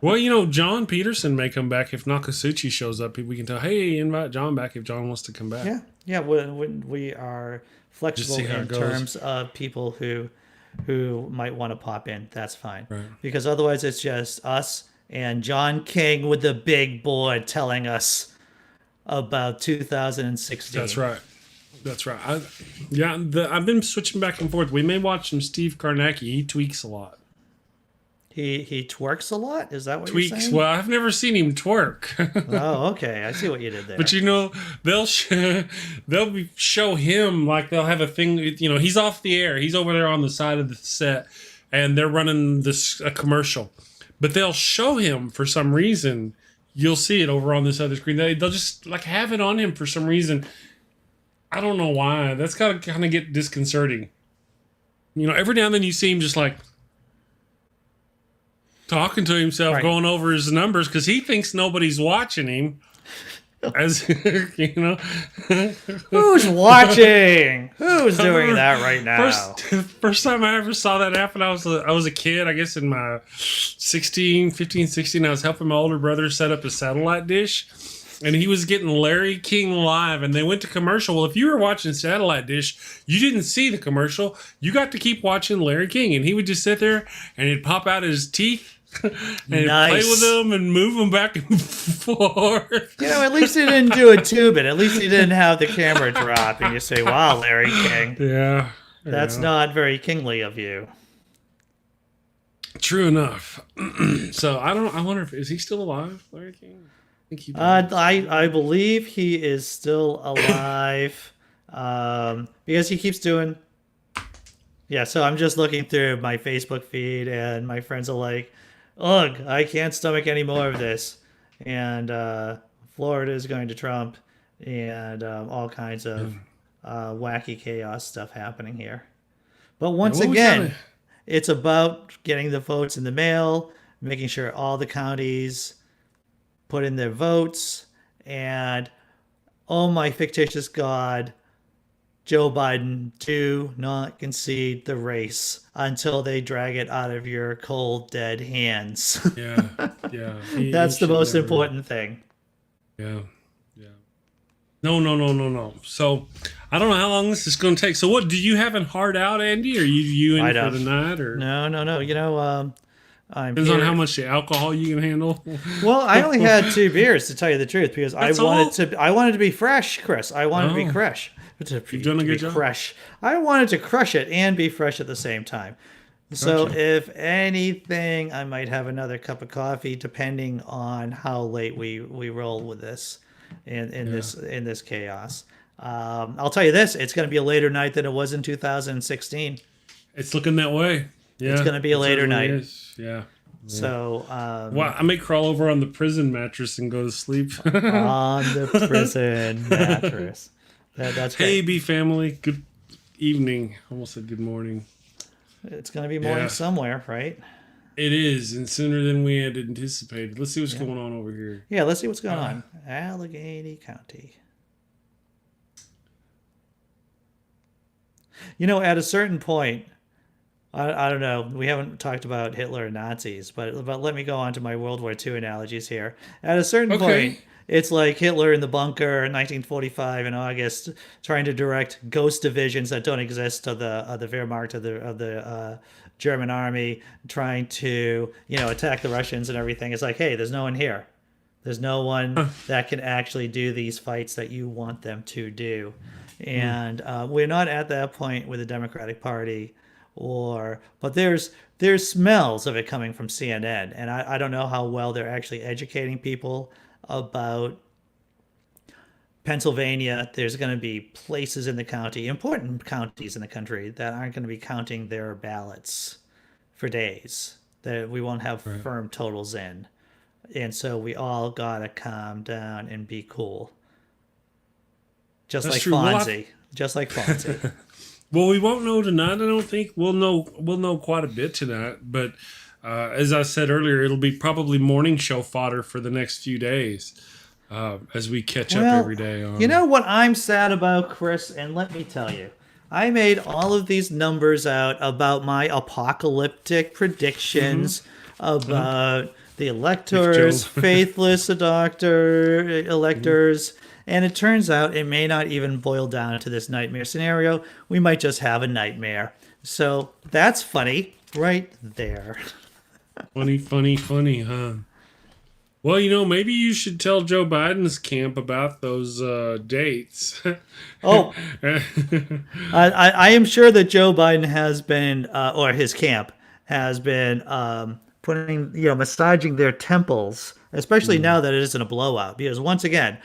Well, John Peterson may come back if Nokasuchi shows up. We can tell, hey, invite John back if John wants to come back. Yeah. We are flexible in terms of people who might want to pop in. That's fine. Right. Because otherwise it's just us and John King with the big board telling us about 2016. That's right. I've been switching back and forth. We may watch some Steve Karnacki. He tweaks a lot. He twerks a lot? Is that what you're saying? Well, I've never seen him twerk. Oh, okay. I see what you did there. But they'll show him, like they'll have a thing. He's off the air. He's over there on the side of the set, and they're running a commercial. But they'll show him for some reason. You'll see it over on this other screen. They'll just like have it on him for some reason. I don't know why. That's gotta kind of get disconcerting. Every now and then you see him just like talking to himself, going over his numbers because he thinks nobody's watching him. As you know, Who's watching? Who's doing that right now? First time I ever saw that happen, I was a kid, I guess in my 15, 16. I was helping my older brother set up a satellite dish, and he was getting Larry King live, and they went to commercial. Well, if you were watching satellite dish, you didn't see the commercial. You got to keep watching Larry King, and he would just sit there, and he'd pop out his teeth. And Nice. play with them and move them back and forth. You know, at least he didn't do a tubing. At least he didn't have the camera drop, and you say, "Wow, Larry King." Yeah, that's not very kingly of you. True enough. So I wonder if is he still alive, Larry King? I think he died. I believe he is still alive, because he keeps doing. Yeah, so I'm just looking through my Facebook feed, and my friends are like, "Ugh, I can't stomach any more of this." And Florida is going to Trump, and all kinds of wacky chaos stuff happening here. But once again, it's about getting the votes in the mail, making sure all the counties put in their votes, and oh my fictitious God, Joe Biden, do not concede the race until they drag it out of your cold, dead hands. Yeah. That's the most important thing. Yeah. No. So I don't know how long this is going to take. So what do you have in hard out, Andy? Are you in for the night or no? You know, depends on how much alcohol you can handle. Well, I only had 2 beers, to tell you the truth, because I wanted to be fresh, Chris. I wanted to be fresh. You've done a good job. Fresh. I wanted to crush it and be fresh at the same time. So Gotcha. if anything, I might have another cup of coffee, depending on how late we roll with this in this chaos. I'll tell you this: it's going to be a later night than it was in 2016. It's looking that way. Yeah, it's going to be a later night. Is. Yeah. So, well, I may crawl over on the prison mattress and go to sleep. On the prison mattress. That's great. Hey, B family. Good evening. Almost said good morning. It's going to be morning somewhere, right? It is, and sooner than we had anticipated. Let's see what's going on over here. Yeah, let's see what's going on. Allegheny County. You know, at a certain point, I don't know, we haven't talked about Hitler and Nazis, but let me go on to my World War II analogies here. At a certain point, it's like Hitler in the bunker in 1945 in August, trying to direct ghost divisions that don't exist of the Wehrmacht of the German army, trying to attack the Russians and everything. It's like, hey, there's no one here. There's no one that can actually do these fights that you want them to do, and we're not at that point with the Democratic Party. But there's smells of it coming from CNN, and I don't know how well they're actually educating people about Pennsylvania. There's going to be places in the county, important counties in the country, that aren't going to be counting their ballots for days, that we won't have firm totals in. And so we all got to calm down and be cool. Just like Fonzie. Well, we won't know tonight. I don't think we'll know quite a bit tonight. But as I said earlier, it'll be probably morning show fodder for the next few days as we catch up every day. You know what I'm sad about, Chris? And let me tell you, I made all of these numbers out about my apocalyptic predictions about the electors, faithless electors. And it turns out it may not even boil down to this nightmare scenario. We might just have a nightmare. So that's funny right there. Funny, huh? Well, maybe you should tell Joe Biden's camp about those dates. Oh, I am sure that Joe Biden has been, or his camp has been putting, massaging their temples, especially now that it isn't a blowout. Because once again,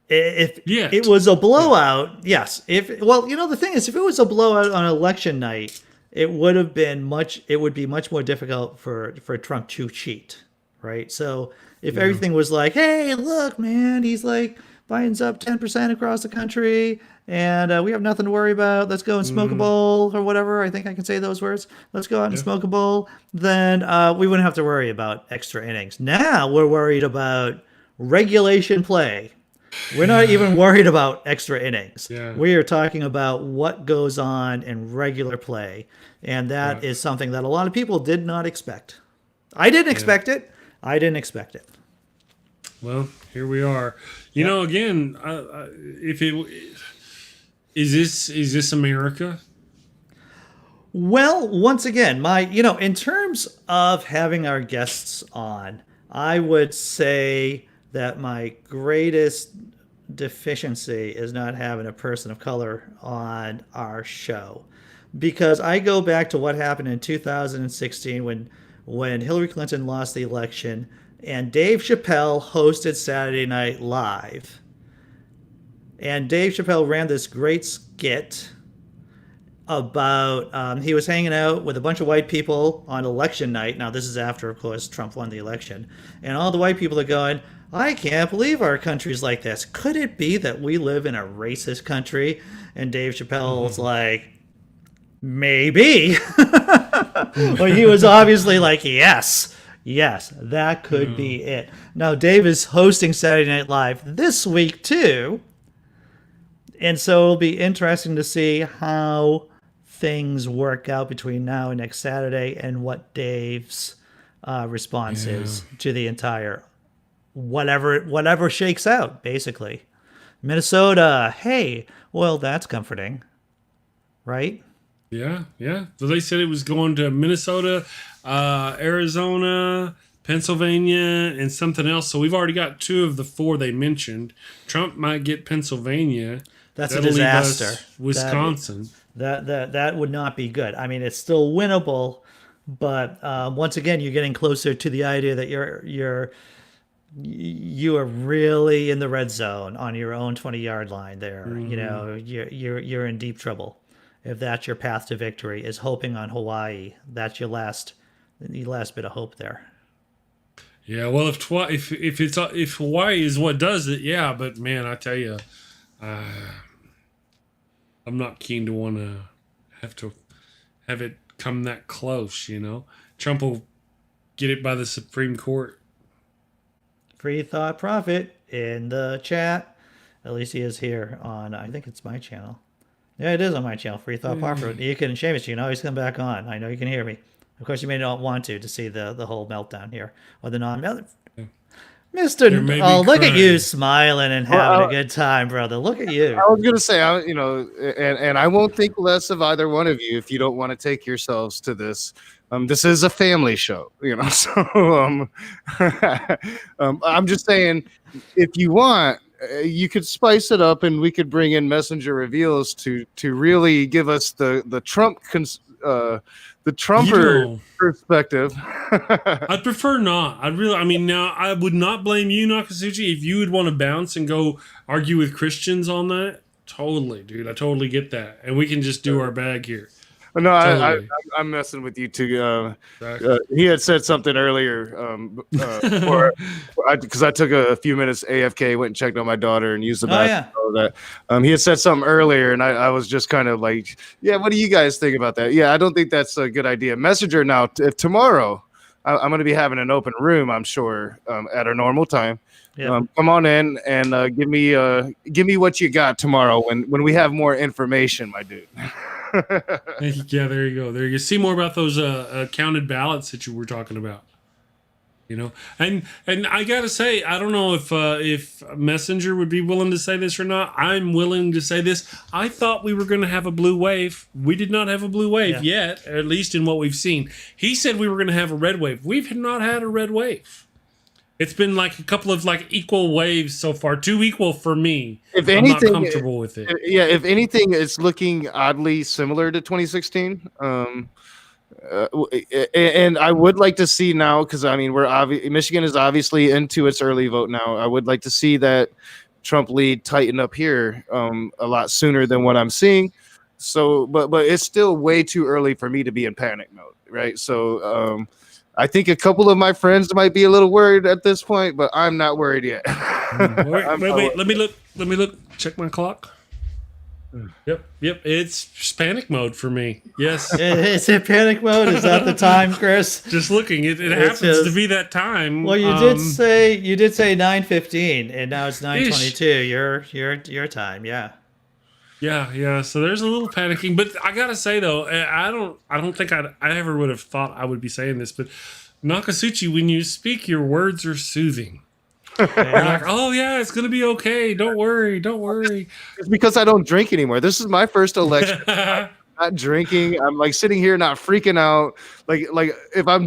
if it was a blowout, yes. The thing is, if it was a blowout on election night, it would be much more difficult for Trump to cheat, right? So if everything was like, hey, look, man, he's like, Biden's up 10% across the country, and we have nothing to worry about. Let's go and smoke a bowl or whatever. I think I can say those words. Let's go out and smoke a bowl. Then we wouldn't have to worry about extra innings. Now we're worried about regulation play. We're not even worried about extra innings. Yeah. We are talking about what goes on in regular play. And that is something that a lot of people did not expect. I didn't expect it. I didn't expect it. Well, here we are. You know, again, if it is this America? Well, once again, in terms of having our guests on, I would say that my greatest deficiency is not having a person of color on our show, because I go back to what happened in 2016 when Hillary Clinton lost the election and Dave Chappelle hosted Saturday Night Live. And Dave Chappelle ran this great skit about he was hanging out with a bunch of white people on election night. Now, this is after, of course, Trump won the election. And all the white people are going, I can't believe our country's like this. Could it be that we live in a racist country? And Dave Chappelle's like, maybe. Well, he was obviously like, yes, that could be it. Now, Dave is hosting Saturday Night Live this week, too. And so it'll be interesting to see how things work out between now and next Saturday and what Dave's response is to the entire whatever shakes out, basically. Minnesota, hey, well, that's comforting, right? Yeah. So they said it was going to Minnesota, Arizona, Pennsylvania, and something else. So we've already got 2 of the 4 they mentioned. Trump might get Pennsylvania. That's That'll a disaster. leave us Wisconsin. That would not be good. I mean, it's still winnable, but once again, you're getting closer to the idea that you are really in the red zone on your own 20-yard line there. Mm-hmm. You know, you're in deep trouble if that's your path to victory, is hoping on Hawaii. That's your last bit of hope there. Yeah, well, if Hawaii is what does it, yeah. But man, I tell you, I'm not keen to want to have it come that close. You know, Trump will get it by the Supreme Court. Free Thought Prophet in the chat. At least he is here on, I think it's my channel. Yeah, it is on my channel, Free Thought Prophet. You can, Seamus, you can always come back on. I know you can hear me. Of course, you may not want to see the whole meltdown here, or the non-meltdown. Mr. Oh, look at you smiling and having a good time, brother. Look at you. I was going to say, and I won't think less of either one of you if you don't want to take yourselves to this. This is a family show, so I'm just saying, if you want, you could spice it up and we could bring in messenger reveals to really give us the Trump the Trumper perspective. I'd prefer not. Now I would not blame you, Nokasuchi, if you would want to bounce and go argue with Christians on that. Totally, dude. I totally get that. And we can just do our bag here. No, Totally. I'm messing with you too. He had said something earlier because I took a few minutes AFK, went and checked on my daughter and used the bathroom. That he had said something earlier, and I was just kind of like, yeah, what do you guys think about that? Yeah, I don't think that's a good idea. Messenger now, tomorrow, I'm going to be having an open room, I'm sure, at our normal time. Yeah. Come on in and give me what you got tomorrow when we have more information, my dude. Yeah, there you go. There you see more about those counted ballots that you were talking about. And I gotta say, I don't know if Messenger would be willing to say this or not. I'm willing to say this. I thought we were going to have a blue wave. We did not have a blue wave yet, at least in what we've seen. He said we were going to have a red wave. We've not had a red wave. It's been like a couple of equal waves so far, too equal for me. If anything, I'm not comfortable with it. Yeah, if anything, it's looking oddly similar to 2016. And I would like to see now, because Michigan is obviously into its early vote now. I would like to see that Trump lead tighten up here a lot sooner than what I'm seeing. So, but it's still way too early for me to be in panic mode, right? So, I think a couple of my friends might be a little worried at this point, but I'm not worried yet. Wait. Let me look. Check my clock. Yep. It's panic mode for me. Yes. Is it panic mode? Is that the time, Chris? Just looking, it happens to be that time. Well, you did say 9:15, and now it's 9:22. Your time, yeah. Yeah. So there's a little panicking, but I gotta say though, I don't think I ever would have thought I would be saying this, but Nokasuchi, when you speak, your words are soothing. You're like, oh yeah, it's gonna be okay. Don't worry. It's because I don't drink anymore. This is my first election. I'm not drinking. I'm like sitting here, not freaking out. Like if I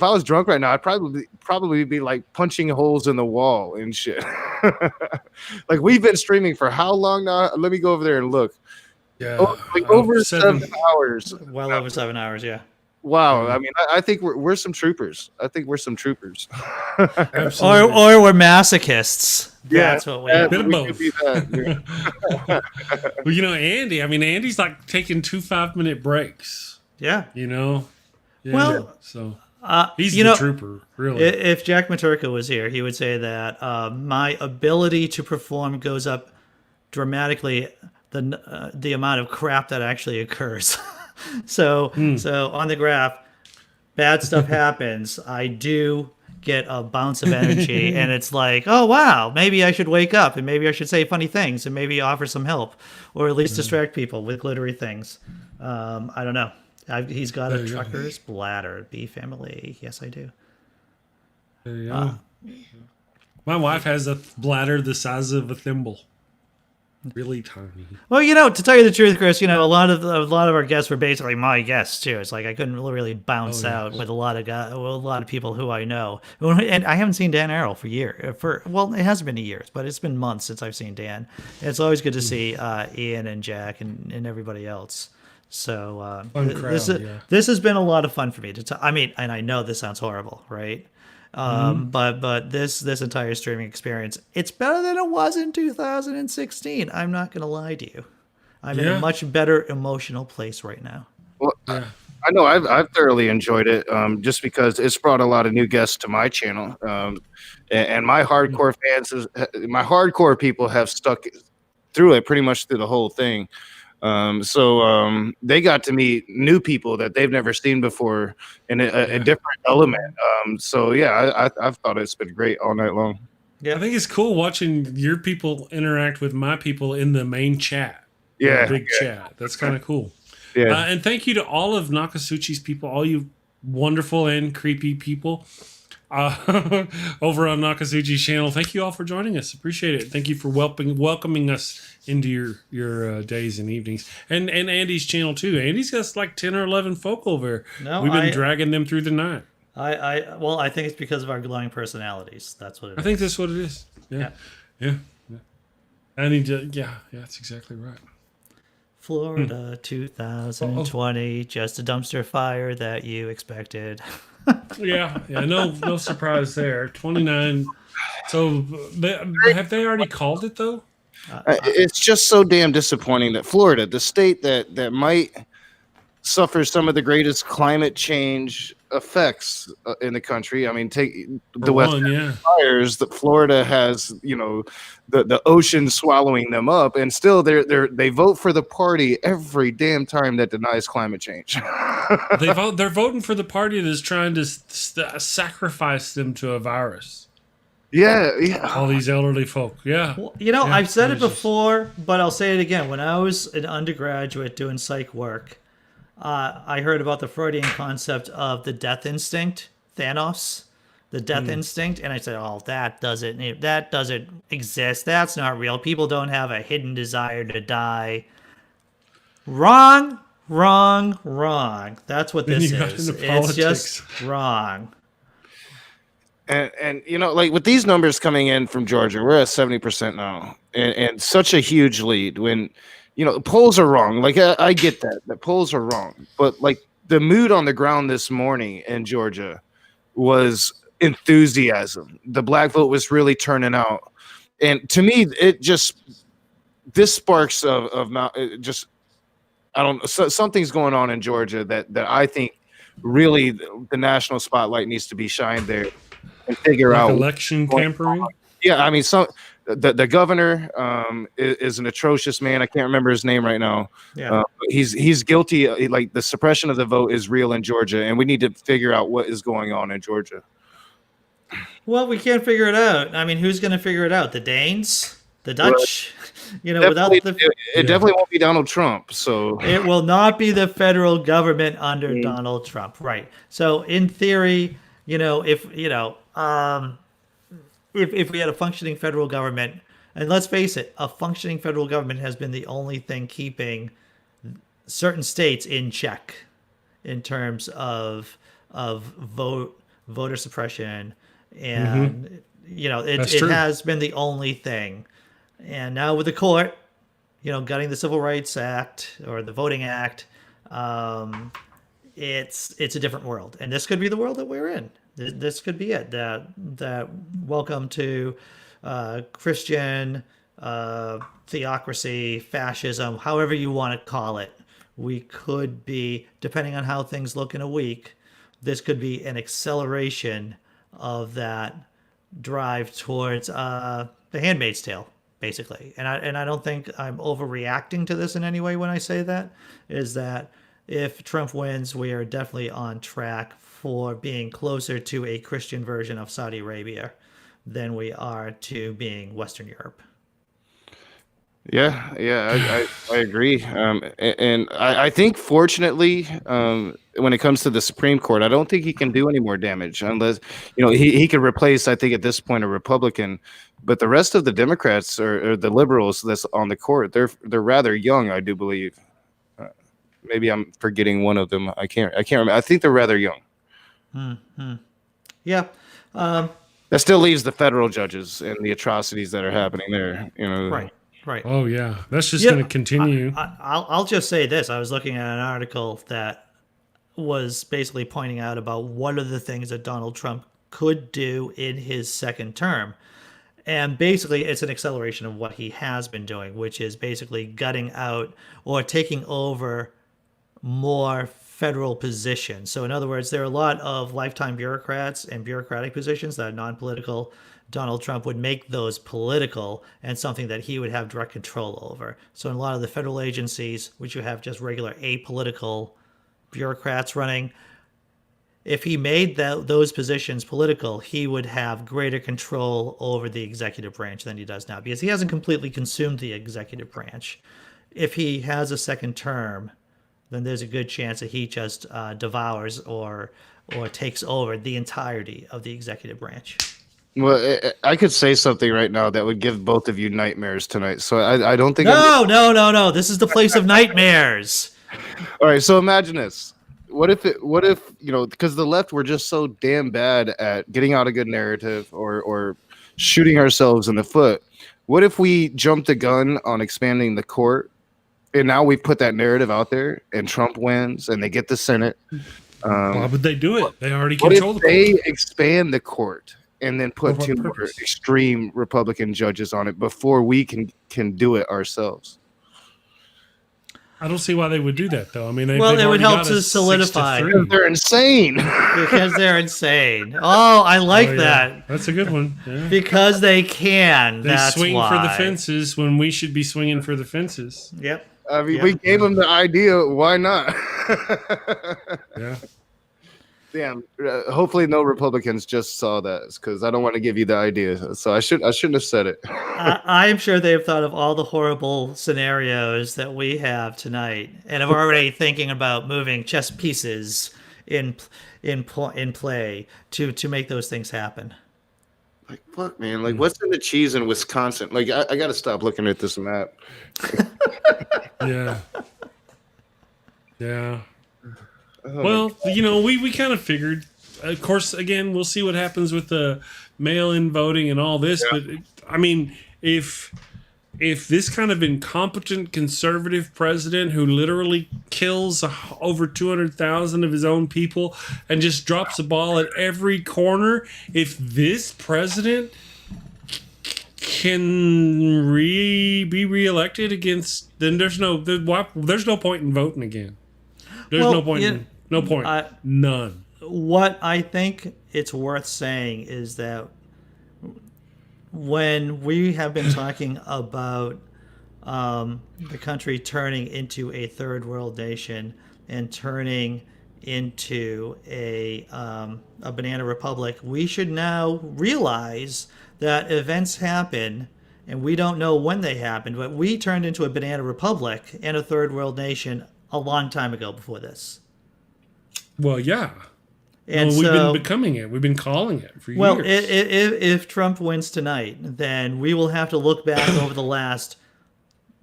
was drunk right now, I'd probably be like punching holes in the wall and shit. Like we've been streaming for how long now? Let me go over there and look. Yeah, over 7 hours. Well over 7 hours, yeah. Wow, I mean, I think we're some troopers. Or we're masochists. Yeah, that's what we are. Bit of both. Well, Andy. I mean, Andy's like taking 2 5-minute breaks. Yeah. Yeah, well, so he's the trooper, really. If Jack Maturka was here, he would say that my ability to perform goes up dramatically the amount of crap that actually occurs. So on the graph, bad stuff happens. I do get a bounce of energy, and it's like, oh wow, maybe I should wake up, and maybe I should say funny things, and maybe offer some help, or at least distract people with glittery things. I don't know. He's got a trucker's bladder. B family. Yes, I do. There you go. My wife has a bladder the size of a thimble. Really tiny. Well, to tell you the truth, Chris, a lot of our guests were basically my guests too. It's like I couldn't really bounce out with a lot of people who I know, and I haven't seen Dan Arrow for years. It hasn't been years, but it's been months since I've seen Dan. And it's always good to see Ian and Jack and everybody else. So this has been a lot of fun for me to. And I know this sounds horrible, right? But this entire streaming experience, it's better than it was in 2016. I'm not going to lie to you. I'm in a much better emotional place right now. Well, I know I've thoroughly enjoyed it, just because it's brought a lot of new guests to my channel, and my hardcore fans, my hardcore people have stuck through it pretty much through the whole thing. So they got to meet new people that they've never seen before in a different element. So yeah, I've thought it's been great all night long. Yeah, I think it's cool watching your people interact with my people in the main chat. Yeah, big chat. That's kind of cool. Yeah, and thank you to all of Nokasuchi's people, all you wonderful and creepy people over on Nokasuchi's channel. Thank you all for joining us. Appreciate it. Thank you for welcoming us into your days and evenings, and Andy's channel too. Andy's got like 10 or 11 folk over. No, we've been dragging them through the night. I think it's because of our glowing personalities. That's what it is. I think that's what it is. Yeah. I need to. Yeah, that's exactly right. Florida 2020, just a dumpster fire that you expected. Yeah, no surprise there. 29. So have they already called it though? It's just so damn disappointing that Florida, the state that might suffer some of the greatest climate change effects in the country. I mean, take the Western fires that Florida has, the ocean swallowing them up, and still they vote for the party every damn time that denies climate change. They're voting for the party that's trying to sacrifice them to a virus. Yeah. All these elderly folk. Yeah. Well, I've said it before, but I'll say it again. When I was an undergraduate doing psych work, I heard about the Freudian concept of the death instinct, Thanos, the death instinct, and I said, "Oh, that doesn't exist. That's not real. People don't have a hidden desire to die." Wrong. That's what this is. It's just wrong. And like with these numbers coming in from Georgia, we're at 70% now, and such a huge lead. When polls are wrong. Like I get that polls are wrong, but like the mood on the ground this morning in Georgia was enthusiasm. The black vote was really turning out, and to me, this sparks of just I don't know. Something's going on in Georgia that I think really the national spotlight needs to be shined there and figure out election tampering. Yeah, I mean, the governor is an atrocious man. I can't remember his name right now. Yeah. He's guilty. Like, the suppression of the vote is real in Georgia, and we need to figure out what is going on in Georgia. Well, we can't figure it out. I mean, who's going to figure it out? The Danes, the Dutch. You know, without it definitely won't be Donald Trump. So it will not be the federal government under Donald Trump, right? So in theory, you know, if we had a functioning federal government, and let's face it, a functioning federal government has been the only thing keeping certain states in check in terms of voter suppression, and you know, it has been the only thing. And now with the court, you know, gutting the Civil Rights Act or the Voting Act, it's a different world, and this could be the world that we're in. This could be it. That welcome to Christian theocracy, fascism, however you want to call it. We could be, depending on how things look in a week, this could be an acceleration of that drive towards The Handmaid's Tale, basically. And I don't think I'm overreacting to this in any way when I say that, is that if Trump wins, we are definitely on track for being closer to a Christian version of Saudi Arabia than we are to being Western Europe. Yeah, I agree. And I think, fortunately, when it comes to the Supreme Court, I don't think he can do any more damage unless, you know, he could replace, I think, at this point, a Republican. But the rest of the Democrats or the liberals that's on the court, they're rather young, I do believe. Maybe I'm forgetting one of them. I can't remember. I think they're rather young. Yeah. That still leaves the federal judges and the atrocities that are happening there. You know. Right. Oh yeah, that's just going to continue. I'll just say this: I was looking at an article that was basically pointing out about what are the things that Donald Trump could do in his second term, and basically it's an acceleration of what he has been doing, which is basically gutting out or taking over more federal positions. So in other words, there are a lot of lifetime bureaucrats and bureaucratic positions that are non-political. Donald Trump would make those political and something that he would have direct control over. So in a lot of the federal agencies, which you have just regular apolitical bureaucrats running, if he made those positions political, he would have greater control over the executive branch than he does now, because he hasn't completely consumed the executive branch. If he has a second term, then there's a good chance that he just devours or takes over the entirety of the executive branch. Well, I could say something right now that would give both of you nightmares tonight. So I don't think. No. This is the place of nightmares. All right. So imagine this. What if you know, because the left were just so damn bad at getting out a good narrative or shooting ourselves in the foot. What if we jumped the gun on expanding the court, and now we put that narrative out there, and Trump wins, and they get the Senate? Why would they do it? They already What control if the they court. expand the court and then put two more extreme Republican judges on it before we can do it ourselves? I don't see why they would do that, though. I mean, it would help to solidify. Because they're insane. Because they're insane. Oh, I like that. That's a good one. Yeah. Because they can. They That's swing why. for the fences when we should be swinging for the fences. Yep. I mean, we gave them the idea. Why not? Yeah. Damn. Hopefully, no Republicans just saw that, because I don't want to give you the idea. So I shouldn't have said it. I'm sure they've thought of all the horrible scenarios that we have tonight, and are already thinking about moving chess pieces in play to make those things happen. Like, fuck, man. Like, what's in the cheese in Wisconsin? Like, I got to stop looking at this map. Yeah. Yeah. Well, you know, we kind of figured. Of course, again, we'll see what happens with the mail-in voting and all this. Yeah. But I mean, if this kind of incompetent conservative president who literally kills over 200,000 of his own people and just drops the ball at every corner, if this president can be reelected against, then there's no point in voting again. There's no point. No point. None. What I think it's worth saying is that when we have been talking about the country turning into a third world nation and turning into a banana republic, we should now realize that events happen and we don't know when they happened, but we turned into a banana republic and a third world nation a long time ago before this. Well, yeah. And we've so, been becoming it. We've been calling it for well, years. if Trump wins tonight, then we will have to look back over the last,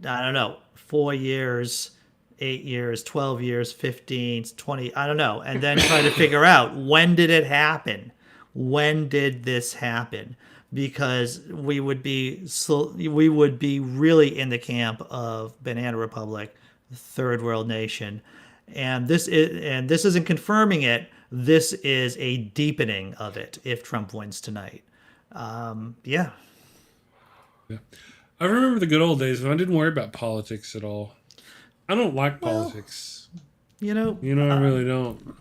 I don't know, 4 years, 8 years, 12 years, 15, 20, I don't know, and then try to figure out, when did it happen? When did this happen? Because we would be really in the camp of banana republic, third world nation, and this isn't confirming it. This is a deepening of it if Trump wins tonight. Yeah. I remember the good old days when I didn't worry about politics at all. I don't like politics. You know, I really don't.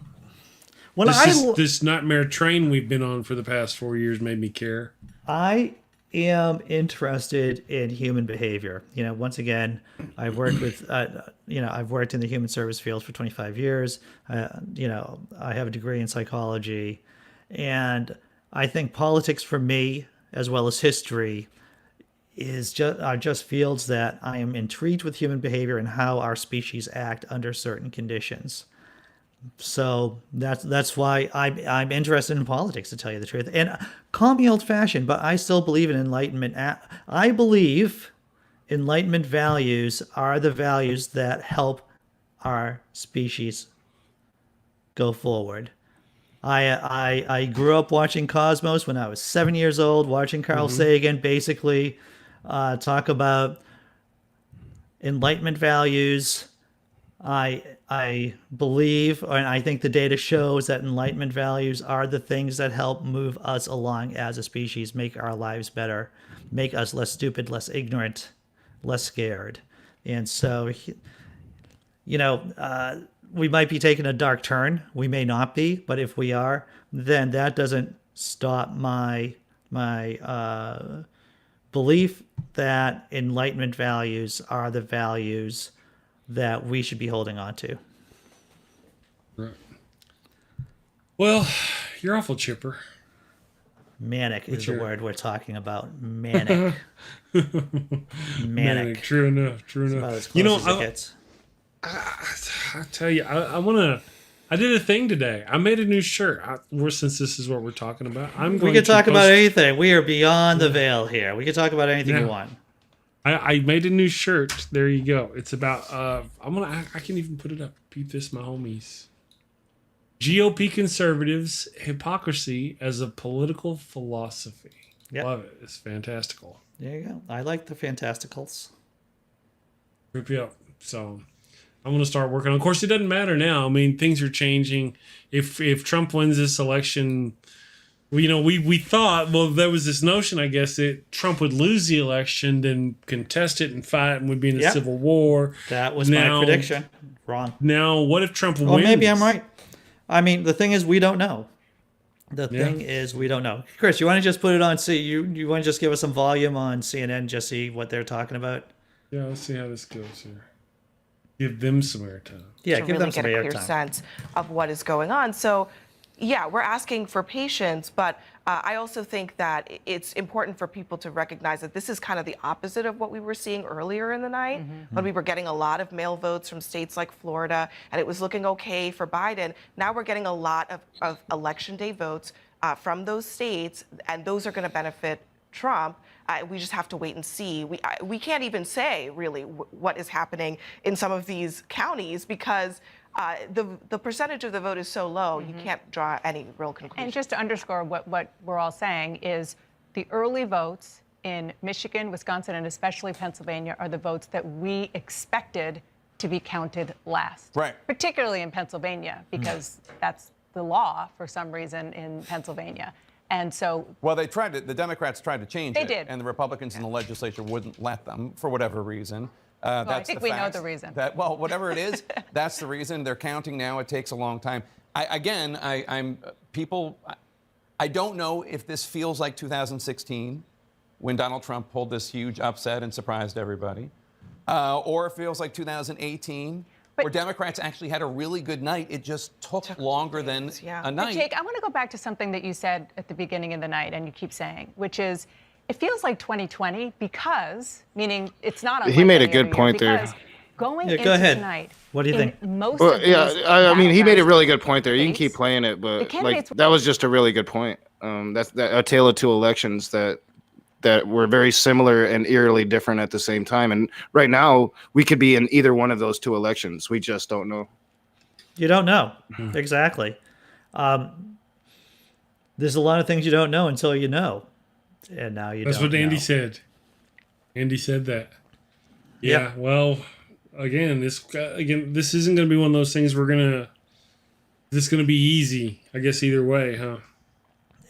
When This nightmare train we've been on for the past 4 years made me care. I am interested in human behavior. Once again, I've worked with, I've worked in the human service field for 25 years. I have a degree in psychology, and I think politics for me, as well as history, are just fields that I am intrigued with human behavior and how our species act under certain conditions. So that's why I'm interested in politics, to tell you the truth. And call me old-fashioned, but I still believe in Enlightenment. I believe Enlightenment values are the values that help our species go forward. I grew up watching Cosmos when I was 7 years old, watching Carl Sagan basically talk about Enlightenment values. I believe, and I think the data shows, that Enlightenment values are the things that help move us along as a species, make our lives better, make us less stupid, less ignorant, less scared. And so, we might be taking a dark turn. We may not be, but if we are, then that doesn't stop my belief that Enlightenment values are the values that we should be holding on to. Right. Well, you're awful chipper. Manic is the word we're talking about. Manic. Manic. True enough. About as close as it gets. I tell you, I did a thing today. I made a new shirt. Since this is what we're talking about, we can talk about anything. We are beyond the veil here. We can talk about anything you want. I made a new shirt. There you go. It's about I can even put it up. Beat this, my homies. GOP conservatives, hypocrisy as a political philosophy. Yep. Love it. It's fantastical. There you go. I like the fantasticals. Rip you up. So I'm going to start working on. Of course, it doesn't matter now. I mean, things are changing. If Trump wins this election, we thought, well, there was this notion, I guess, that Trump would lose the election, then contest it and fight, and would be in a civil war. That was my prediction. Wrong. Now, what if Trump wins? Well, maybe I'm right. I mean, the thing is, we don't know. Thing is, we don't know. Chris, you want to just put it on? You want to just give us some volume on CNN, just see what they're talking about? Yeah, let's see how this goes here. Give them some airtime. Yeah, to give them really some get a airtime. clear sense of what is going on. So, yeah, we're asking for patience, but I also think that it's important for people to recognize that this is kind of the opposite of what we were seeing earlier in the night, when we were getting a lot of mail votes from states like Florida, and it was looking okay for Biden. Now we're getting a lot of election day votes from those states, and those are going to benefit Trump. We just have to wait and see. We can't even say really what is happening in some of these counties because the percentage of the vote is so low, you can't draw any real conclusion. And just to underscore what we're all saying is the early votes in Michigan, Wisconsin, and especially Pennsylvania are the votes that we expected to be counted last. Right. Particularly in Pennsylvania, because that's the law for some reason in Pennsylvania. And so, well, the Democrats tried to change it. They did. And the Republicans in the legislature wouldn't let them for whatever reason. That's I think we know the reason. Well, whatever it is, that's the reason. They're counting now. It takes a long time. I don't know if this feels like 2016. when Donald Trump pulled this huge upset and surprised everybody. Or it feels like 2018, where Democrats actually had a really good night. It just took longer than a night. Jake, I want to go back to something that you said at the beginning of the night, and you keep saying, which is, it feels like 2020 because, meaning it's not. He made a good point there. Going go into ahead. tonight, what do you think? Most Well, of these I mean, he made a really good point there. You can keep playing it, but like candidates- that was just a really good point. That's a tale of two elections that were very similar and eerily different at the same time. And right now, we could be in either one of those two elections. We just don't know. You don't know. Exactly. There's a lot of things you don't know until you know. And now you That's don't what Andy know. said. Andy said that. Yeah, well, again, this isn't going to be one of those things this is going to be easy, I guess, either way, huh?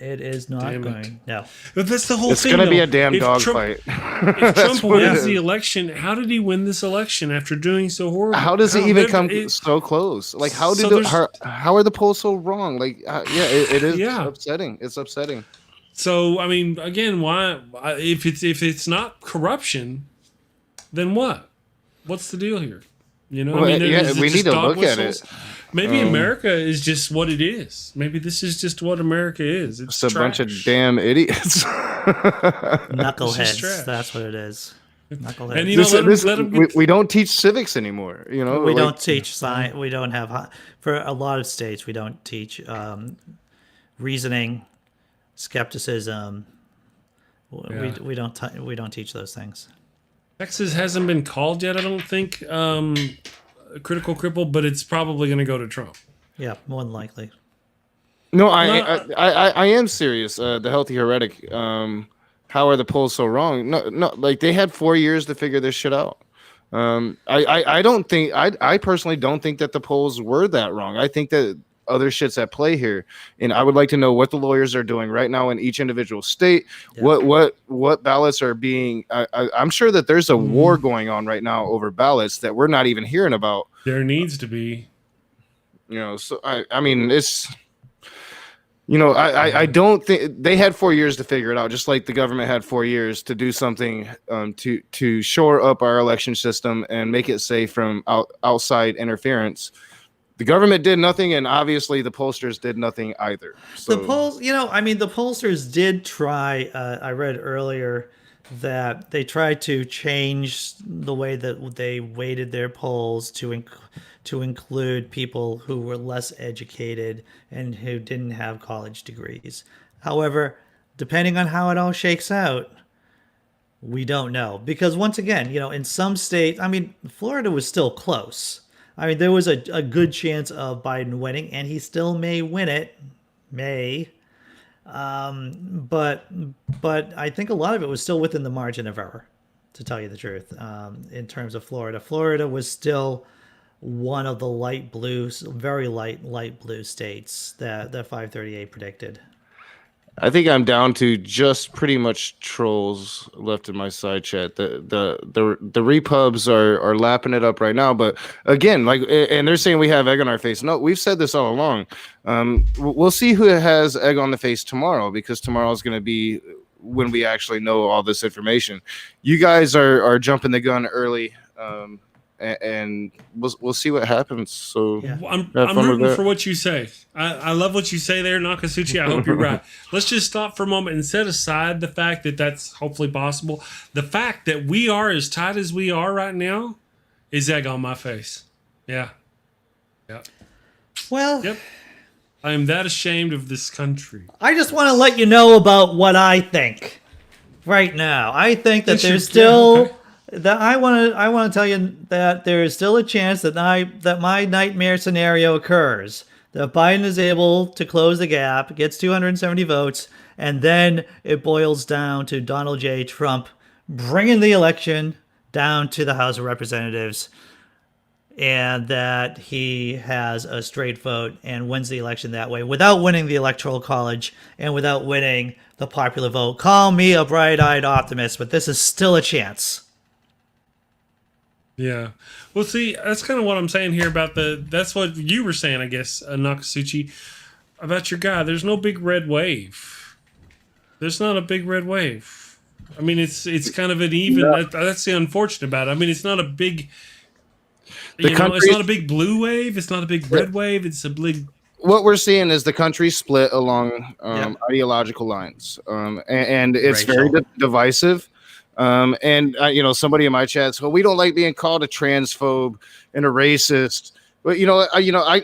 It is not going. No. But that's the whole It's thing. going to be though. a damn If dogfight. If Trump wins the election, how did he win this election after doing so horrible? How does it even come so close? Like, how are the polls so wrong? Like, it is upsetting. It's upsetting. So, I mean, again, why? If it's not corruption, then what? What's the deal here? You know, Well, I mean, is it we just need to dog look at it. whistles? Maybe America is just what it is. Maybe this is just what America is. It's a bunch of damn idiots. Knuckleheads. That's what it is. Knuckleheads. And you know, let them we don't teach civics anymore. You know, we don't teach science. We don't have for a lot of states. We don't teach reasoning, skepticism. We don't teach those things. Texas hasn't been called yet, I don't think. Critical Cripple, but it's probably going to go to Trump. Yeah, more than likely. No, I am serious. The healthy heretic. How are the polls so wrong? No, like they had 4 years to figure this shit out. I don't think. I personally don't think that the polls were that wrong. I think that other shit's at play here, and I would like to know what the lawyers are doing right now in each individual state. Yeah. What ballots are being? I'm sure that there's a war going on right now over ballots that we're not even hearing about. There needs to be. You know, so I mean, it's. You know, I don't think they had 4 years to figure it out, just like the government had 4 years to do something to shore up our election system and make it safe from outside interference. The government did nothing, and obviously the pollsters did nothing either. So. The polls, the pollsters did try. I read earlier that they tried to change the way that they weighted their polls to include people who were less educated and who didn't have college degrees. However, depending on how it all shakes out, we don't know. Because once again, in some states, Florida was still close. There was a good chance of Biden winning, and he still may win it. But I think a lot of it was still within the margin of error, to tell you the truth. In terms of Florida, Florida was still one of the light blue, very light blue states that 538 predicted. I think I'm down to just pretty much trolls left in my side chat. The repubs are lapping it up right now, but again, and they're saying we have egg on our face. No, we've said this all along. We'll see who has egg on the face tomorrow, because tomorrow is going to be when we actually know all this information. You guys are jumping the gun early. And we'll see what happens. So I'm rooting for what you say. I love what you say there, Nokasuchi. I hope you're right. Let's just stop for a moment and set aside the fact that that's hopefully possible. The fact that we are as tight as we are right now is egg on my face. Yeah. Well, yep. I am that ashamed of this country. I just want to let you know about what I think right now. I think that there's still... Okay. That I want to tell you that there is still a chance that my nightmare scenario occurs. That Biden is able to close the gap, gets 270 votes, and then it boils down to Donald J. Trump bringing the election down to the House of Representatives, and that he has a straight vote and wins the election that way without winning the Electoral College and without winning the popular vote. Call me a bright-eyed optimist, but this is still a chance. Yeah. Well, see, that's kind of what I'm saying here about that's what you were saying, I guess, Nokasuchi, about your guy. There's no big red wave. There's not a big red wave. I mean, it's kind of an even. That's the unfortunate about it. I mean, it's not a big. It's not a big blue wave. It's not a big red wave. It's a big. What we're seeing is the country split along ideological lines, and it's very divisive. Somebody in my chat said, "Well, we don't like being called a transphobe and a racist." But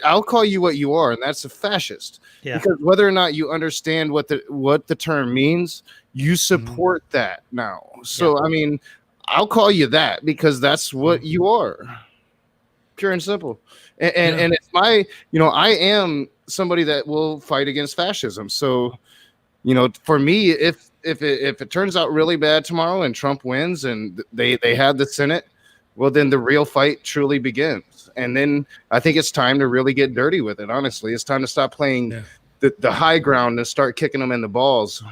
I'll call you what you are, and that's a fascist. Yeah. Because whether or not you understand what the term means, you support that now. So I mean, I'll call you that because that's what you are, pure and simple. And it's my, I am somebody that will fight against fascism. So, for me, if it turns out really bad tomorrow and Trump wins and they have the Senate, well, then the real fight truly begins. And then I think it's time to really get dirty with it. Honestly, it's time to stop playing the high ground and start kicking them in the balls.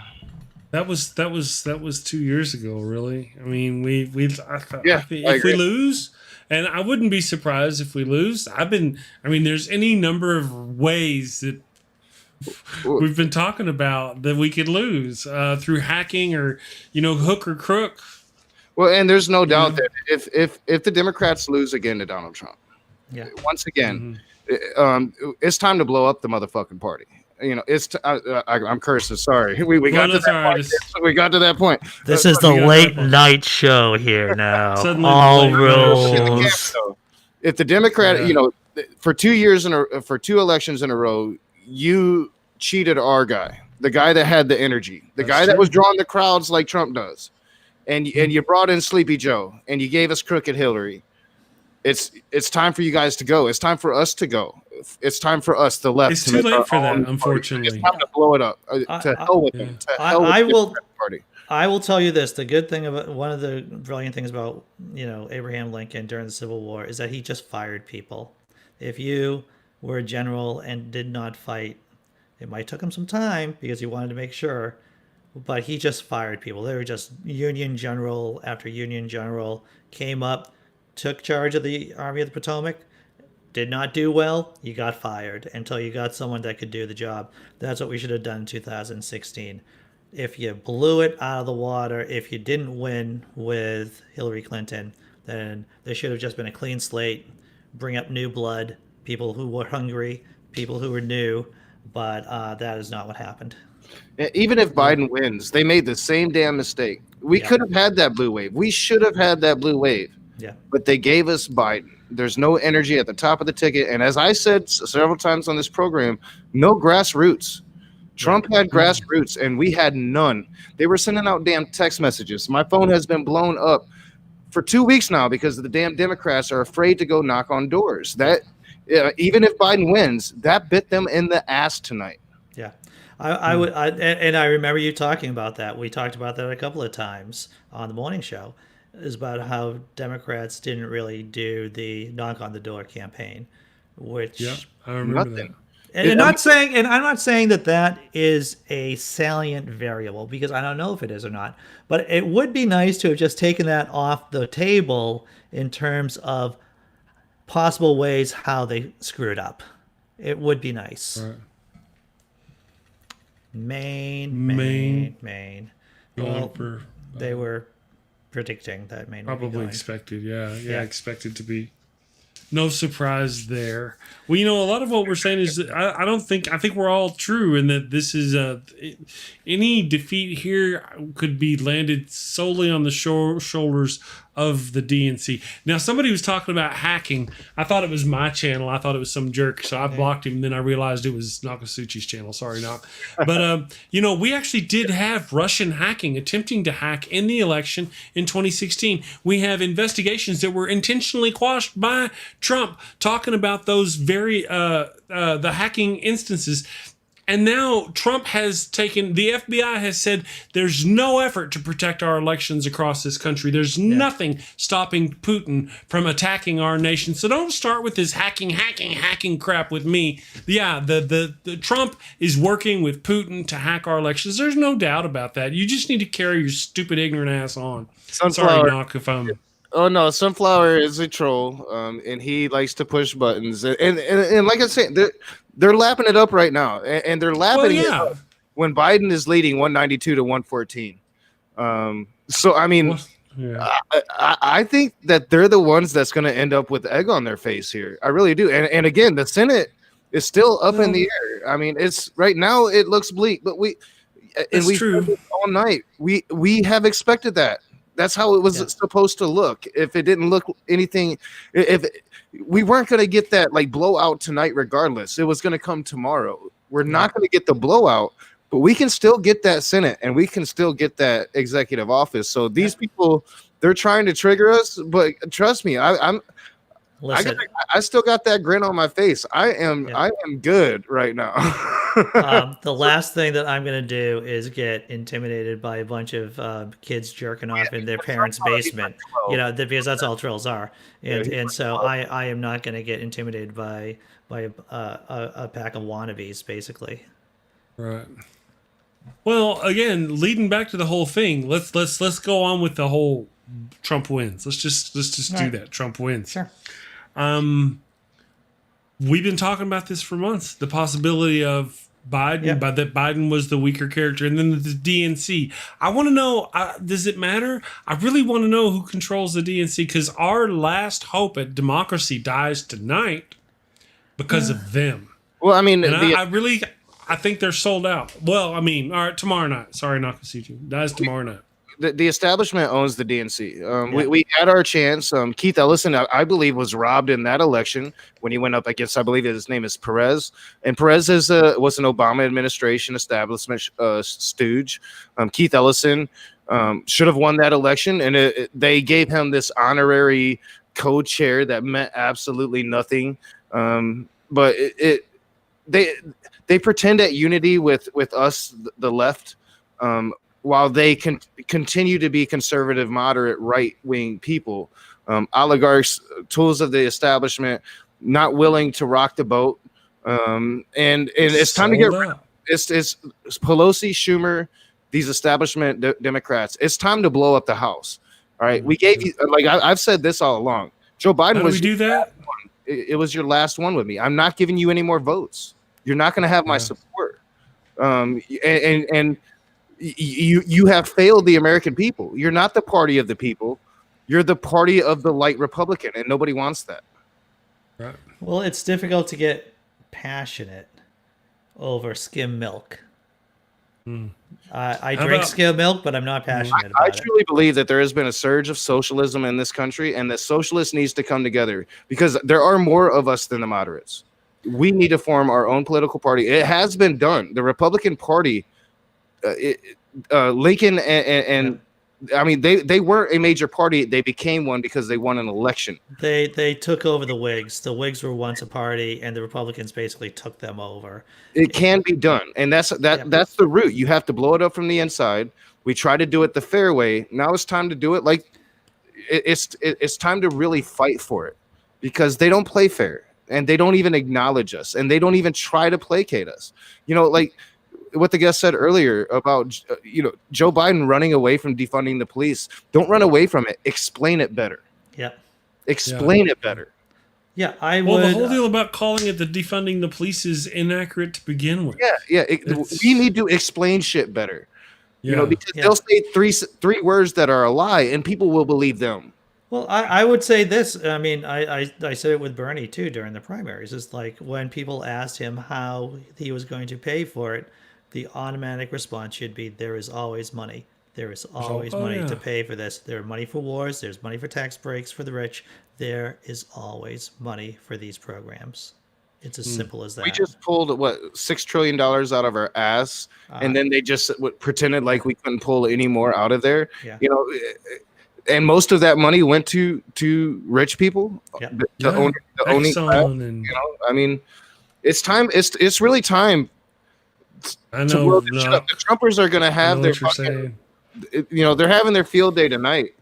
That was 2 years ago. Really, I mean, if we lose. And I wouldn't be surprised if we lose. There's any number of ways that we've been talking about that we could lose through hacking or, hook or crook. Well, and there's no doubt that if the Democrats lose again to Donald Trump, once again, it's time to blow up the motherfucking party. I'm cursing. Sorry, we got to that point. We got to that point. This is the late night show here now. All rules. If the Democrat, for 2 years for 2 elections in a row, you cheated our guy, the guy that had the energy, the guy that was drawing the crowds like Trump does, and you brought in Sleepy Joe, and you gave us crooked Hillary. It's time for you guys to go. It's time for us to go. It's time for us, the left. It's too late for that, unfortunately. It's time to blow it up. To hell with them. I will tell you this: the good thing about one of the brilliant things about Abraham Lincoln during the Civil War is that he just fired people. If you were a general and did not fight, it might took him some time because he wanted to make sure, but he just fired people. They were just Union general after Union general came up, took charge of the Army of the Potomac. Did not do well, you got fired until you got someone that could do the job. That's what we should have done in 2016. If you blew it out of the water, if you didn't win with Hillary Clinton, then there should have just been a clean slate, bring up new blood, people who were hungry, people who were new, but that is not what happened. Even if Biden wins, they made the same damn mistake. We could have had that blue wave. We should have had that blue wave. Yeah. But they gave us Biden. There's no energy at the top of the ticket. And as I said several times on this program, no grassroots. Trump had grassroots and we had none. They were sending out damn text messages. My phone has been blown up for 2 weeks now because the damn Democrats are afraid to go knock on doors. That even if Biden wins, that bit them in the ass tonight. Yeah. I remember you talking about that. We talked about that a couple of times on the morning show. Is about how Democrats didn't really do the knock on the door campaign, which I remember that. And I'm not saying that is a salient variable because I don't know if it is or not. But it would be nice to have just taken that off the table in terms of possible ways how they screwed up. It would be nice. Right. Maine. Well, they were predicting that Maine would be probably going. expected. Yeah, expected to be. No surprise there. Well, a lot of what we're saying is that I think we're all true in that this is any defeat here could be landed solely on the shoulders of the DNC. Now, somebody was talking about hacking. I thought it was my channel. I thought it was some jerk, so I blocked him. And then I realized it was Nokasuchi's channel. Sorry, Nok. But, we actually did have Russian hacking, attempting to hack in the election in 2016. We have investigations that were intentionally quashed by Trump, talking about those very the hacking instances. And now Trump has taken, the FBI has said there's no effort to protect our elections across this country. There's nothing stopping Putin from attacking our nation. So don't start with this hacking crap with me. Yeah, the Trump is working with Putin to hack our elections. There's no doubt about that. You just need to carry your stupid, ignorant ass on. Sorry, Nok, if I'm... Oh no, Sunflower is a troll, and he likes to push buttons. And like I said, they're lapping it up right now, and they're lapping it up when Biden is leading 192 to 114. So I mean, I think that they're the ones that's going to end up with egg on their face here. I really do. And again, the Senate is still up in the air. I mean, it's right now it looks bleak, but we true all night. We have expected that. That's how it was supposed to look. If it didn't look anything, we weren't going to get that like blowout tonight, regardless. It was going to come tomorrow. We're not going to get the blowout, but we can still get that Senate and we can still get that executive office. So these people, they're trying to trigger us, but trust me, I still got that grin on my face. I am good right now. The last thing that I'm going to do is get intimidated by a bunch of kids jerking off in their parents' basement, because that's all trolls are. And so I am not going to get intimidated by a pack of wannabes, basically. Right. Well, again, leading back to the whole thing, let's go on with the whole Trump wins. Let's just do that. Trump wins. Sure. We've been talking about this for months. The possibility of Biden, but that Biden was the weaker character, and then the DNC. I want to know, does it matter? I really want to know who controls the DNC, because our last hope at democracy dies tonight because of them. Well, I mean, I think they're sold out. Well, I mean, all right, tomorrow night. Sorry, Nokasuchi. Dies tomorrow night. The establishment owns the DNC. We had our chance. Keith Ellison, I believe, was robbed in that election when he went up against, I believe his name is Perez. And Perez was an Obama administration establishment stooge. Keith Ellison should have won that election. And they gave him this honorary co-chair that meant absolutely nothing. But they pretend at unity with us, the left, while they can continue to be conservative, moderate, right-wing people, oligarchs, tools of the establishment, not willing to rock the boat, and it's time to get rid of it's Pelosi, Schumer, these establishment Democrats. It's time to blow up the House. All right, we gave you, like I've said this all along. Joe Biden was. We do that. It was your last one with me. I'm not giving you any more votes. You're not going to have my support. And you have failed the American people. You're not the party of the people. You're the party of the light Republican, and nobody wants that. Right. Well, it's difficult to get passionate over skim milk. I drink skim milk, but I'm not passionate about I truly believe that there has been a surge of socialism in this country, and that socialists needs to come together, because there are more of us than the moderates. We need to form our own political party. It has been done. The Republican Party, Lincoln and I mean, they weren't a major party. They became one because they won an election. They took over the Whigs. The Whigs were once a party, and the Republicans basically took them over. It can be done, and that's the route. You have to blow it up from the inside. We try to do it the fair way. Now it's time to do it like it's time to really fight for it, because they don't play fair, and they don't even acknowledge us, and they don't even try to placate us. Like what the guest said earlier about Joe Biden running away from defunding the police. Don't run away from it. Explain it better. Explain it better. The whole deal about calling it the defunding the police is inaccurate to begin with. We need to explain shit better. Because they'll say three words that are a lie, and people will believe them. Well, I would say this. I mean, I said it with Bernie too during the primaries. It's like when people asked him how he was going to pay for it, the automatic response should be, there is always money. There is always money to pay for this. There's money for wars. There's money for tax breaks for the rich. There is always money for these programs. It's as simple as that. We just pulled $6 trillion out of our ass, and then they just pretended like we couldn't pull any more out of there. And most of that money went to rich people, the owning class. I mean, it's time. It's really time. I know. The Trumpers are going to have their they're having their field day tonight,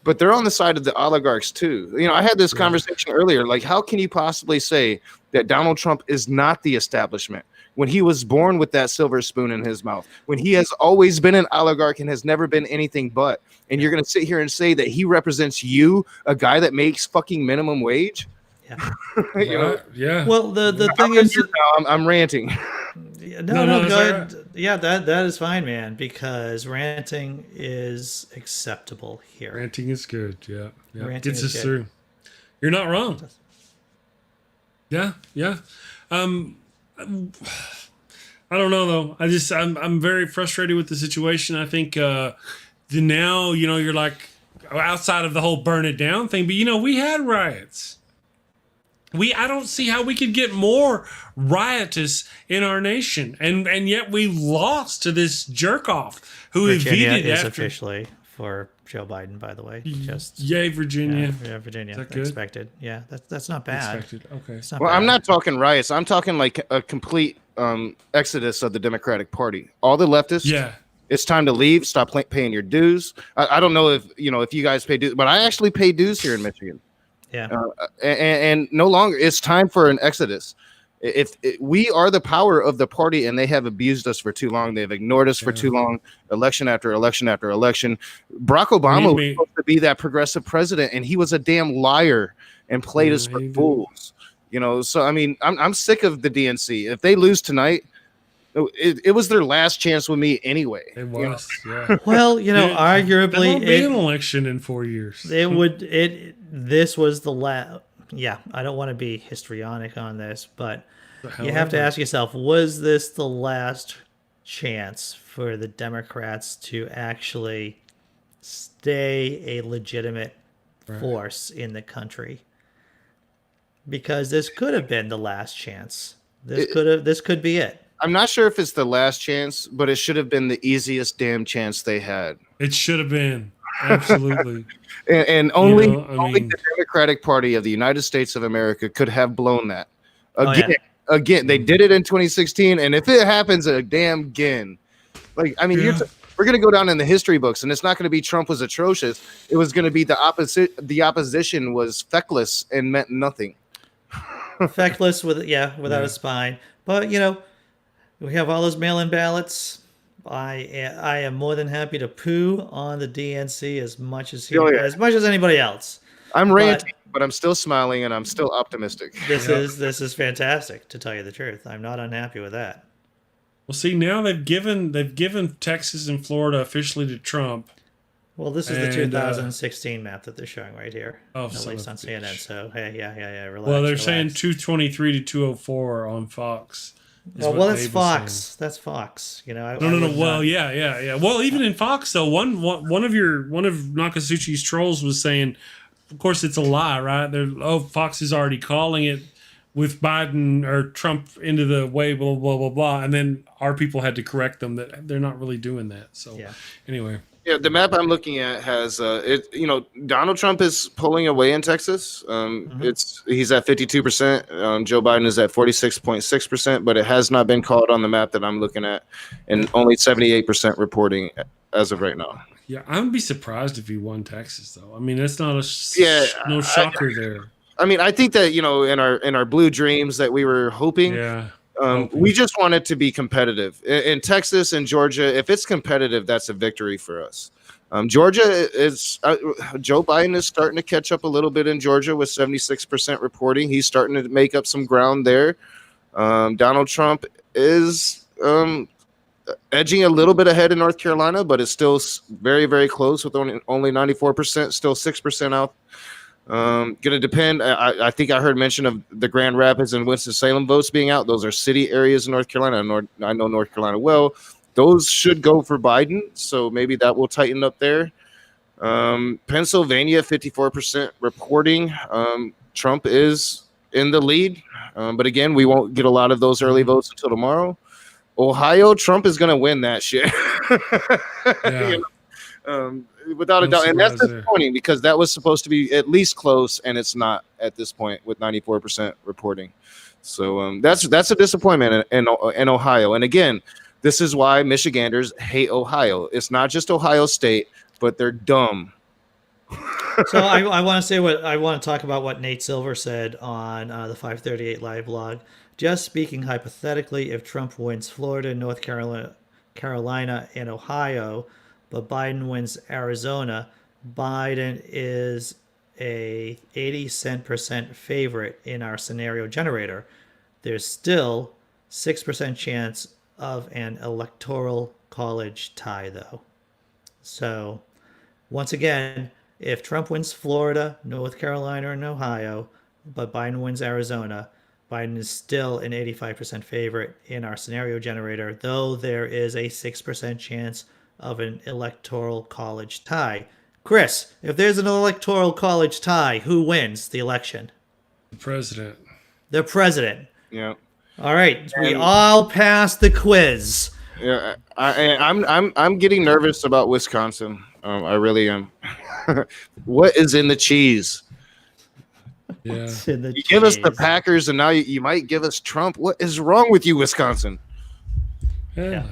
but they're on the side of the oligarchs too. I had this conversation earlier. Like, how can you possibly say that Donald Trump is not the establishment when he was born with that silver spoon in his mouth, when he has always been an oligarch and has never been anything but? And you're going to sit here and say that he represents you, a guy that makes fucking minimum wage? You know? Yeah. Well, the thing is, I'm ranting. no, go ahead. Yeah, that is fine, man, because ranting is acceptable here. Ranting is good. Yeah. Ranting Gets is us good. through. You're not wrong. Yeah. I don't know though. I'm very frustrated with the situation. I think now you're like outside of the whole burn it down thing, but we had riots. I don't see how we could get more riotous in our nation, and yet we lost to this jerk off who Virginia evaded is after. officially for Joe Biden, by the way. Just Yay, Virginia! Yeah, Virginia. Is that good? Expected. Yeah, that's not bad. Expected. Okay. It's not Well, bad. I'm not talking riots. I'm talking like a complete exodus of the Democratic Party. All the leftists. Yeah. It's time to leave. Stop paying your dues. I don't know if you guys pay dues, but I actually pay dues here in Michigan. Yeah. And no longer. It's time for an exodus. If we are the power of the party, and they have abused us for too long, they've ignored us for too long, election after election after election. Barack Obama was supposed to be that progressive president, and he was a damn liar and played us for fools. So I mean, I'm sick of the DNC. If they lose tonight, it was their last chance with me anyway. It was, yeah. Well, arguably, there won't be an election in 4 years. This was the last. Yeah, I don't want to be histrionic on this, but you have to ask yourself: was this the last chance for the Democrats to actually stay a legitimate force in the country? Because this could have been the last chance. This could be it. I'm not sure if it's the last chance, but it should have been the easiest damn chance they had. It should have been. Absolutely. and only the Democratic Party of the United States of America could have blown that. Again, they did it in 2016, and if it happens again, we're going to go down in the history books, and it's not going to be Trump was atrocious. It was going to be the opposite. The opposition was feckless and meant nothing. Feckless without a spine. But we have all those mail-in ballots. I am more than happy to poo on the DNC as much as anybody else. I'm ranting, but I'm still smiling and I'm still optimistic. This is fantastic, to tell you the truth. I'm not unhappy with that. Well, see, now they've given Texas and Florida officially to Trump. Well, this is the 2016 map that they're showing right here. Oh, at least on CNN. So hey, relax. Well, they're saying 223 to 204 on Fox. Well, that's Fox. That's Fox. No. Well, yeah. Well, even in Fox though, one of Nokasuchi's trolls was saying, of course, it's a lie, right? Fox is already calling it with Biden or Trump into the way, blah blah blah blah, and then our people had to correct them that they're not really doing that. So anyway. Yeah, the map I'm looking at has Donald Trump is pulling away in Texas. He's at 52%. Joe Biden is at 46.6%, but it has not been called on the map that I'm looking at, and only 78% reporting as of right now. Yeah, I would be surprised if he won Texas though. I mean, that's not no shocker there. I mean, I think that in our blue dreams that we were hoping. Yeah. We just want it to be competitive in Texas and Georgia. If it's competitive, that's a victory for us. Georgia is Joe Biden is starting to catch up a little bit in Georgia with 76% reporting. He's starting to make up some ground there. Donald Trump is edging a little bit ahead in North Carolina, but it's still very, very close with only 94%, still 6% out. Going to depend. I think I heard mention of the Grand Rapids and Winston-Salem votes being out. Those are city areas in North Carolina. I know North Carolina well. Those should go for Biden, so maybe that will tighten up there. Pennsylvania, 54% reporting. Trump is in the lead, but again, we won't get a lot of those early votes until tomorrow. Ohio, Trump is going to win that shit. Without a doubt, and that's disappointing because that was supposed to be at least close, and it's not at this point with 94% reporting. So that's a disappointment in Ohio. And again, this is why Michiganders hate Ohio. It's not just Ohio State, but they're dumb. So I want to talk about what Nate Silver said on the 538 Live blog. Just speaking hypothetically, if Trump wins Florida, North Carolina, and Ohio, but Biden wins Arizona, Biden is a 80% favorite in our scenario generator, there's still 6% chance of an electoral college tie, though. So, once again, if Trump wins Florida, North Carolina, and Ohio, but Biden wins Arizona, Biden is still an 85% favorite in our scenario generator, though there is a 6% chance of an electoral college tie. Chris, if there's an electoral college tie, who wins the election? The president. The president. Yeah. All right, we all passed the quiz. Yeah, I'm getting nervous about Wisconsin. I really am. What is in the cheese? Yeah. You give us the Packers, and now you might give us Trump. What is wrong with you, Wisconsin? Yeah.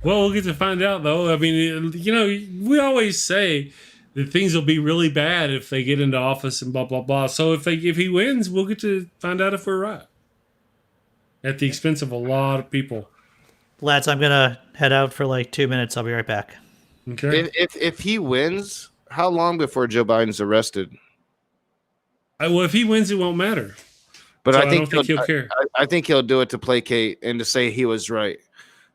Well, we'll get to find out, though. I mean, you know, we always say that things will be really bad if they get into office and blah blah blah. So if he wins, we'll get to find out if we're right. At the expense of a lot of people. Lads, I'm gonna head out for like 2 minutes. I'll be right back. Okay. If he wins, how long before Joe Biden's arrested? Well, if he wins, it won't matter. But So I don't think think he'll care. I think he'll do it to placate and to say he was right.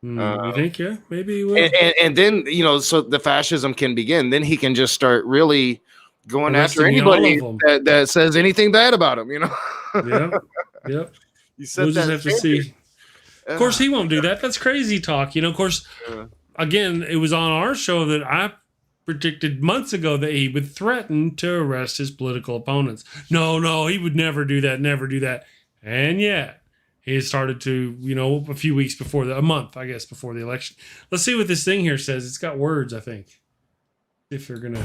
You think? Yeah, maybe he will. And then, you know, so the fascism can begin. Then he can just start really going after Arresting all anybody of them. that says anything bad about him, you know? Yep. You said We'll just that have to standard. see. Of course, he won't do that. That's crazy talk. You know, of course, again, it was on our show that I predicted months ago that he would threaten to arrest his political opponents. No, he would never do that. And yet, he started to, you know, a few weeks before, a month, I guess, before the election. Let's see what this thing here says. It's got words, I think. If you're going to...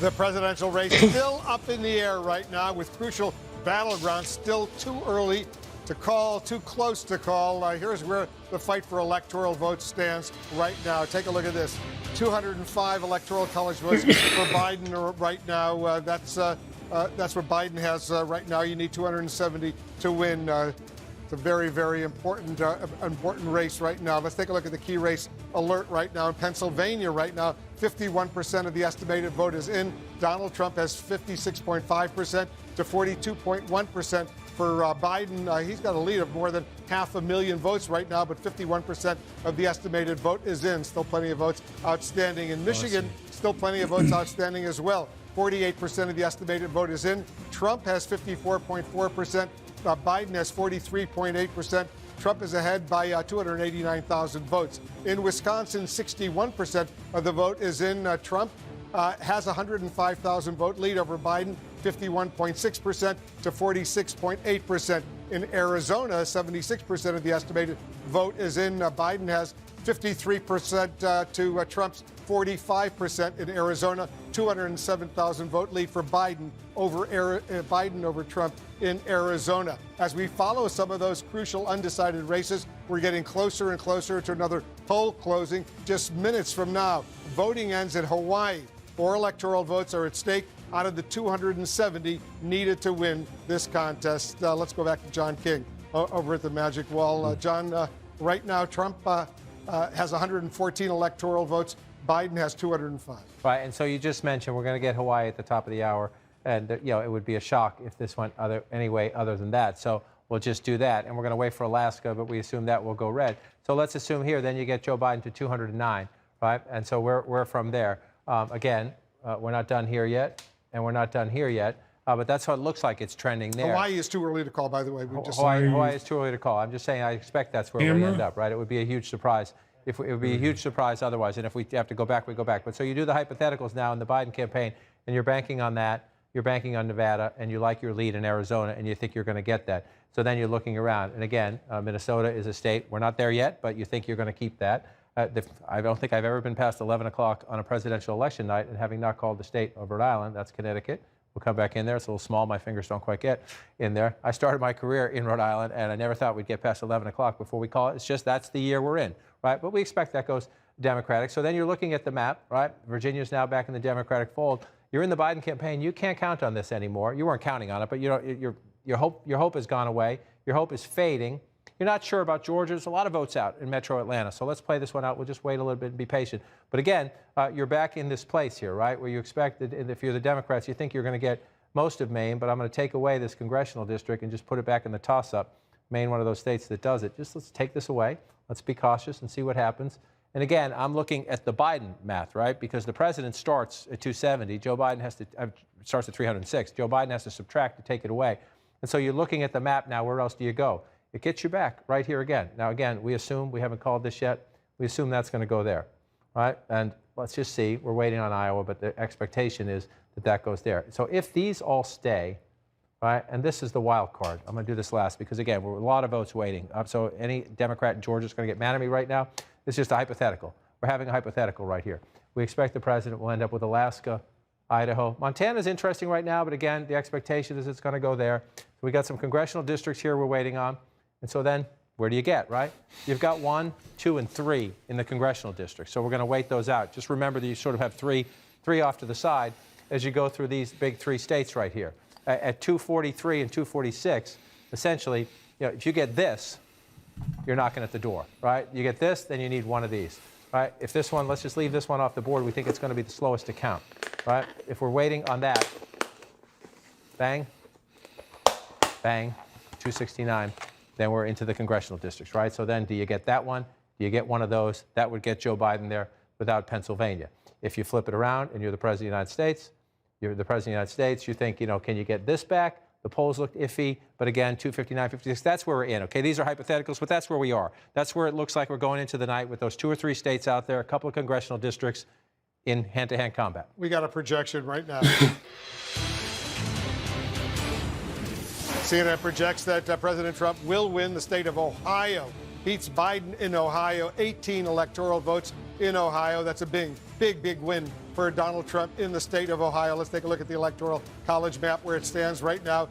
The presidential race still up in the air right now with crucial battlegrounds still too early to call, too close to call. Here's where the fight for electoral votes stands right now. Take a look at this. 205 electoral college votes for Biden right now. That's what Biden has right now. You need 270 to win. It's a very, very important race right now. Let's take a look at the key race alert right now. In Pennsylvania right now, 51% of the estimated vote is in. Donald Trump has 56.5% to 42.1%. For Biden, he's got a lead of more than 500,000 votes right now, but 51% of the estimated vote is in. Still plenty of votes outstanding. In Michigan, still plenty of votes outstanding as well. 48% of the estimated vote is in. Trump has 54.4%. Biden has 43.8%. Trump is ahead by 289,000 votes. In Wisconsin, 61% of the vote is in. Trump has 105,000 vote lead over Biden, 51.6% to 46.8%. In Arizona, 76% of the estimated vote is in. Biden has 53% to Trump's 45% in Arizona. 207,000 vote lead for Biden over Trump in Arizona. As we follow some of those crucial undecided races, we're getting closer and closer to another poll closing just minutes from now. Voting ends in Hawaii. 4 electoral votes are at stake out of the 270 needed to win this contest. Let's go back to John King over at the Magic Wall. John, right now, Trump has 114 electoral votes. Biden has 205. Right, and so you just mentioned we're going to get Hawaii at the top of the hour, and you know it would be a shock if this went any way other than that. So we'll just do that, and we're going to wait for Alaska, but we assume that will go red. So let's assume here, then you get Joe Biden to 209, right? And so we're from there. Again, we're not done here yet, and we're not done here yet. But that's how it looks like it's trending there. Hawaii is too early to call, by the way. Hawaii is too early to call. I'm just saying I expect that's where we end up, right? It would be a huge surprise. It would be a huge surprise otherwise. And if we have to go back, we go back. But so you do the hypotheticals now in the Biden campaign, and you're banking on that. You're banking on Nevada, and you like your lead in Arizona, and you think you're going to get that. So then you're looking around. And again, Minnesota is a state. We're not there yet, but you think you're going to keep that. I don't think I've ever been past 11 o'clock on a presidential election night and having not called the state of Rhode Island. That's Connecticut. We'll come back in there. It's a little small. My fingers don't quite get in there. I started my career in Rhode Island, and I never thought we'd get past 11 o'clock before we call it. It's just that's the year we're in, right? But we expect that goes Democratic. So then you're looking at the map, right? Virginia's now back in the Democratic fold. You're in the Biden campaign. You can't count on this anymore. You weren't counting on it, but you know, your hope has gone away. Your hope is fading. You're not sure about Georgia. There's a lot of votes out in metro Atlanta. So let's play this one out. We'll just wait a little bit and be patient. But again, you're back in this place here, right, where you expect that if you're the Democrats, you think you're going to get most of Maine, but I'm going to take away this congressional district and just put it back in the toss-up. Maine, one of those states that does it. Just let's take this away. Let's be cautious and see what happens. And again, I'm looking at the Biden math, right? Because the president starts at 270. Joe Biden has to starts at 306. Joe Biden has to subtract to take it away. And so you're looking at the map now. Where else do you go? It gets you back right here again. Now, again, we assume, we haven't called this yet, we assume that's going to go there, right? And let's just see. We're waiting on Iowa, but the expectation is that that goes there. So if these all stay, right, and this is the wild card. I'm going to do this last because, again, we're a lot of votes waiting. So any Democrat in Georgia is going to get mad at me right now. It's just a hypothetical. We're having a hypothetical right here. We expect the president will end up with Alaska, Idaho. Montana's interesting right now, but again, the expectation is it's going to go there. So we got some congressional districts here we're waiting on. And so then where do you get, right? You've got 1, 2, and 3 in the congressional district. So we're going to wait those out. Just remember that you sort of have three off to the side as you go through these big 3 states right here. At 243 and 246, essentially, if you get this, you're knocking at the door, right? You get this, then you need one of these, right? If this one, let's just leave this one off the board. We think it's going to be the slowest to count, right? If we're waiting on that, bang, bang, 269, then we're into the congressional districts, right? So then do you get that one? Do you get one of those? That would get Joe Biden there without Pennsylvania. If you flip it around and you're the president of the United States, you think, can you get this back? The polls looked iffy, but again, 259, 56, that's where we're in, okay? These are hypotheticals, but that's where we are. That's where it looks like we're going into the night with those 2 or 3 states out there, a couple of congressional districts in hand-to-hand combat. We got a projection right now. CNN projects that President Trump will win the state of Ohio. Beats Biden in Ohio, 18 electoral votes in Ohio. That's a big win for Donald Trump in the state of Ohio. Let's take a look at the Electoral College map where it stands right now.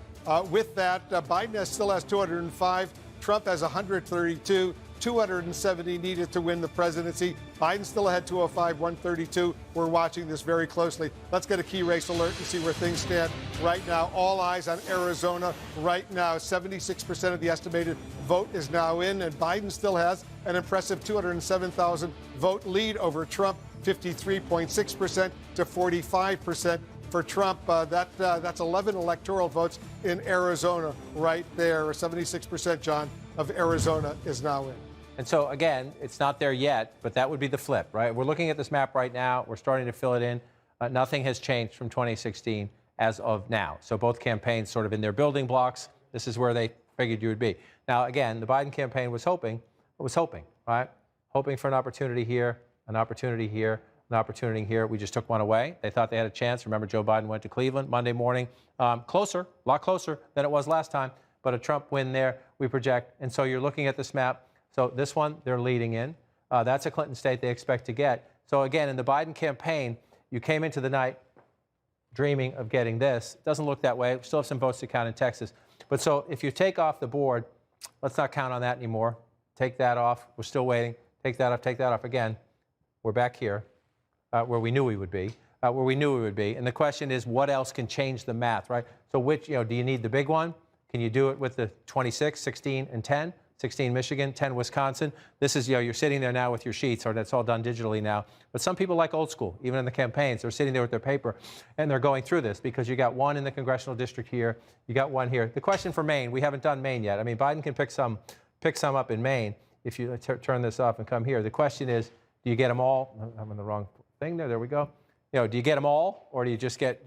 With that, Biden still has 205. Trump has 132. 270 needed to win the presidency. Biden still ahead 205, 132. We're watching this very closely. Let's get a key race alert and see where things stand right now. All eyes on Arizona right now. 76% of the estimated vote is now in, and Biden still has an impressive 207,000 vote lead over Trump, 53.6% to 45% for Trump. That's 11 electoral votes in Arizona right there. 76%, John, of Arizona is now in. And so, again, it's not there yet, but that would be the flip, right? We're looking at this map right now. We're starting to fill it in. Nothing has changed from 2016 as of now. So both campaigns sort of in their building blocks. This is where they figured you would be. Now, again, the Biden campaign was hoping, right? Hoping for an opportunity here, an opportunity here, an opportunity here. We just took one away. They thought they had a chance. Remember, Joe Biden went to Cleveland Monday morning. Closer, a lot closer than it was last time, but a Trump win there, we project. And so you're looking at this map. So this one, they're leading in. That's a Clinton state they expect to get. So again, in the Biden campaign, you came into the night dreaming of getting this. It doesn't look that way. We still have some votes to count in Texas. But so if you take off the board, let's not count on that anymore. Take that off. We're still waiting. Take that off again. We're back here where we knew we would be. And the question is, what else can change the math, right? So which, do you need the big one? Can you do it with the 26, 16, and 10? 16 Michigan, 10 Wisconsin. This is, you're sitting there now with your sheets, or that's all done digitally now. But some people like old school, even in the campaigns. They're sitting there with their paper, and they're going through this because you got one in the congressional district here, you got one here. The question for Maine, we haven't done Maine yet. I mean, Biden can pick some up in Maine if you turn this off and come here. The question is, do you get them all? I'm on the wrong thing there. There we go. Do you get them all, or do you just get,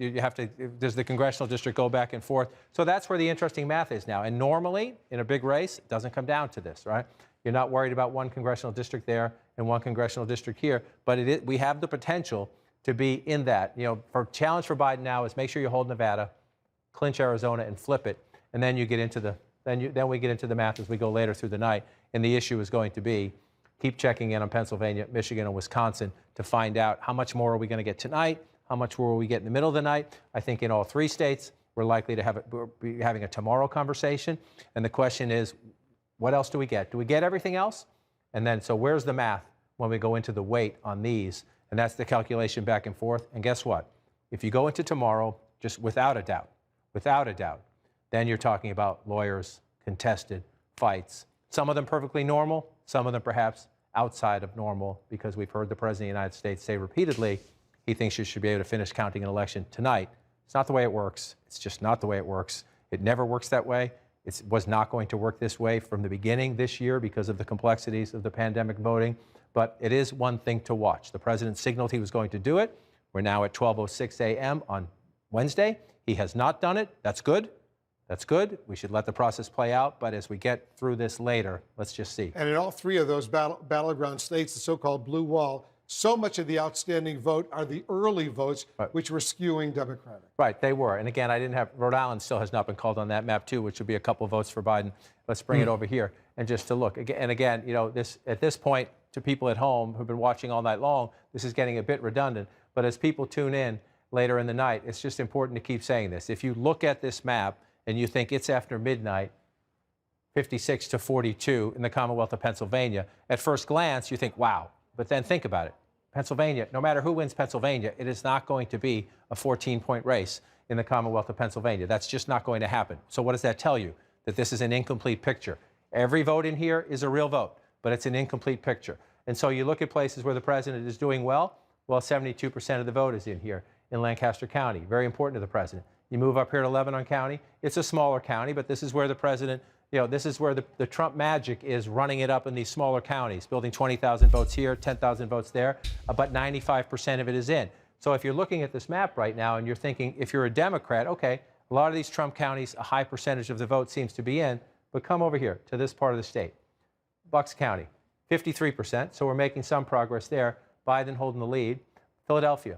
does the congressional district go back and forth? So that's where the interesting math is now. And normally, in a big race, it doesn't come down to this, right? You're not worried about one congressional district there and one congressional district here, but we have the potential to be in that. For challenge for Biden now is make sure you hold Nevada, clinch Arizona, and flip it, and then you get into then we get into the math as we go later through the night. And the issue is going to be, keep checking in on Pennsylvania, Michigan, and Wisconsin to find out how much more are we going to get tonight, how much more will we get in the middle of the night. I think in all 3 states, we're likely to be having a tomorrow conversation. And the question is, what else do we get? Do we get everything else? And then, so where's the math when we go into the weight on these? And that's the calculation back and forth. And guess what? If you go into tomorrow, just without a doubt, then you're talking about lawyers, contested fights, Some of them perfectly normal, some of them perhaps outside of normal, because we've heard the President of the United States say repeatedly he thinks you should be able to finish counting an election tonight. It's not the way it works. It's just not the way it works. It never works that way. It was not going to work this way from the beginning this year because of the complexities of the pandemic voting. But it is one thing to watch. The President signaled he was going to do it. We're now at 12:06 a.m. on Wednesday. He has not done it. That's good. That's good. We should let the process play out. But as we get through this later, let's just see. And in all three of those battleground states, the so-called blue wall, so much of the outstanding vote are the early votes, which were skewing Democratic. Right, they were. And again, I didn't have, Rhode Island still has not been called on that map too, which would be a couple votes for Biden. Let's bring it over here and just to look. And again, you know, this at this point, to people at home who've been watching all night long, this is getting a bit redundant. But as people tune in later in the night, it's just important to keep saying this. If you look at this map and you think it's after midnight, 56 to 42 in the Commonwealth of Pennsylvania, at first glance, you think, wow. But then think about it. Pennsylvania, no matter who wins Pennsylvania, it is not going to be a 14-point race in the Commonwealth of Pennsylvania. That's just not going to happen. So what does that tell you? That this is an incomplete picture. Every vote in here is a real vote, but it's an incomplete picture. And so you look at places where the president is doing well, 72% of the vote is in here in Lancaster County, very important to the president. You move up here to Lebanon County. It's a smaller county, but this is where the president, you know, this is where the Trump magic is running it up in these smaller counties, building 20,000 votes here, 10,000 votes there, but 95% of it is in. So if you're looking at this map right now and you're thinking, if you're a Democrat, okay, a lot of these Trump counties, a high percentage of the vote seems to be in, but come over here to this part of the state. Bucks County, 53%, so we're making some progress there. Biden holding the lead. Philadelphia,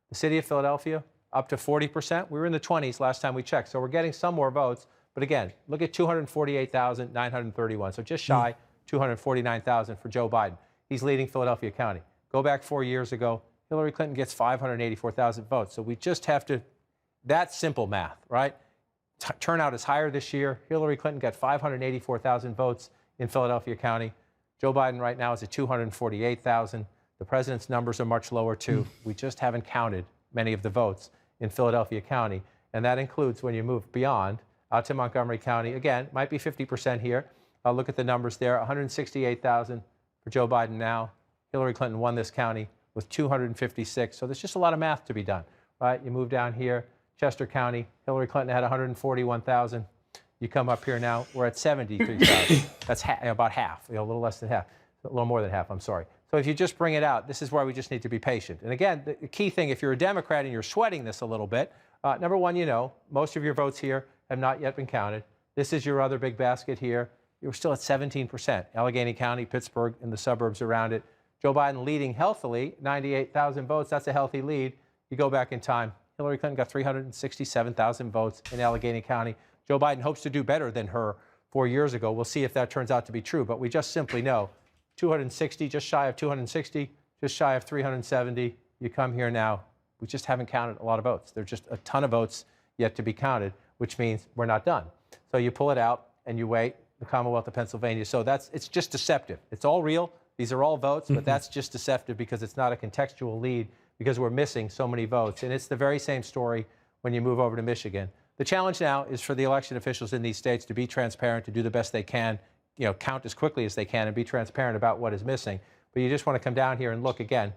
the city of Philadelphia, up to 40%. We were in the 20s last time we checked, so we're getting some more votes. But again, look at 248,931, so just shy 249,000 for Joe Biden. He's leading Philadelphia County. Go back 4 years ago, Hillary Clinton gets 584,000 votes. So we just have to, that's simple math, right? Turnout is higher this year. Hillary Clinton got 584,000 votes in Philadelphia County. Joe Biden right now is at 248,000. The president's numbers are much lower too. We just haven't counted many of the votes in Philadelphia County. And that includes when you move beyond out to Montgomery County. Again, might be 50% here. Look at the numbers there, 168,000 for Joe Biden now. Hillary Clinton won this county with 256. So there's just a lot of math to be done, right? You move down here, Chester County, Hillary Clinton had 141,000. You come up here now, we're at 73,000. That's about half, a little less than half, a little more than half, I'm sorry. So if you just bring it out, this is where we just need to be patient. And again, the key thing, if you're a Democrat and you're sweating this a little bit, number one, you know, most of your votes here have not yet been counted. This is your other big basket here. You're still at 17%. Allegheny County, Pittsburgh, and the suburbs around it. Joe Biden leading healthily, 98,000 votes. That's a healthy lead. You go back in time. Hillary Clinton got 367,000 votes in Allegheny County. Joe Biden hopes to do better than her 4 years ago. We'll see if that turns out to be true, but we just simply know 260, just shy of 260, just shy of 370. You come here now, we just haven't counted a lot of votes. There's just a ton of votes yet to be counted, which means we're not done. So you pull it out and you wait, the Commonwealth of Pennsylvania. So it's just deceptive. It's all real. These are all votes, but that's just deceptive because it's not a contextual lead because we're missing so many votes. And it's the very same story when you move over to Michigan. The challenge now is for the election officials in these states to be transparent, to do the best they can, you know, count as quickly as they can and be transparent about what is missing. But you just want to come down here and look again.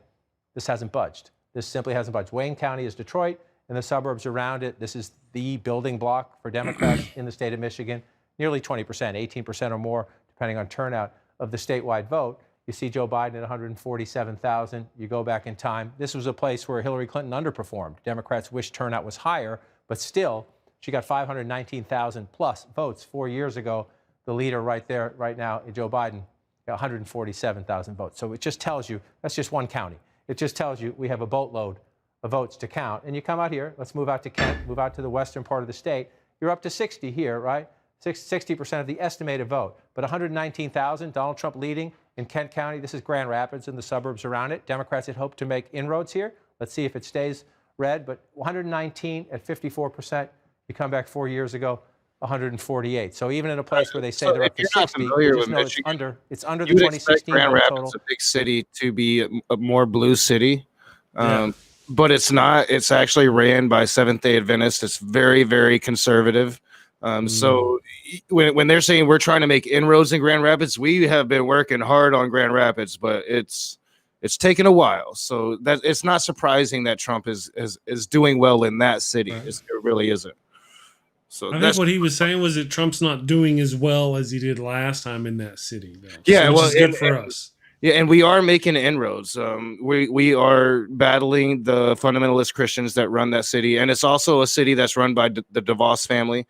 This hasn't budged. This simply hasn't budged. Wayne County is Detroit and the suburbs around it. This is the building block for Democrats in the state of Michigan. Nearly 20%, 18% or more, depending on turnout of the statewide vote. You see Joe Biden at 147,000. You go back in time. This was a place where Hillary Clinton underperformed. Democrats wish turnout was higher, but still, she got 519,000 plus votes 4 years ago. The leader right there, right now, Joe Biden, got 147,000 votes. So it just tells you, that's just one county. It just tells you we have a boatload of votes to count. And you come out here, let's move out to Kent, move out to the western part of the state. You're up to 60 here, right? 60% of the estimated vote. But 119,000, Donald Trump leading in Kent County. This is Grand Rapids and the suburbs around it. Democrats had hoped to make inroads here. Let's see if it stays red. But 119 at 54%. You come back 4 years ago, 148. So even in a place where they say they're up to 60, you just know it's under the 2016 Grand Rapids, total. a big city, to be a more blue city. But it's not. It's actually ran by Seventh-day Adventists. It's very, very conservative. So when they're saying we're trying to make inroads in Grand Rapids, we have been working hard on Grand Rapids, but it's taken a while. So that it's not surprising that Trump is doing well in that city. Right. It really isn't. So I think what he was saying was that Trump's not doing as well as he did last time in that city. Though. Yeah, so well, it's good for us. Yeah, and we are making inroads. We are battling the fundamentalist Christians that run that city, and it's also a city that's run by the DeVos family.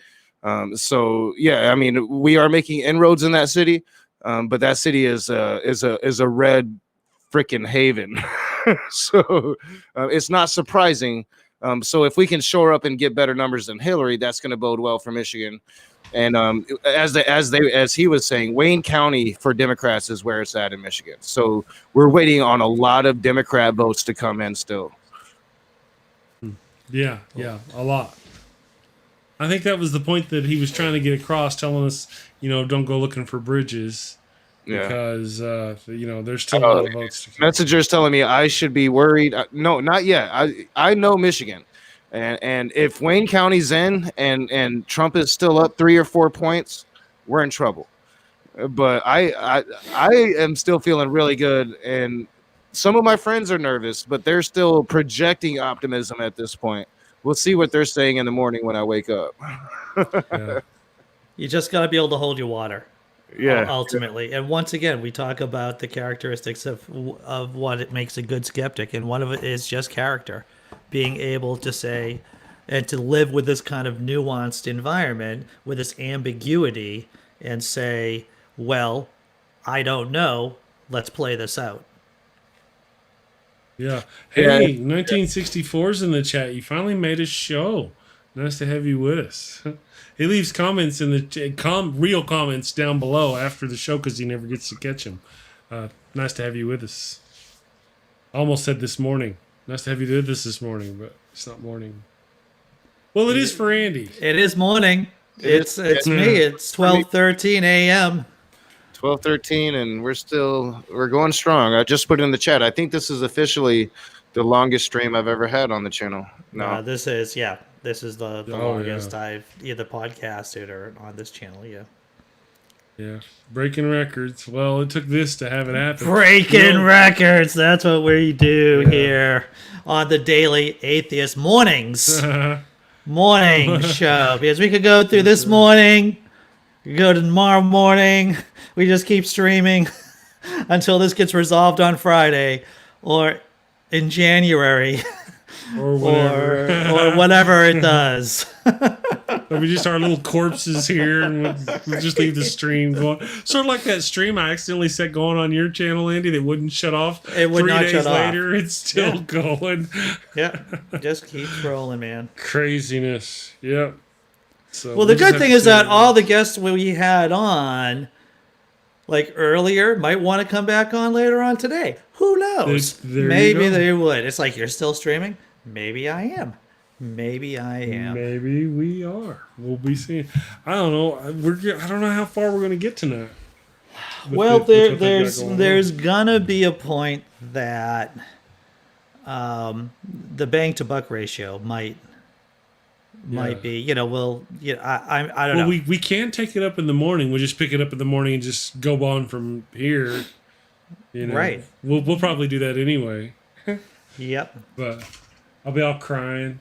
So yeah, I mean, we are making inroads in that city, but that city is a red freaking haven. So it's not surprising. So if we can shore up and get better numbers than Hillary, that's going to bode well for Michigan. And as he was saying, Wayne County for Democrats is where it's at in Michigan. So we're waiting on a lot of Democrat votes to come in still. Yeah, a lot. I think that was the point that he was trying to get across, telling us, don't go looking for bridges. Yeah. Because there's still a lot of votes to come. Messenger's telling me I should be worried. No, not yet. I know Michigan. And if Wayne County's in and Trump is still up 3 or 4 points, we're in trouble. But I am still feeling really good, and some of my friends are nervous, but they're still projecting optimism at this point. We'll see what they're saying in the morning when I wake up. Yeah. You just got to be able to hold your water. Yeah. Ultimately, and once again, we talk about the characteristics of what it makes a good skeptic, and one of it is just character. Being able to say and to live with this kind of nuanced environment, with this ambiguity, and say, well, I don't know, let's play this out. Yeah. Hey, 1964's in the chat. You finally made a show. Nice to have you with us. He leaves comments in the real comments down below after the show because he never gets to catch them. Nice to have you with us. I almost said this morning. Nice to have you with us this morning, but it's not morning. Well, it is for Andy. It is morning. It's me. It's 12:13 a.m. 12:13, and we're going strong. I just put it in the chat. I think this is officially the longest stream I've ever had on the channel. No, this is the longest I've either podcasted or on this channel. Yeah, breaking records. Well, it took this to have it happen. Breaking records. That's what we do here on the Daily Atheist Mornings morning show. Because we could go through this morning, we go to tomorrow morning. We just keep streaming until this gets resolved on Friday or in January. Or whatever. or whatever it does. Or we just our little corpses here, and we'll just leave the stream going. Sort of like that stream I accidentally set going on your channel, Andy, that wouldn't shut off. It would 3 not days shut later, off. it's still going. Yeah, just keeps rolling, man. Craziness. Yep. So well, the good thing is that all the guests we had on, like earlier, might want to come back on later on today. Who knows? Maybe they would. It's like, you're still streaming? Maybe I am. Maybe I am. Maybe we are. We'll be seeing. I don't know. I don't know how far we're going to get tonight. Well, there's gonna be a point that the bang to buck ratio might be. I don't know. Well, we can take it up in the morning. We'll just pick it up in the morning and just go on from here. Right. We'll probably do that anyway. Yep. But I'll be all crying.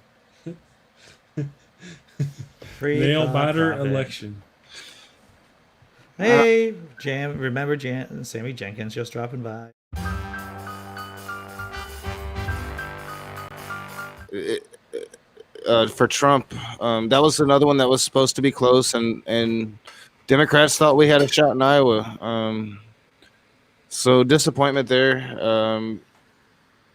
Nail biter election. Hey, remember Sammy Jenkins just dropping by. For Trump, that was another one that was supposed to be close, and Democrats thought we had a shot in Iowa. So disappointment there.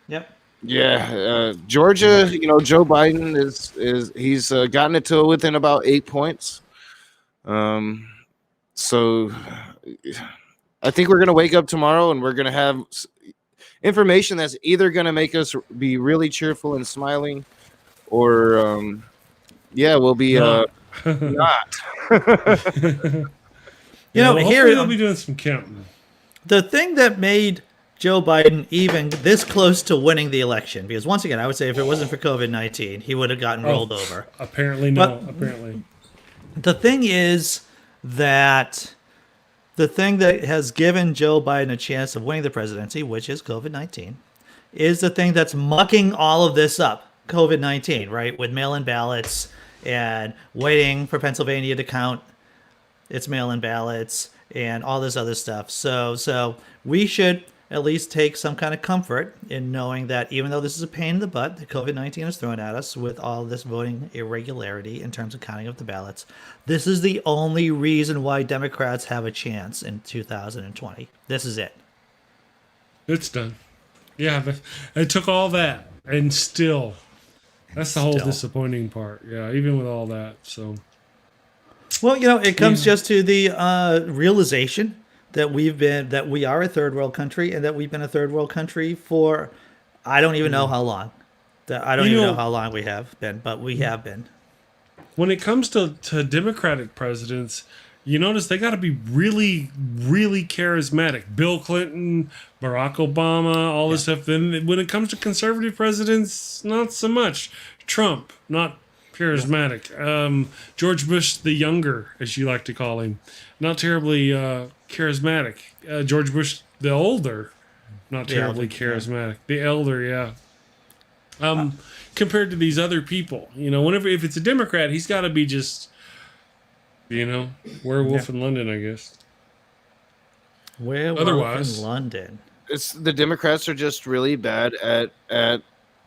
Yep. Yeah, Georgia. Joe Biden he's gotten it to within about 8 points. So I think we're gonna wake up tomorrow and we're gonna have information that's either gonna make us be really cheerful and smiling, or we'll be not. Hopefully they'll be doing some counting. The thing that made Joe Biden even this close to winning the election, because once again, I would say if it wasn't for COVID-19, he would have gotten rolled over. Apparently, no. Apparently. The thing is that the thing that has given Joe Biden a chance of winning the presidency, which is COVID-19, is the thing that's mucking all of this up. COVID-19, right? With mail-in ballots and waiting for Pennsylvania to count its mail-in ballots and all this other stuff. So we should at least take some kind of comfort in knowing that even though this is a pain in the butt that COVID-19 is throwing at us with all this voting irregularity in terms of counting of the ballots, this is the only reason why Democrats have a chance in 2020. This is it. It's done. Yeah, but it took all that, and still, that's the whole disappointing part. Yeah, even with all that. So, well, it comes just to the realization that we are a third world country, and that we've been a third world country for I don't even know how long. I don't even know how long we have been, but we have been. When it comes to Democratic presidents, you notice they got to be really, really charismatic. Bill Clinton, Barack Obama, all this stuff. Then when it comes to conservative presidents, not so much. Trump, not charismatic. George Bush the Younger, as you like to call him, not terribly charismatic. George Bush the Older, not terribly charismatic. The Elder, yeah. Compared to these other people, if it's a Democrat, he's got to be just, werewolf in London, I guess. Werewolf in London. It's the Democrats are just really bad at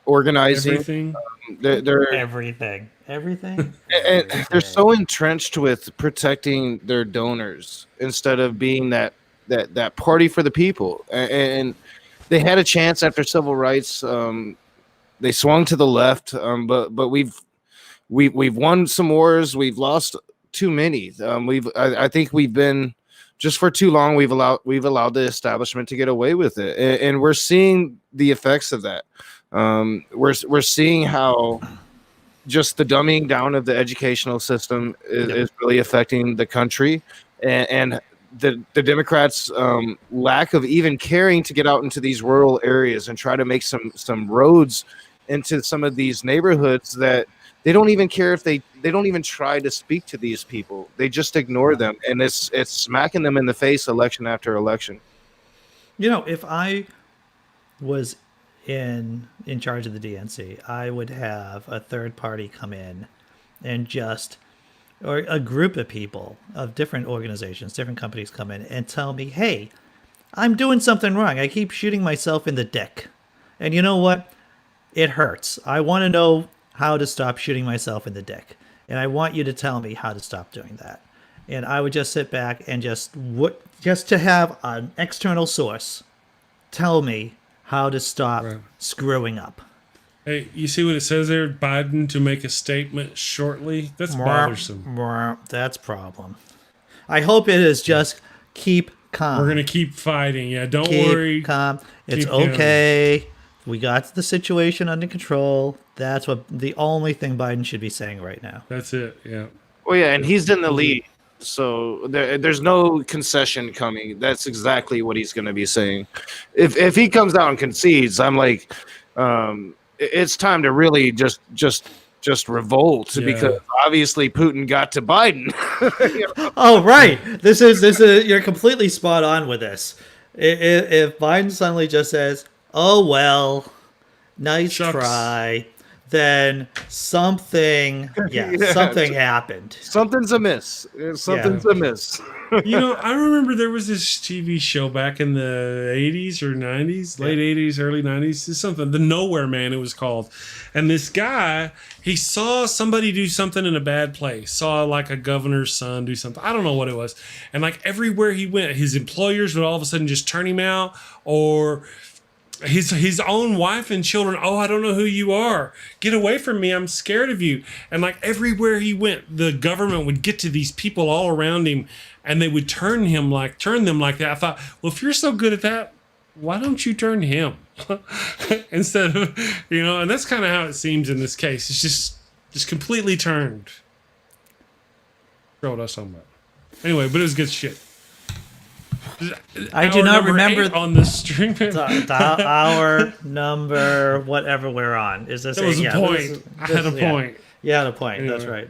organizing everything. They're everything. And they're so entrenched with protecting their donors instead of being that party for the people. And they had a chance after civil rights. They swung to the left, but we've won some wars. We've lost too many. I think we've been just for too long. We've allowed the establishment to get away with it, and we're seeing the effects of that. We're seeing how just the dumbing down of the educational system is really affecting the country, and the Democrats' lack of even caring to get out into these rural areas and try to make some roads into some of these neighborhoods that they don't even care if they don't even try to speak to these people. They just ignore them, and it's smacking them in the face election after election. If I was in charge of the DNC, I would have a third party come in and or a group of people of different organizations, different companies come in and tell me, hey, I'm doing something wrong. I keep shooting myself in the dick. And you know what? It hurts. I want to know how to stop shooting myself in the dick. And I want you to tell me how to stop doing that. And I would just sit back and just to have an external source tell me how to stop screwing up. Hey, you see what it says there? Biden to make a statement shortly? That's bothersome. That's a problem. I hope it is just keep calm. We're going to keep fighting. Yeah, don't worry. Calm. It's okay. We got the situation under control. That's the only thing Biden should be saying right now. That's it, yeah. Well, yeah, and he's in the lead. So there's no concession coming. That's exactly what he's going to be saying. If he comes out and concedes, I'm like, it's time to really just revolt because obviously Putin got to Biden. Oh, right. This is you're completely spot on with this. If Biden suddenly just says, "Oh well, nice try," then something happened. Something's amiss. Something's amiss. I remember there was this TV show back in the 80s or 90s, late 80s, early 90s, something, The Nowhere Man it was called. And this guy, he saw somebody do something in a bad place, saw like a governor's son do something. I don't know what it was. And like everywhere he went, his employers would all of a sudden just turn him out, or his own wife and children. Oh, I don't know who you are. Get away from me. I'm scared of you. And like everywhere he went, the government would get to these people all around him, and they would turn them like that. I thought, well, if you're so good at that, why don't you turn him instead of, and that's kind of how it seems in this case. It's just completely turned. Forgot what I was talking about. Anyway, but it was good shit. I do not remember on the stream. Hour number whatever we're on. Is this? That was a point. I had a point. You had a point. Anyway. That's right.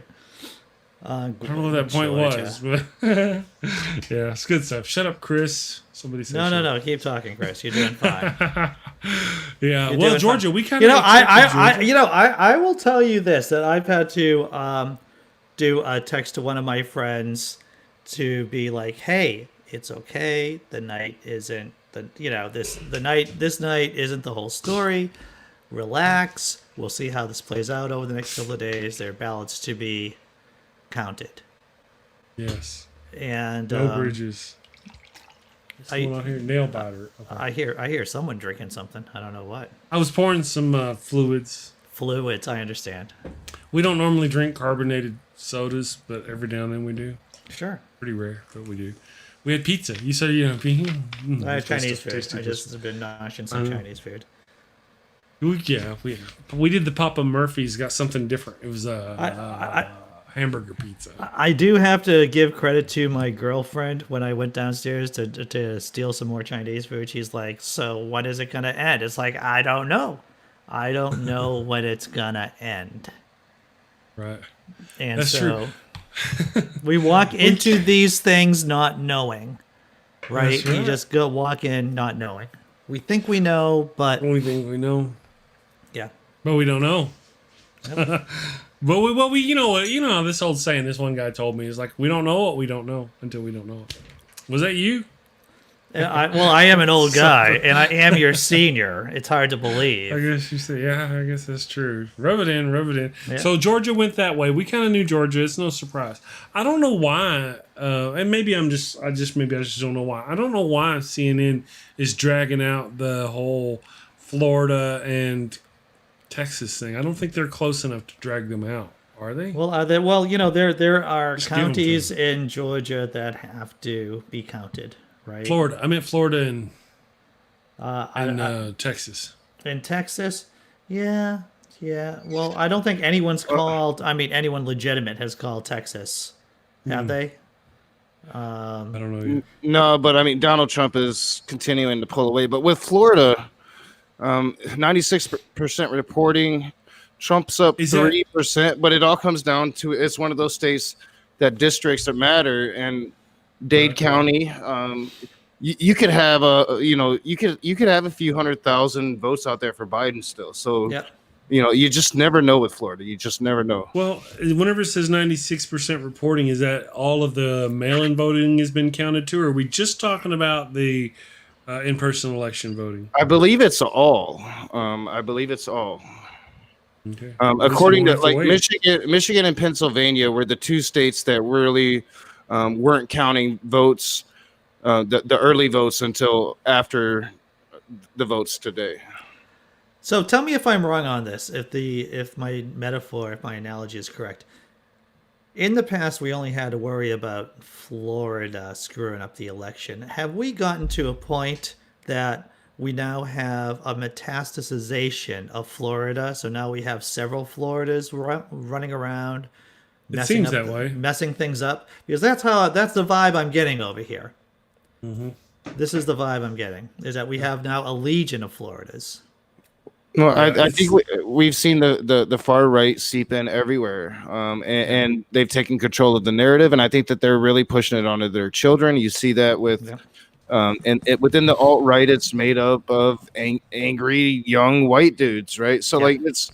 I don't know what that point was, but yeah, it's good stuff. Shut up, Chris. Somebody said No. Keep talking, Chris. You're doing fine. Yeah. You're Well, doing Georgia, fine. we kind of. I will tell you this, that I've had to do a text to one of my friends to be like, hey, it's okay. The night isn't this night isn't the whole story. Relax. We'll see how this plays out over the next couple of days. There are ballots to be counted. Yes. And no bridges. What's going on here? Nail biter. Okay. I hear someone drinking something. I don't know what. I was pouring some fluids. Fluids, I understand. We don't normally drink carbonated sodas, but every now and then we do. Sure. Pretty rare, but we do. We had pizza. You said you had pizza? I had Chinese food. I just have been noshing some Chinese food. We did the Papa Murphy's. Got something different. It was hamburger pizza. I do have to give credit to my girlfriend. When I went downstairs to steal some more Chinese food, she's like, so when is it going to end? It's like, I don't know. I don't know when it's going to end. Right. And That's so true. we walk into these things not knowing, right? That's right. We just walk in not knowing. We think we know, but... We think we know. Yeah. But we don't know. But we you know this old saying this one guy told me is like, we don't know what we don't know until we don't know it. Was that you? I am an old guy, and I am your senior. It's hard to believe. I guess you say, yeah, I guess that's true. Rub it in. Yeah. So Georgia went that way. We kind of knew Georgia. It's no surprise. I don't know why, and maybe I just don't know why. I don't know why CNN is dragging out the whole Florida and Texas thing. I don't think they're close enough to drag them out, are they? Well, there are counties in Georgia that have to be counted, right? Florida. I meant Florida and Texas. In Texas, yeah. Well, I don't think anyone's called. I mean, anyone legitimate has called Texas, have they? I don't know yet. No, but I mean, Donald Trump is continuing to pull away. But with Florida, 96% reporting, Trump's up 3%. But it all comes down to it's one of those states that districts that matter. And Dade County, you could have you could have a few 100,000 votes out there for Biden still. So you just never know with Florida. You just never know. Well, whenever it says 96% reporting, is that all of the mail-in voting has been counted too, or are we just talking about the in-person election voting? I believe it's all. Okay. According to Michigan and Pennsylvania were the two states that really weren't counting votes, the early votes until after the votes today. So tell me if I'm wrong on this. If my analogy is correct. In the past, we only had to worry about Florida screwing up the election. Have we gotten to a point that we now have a metastasization of Florida? So now we have several Floridas running around. It seems that way. Messing things up. Because that's the vibe I'm getting over here. Mm-hmm. This is the vibe I'm getting. Is that we have now a legion of Floridas. Well, I think we've seen the far right seep in everywhere, and they've taken control of the narrative, and I think that they're really pushing it onto their children. You see that with, within the alt right, it's made up of angry young white dudes, right? So it's,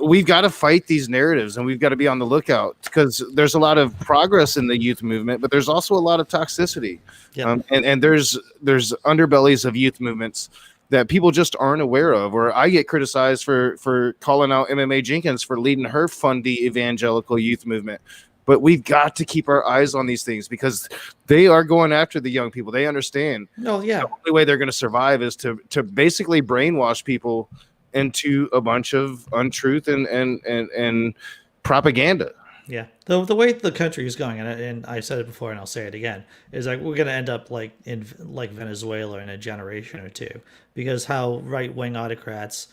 we've got to fight these narratives, and we've got to be on the lookout because there's a lot of progress in the youth movement, but there's also a lot of toxicity, and there's underbellies of youth movements that people just aren't aware of. Or I get criticized for calling out MMA Jenkins for leading her fundy evangelical youth movement. But we've got to keep our eyes on these things because they are going after the young people. They understand. Oh, yeah. The only way they're going to survive is to basically brainwash people into a bunch of untruth and propaganda. Yeah, the way the country is going, and I said it before, and I'll say it again, is like we're going to end up like Venezuela in a generation or two, because how right-wing autocrats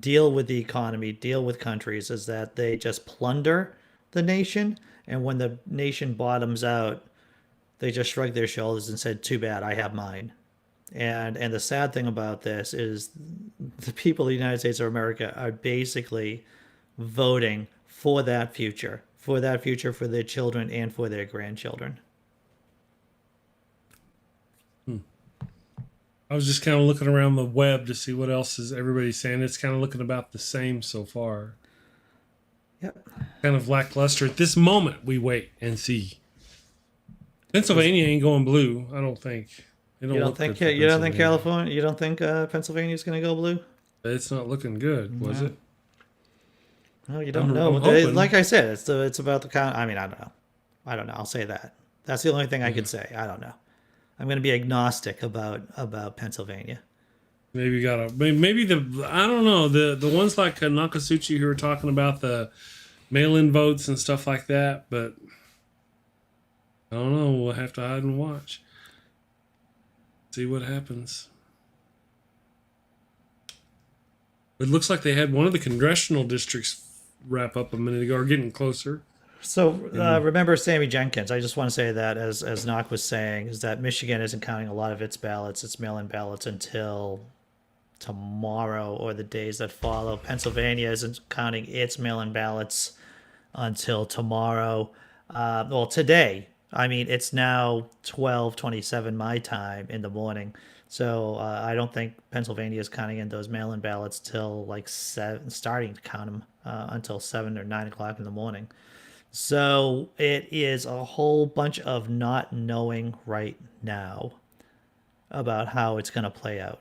deal with the economy, deal with countries, is that they just plunder the nation, and when the nation bottoms out, they just shrug their shoulders and said, "Too bad, I have mine." And the sad thing about this is the people of the United States of America are basically voting for that future, for that future for their children and for their grandchildren. I was just kind of looking around the web to see what else is everybody saying. It's kind of looking about the same so far. Yep. Kind of lackluster. At this moment, we wait and see. Pennsylvania ain't going blue, I don't think. You don't think California? You don't think Pennsylvania's going to go blue? It's not looking good, was it? No, you don't know. Like I said, it's about the count. I mean, I don't know. I'll say that. That's the only thing I could say. I don't know. I'm going to be agnostic about Pennsylvania. Maybe I don't know, the ones like Nokasuchi who were talking about the mail-in votes and stuff like that, but I don't know. We'll have to hide and watch. See what happens. It looks like they had one of the congressional districts wrap up a minute ago, or getting closer. So remember Sammy Jenkins. I just want to say that, as Nock was saying, is that Michigan isn't counting a lot of its ballots, its mail-in ballots, until tomorrow or the days that follow. Pennsylvania isn't counting its mail-in ballots until tomorrow. Well, today. I mean, it's now 12:27 my time in the morning. So I don't think Pennsylvania is counting in those mail-in ballots till like 7, starting to count them until 7 or 9 o'clock in the morning. So it is a whole bunch of not knowing right now about how it's going to play out.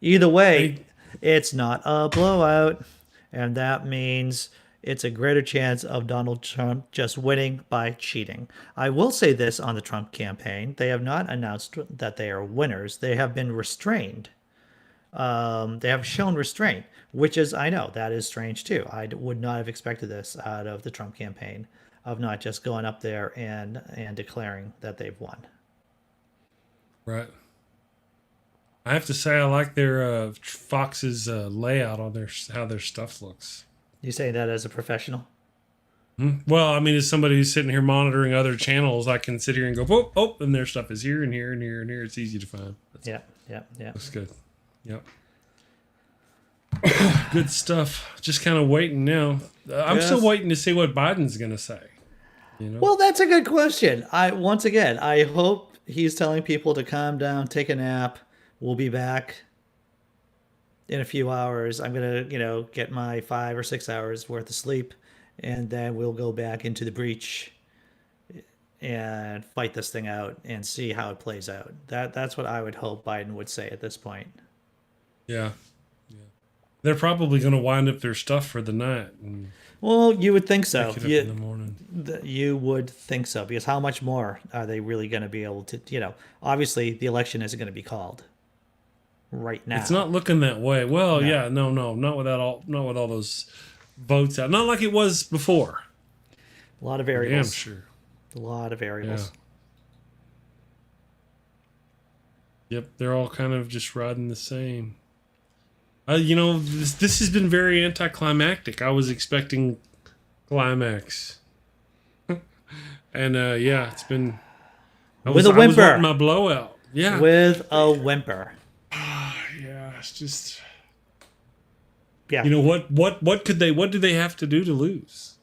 Either way, it's not a blowout, and that means it's a greater chance of Donald Trump just winning by cheating. I will say this on the Trump campaign. They have not announced that they are winners. They have been restrained. They have shown restraint, which is, I know, that is strange too. I would not have expected this out of the Trump campaign, of not just going up there and declaring that they've won. Right. I have to say I like their Fox's layout on how their stuff looks. You say that as a professional? Well, I mean, as somebody who's sitting here monitoring other channels, I can sit here and go, oh, and their stuff is here and here and here and here. It's easy to find. Yeah. Looks good. Yep. Good stuff. Just kind of waiting now. I'm still waiting to see what Biden's going to say. You know? Well, that's a good question. I hope he's telling people to calm down, take a nap. We'll be back in a few hours. I'm going to, get my 5 or 6 hours worth of sleep, and then we'll go back into the breach and fight this thing out and see how it plays out. That's what I would hope Biden would say at this point. Yeah. They're probably going to wind up their stuff for the night. Well, you would think so. Pick it up in the morning. You would think so, because how much more are they really going to be able to, obviously the election isn't going to be called right now. It's not looking that way. Well, no. Not with all those votes out. Not like it was before. A lot of variables. Damn sure. A lot of variables. Yeah. Yep, they're all kind of just riding the same. This has been very anticlimactic. I was expecting climax. And it's been with a whimper. I was wanting my blowout. Yeah. With a whimper. Yeah, it's just. Yeah. What do they have to do to lose?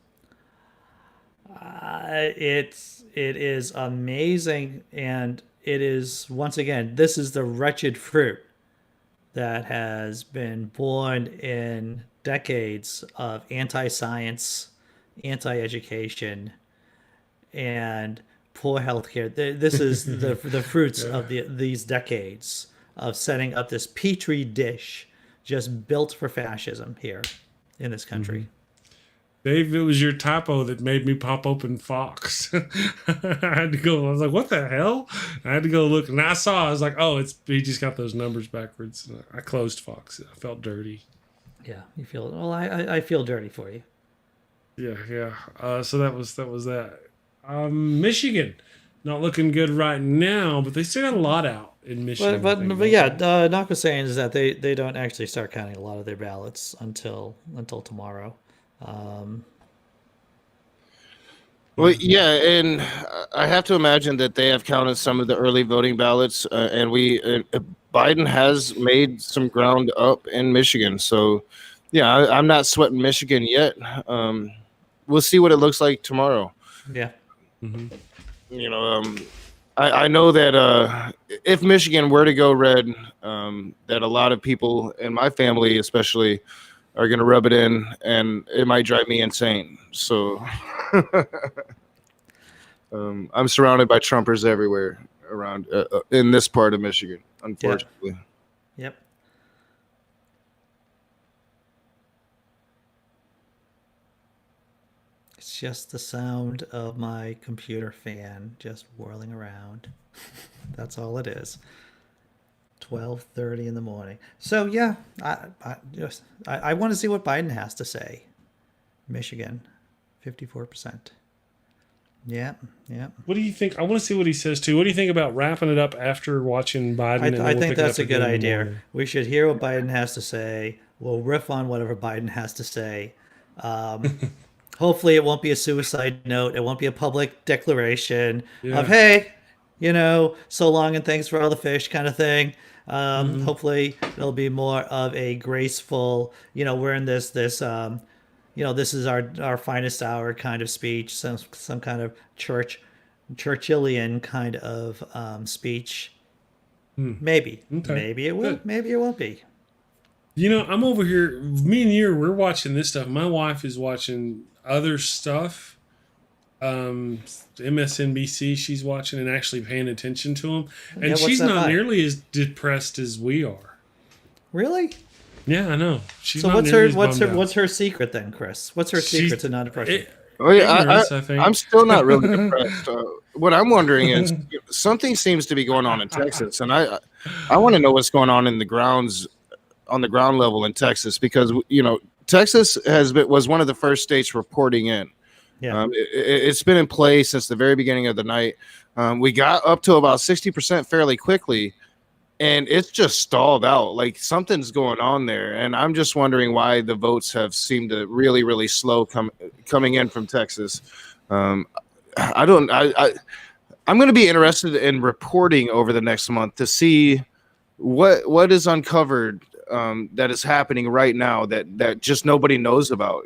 It is amazing, and it is, once again, this is the wretched fruit that has been born in decades of anti-science, anti-education, and poor healthcare. This is the fruits of these decades of setting up this petri dish just built for fascism here in this country. Mm-hmm. Dave, it was your typo that made me pop open Fox. I had to go. I was like, "What the hell?" I had to go look, and I was like, "Oh, he just got those numbers backwards." I closed Fox. I felt dirty. Yeah, you feel. Well, I feel dirty for you. Yeah. So that was that. Michigan, not looking good right now, but they still got a lot out in Michigan. But Nock was saying is that they don't actually start counting a lot of their ballots until tomorrow. Well, yeah, and I have to imagine that they have counted some of the early voting ballots, and Biden has made some ground up in Michigan. So, yeah, I'm not sweating Michigan yet. we'll see what it looks like tomorrow. Yeah. You know, I know that if Michigan were to go red, that a lot of people in my family, especially, are going to rub it in, and it might drive me insane. So I'm surrounded by Trumpers everywhere around in this part of Michigan, unfortunately. Yep. It's just the sound of my computer fan just whirling around. That's all it is. 12:30 in the morning. So yeah, I want to see what Biden has to say. Michigan, 54%. Yeah. What do you think? I want to see what he says too. What do you think about wrapping it up after watching Biden? I think that's a good idea. We should hear what Biden has to say. We'll riff on whatever Biden has to say. Hopefully it won't be a suicide note. It won't be a public declaration of, hey, so long and thanks for all the fish kind of thing. Hopefully it'll be more of a graceful, we're in this this is our finest hour kind of speech, some kind of Churchillian kind of speech. Maybe. Okay. Maybe it will. Good. Maybe it won't be. I'm over here. Me and you, we're watching this stuff. My wife is watching other stuff. MSNBC, she's watching and actually paying attention to them. And she's not nearly as depressed as we are. Really? Yeah, I know. She's so what's her secret then, Chris? What's her secret to not depression? I'm still not really depressed. What I'm wondering is something seems to be going on in Texas, and I want to know what's going on in the grounds on the ground level in Texas, because Texas was one of the first states reporting in. Yeah. It's been in place since the very beginning of the night. We got up to about 60% fairly quickly, and it's just stalled out. Like something's going on there, and I'm just wondering why the votes have seemed to really, really slow coming in from Texas. I'm going to be interested in reporting over the next month to see what is uncovered that is happening right now that just nobody knows about.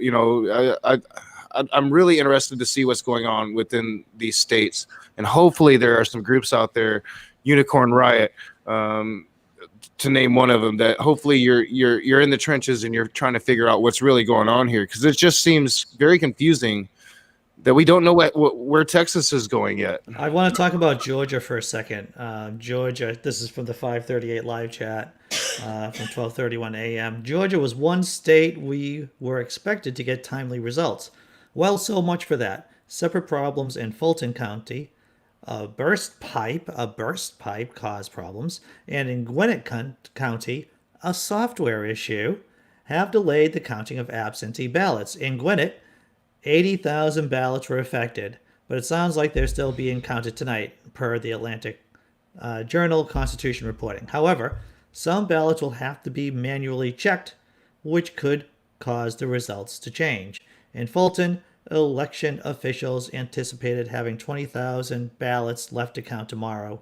I'm really interested to see what's going on within these states, and hopefully there are some groups out there, Unicorn Riot, to name one of them, that hopefully you're in the trenches and you're trying to figure out what's really going on here, because it just seems very confusing that we don't know where Texas is going yet. I want to talk about Georgia for a second. Georgia, this is from the 538 live chat from 12:31 a.m. Georgia was one state we were expected to get timely results. Well, so much for that. Separate problems in Fulton County. A burst pipe caused problems. And in Gwinnett County, a software issue have delayed the counting of absentee ballots. In Gwinnett, 80,000 ballots were affected, but it sounds like they're still being counted tonight, per the Atlantic Journal-Constitution reporting. However, some ballots will have to be manually checked, which could cause the results to change. In Fulton, election officials anticipated having 20,000 ballots left to count tomorrow,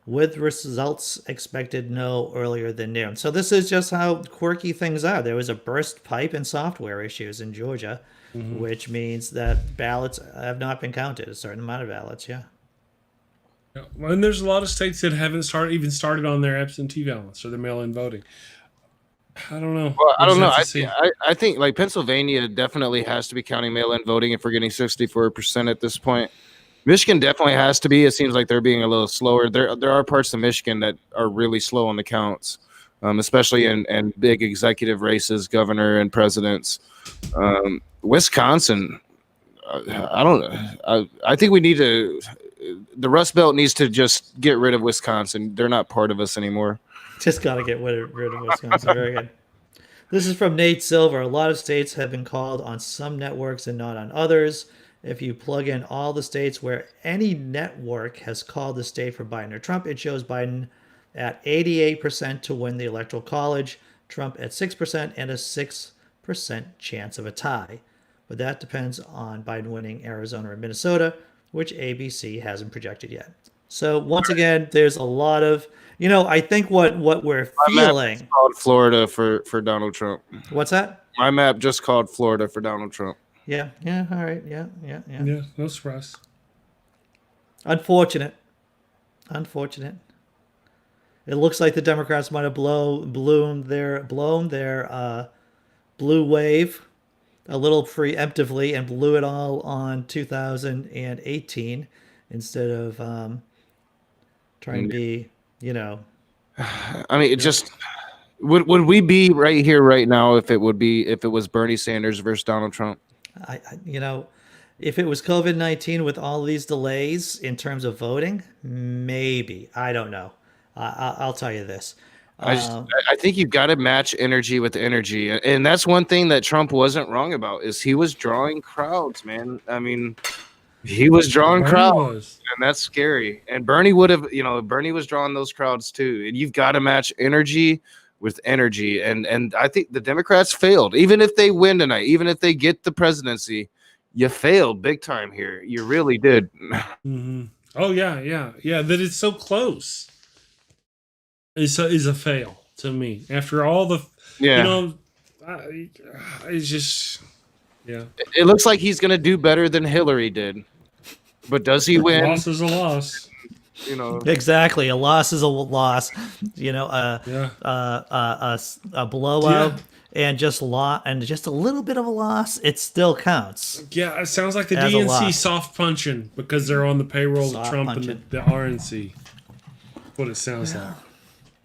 with results expected no earlier than noon. So this is just how quirky things are. There was a burst pipe and software issues in Georgia, which means that ballots have not been counted, a certain amount of ballots, yeah. And there's a lot of states that haven't started on their absentee ballots or their mail-in voting. I don't know. Well, I don't know. I think like Pennsylvania definitely has to be counting mail-in voting if we're getting 64% at this point. Michigan definitely has to be. It seems like they're being a little slower. There are parts of Michigan that are really slow on the counts, especially in big executive races, governor and presidents. Wisconsin, I think we need to. The Rust Belt needs to just get rid of Wisconsin. They're not part of us anymore. Just got to get rid of Wisconsin. Very good. This is from Nate Silver. A lot of states have been called on some networks and not on others. If you plug in all the states where any network has called the state for Biden or Trump, it shows Biden at 88% to win the Electoral College, Trump at 6%, and a 6% chance of a tie. But that depends on Biden winning Arizona and Minnesota, which ABC hasn't projected yet. So once again, there's a lot of, I think what we're feeling. Map called Florida for Donald Trump. What's that? My map just called Florida for Donald Trump. Yeah. All right. Yeah. Yeah, no surprise. Unfortunate. It looks like the Democrats might have blown their blue wave a little preemptively and blew it all on 2018 instead of trying to be, I mean, it just would we be right here right now if it was Bernie Sanders versus Donald Trump? If it was COVID-19 with all these delays in terms of voting, maybe. I don't know. I'll tell you this. I think you've got to match energy with energy, and that's one thing that Trump wasn't wrong about is he was drawing crowds, man. I mean, he was drawing crowds, and that's scary. And Bernie would have, Bernie was drawing those crowds too. And you've got to match energy with energy, and I think the Democrats failed. Even if they win tonight, even if they get the presidency, you failed big time here. You really did. Mm-hmm. Oh yeah. That it's so close. Is a fail to me after all the it's just It looks like he's gonna do better than Hillary did, but does he win? Loss is a loss. Exactly, a loss is a loss. A blowout and just a little bit of a loss, it still counts. Yeah, it sounds like the DNC soft punching because they're on the payroll of Trump and the RNC. What it sounds like.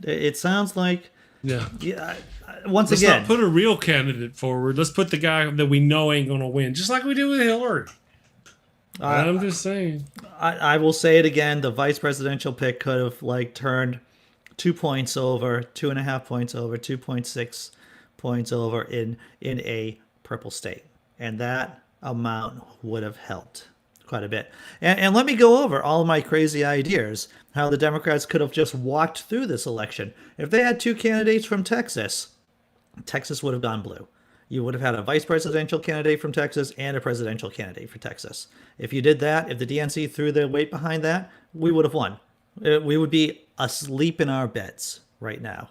It sounds like once Let's again, not put a real candidate forward. Let's put the guy that we know ain't going to win, just like we did with Hillary. I'm just saying. I will say it again. The vice presidential pick could have turned 2 points over, 2.5 points over, 2.6 points over in a purple state, and that amount would have helped quite a bit. And let me go over all of my crazy ideas, how the Democrats could have just walked through this election. If they had two candidates from Texas, Texas would have gone blue. You would have had a vice presidential candidate from Texas and a presidential candidate for Texas. If you did that, if the DNC threw their weight behind that, we would have won. We would be asleep in our beds right now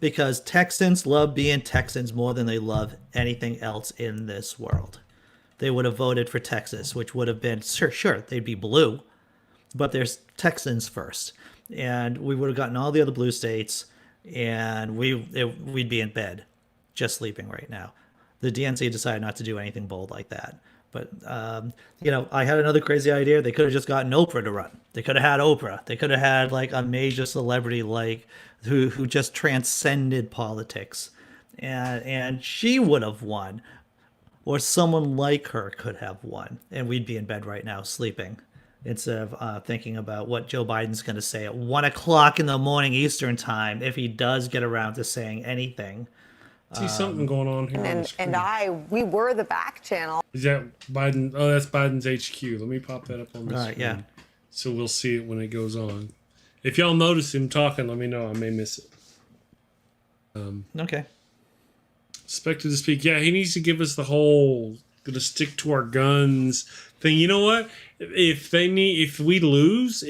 because Texans love being Texans more than they love anything else in this world. They would have voted for Texas, which would have been, sure, they'd be blue, but there's Texans first. And we would have gotten all the other blue states, and we'd be in bed, just sleeping right now. The DNC decided not to do anything bold like that. But, I had another crazy idea. They could have just gotten Oprah to run. They could have had Oprah. They could have had, a major celebrity, who just transcended politics. And she would have won. Or someone like her could have won, and we'd be in bed right now sleeping instead of thinking about what Joe Biden's going to say at 1 o'clock in the morning Eastern time if he does get around to saying anything. See something going on here. We were the back channel. Is that Biden? Oh, that's Biden's HQ. Let me pop that up on the screen. Yeah. So we'll see it when it goes on. If y'all notice him talking, let me know. I may miss it. Okay. Expected to speak. Yeah, he needs to give us the whole gonna stick to our guns thing. You know what? If he loses,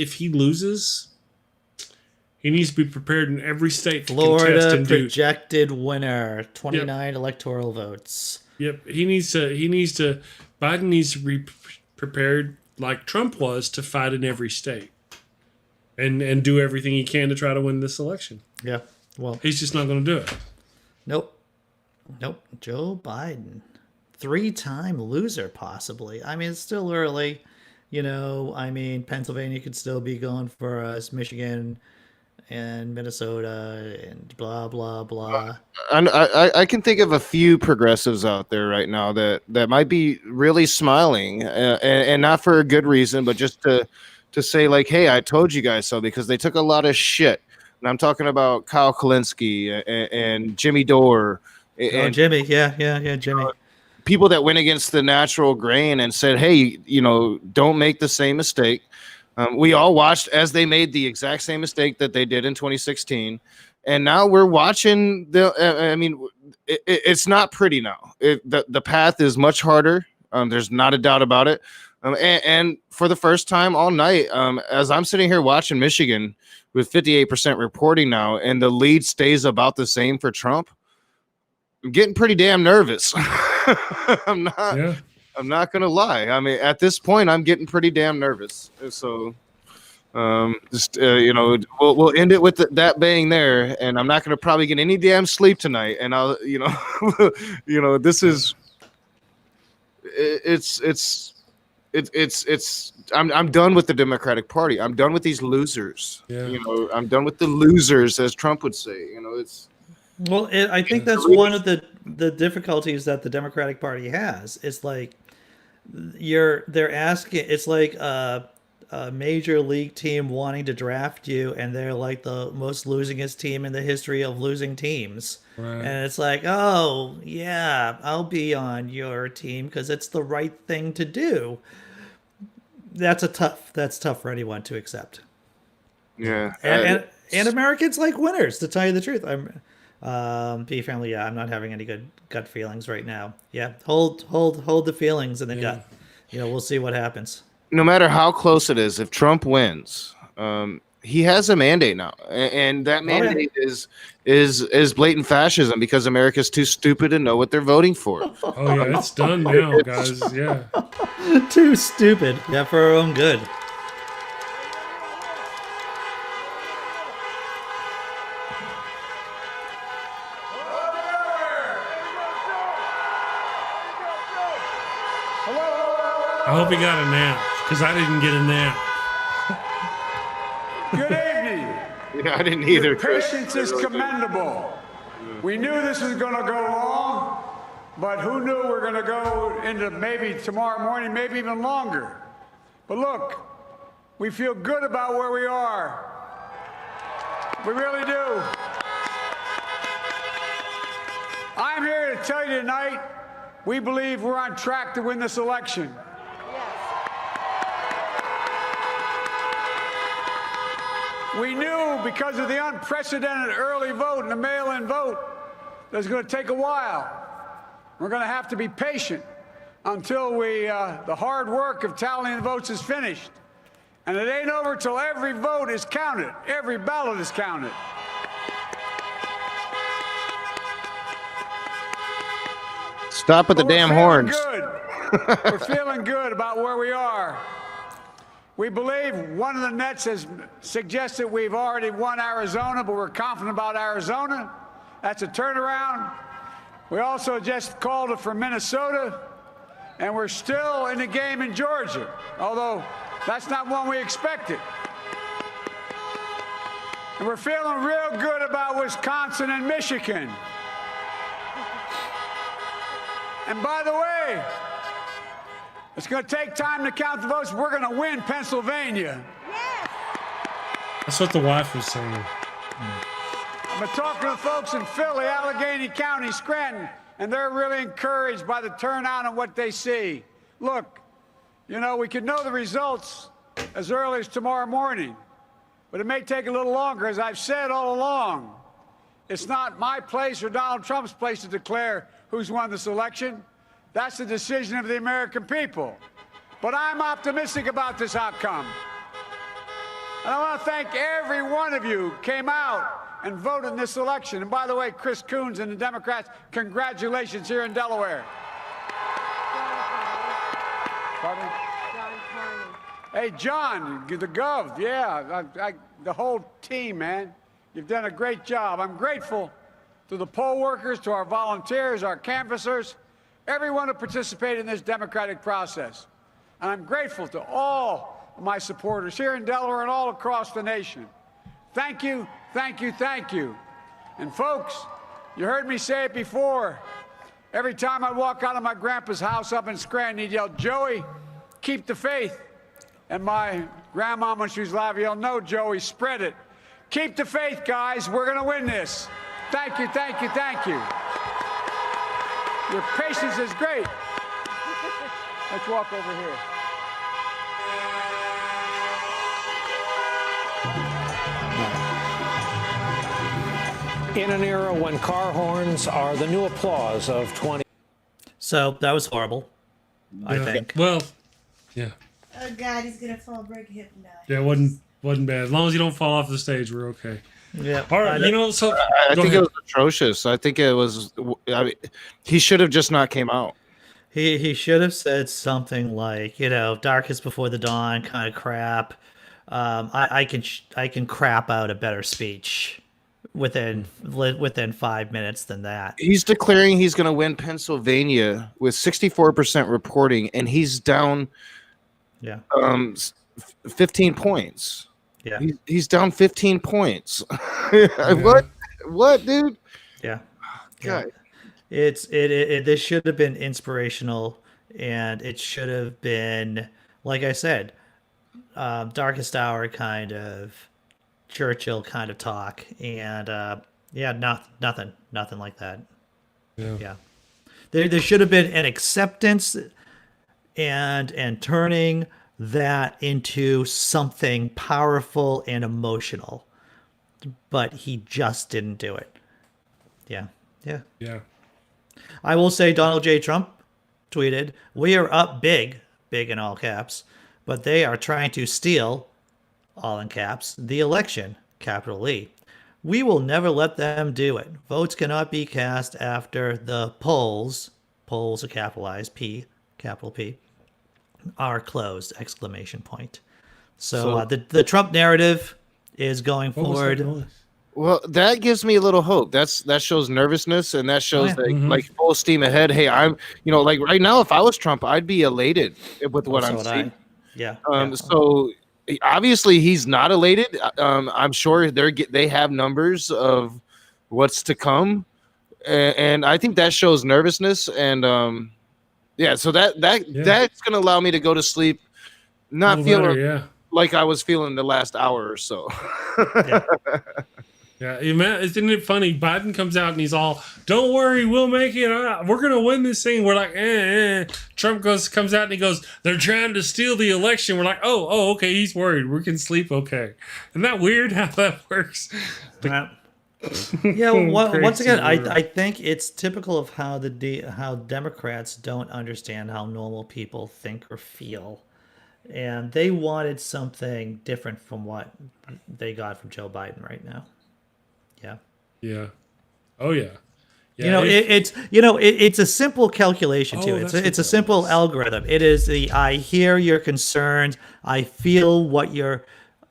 he needs to be prepared in every state to contest Florida and projected winner, 29 electoral votes. Yep. Biden needs to be prepared like Trump was to fight in every state. And do everything he can to try to win this election. Yeah. Well, he's just not gonna do it. Nope. Joe Biden, 3-time loser, possibly. I mean, it's still early. Pennsylvania could still be going for us, Michigan and Minnesota and blah, blah, blah. And I can think of a few progressives out there right now that might be really smiling and not for a good reason, but just to say hey, I told you guys so, because they took a lot of shit. And I'm talking about Kyle Kulinski and Jimmy Dore. And Jimmy, yeah, Jimmy. People that went against the natural grain and said, hey, don't make the same mistake. We all watched as they made the exact same mistake that they did in 2016. And now we're watching it's not pretty now. The path is much harder. There's not a doubt about it. And for the first time all night, as I'm sitting here watching Michigan with 58% reporting now, and the lead stays about the same for Trump, I'm getting pretty damn nervous. I'm I'm not gonna lie. I mean, at this point, I'm getting pretty damn nervous. So, we'll end it with that bang there, and I'm not gonna probably get any damn sleep tonight. And I'll, this is, I'm done with the Democratic Party. I'm done with these losers. Yeah. I'm done with the losers, as Trump would say. Well, I think that's one of the difficulties that the Democratic Party has. It's like they're asking. It's like a major league team wanting to draft you, and they're like the most losingest team in the history of losing teams. Right. And it's like, oh yeah, I'll be on your team because it's the right thing to do. That's tough for anyone to accept. Yeah, and Americans like winners. To tell you the truth, B family. Yeah, I'm not having any good gut feelings right now. Yeah, hold the feelings in the gut. We'll see what happens. No matter how close it is, if Trump wins, he has a mandate now, and that mandate is blatant fascism because America's too stupid to know what they're voting for. Oh yeah, it's done now, guys. Yeah, too stupid. Yeah, for our own good. I hope he got a nap because I didn't get a nap. Good evening. Yeah, I didn't either. Your patience is commendable. We knew this was going to go long, but who knew we're going to go into maybe tomorrow morning, maybe even longer. But look, we feel good about where we are. We really do. I'm here to tell you tonight, we believe we're on track to win this election. We knew because of the unprecedented early vote and the mail-in vote that it's going to take a while. We're going to have to be patient until the hard work of tallying the votes is finished. And it ain't over till every vote is counted. Every ballot is counted. Stop with the damn horns. We're feeling good about where we are. We believe one of the nets has suggested we've already won Arizona, but we're confident about Arizona. That's a turnaround. We also just called it for Minnesota, and we're still in the game in Georgia, although that's not one we expected. And we're feeling real good about Wisconsin and Michigan. And by the way, it's going to take time to count the votes. We're going to win Pennsylvania. That's what the wife was saying. I've been talking to folks in Philly, Allegheny County, Scranton, and they're really encouraged by the turnout and what they see. Look, we could know the results as early as tomorrow morning, but it may take a little longer. As I've said all along, it's not my place or Donald Trump's place to declare who's won this election. That's the decision of the American people. But I'm optimistic about this outcome. And I want to thank every one of you who came out and voted in this election. And by the way, Chris Coons and the Democrats, congratulations here in Delaware. Pardon? Hey, John, the Gov, yeah, the whole team, man. You've done a great job. I'm grateful to the poll workers, to our volunteers, our canvassers, everyone who participated in this democratic process. And I'm grateful to all of my supporters here in Delaware and all across the nation. Thank you, thank you, thank you. And folks, you heard me say it before. Every time I walk out of my grandpa's house up in Scranton, he'd yell, "Joey, keep the faith." And my grandma, when she was alive, yelled, "No, Joey, spread it. Keep the faith, guys. We're going to win this." Thank you, thank you, thank you. Your patience is great. Let's walk over here. In an era when car horns are the new applause of 20. So that was horrible, I think. Well, yeah. Oh God, he's gonna fall, break a hip, and die. Yeah, it wasn't bad. As long as you don't fall off the stage, we're okay. Yeah. All right. So I think it was atrocious. I think it was. I mean, he should have just not came out. He should have said something like, darkest before the dawn kind of crap. I can crap out a better speech within 5 minutes than that. He's declaring he's going to win Pennsylvania with 64% reporting, and he's down 15 points. Yeah. He's down 15 points. What, dude? Yeah. God. This should have been inspirational, and it should have been, like I said, darkest hour kind of Churchill kind of talk, and nothing like that. Yeah. There should have been an acceptance and turning that into something powerful and emotional, but he just didn't do it. Yeah. I will say Donald J. Trump tweeted, "We are up big in all caps, but they are trying to steal, all in caps, the election, capital E. We will never let them do it. Votes cannot be cast after the polls are capitalized, P, capital P, are closed, exclamation point." So the Trump narrative is going forward. Well, that gives me a little hope. That shows nervousness, and that shows like full steam ahead. Hey, I'm like right now, if I was Trump, I'd be elated with what I'm seeing. So obviously he's not elated. I'm sure they have numbers of what's to come, and I think that shows nervousness. And so that's gonna allow me to go to sleep, not feeling like I was feeling the last hour or so. Yeah, isn't it funny? Biden comes out and he's all, "Don't worry, we'll make it. We're gonna win this thing." We're like, Trump comes out and he goes, "They're trying to steal the election." We're like, oh, okay, he's worried. We can sleep okay. Isn't that weird how that works? Once again, I think it's typical of how how Democrats don't understand how normal people think or feel, and they wanted something different from what they got from Joe Biden right now. Yeah. Oh yeah. It's a simple calculation too. It's a simple algorithm. It is I hear your concerns, I feel what you're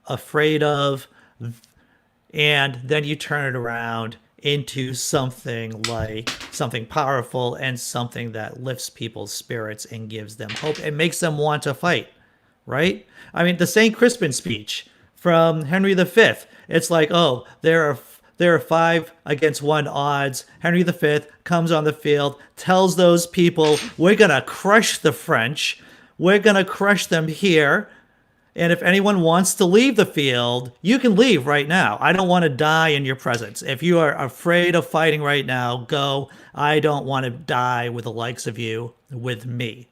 afraid of, and then you turn it around into something powerful and something that lifts people's spirits and gives them hope and makes them want to fight. Right? I mean, the St. Crispin speech from Henry V. It's like, there are 5 against 1 odds. Henry V comes on the field, tells those people, "We're going to crush the French. We're going to crush them here. And if anyone wants to leave the field, you can leave right now. I don't want to die in your presence. If you are afraid of fighting right now, go. I don't want to die with the likes of you with me."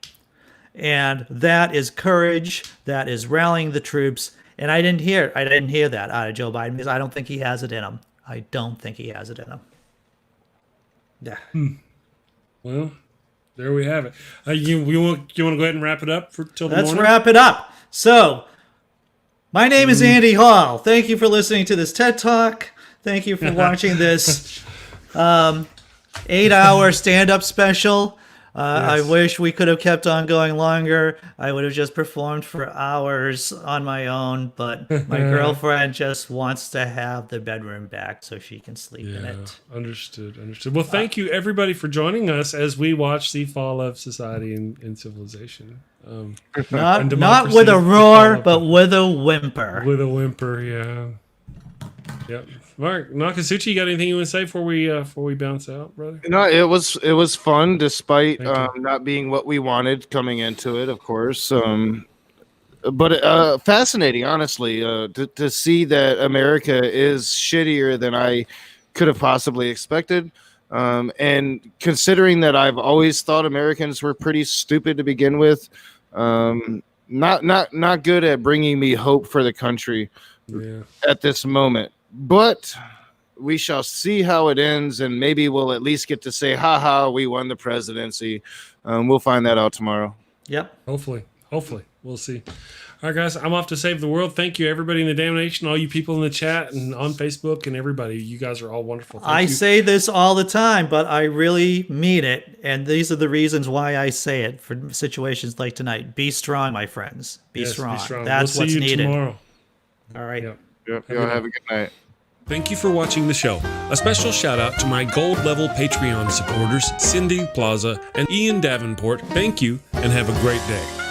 And that is courage. That is rallying the troops. And I didn't hear that out of Joe Biden because I don't think he has it in him. Yeah. Well, there we have it. You want to go ahead and wrap it up till the morning? Let's wrap it up. So, my name is Andy Hall. Thank you for listening to this TED Talk. Thank you for watching this 8-hour stand-up special. I wish we could have kept on going longer. I would have just performed for hours on my own, but my girlfriend just wants to have the bedroom back so she can sleep in it. Understood. Well, thank you everybody for joining us as we watch the fall of society and civilization. Not with a roar, but with a whimper. With a whimper, yeah. Yep. Mark, Nokasuchi, you got anything you want to say before we bounce out, brother? No, it was fun despite not being what we wanted coming into it, of course. But fascinating, honestly, to see that America is shittier than I could have possibly expected. And considering that I've always thought Americans were pretty stupid to begin with, not good at bringing me hope for the country at this moment. But we shall see how it ends, and maybe we'll at least get to say, "Ha, we won the presidency." We'll find that out tomorrow. Yep. Hopefully. We'll see. All right, guys, I'm off to save the world. Thank you, everybody in the damn nation, all you people in the chat and on Facebook and everybody. You guys are all wonderful. Thank I you. say this all the time, but I really mean it. And these are the reasons why I say it for situations like tonight. Be strong, my friends. Be strong. That's we'll what's see you needed. Tomorrow. All right. Yep. Y'all have a good night. Thank you for watching the show. A special shout out to my gold level Patreon supporters, Cindy Plaza and Ian Davenport. Thank you and have a great day.